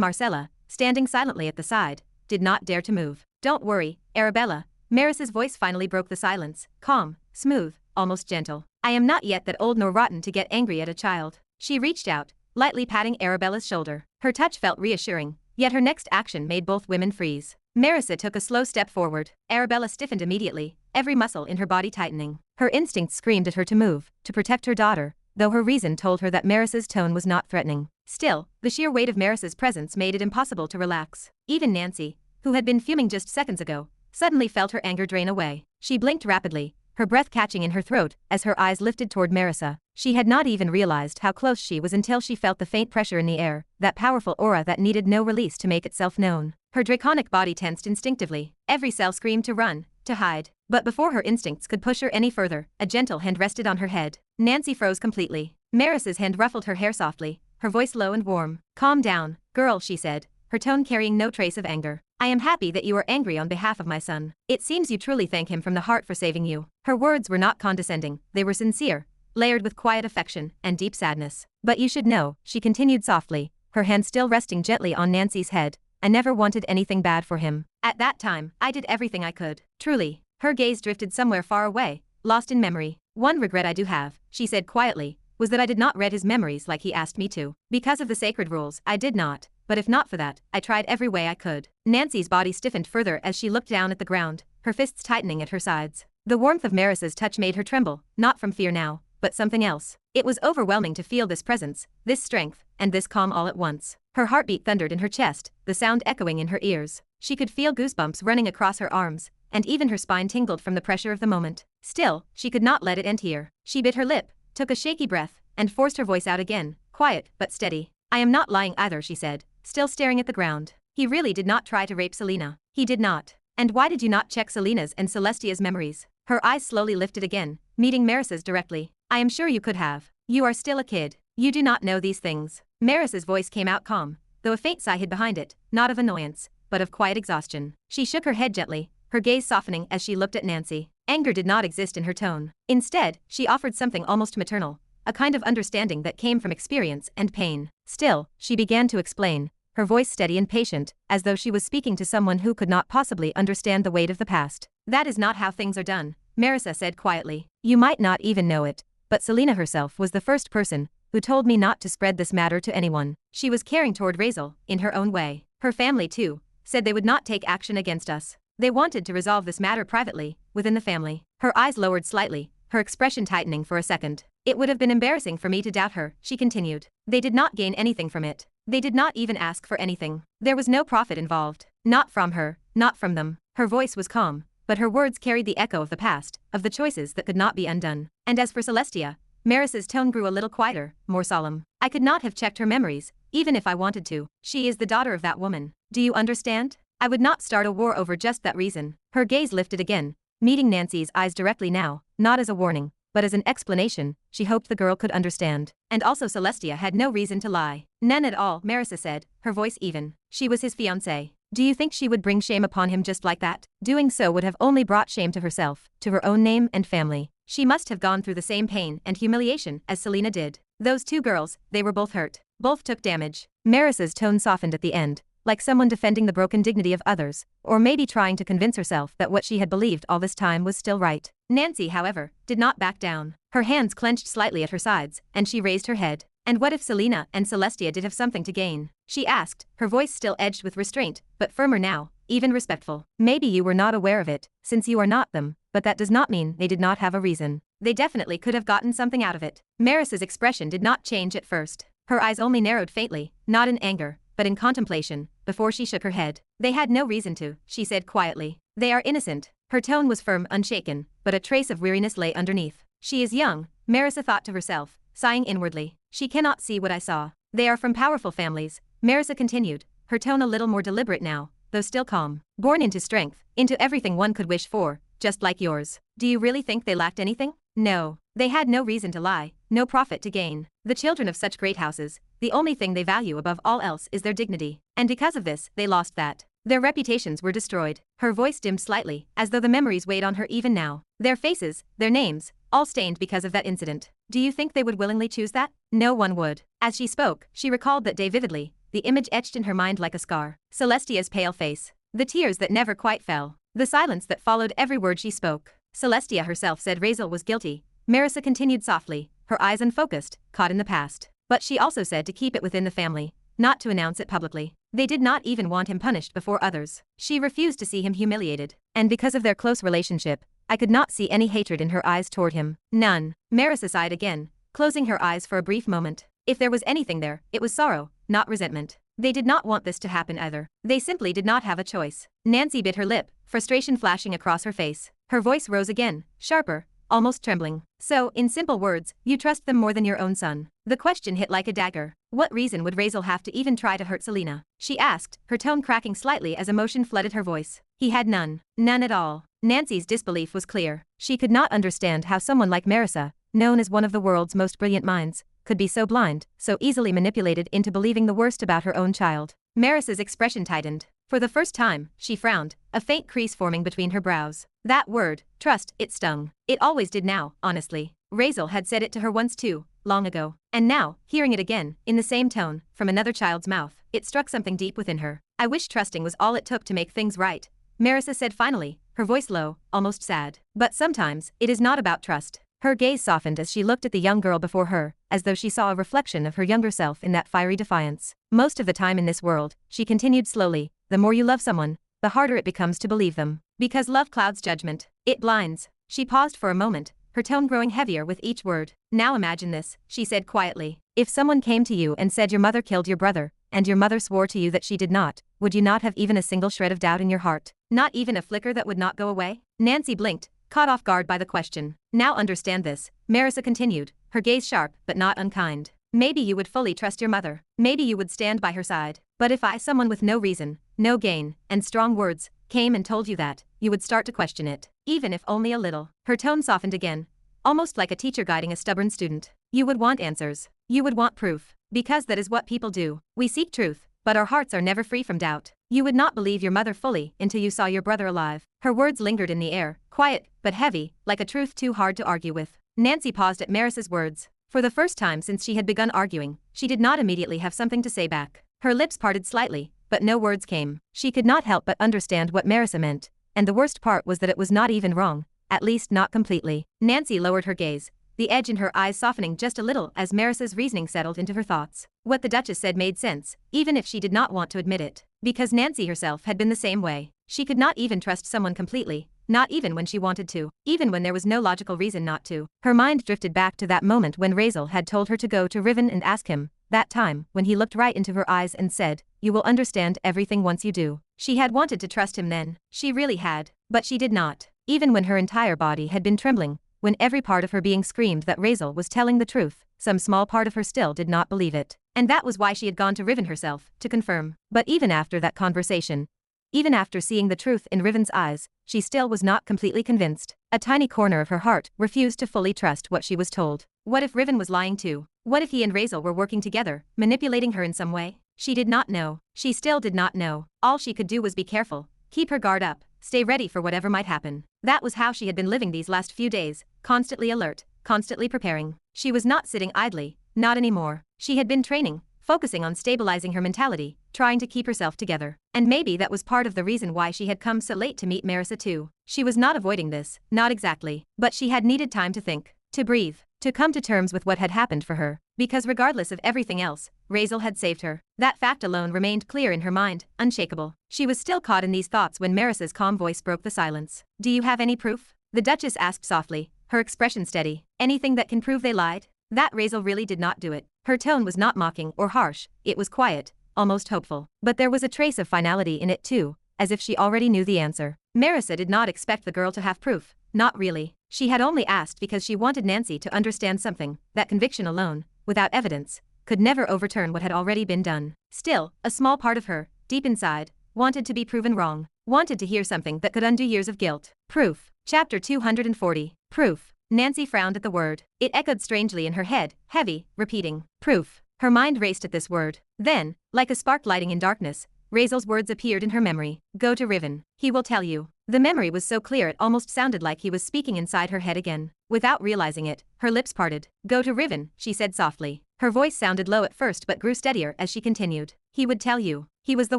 Marcella, standing silently at the side, did not dare to move. "Don't worry, Arabella." Maris's voice finally broke the silence, calm, smooth, almost gentle. "I am not yet that old nor rotten to get angry at a child." She reached out, lightly patting Arabella's shoulder. Her touch felt reassuring, yet her next action made both women freeze. Marissa took a slow step forward. Arabella stiffened immediately, every muscle in her body tightening. Her instincts screamed at her to move, to protect her daughter, though her reason told her that Marissa's tone was not threatening. Still, the sheer weight of Marissa's presence made it impossible to relax. Even Nancy, who had been fuming just seconds ago, suddenly felt her anger drain away. She blinked rapidly, her breath catching in her throat as her eyes lifted toward Marissa. She had not even realized how close she was until she felt the faint pressure in the air, that powerful aura that needed no release to make itself known. Her draconic body tensed instinctively, every cell screamed to run, to hide. But before her instincts could push her any further, a gentle hand rested on her head. Nancy froze completely. Marissa's hand ruffled her hair softly, her voice low and warm. "Calm down, girl," she said, her tone carrying no trace of anger. "I am happy that you are angry on behalf of my son. It seems you truly thank him from the heart for saving you." Her words were not condescending, they were sincere, layered with quiet affection and deep sadness. "But you should know," she continued softly, her hand still resting gently on Nancy's head, "I never wanted anything bad for him. At that time, I did everything I could. Truly." Her gaze drifted somewhere far away, lost in memory. "One regret I do have," she said quietly, "was that I did not read his memories like he asked me to. Because of the sacred rules, I did not. But if not for that, I tried every way I could." Nancy's body stiffened further as she looked down at the ground, her fists tightening at her sides. The warmth of Marissa's touch made her tremble, not from fear now, but something else. It was overwhelming to feel this presence, this strength, and this calm all at once. Her heartbeat thundered in her chest, the sound echoing in her ears. She could feel goosebumps running across her arms, and even her spine tingled from the pressure of the moment. Still, she could not let it end here. She bit her lip, took a shaky breath, and forced her voice out again, quiet but steady. "I am not lying either," she said, still staring at the ground. "He really did not try to rape Selena. He did not. And why did you not check Selena's and Celestia's memories?" Her eyes slowly lifted again, meeting Marissa's directly. "I am sure you could have. You are still a kid. You do not know these things." Marissa's voice came out calm, though a faint sigh hid behind it, not of annoyance, but of quiet exhaustion. She shook her head gently, her gaze softening as she looked at Nancy. Anger did not exist in her tone. Instead, she offered something almost maternal, a kind of understanding that came from experience and pain. Still, she began to explain, her voice steady and patient, as though she was speaking to someone who could not possibly understand the weight of the past. "That is not how things are done," Marissa said quietly. "You might not even know it, but Selena herself was the first person who told me not to spread this matter to anyone. She was caring toward Razeal, in her own way. Her family too, said they would not take action against us. They wanted to resolve this matter privately, within the family." Her eyes lowered slightly, her expression tightening for a second. "It would have been embarrassing for me to doubt her," she continued. "They did not gain anything from it. They did not even ask for anything. There was no profit involved. Not from her, not from them." Her voice was calm, but her words carried the echo of the past, of the choices that could not be undone. "And as for Celestia," Marissa's tone grew a little quieter, more solemn. "I could not have checked her memories, even if I wanted to. She is the daughter of that woman. Do you understand? I would not start a war over just that reason." Her gaze lifted again, meeting Nancy's eyes directly now, not as a warning, but as an explanation she hoped the girl could understand. "And also Celestia had no reason to lie." "None at all," Marissa said, her voice even. "She was his fiancée. Do you think she would bring shame upon him just like that? Doing so would have only brought shame to herself, to her own name and family. She must have gone through the same pain and humiliation as Selena did. Those two girls, they were both hurt. Both took damage. Marissa's tone softened at the end, like someone defending the broken dignity of others, or maybe trying to convince herself that what she had believed all this time was still right. Nancy, however, did not back down. Her hands clenched slightly at her sides, and she raised her head. And what if Selena and Celestia did have something to gain? She asked, her voice still edged with restraint, but firmer now, even respectful. Maybe you were not aware of it, since you are not them, but that does not mean they did not have a reason. They definitely could have gotten something out of it. Marissa's expression did not change at first. Her eyes only narrowed faintly, not in anger, but in contemplation, before she shook her head. They had no reason to, she said quietly. They are innocent. Her tone was firm, unshaken, but a trace of weariness lay underneath. She is young, Marissa thought to herself, sighing inwardly. She cannot see what I saw. They are from powerful families, Marissa continued, her tone a little more deliberate now, though still calm. Born into strength, into everything one could wish for, just like yours. Do you really think they lacked anything? No. They had no reason to lie, no profit to gain. The children of such great houses, the only thing they value above all else is their dignity. And because of this, they lost that. Their reputations were destroyed. Her voice dimmed slightly, as though the memories weighed on her even now. Their faces, their names, all stained because of that incident. Do you think they would willingly choose that? No one would. As she spoke, she recalled that day vividly, the image etched in her mind like a scar. Celestia's pale face. The tears that never quite fell. The silence that followed every word she spoke. Celestia herself said Razeal was guilty. Marissa continued softly, her eyes unfocused, caught in the past. But she also said to keep it within the family, not to announce it publicly. They did not even want him punished before others. She refused to see him humiliated. And because of their close relationship, I could not see any hatred in her eyes toward him. None. Marissa sighed again, closing her eyes for a brief moment. If there was anything there, it was sorrow, not resentment. They did not want this to happen either. They simply did not have a choice. Nancy bit her lip, frustration flashing across her face. Her voice rose again, sharper, almost trembling. So, in simple words, you trust them more than your own son. The question hit like a dagger. What reason would Razeal have to even try to hurt Selena? She asked, her tone cracking slightly as emotion flooded her voice. He had none. None at all. Nancy's disbelief was clear. She could not understand how someone like Marissa, known as one of the world's most brilliant minds, could be so blind, so easily manipulated into believing the worst about her own child. Marissa's expression tightened. For the first time, she frowned, a faint crease forming between her brows. That word, trust, it stung. It always did now, honestly. Razeal had said it to her once too, long ago. And now, hearing it again, in the same tone, from another child's mouth, it struck something deep within her. I wish trusting was all it took to make things right, Marissa said finally, her voice low, almost sad. But sometimes, it is not about trust. Her gaze softened as she looked at the young girl before her, as though she saw a reflection of her younger self in that fiery defiance. Most of the time in this world, she continued slowly, the more you love someone, the harder it becomes to believe them. Because love clouds judgment. It blinds. She paused for a moment, her tone growing heavier with each word. Now imagine this, she said quietly. If someone came to you and said your mother killed your brother, and your mother swore to you that she did not, would you not have even a single shred of doubt in your heart? Not even a flicker that would not go away? Nancy blinked, caught off guard by the question. Now understand this, Marissa continued, her gaze sharp but not unkind. Maybe you would fully trust your mother. Maybe you would stand by her side. But if I, someone with no reason, no gain, and strong words, came and told you that, you would start to question it, even if only a little. Her tone softened again, almost like a teacher guiding a stubborn student. You would want answers. You would want proof. Because that is what people do. We seek truth, but our hearts are never free from doubt. You would not believe your mother fully until you saw your brother alive. Her words lingered in the air, quiet, but heavy, like a truth too hard to argue with. Nancy paused at Marissa's words. For the first time since she had begun arguing, she did not immediately have something to say back. Her lips parted slightly, but no words came. She could not help but understand what Marissa meant, and the worst part was that it was not even wrong, at least not completely. Nancy lowered her gaze, the edge in her eyes softening just a little as Marissa's reasoning settled into her thoughts. What the Duchess said made sense, even if she did not want to admit it. Because Nancy herself had been the same way. She could not even trust someone completely, not even when she wanted to, even when there was no logical reason not to. Her mind drifted back to that moment when Razeal had told her to go to Riven and ask him, that time when he looked right into her eyes and said, "You will understand everything once you do." She had wanted to trust him then, she really had, but she did not, even when her entire body had been trembling, when every part of her being screamed that Razeal was telling the truth, some small part of her still did not believe it. And that was why she had gone to Riven herself, to confirm. But even after that conversation, even after seeing the truth in Riven's eyes, she still was not completely convinced. A tiny corner of her heart refused to fully trust what she was told. What if Riven was lying too? What if he and Razeal were working together, manipulating her in some way? She did not know. She still did not know. All she could do was be careful, keep her guard up, stay ready for whatever might happen. That was how she had been living these last few days, constantly alert, constantly preparing. She was not sitting idly, not anymore. She had been training, focusing on stabilizing her mentality, trying to keep herself together. And maybe that was part of the reason why she had come so late to meet Marissa too. She was not avoiding this, not exactly. But she had needed time to think, to breathe, to come to terms with what had happened for her. Because regardless of everything else, Razeal had saved her. That fact alone remained clear in her mind, unshakable. She was still caught in these thoughts when Marissa's calm voice broke the silence. "Do you have any proof?" the Duchess asked softly, her expression steady. "Anything that can prove they lied?" That Razeal really did not do it. Her tone was not mocking or harsh, it was quiet, almost hopeful. But there was a trace of finality in it too, as if she already knew the answer. Marissa did not expect the girl to have proof, not really. She had only asked because she wanted Nancy to understand something, that conviction alone, without evidence, could never overturn what had already been done. Still, a small part of her, deep inside, wanted to be proven wrong, wanted to hear something that could undo years of guilt. Proof. Chapter 240. Proof. Nancy frowned at the word. It echoed strangely in her head, heavy, repeating, "Proof." Her mind raced at this word. Then, like a spark lighting in darkness, Razeal's words appeared in her memory. "Go to Riven. He will tell you." The memory was so clear it almost sounded like he was speaking inside her head again. Without realizing it, her lips parted. "Go to Riven," she said softly. Her voice sounded low at first but grew steadier as she continued. "He would tell you. He was the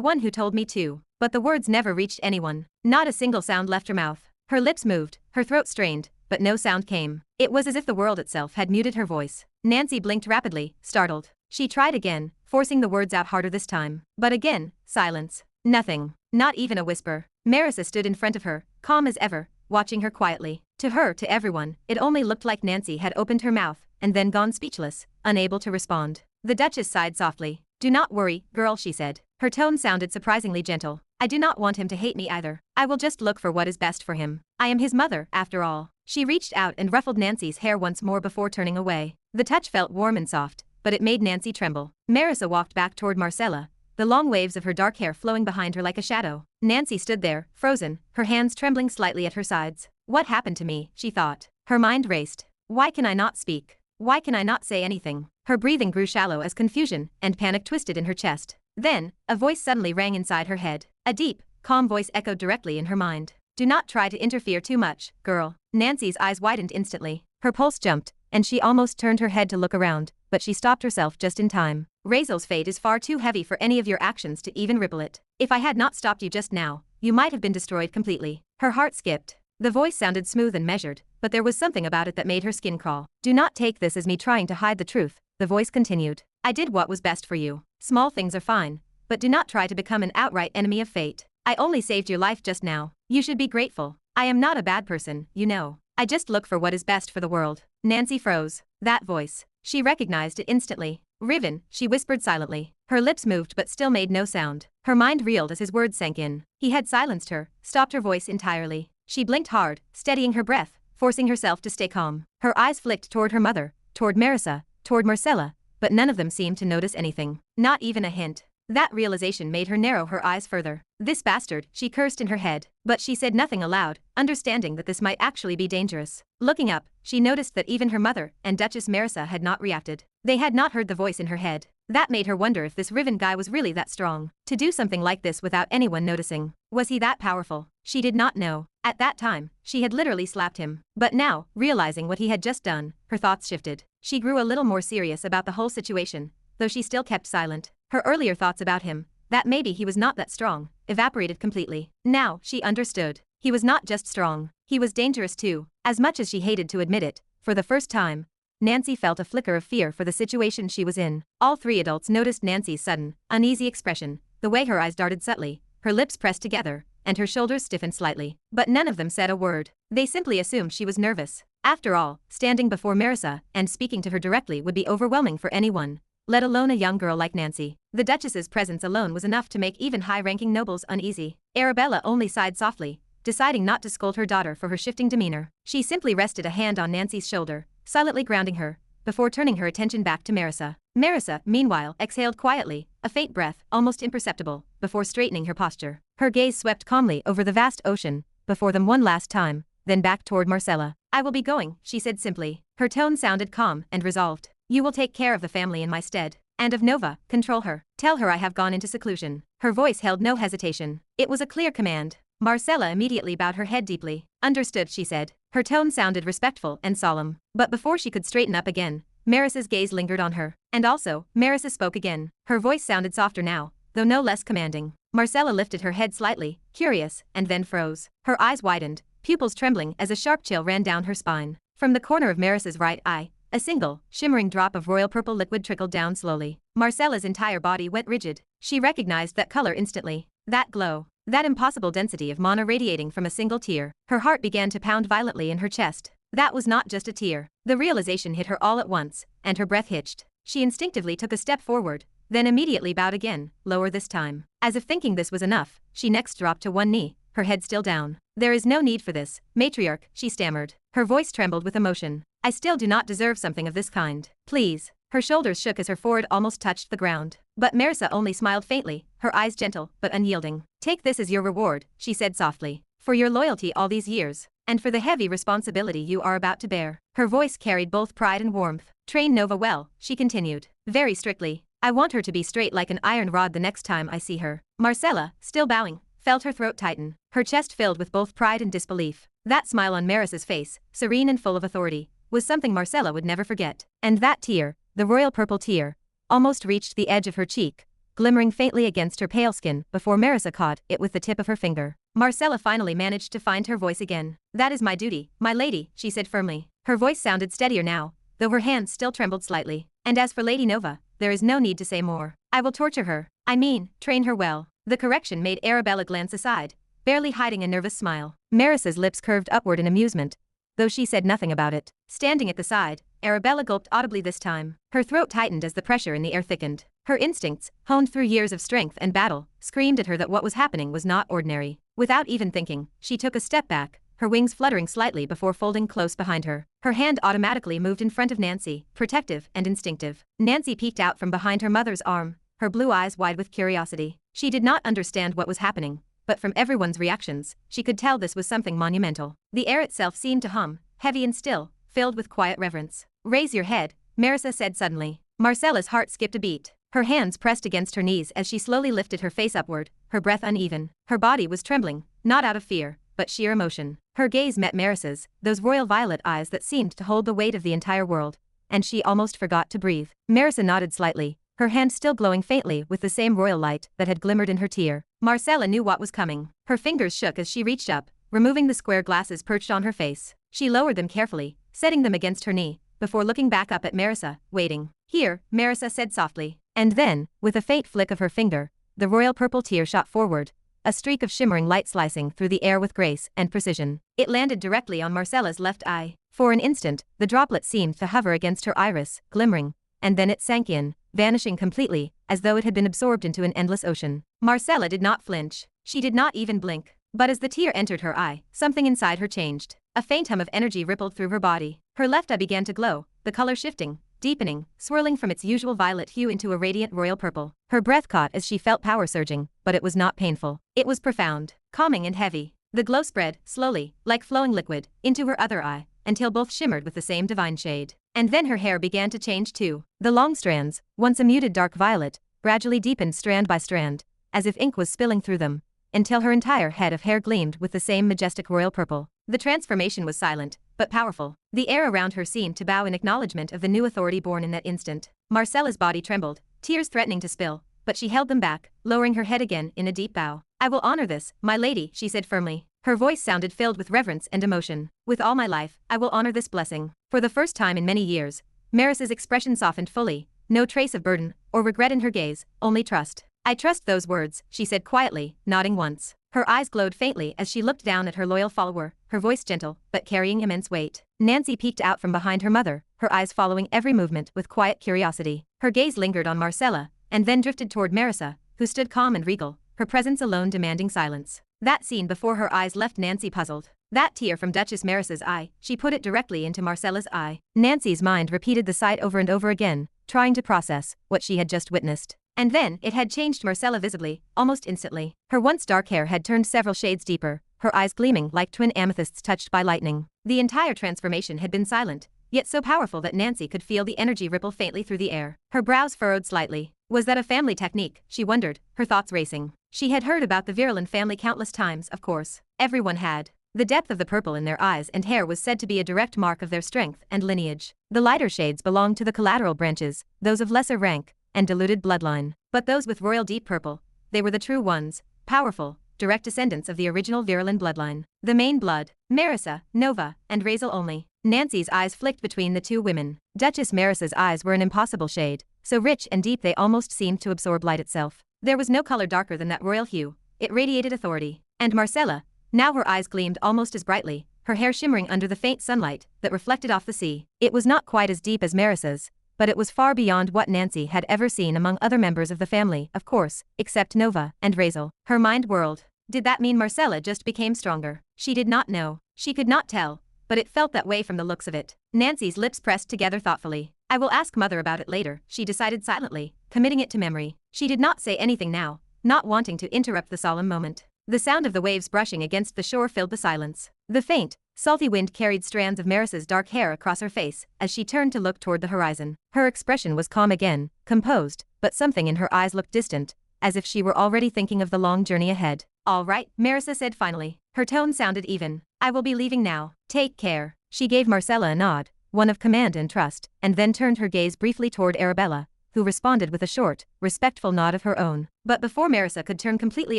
one who told me to." But the words never reached anyone. Not a single sound left her mouth. Her lips moved, her throat strained, but no sound came. It was as if the world itself had muted her voice. Nancy blinked rapidly, startled. She tried again, forcing the words out harder this time. But again, silence. Nothing. Not even a whisper. Marissa stood in front of her, calm as ever, watching her quietly. To her, to everyone, it only looked like Nancy had opened her mouth, and then gone speechless, unable to respond. The Duchess sighed softly. "Do not worry, girl," she said. Her tone sounded surprisingly gentle. "I do not want him to hate me either. I will just look for what is best for him. I am his mother, after all." She reached out and ruffled Nancy's hair once more before turning away. The touch felt warm and soft, but it made Nancy tremble. Marissa walked back toward Marcella, the long waves of her dark hair flowing behind her like a shadow. Nancy stood there, frozen, her hands trembling slightly at her sides. "What happened to me?" she thought. Her mind raced. "Why can I not speak? Why can I not say anything?" Her breathing grew shallow as confusion and panic twisted in her chest. Then, a voice suddenly rang inside her head. A deep, calm voice echoed directly in her mind. "Do not try to interfere too much, girl." Nancy's eyes widened instantly. Her pulse jumped, and she almost turned her head to look around, but she stopped herself just in time. "Razeal's fate is far too heavy for any of your actions to even ripple it. If I had not stopped you just now, you might have been destroyed completely." Her heart skipped. The voice sounded smooth and measured, but there was something about it that made her skin crawl. "Do not take this as me trying to hide the truth," the voice continued. "I did what was best for you. Small things are fine, but do not try to become an outright enemy of fate. I only saved your life just now. You should be grateful. I am not a bad person, you know. I just look for what is best for the world." Nancy froze. That voice. She recognized it instantly. "Riven," she whispered silently. Her lips moved but still made no sound. Her mind reeled as his words sank in. He had silenced her, stopped her voice entirely. She blinked hard, steadying her breath, forcing herself to stay calm. Her eyes flicked toward her mother, toward Marissa, toward Marcella, but none of them seemed to notice anything. Not even a hint. That realization made her narrow her eyes further. "This bastard," she cursed in her head, but she said nothing aloud, understanding that this might actually be dangerous. Looking up, she noticed that even her mother and Duchess Marissa had not reacted. They had not heard the voice in her head. That made her wonder if this Riven guy was really that strong. To do something like this without anyone noticing. Was he that powerful? She did not know. At that time, she had literally slapped him. But now, realizing what he had just done, her thoughts shifted. She grew a little more serious about the whole situation, though she still kept silent. Her earlier thoughts about him, that maybe he was not that strong, evaporated completely. Now, she understood. He was not just strong, he was dangerous too. As much as she hated to admit it, for the first time, Nancy felt a flicker of fear for the situation she was in. All three adults noticed Nancy's sudden, uneasy expression, the way her eyes darted subtly, her lips pressed together, and her shoulders stiffened slightly. But none of them said a word. They simply assumed she was nervous. After all, standing before Marissa and speaking to her directly would be overwhelming for anyone, let alone a young girl like Nancy. The Duchess's presence alone was enough to make even high-ranking nobles uneasy. Arabella only sighed softly, deciding not to scold her daughter for her shifting demeanor. She simply rested a hand on Nancy's shoulder, silently grounding her, before turning her attention back to Marissa. Marissa, meanwhile, exhaled quietly, a faint breath, almost imperceptible, before straightening her posture. Her gaze swept calmly over the vast ocean, before them one last time, then back toward Marcella. "I will be going," she said simply. Her tone sounded calm and resolved. "You will take care of the family in my stead." And of Nova, control her. Tell her I have gone into seclusion. Her voice held no hesitation. It was a clear command. Marcella immediately bowed her head deeply. Understood, she said. Her tone sounded respectful and solemn. But before she could straighten up again, Maris's gaze lingered on her. And also, Marisa spoke again. Her voice sounded softer now, though no less commanding. Marcella lifted her head slightly, curious, and then froze. Her eyes widened, pupils trembling as a sharp chill ran down her spine. From the corner of Marisa's right eye, a single, shimmering drop of royal purple liquid trickled down slowly. Marcella's entire body went rigid. She recognized that color instantly. That glow. That impossible density of mana radiating from a single tear. Her heart began to pound violently in her chest. That was not just a tear. The realization hit her all at once, and her breath hitched. She instinctively took a step forward, then immediately bowed again, lower this time. As if thinking this was enough, she next dropped to one knee, her head still down. There is no need for this, matriarch, she stammered. Her voice trembled with emotion. I still do not deserve something of this kind. Please. Her shoulders shook as her forehead almost touched the ground. But Marisa only smiled faintly, her eyes gentle but unyielding. Take this as your reward, she said softly. For your loyalty all these years, and for the heavy responsibility you are about to bear. Her voice carried both pride and warmth. Train Nova well, she continued. Very strictly. I want her to be straight like an iron rod the next time I see her. Marcella, still bowing, felt her throat tighten, her chest filled with both pride and disbelief. That smile on Marisa's face, serene and full of authority, was something Marcella would never forget. And that tear, the royal purple tear, almost reached the edge of her cheek, glimmering faintly against her pale skin before Marisa caught it with the tip of her finger. Marcella finally managed to find her voice again. That is my duty, my lady, she said firmly. Her voice sounded steadier now, though her hands still trembled slightly. And as for Lady Nova, there is no need to say more. I will torture her. I mean, train her well. The correction made Arabella glance aside, barely hiding a nervous smile. Marisa's lips curved upward in amusement, though she said nothing about it. Standing at the side, Arabella gulped audibly this time. Her throat tightened as the pressure in the air thickened. Her instincts, honed through years of strength and battle, screamed at her that what was happening was not ordinary. Without even thinking, she took a step back, her wings fluttering slightly before folding close behind her. Her hand automatically moved in front of Nancy, protective and instinctive. Nancy peeked out from behind her mother's arm, her blue eyes wide with curiosity. She did not understand what was happening, but from everyone's reactions, she could tell this was something monumental. The air itself seemed to hum, heavy and still, filled with quiet reverence. Raise your head, Marisa said suddenly. Marcella's heart skipped a beat. Her hands pressed against her knees as she slowly lifted her face upward, her breath uneven. Her body was trembling, not out of fear, but sheer emotion. Her gaze met Marisa's, those royal violet eyes that seemed to hold the weight of the entire world, and she almost forgot to breathe. Marisa nodded slightly, her hand still glowing faintly with the same royal light that had glimmered in her tear. Marcella knew what was coming. Her fingers shook as she reached up, removing the square glasses perched on her face. She lowered them carefully, setting them against her knee, before looking back up at Marisa, waiting. Here, Marisa said softly. And then, with a faint flick of her finger, the royal purple tear shot forward, a streak of shimmering light slicing through the air with grace and precision. It landed directly on Marcella's left eye. For an instant, the droplet seemed to hover against her iris, glimmering, and then it sank in, vanishing completely, as though it had been absorbed into an endless ocean. Marcella did not flinch. She did not even blink. But as the tear entered her eye, something inside her changed. A faint hum of energy rippled through her body. Her left eye began to glow, the color shifting, deepening, swirling from its usual violet hue into a radiant royal purple. Her breath caught as she felt power surging, but it was not painful. It was profound, calming and heavy. The glow spread, slowly, like flowing liquid, into her other eye, until both shimmered with the same divine shade. And then her hair began to change too. The long strands, once a muted dark violet, gradually deepened strand by strand, as if ink was spilling through them, until her entire head of hair gleamed with the same majestic royal purple. The transformation was silent, but powerful. The air around her seemed to bow in acknowledgement of the new authority born in that instant. Marcella's body trembled, tears threatening to spill, but she held them back, lowering her head again in a deep bow. I will honor this, my lady, she said firmly. Her voice sounded filled with reverence and emotion. With all my life, I will honor this blessing. For the first time in many years, Marisa's expression softened fully, no trace of burden or regret in her gaze, only trust. I trust those words, she said quietly, nodding once. Her eyes glowed faintly as she looked down at her loyal follower, her voice gentle, but carrying immense weight. Nancy peeked out from behind her mother, her eyes following every movement with quiet curiosity. Her gaze lingered on Marcella, and then drifted toward Marisa, who stood calm and regal, her presence alone demanding silence. That scene before her eyes left Nancy puzzled. That tear from Duchess Marisa's eye, she put it directly into Marcella's eye. Nancy's mind repeated the sight over and over again, trying to process what she had just witnessed. And then, it had changed Marcella visibly, almost instantly. Her once dark hair had turned several shades deeper, her eyes gleaming like twin amethysts touched by lightning. The entire transformation had been silent, yet so powerful that Nancy could feel the energy ripple faintly through the air. Her brows furrowed slightly. Was that a family technique, she wondered, her thoughts racing. She had heard about the Virelan family countless times, of course. Everyone had. The depth of the purple in their eyes and hair was said to be a direct mark of their strength and lineage. The lighter shades belonged to the collateral branches, those of lesser rank and diluted bloodline. But those with royal deep purple, they were the true ones, powerful, direct descendants of the original Virelan bloodline. The main blood, Marisa, Nova, and Razeal only. Nancy's eyes flicked between the two women. Duchess Marisa's eyes were an impossible shade, so rich and deep they almost seemed to absorb light itself. There was no color darker than that royal hue, it radiated authority. And Marcella, now her eyes gleamed almost as brightly, her hair shimmering under the faint sunlight that reflected off the sea. It was not quite as deep as Marisa's, but it was far beyond what Nancy had ever seen among other members of the family, of course, except Nova and Razeal. Her mind whirled. Did that mean Marcella just became stronger? She did not know. She could not tell, but it felt that way from the looks of it. Nancy's lips pressed together thoughtfully. I will ask Mother about it later, she decided silently, committing it to memory. She did not say anything now, not wanting to interrupt the solemn moment. The sound of the waves brushing against the shore filled the silence. The faint, salty wind carried strands of Marisa's dark hair across her face as she turned to look toward the horizon. Her expression was calm again, composed, but something in her eyes looked distant, as if she were already thinking of the long journey ahead. All right, Marisa said finally. Her tone sounded even. I will be leaving now. Take care. She gave Marcella a nod, one of command and trust, and then turned her gaze briefly toward Arabella, who responded with a short, respectful nod of her own. But before Marisa could turn completely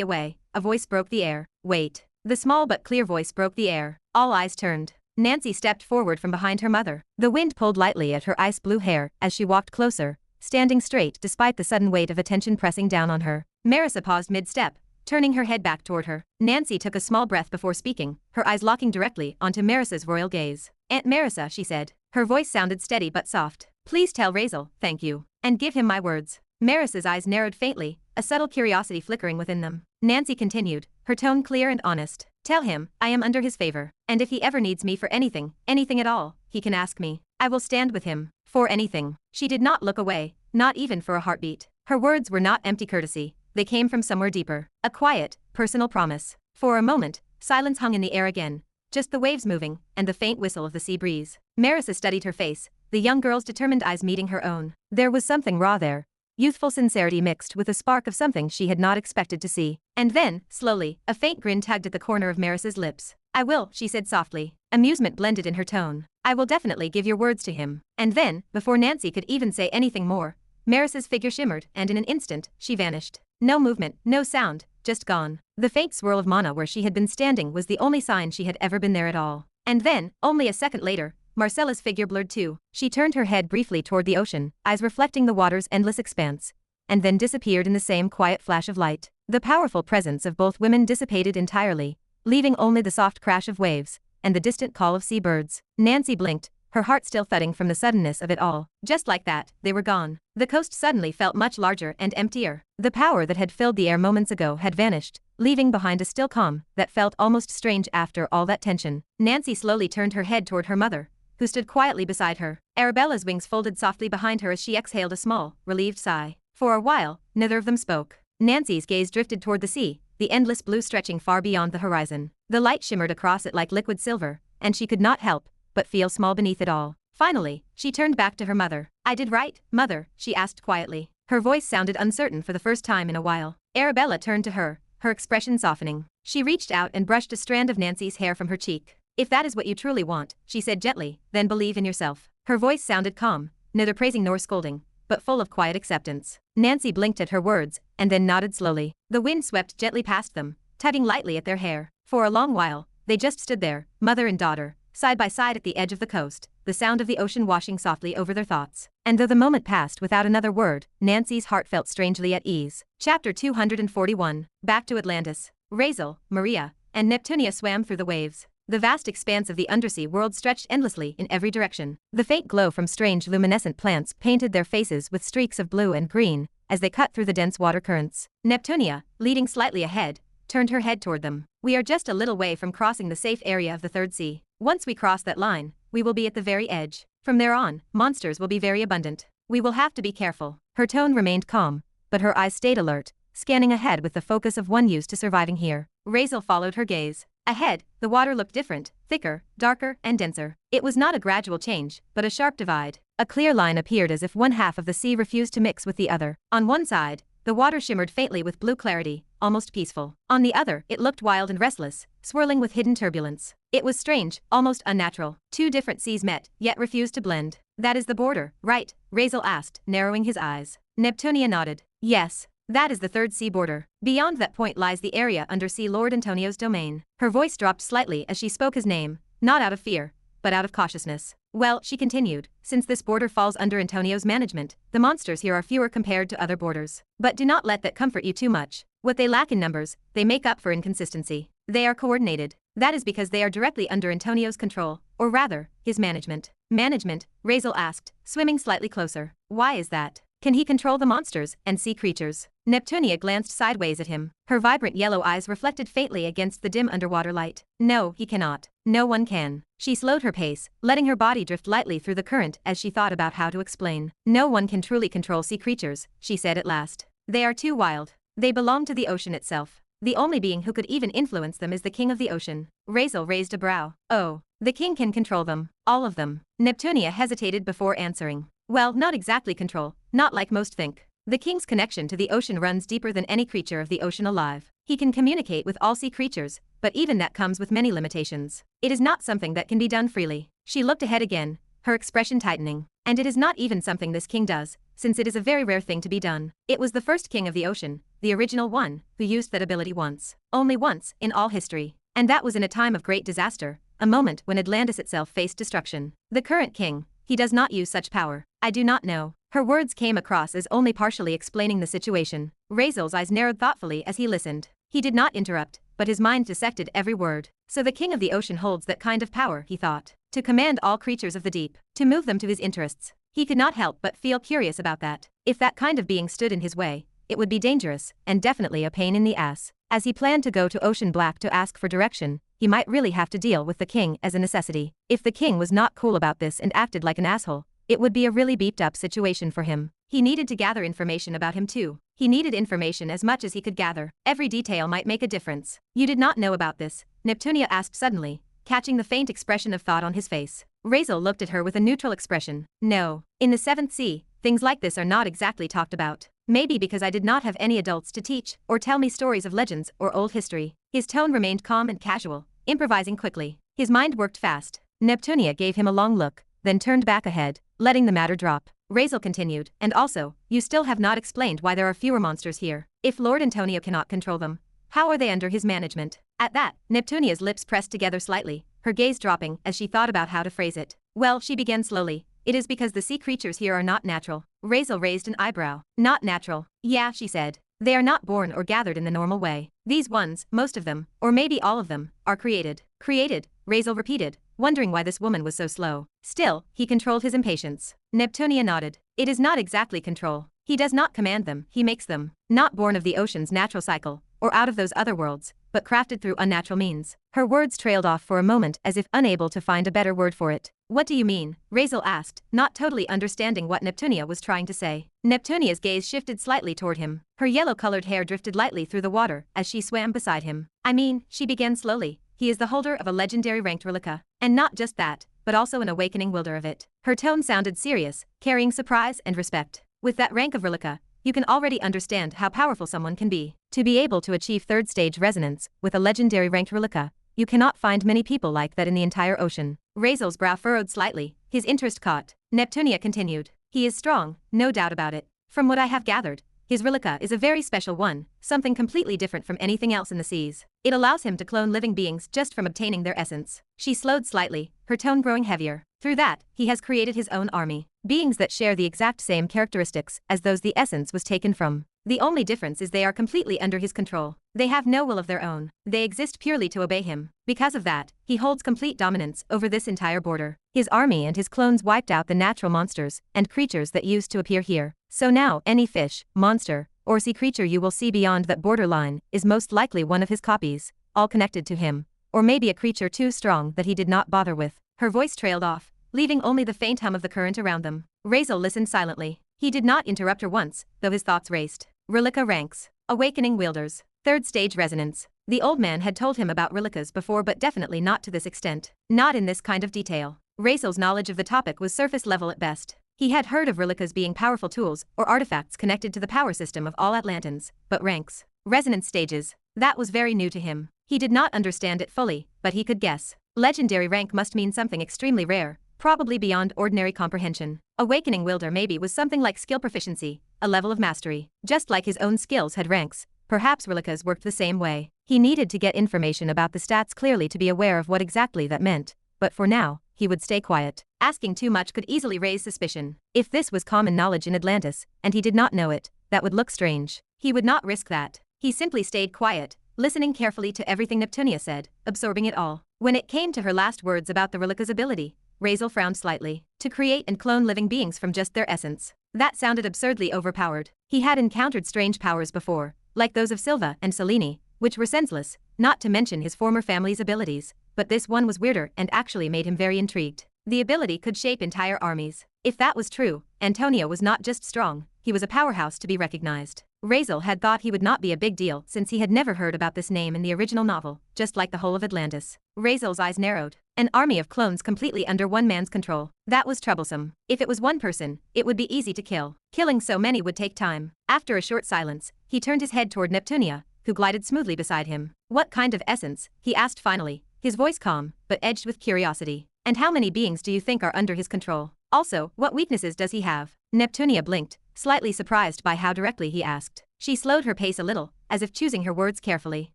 away, a voice broke the air. Wait. The small but clear voice broke the air. All eyes turned. Nancy stepped forward from behind her mother. The wind pulled lightly at her ice blue hair as she walked closer, standing straight despite the sudden weight of attention pressing down on her. Marisa paused mid-step, turning her head back toward her. Nancy took a small breath before speaking, her eyes locking directly onto Marisa's royal gaze. Aunt Marisa, she said. Her voice sounded steady but soft. Please tell Razeal, thank you, and give him my words. Marisa's eyes narrowed faintly, a subtle curiosity flickering within them. Nancy continued, her tone clear and honest. Tell him, I am under his favor, and if he ever needs me for anything, anything at all, he can ask me. I will stand with him, for anything. She did not look away, not even for a heartbeat. Her words were not empty courtesy, they came from somewhere deeper. A quiet, personal promise. For a moment, silence hung in the air again, just the waves moving, and the faint whistle of the sea breeze. Marisa studied her face, the young girl's determined eyes meeting her own. There was something raw there. Youthful sincerity mixed with a spark of something she had not expected to see. And then, slowly, a faint grin tugged at the corner of Marisa's lips. I will, she said softly. Amusement blended in her tone. I will definitely give your words to him. And then, before Nancy could even say anything more, Marisa's figure shimmered, and in an instant, she vanished. No movement, no sound, just gone. The faint swirl of mana where she had been standing was the only sign she had ever been there at all. And then, only a second later, Marcella's figure blurred too. She turned her head briefly toward the ocean, eyes reflecting the water's endless expanse, and then disappeared in the same quiet flash of light. The powerful presence of both women dissipated entirely, leaving only the soft crash of waves and the distant call of seabirds. Nancy blinked, her heart still thudding from the suddenness of it all. Just like that, they were gone. The coast suddenly felt much larger and emptier. The power that had filled the air moments ago had vanished, leaving behind a still calm that felt almost strange after all that tension. Nancy slowly turned her head toward her mother, who stood quietly beside her. Arabella's wings folded softly behind her as she exhaled a small, relieved sigh. For a while, neither of them spoke. Nancy's gaze drifted toward the sea, the endless blue stretching far beyond the horizon. The light shimmered across it like liquid silver, and she could not help but feel small beneath it all. Finally, she turned back to her mother. I did right, Mother, she asked quietly. Her voice sounded uncertain for the first time in a while. Arabella turned to her, her expression softening. She reached out and brushed a strand of Nancy's hair from her cheek. If that is what you truly want, she said gently, then believe in yourself. Her voice sounded calm, neither praising nor scolding, but full of quiet acceptance. Nancy blinked at her words, and then nodded slowly. The wind swept gently past them, tugging lightly at their hair. For a long while, they just stood there, mother and daughter, side by side at the edge of the coast, the sound of the ocean washing softly over their thoughts. And though the moment passed without another word, Nancy's heart felt strangely at ease. Chapter 241. Back to Atlantis. Razeal, Maria, and Neptunia swam through the waves. The vast expanse of the undersea world stretched endlessly in every direction. The faint glow from strange luminescent plants painted their faces with streaks of blue and green as they cut through the dense water currents. Neptunia, leading slightly ahead, turned her head toward them. We are just a little way from crossing the safe area of the Third Sea. Once we cross that line, we will be at the very edge. From there on, monsters will be very abundant. We will have to be careful. Her tone remained calm, but her eyes stayed alert, scanning ahead with the focus of one used to surviving here. Razeal followed her gaze. Ahead, the water looked different, thicker, darker, and denser. It was not a gradual change, but a sharp divide. A clear line appeared as if one half of the sea refused to mix with the other. On one side, the water shimmered faintly with blue clarity, almost peaceful. On the other, it looked wild and restless, swirling with hidden turbulence. It was strange, almost unnatural. Two different seas met, yet refused to blend. That is the border, right? Razeal asked, narrowing his eyes. Neptunia nodded. Yes. That is the third sea border. Beyond that point lies the area under Sea Lord Antonio's domain. Her voice dropped slightly as she spoke his name, not out of fear, but out of cautiousness. Well, she continued, since this border falls under Antonio's management, the monsters here are fewer compared to other borders. But do not let that comfort you too much. What they lack in numbers, they make up for in consistency. They are coordinated. That is because they are directly under Antonio's control, or rather, his management. Management? Razeal asked, swimming slightly closer. Why is that? Can he control the monsters and sea creatures? Neptunia glanced sideways at him. Her vibrant yellow eyes reflected faintly against the dim underwater light. No, he cannot. No one can. She slowed her pace, letting her body drift lightly through the current as she thought about how to explain. No one can truly control sea creatures, she said at last. They are too wild. They belong to the ocean itself. The only being who could even influence them is the king of the ocean. Razeal raised a brow. Oh, the king can control them. All of them. Neptunia hesitated before answering. Well, not exactly control, not like most think. The king's connection to the ocean runs deeper than any creature of the ocean alive. He can communicate with all sea creatures, but even that comes with many limitations. It is not something that can be done freely. She looked ahead again, her expression tightening. And it is not even something this king does, since it is a very rare thing to be done. It was the first king of the ocean, the original one, who used that ability once. Only once, in all history. And that was in a time of great disaster, a moment when Atlantis itself faced destruction. The current king, he does not use such power. I do not know. Her words came across as only partially explaining the situation. Razeal's eyes narrowed thoughtfully as he listened. He did not interrupt, but his mind dissected every word. So the king of the ocean holds that kind of power, he thought. To command all creatures of the deep. To move them to his interests. He could not help but feel curious about that. If that kind of being stood in his way, it would be dangerous, and definitely a pain in the ass. As he planned to go to Ocean Black to ask for direction, he might really have to deal with the king as a necessity. If the king was not cool about this and acted like an asshole, it would be a really beefed up situation for him. He needed to gather information about him too. He needed information as much as he could gather. Every detail might make a difference. You did not know about this, Neptunia asked suddenly, catching the faint expression of thought on his face. Razeal looked at her with a neutral expression. No. In the Seventh Sea, things like this are not exactly talked about. Maybe because I did not have any adults to teach or tell me stories of legends or old history. His tone remained calm and casual, improvising quickly. His mind worked fast. Neptunia gave him a long look, then turned back ahead, letting the matter drop. Razeal continued, and also, you still have not explained why there are fewer monsters here. If Lord Antonio cannot control them, how are they under his management? At that, Neptunia's lips pressed together slightly, her gaze dropping as she thought about how to phrase it. Well, she began slowly. It is because the sea creatures here are not natural. Razeal raised an eyebrow. Not natural. Yeah, she said. They are not born or gathered in the normal way. These ones, most of them, or maybe all of them, are created. Created, Razeal repeated, wondering why this woman was so slow. Still, he controlled his impatience. Neptunia nodded. It is not exactly control. He does not command them, he makes them. Not born of the ocean's natural cycle, or out of those other worlds, but crafted through unnatural means. Her words trailed off for a moment as if unable to find a better word for it. What do you mean? Razeal asked, not totally understanding what Neptunia was trying to say. Neptunia's gaze shifted slightly toward him. Her yellow-colored hair drifted lightly through the water as she swam beside him. I mean, she began slowly, he is the holder of a legendary ranked relica. And not just that, but also an awakening wielder of it. Her tone sounded serious, carrying surprise and respect. With that rank of relica, you can already understand how powerful someone can be. To be able to achieve third stage resonance with a legendary ranked relica, you cannot find many people like that in the entire ocean. Razeal's brow furrowed slightly, his interest caught. Neptunia continued. He is strong, no doubt about it. From what I have gathered, his relica is a very special one, something completely different from anything else in the seas. It allows him to clone living beings just from obtaining their essence. She slowed slightly, her tone growing heavier. Through that, he has created his own army. Beings that share the exact same characteristics as those the essence was taken from. The only difference is they are completely under his control. They have no will of their own. They exist purely to obey him. Because of that, he holds complete dominance over this entire border. His army and his clones wiped out the natural monsters and creatures that used to appear here. So now, any fish, monster, or sea creature you will see beyond that borderline is most likely one of his copies, all connected to him. Or maybe a creature too strong that he did not bother with. Her voice trailed off, leaving only the faint hum of the current around them. Razeal listened silently. He did not interrupt her once, though his thoughts raced. Relica ranks. Awakening wielders. Third stage resonance. The old man had told him about relicas before, but definitely not to this extent. Not in this kind of detail. Razeal's knowledge of the topic was surface level at best. He had heard of relicas being powerful tools or artifacts connected to the power system of all Atlantans, but ranks, resonance stages, that was very new to him. He did not understand it fully, but he could guess. Legendary rank must mean something extremely rare, probably beyond ordinary comprehension. Awakening Wilder maybe was something like skill proficiency, a level of mastery. Just like his own skills had ranks, perhaps relicas worked the same way. He needed to get information about the stats clearly to be aware of what exactly that meant, but for now, he would stay quiet. Asking too much could easily raise suspicion. If this was common knowledge in Atlantis, and he did not know it, that would look strange. He would not risk that. He simply stayed quiet, listening carefully to everything Neptunia said, absorbing it all. When it came to her last words about the relica's ability, Razeal frowned slightly. To create and clone living beings from just their essence. That sounded absurdly overpowered. He had encountered strange powers before, like those of Silva and Selene, which were senseless, not to mention his former family's abilities, but this one was weirder and actually made him very intrigued. The ability could shape entire armies. If that was true, Antonio was not just strong, he was a powerhouse to be recognized. Razeal had thought he would not be a big deal since he had never heard about this name in the original novel, just like the whole of Atlantis. Razeal's eyes narrowed. An army of clones completely under one man's control. That was troublesome. If it was one person, it would be easy to kill. Killing so many would take time. After a short silence, he turned his head toward Neptunia, who glided smoothly beside him. What kind of essence? He asked finally, his voice calm, but edged with curiosity. And how many beings do you think are under his control? Also, what weaknesses does he have? Neptunia blinked, slightly surprised by how directly he asked. She slowed her pace a little, as if choosing her words carefully.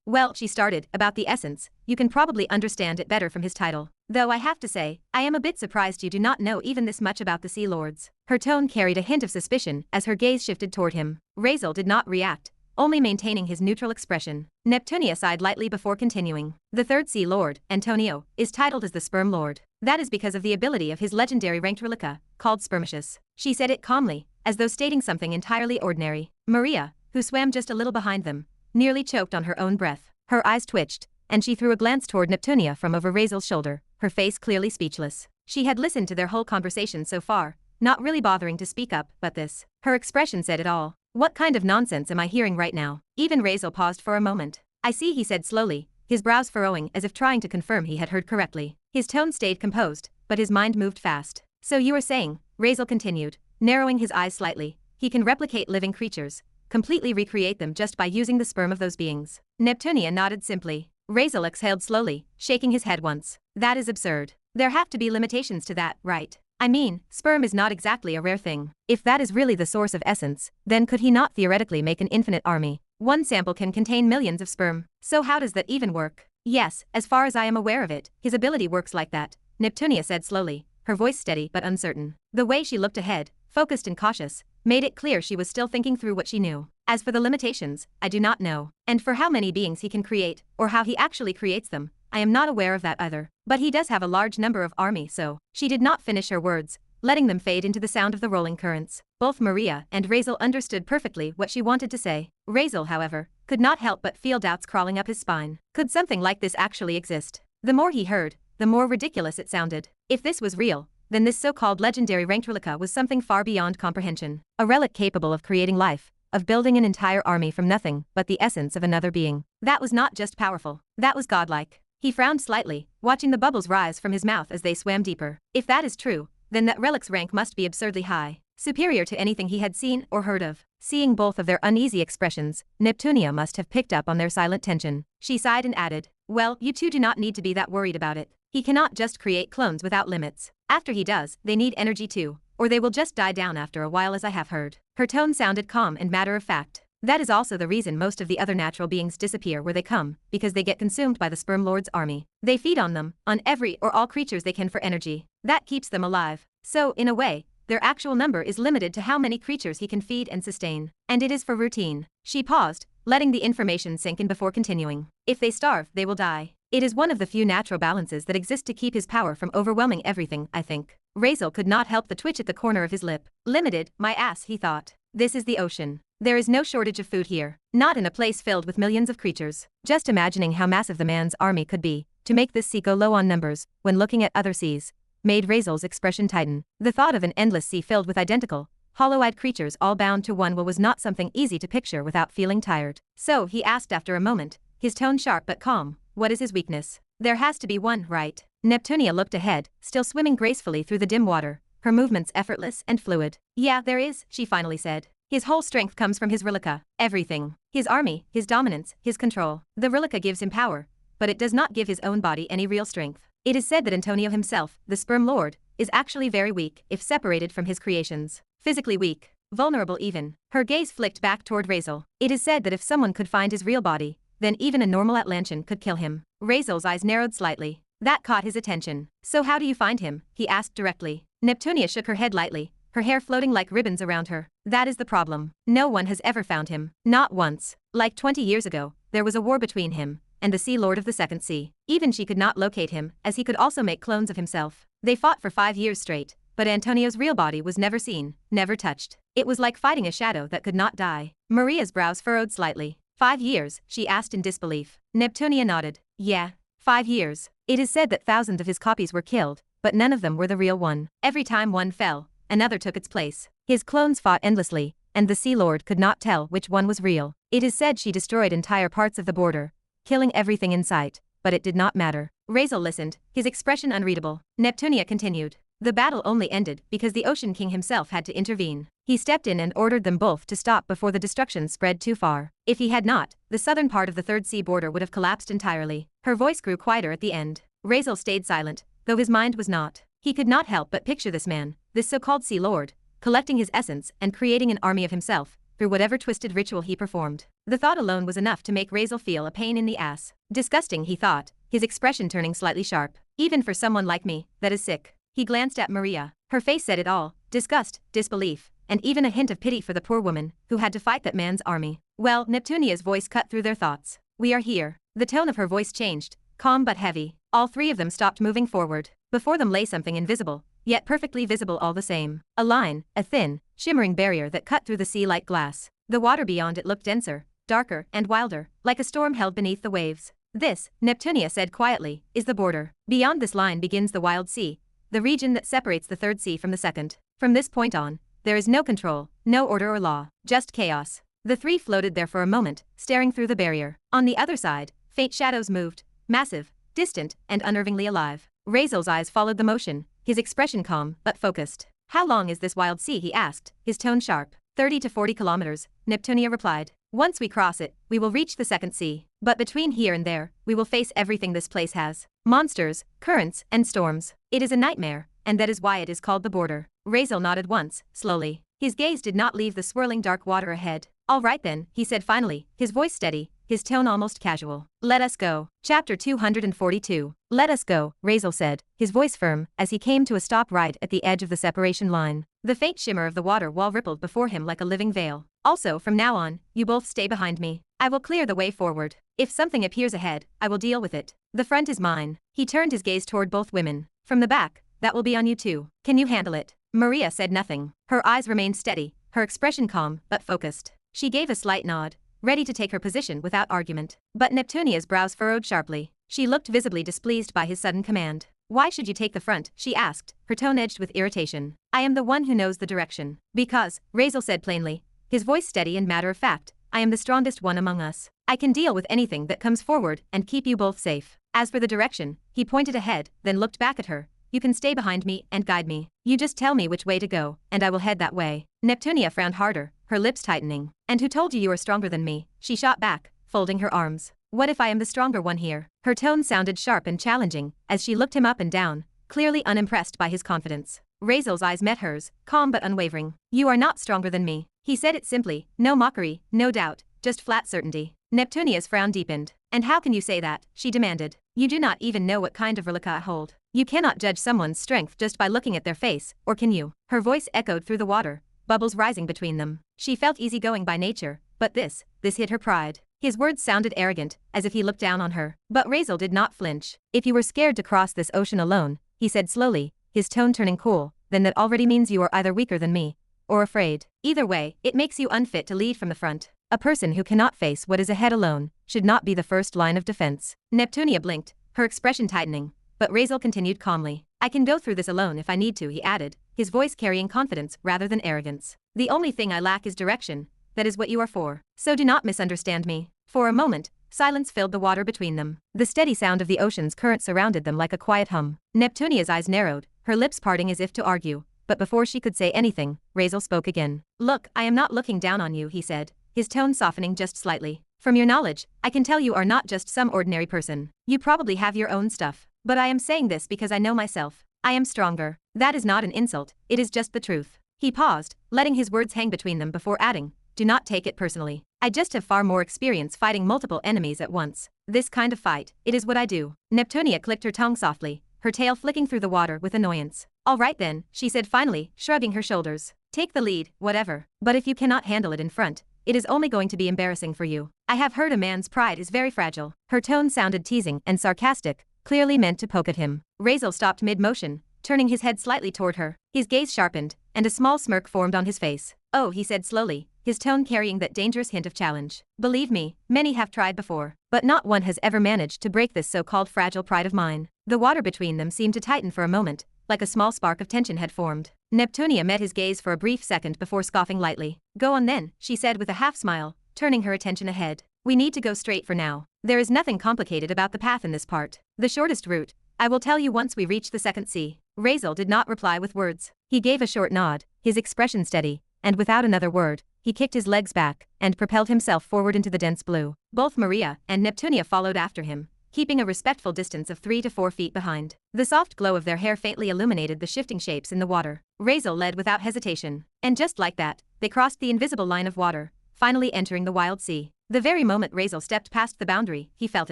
Well, she started, about the essence, you can probably understand it better from his title. Though I have to say, I am a bit surprised you do not know even this much about the Sea Lords. Her tone carried a hint of suspicion as her gaze shifted toward him. Razeal did not react, only maintaining his neutral expression. Neptunia sighed lightly before continuing. The third Sea Lord, Antonio, is titled as the Sperm Lord. That is because of the ability of his legendary ranked relica, called Spermicious. She said it calmly, as though stating something entirely ordinary. Maria, who swam just a little behind them, nearly choked on her own breath. Her eyes twitched, and she threw a glance toward Neptunia from over Razeal's shoulder, her face clearly speechless. She had listened to their whole conversation so far, not really bothering to speak up, but this. Her expression said it all. What kind of nonsense am I hearing right now? Even Razeal paused for a moment. I see, he said slowly, his brows furrowing as if trying to confirm he had heard correctly. His tone stayed composed, but his mind moved fast. So you were saying, Razeal continued, narrowing his eyes slightly, he can replicate living creatures, completely recreate them just by using the sperm of those beings. Neptunia nodded simply. Razeal exhaled slowly, shaking his head once. That is absurd. There have to be limitations to that, right? I mean, sperm is not exactly a rare thing. If that is really the source of essence, then could he not theoretically make an infinite army? One sample can contain millions of sperm. So how does that even work? Yes, as far as I am aware of it, his ability works like that, Neptunia said slowly, her voice steady but uncertain. The way she looked ahead, focused and cautious, made it clear she was still thinking through what she knew. As for the limitations, I do not know. And for how many beings he can create, or how he actually creates them, I am not aware of that either. But he does have a large number of army, so. She did not finish her words, letting them fade into the sound of the rolling currents. Both Maria and Razeal understood perfectly what she wanted to say. Razeal, however, could not help but feel doubts crawling up his spine. Could something like this actually exist? The more he heard, the more ridiculous it sounded. If this was real, then this so-called legendary ranked relica was something far beyond comprehension. A relic capable of creating life, of building an entire army from nothing but the essence of another being. That was not just powerful, that was godlike. He frowned slightly, watching the bubbles rise from his mouth as they swam deeper. If that is true, then that relic's rank must be absurdly high, superior to anything he had seen or heard of. Seeing both of their uneasy expressions, Neptunia must have picked up on their silent tension. She sighed and added, well, you two do not need to be that worried about it. He cannot just create clones without limits. After he does, they need energy too, or they will just die down after a while, as I have heard. Her tone sounded calm and matter of fact. That is also the reason most of the other natural beings disappear where they come, because they get consumed by the Sperm Lord's army. They feed on them, on every or all creatures they can for energy. That keeps them alive. So, in a way, their actual number is limited to how many creatures he can feed and sustain. And it is for routine. She paused, letting the information sink in before continuing. If they starve, they will die. It is one of the few natural balances that exist to keep his power from overwhelming everything, I think. Razeal could not help the twitch at the corner of his lip. Limited, my ass, he thought. This is the ocean. There is no shortage of food here. Not in a place filled with millions of creatures. Just imagining how massive the man's army could be, to make this sea go low on numbers, when looking at other seas, made Razeal's expression tighten. The thought of an endless sea filled with identical, hollow-eyed creatures all bound to one will was not something easy to picture without feeling tired. So he asked after a moment, his tone sharp but calm, what is his weakness? There has to be one, right? Neptunia looked ahead, still swimming gracefully through the dim water, her movements effortless and fluid. Yeah, there is, she finally said. His whole strength comes from his Rilika, everything. His army, his dominance, his control. The Rilika gives him power, but it does not give his own body any real strength. It is said that Antonio himself, the sperm lord, is actually very weak if separated from his creations. Physically weak, vulnerable even. Her gaze flicked back toward Razeal. It is said that if someone could find his real body, then even a normal Atlantean could kill him. Razeal's eyes narrowed slightly. That caught his attention. So how do you find him? He asked directly. Neptunia shook her head lightly, her hair floating like ribbons around her. That is the problem. No one has ever found him. Not once. Like 20 years ago, there was a war between him and the Sea Lord of the Second Sea. Even she could not locate him, as he could also make clones of himself. They fought for 5 years straight, but Antonio's real body was never seen, never touched. It was like fighting a shadow that could not die. Maria's brows furrowed slightly. 5 years, she asked in disbelief. Neptunia nodded. Yeah, 5 years. It is said that thousands of his copies were killed, but none of them were the real one. Every time one fell, another took its place. His clones fought endlessly, and the Sea Lord could not tell which one was real. It is said she destroyed entire parts of the border, killing everything in sight, but it did not matter. Razeal listened, his expression unreadable. Neptunia continued. The battle only ended because the Ocean King himself had to intervene. He stepped in and ordered them both to stop before the destruction spread too far. If he had not, the southern part of the Third Sea border would have collapsed entirely. Her voice grew quieter at the end. Razeal stayed silent, though his mind was not. He could not help but picture this man, this so-called Sea Lord, collecting his essence and creating an army of himself, through whatever twisted ritual he performed. The thought alone was enough to make Razeal feel a pain in the ass. Disgusting, he thought, his expression turning slightly sharp. Even for someone like me, that is sick. He glanced at Maria. Her face said it all, disgust, disbelief, and even a hint of pity for the poor woman who had to fight that man's army. Well, Neptunia's voice cut through their thoughts. We are here. The tone of her voice changed, calm but heavy. All three of them stopped moving forward. Before them lay something invisible, yet perfectly visible all the same. A line, a thin, shimmering barrier that cut through the sea like glass. The water beyond it looked denser, darker, and wilder, like a storm held beneath the waves. This, Neptunia said quietly, is the border. Beyond this line begins the wild sea, the region that separates the Third Sea from the Second. From this point on, there is no control, no order or law, just chaos. The three floated there for a moment, staring through the barrier. On the other side, faint shadows moved, massive, distant, and unnervingly alive. Razeal's eyes followed the motion, his expression calm but focused. How long is this wild sea, he asked, his tone sharp. 30 to 40 kilometers, Neptunia replied. Once we cross it, we will reach the Second Sea. But between here and there, we will face everything this place has. Monsters, currents, and storms. It is a nightmare, and that is why it is called the border. Razeal nodded once, slowly. His gaze did not leave the swirling dark water ahead. All right then, he said finally, his voice steady, his tone almost casual. Let us go. Chapter 242. Let us go, Razeal said, his voice firm, as he came to a stop right at the edge of the separation line. The faint shimmer of the water wall rippled before him like a living veil. Also, from now on, you both stay behind me. I will clear the way forward. If something appears ahead, I will deal with it. The front is mine. He turned his gaze toward both women. From the back, that will be on you too. Can you handle it? Maria said nothing. Her eyes remained steady, her expression calm but focused. She gave a slight nod, ready to take her position without argument. But Neptunia's brows furrowed sharply. She looked visibly displeased by his sudden command. Why should you take the front? She asked, her tone edged with irritation. I am the one who knows the direction. Because, Razeal said plainly, his voice steady and matter-of-fact, I am the strongest one among us. I can deal with anything that comes forward and keep you both safe. As for the direction, he pointed ahead, then looked back at her. You can stay behind me and guide me. You just tell me which way to go, and I will head that way. Neptunia frowned harder, her lips tightening. And who told you are stronger than me? She shot back, folding her arms. What if I am the stronger one here? Her tone sounded sharp and challenging, as she looked him up and down, clearly unimpressed by his confidence. Razeal's eyes met hers, calm but unwavering. You are not stronger than me. He said it simply, no mockery, no doubt, just flat certainty. Neptunia's frown deepened. And how can you say that? She demanded. You do not even know what kind of relica I hold. You cannot judge someone's strength just by looking at their face, or can you? Her voice echoed through the water, bubbles rising between them. She felt easygoing by nature, but this hit her pride. His words sounded arrogant, as if he looked down on her. But Razeal did not flinch. If you were scared to cross this ocean alone, he said slowly, his tone turning cool, then that already means you are either weaker than me, or afraid. Either way, it makes you unfit to lead from the front. A person who cannot face what is ahead alone should not be the first line of defense. Neptunia blinked, her expression tightening, but Razeal continued calmly. I can go through this alone if I need to, he added, his voice carrying confidence rather than arrogance. The only thing I lack is direction. That is what you are for. So do not misunderstand me. For a moment, silence filled the water between them. The steady sound of the ocean's current surrounded them like a quiet hum. Neptunia's eyes narrowed, her lips parting as if to argue. But before she could say anything, Razeal spoke again. Look, I am not looking down on you, he said, his tone softening just slightly. From your knowledge, I can tell you are not just some ordinary person. You probably have your own stuff. But I am saying this because I know myself. I am stronger. That is not an insult, it is just the truth. He paused, letting his words hang between them before adding, do not take it personally. I just have far more experience fighting multiple enemies at once. This kind of fight, it is what I do. Neptunia clicked her tongue softly, her tail flicking through the water with annoyance. All right then, she said finally, shrugging her shoulders. Take the lead, whatever. But if you cannot handle it in front, it is only going to be embarrassing for you. I have heard a man's pride is very fragile. Her tone sounded teasing and sarcastic, clearly meant to poke at him. Razeal stopped mid-motion, turning his head slightly toward her. His gaze sharpened, and a small smirk formed on his face. Oh, he said slowly, his tone carrying that dangerous hint of challenge. Believe me, many have tried before, but not one has ever managed to break this so-called fragile pride of mine. The water between them seemed to tighten for a moment, like a small spark of tension had formed. Neptunia met his gaze for a brief second before scoffing lightly. Go on then, she said with a half-smile, turning her attention ahead. We need to go straight for now. There is nothing complicated about the path in this part. The shortest route. I will tell you once we reach the second sea. Razeal did not reply with words. He gave a short nod, his expression steady, and without another word, he kicked his legs back and propelled himself forward into the dense blue. Both Maria and Neptunia followed after him, keeping a respectful distance of 3 to 4 feet behind. The soft glow of their hair faintly illuminated the shifting shapes in the water. Razeal led without hesitation, and just like that, they crossed the invisible line of water, finally entering the wild sea. The very moment Razeal stepped past the boundary, he felt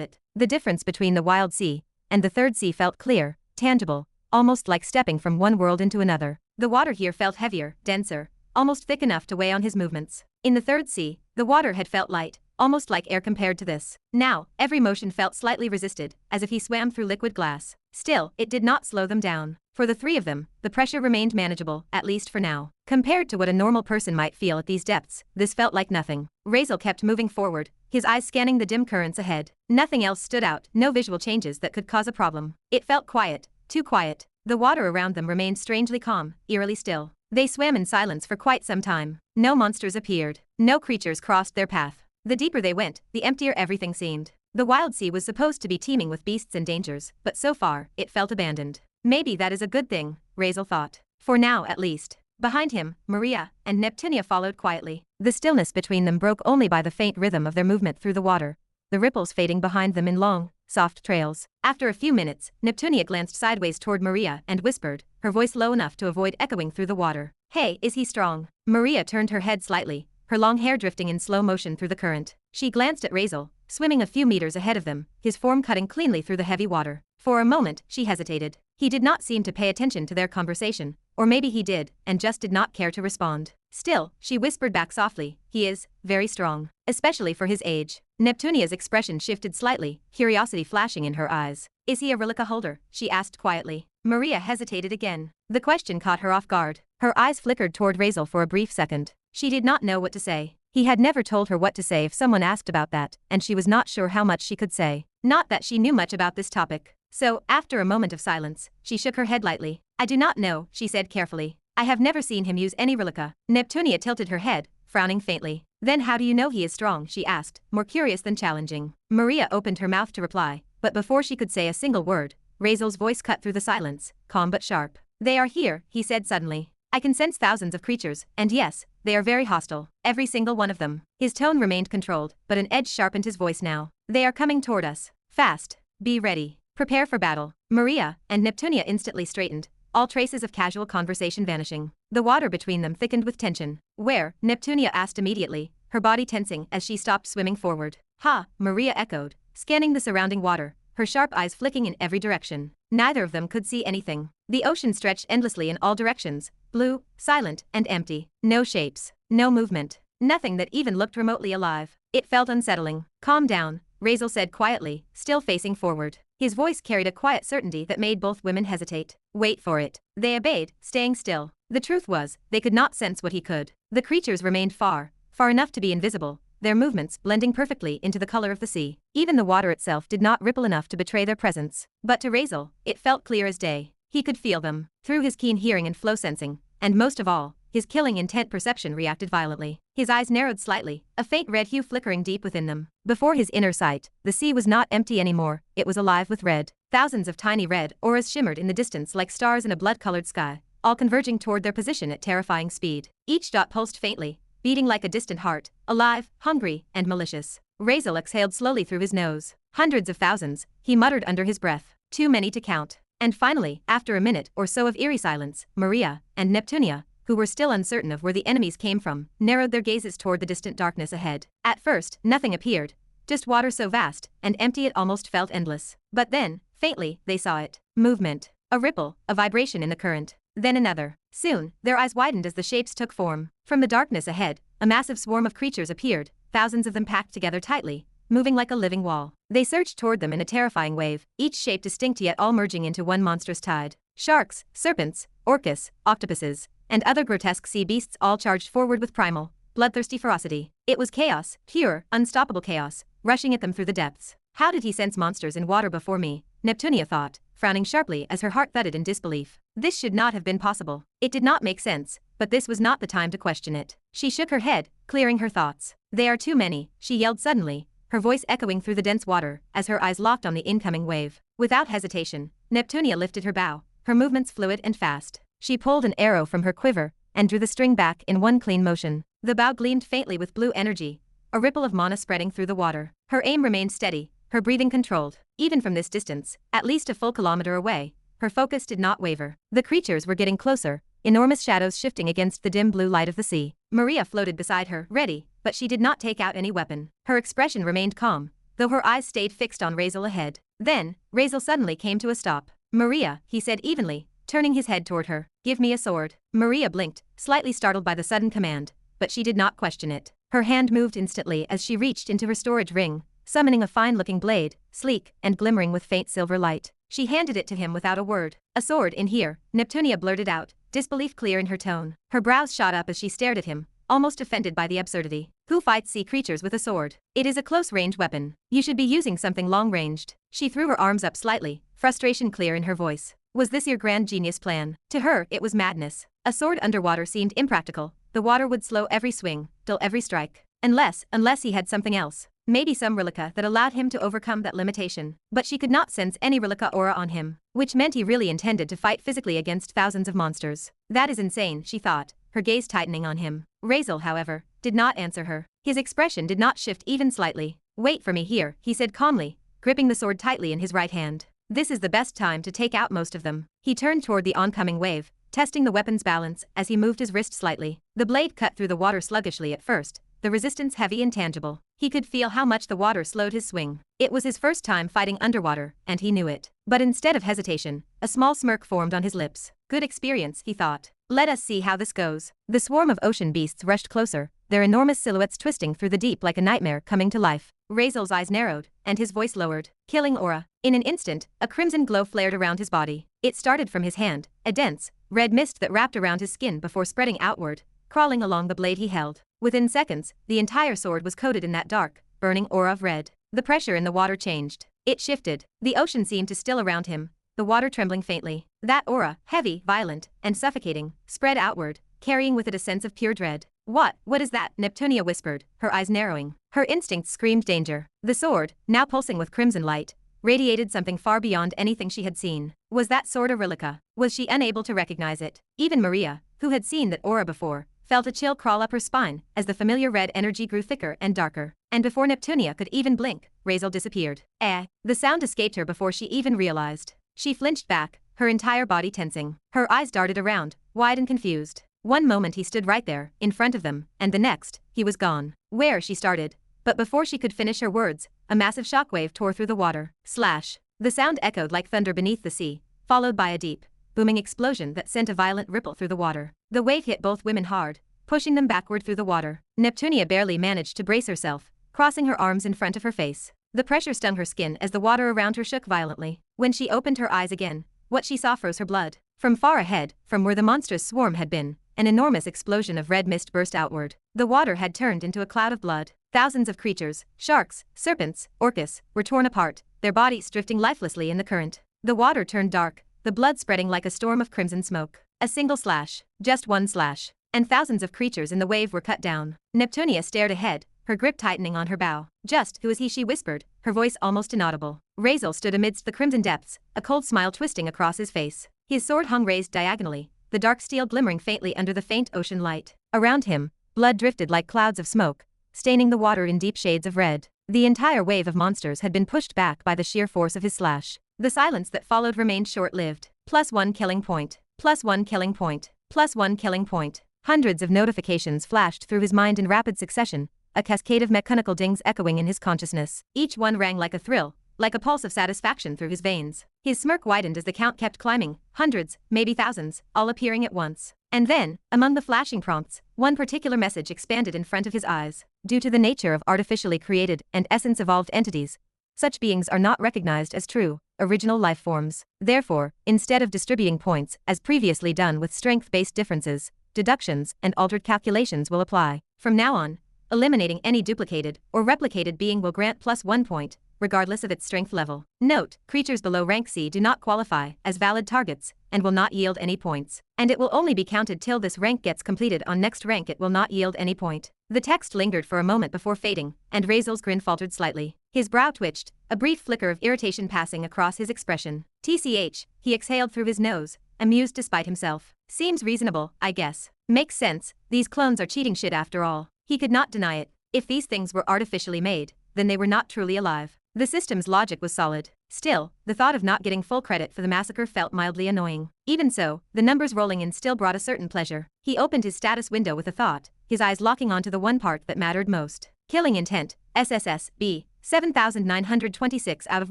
it. The difference between the wild sea and the third sea felt clear, tangible, almost like stepping from one world into another. The water here felt heavier, denser, almost thick enough to weigh on his movements. In the third sea, the water had felt light, almost like air compared to this. Now, every motion felt slightly resisted, as if he swam through liquid glass. Still, it did not slow them down. For the three of them, the pressure remained manageable, at least for now. Compared to what a normal person might feel at these depths, this felt like nothing. Razeal kept moving forward, his eyes scanning the dim currents ahead. Nothing else stood out, no visual changes that could cause a problem. It felt quiet, too quiet. The water around them remained strangely calm, eerily still. They swam in silence for quite some time. No monsters appeared. No creatures crossed their path. The deeper they went, the emptier everything seemed. The wild sea was supposed to be teeming with beasts and dangers, but so far, it felt abandoned. Maybe that is a good thing, Razeal thought. For now, at least. Behind him, Maria and Neptunia followed quietly. The stillness between them broke only by the faint rhythm of their movement through the water, the ripples fading behind them in long, soft trails. After a few minutes, Neptunia glanced sideways toward Maria and whispered, her voice low enough to avoid echoing through the water. Hey, is he strong? Maria turned her head slightly, her long hair drifting in slow motion through the current. She glanced at Razeal, swimming a few meters ahead of them, his form cutting cleanly through the heavy water. For a moment, she hesitated. He did not seem to pay attention to their conversation, or maybe he did, and just did not care to respond. Still, she whispered back softly, he is very strong, especially for his age. Neptunia's expression shifted slightly, curiosity flashing in her eyes. Is he a relica holder? She asked quietly. Maria hesitated again. The question caught her off guard. Her eyes flickered toward Razeal for a brief second. She did not know what to say. He had never told her what to say if someone asked about that, and she was not sure how much she could say. Not that she knew much about this topic. So, after a moment of silence, she shook her head lightly. I do not know, she said carefully. I have never seen him use any relica. Neptunia tilted her head, frowning faintly. Then how do you know he is strong? She asked, more curious than challenging. Maria opened her mouth to reply, but before she could say a single word, Razeal's voice cut through the silence, calm but sharp. They are here, he said suddenly. I can sense thousands of creatures, and yes, they are very hostile, every single one of them. His tone remained controlled, but an edge sharpened his voice now. They are coming toward us. Fast. Be ready. Prepare for battle. Maria and Neptunia instantly straightened, all traces of casual conversation vanishing. The water between them thickened with tension. Where? Neptunia asked immediately, her body tensing as she stopped swimming forward. Ha, Maria echoed, scanning the surrounding water, her sharp eyes flicking in every direction. Neither of them could see anything. The ocean stretched endlessly in all directions, blue, silent, and empty. No shapes, no movement, nothing that even looked remotely alive. It felt unsettling. Calm down, Razeal said quietly, still facing forward. His voice carried a quiet certainty that made both women hesitate. Wait for it. They obeyed, staying still. The truth was, they could not sense what he could. The creatures remained far enough to be invisible, their movements blending perfectly into the color of the sea. Even the water itself did not ripple enough to betray their presence. But to Razeal, it felt clear as day. He could feel them, through his keen hearing and flow sensing, and most of all, his killing intent perception reacted violently. His eyes narrowed slightly, a faint red hue flickering deep within them. Before his inner sight, the sea was not empty anymore, it was alive with red. Thousands of tiny red auras shimmered in the distance like stars in a blood-colored sky, all converging toward their position at terrifying speed. Each dot pulsed faintly, beating like a distant heart, alive, hungry, and malicious. Razeal exhaled slowly through his nose. Hundreds of thousands, he muttered under his breath. Too many to count. And finally, after a minute or so of eerie silence, Maria and Neptunia, who were still uncertain of where the enemies came from, narrowed their gazes toward the distant darkness ahead. At first, nothing appeared, just water so vast and empty it almost felt endless. But then, faintly, they saw it. Movement. A ripple, a vibration in the current. Then another. Soon, their eyes widened as the shapes took form. From the darkness ahead, a massive swarm of creatures appeared, thousands of them packed together tightly, moving like a living wall. They surged toward them in a terrifying wave, each shape distinct yet all merging into one monstrous tide. Sharks, serpents, orcas, octopuses, and other grotesque sea beasts all charged forward with primal, bloodthirsty ferocity. It was chaos, pure, unstoppable chaos, rushing at them through the depths. How did he sense monsters in water before me? Neptunia thought, frowning sharply as her heart thudded in disbelief. This should not have been possible. It did not make sense, but this was not the time to question it. She shook her head, clearing her thoughts. They are too many, she yelled suddenly, her voice echoing through the dense water as her eyes locked on the incoming wave. Without hesitation, Neptunia lifted her bow, her movements fluid and fast. She pulled an arrow from her quiver and drew the string back in one clean motion. The bow gleamed faintly with blue energy, a ripple of mana spreading through the water. Her aim remained steady, her breathing controlled. Even from this distance, at least a full kilometer away, her focus did not waver. The creatures were getting closer, enormous shadows shifting against the dim blue light of the sea. Maria floated beside her, ready, but she did not take out any weapon. Her expression remained calm, though her eyes stayed fixed on Razeal ahead. Then, Razeal suddenly came to a stop. Maria, he said evenly, turning his head toward her. Give me a sword. Maria blinked, slightly startled by the sudden command, but she did not question it. Her hand moved instantly as she reached into her storage ring, summoning a fine-looking blade, sleek and glimmering with faint silver light. She handed it to him without a word. A sword in here, Neptunia blurted out, disbelief clear in her tone. Her brows shot up as she stared at him, almost offended by the absurdity. Who fights sea creatures with a sword? It is a close-range weapon. You should be using something long-ranged. She threw her arms up slightly, frustration clear in her voice. Was this your grand genius plan? To her, it was madness. A sword underwater seemed impractical. The water would slow every swing, dull every strike. Unless he had something else. Maybe some relica that allowed him to overcome that limitation. But she could not sense any relica aura on him, which meant he really intended to fight physically against thousands of monsters. That is insane, she thought, her gaze tightening on him. Razeal, however, did not answer her. His expression did not shift even slightly. Wait for me here, he said calmly, gripping the sword tightly in his right hand. This is the best time to take out most of them. He turned toward the oncoming wave, testing the weapon's balance as he moved his wrist slightly. The blade cut through the water sluggishly at first, the resistance heavy and tangible. He could feel how much the water slowed his swing. It was his first time fighting underwater, and he knew it. But instead of hesitation, a small smirk formed on his lips. Good experience, he thought. Let us see how this goes. The swarm of ocean beasts rushed closer, their enormous silhouettes twisting through the deep like a nightmare coming to life. Razeal's eyes narrowed, and his voice lowered. Killing aura. In an instant, a crimson glow flared around his body. It started from his hand, a dense, red mist that wrapped around his skin before spreading outward, crawling along the blade he held. Within seconds, the entire sword was coated in that dark, burning aura of red. The pressure in the water changed. It shifted. The ocean seemed to still around him, the water trembling faintly. That aura, heavy, violent, and suffocating, spread outward, carrying with it a sense of pure dread. What is that? Neptunia whispered, her eyes narrowing. Her instincts screamed danger. The sword, now pulsing with crimson light, radiated something far beyond anything she had seen. Was that sword a relica? Was she unable to recognize it? Even Maria, who had seen that aura before, felt a chill crawl up her spine as the familiar red energy grew thicker and darker. And before Neptunia could even blink, Razeal disappeared. The sound escaped her before she even realized. She flinched back, her entire body tensing. Her eyes darted around, wide and confused. One moment he stood right there, in front of them, and the next, he was gone. Where? She started. But before she could finish her words, a massive shockwave tore through the water. Slash. The sound echoed like thunder beneath the sea, followed by a deep, booming explosion that sent a violent ripple through the water. The wave hit both women hard, pushing them backward through the water. Neptunia barely managed to brace herself, crossing her arms in front of her face. The pressure stung her skin as the water around her shook violently. When she opened her eyes again, what she saw froze her blood. From far ahead, from where the monstrous swarm had been, an enormous explosion of red mist burst outward. The water had turned into a cloud of blood. Thousands of creatures, sharks, serpents, orcas, were torn apart, their bodies drifting lifelessly in the current. The water turned dark, the blood spreading like a storm of crimson smoke. A single slash, just one slash, and thousands of creatures in the wave were cut down. Neptunia stared ahead, her grip tightening on her bow. Just who is he, she whispered, her voice almost inaudible. Razeal stood amidst the crimson depths, a cold smile twisting across his face. His sword hung raised diagonally, the dark steel glimmering faintly under the faint ocean light. Around him, blood drifted like clouds of smoke, staining the water in deep shades of red. The entire wave of monsters had been pushed back by the sheer force of his slash. The silence that followed remained short-lived. +1 killing point. +1 killing point. +1 killing point. Hundreds of notifications flashed through his mind in rapid succession, a cascade of mechanical dings echoing in his consciousness. Each one rang like a thrill, like a pulse of satisfaction through his veins. His smirk widened as the count kept climbing, hundreds, maybe thousands, all appearing at once. And then, among the flashing prompts, one particular message expanded in front of his eyes. Due to the nature of artificially created and essence-evolved entities, such beings are not recognized as true, original life forms. Therefore, instead of distributing points, as previously done with strength-based differences, deductions and altered calculations will apply. From now on, eliminating any duplicated or replicated being will grant +1 point, regardless of its strength level. Note, creatures below rank C do not qualify as valid targets and will not yield any points. And it will only be counted till this rank gets completed. On next rank it will not yield any point. The text lingered for a moment before fading, and Razeal's grin faltered slightly. His brow twitched, a brief flicker of irritation passing across his expression. TCH, he exhaled through his nose, amused despite himself. Seems reasonable, I guess. Makes sense, these clones are cheating shit after all. He could not deny it. If these things were artificially made, then they were not truly alive. The system's logic was solid. Still, the thought of not getting full credit for the massacre felt mildly annoying. Even so, the numbers rolling in still brought a certain pleasure. He opened his status window with a thought, his eyes locking onto the one part that mattered most. Killing intent, SSS, B, 7,926 out of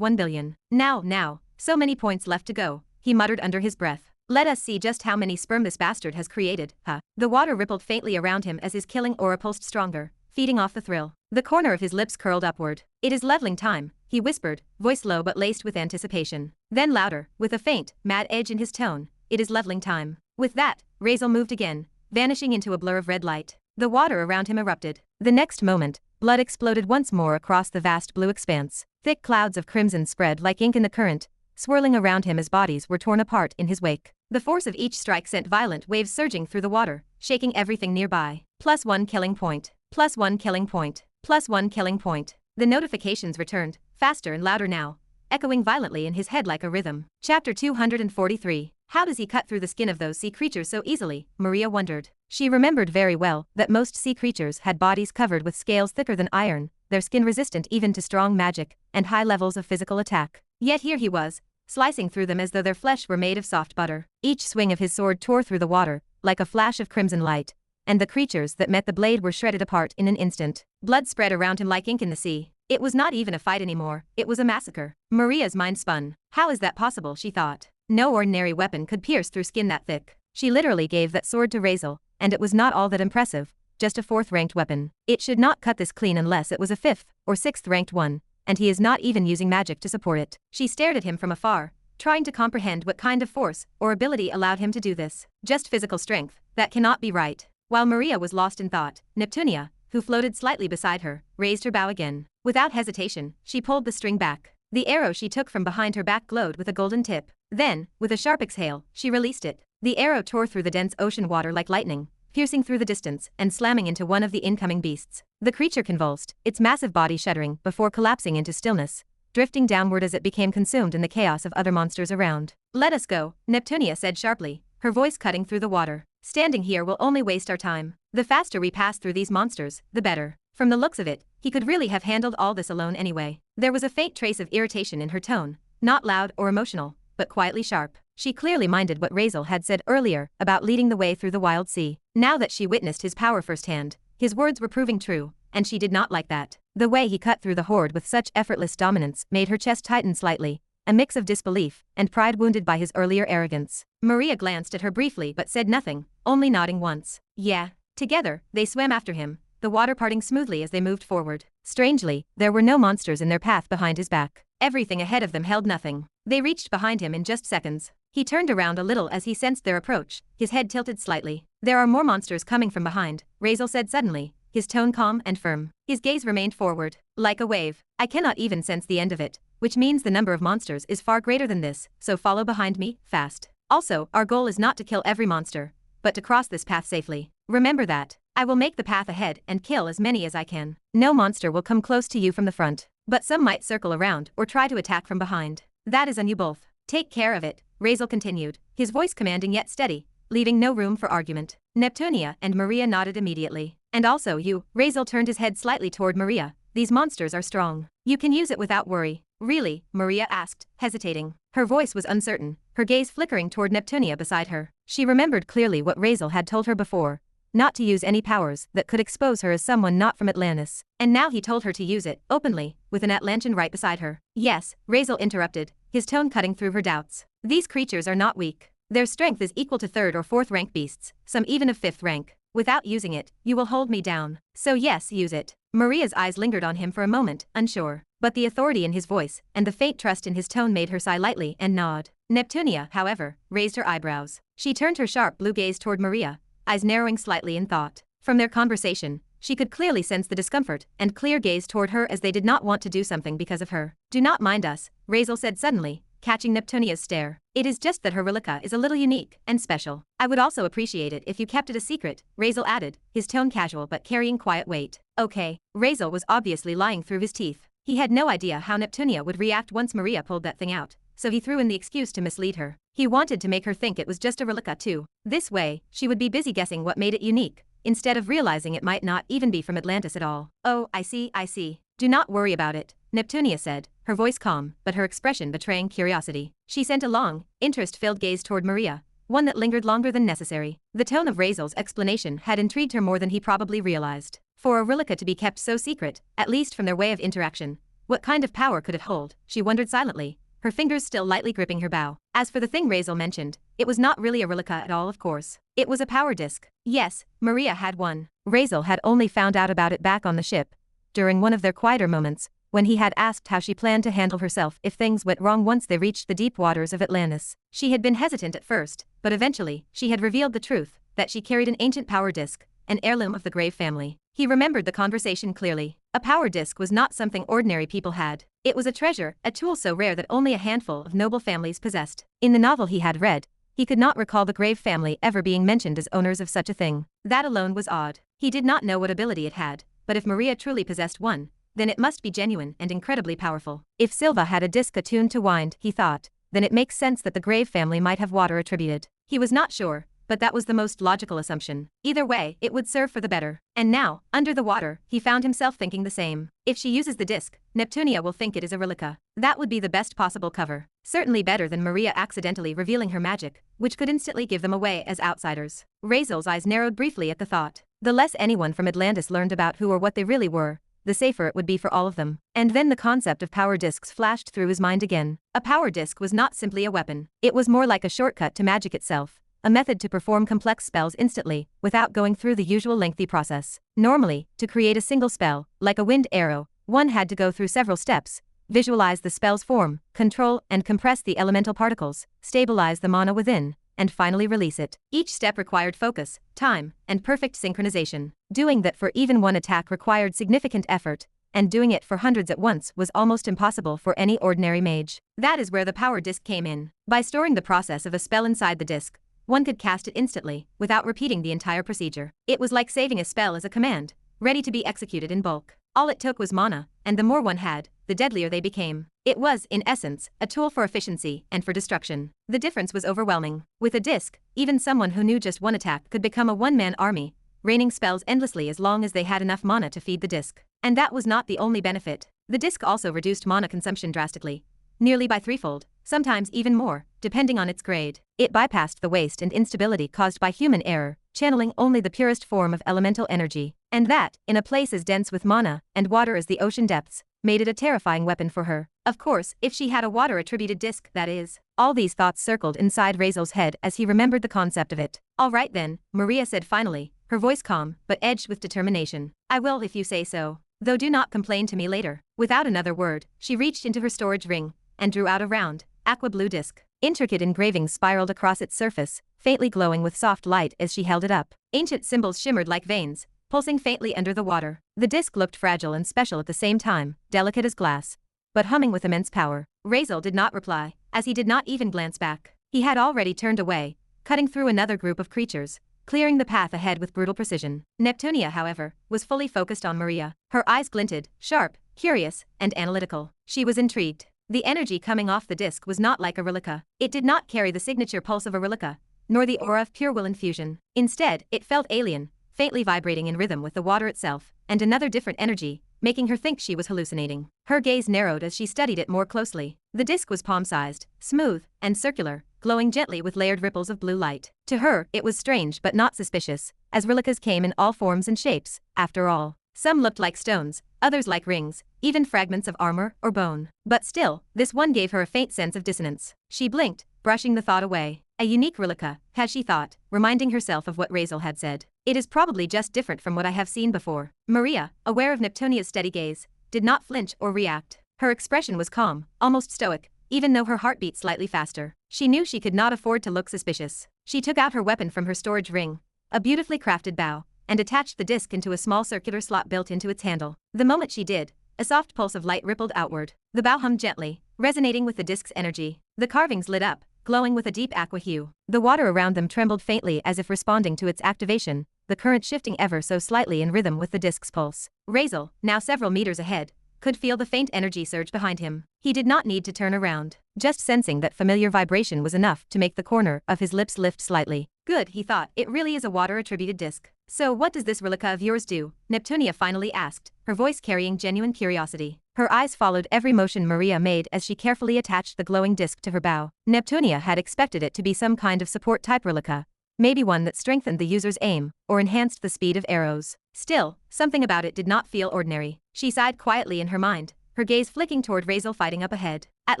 1 billion. Now, so many points left to go, he muttered under his breath. Let us see just how many sperm this bastard has created, huh? The water rippled faintly around him as his killing aura pulsed stronger, feeding off the thrill. The corner of his lips curled upward. It is leveling time, he whispered, voice low but laced with anticipation. Then louder, with a faint, mad edge in his tone, it is leveling time. With that, Razeal moved again, vanishing into a blur of red light. The water around him erupted. The next moment, blood exploded once more across the vast blue expanse. Thick clouds of crimson spread like ink in the current, swirling around him as bodies were torn apart in his wake. The force of each strike sent violent waves surging through the water, shaking everything nearby. +1 killing point. +1 killing point. +1 killing point. The notifications returned, faster and louder now, echoing violently in his head like a rhythm. Chapter 243. How does he cut through the skin of those sea creatures so easily? Maria wondered. She remembered very well that most sea creatures had bodies covered with scales thicker than iron, their skin resistant even to strong magic, and high levels of physical attack. Yet here he was, slicing through them as though their flesh were made of soft butter. Each swing of his sword tore through the water, like a flash of crimson light, and the creatures that met the blade were shredded apart in an instant. Blood spread around him like ink in the sea. It was not even a fight anymore, it was a massacre. Maria's mind spun. How is that possible, she thought. No ordinary weapon could pierce through skin that thick. She literally gave that sword to Razeal, and it was not all that impressive, just a 4th-ranked weapon. It should not cut this clean unless it was a 5th or 6th-ranked one, and he is not even using magic to support it. She stared at him from afar, trying to comprehend what kind of force or ability allowed him to do this. Just physical strength, that cannot be right. While Maria was lost in thought, Neptunia, who floated slightly beside her, raised her bow again. Without hesitation, she pulled the string back. The arrow she took from behind her back glowed with a golden tip. Then, with a sharp exhale, she released it. The arrow tore through the dense ocean water like lightning, piercing through the distance and slamming into one of the incoming beasts. The creature convulsed, its massive body shuddering before collapsing into stillness, drifting downward as it became consumed in the chaos of other monsters around. Let us go, Neptunia said sharply, her voice cutting through the water. Standing here will only waste our time. The faster we pass through these monsters, the better. From the looks of it, he could really have handled all this alone anyway. There was a faint trace of irritation in her tone, not loud or emotional, but quietly sharp. She clearly minded what Razeal had said earlier about leading the way through the wild sea. Now that she witnessed his power firsthand, his words were proving true, and she did not like that. The way he cut through the horde with such effortless dominance made her chest tighten slightly, a mix of disbelief and pride wounded by his earlier arrogance. Maria glanced at her briefly but said nothing, only nodding once. Yeah. Together, they swam after him, the water parting smoothly as they moved forward. Strangely, there were no monsters in their path behind his back. Everything ahead of them held nothing. They reached behind him in just seconds. He turned around a little as he sensed their approach, his head tilted slightly. There are more monsters coming from behind, Razeal said suddenly, his tone calm and firm. His gaze remained forward, like a wave. I cannot even sense the end of it, which means the number of monsters is far greater than this, so follow behind me, fast. Also, our goal is not to kill every monster, but to cross this path safely. Remember that. I will make the path ahead and kill as many as I can. No monster will come close to you from the front, but some might circle around or try to attack from behind. That is on you both. Take care of it, Razeal continued, his voice commanding yet steady, leaving no room for argument. Neptunia and Maria nodded immediately. And also you, Razeal turned his head slightly toward Maria. These monsters are strong. You can use it without worry. Really? Maria asked, hesitating. Her voice was uncertain, her gaze flickering toward Neptunia beside her. She remembered clearly what Razeal had told her before, not to use any powers that could expose her as someone not from Atlantis. And now he told her to use it, openly, with an Atlantean right beside her. Yes, Razeal interrupted, his tone cutting through her doubts. These creatures are not weak. Their strength is equal to 3rd or 4th rank beasts, some even of 5th rank. Without using it, you will hold me down. So yes, use it. Maria's eyes lingered on him for a moment, unsure. But the authority in his voice and the faint trust in his tone made her sigh lightly and nod. Neptunia, however, raised her eyebrows. She turned her sharp blue gaze toward Maria, eyes narrowing slightly in thought. From their conversation, she could clearly sense the discomfort and clear gaze toward her as they did not want to do something because of her. Do not mind us, Razeal said suddenly, catching Neptunia's stare. It is just that her relica is a little unique and special. I would also appreciate it if you kept it a secret, Razeal added, his tone casual but carrying quiet weight. Okay. Razeal was obviously lying through his teeth. He had no idea how Neptunia would react once Maria pulled that thing out, so he threw in the excuse to mislead her. He wanted to make her think it was just a relica too. This way, she would be busy guessing what made it unique, instead of realizing it might not even be from Atlantis at all. Oh, I see. Do not worry about it, Neptunia said, her voice calm, but her expression betraying curiosity. She sent a long, interest-filled gaze toward Maria, one that lingered longer than necessary. The tone of Razeal's explanation had intrigued her more than he probably realized. For a relica to be kept so secret, at least from their way of interaction, what kind of power could it hold? She wondered silently, her fingers still lightly gripping her bow. As for the thing Razeal mentioned, it was not really a relica at all, of course. It was a power disc. Yes, Maria had one. Razeal had only found out about it back on the ship, during one of their quieter moments, when he had asked how she planned to handle herself if things went wrong once they reached the deep waters of Atlantis. She had been hesitant at first, but eventually, she had revealed the truth, that she carried an ancient power disc, an heirloom of the Grave family. He remembered the conversation clearly. A power disc was not something ordinary people had. It was a treasure, a tool so rare that only a handful of noble families possessed. In the novel he had read, he could not recall the Grave family ever being mentioned as owners of such a thing. That alone was odd. He did not know what ability it had, but if Maria truly possessed one, then it must be genuine and incredibly powerful. If Silva had a disc attuned to wind, he thought, then it makes sense that the Grave family might have water attributed. He was not sure, but that was the most logical assumption. Either way, it would serve for the better. And now, under the water, he found himself thinking the same. If she uses the disc, Neptunia will think it is a relica. That would be the best possible cover. Certainly better than Maria accidentally revealing her magic, which could instantly give them away as outsiders. Razeal's eyes narrowed briefly at the thought. The less anyone from Atlantis learned about who or what they really were, the safer it would be for all of them. And then the concept of power discs flashed through his mind again. A power disc was not simply a weapon. It was more like a shortcut to magic itself, a method to perform complex spells instantly, without going through the usual lengthy process. Normally, to create a single spell, like a wind arrow, one had to go through several steps, visualize the spell's form, control and compress the elemental particles, stabilize the mana within, and finally release it. Each step required focus, time, and perfect synchronization. Doing that for even one attack required significant effort, and doing it for hundreds at once was almost impossible for any ordinary mage. That is where the power disc came in. By storing the process of a spell inside the disc, one could cast it instantly, without repeating the entire procedure. It was like saving a spell as a command, ready to be executed in bulk. All it took was mana, and the more one had, the deadlier they became. It was, in essence, a tool for efficiency and for destruction. The difference was overwhelming. With a disc, even someone who knew just one attack could become a one-man army, raining spells endlessly as long as they had enough mana to feed the disc. And that was not the only benefit. The disc also reduced mana consumption drastically, nearly by threefold, sometimes even more, depending on its grade. It bypassed the waste and instability caused by human error, channeling only the purest form of elemental energy. And that, in a place as dense with mana and water as the ocean depths, made it a terrifying weapon for her. Of course, if she had a water-attributed disc, that is. All these thoughts circled inside Razeal's head as he remembered the concept of it. All right then, Maria said finally, her voice calm, but edged with determination. I will if you say so. Though do not complain to me later. Without another word, she reached into her storage ring, and drew out a round, aqua-blue disc. Intricate engravings spiraled across its surface, faintly glowing with soft light as she held it up. Ancient symbols shimmered like veins, pulsing faintly under the water. The disc looked fragile and special at the same time, delicate as glass, but humming with immense power. Razeal did not reply, as he did not even glance back. He had already turned away, cutting through another group of creatures, clearing the path ahead with brutal precision. Neptunia, however, was fully focused on Maria. Her eyes glinted, sharp, curious, and analytical. She was intrigued. The energy coming off the disc was not like a relica. It did not carry the signature pulse of a relica, nor the aura of pure will infusion. Instead, it felt alien, faintly vibrating in rhythm with the water itself, and another different energy, making her think she was hallucinating. Her gaze narrowed as she studied it more closely. The disc was palm-sized, smooth, and circular, glowing gently with layered ripples of blue light. To her, it was strange but not suspicious, as relicas came in all forms and shapes, after all. Some looked like stones, others like rings, even fragments of armor or bone. But still, this one gave her a faint sense of dissonance. She blinked, brushing the thought away. A unique relica, had she thought, reminding herself of what Razeal had said. It is probably just different from what I have seen before. Maria, aware of Neptunia's steady gaze, did not flinch or react. Her expression was calm, almost stoic, even though her heart beat slightly faster. She knew she could not afford to look suspicious. She took out her weapon from her storage ring, a beautifully crafted bow, and attached the disc into a small circular slot built into its handle. The moment she did, a soft pulse of light rippled outward. The bow hummed gently, resonating with the disc's energy. The carvings lit up, glowing with a deep aqua hue. The water around them trembled faintly as if responding to its activation, the current shifting ever so slightly in rhythm with the disc's pulse. Razeal, now several meters ahead, could feel the faint energy surge behind him. He did not need to turn around. Just sensing that familiar vibration was enough to make the corner of his lips lift slightly. Good, he thought, it really is a water-attributed disc. So what does this relica of yours do? Neptunia finally asked, her voice carrying genuine curiosity. Her eyes followed every motion Maria made as she carefully attached the glowing disc to her bow. Neptunia had expected it to be some kind of support-type relica, maybe one that strengthened the user's aim or enhanced the speed of arrows. Still, something about it did not feel ordinary. She sighed quietly in her mind, her gaze flicking toward Razeal fighting up ahead. At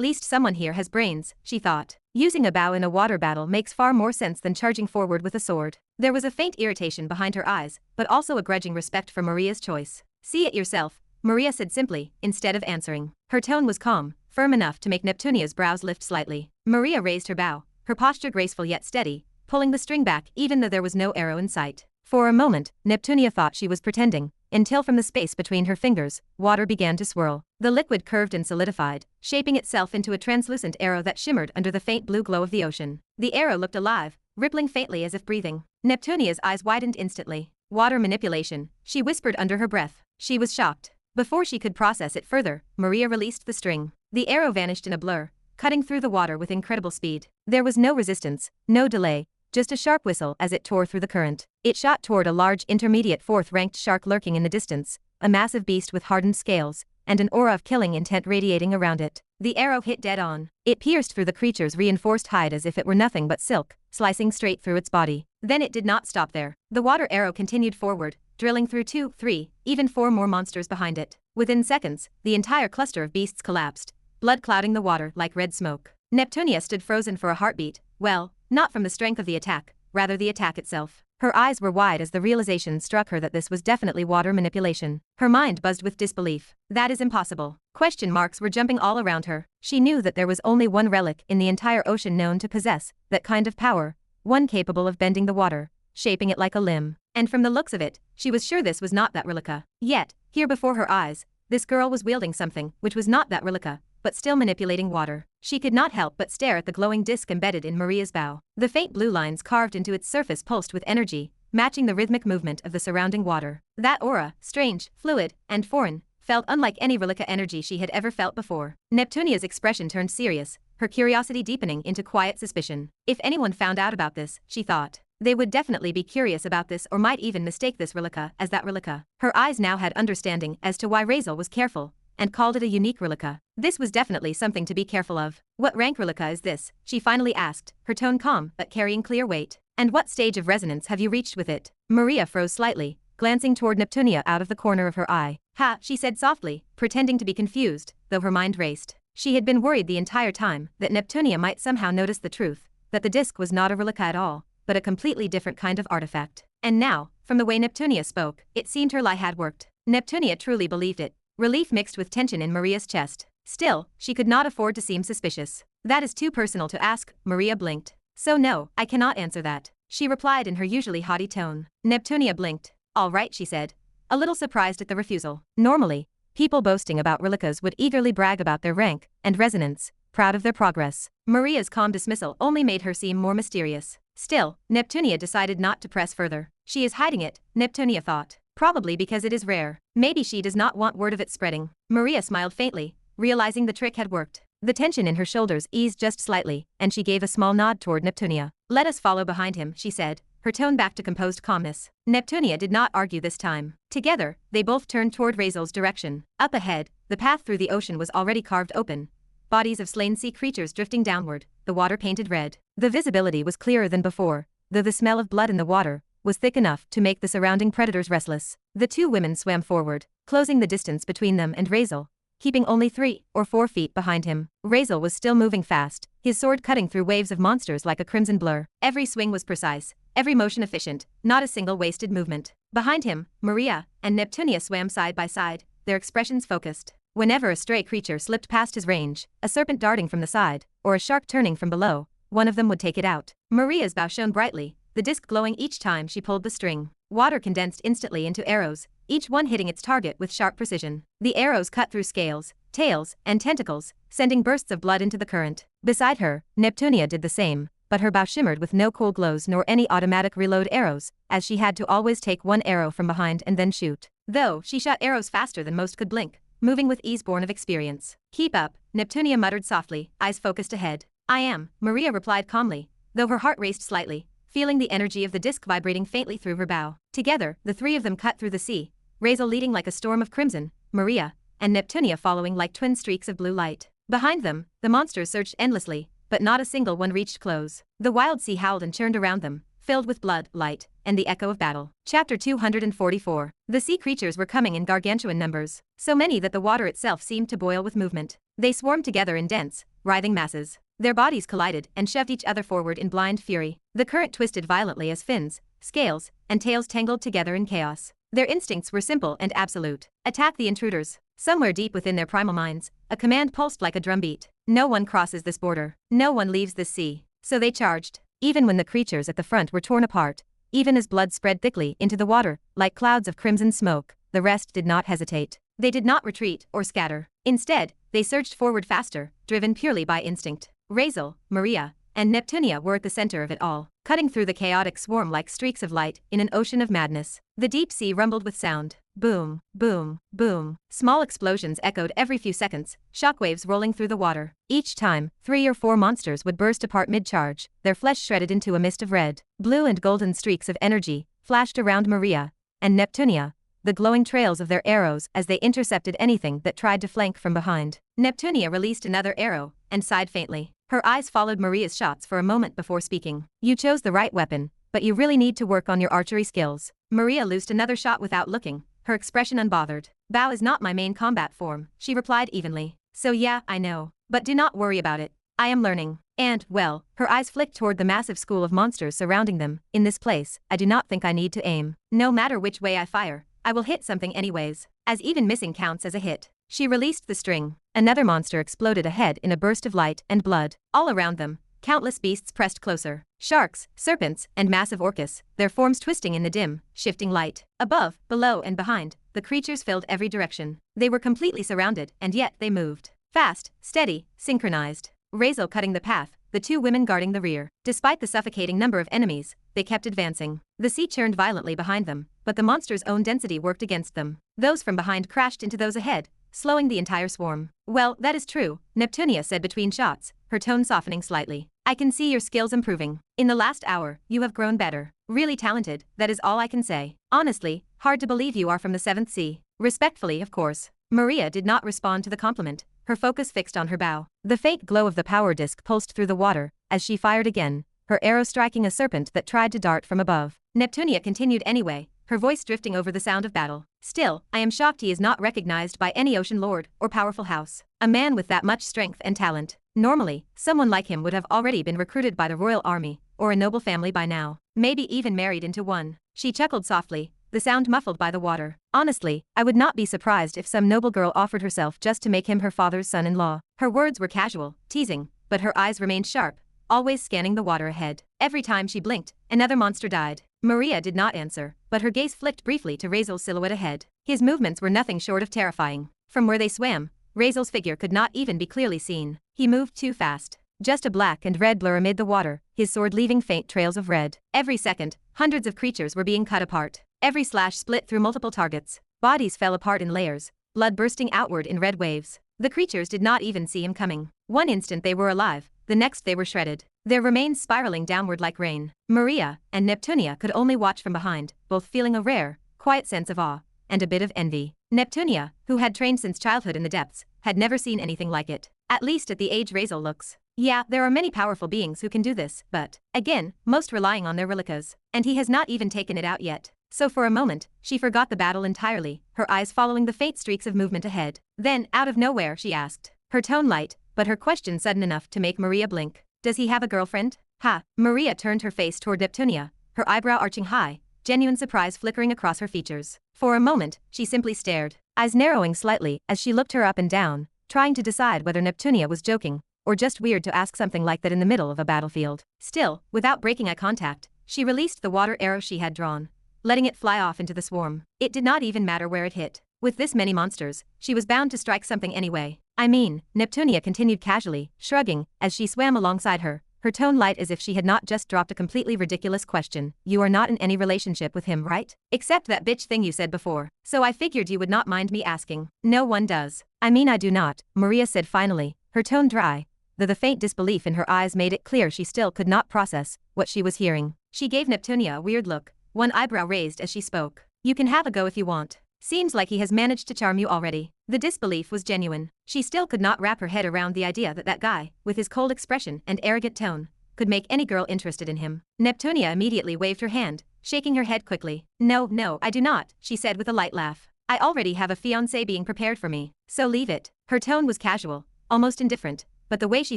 least someone here has brains, she thought. Using a bow in a water battle makes far more sense than charging forward with a sword. There was a faint irritation behind her eyes, but also a grudging respect for Maria's choice. See it yourself, Maria said simply, instead of answering. Her tone was calm, firm enough to make Neptunia's brows lift slightly. Maria raised her bow, her posture graceful yet steady, pulling the string back even though there was no arrow in sight. For a moment, Neptunia thought she was pretending, until from the space between her fingers, water began to swirl. The liquid curved and solidified, shaping itself into a translucent arrow that shimmered under the faint blue glow of the ocean. The arrow looked alive, rippling faintly as if breathing. Neptunia's eyes widened instantly. Water manipulation, she whispered under her breath. She was shocked. Before she could process it further, Maria released the string. The arrow vanished in a blur, cutting through the water with incredible speed. There was no resistance, no delay, just a sharp whistle as it tore through the current. It shot toward a large intermediate fourth-ranked shark lurking in the distance, a massive beast with hardened scales, and an aura of killing intent radiating around it. The arrow hit dead on. It pierced through the creature's reinforced hide as if it were nothing but silk, slicing straight through its body. Then it did not stop there. The water arrow continued forward, drilling through 2, 3, even 4 more monsters behind it. Within seconds, the entire cluster of beasts collapsed, blood clouding the water like red smoke. Neptunia stood frozen for a heartbeat, well, not from the strength of the attack, rather the attack itself. Her eyes were wide as the realization struck her that this was definitely water manipulation. Her mind buzzed with disbelief. That is impossible. Question marks were jumping all around her. She knew that there was only one relic in the entire ocean known to possess that kind of power, one capable of bending the water, shaping it like a limb. And from the looks of it, she was sure this was not that relica. Yet, here before her eyes, this girl was wielding something which was not that relica, but still manipulating water. She could not help but stare at the glowing disc embedded in Maria's bow. The faint blue lines carved into its surface pulsed with energy, matching the rhythmic movement of the surrounding water. That aura, strange, fluid, and foreign, felt unlike any relica energy she had ever felt before. Neptunia's expression turned serious, her curiosity deepening into quiet suspicion. If anyone found out about this, she thought, they would definitely be curious about this or might even mistake this relica as that relica. Her eyes now had understanding as to why Razeal was careful and called it a unique relica. This was definitely something to be careful of. What rank relica is this? She finally asked, her tone calm but carrying clear weight. And what stage of resonance have you reached with it? Maria froze slightly, glancing toward Neptunia out of the corner of her eye. Ha, she said softly, pretending to be confused, though her mind raced. She had been worried the entire time that Neptunia might somehow notice the truth, that the disc was not a relica at all, but a completely different kind of artifact. And now, from the way Neptunia spoke, it seemed her lie had worked. Neptunia truly believed it. Relief mixed with tension in Maria's chest. Still, she could not afford to seem suspicious. That is too personal to ask, Maria blinked. So no, I cannot answer that, she replied in her usually haughty tone. Neptunia blinked. All right, she said, a little surprised at the refusal. Normally, people boasting about reliquas would eagerly brag about their rank and resonance, proud of their progress. Maria's calm dismissal only made her seem more mysterious. Still, Neptunia decided not to press further. She is hiding it, Neptunia thought. Probably because it is rare. Maybe she does not want word of it spreading. Maria smiled faintly, realizing the trick had worked. The tension in her shoulders eased just slightly, and she gave a small nod toward Neptunia. Let us follow behind him, she said, her tone back to composed calmness. Neptunia did not argue this time. Together, they both turned toward Razeal's direction. Up ahead, the path through the ocean was already carved open. Bodies of slain sea creatures drifting downward, the water painted red. The visibility was clearer than before, though the smell of blood in the water was thick enough to make the surrounding predators restless. The two women swam forward, closing the distance between them and Razeal, keeping only 3 or 4 feet behind him. Razeal was still moving fast, his sword cutting through waves of monsters like a crimson blur. Every swing was precise, every motion efficient, not a single wasted movement. Behind him, Maria and Neptunia swam side by side, their expressions focused. Whenever a stray creature slipped past his range, a serpent darting from the side, or a shark turning from below, one of them would take it out. Maria's bow shone brightly, the disc glowing each time she pulled the string. Water condensed instantly into arrows, each one hitting its target with sharp precision. The arrows cut through scales, tails, and tentacles, sending bursts of blood into the current. Beside her, Neptunia did the same, but her bow shimmered with no cool glows nor any automatic reload arrows, as she had to always take one arrow from behind and then shoot. Though she shot arrows faster than most could blink, moving with ease born of experience. Keep up, Neptunia muttered softly, eyes focused ahead. I am, Maria replied calmly, though her heart raced slightly, feeling the energy of the disc vibrating faintly through her bow. Together, the three of them cut through the sea, Razeal leading like a storm of crimson, Maria and Neptunia following like twin streaks of blue light. Behind them, the monsters surged endlessly, but not a single one reached close. The wild sea howled and churned around them, filled with blood, light, and the echo of battle. Chapter 244. The sea creatures were coming in gargantuan numbers, so many that the water itself seemed to boil with movement. They swarmed together in dense, writhing masses. Their bodies collided and shoved each other forward in blind fury. The current twisted violently as fins, scales, and tails tangled together in chaos. Their instincts were simple and absolute. Attack the intruders. Somewhere deep within their primal minds, a command pulsed like a drumbeat. No one crosses this border. No one leaves this sea. So they charged. Even when the creatures at the front were torn apart, even as blood spread thickly into the water, like clouds of crimson smoke, the rest did not hesitate. They did not retreat or scatter. Instead, they surged forward faster, driven purely by instinct. Razeal, Maria, and Neptunia were at the center of it all, cutting through the chaotic swarm like streaks of light in an ocean of madness. The deep sea rumbled with sound. Boom, boom, boom. Small explosions echoed every few seconds, shockwaves rolling through the water. Each time, 3 or 4 monsters would burst apart mid-charge, their flesh shredded into a mist of red. Blue and golden streaks of energy flashed around Maria and Neptunia, the glowing trails of their arrows as they intercepted anything that tried to flank from behind. Neptunia released another arrow and sighed faintly. Her eyes followed Maria's shots for a moment before speaking. You chose the right weapon, but you really need to work on your archery skills. Maria loosed another shot without looking, her expression unbothered. Bow is not my main combat form, she replied evenly. So yeah, I know. But do not worry about it. I am learning. And, well, her eyes flicked toward the massive school of monsters surrounding them. In this place, I do not think I need to aim. No matter which way I fire, I will hit something anyways, as even missing counts as a hit. She released the string. Another monster exploded ahead in a burst of light and blood. All around them, countless beasts pressed closer. Sharks, serpents, and massive orcas, their forms twisting in the dim, shifting light. Above, below, and behind, the creatures filled every direction. They were completely surrounded, and yet they moved. Fast, steady, synchronized. Razeal cutting the path, the 2 women guarding the rear. Despite the suffocating number of enemies, they kept advancing. The sea churned violently behind them, but the monsters' own density worked against them. Those from behind crashed into those ahead, slowing the entire swarm. Well, that is true, Neptunia said between shots, her tone softening slightly. I can see your skills improving. In the last hour, you have grown better. Really talented, that is all I can say. Honestly, hard to believe you are from the 7th sea. Respectfully, of course. Maria did not respond to the compliment, her focus fixed on her bow. The faint glow of the power disc pulsed through the water as she fired again, her arrow striking a serpent that tried to dart from above. Neptunia continued anyway, her voice drifting over the sound of battle. Still, I am shocked he is not recognized by any ocean lord or powerful house. A man with that much strength and talent. Normally, someone like him would have already been recruited by the royal army or a noble family by now, maybe even married into one. She chuckled softly, the sound muffled by the water. Honestly, I would not be surprised if some noble girl offered herself just to make him her father's son-in-law. Her words were casual, teasing, but her eyes remained sharp, always scanning the water ahead. Every time she blinked, another monster died. Maria did not answer, but her gaze flicked briefly to Razeal's silhouette ahead. His movements were nothing short of terrifying. From where they swam, Razeal's figure could not even be clearly seen. He moved too fast. Just a black and red blur amid the water, his sword leaving faint trails of red. Every second, hundreds of creatures were being cut apart. Every slash split through multiple targets. Bodies fell apart in layers, blood bursting outward in red waves. The creatures did not even see him coming. One instant they were alive, the next they were shredded, their remains spiraling downward like rain. Maria and Neptunia could only watch from behind, both feeling a rare, quiet sense of awe and a bit of envy. Neptunia, who had trained since childhood in the depths, had never seen anything like it. At least at the age Razeal looks. Yeah, there are many powerful beings who can do this, but, again, most relying on their reliquas. And he has not even taken it out yet. So for a moment, she forgot the battle entirely, her eyes following the faint streaks of movement ahead. Then, out of nowhere, she asked. Her tone light, but her question sudden enough to make Maria blink. Does he have a girlfriend? Ha! Maria turned her face toward Neptunia, her eyebrow arching high, genuine surprise flickering across her features. For a moment, she simply stared, eyes narrowing slightly as she looked her up and down, trying to decide whether Neptunia was joking, or just weird to ask something like that in the middle of a battlefield. Still, without breaking eye contact, she released the water arrow she had drawn, letting it fly off into the swarm. It did not even matter where it hit. With this many monsters, she was bound to strike something anyway. I mean, Neptunia continued casually, shrugging, as she swam alongside her, her tone light as if she had not just dropped a completely ridiculous question. You are not in any relationship with him, right? Except that bitch thing you said before. So I figured you would not mind me asking. No one does. I mean I do not, Maria said finally, her tone dry, though the faint disbelief in her eyes made it clear she still could not process what she was hearing. She gave Neptunia a weird look, one eyebrow raised as she spoke. You can have a go if you want. Seems like he has managed to charm you already. The disbelief was genuine. She still could not wrap her head around the idea that that guy, with his cold expression and arrogant tone, could make any girl interested in him. Neptunia immediately waved her hand, shaking her head quickly. No, I do not, she said with a light laugh. I already have a fiancé being prepared for me, so leave it. Her tone was casual, almost indifferent, but the way she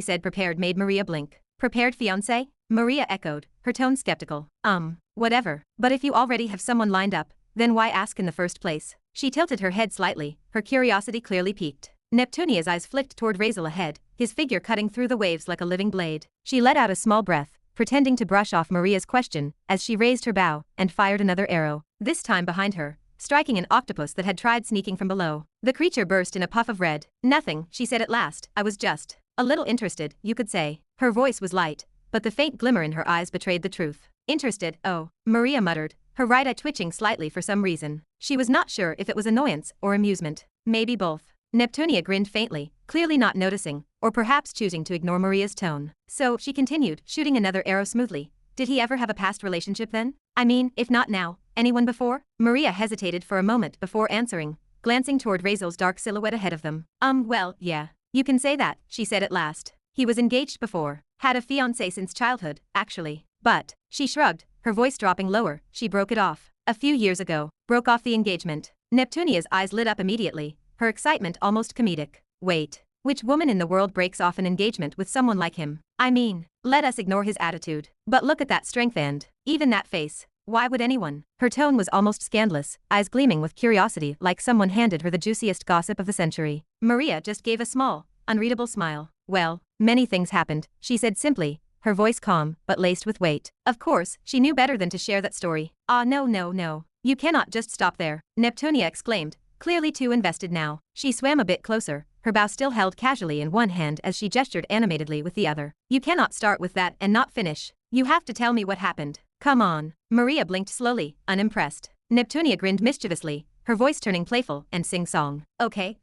said prepared made Maria blink. Prepared fiancé? Maria echoed, her tone skeptical. Whatever. But if you already have someone lined up, then why ask in the first place? She tilted her head slightly, her curiosity clearly piqued. Neptunia's eyes flicked toward Razeal ahead, his figure cutting through the waves like a living blade. She let out a small breath, pretending to brush off Maria's question, as she raised her bow and fired another arrow, this time behind her, striking an octopus that had tried sneaking from below. The creature burst in a puff of red. Nothing, she said at last, I was just a little interested, you could say. Her voice was light, but the faint glimmer in her eyes betrayed the truth. Interested, oh, Maria muttered, her right eye twitching slightly for some reason. She was not sure if it was annoyance or amusement. Maybe both. Neptunia grinned faintly, clearly not noticing, or perhaps choosing to ignore Maria's tone. So, she continued, shooting another arrow smoothly. Did he ever have a past relationship then? I mean, if not now, anyone before? Maria hesitated for a moment before answering, glancing toward Razeal's dark silhouette ahead of them. Well, yeah. You can say that, she said at last. He was engaged before. Had a fiancé since childhood, actually. But, she shrugged, her voice dropping lower, she broke it off. A few years ago. Broke off the engagement. Neptunia's eyes lit up immediately, her excitement almost comedic. Wait. Which woman in the world breaks off an engagement with someone like him? I mean, let us ignore his attitude. But look at that strength and, even that face. Why would anyone? Her tone was almost scandalous, eyes gleaming with curiosity like someone handed her the juiciest gossip of the century. Maria just gave a small, unreadable smile. Well, many things happened, she said simply, her voice calm, but laced with weight. Of course, she knew better than to share that story. No. You cannot just stop there, Neptunia exclaimed, clearly too invested now. She swam a bit closer, her bow still held casually in one hand as she gestured animatedly with the other. You cannot start with that and not finish. You have to tell me what happened. Come on. Maria blinked slowly, unimpressed. Neptunia grinned mischievously, her voice turning playful and sing-song. Okay,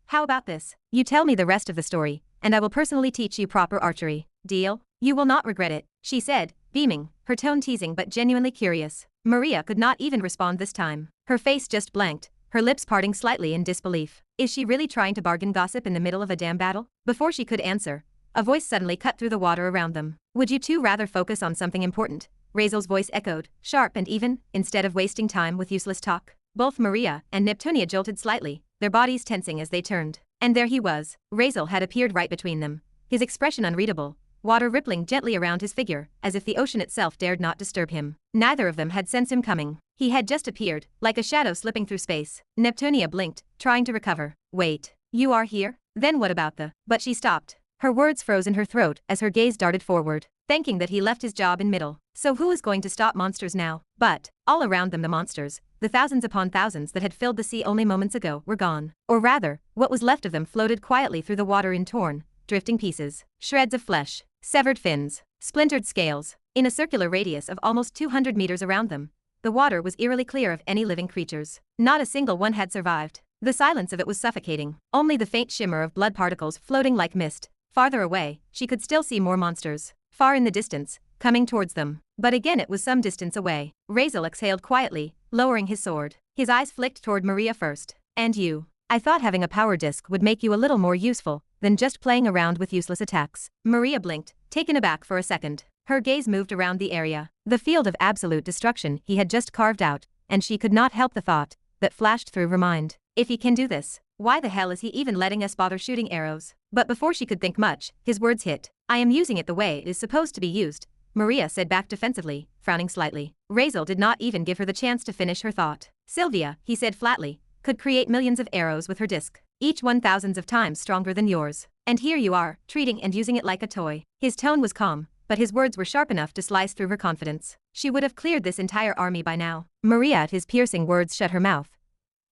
how about this? You tell me the rest of the story, and I will personally teach you proper archery. Deal? You will not regret it, she said, beaming, her tone teasing but genuinely curious. Maria could not even respond this time. Her face just blanked, her lips parting slightly in disbelief. Is she really trying to bargain gossip in the middle of a damn battle? Before she could answer, a voice suddenly cut through the water around them. Would you two rather focus on something important? Razeal's voice echoed, sharp and even, instead of wasting time with useless talk. Both Maria and Neptunia jolted slightly, their bodies tensing as they turned. And there he was. Razeal had appeared right between them, his expression unreadable, water rippling gently around his figure, as if the ocean itself dared not disturb him. Neither of them had sensed him coming. He had just appeared, like a shadow slipping through space. Neptunia blinked, trying to recover. Wait, you are here? Then what about the... But she stopped, Her words froze in her throat as her gaze darted forward, thanking that he left his job in middle. So who is going to stop monsters now? But, all around them the monsters, the thousands upon thousands that had filled the sea only moments ago, were gone. Or rather, what was left of them floated quietly through the water in torn, drifting pieces, shreds of flesh, severed fins, splintered scales. In a circular radius of almost 200 meters around them, the water was eerily clear of any living creatures. Not a single one had survived. The silence of it was suffocating, only the faint shimmer of blood particles floating like mist. Farther away, she could still see more monsters, far in the distance, coming towards them. But again it was some distance away. Razeal exhaled quietly, lowering his sword. His eyes flicked toward Maria first. And you. I thought having a power disc would make you a little more useful than just playing around with useless attacks. Maria blinked, taken aback for a second. Her gaze moved around the area, the field of absolute destruction he had just carved out, and she could not help the thought that flashed through her mind. If he can do this, why the hell is he even letting us bother shooting arrows? But before she could think much, his words hit. I am using it the way it is supposed to be used, Maria said back defensively, frowning slightly. Razeal did not even give her the chance to finish her thought. Sylvia, he said flatly, could create millions of arrows with her disc, each one thousands of times stronger than yours. And here you are, treating and using it like a toy. His tone was calm, but his words were sharp enough to slice through her confidence. She would have cleared this entire army by now. Maria at his piercing words shut her mouth,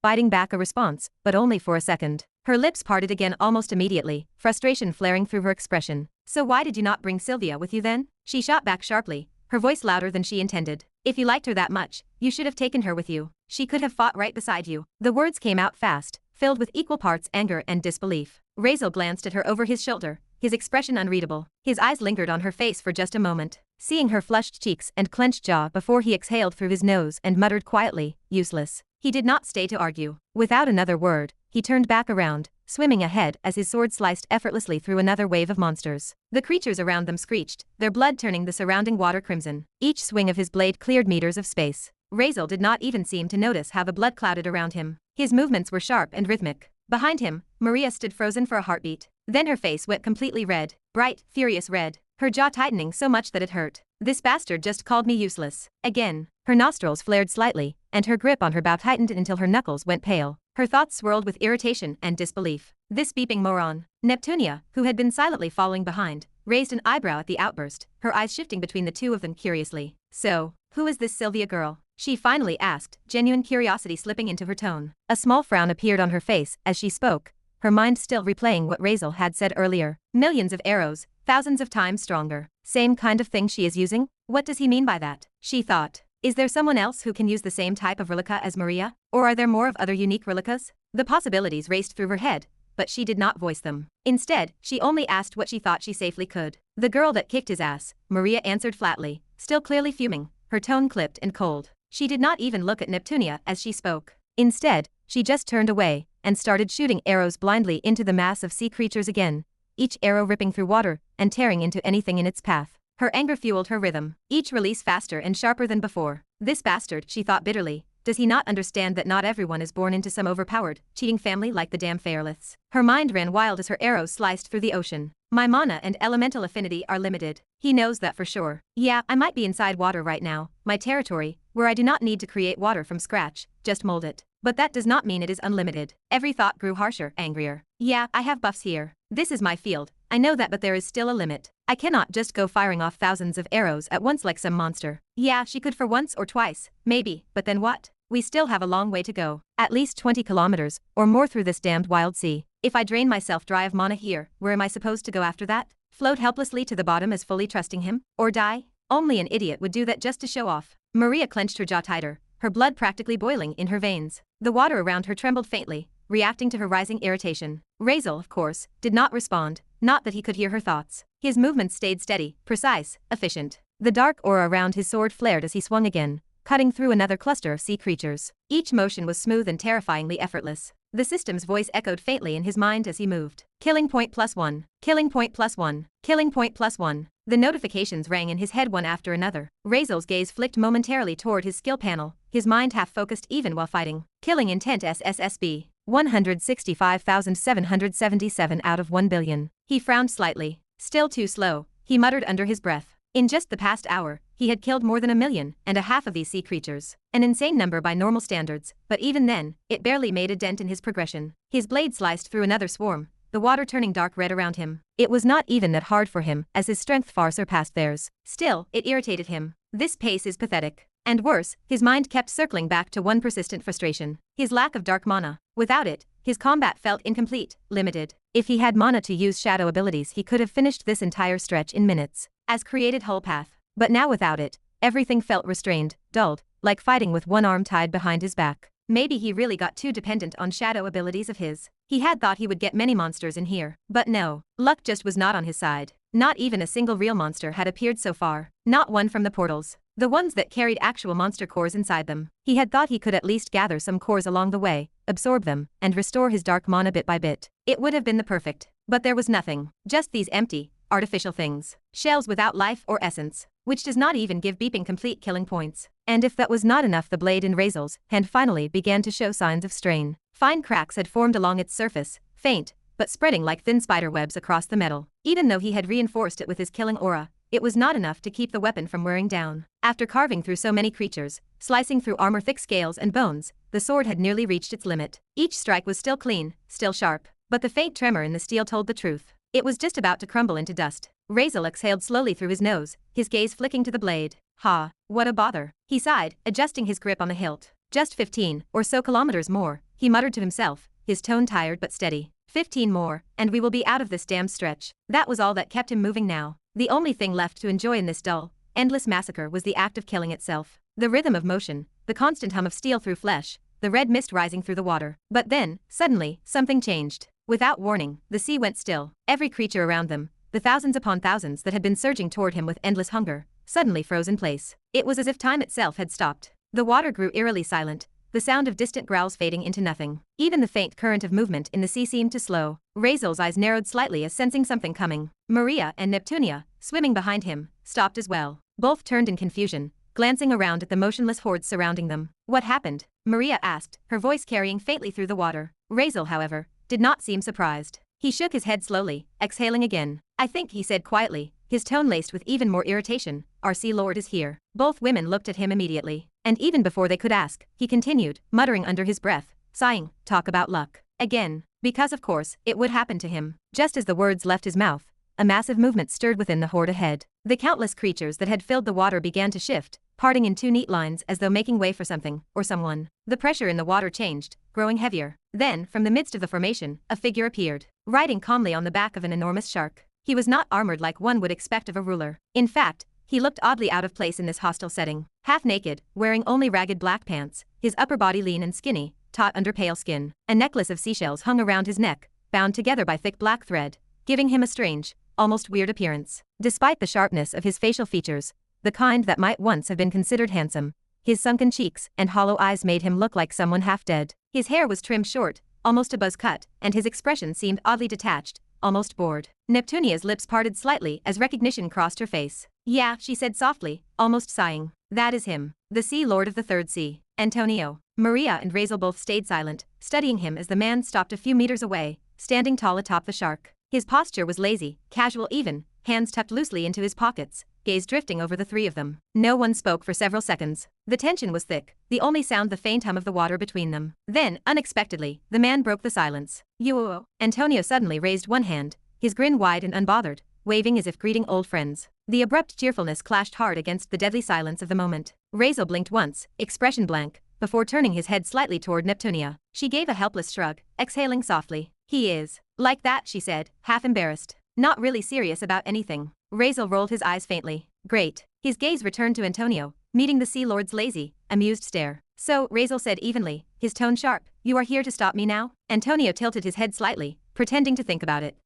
biting back a response, but only for a second. Her lips parted again almost immediately, frustration flaring through her expression. So why did you not bring Sylvia with you then? She shot back sharply, her voice louder than she intended. If you liked her that much, you should have taken her with you. She could have fought right beside you. The words came out fast, filled with equal parts anger and disbelief. Razeal glanced at her over his shoulder, his expression unreadable. His eyes lingered on her face for just a moment, seeing her flushed cheeks and clenched jaw before he exhaled through his nose and muttered quietly, useless. He did not stay to argue. Without another word, he turned back around, swimming ahead as his sword sliced effortlessly through another wave of monsters. The creatures around them screeched, their blood turning the surrounding water crimson. Each swing of his blade cleared meters of space. Razeal did not even seem to notice how the blood clouded around him. His movements were sharp and rhythmic. Behind him, Maria stood frozen for a heartbeat. Then her face went completely red, bright, furious red, her jaw tightening so much that it hurt. This bastard just called me useless. Again. Her nostrils flared slightly, and her grip on her bow tightened until her knuckles went pale. Her thoughts swirled with irritation and disbelief. This beeping moron. Neptunia, who had been silently following behind, raised an eyebrow at the outburst, her eyes shifting between the two of them curiously. So, who is this Sylvia girl? She finally asked, genuine curiosity slipping into her tone. A small frown appeared on her face as she spoke, her mind still replaying what Razeal had said earlier. Millions of arrows, thousands of times stronger. Same kind of thing she is using? What does he mean by that? She thought. Is there someone else who can use the same type of relica as Maria? Or are there more of other unique relicas? The possibilities raced through her head, but she did not voice them. Instead, she only asked what she thought she safely could. The girl that kicked his ass, Maria answered flatly, still clearly fuming, her tone clipped and cold. She did not even look at Neptunia as she spoke. Instead, she just turned away and started shooting arrows blindly into the mass of sea creatures again, each arrow ripping through water and tearing into anything in its path. Her anger fueled her rhythm, each release faster and sharper than before. This bastard, she thought bitterly, does he not understand that not everyone is born into some overpowered, cheating family like the damn Fairliths? Her mind ran wild as her arrows sliced through the ocean. My mana and elemental affinity are limited. He knows that for sure. Yeah, I might be inside water right now, my territory, where I do not need to create water from scratch, just mold it. But that does not mean it is unlimited. Every thought grew harsher, angrier. Yeah, I have buffs here. This is my field. I know that, but there is still a limit. I cannot just go firing off thousands of arrows at once like some monster. Yeah, she could for once or twice, maybe, but then what? We still have a long way to go. At least 20 kilometers, or more through this damned wild sea. If I drain myself dry of mana here, where am I supposed to go after that? Float helplessly to the bottom as fully trusting him? Or die? Only an idiot would do that just to show off. Maria clenched her jaw tighter, her blood practically boiling in her veins. The water around her trembled faintly, reacting to her rising irritation. Razeal, of course, did not respond, not that he could hear her thoughts. His movements stayed steady, precise, efficient. The dark aura around his sword flared as he swung again, cutting through another cluster of sea creatures. Each motion was smooth and terrifyingly effortless. The system's voice echoed faintly in his mind as he moved. Killing point +1. Killing point +1. Killing point +1. The notifications rang in his head one after another. Razeal's gaze flicked momentarily toward his skill panel, his mind half-focused even while fighting. Killing intent SSSB. 165,777 out of 1 billion. He frowned slightly. Still too slow, he muttered under his breath. In just the past hour, he had killed more than 1.5 million of these sea creatures. An insane number by normal standards, but even then, it barely made a dent in his progression. His blade sliced through another swarm, the water turning dark red around him. It was not even that hard for him, as his strength far surpassed theirs. Still, it irritated him. This pace is pathetic. And worse, his mind kept circling back to one persistent frustration: his lack of dark mana. Without it, his combat felt incomplete, limited. If he had mana to use shadow abilities, he could have finished this entire stretch in minutes, as created Hull Path. But now without it, everything felt restrained, dulled, like fighting with one arm tied behind his back. Maybe he really got too dependent on shadow abilities of his. He had thought he would get many monsters in here. But no, luck just was not on his side. Not even a single real monster had appeared so far. Not one from the portals. The ones that carried actual monster cores inside them. He had thought he could at least gather some cores along the way, absorb them, and restore his dark mana bit by bit. It would have been the perfect. But there was nothing. Just these empty, artificial things. Shells without life or essence. Which does not even give beeping complete killing points. And if that was not enough, the blade in Razeal's hand finally began to show signs of strain. Fine cracks had formed along its surface, faint, but spreading like thin spider webs across the metal. Even though he had reinforced it with his killing aura, it was not enough to keep the weapon from wearing down. After carving through so many creatures, slicing through armor, thick scales and bones, the sword had nearly reached its limit. Each strike was still clean, still sharp, but the faint tremor in the steel told the truth. It was just about to crumble into dust. Razeal exhaled slowly through his nose, his gaze flicking to the blade. Ha, what a bother. He sighed, adjusting his grip on the hilt. Just 15 or so kilometers more, he muttered to himself, his tone tired but steady. 15 more, and we will be out of this damned stretch. That was all that kept him moving now. The only thing left to enjoy in this dull, endless massacre was the act of killing itself. The rhythm of motion, the constant hum of steel through flesh, the red mist rising through the water. But then, suddenly, something changed. Without warning, the sea went still. Every creature around them, the thousands upon thousands that had been surging toward him with endless hunger, suddenly froze in place. It was as if time itself had stopped. The water grew eerily silent, the sound of distant growls fading into nothing. Even the faint current of movement in the sea seemed to slow. Razeal's eyes narrowed slightly as sensing something coming. Maria and Neptunia, swimming behind him, stopped as well. Both turned in confusion, glancing around at the motionless hordes surrounding them. What happened? Maria asked, her voice carrying faintly through the water. Razeal, however, did not seem surprised. He shook his head slowly, exhaling again. I think, he said quietly, his tone laced with even more irritation, our Sea Lord is here. Both women looked at him immediately. And even before they could ask, he continued, muttering under his breath, sighing, talk about luck. Again. Because of course, it would happen to him. Just as the words left his mouth, a massive movement stirred within the horde ahead. The countless creatures that had filled the water began to shift, parting in two neat lines as though making way for something, or someone. The pressure in the water changed, growing heavier. Then, from the midst of the formation, a figure appeared, riding calmly on the back of an enormous shark. He was not armored like one would expect of a ruler. In fact, he looked oddly out of place in this hostile setting. Half naked, wearing only ragged black pants, his upper body lean and skinny, taut under pale skin. A necklace of seashells hung around his neck, bound together by thick black thread, giving him a strange, almost weird appearance. Despite the sharpness of his facial features, the kind that might once have been considered handsome, his sunken cheeks and hollow eyes made him look like someone half dead. His hair was trimmed short, almost a buzz cut, and his expression seemed oddly detached, almost bored. Neptunia's lips parted slightly as recognition crossed her face. Yeah, she said softly, almost sighing. That is him, the Sea Lord of the Third Sea, Antonio. Maria and Razeal both stayed silent, studying him as the man stopped a few meters away, standing tall atop the shark. His posture was lazy, casual even, hands tucked loosely into his pockets, gaze drifting over the three of them. No one spoke for several seconds. The tension was thick, the only sound the faint hum of the water between them. Then, unexpectedly, the man broke the silence. You. Antonio suddenly raised one hand, his grin wide and unbothered, waving as if greeting old friends. The abrupt cheerfulness clashed hard against the deadly silence of the moment. Razeal blinked once, expression blank, before turning his head slightly toward Neptunia. She gave a helpless shrug, exhaling softly. He is. Like that, she said, half embarrassed. Not really serious about anything. Razeal rolled his eyes faintly. Great. His gaze returned to Antonio, meeting the Sea Lord's lazy, amused stare. So, Razeal said evenly, his tone sharp, you are here to stop me now? Antonio tilted his head slightly, pretending to think about it.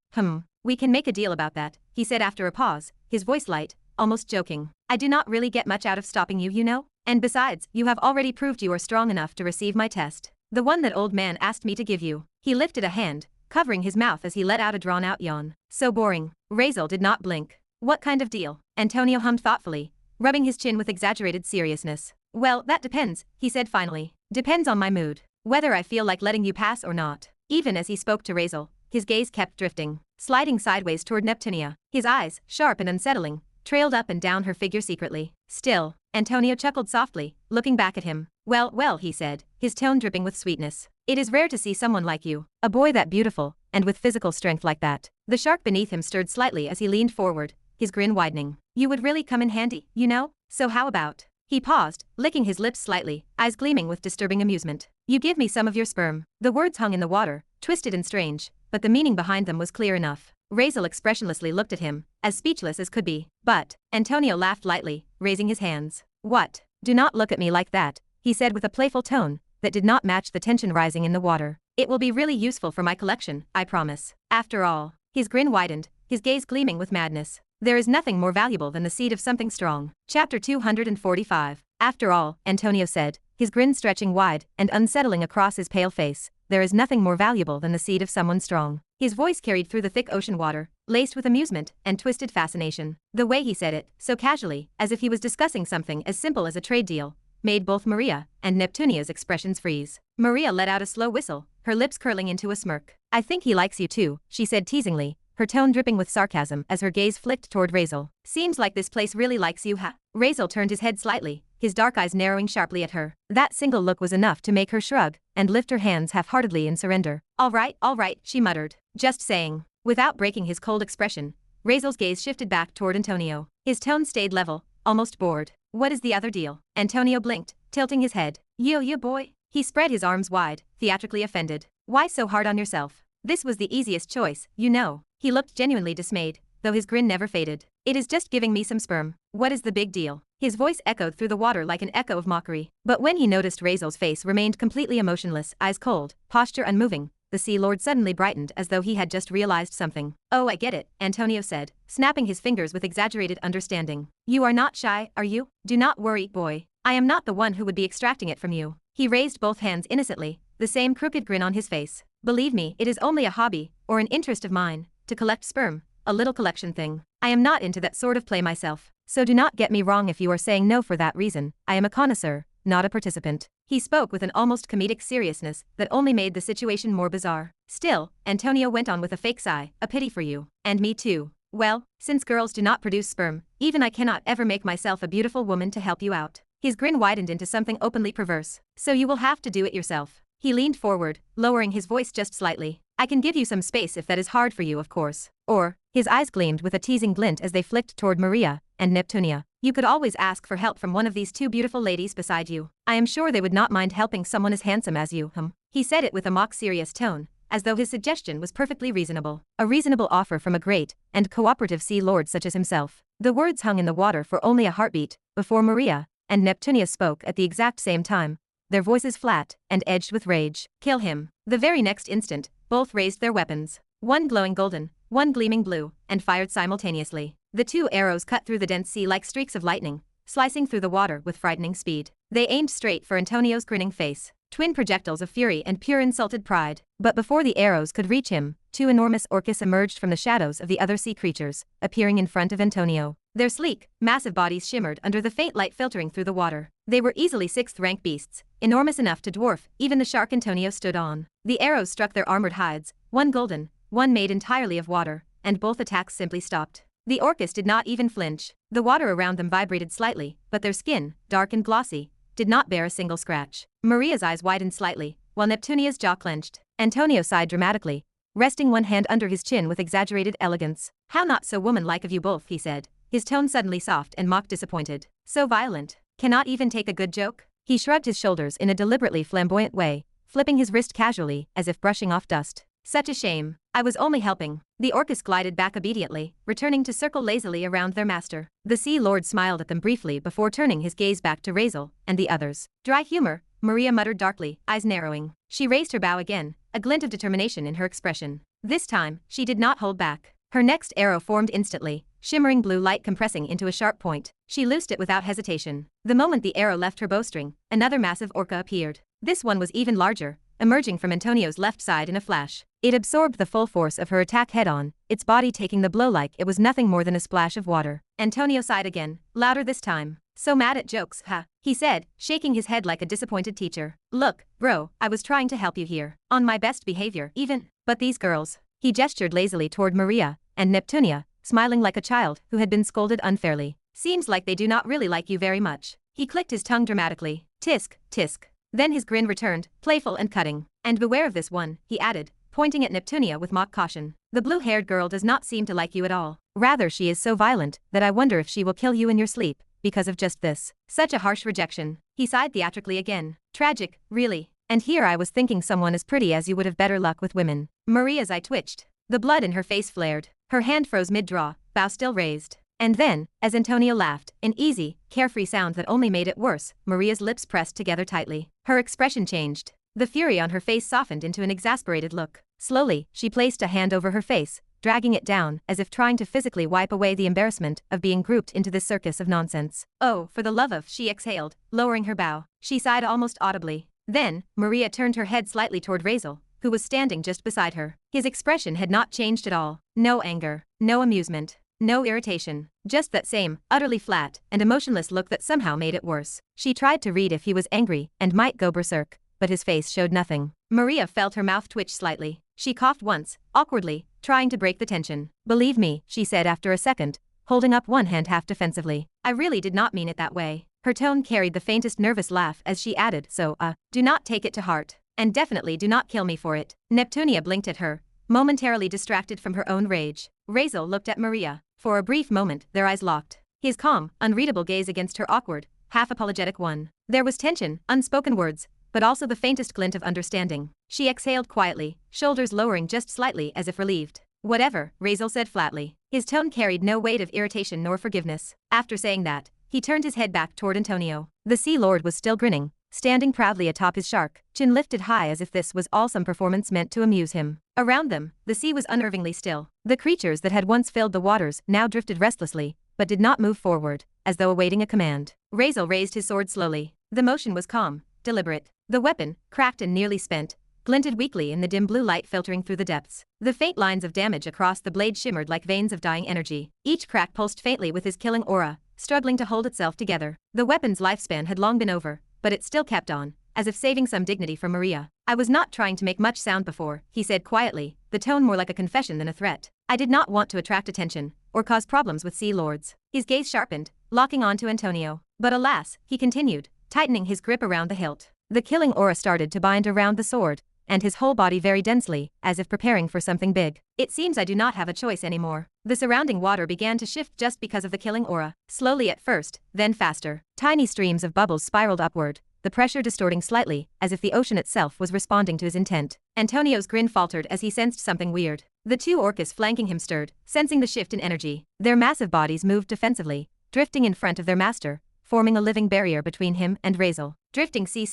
We can make a deal about that, he said after a pause, his voice light, almost joking. I do not really get much out of stopping you, you know? And besides, you have already proved you are strong enough to receive my test. The one that old man asked me to give you. He lifted a hand, covering his mouth as he let out a drawn-out yawn. So boring. Razeal did not blink. What kind of deal? Antonio hummed thoughtfully, rubbing his chin with exaggerated seriousness. Well, that depends, he said finally. Depends on my mood. Whether I feel like letting you pass or not. Even as he spoke to Razeal, his gaze kept drifting, sliding sideways toward Neptunia. His eyes, sharp and unsettling, trailed up and down her figure secretly. Still, Antonio chuckled softly, looking back at him. Well, he said, his tone dripping with sweetness. It is rare to see someone like you, a boy that beautiful, and with physical strength like that. The shark beneath him stirred slightly as he leaned forward, his grin widening. You would really come in handy, you know? So how about? He paused, licking his lips slightly, eyes gleaming with disturbing amusement. You give me some of your sperm. The words hung in the water, twisted and strange, but the meaning behind them was clear enough. Razeal expressionlessly looked at him, as speechless as could be. But, Antonio laughed lightly, raising his hands. What? Do not look at me like that, he said with a playful tone that did not match the tension rising in the water. It will be really useful for my collection, I promise. After all. His grin widened, his gaze gleaming with madness. There is nothing more valuable than the seed of something strong. Chapter 245. After all, Antonio said, his grin stretching wide and unsettling across his pale face. There is nothing more valuable than the seed of someone strong. His voice carried through the thick ocean water, laced with amusement and twisted fascination. The way he said it, so casually, as if he was discussing something as simple as a trade deal, made both Maria and Neptunia's expressions freeze. Maria let out a slow whistle, her lips curling into a smirk. I think he likes you too, she said teasingly, her tone dripping with sarcasm as her gaze flicked toward Razeal. Seems like this place really likes you, huh? Razeal turned his head slightly, his dark eyes narrowing sharply at her. That single look was enough to make her shrug and lift her hands half-heartedly in surrender. All right, she muttered. Just saying. Without breaking his cold expression, Razeal's gaze shifted back toward Antonio. His tone stayed level, almost bored. What is the other deal? Antonio blinked, tilting his head. You boy. He spread his arms wide, theatrically offended. Why so hard on yourself? This was the easiest choice, you know. He looked genuinely dismayed, though his grin never faded. It is just giving me some sperm. What is the big deal? His voice echoed through the water like an echo of mockery. But when he noticed Razeal's face remained completely emotionless, eyes cold, posture unmoving, the Sea Lord suddenly brightened as though he had just realized something. Oh, I get it, Antonio said, snapping his fingers with exaggerated understanding. You are not shy, are you? Do not worry, boy. I am not the one who would be extracting it from you. He raised both hands innocently, the same crooked grin on his face. Believe me, it is only a hobby, or an interest of mine, to collect sperm, a little collection thing. I am not into that sort of play myself, so do not get me wrong if you are saying no for that reason. I am a connoisseur, not a participant. He spoke with an almost comedic seriousness that only made the situation more bizarre. Still, Antonio went on with a fake sigh, a pity for you. And me too. Well, since girls do not produce sperm, even I cannot ever make myself a beautiful woman to help you out. His grin widened into something openly perverse. So you will have to do it yourself. He leaned forward, lowering his voice just slightly. I can give you some space if that is hard for you, of course. Or, his eyes gleamed with a teasing glint as they flicked toward Maria and Neptunia. You could always ask for help from one of these two beautiful ladies beside you. I am sure they would not mind helping someone as handsome as you, He said it with a mock-serious tone, as though his suggestion was perfectly reasonable. A reasonable offer from a great and cooperative Sea Lord such as himself. The words hung in the water for only a heartbeat before Maria and Neptunia spoke at the exact same time, their voices flat and edged with rage. Kill him. The very next instant, both raised their weapons. One glowing golden, one gleaming blue, and fired simultaneously. The two arrows cut through the dense sea like streaks of lightning, slicing through the water with frightening speed. They aimed straight for Antonio's grinning face, twin projectiles of fury and pure insulted pride. But before the arrows could reach him, two enormous orcas emerged from the shadows of the other sea creatures, appearing in front of Antonio. Their sleek, massive bodies shimmered under the faint light filtering through the water. They were easily sixth-rank beasts, enormous enough to dwarf even the shark Antonio stood on. The arrows struck their armored hides, one golden, one made entirely of water, and both attacks simply stopped. The orcas did not even flinch. The water around them vibrated slightly, but their skin, dark and glossy, did not bear a single scratch. Maria's eyes widened slightly, while Neptunia's jaw clenched. Antonio sighed dramatically, resting one hand under his chin with exaggerated elegance. How not so woman-like of you both, he said, his tone suddenly soft and mock disappointed. So violent. Cannot even take a good joke? He shrugged his shoulders in a deliberately flamboyant way, flipping his wrist casually as if brushing off dust. Such a shame. I was only helping. The orcas glided back obediently, returning to circle lazily around their master. The Sea Lord smiled at them briefly before turning his gaze back to Razeal and the others. Dry humor, Maria muttered darkly, eyes narrowing. She raised her bow again, a glint of determination in her expression. This time, she did not hold back. Her next arrow formed instantly, shimmering blue light compressing into a sharp point. She loosed it without hesitation. The moment the arrow left her bowstring, another massive orca appeared. This one was even larger, emerging from Antonio's left side in a flash. It absorbed the full force of her attack head-on, its body taking the blow like it was nothing more than a splash of water. Antonio sighed again, louder this time. So mad at jokes, huh? He said, shaking his head like a disappointed teacher. Look, bro, I was trying to help you here. On my best behavior, even. But these girls. He gestured lazily toward Maria and Neptunia, smiling like a child who had been scolded unfairly. Seems like they do not really like you very much. He clicked his tongue dramatically. Tisk, tisk. Then his grin returned, playful and cutting. And beware of this one, he added, pointing at Neptunia with mock caution. The blue-haired girl does not seem to like you at all. Rather, she is so violent that I wonder if she will kill you in your sleep, because of just this. Such a harsh rejection. He sighed theatrically again. Tragic, really. And here I was thinking someone as pretty as you would have better luck with women. Maria's eye twitched. The blood in her face flared. Her hand froze mid-draw, bow still raised. And then, as Antonio laughed, an easy, carefree sound that only made it worse, Maria's lips pressed together tightly. Her expression changed. The fury on her face softened into an exasperated look. Slowly, she placed a hand over her face, dragging it down as if trying to physically wipe away the embarrassment of being grouped into this circus of nonsense. Oh, for the love of, she exhaled, lowering her bow. She sighed almost audibly. Then, Maria turned her head slightly toward Razeal, who was standing just beside her. His expression had not changed at all. No anger, no amusement, no irritation. Just that same, utterly flat and emotionless look that somehow made it worse. She tried to read if he was angry and might go berserk, but his face showed nothing. Maria felt her mouth twitch slightly. She coughed once, awkwardly, trying to break the tension. Believe me, she said after a second, holding up one hand half defensively. I really did not mean it that way. Her tone carried the faintest nervous laugh as she added, so, do not take it to heart. And definitely do not kill me for it. Neptunia blinked at her, momentarily distracted from her own rage. Razeal looked at Maria. For a brief moment, their eyes locked. His calm, unreadable gaze against her awkward, half-apologetic one. There was tension, unspoken words, but also the faintest glint of understanding. She exhaled quietly, shoulders lowering just slightly as if relieved. Whatever, Razeal said flatly. His tone carried no weight of irritation nor forgiveness. After saying that, he turned his head back toward Antonio. The Sea Lord was still grinning, standing proudly atop his shark, chin lifted high as if this was all some performance meant to amuse him. Around them, the sea was unnervingly still. The creatures that had once filled the waters now drifted restlessly, but did not move forward, as though awaiting a command. Razeal raised his sword slowly. The motion was calm, deliberate. The weapon, cracked and nearly spent, glinted weakly in the dim blue light filtering through the depths. The faint lines of damage across the blade shimmered like veins of dying energy. Each crack pulsed faintly with his killing aura, struggling to hold itself together. The weapon's lifespan had long been over, but it still kept on, as if saving some dignity for Maria. I was not trying to make much sound before, he said quietly, the tone more like a confession than a threat. I did not want to attract attention, or cause problems with Sea Lords. His gaze sharpened, locking on to Antonio. But alas, he continued, tightening his grip around the hilt. The killing aura started to bind around the sword, and his whole body very densely, as if preparing for something big. It seems I do not have a choice anymore. The surrounding water began to shift just because of the killing aura, slowly at first, then faster. Tiny streams of bubbles spiraled upward, the pressure distorting slightly, as if the ocean itself was responding to his intent. Antonio's grin faltered as he sensed something weird. The two orcas flanking him stirred, sensing the shift in energy. Their massive bodies moved defensively, drifting in front of their master, forming a living barrier between him and Razeal. Drifting sea/,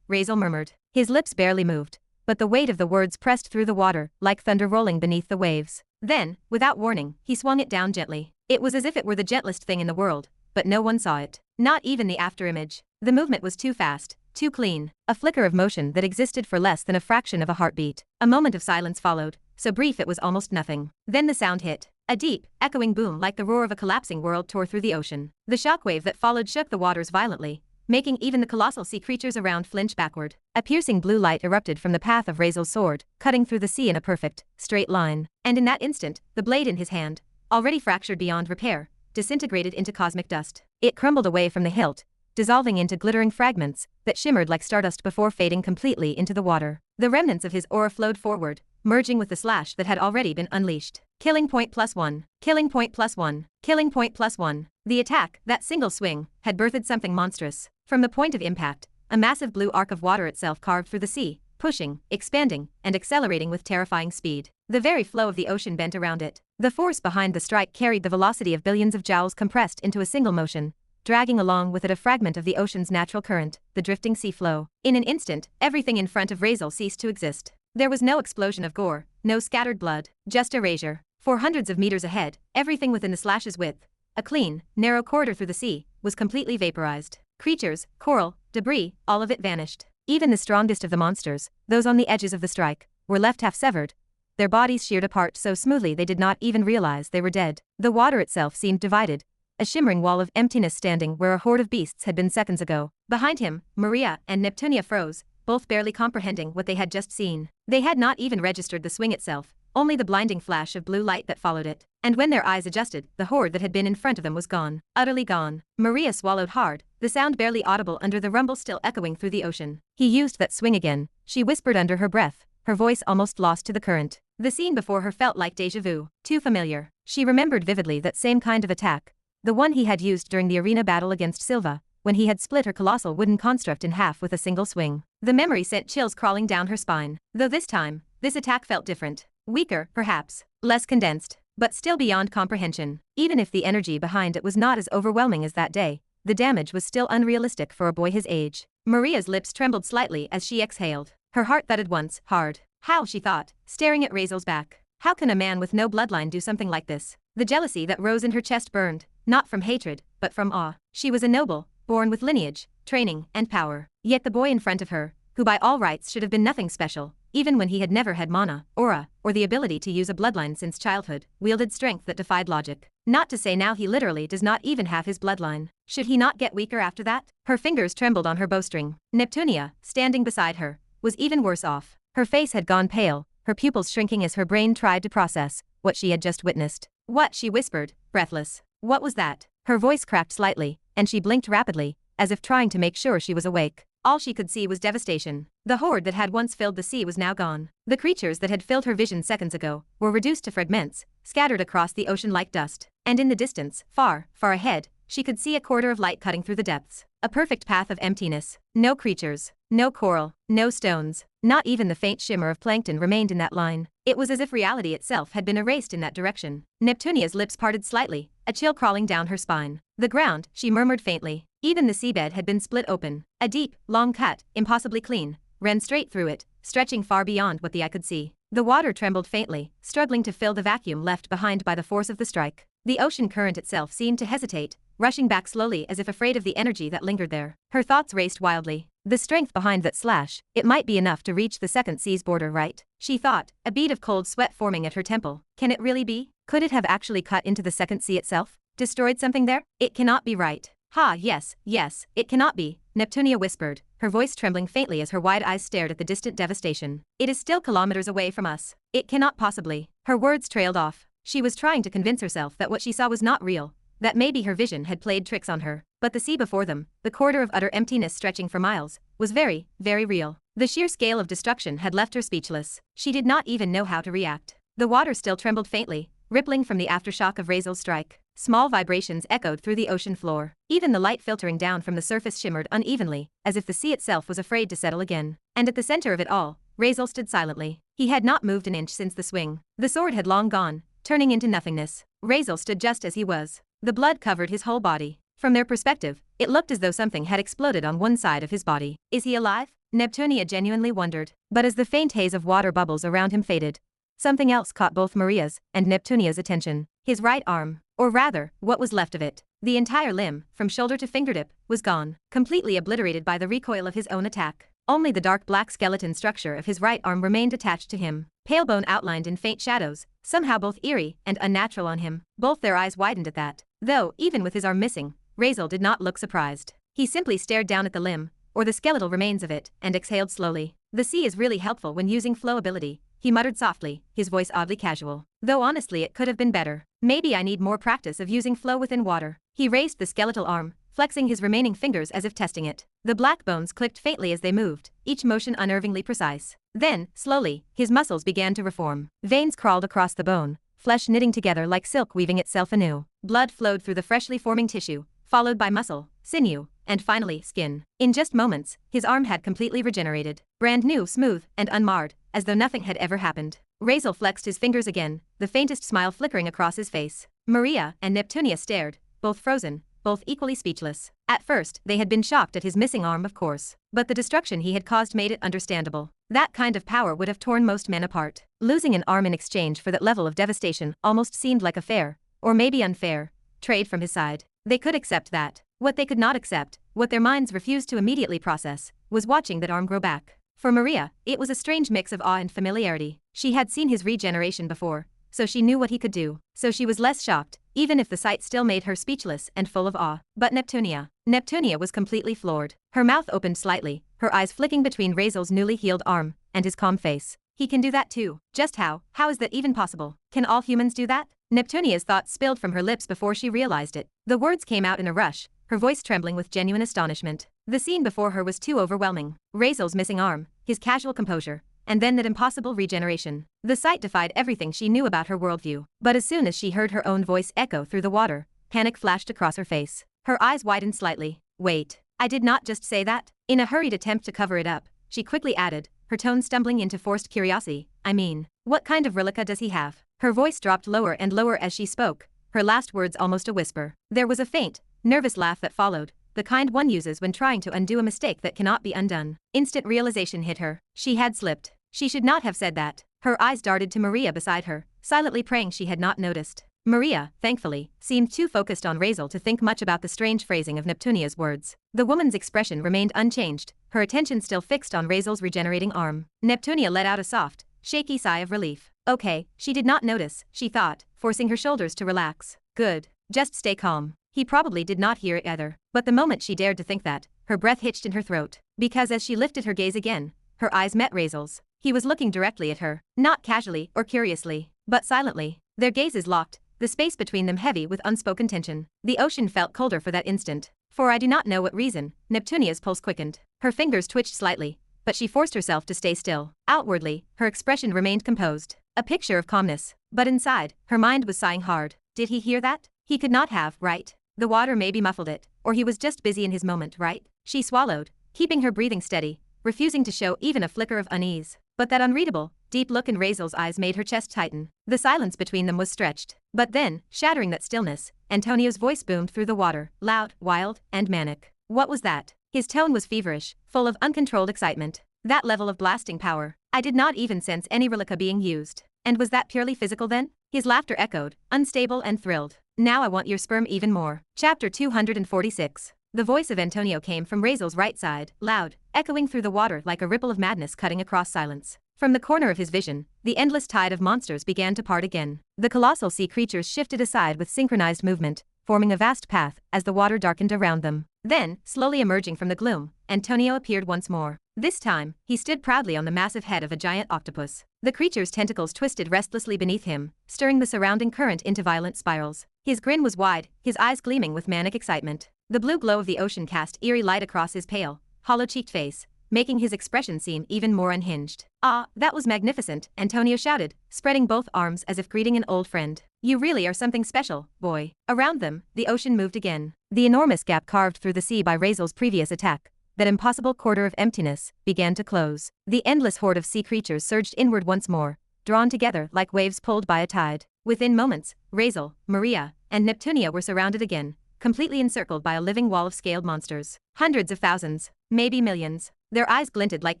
Razeal murmured. His lips barely moved, but the weight of the words pressed through the water, like thunder rolling beneath the waves. Then, without warning, he swung it down gently. It was as if it were the gentlest thing in the world, but no one saw it. Not even the afterimage. The movement was too fast, too clean, a flicker of motion that existed for less than a fraction of a heartbeat. A moment of silence followed, so brief it was almost nothing. Then the sound hit. A deep, echoing boom like the roar of a collapsing world tore through the ocean. The shockwave that followed shook the waters violently, making even the colossal sea creatures around flinch backward. A piercing blue light erupted from the path of Razeal's sword, cutting through the sea in a perfect, straight line. And in that instant, the blade in his hand, already fractured beyond repair, disintegrated into cosmic dust. It crumbled away from the hilt, dissolving into glittering fragments that shimmered like stardust before fading completely into the water. The remnants of his aura flowed forward, merging with the slash that had already been unleashed. Killing point +1. Killing point +1. Killing point +1. The attack, that single swing, had birthed something monstrous. From the point of impact, a massive blue arc of water itself carved through the sea, pushing, expanding, and accelerating with terrifying speed. The very flow of the ocean bent around it. The force behind the strike carried the velocity of billions of joules compressed into a single motion, dragging along with it a fragment of the ocean's natural current, the drifting sea flow. In an instant, everything in front of Razeal ceased to exist. There was no explosion of gore, no scattered blood, just erasure. For hundreds of meters ahead, everything within the slash's width, a clean, narrow corridor through the sea, was completely vaporized. Creatures, coral, debris, all of it vanished. Even the strongest of the monsters, those on the edges of the strike, were left half-severed, their bodies sheared apart so smoothly they did not even realize they were dead. The water itself seemed divided, a shimmering wall of emptiness standing where a horde of beasts had been seconds ago. Behind him, Maria and Neptunia froze, both barely comprehending what they had just seen. They had not even registered the swing itself, only the blinding flash of blue light that followed it. And when their eyes adjusted, the horde that had been in front of them was gone. Utterly gone. Maria swallowed hard, the sound barely audible under the rumble still echoing through the ocean. He used that swing again, she whispered under her breath, her voice almost lost to the current. The scene before her felt like déjà vu, too familiar. She remembered vividly that same kind of attack, the one he had used during the arena battle against Silva, when he had split her colossal wooden construct in half with a single swing. The memory sent chills crawling down her spine, though this time, this attack felt different. Weaker, perhaps, less condensed, but still beyond comprehension. Even if the energy behind it was not as overwhelming as that day, the damage was still unrealistic for a boy his age. Maria's lips trembled slightly as she exhaled. Her heart thudded once, hard. How, she thought, staring at Razeal's back. How can a man with no bloodline do something like this? The jealousy that rose in her chest burned, not from hatred, but from awe. She was a noble, born with lineage, training, and power. Yet the boy in front of her, who by all rights should have been nothing special, even when he had never had mana, aura, or the ability to use a bloodline since childhood, wielded strength that defied logic. Not to say now he literally does not even have his bloodline. Should he not get weaker after that? Her fingers trembled on her bowstring. Neptunia, standing beside her, was even worse off. Her face had gone pale, her pupils shrinking as her brain tried to process what she had just witnessed. What, she whispered, breathless. What was that? Her voice cracked slightly, and she blinked rapidly, as if trying to make sure she was awake. All she could see was devastation. The horde that had once filled the sea was now gone. The creatures that had filled her vision seconds ago were reduced to fragments, scattered across the ocean like dust. And in the distance, far, far ahead, she could see a quarter of light cutting through the depths. A perfect path of emptiness. No creatures, no coral, no stones, not even the faint shimmer of plankton remained in that line. It was as if reality itself had been erased in that direction. Neptunia's lips parted slightly, a chill crawling down her spine. The ground, she murmured faintly. Even the seabed had been split open. A deep, long cut, impossibly clean, ran straight through it, stretching far beyond what the eye could see. The water trembled faintly, struggling to fill the vacuum left behind by the force of the strike. The ocean current itself seemed to hesitate, rushing back slowly as if afraid of the energy that lingered there. Her thoughts raced wildly. The strength behind that slash, it might be enough to reach the second sea's border, right? She thought, a bead of cold sweat forming at her temple. Can it really be? Could it have actually cut into the second sea itself? Destroyed something there? It cannot be right. Ha, yes, it cannot be, Neptunia whispered, her voice trembling faintly as her wide eyes stared at the distant devastation. It is still kilometers away from us. It cannot possibly. Her words trailed off. She was trying to convince herself that what she saw was not real, that maybe her vision had played tricks on her. But the sea before them, the corridor of utter emptiness stretching for miles, was very, very real. The sheer scale of destruction had left her speechless. She did not even know how to react. The water still trembled faintly, rippling from the aftershock of Razeal's strike. Small vibrations echoed through the ocean floor. Even the light filtering down from the surface shimmered unevenly, as if the sea itself was afraid to settle again. And at the center of it all, Razeal stood silently. He had not moved an inch since the swing. The sword had long gone, turning into nothingness. Razeal stood just as he was. The blood covered his whole body. From their perspective, it looked as though something had exploded on one side of his body. Is he alive? Neptunia genuinely wondered. But as the faint haze of water bubbles around him faded, something else caught both Maria's and Neptunia's attention. His right arm, or rather, what was left of it. The entire limb, from shoulder to fingertip, was gone, completely obliterated by the recoil of his own attack. Only the dark black skeleton structure of his right arm remained attached to him, pale bone outlined in faint shadows, somehow both eerie and unnatural on him. Both their eyes widened at that. Though, even with his arm missing, Razeal did not look surprised. He simply stared down at the limb, or the skeletal remains of it, and exhaled slowly. The sea is really helpful when using flow ability, he muttered softly, his voice oddly casual. Though honestly it could have been better. Maybe I need more practice of using flow within water. He raised the skeletal arm, flexing his remaining fingers as if testing it. The black bones clicked faintly as they moved, each motion unnervingly precise. Then, slowly, his muscles began to reform. Veins crawled across the bone, flesh knitting together like silk weaving itself anew. Blood flowed through the freshly forming tissue, followed by muscle, sinew, and finally, skin. In just moments, his arm had completely regenerated. Brand new, smooth, and unmarred, as though nothing had ever happened. Razeal flexed his fingers again, the faintest smile flickering across his face. Maria and Neptunia stared, both frozen, both equally speechless. At first, they had been shocked at his missing arm, of course. But the destruction he had caused made it understandable. That kind of power would have torn most men apart. Losing an arm in exchange for that level of devastation almost seemed like a fair, or maybe unfair, trade from his side. They could accept that. What they could not accept, what their minds refused to immediately process, was watching that arm grow back. For Maria, it was a strange mix of awe and familiarity. She had seen his regeneration before, so she knew what he could do. So she was less shocked, even if the sight still made her speechless and full of awe. But Neptunia was completely floored. Her mouth opened slightly, her eyes flicking between Razeal's newly healed arm and his calm face. He can do that too. Just how? How is that even possible? Can all humans do that? Neptunia's thoughts spilled from her lips before she realized it. The words came out in a rush, her voice trembling with genuine astonishment. The scene before her was too overwhelming. Razeal's missing arm, his casual composure, and then that impossible regeneration. The sight defied everything she knew about her worldview. But as soon as she heard her own voice echo through the water, panic flashed across her face. Her eyes widened slightly. Wait, I did not just say that? In a hurried attempt to cover it up, she quickly added, her tone stumbling into forced curiosity, I mean, what kind of relica does he have? Her voice dropped lower and lower as she spoke, her last words almost a whisper. There was a faint, nervous laugh that followed, the kind one uses when trying to undo a mistake that cannot be undone. Instant realization hit her. She had slipped. She should not have said that. Her eyes darted to Maria beside her, silently praying she had not noticed. Maria, thankfully, seemed too focused on Razeal to think much about the strange phrasing of Neptunia's words. The woman's expression remained unchanged, her attention still fixed on Razeal's regenerating arm. Neptunia let out a soft, shaky sigh of relief. Okay, she did not notice, she thought, forcing her shoulders to relax. Good. Just stay calm. He probably did not hear it either. But the moment she dared to think that, her breath hitched in her throat. Because as she lifted her gaze again, her eyes met Razeal's. He was looking directly at her, not casually or curiously, but silently. Their gazes locked, the space between them heavy with unspoken tension. The ocean felt colder for that instant. For I do not know what reason, Neptunia's pulse quickened. Her fingers twitched slightly, but she forced herself to stay still. Outwardly, her expression remained composed, a picture of calmness. But inside, her mind was sighing hard. Did he hear that? He could not have, right? The water maybe muffled it, or he was just busy in his moment, right? She swallowed, keeping her breathing steady, refusing to show even a flicker of unease. But that unreadable, deep look in Razeal's eyes made her chest tighten. The silence between them was stretched. But then, shattering that stillness, Antonio's voice boomed through the water, loud, wild, and manic. What was that? His tone was feverish, full of uncontrolled excitement. That level of blasting power. I did not even sense any relica being used. And was that purely physical then? His laughter echoed, unstable and thrilled. Now I want your sperm even more. Chapter 246. The voice of Antonio came from Razeal's right side, loud, echoing through the water like a ripple of madness cutting across silence. From the corner of his vision, the endless tide of monsters began to part again. The colossal sea creatures shifted aside with synchronized movement, forming a vast path as the water darkened around them. Then, slowly emerging from the gloom, Antonio appeared once more. This time, he stood proudly on the massive head of a giant octopus. The creature's tentacles twisted restlessly beneath him, stirring the surrounding current into violent spirals. His grin was wide, his eyes gleaming with manic excitement. The blue glow of the ocean cast eerie light across his pale, hollow-cheeked face, making his expression seem even more unhinged. Ah, that was magnificent, Antonio shouted, spreading both arms as if greeting an old friend. You really are something special, boy. Around them, the ocean moved again. The enormous gap carved through the sea by Razeal's previous attack, that impossible quarter of emptiness, began to close. The endless horde of sea creatures surged inward once more, drawn together like waves pulled by a tide. Within moments, Razeal, Maria, and Neptunia were surrounded again, completely encircled by a living wall of scaled monsters. Hundreds of thousands, maybe millions. Their eyes glinted like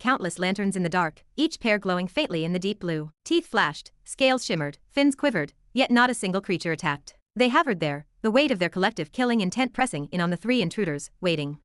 countless lanterns in the dark, each pair glowing faintly in the deep blue. Teeth flashed, scales shimmered, fins quivered, yet not a single creature attacked. They hovered there, the weight of their collective killing intent pressing in on the three intruders, waiting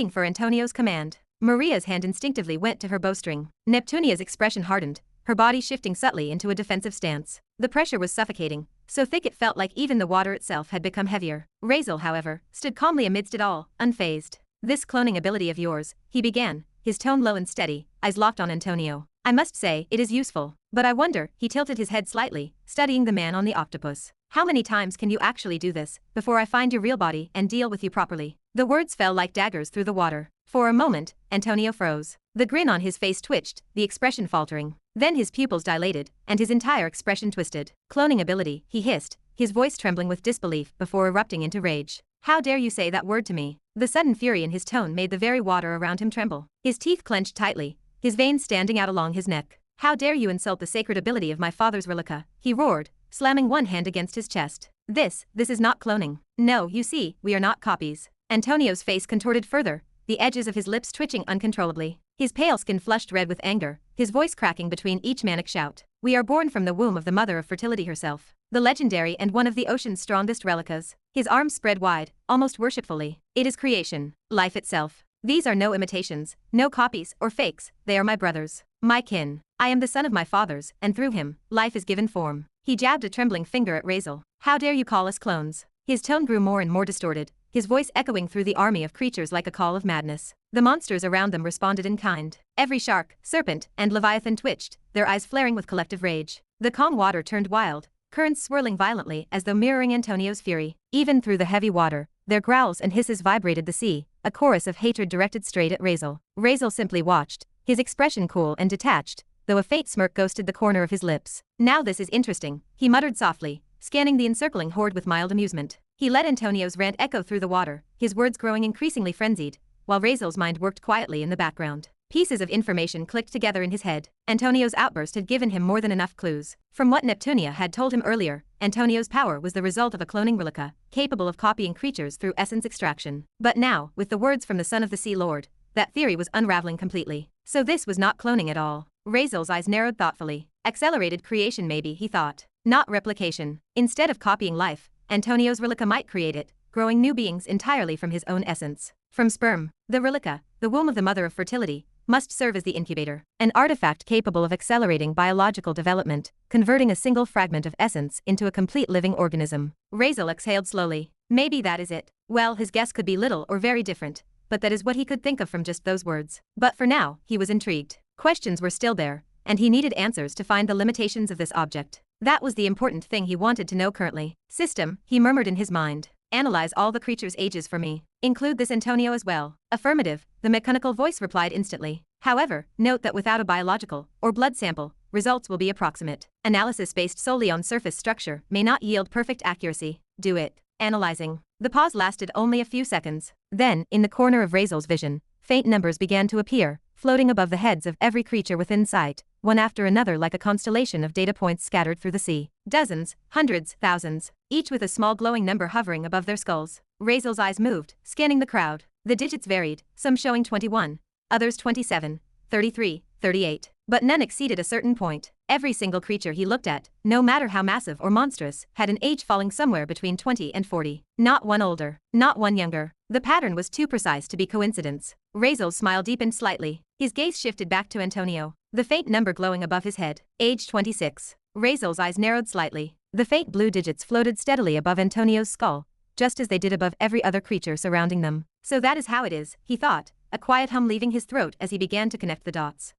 for Antonio's command. Maria's hand instinctively went to her bowstring. Neptunia's expression hardened, her body shifting subtly into a defensive stance. The pressure was suffocating, so thick it felt like even the water itself had become heavier. Razeal, however, stood calmly amidst it all, unfazed. This cloning ability of yours, he began, his tone low and steady, eyes locked on Antonio. I must say, it is useful. But I wonder, he tilted his head slightly, studying the man on the octopus. How many times can you actually do this, before I find your real body and deal with you properly? The words fell like daggers through the water. For a moment, Antonio froze. The grin on his face twitched, the expression faltering. Then his pupils dilated, and his entire expression twisted. Cloning ability, he hissed, his voice trembling with disbelief before erupting into rage. How dare you say that word to me? The sudden fury in his tone made the very water around him tremble. His teeth clenched tightly, his veins standing out along his neck. How dare you insult the sacred ability of my father's relica? He roared, slamming one hand against his chest. This is not cloning. No, you see, we are not copies. Antonio's face contorted further, the edges of his lips twitching uncontrollably. His pale skin flushed red with anger, his voice cracking between each manic shout. We are born from the womb of the mother of fertility herself, the legendary and one of the ocean's strongest relicas. His arms spread wide, almost worshipfully. It is creation, life itself. These are no imitations, no copies or fakes, they are my brothers, my kin. I am the son of my fathers, and through him, life is given form. He jabbed a trembling finger at Razeal. How dare you call us clones? His tone grew more and more distorted, his voice echoing through the army of creatures like a call of madness. The monsters around them responded in kind. Every shark, serpent, and leviathan twitched, their eyes flaring with collective rage. The calm water turned wild, currents swirling violently as though mirroring Antonio's fury. Even through the heavy water, their growls and hisses vibrated the sea, a chorus of hatred directed straight at Razeal. Razeal simply watched, his expression cool and detached, though a faint smirk ghosted the corner of his lips. Now this is interesting, he muttered softly, scanning the encircling horde with mild amusement. He let Antonio's rant echo through the water, his words growing increasingly frenzied, while Razeal's mind worked quietly in the background. Pieces of information clicked together in his head. Antonio's outburst had given him more than enough clues. From what Neptunia had told him earlier, Antonio's power was the result of a cloning relica, capable of copying creatures through essence extraction. But now, with the words from the Son of the Sea Lord, that theory was unraveling completely. So this was not cloning at all. Razeal's eyes narrowed thoughtfully. Accelerated creation maybe, he thought. Not replication. Instead of copying life, Antonio's relica might create it, growing new beings entirely from his own essence. From sperm, the relica, the womb of the mother of fertility, must serve as the incubator, an artifact capable of accelerating biological development, converting a single fragment of essence into a complete living organism. Razeal exhaled slowly. Maybe that is it. Well, his guess could be little or very different, but that is what he could think of from just those words. But for now, he was intrigued. Questions were still there, and he needed answers to find the limitations of this object. That was the important thing he wanted to know currently. System, he murmured in his mind. Analyze all the creatures' ages for me. Include this Antonio as well. Affirmative, the mechanical voice replied instantly. However, note that without a biological or blood sample, results will be approximate. Analysis based solely on surface structure may not yield perfect accuracy. Do it. Analyzing. The pause lasted only a few seconds. Then, in the corner of Razeal's vision, faint numbers began to appear, floating above the heads of every creature within sight, one after another like a constellation of data points scattered through the sea. Dozens, hundreds, thousands, each with a small glowing number hovering above their skulls. Razeal's eyes moved, scanning the crowd. The digits varied, some showing 21, others 27, 33, 38. But none exceeded a certain point. Every single creature he looked at, no matter how massive or monstrous, had an age falling somewhere between 20 and 40. Not one older, not one younger. The pattern was too precise to be coincidence. Razeal's smile deepened slightly. His gaze shifted back to Antonio, the faint number glowing above his head. Age 26. Razeal's eyes narrowed slightly. The faint blue digits floated steadily above Antonio's skull, just as they did above every other creature surrounding them. So that is how it is, he thought, a quiet hum leaving his throat as he began to connect the dots.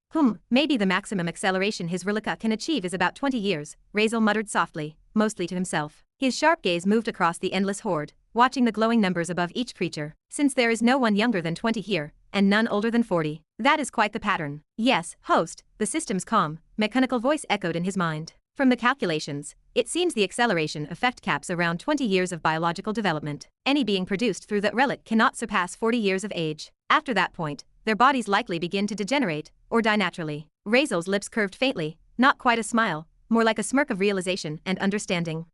Maybe the maximum acceleration his relica can achieve is about 20 years, Razeal muttered softly, mostly to himself. His sharp gaze moved across the endless horde, watching the glowing numbers above each creature. Since there is no one younger than 20 here, and none older than 40, that is quite the pattern. Yes, host, the system's calm, mechanical voice echoed in his mind. From the calculations, it seems the acceleration effect caps around 20 years of biological development. Any being produced through that relic cannot surpass 40 years of age. After that point, their bodies likely begin to degenerate, or die naturally. Razeal's lips curved faintly, not quite a smile, more like a smirk of realization and understanding.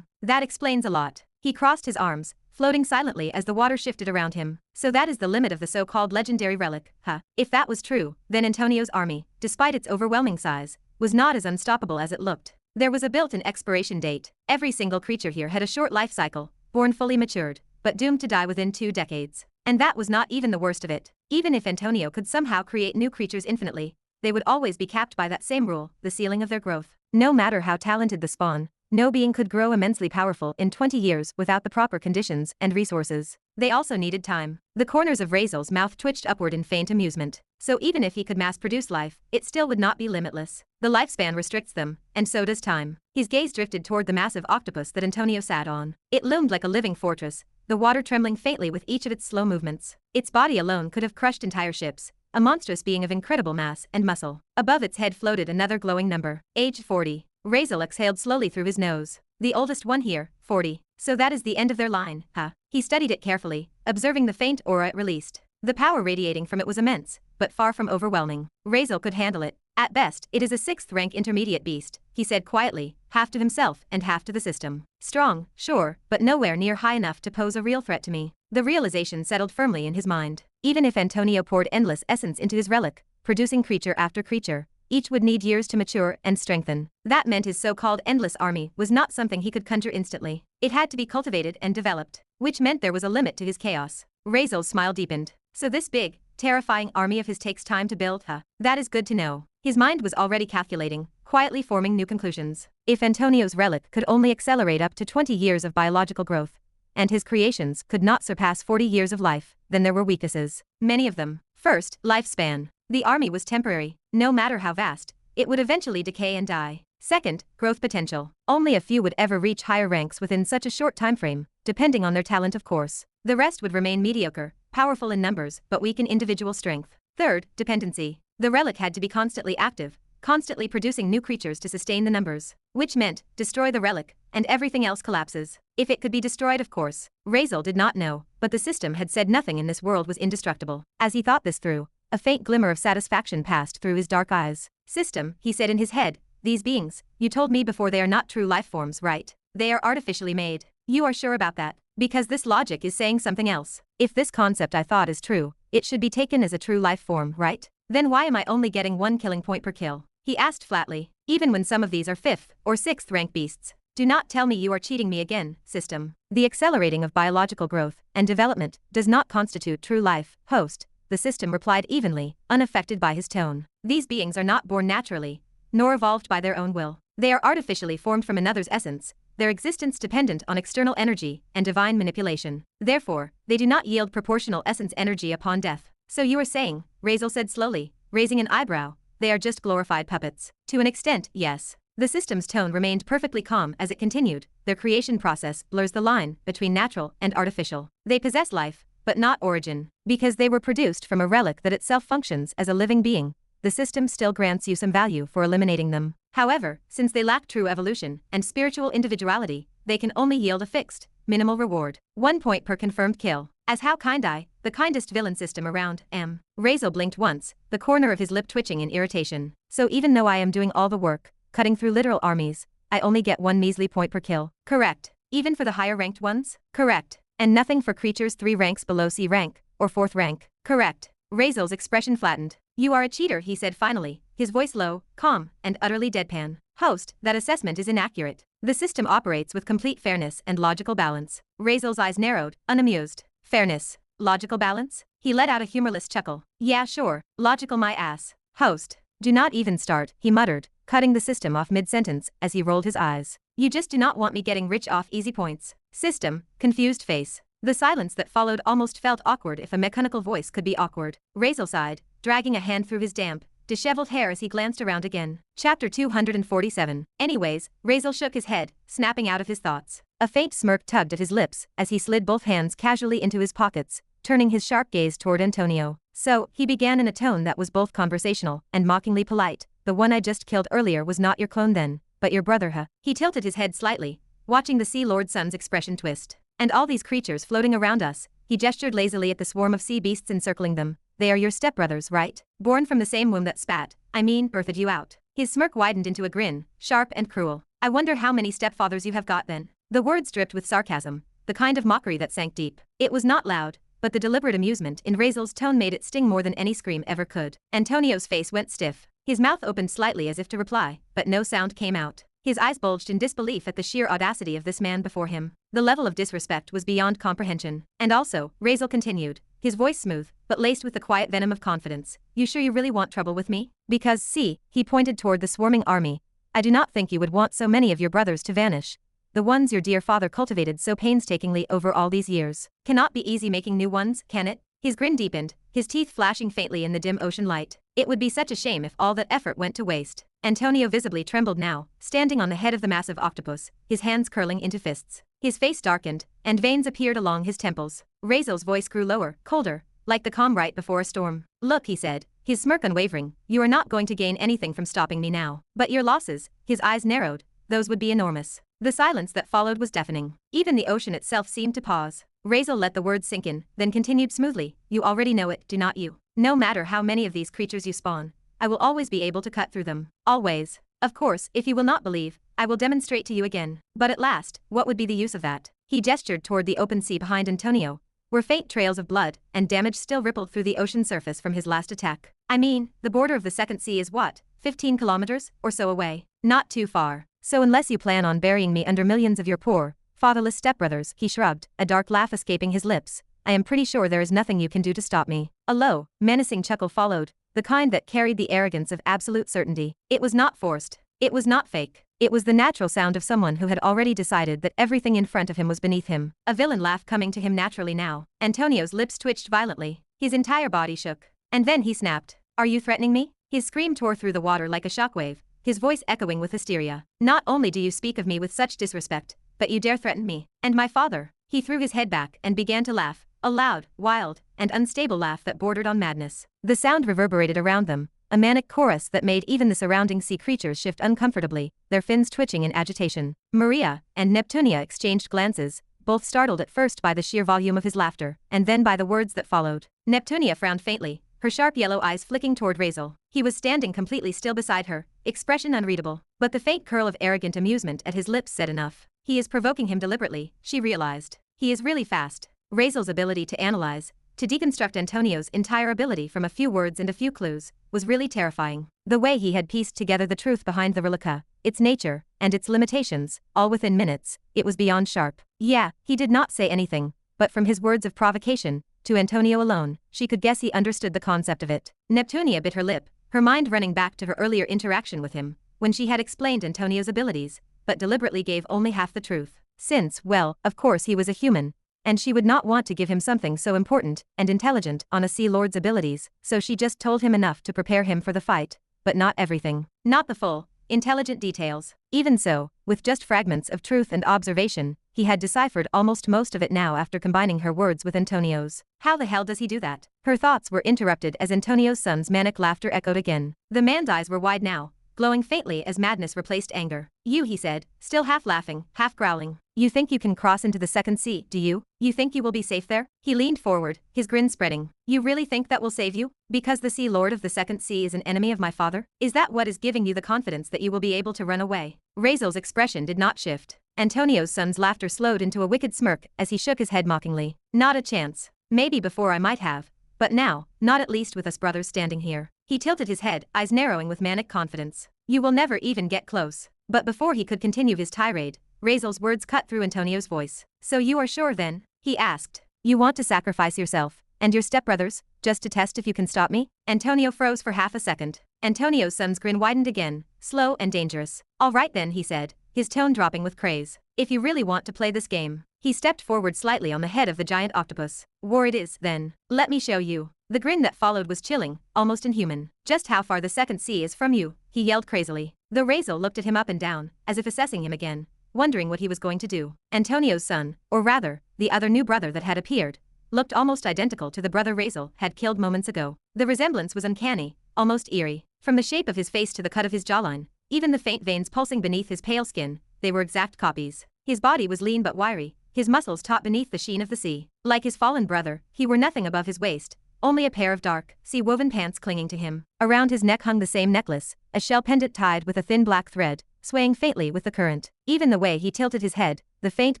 That explains a lot. He crossed his arms, floating silently as the water shifted around him. So that is the limit of the so-called legendary relic, huh? If that was true, then Antonio's army, despite its overwhelming size, was not as unstoppable as it looked. There was a built-in expiration date. Every single creature here had a short life cycle, born fully matured, but doomed to die within 2 decades. And that was not even the worst of it. Even if Antonio could somehow create new creatures infinitely, they would always be capped by that same rule, the ceiling of their growth. No matter how talented the spawn, no being could grow immensely powerful in 20 years without the proper conditions and resources. They also needed time. The corners of Razeal's mouth twitched upward in faint amusement. So even if he could mass-produce life, it still would not be limitless. The lifespan restricts them, and so does time. His gaze drifted toward the massive octopus that Antonio sat on. It loomed like a living fortress, the water trembling faintly with each of its slow movements. Its body alone could have crushed entire ships, a monstrous being of incredible mass and muscle. Above its head floated another glowing number, age 40. Razeal exhaled slowly through his nose. The oldest one here, 40. So that is the end of their line, huh? He studied it carefully, observing the faint aura it released. The power radiating from it was immense, but far from overwhelming. Razeal could handle it. At best, it is a 6th-rank intermediate beast, he said quietly, half to himself and half to the system. Strong, sure, but nowhere near high enough to pose a real threat to me. The realization settled firmly in his mind. Even if Antonio poured endless essence into his relic, producing creature after creature, each would need years to mature and strengthen. That meant his so-called endless army was not something he could conjure instantly. It had to be cultivated and developed, which meant there was a limit to his chaos. Razeal's smile deepened. So this big, terrifying army of his takes time to build, huh? That is good to know. His mind was already calculating, quietly forming new conclusions. If Antonio's relic could only accelerate up to 20 years of biological growth, and his creations could not surpass 40 years of life, then there were weaknesses. Many of them. First, lifespan. The army was temporary. No matter how vast, it would eventually decay and die. Second, growth potential. Only a few would ever reach higher ranks within such a short time frame, depending on their talent of course. The rest would remain mediocre, powerful in numbers but weak in individual strength. Third, dependency. The relic had to be constantly active, constantly producing new creatures to sustain the numbers. Which meant, destroy the relic, and everything else collapses. If it could be destroyed of course. Razeal did not know, but the system had said nothing in this world was indestructible. As he thought this through, a faint glimmer of satisfaction passed through his dark eyes. System, he said in his head, these beings, you told me before they are not true life forms, right? They are artificially made. You are sure about that? Because this logic is saying something else. If this concept I thought is true, it should be taken as a true life form, right? Then why am I only getting 1 killing point per kill? He asked flatly, even when some of these are 5th or 6th rank beasts. Do not tell me you are cheating me again, system. The accelerating of biological growth and development does not constitute true life, host, the system replied evenly, unaffected by his tone. These beings are not born naturally, nor evolved by their own will. They are artificially formed from another's essence, their existence dependent on external energy and divine manipulation. Therefore, they do not yield proportional essence energy upon death. So you are saying, Razeal said slowly, raising an eyebrow, they are just glorified puppets. To an extent, yes. The system's tone remained perfectly calm as it continued. Their creation process blurs the line between natural and artificial. They possess life, but not origin. Because they were produced from a relic that itself functions as a living being, the system still grants you some value for eliminating them. However, since they lack true evolution and spiritual individuality, they can only yield a fixed, minimal reward. 1 point per confirmed kill. As how kind I, the kindest villain system around, am. Razeal blinked once, the corner of his lip twitching in irritation. So even though I am doing all the work, cutting through literal armies, I only get 1 measly point per kill. Correct. Even for the higher ranked ones? Correct. And nothing for creatures 3 ranks below C rank, or 4th rank? Correct. Razeal's expression flattened. You are a cheater, he said finally, his voice low, calm, and utterly deadpan. Host, that assessment is inaccurate. The system operates with complete fairness and logical balance. Razeal's eyes narrowed, unamused. Fairness. Logical balance? He let out a humorless chuckle. Yeah, sure. Logical my ass. Host. Do not even start, he muttered, cutting the system off mid-sentence as he rolled his eyes. You just do not want me getting rich off easy points. System. Confused face. The silence that followed almost felt awkward if a mechanical voice could be awkward. Razeal sighed, dragging a hand through his damp, disheveled hair as he glanced around again. Chapter 247. Anyways, Razeal shook his head, snapping out of his thoughts. A faint smirk tugged at his lips as he slid both hands casually into his pockets, turning his sharp gaze toward Antonio. So, he began in a tone that was both conversational and mockingly polite. The one I just killed earlier was not your clone then, but your brother, huh? He tilted his head slightly, watching the Sea Lord Sun's expression twist. And all these creatures floating around us, he gestured lazily at the swarm of sea beasts encircling them. They are your stepbrothers, right? Born from the same womb that birthed you out. His smirk widened into a grin, sharp and cruel. I wonder how many stepfathers you have got then. The words dripped with sarcasm, the kind of mockery that sank deep. It was not loud, but the deliberate amusement in Razeal's tone made it sting more than any scream ever could. Antonio's face went stiff. His mouth opened slightly as if to reply, but no sound came out. His eyes bulged in disbelief at the sheer audacity of this man before him. The level of disrespect was beyond comprehension. And also, Razeal continued, his voice smooth, but laced with the quiet venom of confidence. You sure you really want trouble with me? Because, see, he pointed toward the swarming army. I do not think you would want so many of your brothers to vanish. The ones your dear father cultivated so painstakingly over all these years. Cannot be easy making new ones, can it? His grin deepened, his teeth flashing faintly in the dim ocean light. It would be such a shame if all that effort went to waste. Antonio visibly trembled now, standing on the head of the massive octopus, his hands curling into fists. His face darkened, and veins appeared along his temples. Razeal's voice grew lower, colder, like the calm right before a storm. Look, he said, his smirk unwavering, you are not going to gain anything from stopping me now. But your losses, his eyes narrowed, those would be enormous. The silence that followed was deafening. Even the ocean itself seemed to pause. Razeal let the words sink in, then continued smoothly, you already know it, do not you? No matter how many of these creatures you spawn, I will always be able to cut through them. Always. Of course, if you will not believe, I will demonstrate to you again. But at last, what would be the use of that? He gestured toward the open sea behind Antonio, where faint trails of blood and damage still rippled through the ocean surface from his last attack. I mean, the border of the second sea is what, 15 kilometers or so away? Not too far. So unless you plan on burying me under millions of your poor, fatherless stepbrothers, he shrugged, a dark laugh escaping his lips, I am pretty sure there is nothing you can do to stop me. A low, menacing chuckle followed, the kind that carried the arrogance of absolute certainty. It was not forced. It was not fake. It was the natural sound of someone who had already decided that everything in front of him was beneath him. A villain laugh coming to him naturally now. Antonio's lips twitched violently. His entire body shook. And then he snapped. Are you threatening me? His scream tore through the water like a shockwave, his voice echoing with hysteria. Not only do you speak of me with such disrespect, but you dare threaten me. And my father. He threw his head back and began to laugh, a loud, wild, and unstable laugh that bordered on madness. The sound reverberated around them, a manic chorus that made even the surrounding sea creatures shift uncomfortably, their fins twitching in agitation. Maria and Neptunia exchanged glances, both startled at first by the sheer volume of his laughter, and then by the words that followed. Neptunia frowned faintly, her sharp yellow eyes flicking toward Razeal. He was standing completely still beside her, expression unreadable, but the faint curl of arrogant amusement at his lips said enough. He is provoking him deliberately, she realized. He is really fast. Razeal's ability to analyze, to deconstruct Antonio's entire ability from a few words and a few clues, was really terrifying. The way he had pieced together the truth behind the relica, its nature, and its limitations, all within minutes, it was beyond sharp. Yeah, he did not say anything, but from his words of provocation, to Antonio alone, she could guess he understood the concept of it. Neptunia bit her lip, her mind running back to her earlier interaction with him, when she had explained Antonio's abilities, but deliberately gave only half the truth. Since, well, of course he was a human, and she would not want to give him something so important and intelligent on a Sea Lord's abilities, so she just told him enough to prepare him for the fight, but not everything. Not the full, intelligent details. Even so, with just fragments of truth and observation, he had deciphered almost most of it now after combining her words with Antonio's. How the hell does he do that? Her thoughts were interrupted as Antonio's son's manic laughter echoed again. The man's eyes were wide now, glowing faintly as madness replaced anger. You, he said, still half laughing, half growling. You think you can cross into the second sea, do you? You think you will be safe there? He leaned forward, his grin spreading. You really think that will save you? Because the Sea Lord of the Second Sea is an enemy of my father? Is that what is giving you the confidence that you will be able to run away? Razeal's expression did not shift. Antonio's son's laughter slowed into a wicked smirk as he shook his head mockingly. Not a chance. Maybe before I might have. But now, not at least with us brothers standing here. He tilted his head, eyes narrowing with manic confidence. You will never even get close. But before he could continue his tirade, Razeal's words cut through Antonio's voice. So you are sure then? He asked. You want to sacrifice yourself, and your stepbrothers, just to test if you can stop me? Antonio froze for half a second. Antonio's son's grin widened again, slow and dangerous. All right then, he said, his tone dropping with craze. If you really want to play this game. He stepped forward slightly on the head of the giant octopus. War it is, then. Let me show you. The grin that followed was chilling, almost inhuman. Just how far the second sea is from you, he yelled crazily. Though Razeal looked at him up and down, as if assessing him again, wondering what he was going to do. Antonio's son, or rather, the other new brother that had appeared, looked almost identical to the brother Razeal had killed moments ago. The resemblance was uncanny, almost eerie. From the shape of his face to the cut of his jawline, even the faint veins pulsing beneath his pale skin, they were exact copies. His body was lean but wiry, his muscles taut beneath the sheen of the sea. Like his fallen brother, he wore nothing above his waist, only a pair of dark, sea-woven pants clinging to him. Around his neck hung the same necklace, a shell pendant tied with a thin black thread, swaying faintly with the current. Even the way he tilted his head, the faint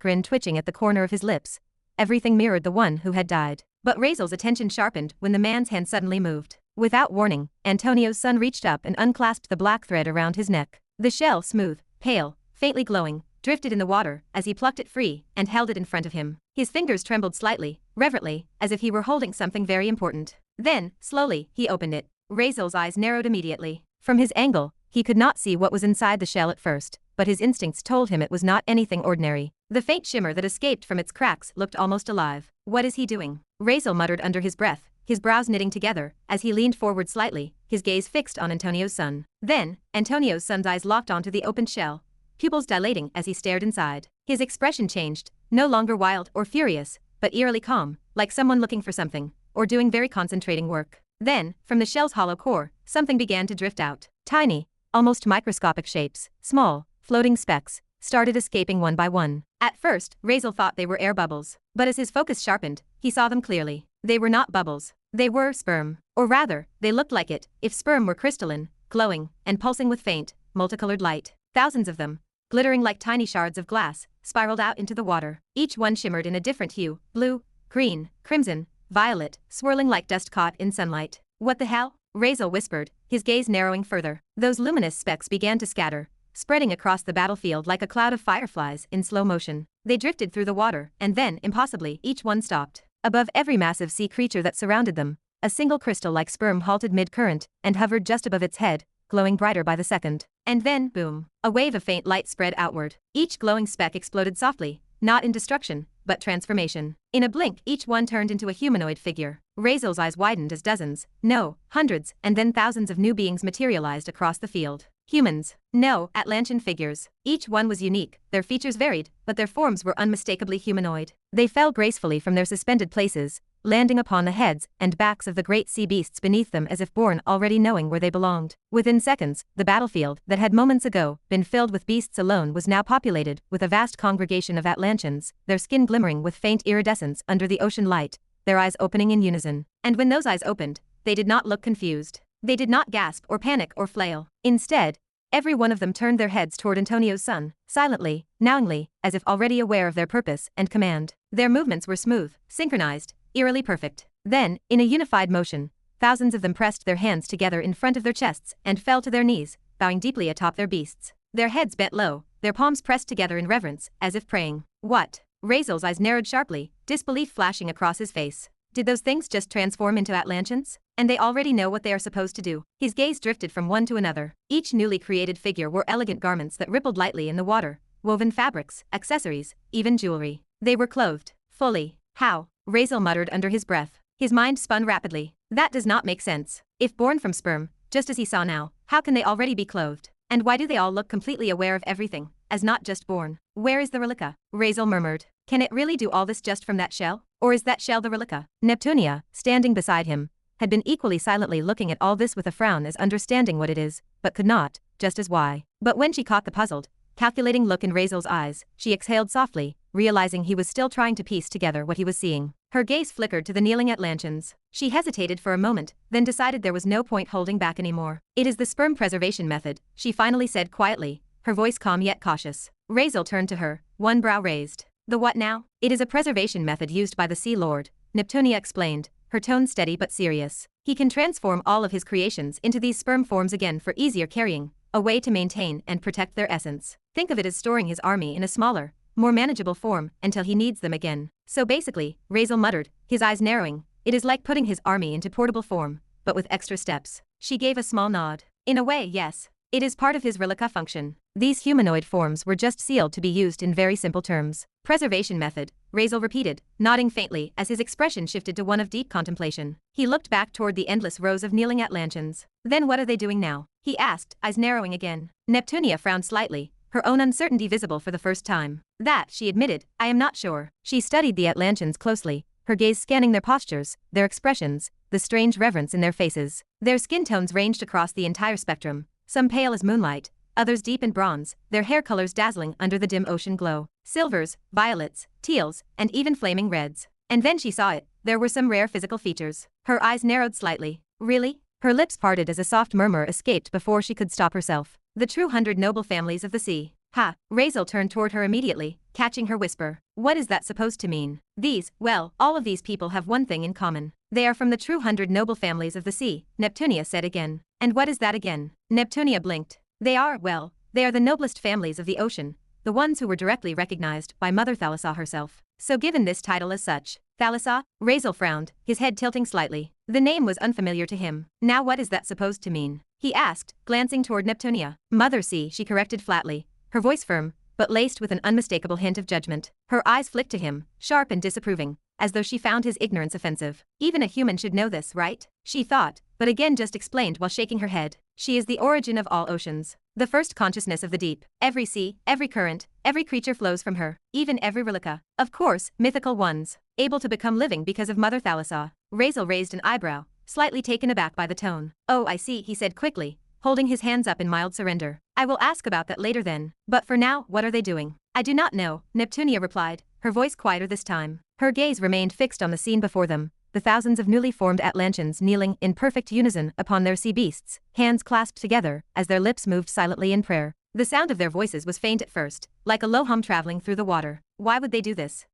grin twitching at the corner of his lips, everything mirrored the one who had died. But Razeal's attention sharpened when the man's hand suddenly moved. Without warning, Antonio's son reached up and unclasped the black thread around his neck. The shell, smooth, pale, faintly glowing, drifted in the water as he plucked it free and held it in front of him. His fingers trembled slightly, reverently, as if he were holding something very important. Then, slowly, he opened it. Razeal's eyes narrowed immediately. From his angle, he could not see what was inside the shell at first, but his instincts told him it was not anything ordinary. The faint shimmer that escaped from its cracks looked almost alive. What is he doing? Razeal muttered under his breath, his brows knitting together, as he leaned forward slightly, his gaze fixed on Antonio's son. Then, Antonio's son's eyes locked onto the opened shell, pupils dilating as he stared inside. His expression changed, no longer wild or furious, but eerily calm, like someone looking for something, or doing very concentrating work. Then, from the shell's hollow core, something began to drift out. Tiny, almost microscopic shapes, small, floating specks, started escaping one by one. At first, Razeal thought they were air bubbles, but as his focus sharpened, he saw them clearly. They were not bubbles. They were sperm. Or rather, they looked like it, if sperm were crystalline, glowing, and pulsing with faint, multicolored light. Thousands of them, glittering like tiny shards of glass, spiraled out into the water. Each one shimmered in a different hue, blue, green, crimson, violet, swirling like dust caught in sunlight. What the hell? Razeal whispered, his gaze narrowing further. Those luminous specks began to scatter, spreading across the battlefield like a cloud of fireflies in slow motion. They drifted through the water, and then, impossibly, each one stopped. Above every massive sea creature that surrounded them, a single crystal like sperm halted mid-current and hovered just above its head, glowing brighter by the second. And then, boom, a wave of faint light spread outward. Each glowing speck exploded softly, not in destruction, but transformation. In a blink, each one turned into a humanoid figure. Razeal's eyes widened as dozens, no, hundreds, and then thousands of new beings materialized across the field. Humans. No, Atlantean figures. Each one was unique, their features varied, but their forms were unmistakably humanoid. They fell gracefully from their suspended places, landing upon the heads and backs of the great sea beasts beneath them as if born already knowing where they belonged. Within seconds, the battlefield that had moments ago been filled with beasts alone was now populated with a vast congregation of Atlanteans, their skin glimmering with faint iridescence under the ocean light, their eyes opening in unison. And when those eyes opened, they did not look confused. They did not gasp or panic or flail. Instead, every one of them turned their heads toward Antonio's son, silently, knowingly, as if already aware of their purpose and command. Their movements were smooth, synchronized, eerily perfect. Then, in a unified motion, thousands of them pressed their hands together in front of their chests and fell to their knees, bowing deeply atop their beasts. Their heads bent low, their palms pressed together in reverence, as if praying. What? Razeal's eyes narrowed sharply, disbelief flashing across his face. Did those things just transform into Atlanteans? And they already know what they are supposed to do. His gaze drifted from one to another. Each newly created figure wore elegant garments that rippled lightly in the water, woven fabrics, accessories, even jewelry. They were clothed, fully. How? Razeal muttered under his breath. His mind spun rapidly. That does not make sense. If born from sperm, just as he saw now, how can they already be clothed? And why do they all look completely aware of everything, as not just born? Where is the relica? Razeal murmured. Can it really do all this just from that shell? Or is that shell the relica? Neptunia, standing beside him, had been equally silently looking at all this with a frown as understanding what it is, but could not, just as why. But when she caught the puzzled, calculating look in Razeal's eyes, she exhaled softly, realizing he was still trying to piece together what he was seeing. Her gaze flickered to the kneeling Atlanteans. She hesitated for a moment, then decided there was no point holding back anymore. It is the sperm preservation method, she finally said quietly, her voice calm yet cautious. Razeal turned to her, one brow raised. The what now? It is a preservation method used by the Sea Lord, Neptunia explained, her tone steady but serious. He can transform all of his creations into these sperm forms again for easier carrying, a way to maintain and protect their essence. Think of it as storing his army in a smaller, more manageable form until he needs them again. So basically, Razeal muttered, his eyes narrowing, it is like putting his army into portable form, but with extra steps. She gave a small nod. In a way, yes. It is part of his relica function. These humanoid forms were just sealed to be used in very simple terms. Preservation method, Razeal repeated, nodding faintly as his expression shifted to one of deep contemplation. He looked back toward the endless rows of kneeling Atlanteans. Then what are they doing now? He asked, eyes narrowing again. Neptunia frowned slightly, her own uncertainty visible for the first time. That, she admitted, I am not sure. She studied the Atlanteans closely, her gaze scanning their postures, their expressions, the strange reverence in their faces. Their skin tones ranged across the entire spectrum, some pale as moonlight, others deep in bronze, their hair colors dazzling under the dim ocean glow. Silvers, violets, teals, and even flaming reds. And then she saw it, there were some rare physical features. Her eyes narrowed slightly. Really? Her lips parted as a soft murmur escaped before she could stop herself. The true 100 noble families of the sea. Ha! Razeal turned toward her immediately, catching her whisper. What is that supposed to mean? These, well, all of these people have one thing in common. They are from the true 100 noble families of the sea, Neptunia said again. And what is that again? Neptunia blinked. They are, well, they are the noblest families of the ocean, the ones who were directly recognized by Mother Thalassa herself. So given this title as such. Thalassa? Razeal frowned, his head tilting slightly. The name was unfamiliar to him. Now what is that supposed to mean? He asked, glancing toward Neptunia. Mother Sea, she corrected flatly, her voice firm, but laced with an unmistakable hint of judgment. Her eyes flicked to him, sharp and disapproving, as though she found his ignorance offensive. Even a human should know this, right? She thought, but again just explained while shaking her head. She is the origin of all oceans, the first consciousness of the deep. Every sea, every current, every creature flows from her, even every relica. Of course, mythical ones, able to become living because of Mother Thalassa. Razeal raised an eyebrow, slightly taken aback by the tone. Oh, I see, he said quickly, holding his hands up in mild surrender. I will ask about that later then. But for now, what are they doing? I do not know, Neptunia replied, her voice quieter this time. Her gaze remained fixed on the scene before them, the thousands of newly formed Atlanteans kneeling in perfect unison upon their sea beasts, hands clasped together as their lips moved silently in prayer. The sound of their voices was faint at first, like a low hum traveling through the water. Why would they do this?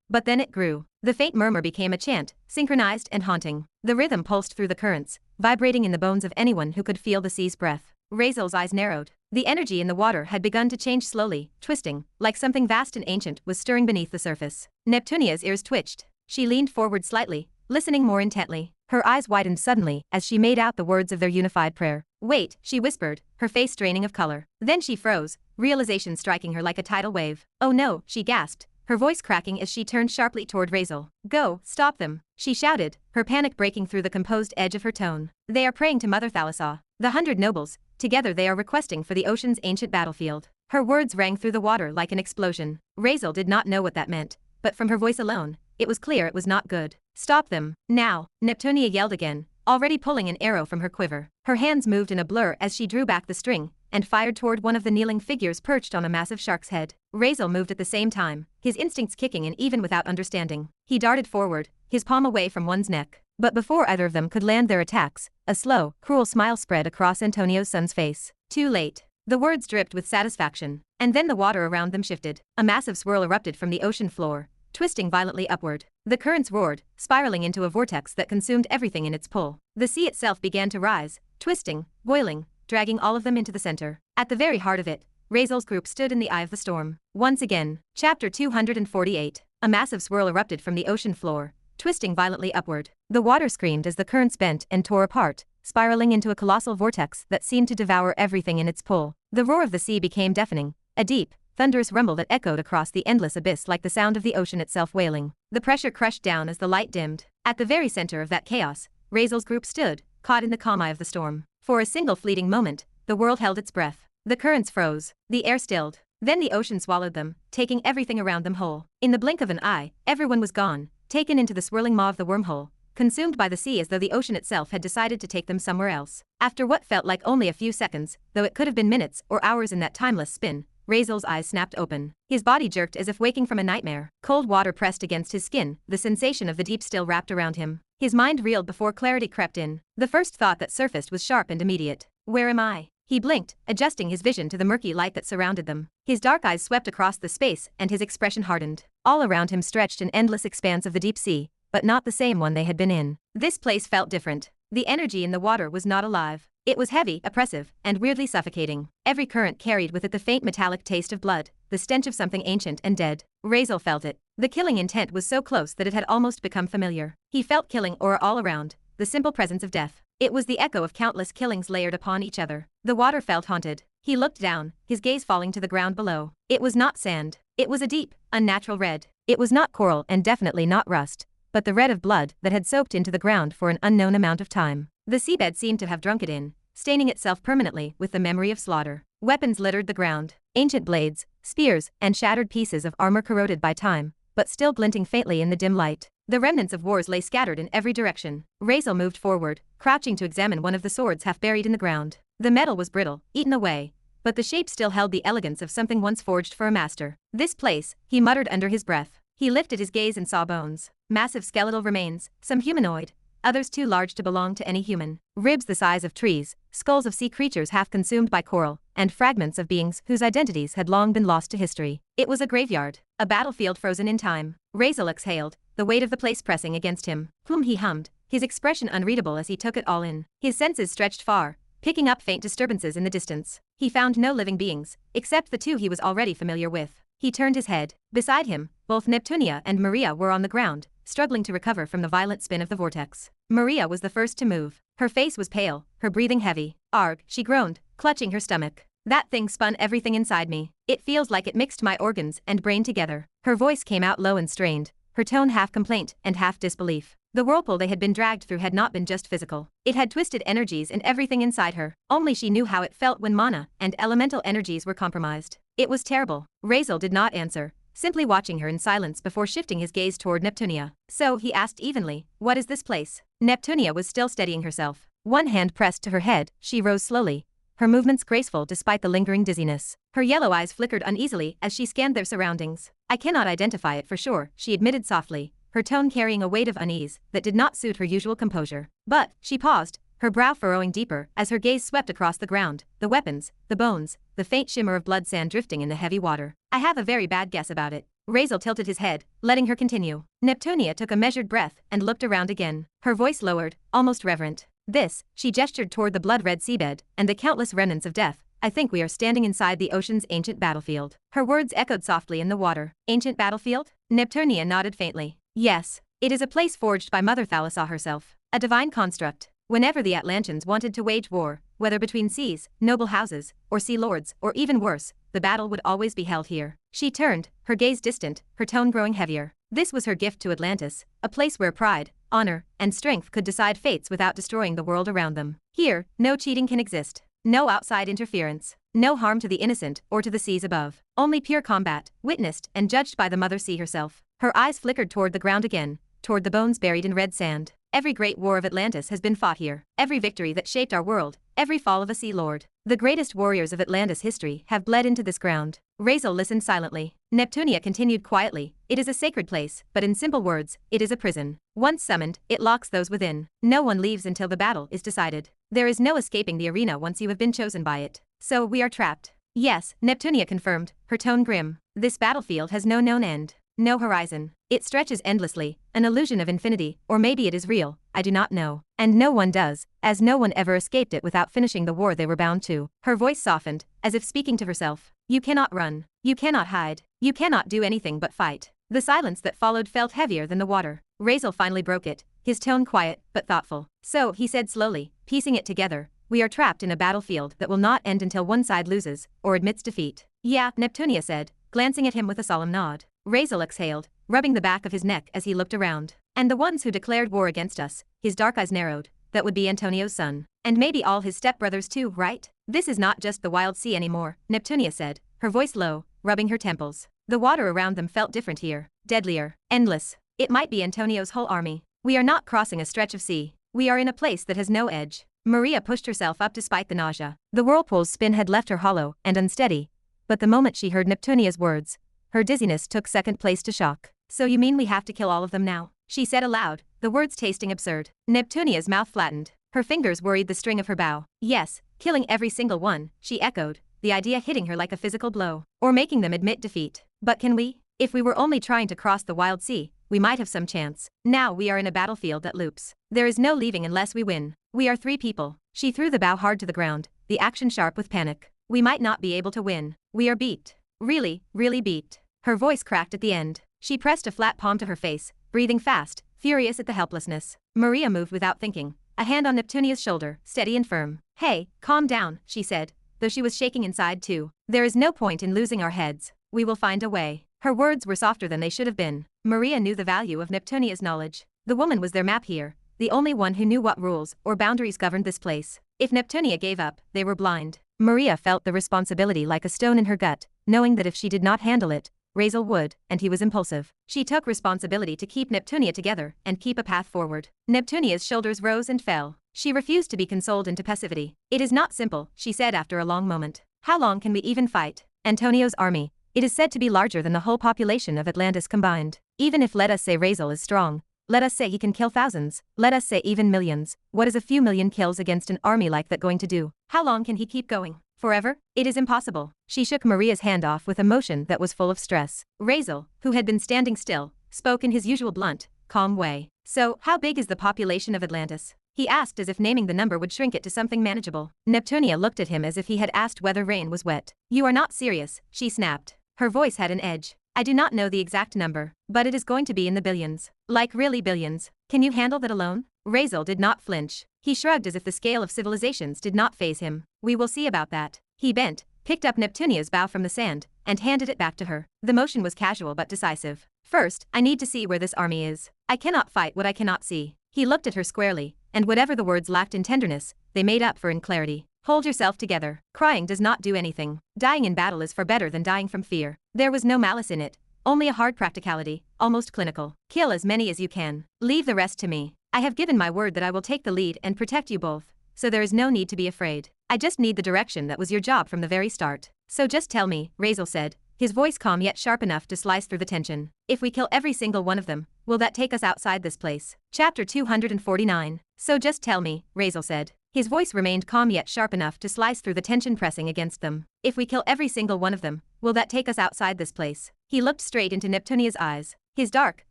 But then it grew. The faint murmur became a chant, synchronized and haunting. The rhythm pulsed through the currents, vibrating in the bones of anyone who could feel the sea's breath. Razeal's eyes narrowed. The energy in the water had begun to change slowly, twisting, like something vast and ancient was stirring beneath the surface. Neptunia's ears twitched. She leaned forward slightly, listening more intently. Her eyes widened suddenly as she made out the words of their unified prayer. Wait, she whispered, her face draining of color. Then she froze, realization striking her like a tidal wave. Oh no, she gasped, her voice cracking as she turned sharply toward Razeal. Go, stop them, she shouted, her panic breaking through the composed edge of her tone. They are praying to Mother Thalassaw. The 100 nobles, together they are requesting for the ocean's ancient battlefield. Her words rang through the water like an explosion. Razeal did not know what that meant, but from her voice alone, it was clear it was not good. Stop them, now, Neptunia yelled again, already pulling an arrow from her quiver. Her hands moved in a blur as she drew back the string and fired toward one of the kneeling figures perched on a massive shark's head. Razeal moved at the same time, his instincts kicking in even without understanding. He darted forward, his palm away from one's neck. But before either of them could land their attacks, a slow, cruel smile spread across Antonio's son's face. Too late. The words dripped with satisfaction, and then the water around them shifted. A massive swirl erupted from the ocean floor, twisting violently upward. The currents roared, spiraling into a vortex that consumed everything in its pull. The sea itself began to rise, twisting, boiling, dragging all of them into the center. At the very heart of it, Razeal's group stood in the eye of the storm. Once again, Chapter 248. A massive swirl erupted from the ocean floor, twisting violently upward. The water screamed as the currents bent and tore apart, spiraling into a colossal vortex that seemed to devour everything in its pull. The roar of the sea became deafening, a deep, thunderous rumble that echoed across the endless abyss like the sound of the ocean itself wailing. The pressure crushed down as the light dimmed. At the very center of that chaos, Razeal's group stood, caught in the calm eye of the storm. For a single fleeting moment, the world held its breath. The currents froze, the air stilled. Then the ocean swallowed them, taking everything around them whole. In the blink of an eye, everyone was gone, taken into the swirling maw of the wormhole, consumed by the sea as though the ocean itself had decided to take them somewhere else. After what felt like only a few seconds, though it could have been minutes or hours in that timeless spin, Razeal's eyes snapped open. His body jerked as if waking from a nightmare. Cold water pressed against his skin, the sensation of the deep still wrapped around him. His mind reeled before clarity crept in. The first thought that surfaced was sharp and immediate. Where am I? He blinked, adjusting his vision to the murky light that surrounded them. His dark eyes swept across the space and his expression hardened. All around him stretched an endless expanse of the deep sea, but not the same one they had been in. This place felt different. The energy in the water was not alive. It was heavy, oppressive, and weirdly suffocating. Every current carried with it the faint metallic taste of blood, the stench of something ancient and dead. Razeal felt it. The killing intent was so close that it had almost become familiar. He felt killing aura all around, the simple presence of death. It was the echo of countless killings layered upon each other. The water felt haunted. He looked down, his gaze falling to the ground below. It was not sand. It was a deep, unnatural red. It was not coral and definitely not rust, but the red of blood that had soaked into the ground for an unknown amount of time. The seabed seemed to have drunk it in, staining itself permanently with the memory of slaughter. Weapons littered the ground, ancient blades, spears, and shattered pieces of armor corroded by time, but still glinting faintly in the dim light. The remnants of wars lay scattered in every direction. Razeal moved forward, crouching to examine one of the swords half buried in the ground. The metal was brittle, eaten away, but the shape still held the elegance of something once forged for a master. This place, he muttered under his breath. He lifted his gaze and saw bones, massive skeletal remains, some humanoid, others too large to belong to any human, ribs the size of trees, skulls of sea creatures half consumed by coral, and fragments of beings whose identities had long been lost to history. It was a graveyard, a battlefield frozen in time. Razeal exhaled, the weight of the place pressing against him. He hummed, his expression unreadable as he took it all in. His senses stretched far, picking up faint disturbances in the distance. He found no living beings, except the two he was already familiar with. He turned his head. Beside him, both Neptunia and Maria were on the ground, struggling to recover from the violent spin of the vortex. Maria was the first to move. Her face was pale, her breathing heavy. Arg, she groaned, clutching her stomach. That thing spun everything inside me. It feels like it mixed my organs and brain together. Her voice came out low and strained, her tone half complaint and half disbelief. The whirlpool they had been dragged through had not been just physical. It had twisted energies and everything inside her. Only she knew how it felt when mana and elemental energies were compromised. It was terrible. Razeal did not answer, simply watching her in silence before shifting his gaze toward Neptunia. So he asked evenly, "What is this place?" Neptunia was still steadying herself. One hand pressed to her head, she rose slowly, her movements graceful despite the lingering dizziness. Her yellow eyes flickered uneasily as she scanned their surroundings. "I cannot identify it for sure," she admitted softly, her tone carrying a weight of unease that did not suit her usual composure. But, she paused, her brow furrowing deeper as her gaze swept across the ground, the weapons, the bones, the faint shimmer of blood sand drifting in the heavy water. "I have a very bad guess about it." Razeal tilted his head, letting her continue. Neptunia took a measured breath and looked around again, her voice lowered, almost reverent. "This," she gestured toward the blood-red seabed and the countless remnants of death. "I think we are standing inside the ocean's ancient battlefield." Her words echoed softly in the water. "Ancient battlefield?" Neptunia nodded faintly. "Yes. It is a place forged by Mother Thalassaw herself. A divine construct. Whenever the Atlanteans wanted to wage war, Whether between seas, noble houses, or sea lords, or even worse, the battle would always be held here. She turned, her gaze distant, her tone growing heavier. This was her gift to Atlantis, a place where pride, honor, and strength could decide fates without destroying the world around them. Here, no cheating can exist. No outside interference. No harm to the innocent or to the seas above. Only pure combat, witnessed and judged by the Mother Sea herself. Her eyes flickered toward the ground again, toward the bones buried in red sand. Every great war of Atlantis has been fought here. Every victory that shaped our world, every fall of a sea lord. The greatest warriors of Atlantis history have bled into this ground. Razeal listened silently. Neptunia continued quietly. It is a sacred place, but in simple words, it is a prison. Once summoned, it locks those within. No one leaves until the battle is decided. There is no escaping the arena once you have been chosen by it. So we are trapped. Yes, Neptunia confirmed, her tone grim. This battlefield has no known end. No horizon. It stretches endlessly, an illusion of infinity, or maybe it is real, I do not know. And no one does, as no one ever escaped it without finishing the war they were bound to. Her voice softened, as if speaking to herself. You cannot run. You cannot hide. You cannot do anything but fight. The silence that followed felt heavier than the water. Razeal finally broke it, his tone quiet, but thoughtful. So, he said slowly, piecing it together, we are trapped in a battlefield that will not end until one side loses, or admits defeat. Yeah, Neptunia said, glancing at him with a solemn nod. Razeal exhaled, rubbing the back of his neck as he looked around. And the ones who declared war against us, his dark eyes narrowed, that would be Antonio's son. And maybe all his stepbrothers too, right? This is not just the wild sea anymore, Neptunia said, her voice low, rubbing her temples. The water around them felt different here, deadlier, endless. It might be Antonio's whole army. We are not crossing a stretch of sea. We are in a place that has no edge. Maria pushed herself up despite the nausea. The whirlpool's spin had left her hollow and unsteady, but the moment she heard Neptunia's words, her dizziness took second place to shock. So you mean we have to kill all of them now? She said aloud, the words tasting absurd. Neptunia's mouth flattened. Her fingers worried the string of her bow. Yes, killing every single one, she echoed, the idea hitting her like a physical blow. Or making them admit defeat. But can we? If we were only trying to cross the wild sea, we might have some chance. Now we are in a battlefield that loops. There is no leaving unless we win. We are 3 people. She threw the bow hard to the ground, the action sharp with panic. We might not be able to win. We are beat. Really, really beat. Her voice cracked at the end. She pressed a flat palm to her face, breathing fast, furious at the helplessness. Maria moved without thinking, a hand on Neptunia's shoulder, steady and firm. Hey, calm down, she said, though she was shaking inside too. There is no point in losing our heads. We will find a way. Her words were softer than they should have been. Maria knew the value of Neptunia's knowledge. The woman was their map here, the only one who knew what rules or boundaries governed this place. If Neptunia gave up, they were blind. Maria felt the responsibility like a stone in her gut, knowing that if she did not handle it, Razeal would, and he was impulsive. She took responsibility to keep Neptunia together and keep a path forward. Neptunia's shoulders rose and fell. She refused to be consoled into passivity. It is not simple, she said after a long moment. How long can we even fight? Antonio's army. It is said to be larger than the whole population of Atlantis combined. Even if let us say Razeal is strong, let us say he can kill thousands, let us say even millions, what is a few million kills against an army like that going to do? How long can he keep going? Forever? It is impossible. She shook Maria's hand off with a motion that was full of stress. Razeal, who had been standing still, spoke in his usual blunt, calm way. So, how big is the population of Atlantis? He asked as if naming the number would shrink it to something manageable. Neptunia looked at him as if he had asked whether rain was wet. You are not serious, she snapped. Her voice had an edge. I do not know the exact number, but it is going to be in the billions. Like really billions. Can you handle that alone? Razeal did not flinch. He shrugged as if the scale of civilizations did not faze him. We will see about that. He bent, picked up Neptunia's bow from the sand, and handed it back to her. The motion was casual but decisive. First, I need to see where this army is. I cannot fight what I cannot see. He looked at her squarely, and whatever the words lacked in tenderness, they made up for in clarity. Hold yourself together. Crying does not do anything. Dying in battle is far better than dying from fear. There was no malice in it, only a hard practicality, almost clinical. Kill as many as you can. Leave the rest to me. I have given my word that I will take the lead and protect you both, so there is no need to be afraid. I just need the direction that was your job from the very start. So just tell me, Razeal said, his voice calm yet sharp enough to slice through the tension. If we kill every single one of them, will that take us outside this place? Chapter 249. So just tell me, Razeal said. His voice remained calm yet sharp enough to slice through the tension pressing against them. If we kill every single one of them, will that take us outside this place? He looked straight into Neptunia's eyes. His dark,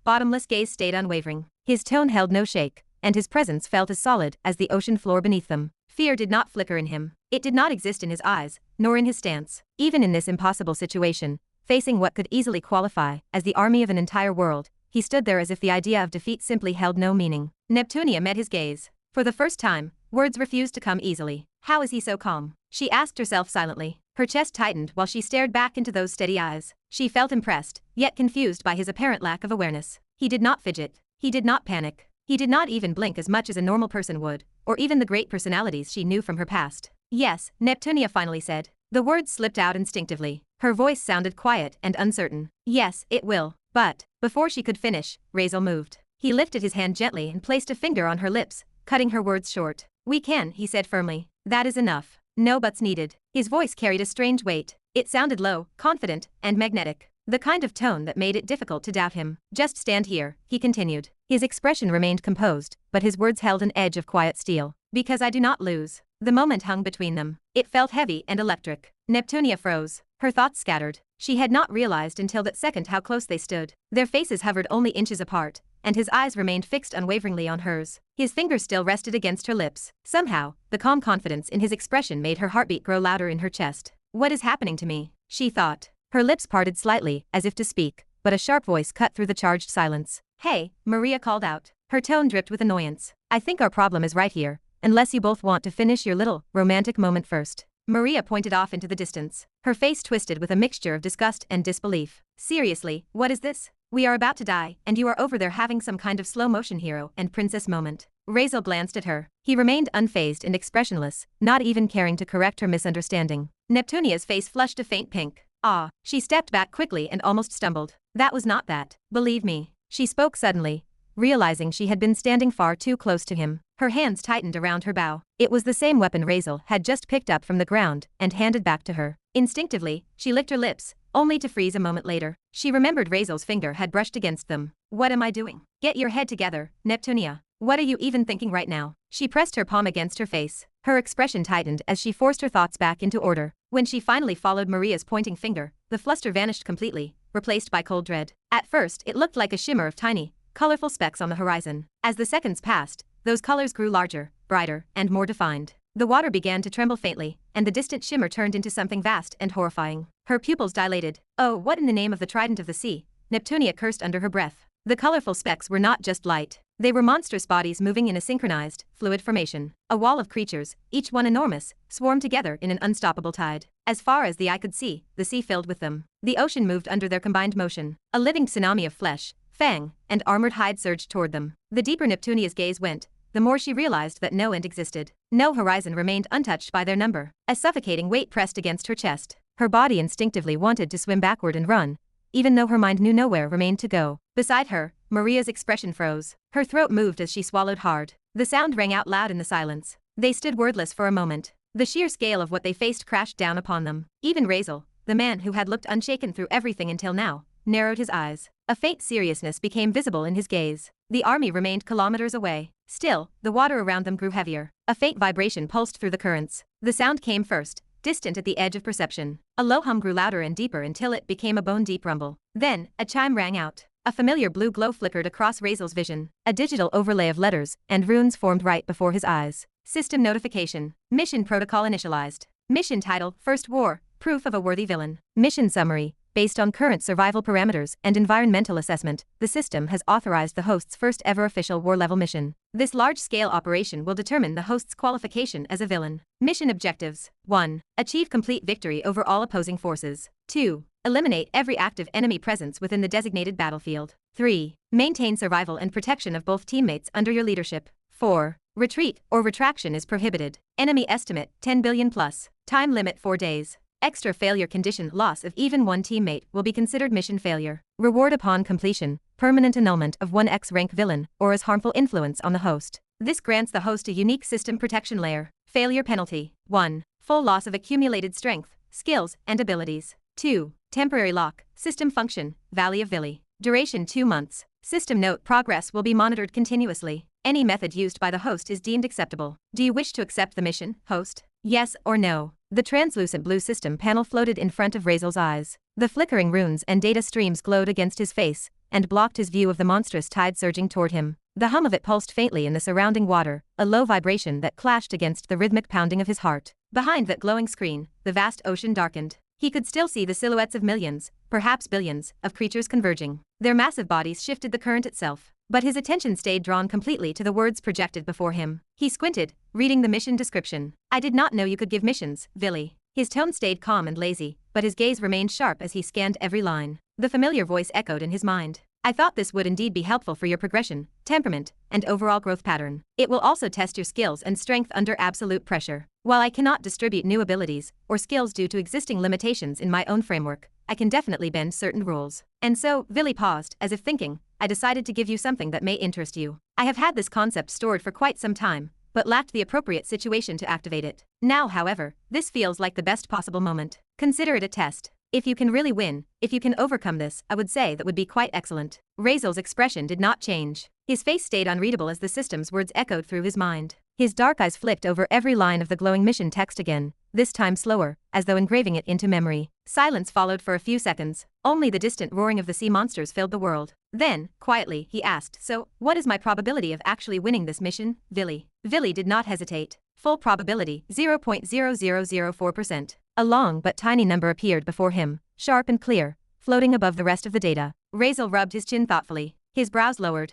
bottomless gaze stayed unwavering. His tone held no shake, and his presence felt as solid as the ocean floor beneath them. Fear did not flicker in him. It did not exist in his eyes, nor in his stance. Even in this impossible situation, facing what could easily qualify as the army of an entire world, he stood there as if the idea of defeat simply held no meaning. Neptunia met his gaze. For the first time, Words refused to come easily. How is he so calm? She asked herself silently. Her chest tightened while she stared back into those steady eyes. She felt impressed, yet confused by his apparent lack of awareness. He did not fidget. He did not panic. He did not even blink as much as a normal person would, or even the great personalities she knew from her past. Yes, Neptunia finally said. The words slipped out instinctively. Her voice sounded quiet and uncertain. Yes, it will. But, before she could finish, Razeal moved. He lifted his hand gently and placed a finger on her lips, cutting her words short. We can, he said firmly. That is enough. No buts needed. His voice carried a strange weight. It sounded low, confident, and magnetic. The kind of tone that made it difficult to doubt him. Just stand here, he continued. His expression remained composed, but his words held an edge of quiet steel. Because I do not lose. The moment hung between them. It felt heavy and electric. Neptunia froze. Her thoughts scattered. She had not realized until that second how close they stood. Their faces hovered only inches apart, and his eyes remained fixed unwaveringly on hers. His fingers still rested against her lips. Somehow, the calm confidence in his expression made her heartbeat grow louder in her chest. What is happening to me? She thought. Her lips parted slightly, as if to speak, but a sharp voice cut through the charged silence. Hey, Maria called out. Her tone dripped with annoyance. I think our problem is right here, unless you both want to finish your little, romantic moment first. Maria pointed off into the distance. Her face twisted with a mixture of disgust and disbelief. Seriously, what is this? We are about to die, and you are over there having some kind of slow-motion hero and princess moment. Razeal glanced at her. He remained unfazed and expressionless, not even caring to correct her misunderstanding. Neptunia's face flushed a faint pink. Ah, she stepped back quickly and almost stumbled. That was not that. Believe me. She spoke suddenly, realizing she had been standing far too close to him. Her hands tightened around her bow. It was the same weapon Razeal had just picked up from the ground and handed back to her. Instinctively, she licked her lips, only to freeze a moment later. She remembered Razeal's finger had brushed against them. What am I doing? Get your head together, Neptunia. What are you even thinking right now? She pressed her palm against her face. Her expression tightened as she forced her thoughts back into order. When she finally followed Maria's pointing finger, the fluster vanished completely, replaced by cold dread. At first, it looked like a shimmer of tiny, colorful specks on the horizon. As the seconds passed, those colors grew larger, brighter, and more defined. The water began to tremble faintly, and the distant shimmer turned into something vast and horrifying. Her pupils dilated. Oh, what in the name of the trident of the sea? Neptunia cursed under her breath. The colorful specks were not just light. They were monstrous bodies moving in a synchronized, fluid formation. A wall of creatures, each one enormous, swarmed together in an unstoppable tide. As far as the eye could see, the sea filled with them. The ocean moved under their combined motion. A living tsunami of flesh, fang, and armored hide surged toward them. The deeper Neptunia's gaze went, the more she realized that no end existed. No horizon remained untouched by their number. A suffocating weight pressed against her chest. Her body instinctively wanted to swim backward and run, even though her mind knew nowhere remained to go. Beside her, Maria's expression froze. Her throat moved as she swallowed hard. The sound rang out loud in the silence. They stood wordless for a moment. The sheer scale of what they faced crashed down upon them. Even Razeal, the man who had looked unshaken through everything until now, narrowed his eyes. A faint seriousness became visible in his gaze. The army remained kilometers away. Still, the water around them grew heavier. A faint vibration pulsed through the currents. The sound came first, distant at the edge of perception. A low hum grew louder and deeper until it became a bone-deep rumble. Then, a chime rang out. A familiar blue glow flickered across Razeal's vision. A digital overlay of letters and runes formed right before his eyes. System notification. Mission protocol initialized. Mission title, First War, Proof of a Worthy Villain. Mission summary. Based on current survival parameters and environmental assessment, the system has authorized the host's first ever official war-level mission. This large-scale operation will determine the host's qualification as a villain. Mission objectives. 1. Achieve complete victory over all opposing forces. 2. Eliminate every active enemy presence within the designated battlefield. 3. Maintain survival and protection of both teammates under your leadership. 4. Retreat or retraction is prohibited. Enemy estimate 10 billion plus. Time limit 4 days. Extra failure condition loss of even one teammate will be considered mission failure. Reward upon completion, permanent annulment of 1x rank villain or as harmful influence on the host. This grants the host a unique system protection layer. Failure penalty. 1. Full loss of accumulated strength, skills, and abilities. 2. Temporary lock, system function, Valley of Vili. Duration 2 months. System note progress will be monitored continuously. Any method used by the host is deemed acceptable. Do you wish to accept the mission, host? Yes or no? The translucent blue system panel floated in front of Razeal's eyes. The flickering runes and data streams glowed against his face and blocked his view of the monstrous tide surging toward him. The hum of it pulsed faintly in the surrounding water, a low vibration that clashed against the rhythmic pounding of his heart. Behind that glowing screen, the vast ocean darkened. He could still see the silhouettes of millions, perhaps billions, of creatures converging. Their massive bodies shifted the current itself. but his attention stayed drawn completely to the words projected before him. He squinted, reading the mission description. I did not know you could give missions, Vili. His tone stayed calm and lazy, but his gaze remained sharp as he scanned every line. The familiar voice echoed in his mind. I thought this would indeed be helpful for your progression, temperament, and overall growth pattern. It will also test your skills and strength under absolute pressure. While I cannot distribute new abilities or skills due to existing limitations in my own framework, I can definitely bend certain rules. And so, Vili paused, as if thinking, I decided to give you something that may interest you. I have had this concept stored for quite some time, but lacked the appropriate situation to activate it. Now, however, this feels like the best possible moment. Consider it a test. If you can really win, if you can overcome this, I would say that would be quite excellent. Razeal's expression did not change. His face stayed unreadable as the system's words echoed through his mind. His dark eyes flicked over every line of the glowing mission text again, this time slower, as though engraving it into memory. Silence followed for a few seconds. Only the distant roaring of the sea monsters filled the world. Then, quietly, he asked, so, what is my probability of actually winning this mission, Vili? Vili did not hesitate. Full probability, 0.0004%. A long but tiny number appeared before him, sharp and clear, floating above the rest of the data. Razeal rubbed his chin thoughtfully. His brows lowered.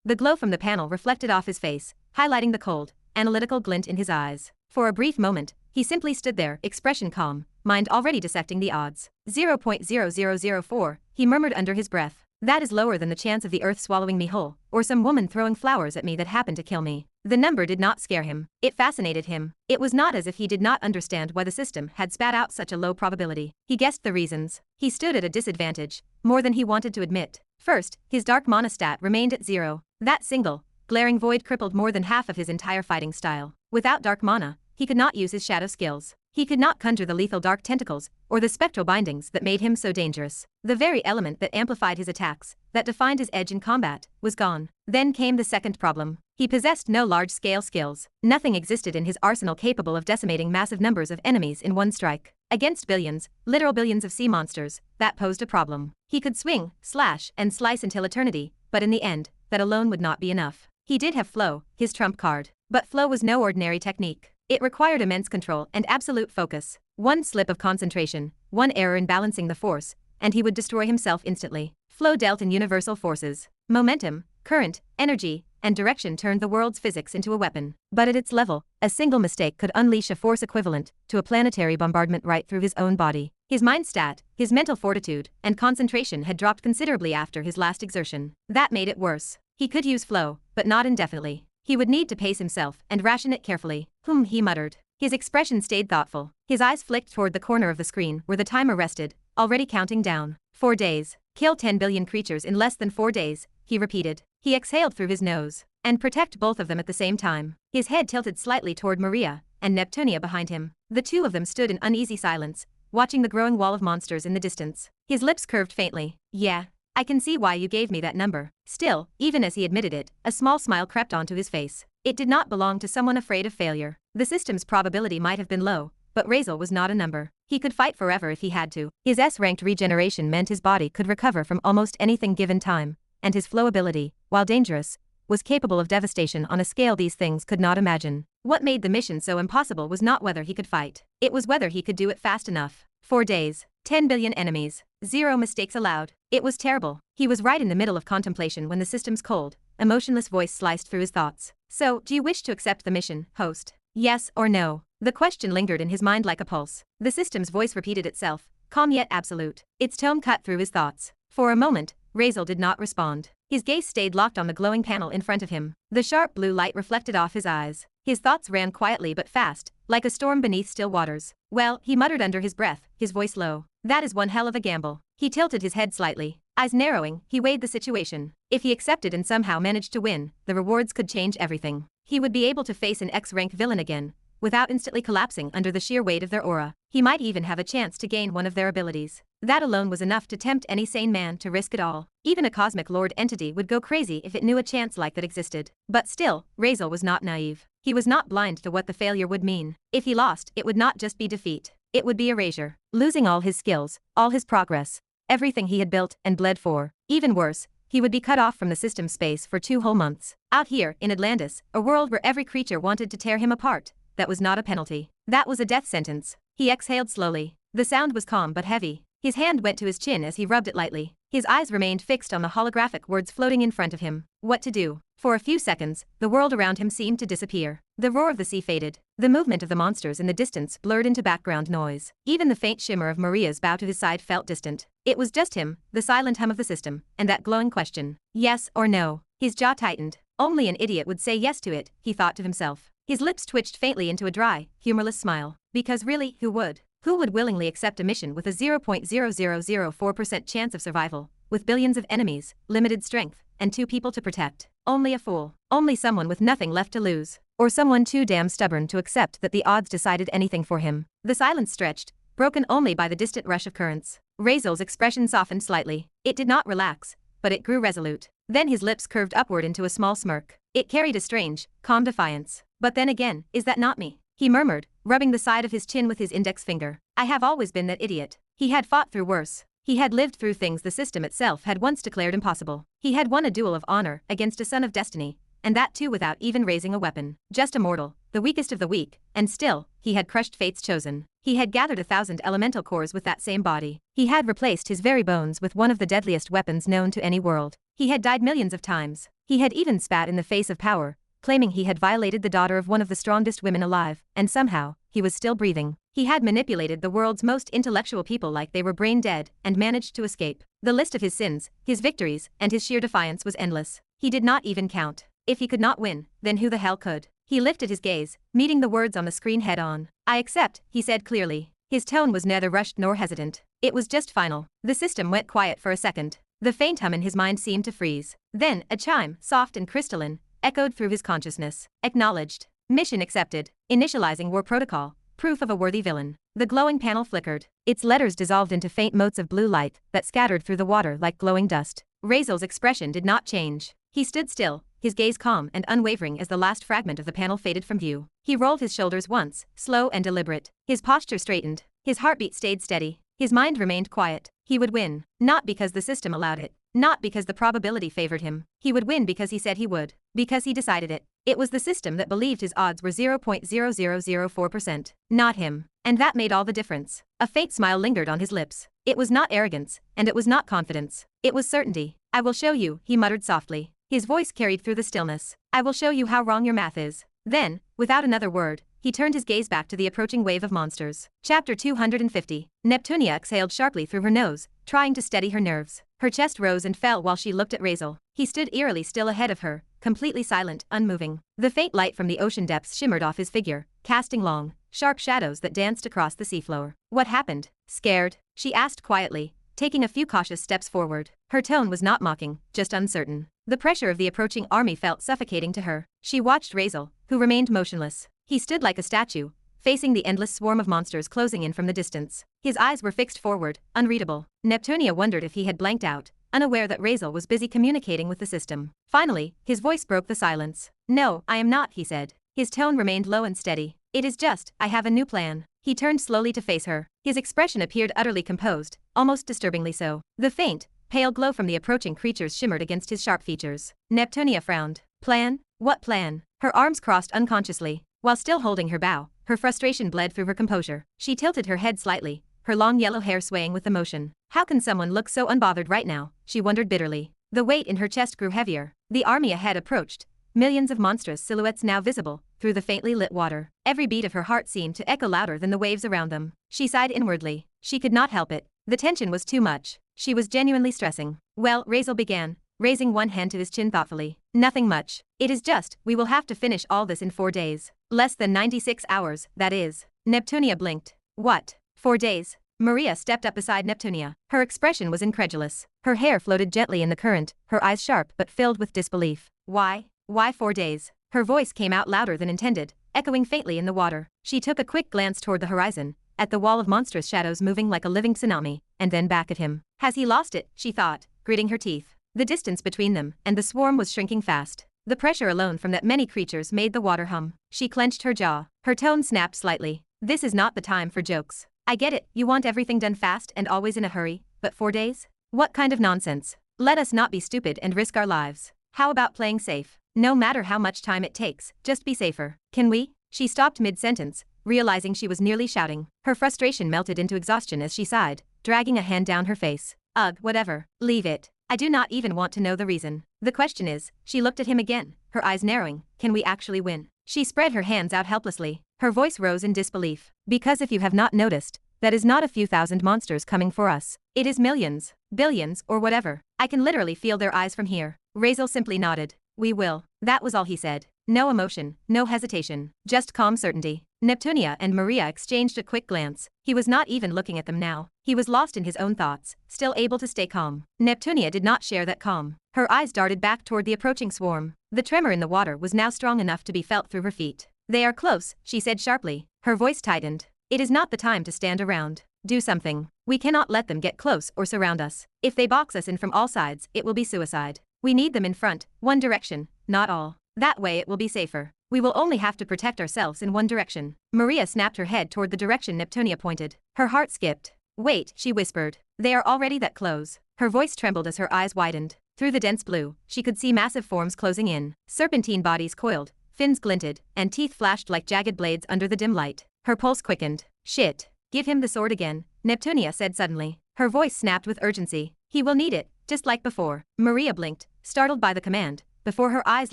The glow from the panel reflected off his face, highlighting the cold, analytical glint in his eyes. For a brief moment, he simply stood there, expression calm, mind already dissecting the odds. 0.0004, he murmured under his breath. That is lower than the chance of the earth swallowing me whole, or some woman throwing flowers at me that happened to kill me. The number did not scare him. It fascinated him. It was not as if he did not understand why the system had spat out such a low probability. He guessed the reasons. He stood at a disadvantage, more than he wanted to admit. First, his dark mana stat remained at 0. That single, glaring void crippled more than half of his entire fighting style. Without dark mana, he could not use his shadow skills. He could not conjure the lethal dark tentacles, or the spectral bindings that made him so dangerous. The very element that amplified his attacks, that defined his edge in combat, was gone. Then came the second problem. He possessed no large-scale skills. Nothing existed in his arsenal capable of decimating massive numbers of enemies in one strike. Against billions, literal billions of sea monsters, that posed a problem. He could swing, slash, and slice until eternity, but in the end, that alone would not be enough. He did have flow, his trump card. But flow was no ordinary technique. It required immense control and absolute focus. One slip of concentration, one error in balancing the force, and he would destroy himself instantly. Flow dealt in universal forces. Momentum, current, energy, and direction turned the world's physics into a weapon. But at its level, a single mistake could unleash a force equivalent to a planetary bombardment right through his own body. His mind stat, his mental fortitude, and concentration had dropped considerably after his last exertion. That made it worse. He could use flow, but not indefinitely. He would need to pace himself and ration it carefully. He muttered. His expression stayed thoughtful. His eyes flicked toward the corner of the screen where the timer rested, already counting down. 4 days. Kill 10 billion creatures in less than 4 days, he repeated. He exhaled through his nose. And protect both of them at the same time. His head tilted slightly toward Maria and Neptunia behind him. The two of them stood in uneasy silence, watching the growing wall of monsters in the distance. His lips curved faintly. Yeah. I can see why you gave me that number. Still, even as he admitted it, a small smile crept onto his face. It did not belong to someone afraid of failure. The system's probability might have been low, but Razeal was not a number. He could fight forever if he had to. His S-ranked regeneration meant his body could recover from almost anything given time, and his flow ability, while dangerous, was capable of devastation on a scale these things could not imagine. What made the mission so impossible was not whether he could fight. It was whether he could do it fast enough. 4 days, 10 billion enemies, 0 mistakes allowed. It was terrible. He was right in the middle of contemplation when the system's cold, emotionless voice sliced through his thoughts. So, do you wish to accept the mission, host? Yes or no? The question lingered in his mind like a pulse. The system's voice repeated itself, calm yet absolute. Its tone cut through his thoughts. For a moment, Razeal did not respond. His gaze stayed locked on the glowing panel in front of him. The sharp blue light reflected off his eyes. His thoughts ran quietly but fast, like a storm beneath still waters. Well, he muttered under his breath, his voice low. That is one hell of a gamble. He tilted his head slightly. Eyes narrowing, he weighed the situation. If he accepted and somehow managed to win, the rewards could change everything. He would be able to face an X-rank villain again, without instantly collapsing under the sheer weight of their aura. He might even have a chance to gain one of their abilities. That alone was enough to tempt any sane man to risk it all. Even a cosmic lord entity would go crazy if it knew a chance like that existed. But still, Razeal was not naive. He was not blind to what the failure would mean. If he lost, it would not just be defeat. It would be erasure. Losing all his skills, all his progress, everything he had built and bled for. Even worse, he would be cut off from the system space for 2 whole months. Out here, in Atlantis, a world where every creature wanted to tear him apart, that was not a penalty. That was a death sentence. He exhaled slowly. The sound was calm but heavy. His hand went to his chin as he rubbed it lightly. His eyes remained fixed on the holographic words floating in front of him. What to do? For a few seconds, the world around him seemed to disappear. The roar of the sea faded. The movement of the monsters in the distance blurred into background noise. Even the faint shimmer of Maria's bow to his side felt distant. It was just him, the silent hum of the system, and that glowing question. Yes or no? His jaw tightened. Only an idiot would say yes to it, he thought to himself. His lips twitched faintly into a dry, humorless smile. Because really, who would? Who would willingly accept a mission with a 0.0004% chance of survival, with billions of enemies, limited strength, and 2 people to protect? Only a fool. Only someone with nothing left to lose. Or someone too damn stubborn to accept that the odds decided anything for him. The silence stretched, broken only by the distant rush of currents. Razeal's expression softened slightly. It did not relax, but it grew resolute. Then his lips curved upward into a small smirk. It carried a strange, calm defiance. But then again, is that not me? He murmured, rubbing the side of his chin with his index finger. I have always been that idiot. He had fought through worse. He had lived through things the system itself had once declared impossible. He had won a duel of honor against a son of destiny, and that too without even raising a weapon. Just a mortal, the weakest of the weak, and still, he had crushed fate's chosen. He had gathered 1,000 elemental cores with that same body. He had replaced his very bones with one of the deadliest weapons known to any world. He had died millions of times. He had even spat in the face of power, claiming he had violated the daughter of one of the strongest women alive, and somehow, he was still breathing. He had manipulated the world's most intellectual people like they were brain dead, and managed to escape. The list of his sins, his victories, and his sheer defiance was endless. He did not even count. If he could not win, then who the hell could? He lifted his gaze, meeting the words on the screen head-on. I accept, he said clearly. His tone was neither rushed nor hesitant. It was just final. The system went quiet for a second. The faint hum in his mind seemed to freeze. Then, a chime, soft and crystalline, echoed through his consciousness. Acknowledged. Mission accepted. Initializing war protocol. Proof of a worthy villain. The glowing panel flickered. Its letters dissolved into faint motes of blue light that scattered through the water like glowing dust. Razeal's expression did not change. He stood still, his gaze calm and unwavering as the last fragment of the panel faded from view. He rolled his shoulders once, slow and deliberate. His posture straightened. His heartbeat stayed steady. His mind remained quiet. He would win. Not because the system allowed it. Not because the probability favored him. He would win because he said he would. Because he decided it. It was the system that believed his odds were 0.0004%. Not him. And that made all the difference. A faint smile lingered on his lips. It was not arrogance, and it was not confidence. It was certainty. I will show you, he muttered softly. His voice carried through the stillness. I will show you how wrong your math is. Then, without another word, he turned his gaze back to the approaching wave of monsters. Chapter 250. Neptunia exhaled sharply through her nose, trying to steady her nerves. Her chest rose and fell while she looked at Razeal. He stood eerily still ahead of her, completely silent, unmoving. The faint light from the ocean depths shimmered off his figure, casting long, sharp shadows that danced across the seafloor. What happened? Scared? She asked quietly, taking a few cautious steps forward. Her tone was not mocking, just uncertain. The pressure of the approaching army felt suffocating to her. She watched Razeal, who remained motionless. He stood like a statue, facing the endless swarm of monsters closing in from the distance. His eyes were fixed forward, unreadable. Neptunia wondered if he had blanked out, unaware that Razeal was busy communicating with the system. Finally, his voice broke the silence. No, I am not, he said. His tone remained low and steady. It is just, I have a new plan. He turned slowly to face her. His expression appeared utterly composed, almost disturbingly so. The faint, pale glow from the approaching creatures shimmered against his sharp features. Neptunia frowned. Plan? What plan? Her arms crossed unconsciously. While still holding her bow, her frustration bled through her composure. She tilted her head slightly, her long yellow hair swaying with the motion. How can someone look so unbothered right now? She wondered bitterly. The weight in her chest grew heavier. The army ahead approached. Millions of monstrous silhouettes now visible, through the faintly lit water. Every beat of her heart seemed to echo louder than the waves around them. She sighed inwardly. She could not help it. The tension was too much. She was genuinely stressing. Well, Razeal began, raising one hand to his chin thoughtfully. Nothing much. It is just, we will have to finish all this in 4 days. Less than 96 hours, that is. Neptunia blinked. What? 4 days? Maria stepped up beside Neptunia. Her expression was incredulous. Her hair floated gently in the current, her eyes sharp but filled with disbelief. Why? Why 4 days? Her voice came out louder than intended, echoing faintly in the water. She took a quick glance toward the horizon, at the wall of monstrous shadows moving like a living tsunami, and then back at him. Has he lost it? She thought, gritting her teeth. The distance between them and the swarm was shrinking fast. The pressure alone from that many creatures made the water hum. She clenched her jaw. Her tone snapped slightly. This is not the time for jokes. I get it, you want everything done fast and always in a hurry, but 4 days? What kind of nonsense? Let us not be stupid and risk our lives. How about playing safe? No matter how much time it takes, just be safer. Can we? She stopped mid-sentence, realizing she was nearly shouting. Her frustration melted into exhaustion as she sighed, dragging a hand down her face. Ugh, whatever. Leave it. I do not even want to know the reason. The question is, she looked at him again, her eyes narrowing, can we actually win? She spread her hands out helplessly. Her voice rose in disbelief. Because if you have not noticed, that is not a few thousand monsters coming for us. It is millions, billions, or whatever. I can literally feel their eyes from here. Razeal simply nodded. We will. That was all he said. No emotion, no hesitation, just calm certainty. Neptunia and Maria exchanged a quick glance. He was not even looking at them now. He was lost in his own thoughts, still able to stay calm. Neptunia did not share that calm. Her eyes darted back toward the approaching swarm. The tremor in the water was now strong enough to be felt through her feet. They are close, she said sharply. Her voice tightened. It is not the time to stand around. Do something. We cannot let them get close or surround us. If they box us in from all sides, it will be suicide. We need them in front, one direction, not all. That way it will be safer. We will only have to protect ourselves in one direction. Maria snapped her head toward the direction Neptunia pointed. Her heart skipped. Wait, she whispered. They are already that close. Her voice trembled as her eyes widened. Through the dense blue, she could see massive forms closing in. Serpentine bodies coiled, fins glinted, and teeth flashed like jagged blades under the dim light. Her pulse quickened. Shit. Give him the sword again, Neptunia said suddenly. Her voice snapped with urgency. He will need it, just like before. Maria blinked, startled by the command, before her eyes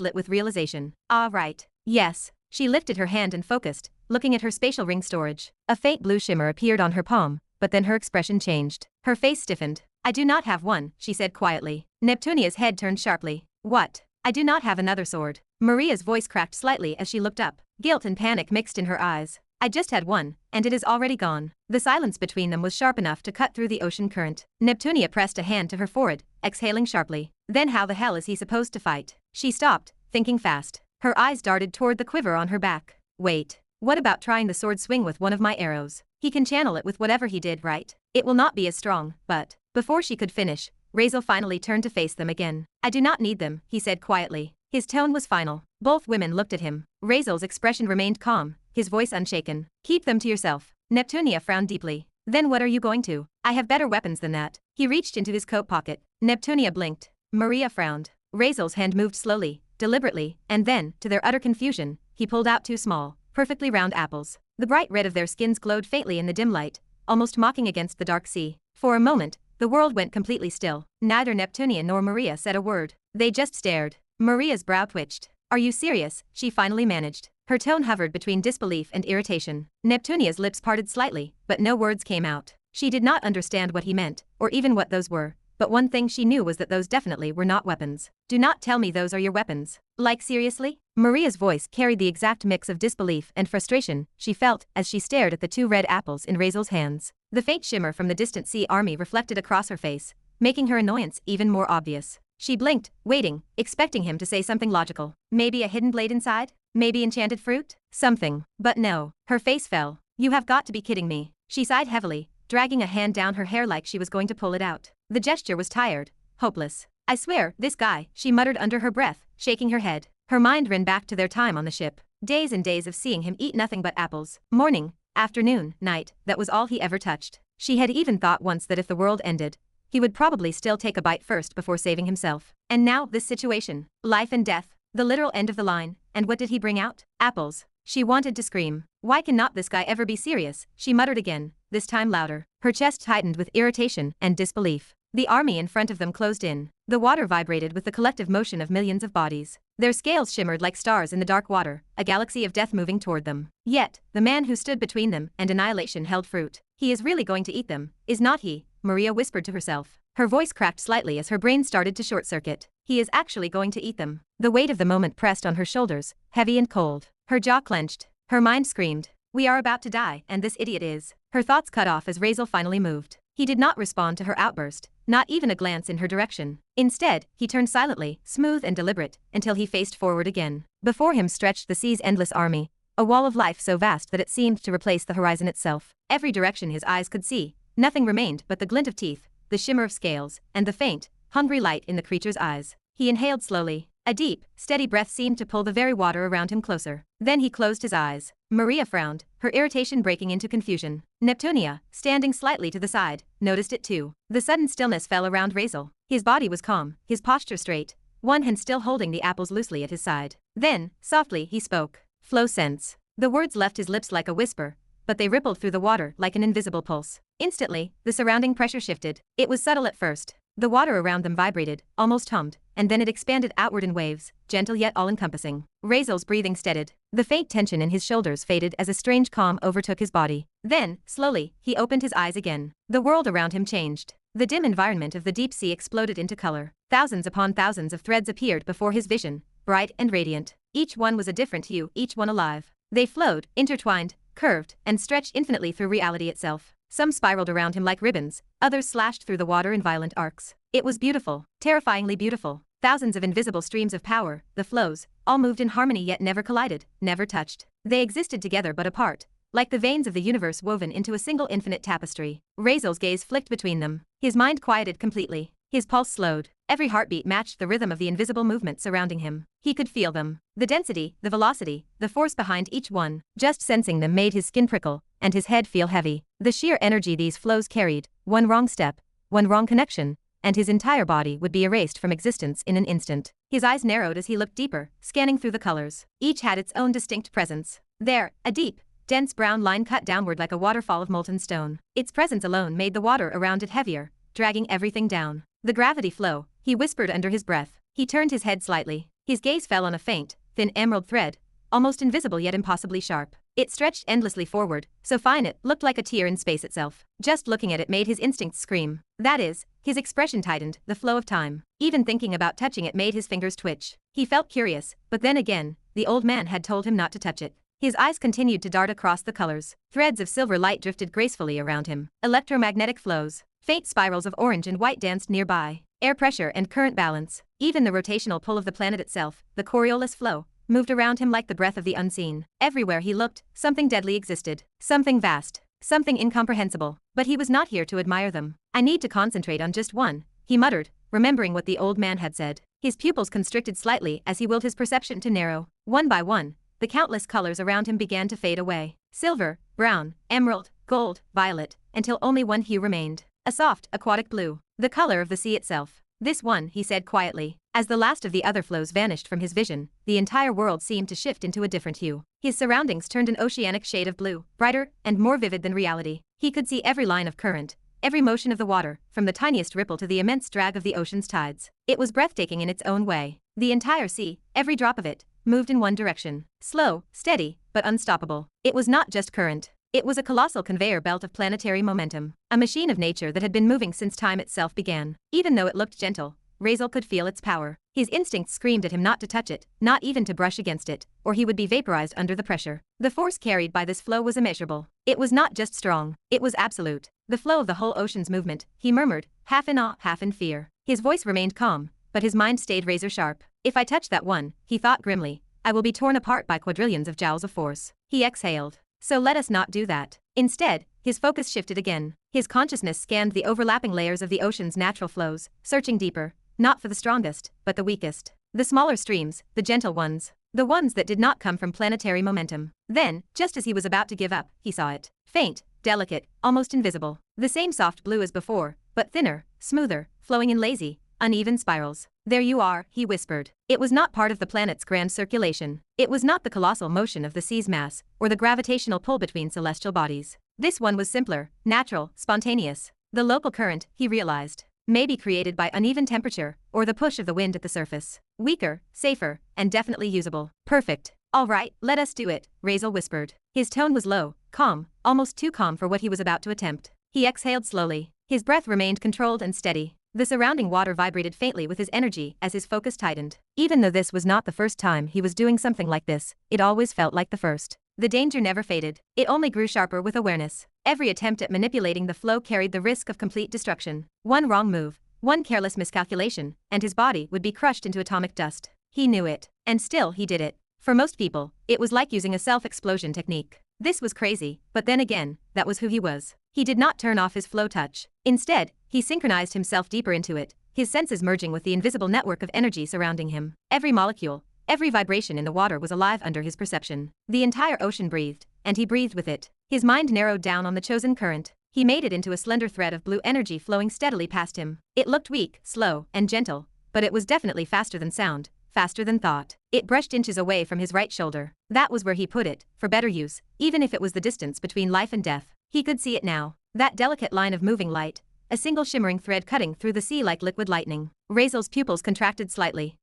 lit with realization. Ah, right. Yes. She lifted her hand and focused, looking at her spatial ring storage. A faint blue shimmer appeared on her palm, but then her expression changed. Her face stiffened. I do not have one, she said quietly. Neptunia's head turned sharply. What? I do not have another sword. Maria's voice cracked slightly as she looked up. Guilt and panic mixed in her eyes. I just had one, and it is already gone. The silence between them was sharp enough to cut through the ocean current. Neptunia pressed a hand to her forehead, exhaling sharply. Then how the hell is he supposed to fight? She stopped, thinking fast. Her eyes darted toward the quiver on her back. Wait. What about trying the sword swing with one of my arrows? He can channel it with whatever he did, right? It will not be as strong, but... Before she could finish, Razeal finally turned to face them again. I do not need them, he said quietly. His tone was final. Both women looked at him. Razeal's expression remained calm, his voice unshaken. Keep them to yourself. Neptunia frowned deeply. Then what are you going to? I have better weapons than that. He reached into his coat pocket. Neptunia blinked. Maria frowned. Razeal's hand moved slowly, deliberately, and then, to their utter confusion, he pulled out two small, perfectly round apples. The bright red of their skins glowed faintly in the dim light, almost mocking against the dark sea. For a moment, the world went completely still. Neither Neptunia nor Maria said a word. They just stared. Maria's brow twitched. Are you serious? She finally managed. Her tone hovered between disbelief and irritation. Neptunia's lips parted slightly, but no words came out. She did not understand what he meant, or even what those were. But one thing she knew was that those definitely were not weapons. Do not tell me those are your weapons. Like seriously? Maria's voice carried the exact mix of disbelief and frustration she felt as she stared at the two red apples in Razeal's hands. The faint shimmer from the distant sea army reflected across her face, making her annoyance even more obvious. She blinked, waiting, expecting him to say something logical. Maybe a hidden blade inside? Maybe enchanted fruit? Something. But no. Her face fell. You have got to be kidding me. She sighed heavily, dragging a hand down her hair like she was going to pull it out. The gesture was tired, hopeless. I swear, this guy, she muttered under her breath, shaking her head. Her mind ran back to their time on the ship. Days and days of seeing him eat nothing but apples. Morning, afternoon, night, that was all he ever touched. She had even thought once that if the world ended, he would probably still take a bite first before saving himself. And now, this situation. Life and death. The literal end of the line. And what did he bring out? Apples. She wanted to scream. Why cannot this guy ever be serious? She muttered again, this time louder. Her chest tightened with irritation and disbelief. The army in front of them closed in. The water vibrated with the collective motion of millions of bodies. Their scales shimmered like stars in the dark water, a galaxy of death moving toward them. Yet, the man who stood between them and annihilation held fruit. He is really going to eat them, is not he? Maria whispered to herself. Her voice cracked slightly as her brain started to short-circuit. He is actually going to eat them. The weight of the moment pressed on her shoulders, heavy and cold. Her jaw clenched. Her mind screamed. We are about to die, and this idiot is. Her thoughts cut off as Razeal finally moved. He did not respond to her outburst, not even a glance in her direction. Instead, he turned silently, smooth and deliberate, until he faced forward again. Before him stretched the sea's endless army, a wall of life so vast that it seemed to replace the horizon itself. Every direction his eyes could see, nothing remained but the glint of teeth, the shimmer of scales, and the faint, hungry light in the creature's eyes. He inhaled slowly. A deep, steady breath seemed to pull the very water around him closer. Then he closed his eyes. Maria frowned, her irritation breaking into confusion. Neptunia, standing slightly to the side, noticed it too. The sudden stillness fell around Razeal. His body was calm, his posture straight, one hand still holding the apples loosely at his side. Then, softly, he spoke. Flow sense. The words left his lips like a whisper, but they rippled through the water like an invisible pulse. Instantly, the surrounding pressure shifted. It was subtle at first. The water around them vibrated, almost hummed, and then it expanded outward in waves, gentle yet all-encompassing. Razeal's breathing steadied. The faint tension in his shoulders faded as a strange calm overtook his body. Then, slowly, he opened his eyes again. The world around him changed. The dim environment of the deep sea exploded into color. Thousands upon thousands of threads appeared before his vision, bright and radiant. Each one was a different hue, each one alive. They flowed, intertwined, curved, and stretched infinitely through reality itself. Some spiraled around him like ribbons, others slashed through the water in violent arcs. It was beautiful, terrifyingly beautiful. Thousands of invisible streams of power, the flows, all moved in harmony yet never collided, never touched. They existed together but apart, like the veins of the universe woven into a single infinite tapestry. Razeal's gaze flicked between them. His mind quieted completely. His pulse slowed. Every heartbeat matched the rhythm of the invisible movements surrounding him. He could feel them. The density, the velocity, the force behind each one. Just sensing them made his skin prickle, and his head feel heavy. The sheer energy these flows carried, one wrong step, one wrong connection, and his entire body would be erased from existence in an instant. His eyes narrowed as he looked deeper, scanning through the colors. Each had its own distinct presence. There, a deep, dense brown line cut downward like a waterfall of molten stone. Its presence alone made the water around it heavier, dragging everything down. The gravity flow, he whispered under his breath. He turned his head slightly. His gaze fell on a faint, thin emerald thread, almost invisible yet impossibly sharp. It stretched endlessly forward, so fine it looked like a tear in space itself. Just looking at it made his instincts scream. That is, his expression tightened, the flow of time. Even thinking about touching it made his fingers twitch. He felt curious, but then again, the old man had told him not to touch it. His eyes continued to dart across the colors. Threads of silver light drifted gracefully around him. Electromagnetic flows. Faint spirals of orange and white danced nearby. Air pressure and current balance. Even the rotational pull of the planet itself, the Coriolis flow, moved around him like the breath of the unseen. Everywhere he looked, something deadly existed. Something vast. Something incomprehensible. But he was not here to admire them. I need to concentrate on just one, he muttered, remembering what the old man had said. His pupils constricted slightly as he willed his perception to narrow. One by one, the countless colors around him began to fade away. Silver, brown, emerald, gold, violet, until only one hue remained. A soft, aquatic blue. The color of the sea itself. This one, he said quietly. As the last of the other flows vanished from his vision, the entire world seemed to shift into a different hue. His surroundings turned an oceanic shade of blue, brighter and more vivid than reality. He could see every line of current, every motion of the water, from the tiniest ripple to the immense drag of the ocean's tides. It was breathtaking in its own way. The entire sea, every drop of it, moved in one direction. Slow, steady, but unstoppable. It was not just current. It was a colossal conveyor belt of planetary momentum. A machine of nature that had been moving since time itself began. Even though it looked gentle, Razeal could feel its power. His instincts screamed at him not to touch it, not even to brush against it, or he would be vaporized under the pressure. The force carried by this flow was immeasurable. It was not just strong, it was absolute. The flow of the whole ocean's movement, he murmured, half in awe, half in fear. His voice remained calm, but his mind stayed razor sharp. If I touch that one, he thought grimly, I will be torn apart by quadrillions of joules of force. He exhaled. So let us not do that. Instead, his focus shifted again. His consciousness scanned the overlapping layers of the ocean's natural flows, searching deeper, not for the strongest, but the weakest. The smaller streams, the gentle ones, the ones that did not come from planetary momentum. Then, just as he was about to give up, he saw it. Faint, delicate, almost invisible. The same soft blue as before, but thinner, smoother, flowing in lazy, uneven spirals. There you are, he whispered. It was not part of the planet's grand circulation. It was not the colossal motion of the sea's mass, or the gravitational pull between celestial bodies. This one was simpler, natural, spontaneous. The local current, he realized, may be created by uneven temperature, or the push of the wind at the surface. Weaker, safer, and definitely usable. Perfect. All right, let us do it, Razeal whispered. His tone was low, calm, almost too calm for what he was about to attempt. He exhaled slowly. His breath remained controlled and steady. The surrounding water vibrated faintly with his energy as his focus tightened. Even though this was not the first time he was doing something like this, it always felt like the first. The danger never faded. It only grew sharper with awareness. Every attempt at manipulating the flow carried the risk of complete destruction. One wrong move, one careless miscalculation, and his body would be crushed into atomic dust. He knew it. And still he did it. For most people, it was like using a self-explosion technique. This was crazy, but then again, that was who he was. He did not turn off his flow touch. Instead, he synchronized himself deeper into it, his senses merging with the invisible network of energy surrounding him. Every molecule, every vibration in the water was alive under his perception. The entire ocean breathed, and he breathed with it. His mind narrowed down on the chosen current. He made it into a slender thread of blue energy flowing steadily past him. It looked weak, slow, and gentle, but it was definitely faster than sound, faster than thought. It brushed inches away from his right shoulder. That was where he put it, for better use, even if it was the distance between life and death. He could see it now. That delicate line of moving light. A single shimmering thread cutting through the sea like liquid lightning. Razeal's pupils contracted slightly.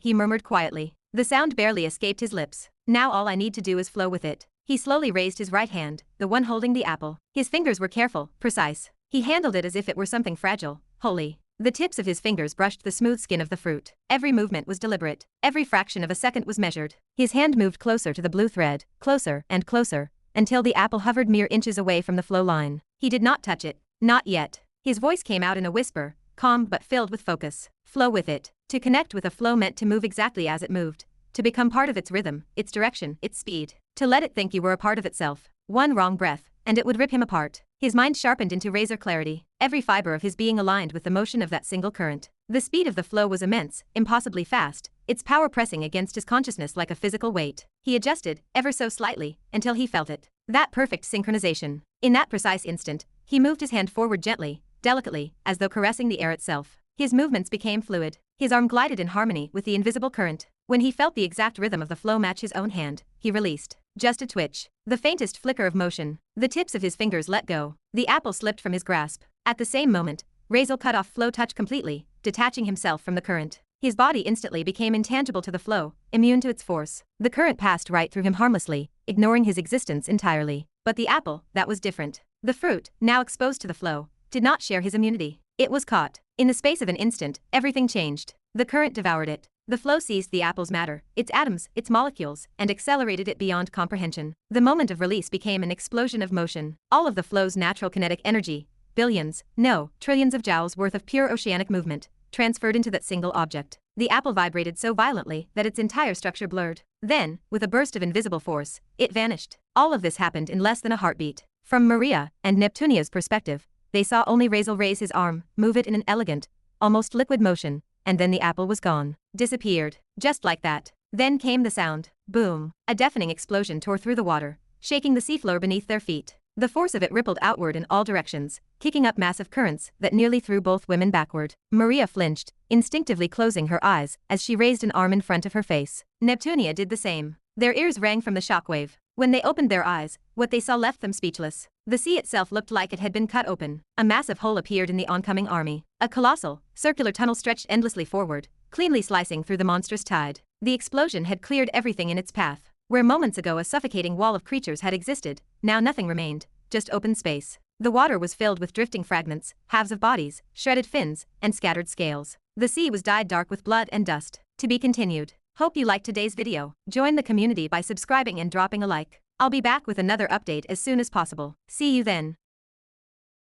He murmured quietly. The sound barely escaped his lips. Now all I need to do is flow with it. He slowly raised his right hand, the one holding the apple. His fingers were careful, precise. He handled it as if it were something fragile, holy. The tips of his fingers brushed the smooth skin of the fruit. Every movement was deliberate. Every fraction of a second was measured. His hand moved closer to the blue thread, closer and closer, until the apple hovered mere inches away from the flow line. He did not touch it. Not yet. His voice came out in a whisper, calm but filled with focus. Flow with it. To connect with a flow meant to move exactly as it moved. To become part of its rhythm, its direction, its speed. To let it think you were a part of itself. One wrong breath, and it would rip him apart. His mind sharpened into razor clarity. Every fiber of his being aligned with the motion of that single current. The speed of the flow was immense, impossibly fast, its power pressing against his consciousness like a physical weight. He adjusted, ever so slightly, until he felt it. That perfect synchronization. In that precise instant, he moved his hand forward gently, delicately, as though caressing the air itself. His movements became fluid. His arm glided in harmony with the invisible current. When he felt the exact rhythm of the flow match his own hand, he released. Just a twitch. The faintest flicker of motion. The tips of his fingers let go. The apple slipped from his grasp. At the same moment, Razeal cut off flow touch completely, detaching himself from the current. His body instantly became intangible to the flow, immune to its force. The current passed right through him harmlessly, ignoring his existence entirely. But the apple, that was different. The fruit, now exposed to the flow, did not share his immunity. It was caught. In the space of an instant, everything changed. The current devoured it. The flow seized the apple's matter, its atoms, its molecules, and accelerated it beyond comprehension. The moment of release became an explosion of motion. All of the flow's natural kinetic energy, billions, no, trillions of joules worth of pure oceanic movement, transferred into that single object. The apple vibrated so violently that its entire structure blurred. Then, with a burst of invisible force, it vanished. All of this happened in less than a heartbeat. From Maria and Neptunia's perspective, they saw only Razeal raise his arm, move it in an elegant, almost liquid motion, and then the apple was gone. Disappeared. Just like that. Then came the sound. Boom. A deafening explosion tore through the water, shaking the seafloor beneath their feet. The force of it rippled outward in all directions, kicking up massive currents that nearly threw both women backward. Maria flinched, instinctively closing her eyes as she raised an arm in front of her face. Neptunia did the same. Their ears rang from the shockwave. When they opened their eyes, what they saw left them speechless. The sea itself looked like it had been cut open. A massive hole appeared in the oncoming army. A colossal, circular tunnel stretched endlessly forward, cleanly slicing through the monstrous tide. The explosion had cleared everything in its path. Where moments ago a suffocating wall of creatures had existed, now nothing remained, just open space. The water was filled with drifting fragments, halves of bodies, shredded fins, and scattered scales. The sea was dyed dark with blood and dust. To be continued. Hope you liked today's video. Join the community by subscribing and dropping a like. I'll be back with another update as soon as possible. See you then.